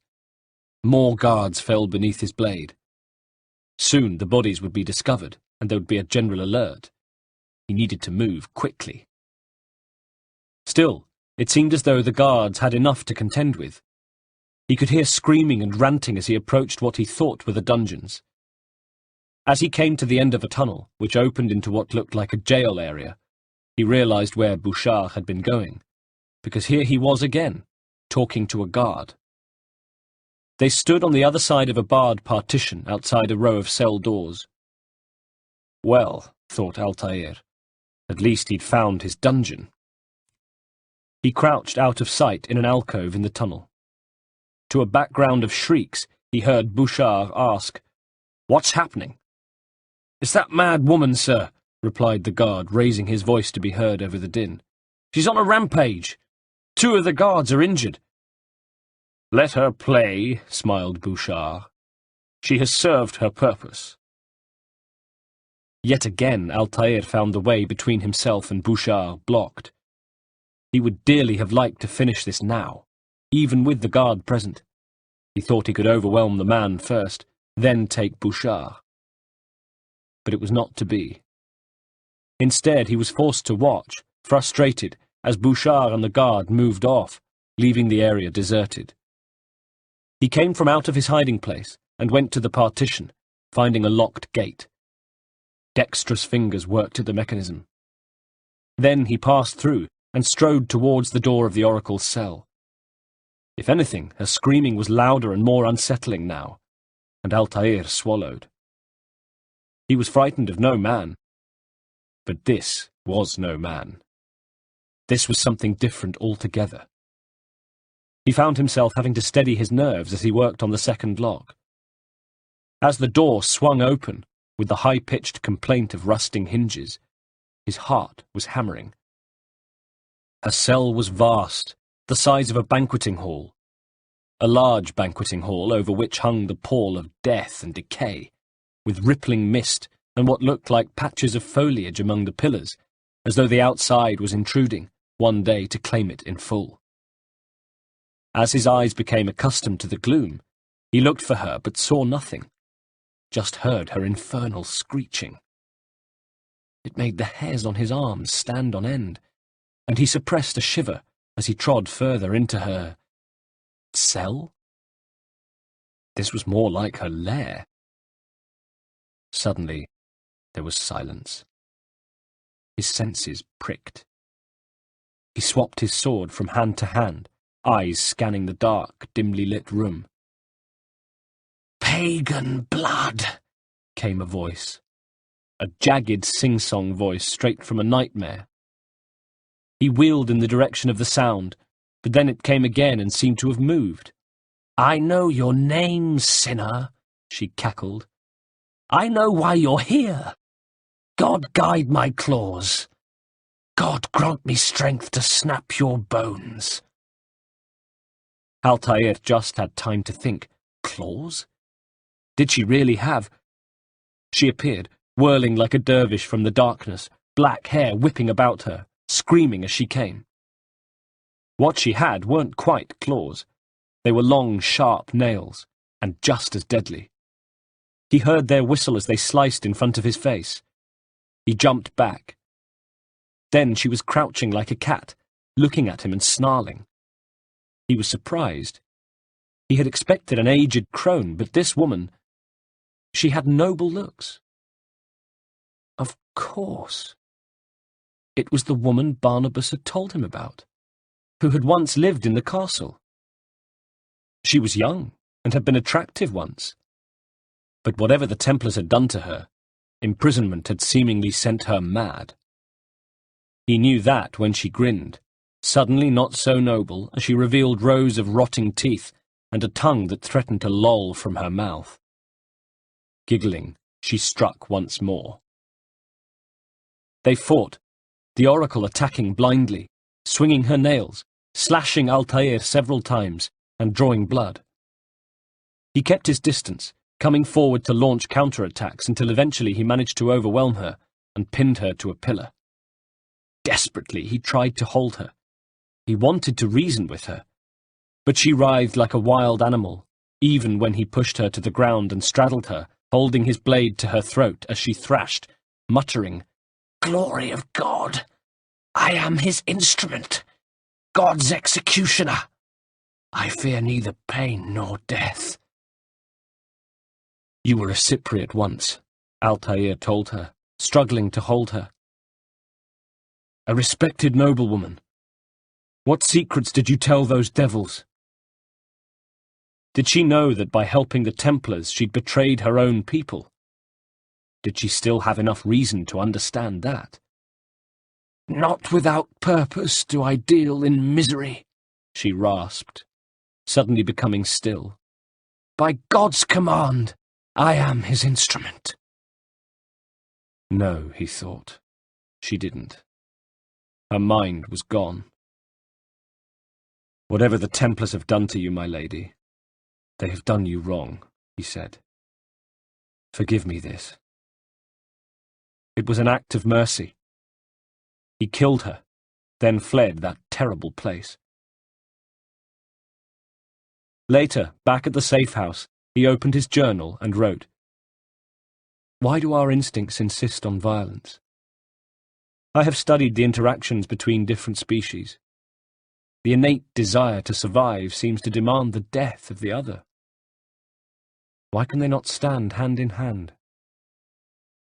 More guards fell beneath his blade. Soon the bodies would be discovered, and there would be a general alert. He needed to move quickly. Still, it seemed as though the guards had enough to contend with. He could hear screaming and ranting as he approached what he thought were the dungeons. As he came to the end of a tunnel, which opened into what looked like a jail area, he realized where Bouchard had been going, because here he was again, talking to a guard. They stood on the other side of a barred partition outside a row of cell doors. Well, thought Altair, at least he'd found his dungeon. He crouched out of sight in an alcove in the tunnel. To a background of shrieks, he heard Bouchard ask, "What's happening?" "It's that mad woman, sir," replied the guard, raising his voice to be heard over the din. "She's on a rampage. 2 of the guards are injured." "Let her play," smiled Bouchard. "She has served her purpose." Yet again Altair found the way between himself and Bouchard blocked. He would dearly have liked to finish this now, even with the guard present. He thought he could overwhelm the man first, then take Bouchard. But it was not to be. Instead, he was forced to watch, frustrated, as Bouchard and the guard moved off, leaving the area deserted. He came from out of his hiding place and went to the partition, finding a locked gate. Dexterous fingers worked at the mechanism. Then he passed through and strode towards the door of the oracle's cell. If anything, her screaming was louder and more unsettling now, and Altair swallowed. He was frightened of no man, but this was no man. This was something different altogether. He found himself having to steady his nerves as he worked on the second lock. As the door swung open, with the high-pitched complaint of rusting hinges, his heart was hammering. Her cell was vast, the size of a banqueting hall. A large banqueting hall over which hung the pall of death and decay, with rippling mist and what looked like patches of foliage among the pillars, as though the outside was intruding, one day to claim it in full. As his eyes became accustomed to the gloom, he looked for her but saw nothing, just heard her infernal screeching. It made the hairs on his arms stand on end, and he suppressed a shiver as he trod further into her cell. This was more like her lair. Suddenly, there was silence. His senses pricked. He swapped his sword from hand to hand, eyes scanning the dark, dimly lit room. "Pagan blood," came a voice. A jagged sing-song voice straight from a nightmare. He wheeled in the direction of the sound, but then it came again and seemed to have moved. "I know your name, sinner," she cackled. "I know why you're here. God guide my claws. God grant me strength to snap your bones." Altair just had time to think. Claws? Did she really have? She appeared, whirling like a dervish from the darkness, black hair whipping about her, screaming as she came. What she had weren't quite claws. They were long, sharp nails, and just as deadly. He heard their whistle as they sliced in front of his face. He jumped back. Then she was crouching like a cat, looking at him and snarling. He was surprised. He had expected an aged crone, but this woman, she had noble looks. Of course. It was the woman Barnabas had told him about, who had once lived in the castle. She was young and had been attractive once. But whatever the Templars had done to her, imprisonment had seemingly sent her mad. He knew that when she grinned, suddenly not so noble as she revealed rows of rotting teeth and a tongue that threatened to loll from her mouth. Giggling, she struck once more. They fought, the oracle attacking blindly, swinging her nails, slashing Altair several times and drawing blood. He kept his distance, coming forward to launch counterattacks until eventually he managed to overwhelm her and pinned her to a pillar. Desperately, he tried to hold her. He wanted to reason with her, but she writhed like a wild animal, even when he pushed her to the ground and straddled her, holding his blade to her throat as she thrashed, muttering, "Glory of God! I am his instrument, God's executioner. I fear neither pain nor death." "You were a Cypriot once," Altair told her, struggling to hold her. "A respected noblewoman. What secrets did you tell those devils?" Did she know that by helping the Templars she'd betrayed her own people? Did she still have enough reason to understand that? "Not without purpose do I deal in misery," she rasped, suddenly becoming still. "By God's command, I am his instrument." No, he thought. She didn't. Her mind was gone. "Whatever the Templars have done to you, my lady, they have done you wrong," he said. "Forgive me this." It was an act of mercy. He killed her, then fled that terrible place. Later, back at the safe house, he opened his journal and wrote, "Why do our instincts insist on violence? I have studied the interactions between different species. The innate desire to survive seems to demand the death of the other. Why can they not stand hand in hand?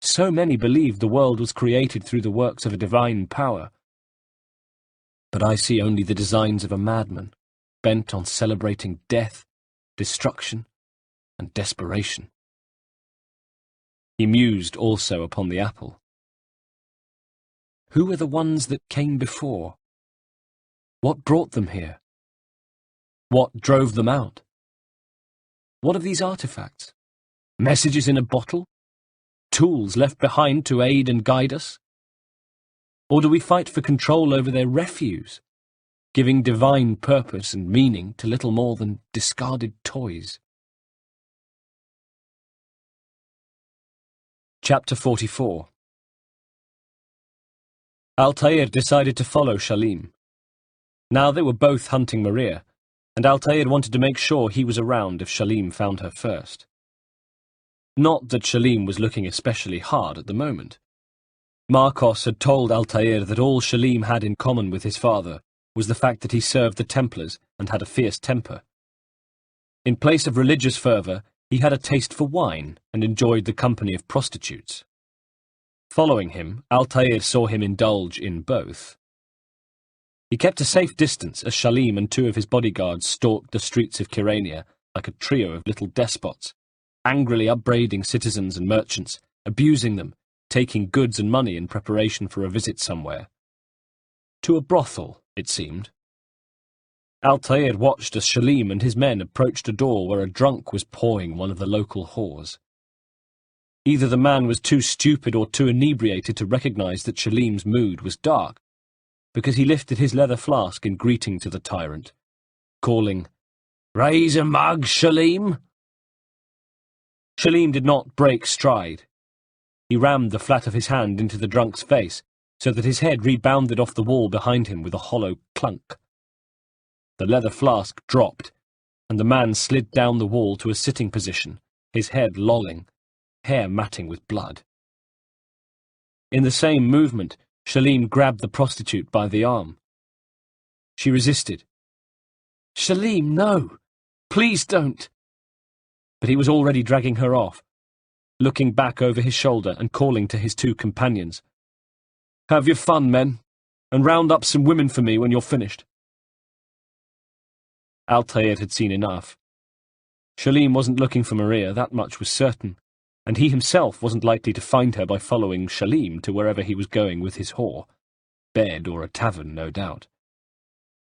So many believed the world was created through the works of a divine power. But I see only the designs of a madman, bent on celebrating death, destruction, and desperation." He mused also upon the apple. Who were the ones that came before? What brought them here? What drove them out? What of these artifacts? Messages in a bottle? Tools left behind to aid and guide us? Or do we fight for control over their refuse, giving divine purpose and meaning to little more than discarded toys? Chapter 44. Altair decided to follow Shalim. Now they were both hunting Maria, and Altair wanted to make sure he was around if Shalim found her first. Not that Shalim was looking especially hard at the moment. Marcos had told Altair that all Shalim had in common with his father was the fact that he served the Templars and had a fierce temper. In place of religious fervour, he had a taste for wine and enjoyed the company of prostitutes. Following him, Altair saw him indulge in both. He kept a safe distance as Shalim and two of his bodyguards stalked the streets of Kyrania like a trio of little despots, angrily upbraiding citizens and merchants, abusing them, taking goods and money in preparation for a visit somewhere. To a brothel, it seemed. Altair watched as Shalim and his men approached a door where a drunk was pawing one of the local whores. Either the man was too stupid or too inebriated to recognize that Shalim's mood was dark, because he lifted his leather flask in greeting to the tyrant, calling, "Raise a mug, Shalim!" Shalim did not break stride. He rammed the flat of his hand into the drunk's face, so that his head rebounded off the wall behind him with a hollow clunk. The leather flask dropped, and the man slid down the wall to a sitting position, his head lolling, hair matting with blood. In the same movement, Shalim grabbed the prostitute by the arm. She resisted. "Shalim, no! Please don't!" But he was already dragging her off, looking back over his shoulder and calling to his two companions. "Have your fun, men, and round up some women for me when you're finished." Altair had seen enough. Shalim wasn't looking for Maria, that much was certain, and he himself wasn't likely to find her by following Shalim to wherever he was going with his whore. Bed or a tavern, no doubt.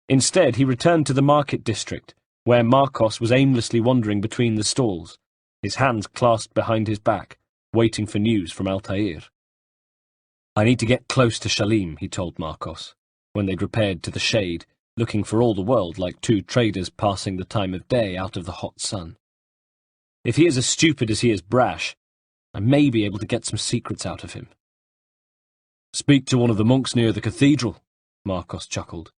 Instead, he returned to the market district, where Marcos was aimlessly wandering between the stalls, his hands clasped behind his back, waiting for news from Altair. "I need to get close to Shalim," he told Marcos, when they'd repaired to the shade, looking for all the world like two traders passing the time of day out of the hot sun. If he is as stupid as he is brash, I may be able to get some secrets out of him. Speak to one of the monks near the cathedral, Marcos chuckled.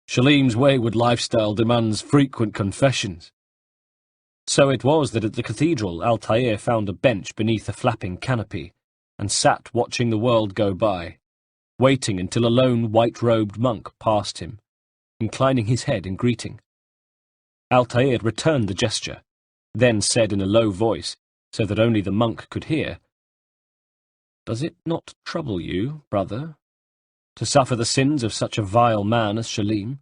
Shalim's wayward lifestyle demands frequent confessions. So it was that at the cathedral Altair found a bench beneath a flapping canopy, and sat watching the world go by, waiting until a lone white-robed monk passed him, inclining his head in greeting. Altair returned the gesture, then said in a low voice, so that only the monk could hear, "Does it not trouble you, brother, to suffer the sins of such a vile man as Shalim?"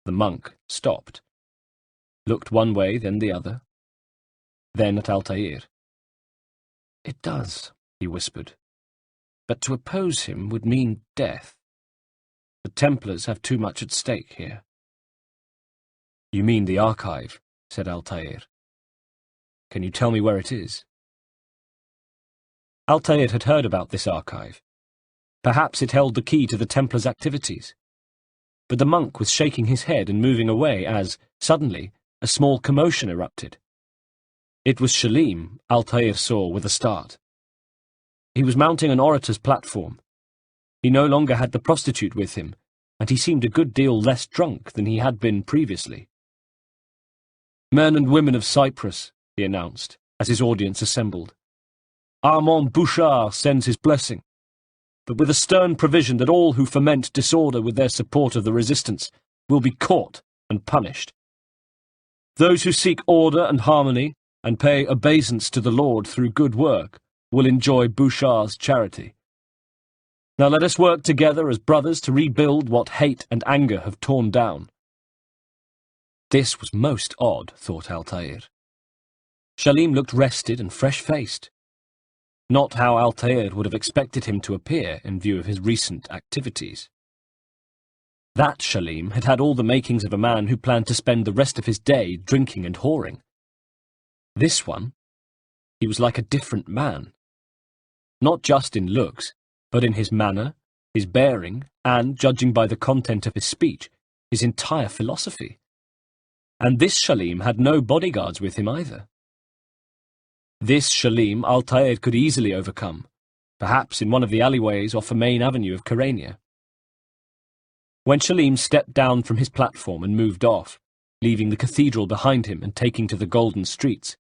The monk stopped, looked one way, then the other, then at Altair. "It does," he whispered, "but to oppose him would mean death. The Templars have too much at stake here." "You mean the archive," said Altair. "Can you tell me where it is?" Altair had heard about this archive. Perhaps it held the key to the Templars' activities. But the monk was shaking his head and moving away as, suddenly, a small commotion erupted. It was Shalim, Altair saw with a start. He was mounting an orator's platform. He no longer had the prostitute with him, and he seemed a good deal less drunk than he had been previously. "Men and women of Cyprus," he announced, as his audience assembled. "Armand Bouchard sends his blessing, but with a stern provision that all who foment disorder with their support of the resistance will be caught and punished. Those who seek order and harmony and pay obeisance to the Lord through good work will enjoy Bouchard's charity. Now let us work together as brothers to rebuild what hate and anger have torn down." This was most odd, thought Altair. Shalim looked rested and fresh-faced. Not how Altair would have expected him to appear in view of his recent activities. That Shalim had had all the makings of a man who planned to spend the rest of his day drinking and whoring. This one, he was like a different man. Not just in looks, but in his manner, his bearing, and, judging by the content of his speech, his entire philosophy. And this Shalim had no bodyguards with him either. This Shalim Altair could easily overcome, perhaps in one of the alleyways off a main avenue of Kyrenia. When Shalim stepped down from his platform and moved off, leaving the cathedral behind him and taking to the golden streets,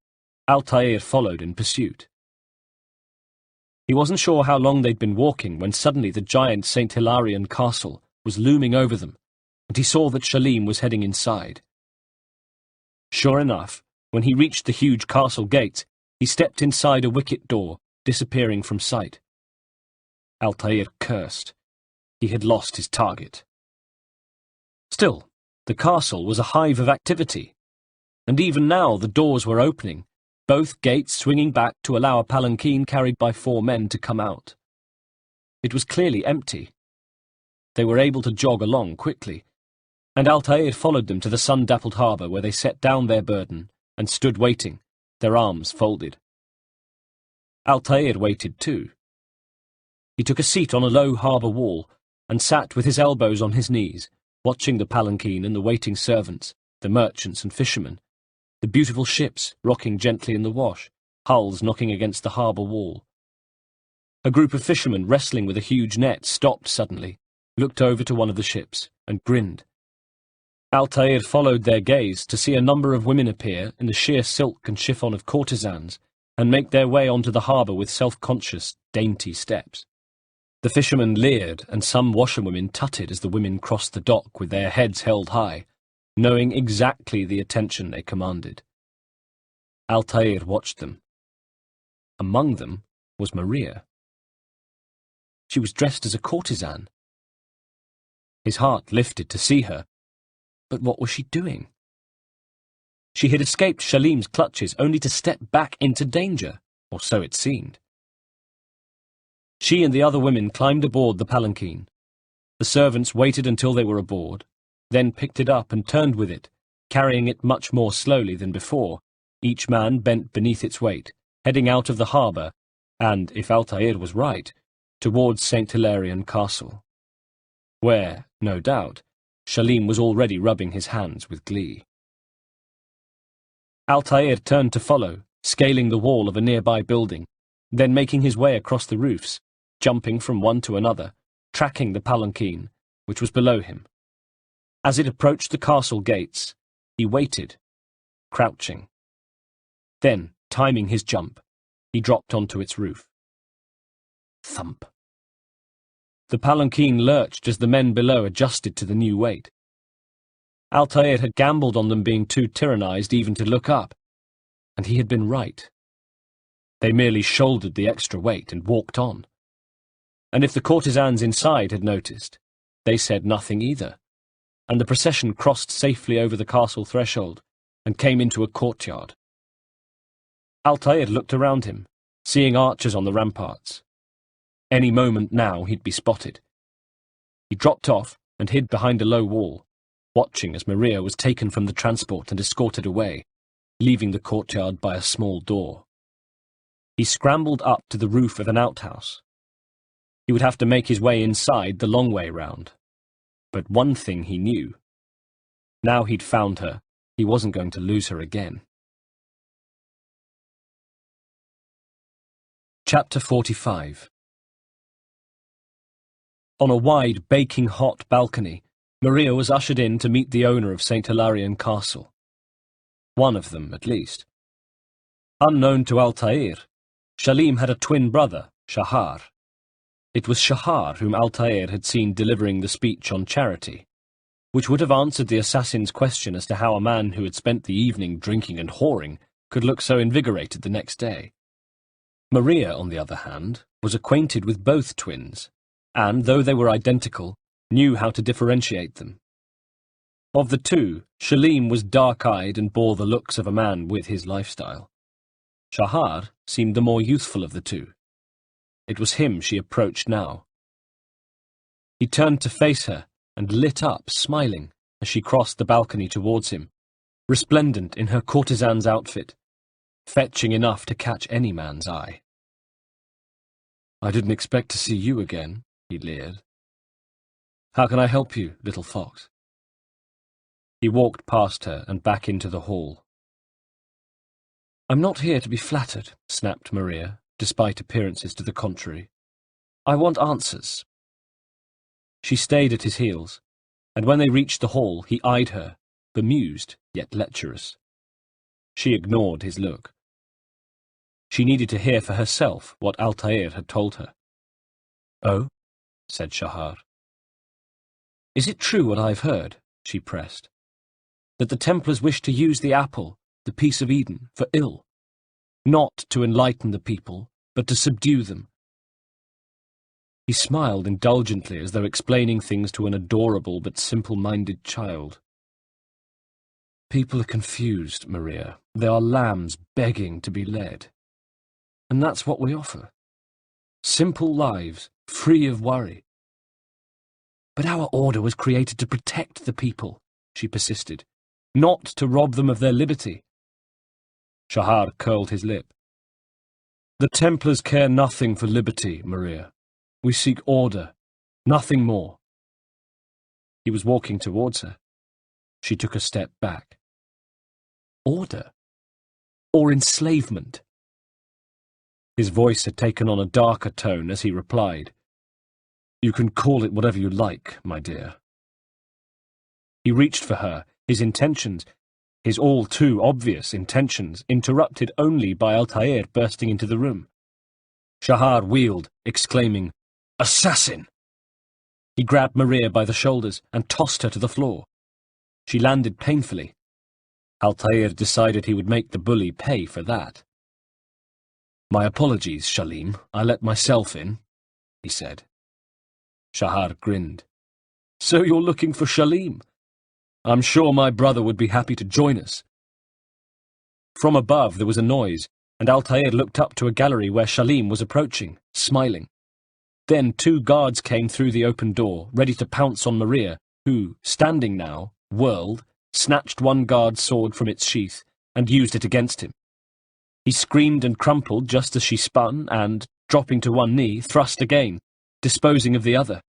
Altair followed in pursuit. He wasn't sure how long they'd been walking when suddenly the giant St. Hilarion castle was looming over them, and he saw that Shalim was heading inside. Sure enough, when he reached the huge castle gates, he stepped inside a wicket door, disappearing from sight. Altair cursed. He had lost his target. Still, the castle was a hive of activity, and even now the doors were opening, both gates swinging back to allow a palanquin carried by 4 men to come out. It was clearly empty. They were able to jog along quickly, and Altair followed them to the sun-dappled harbour where they set down their burden and stood waiting, their arms folded. Altair waited too. He took a seat on a low harbour wall and sat with his elbows on his knees, watching the palanquin and the waiting servants, the merchants and fishermen, the beautiful ships rocking gently in the wash, hulls knocking against the harbour wall. A group of fishermen wrestling with a huge net stopped suddenly, looked over to one of the ships, and grinned. Altair followed their gaze to see a number of women appear in the sheer silk and chiffon of courtesans and make their way onto the harbour with self-conscious, dainty steps. The fishermen leered, and some washerwomen tutted as the women crossed the dock with their heads held high, knowing exactly the attention they commanded. Altair watched them. Among them was Maria. She was dressed as a courtesan. His heart lifted to see her, but what was she doing? She had escaped Shalim's clutches only to step back into danger, or so it seemed. She and the other women climbed aboard the palanquin. The servants waited until they were aboard, then picked it up and turned with it, carrying it much more slowly than before, each man bent beneath its weight, heading out of the harbour, and, if Altair was right, towards St. Hilarion Castle, where, no doubt, Shalim was already rubbing his hands with glee. Altair turned to follow, scaling the wall of a nearby building, then making his way across the roofs, jumping from one to another, tracking the palanquin, which was below him. As it approached the castle gates, he waited, crouching. Then, timing his jump, he dropped onto its roof. Thump. The palanquin lurched as the men below adjusted to the new weight. Altair had gambled on them being too tyrannized even to look up, and he had been right. They merely shouldered the extra weight and walked on. And if the courtesans inside had noticed, they said nothing either, and the procession crossed safely over the castle threshold and came into a courtyard. Altair looked around him, seeing archers on the ramparts. Any moment now he'd be spotted. He dropped off and hid behind a low wall, watching as Maria was taken from the transport and escorted away, leaving the courtyard by a small door. He scrambled up to the roof of an outhouse. He would have to make his way inside the long way round. But one thing he knew. Now he'd found her, he wasn't going to lose her again. Chapter 45. On a wide, baking hot balcony, Maria was ushered in to meet the owner of St. Hilarion Castle. One of them, at least. Unknown to Altair, Shalim had a twin brother, Shahar. It was Shahar whom Altair had seen delivering the speech on charity, which would have answered the assassin's question as to how a man who had spent the evening drinking and whoring could look so invigorated the next day. Maria, on the other hand, was acquainted with both twins, and, though they were identical, knew how to differentiate them. Of the two, Shalim was dark-eyed and bore the looks of a man with his lifestyle. Shahar seemed the more youthful of the two. It was him she approached now. He turned to face her and lit up, smiling, as she crossed the balcony towards him, resplendent in her courtesan's outfit, fetching enough to catch any man's eye. "I didn't expect to see you again," he leered. "How can I help you, little fox?" He walked past her and back into the hall. "I'm not here to be flattered," snapped Maria, despite appearances to the contrary. "I want answers." She stayed at his heels, and when they reached the hall, he eyed her, bemused yet lecherous. She ignored his look. She needed to hear for herself what Altair had told her. "Oh?" said Shahar. "Is it true what I've heard?" she pressed. "That the Templars wish to use the apple, the piece of Eden, for ill? Not to enlighten the people, but to subdue them?" He smiled indulgently as though explaining things to an adorable but simple-minded child. "People are confused, Maria. They are lambs begging to be led. And that's what we offer. Simple lives, free of worry." "But our order was created to protect the people," she persisted, "not to rob them of their liberty." Shahar curled his lip. "The Templars care nothing for liberty, Maria. We seek order, nothing more." He was walking towards her. She took a step back. "Order? Or enslavement?" His voice had taken on a darker tone as he replied, "You can call it whatever you like, my dear." He reached for her, his intentions, his all-too-obvious intentions, interrupted only by Altair bursting into the room. Shahar wheeled, exclaiming, "Assassin!" He grabbed Maria by the shoulders and tossed her to the floor. She landed painfully. Altair decided he would make the bully pay for that. "My apologies, Shalim. I let myself in," he said. Shahar grinned. "So you're looking for Shalim? I'm sure my brother would be happy to join us." From above there was a noise, and Altair looked up to a gallery where Shalim was approaching, smiling. Then 2 guards came through the open door, ready to pounce on Maria, who, standing now, whirled, snatched one guard's sword from its sheath, and used it against him. He screamed and crumpled just as she spun and, dropping to one knee, thrust again, disposing of the other.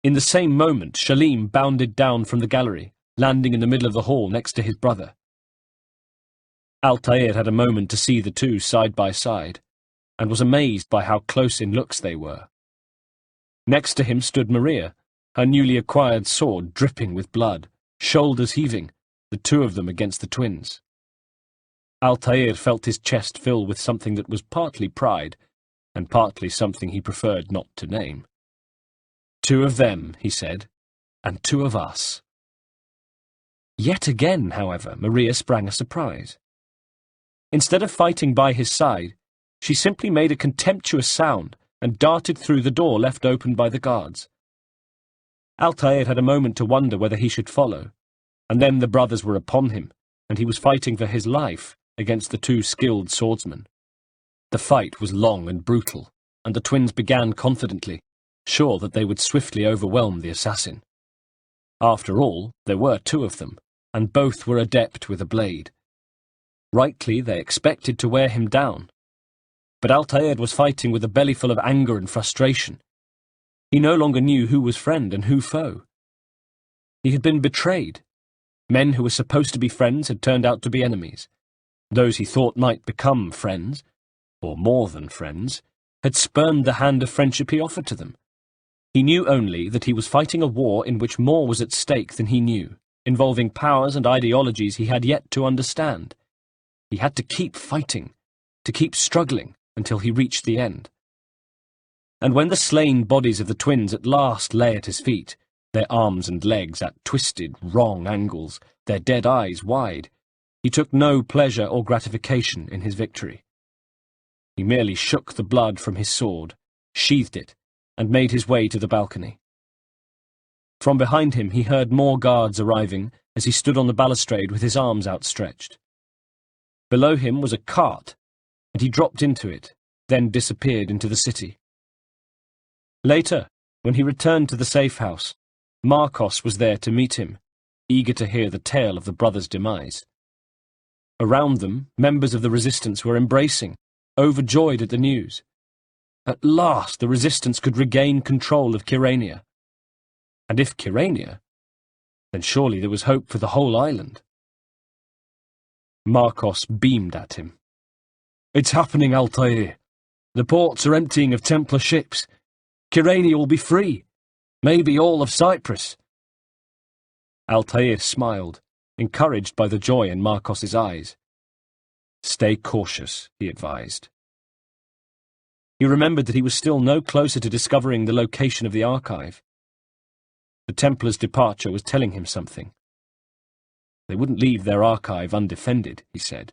In the same moment, Shalim bounded down from the gallery, landing in the middle of the hall next to his brother. Altair had a moment to see the two side by side, and was amazed by how close in looks they were. Next to him stood Maria, her newly acquired sword dripping with blood, shoulders heaving, the two of them against the twins. Altair felt his chest fill with something that was partly pride, and partly something he preferred not to name. "Two of them," he said, "and two of us." Yet again, however, Maria sprang a surprise. Instead of fighting by his side, she simply made a contemptuous sound and darted through the door left open by the guards. Altair had a moment to wonder whether he should follow, and then the brothers were upon him, and he was fighting for his life against the two skilled swordsmen. The fight was long and brutal, and the twins began confidently, sure that they would swiftly overwhelm the assassin. After all, there were two of them, and both were adept with a blade. Rightly, they expected to wear him down. But Altair was fighting with a belly full of anger and frustration. He no longer knew who was friend and who foe. He had been betrayed. Men who were supposed to be friends had turned out to be enemies. Those he thought might become friends, or more than friends, had spurned the hand of friendship he offered to them. He knew only that he was fighting a war in which more was at stake than he knew, involving powers and ideologies he had yet to understand. He had to keep fighting, to keep struggling, until he reached the end. And when the slain bodies of the twins at last lay at his feet, their arms and legs at twisted, wrong angles, their dead eyes wide, he took no pleasure or gratification in his victory. He merely shook the blood from his sword, sheathed it, and made his way to the balcony. From behind him he heard more guards arriving as he stood on the balustrade with his arms outstretched. Below him was a cart, and he dropped into it, then disappeared into the city. Later, when he returned to the safe house, Marcos was there to meet him, eager to hear the tale of the brothers' demise. Around them, members of the resistance were embracing, overjoyed at the news. At last the resistance could regain control of Kyrania. And if Kyrania, then surely there was hope for the whole island. Marcos beamed at him. "It's happening, Altair. The ports are emptying of Templar ships. Kyrania will be free. Maybe all of Cyprus." Altair smiled, encouraged by the joy in Marcos's eyes. "Stay cautious," he advised. He remembered that he was still no closer to discovering the location of the archive. The Templars' departure was telling him something. They wouldn't leave their archive undefended, he said,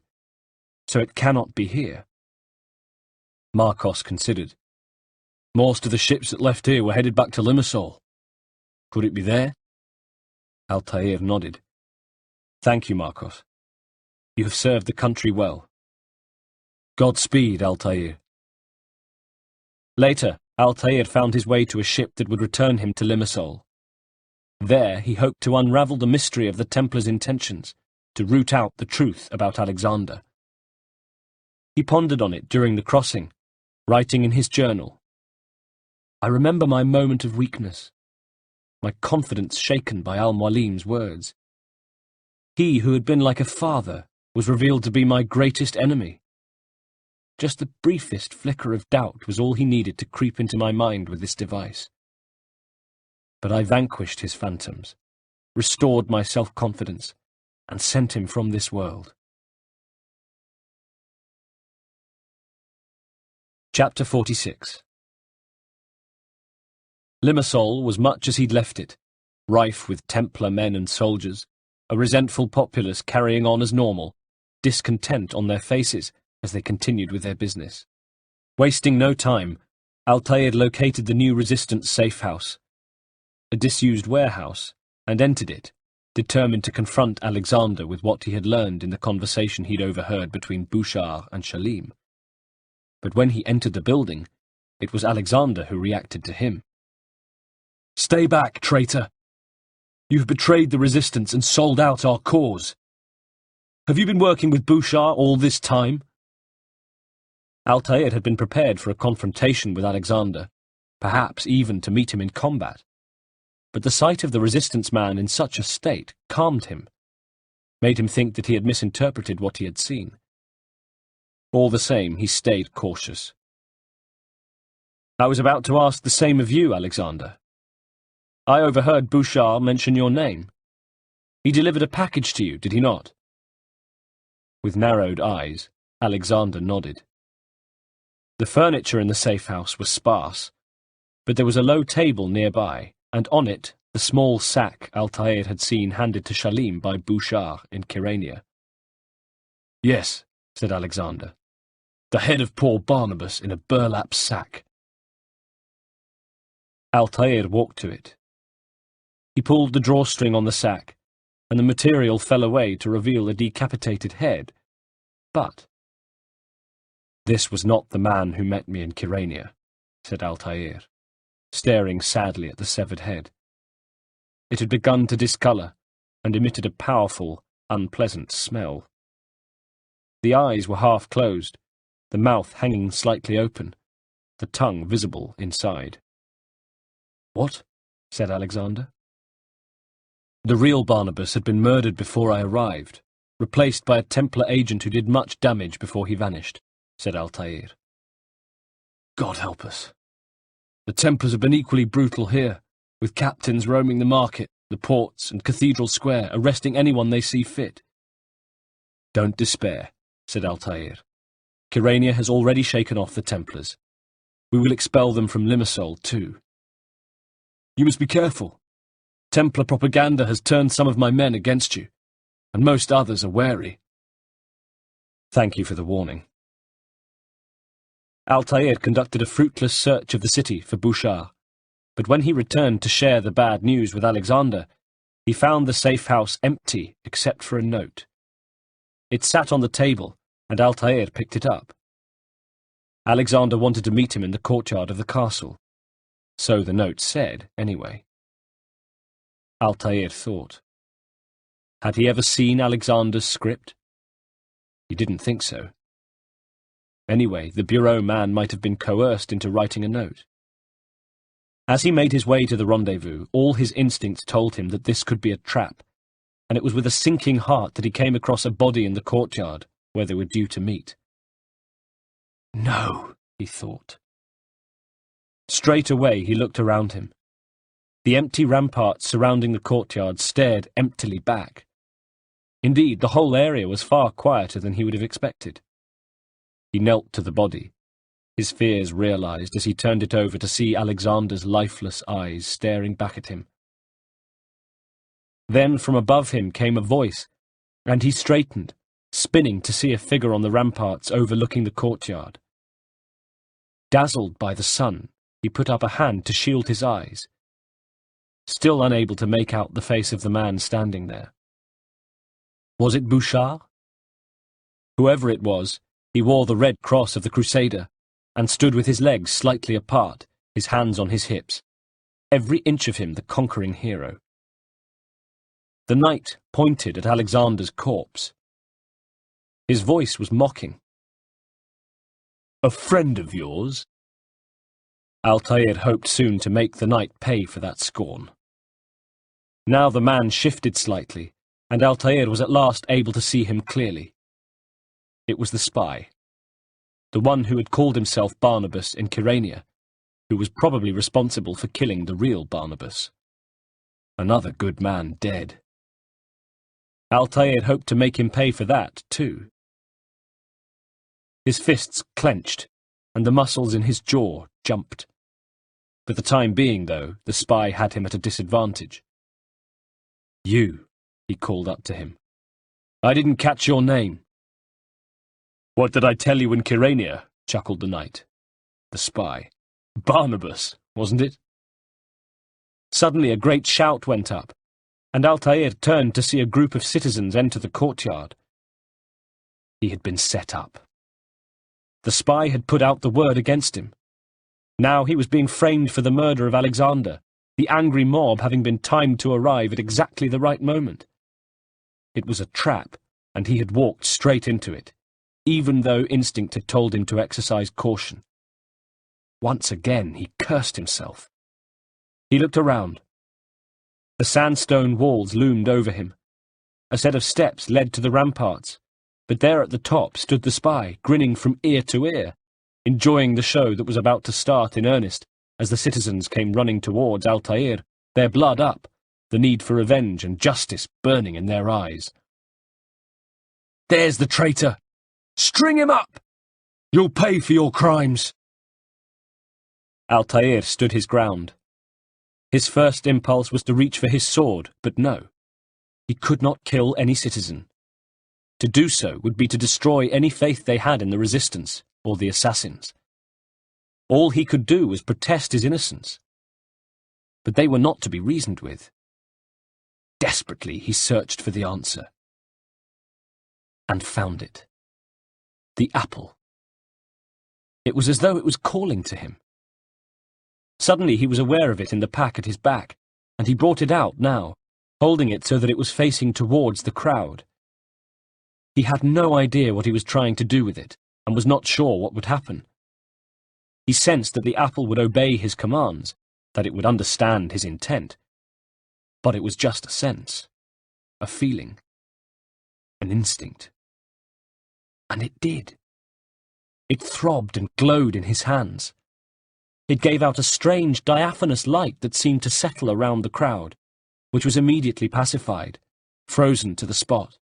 so it cannot be here. Marcos considered. Most of the ships that left here were headed back to Limassol. Could it be there? Altair nodded. Thank you, Marcos. You have served the country well. Godspeed, Altair. Later, Altair found his way to a ship that would return him to Limassol. There he hoped to unravel the mystery of the Templars' intentions, to root out the truth about Alexander. He pondered on it during the crossing, writing in his journal. I remember my moment of weakness, my confidence shaken by Al-Mualim's words. He who had been like a father was revealed to be my greatest enemy. Just the briefest flicker of doubt was all he needed to creep into my mind with this device. But I vanquished his phantoms, restored my self-confidence, and sent him from this world. Chapter 46. Limassol was much as he'd left it, rife with Templar men and soldiers, a resentful populace carrying on as normal, discontent on their faces as they continued with their business. Wasting no time, Altair located the new resistance safe house, a disused warehouse, and entered it, determined to confront Alexander with what he had learned in the conversation he'd overheard between Bouchard and Shalim. But when he entered the building, it was Alexander who reacted to him. Stay back, traitor! You've betrayed the resistance and sold out our cause. Have you been working with Bouchard all this time? Altair had been prepared for a confrontation with Alexander, perhaps even to meet him in combat. but the sight of the resistance man in such a state calmed him, made him think that he had misinterpreted what he had seen. All the same, he stayed cautious. "I was about to ask the same of you, Alexander. I overheard Bouchard mention your name. He delivered a package to you, did he not?" With narrowed eyes, Alexander nodded. The furniture in the safe house was sparse, but there was a low table nearby, and on it the small sack Altair had seen handed to Shalim by Bouchard in Kyrenia. "Yes," said Alexander, "the head of poor Barnabas in a burlap sack." Altair walked to it. He pulled the drawstring on the sack, and the material fell away to reveal a decapitated head. But "This was not the man who met me in Kyrenia," said Altair, staring sadly at the severed head. It had begun to discolour, and emitted a powerful, unpleasant smell. The eyes were half closed, the mouth hanging slightly open, the tongue visible inside. "What?" said Alexander. "The real Barnabas had been murdered before I arrived, replaced by a Templar agent who did much damage before he vanished," said Altair. "God help us. The Templars have been equally brutal here, with captains roaming the market, the ports, and Cathedral Square, arresting anyone they see fit." "Don't despair," said Altair. "Kyrenia has already shaken off the Templars. We will expel them from Limassol too." "You must be careful. Templar propaganda has turned some of my men against you, and most others are wary." "Thank you for the warning." Altair conducted a fruitless search of the city for Bouchard, but when he returned to share the bad news with Alexander, he found the safe house empty except for a note. It sat on the table, and Altair picked it up. Alexander wanted to meet him in the courtyard of the castle. So the note said, anyway. Altair thought. Had he ever seen Alexander's script? He didn't think so. Anyway, the bureau man might have been coerced into writing a note. As he made his way to the rendezvous, all his instincts told him that this could be a trap, and it was with a sinking heart that he came across a body in the courtyard, where they were due to meet. No, he thought. Straight away he looked around him. The empty ramparts surrounding the courtyard stared emptily back. Indeed, the whole area was far quieter than he would have expected. He knelt to the body. His fears realized as he turned it over to see Alexander's lifeless eyes staring back at him. Then from above him came a voice, and he straightened, spinning to see a figure on the ramparts overlooking the courtyard. Dazzled by the sun, he put up a hand to shield his eyes, still unable to make out the face of the man standing there. Was it Bouchard? Whoever it was, he wore the red cross of the Crusader, and stood with his legs slightly apart, his hands on his hips, every inch of him the conquering hero. The knight pointed at Alexander's corpse. His voice was mocking. A friend of yours? Altair hoped soon to make the knight pay for that scorn. Now the man shifted slightly, and Altair was at last able to see him clearly. It was the spy, the one who had called himself Barnabas in Kyrenia, who was probably responsible for killing the real Barnabas. Another good man dead. Altair hoped to make him pay for that, too. His fists clenched, and the muscles in his jaw jumped. For the time being, though, the spy had him at a disadvantage. You, he called up to him. I didn't catch your name. What did I tell you in Kyrenia? Chuckled the knight. The spy. Barnabas, wasn't it? Suddenly a great shout went up, and Altair turned to see a group of citizens enter the courtyard. He had been set up. The spy had put out the word against him. Now he was being framed for the murder of Alexander, the angry mob having been timed to arrive at exactly the right moment. It was a trap, and he had walked straight into it, even though instinct had told him to exercise caution. Once again he cursed himself. He looked around. The sandstone walls loomed over him. A set of steps led to the ramparts, but there at the top stood the spy, grinning from ear to ear, enjoying the show that was about to start in earnest as the citizens came running towards Altair, their blood up, the need for revenge and justice burning in their eyes. "There's the traitor! String him up! You'll pay for your crimes!" Altair stood his ground. His first impulse was to reach for his sword, but no. He could not kill any citizen. To do so would be to destroy any faith they had in the resistance or the assassins. All he could do was protest his innocence. But they were not to be reasoned with. Desperately he searched for the answer. And found it. The apple. It was as though it was calling to him. Suddenly he was aware of it in the pack at his back, and he brought it out now, holding it so that it was facing towards the crowd. He had no idea what he was trying to do with it, and was not sure what would happen. He sensed that the apple would obey his commands, that it would understand his intent. But it was just a sense, a feeling, an instinct. And it did. It throbbed and glowed in his hands. It gave out a strange, diaphanous light that seemed to settle around the crowd, which was immediately pacified, frozen to the spot.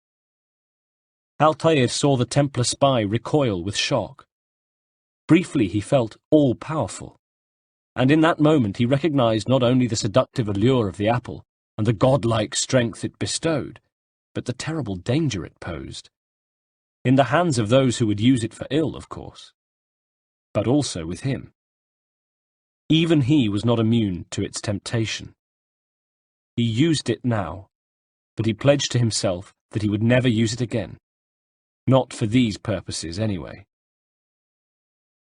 Altair saw the Templar spy recoil with shock. Briefly he felt all-powerful, and in that moment he recognized not only the seductive allure of the apple and the godlike strength it bestowed, but the terrible danger it posed. In the hands of those who would use it for ill, of course, but also with him. Even he was not immune to its temptation. He used it now, but he pledged to himself that he would never use it again. Not for these purposes, anyway.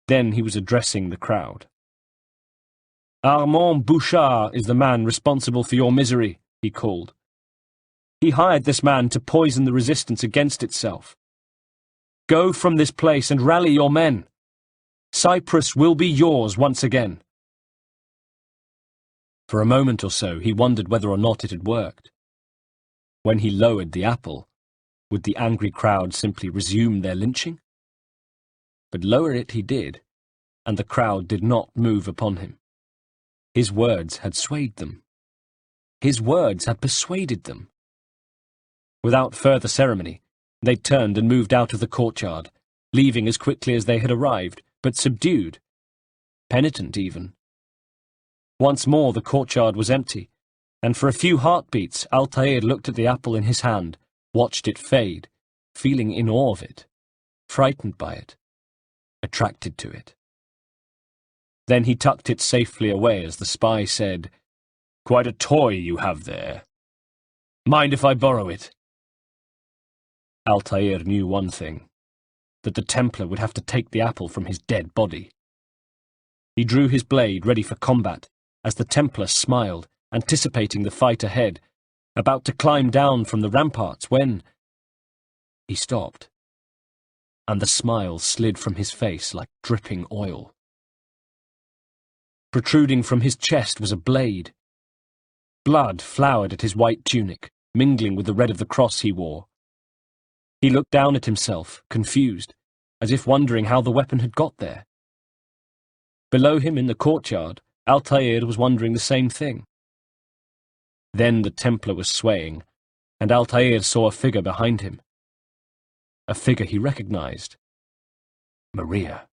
Then he was addressing the crowd. "Armand Bouchard is the man responsible for your misery," he called. "He hired this man to poison the resistance against itself. Go from this place and rally your men. Cyprus will be yours once again." For a moment or so he wondered whether or not it had worked. When he lowered the apple, would the angry crowd simply resume their lynching? But lower it he did, and the crowd did not move upon him. His words had swayed them. His words had persuaded them. Without further ceremony, they turned and moved out of the courtyard, leaving as quickly as they had arrived, but subdued, penitent even. Once more the courtyard was empty, and for a few heartbeats Altair looked at the apple in his hand, watched it fade, feeling in awe of it, frightened by it, attracted to it. Then he tucked it safely away as the spy said, "Quite a toy you have there. Mind if I borrow it?" Altair knew one thing, that the Templar would have to take the apple from his dead body. He drew his blade ready for combat, as the Templar smiled, anticipating the fight ahead, about to climb down from the ramparts when he stopped, and the smile slid from his face like dripping oil. Protruding from his chest was a blade. Blood flowered at his white tunic, mingling with the red of the cross he wore. He looked down at himself, confused, as if wondering how the weapon had got there. Below him in the courtyard, Altair was wondering the same thing. Then the Templar was swaying, and Altair saw a figure behind him. A figure he recognized. Maria.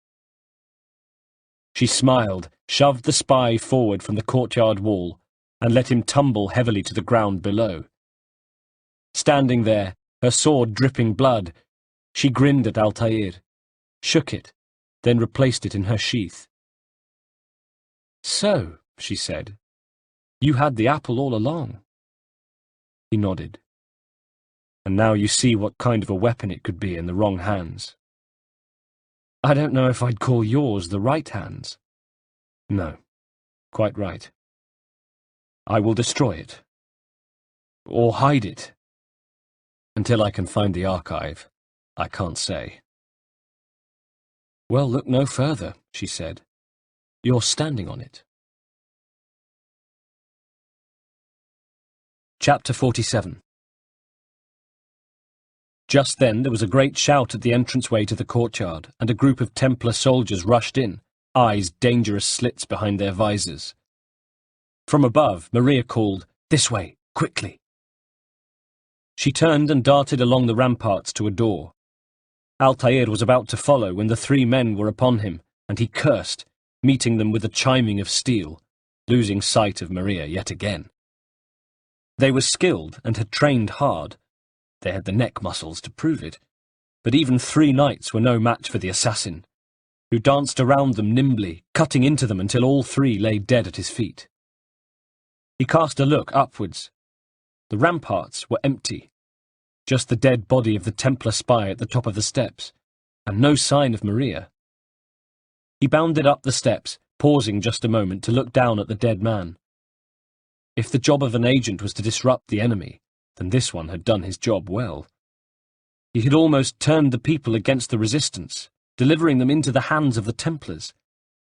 She smiled, shoved the spy forward from the courtyard wall, and let him tumble heavily to the ground below. Standing there, her sword dripping blood, she grinned at Altair, shook it, then replaced it in her sheath. "So," she said, "you had the apple all along." He nodded. "And now you see what kind of a weapon it could be in the wrong hands." "I don't know if I'd call yours the right hands." "No, quite right. I will destroy it. Or hide it. Until I can find the archive, I can't say." "Well, look no further," she said. "You're standing on it." Chapter 47. Just then there was a great shout at the entranceway to the courtyard, and a group of Templar soldiers rushed in, eyes dangerous slits behind their visors. From above, Maria called, "This way, quickly!" She turned and darted along the ramparts to a door. Altair was about to follow when the three men were upon him, and he cursed, meeting them with a chiming of steel, losing sight of Maria yet again. They were skilled and had trained hard. They had the neck muscles to prove it, but even 3 knights were no match for the assassin, who danced around them nimbly, cutting into them until all 3 lay dead at his feet. He cast a look upwards. The ramparts were empty, just the dead body of the Templar spy at the top of the steps, and no sign of Maria. He bounded up the steps, pausing just a moment to look down at the dead man. If the job of an agent was to disrupt the enemy, then this one had done his job well. He had almost turned the people against the resistance, delivering them into the hands of the Templars,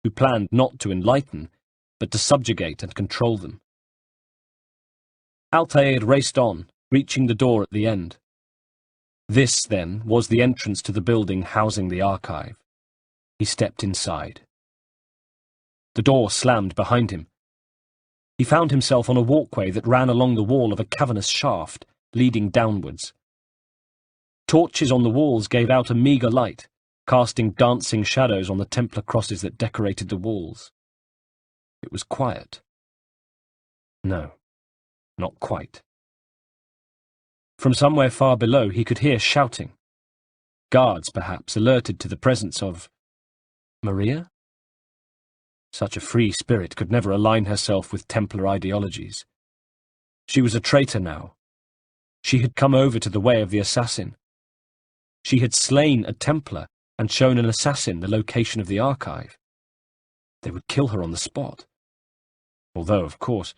who planned not to enlighten, but to subjugate and control them. Altair raced on, reaching the door at the end. This, then, was the entrance to the building housing the archive. He stepped inside. The door slammed behind him. He found himself on a walkway that ran along the wall of a cavernous shaft, leading downwards. Torches on the walls gave out a meagre light, casting dancing shadows on the Templar crosses that decorated the walls. It was quiet. No, not quite. From somewhere far below he could hear shouting. Guards, perhaps, alerted to the presence of Maria? Such a free spirit could never align herself with Templar ideologies. She was a traitor now. She had come over to the way of the assassin. She had slain a Templar and shown an assassin the location of the archive. They would kill her on the spot. Although, of course,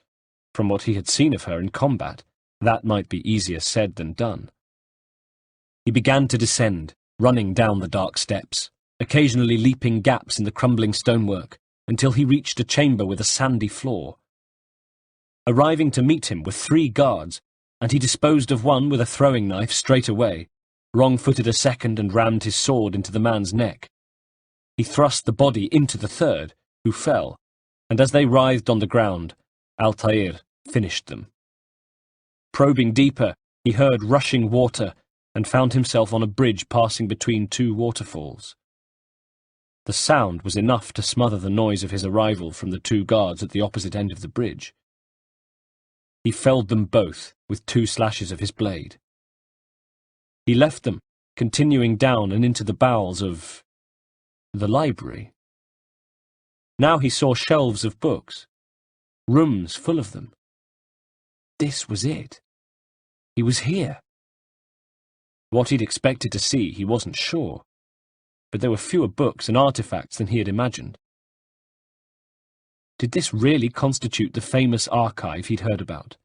from what he had seen of her in combat, that might be easier said than done. He began to descend, running down the dark steps, occasionally leaping gaps in the crumbling stonework, until he reached a chamber with a sandy floor. Arriving to meet him were 3 guards, and he disposed of one with a throwing knife straight away, wrong-footed a second and rammed his sword into the man's neck. He thrust the body into the 3rd, who fell, and as they writhed on the ground, Altair finished them. Probing deeper, he heard rushing water and found himself on a bridge passing between 2 waterfalls. The sound was enough to smother the noise of his arrival from the 2 guards at the opposite end of the bridge. He felled them both with 2 slashes of his blade. He left them, continuing down and into the bowels of the library. Now he saw shelves of books, rooms full of them. This was it. He was here. What he'd expected to see, he wasn't sure, but there were fewer books and artifacts than he had imagined. Did this really constitute the famous archive he'd heard about?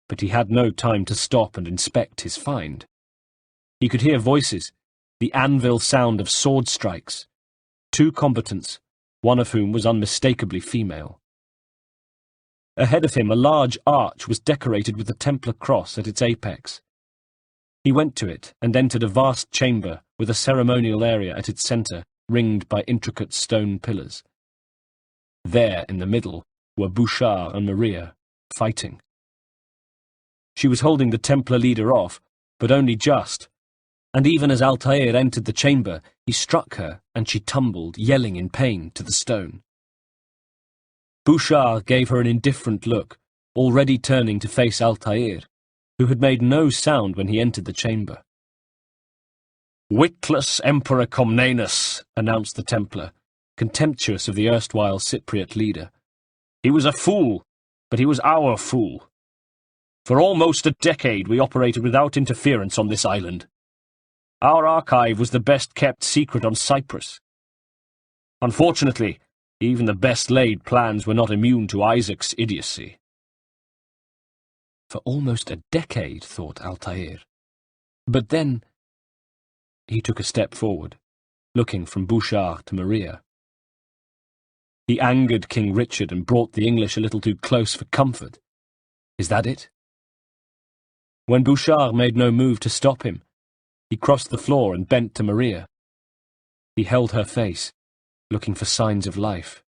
But he had no time to stop and inspect his find. He could hear voices, the anvil sound of sword strikes, 2 combatants, one of whom was unmistakably female. Ahead of him, a large arch was decorated with the Templar cross at its apex. He went to it and entered a vast chamber with a ceremonial area at its centre, ringed by intricate stone pillars. There, in the middle, were Bouchard and Maria, fighting. She was holding the Templar leader off, but only just, and even as Altair entered the chamber, he struck her, and she tumbled, yelling in pain, to the stone. Bouchard gave her an indifferent look, already turning to face Altair, who had made no sound when he entered the chamber. "Witless Emperor Comnenus," announced the Templar, contemptuous of the erstwhile Cypriot leader. "He was a fool, but he was our fool. For almost a decade we operated without interference on this island. Our archive was the best-kept secret on Cyprus. Unfortunately, even the best-laid plans were not immune to Isaac's idiocy." For almost a decade, thought Altair. But then he took a step forward, looking from Bouchard to Maria. He angered King Richard and brought the English a little too close for comfort. Is that it? When Bouchard made no move to stop him, he crossed the floor and bent to Maria. He held her face, looking for signs of life.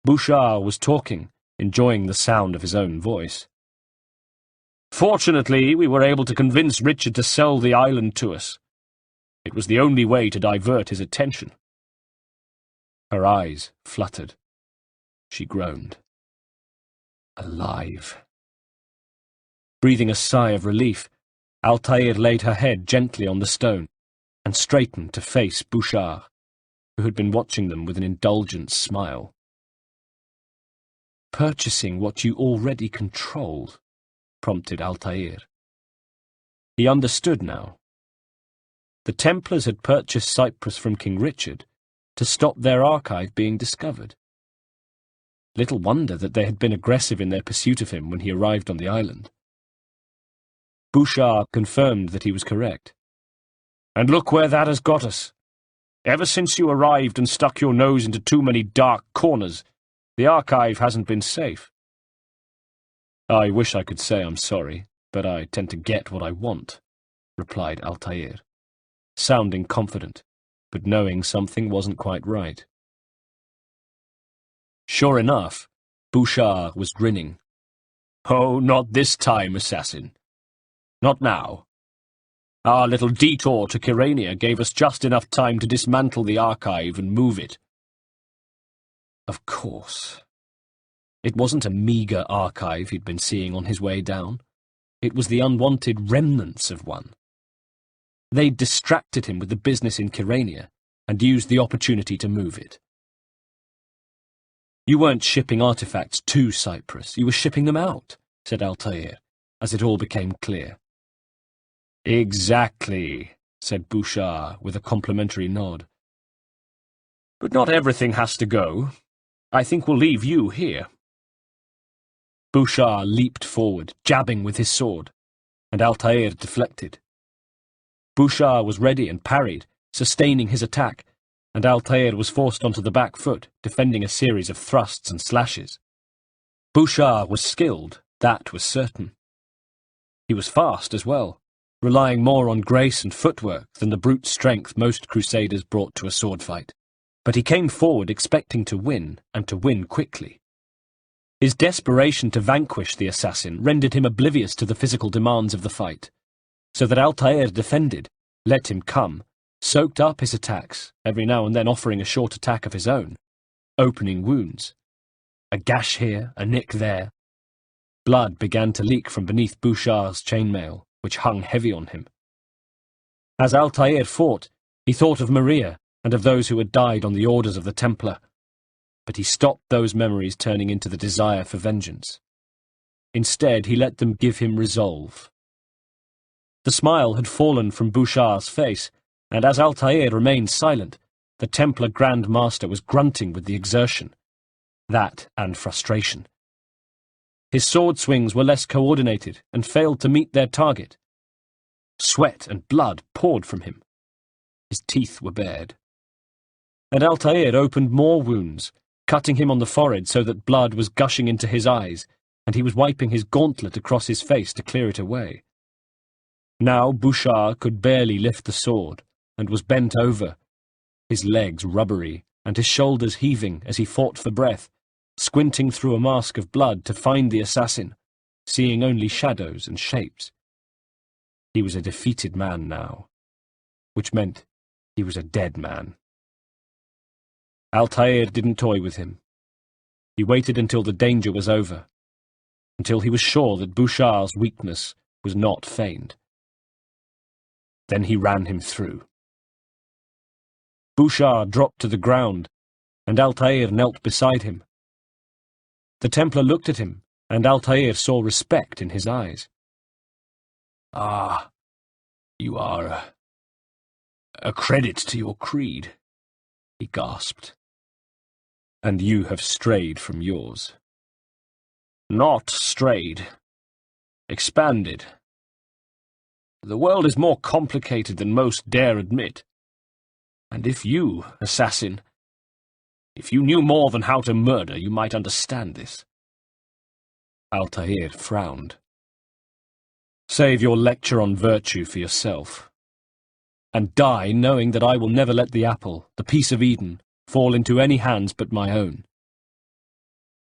Bouchard was talking, enjoying the sound of his own voice. Fortunately, we were able to convince Richard to sell the island to us. It was the only way to divert his attention. Her eyes fluttered. She groaned. Alive. Breathing a sigh of relief, Altair laid her head gently on the stone and straightened to face Bouchard, who had been watching them with an indulgent smile. Purchasing what you already controlled, prompted Altair. He understood now. The Templars had purchased Cyprus from King Richard to stop their archive being discovered. Little wonder that they had been aggressive in their pursuit of him when he arrived on the island. Bouchard confirmed that he was correct. And look where that has got us. Ever since you arrived and stuck your nose into too many dark corners, the archive hasn't been safe. I wish I could say I'm sorry, but I tend to get what I want, replied Altair, sounding confident, but knowing something wasn't quite right. Sure enough, Bouchard was grinning. Oh, not this time, assassin. Not now. Our little detour to Kyrania gave us just enough time to dismantle the archive and move it. Of course. It wasn't a meagre archive he'd been seeing on his way down. It was the unwanted remnants of one. They'd distracted him with the business in Kyrania and used the opportunity to move it. You weren't shipping artifacts to Cyprus, you were shipping them out, said Altair, as it all became clear. Exactly, said Bouchard with a complimentary nod. But not everything has to go. I think we'll leave you here. Bouchard leaped forward, jabbing with his sword, and Altair deflected. Bouchard was ready and parried, sustaining his attack, and Altair was forced onto the back foot, defending a series of thrusts and slashes. Bouchard was skilled, that was certain. He was fast as well, relying more on grace and footwork than the brute strength most crusaders brought to a sword fight. But he came forward expecting to win, and to win quickly. His desperation to vanquish the assassin rendered him oblivious to the physical demands of the fight, so that Altair defended, let him come, soaked up his attacks, every now and then offering a short attack of his own, opening wounds. A gash here, a nick there. Blood began to leak from beneath Bouchard's chainmail, which hung heavy on him. As Altair fought, he thought of Maria and of those who had died on the orders of the Templar, but he stopped those memories turning into the desire for vengeance. Instead, he let them give him resolve. The smile had fallen from Bouchard's face, and as Altair remained silent, the Templar Grand Master was grunting with the exertion. That and frustration. His sword swings were less coordinated and failed to meet their target. Sweat and blood poured from him. His teeth were bared. And Altair opened more wounds, cutting him on the forehead so that blood was gushing into his eyes, and he was wiping his gauntlet across his face to clear it away. Now Bouchard could barely lift the sword, and was bent over, his legs rubbery and his shoulders heaving as he fought for breath, squinting through a mask of blood to find the assassin, seeing only shadows and shapes. He was a defeated man now, which meant he was a dead man. Altair didn't toy with him. He waited until the danger was over, until he was sure that Bouchard's weakness was not feigned. Then he ran him through. Bouchard dropped to the ground, and Altair knelt beside him. The Templar looked at him, and Altair saw respect in his eyes. "Ah, you are a credit to your creed," he gasped. "And you have strayed from yours." "Not strayed. Expanded. The world is more complicated than most dare admit. And if you, assassin, if you knew more than how to murder, you might understand this. Altair frowned. Save your lecture on virtue for yourself, and die knowing that I will never let the apple, the piece of Eden, fall into any hands but my own.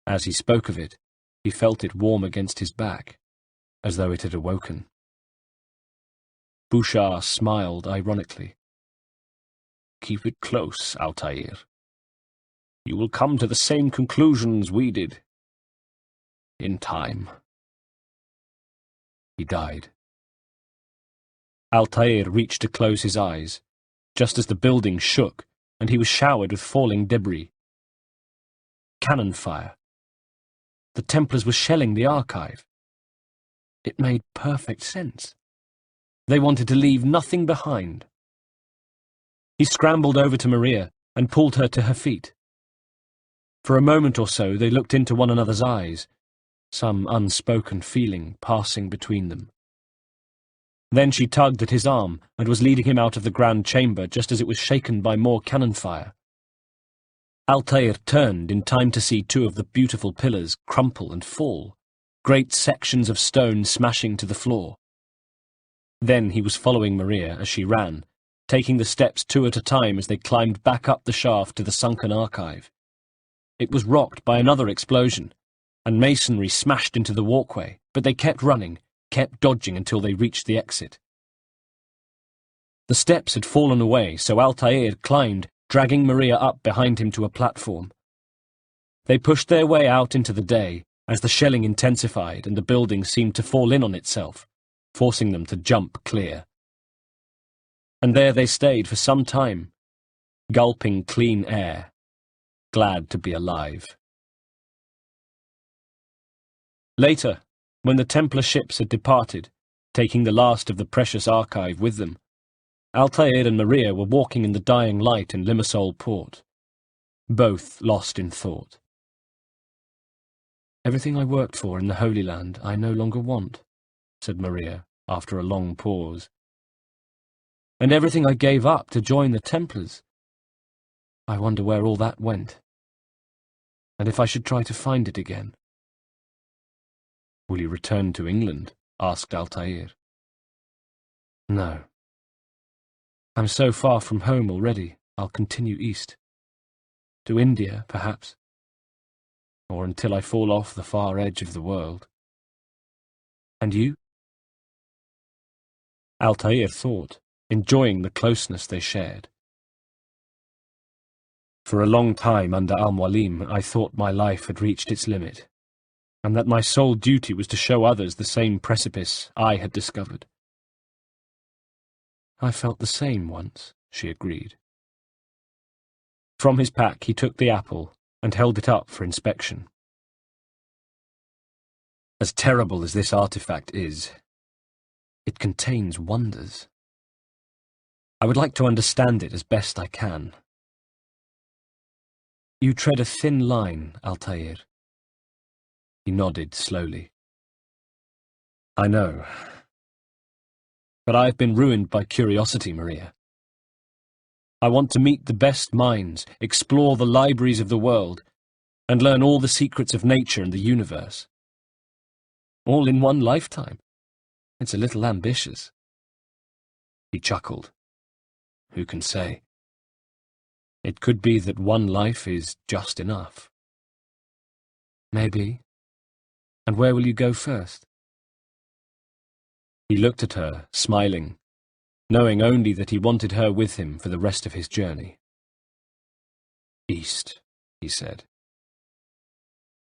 As he spoke of it, he felt it warm against his back, as though it had awoken. Bouchard smiled ironically. Keep it close, Altair. You will come to the same conclusions we did. In time. He died. Altair reached to close his eyes, just as the building shook and he was showered with falling debris. Cannon fire. The Templars were shelling the archive. It made perfect sense. They wanted to leave nothing behind. He scrambled over to Maria and pulled her to her feet. For a moment or so they looked into one another's eyes, some unspoken feeling passing between them. Then she tugged at his arm and was leading him out of the grand chamber just as it was shaken by more cannon fire. Altair turned in time to see two of the beautiful pillars crumple and fall, great sections of stone smashing to the floor. Then he was following Maria as she ran, taking the steps two at a time as they climbed back up the shaft to the sunken archive. It was rocked by another explosion, and masonry smashed into the walkway, but they kept running, kept dodging until they reached the exit. The steps had fallen away, so Altair climbed, dragging Maria up behind him to a platform. They pushed their way out into the day, as the shelling intensified and the building seemed to fall in on itself, forcing them to jump clear. And there they stayed for some time, gulping clean air, glad to be alive. Later, when the Templar ships had departed, taking the last of the precious archive with them, Altair and Maria were walking in the dying light in Limassol port, both lost in thought. Everything I worked for in the Holy Land I no longer want, said Maria after a long pause. And everything I gave up to join the Templars. I wonder where all that went, and if I should try to find it again. Will you return to England? Asked Altair. No. I'm so far from home already, I'll continue east. To India, perhaps. Or until I fall off the far edge of the world. And you? Altair thought, enjoying the closeness they shared. For a long time under Al-Mualim, I thought my life had reached its limit, and that my sole duty was to show others the same precipice I had discovered. I felt the same once, she agreed. From his pack he took the apple and held it up for inspection. As terrible as this artifact is, it contains wonders. I would like to understand it as best I can. You tread a thin line, Altair. He nodded slowly. I know. But I have been ruined by curiosity, Maria. I want to meet the best minds, explore the libraries of the world, and learn all the secrets of nature and the universe. All in one lifetime. It's a little ambitious. He chuckled. Who can say? It could be that one life is just enough. Maybe. And where will you go first? He looked at her, smiling, knowing only that he wanted her with him for the rest of his journey. East, he said.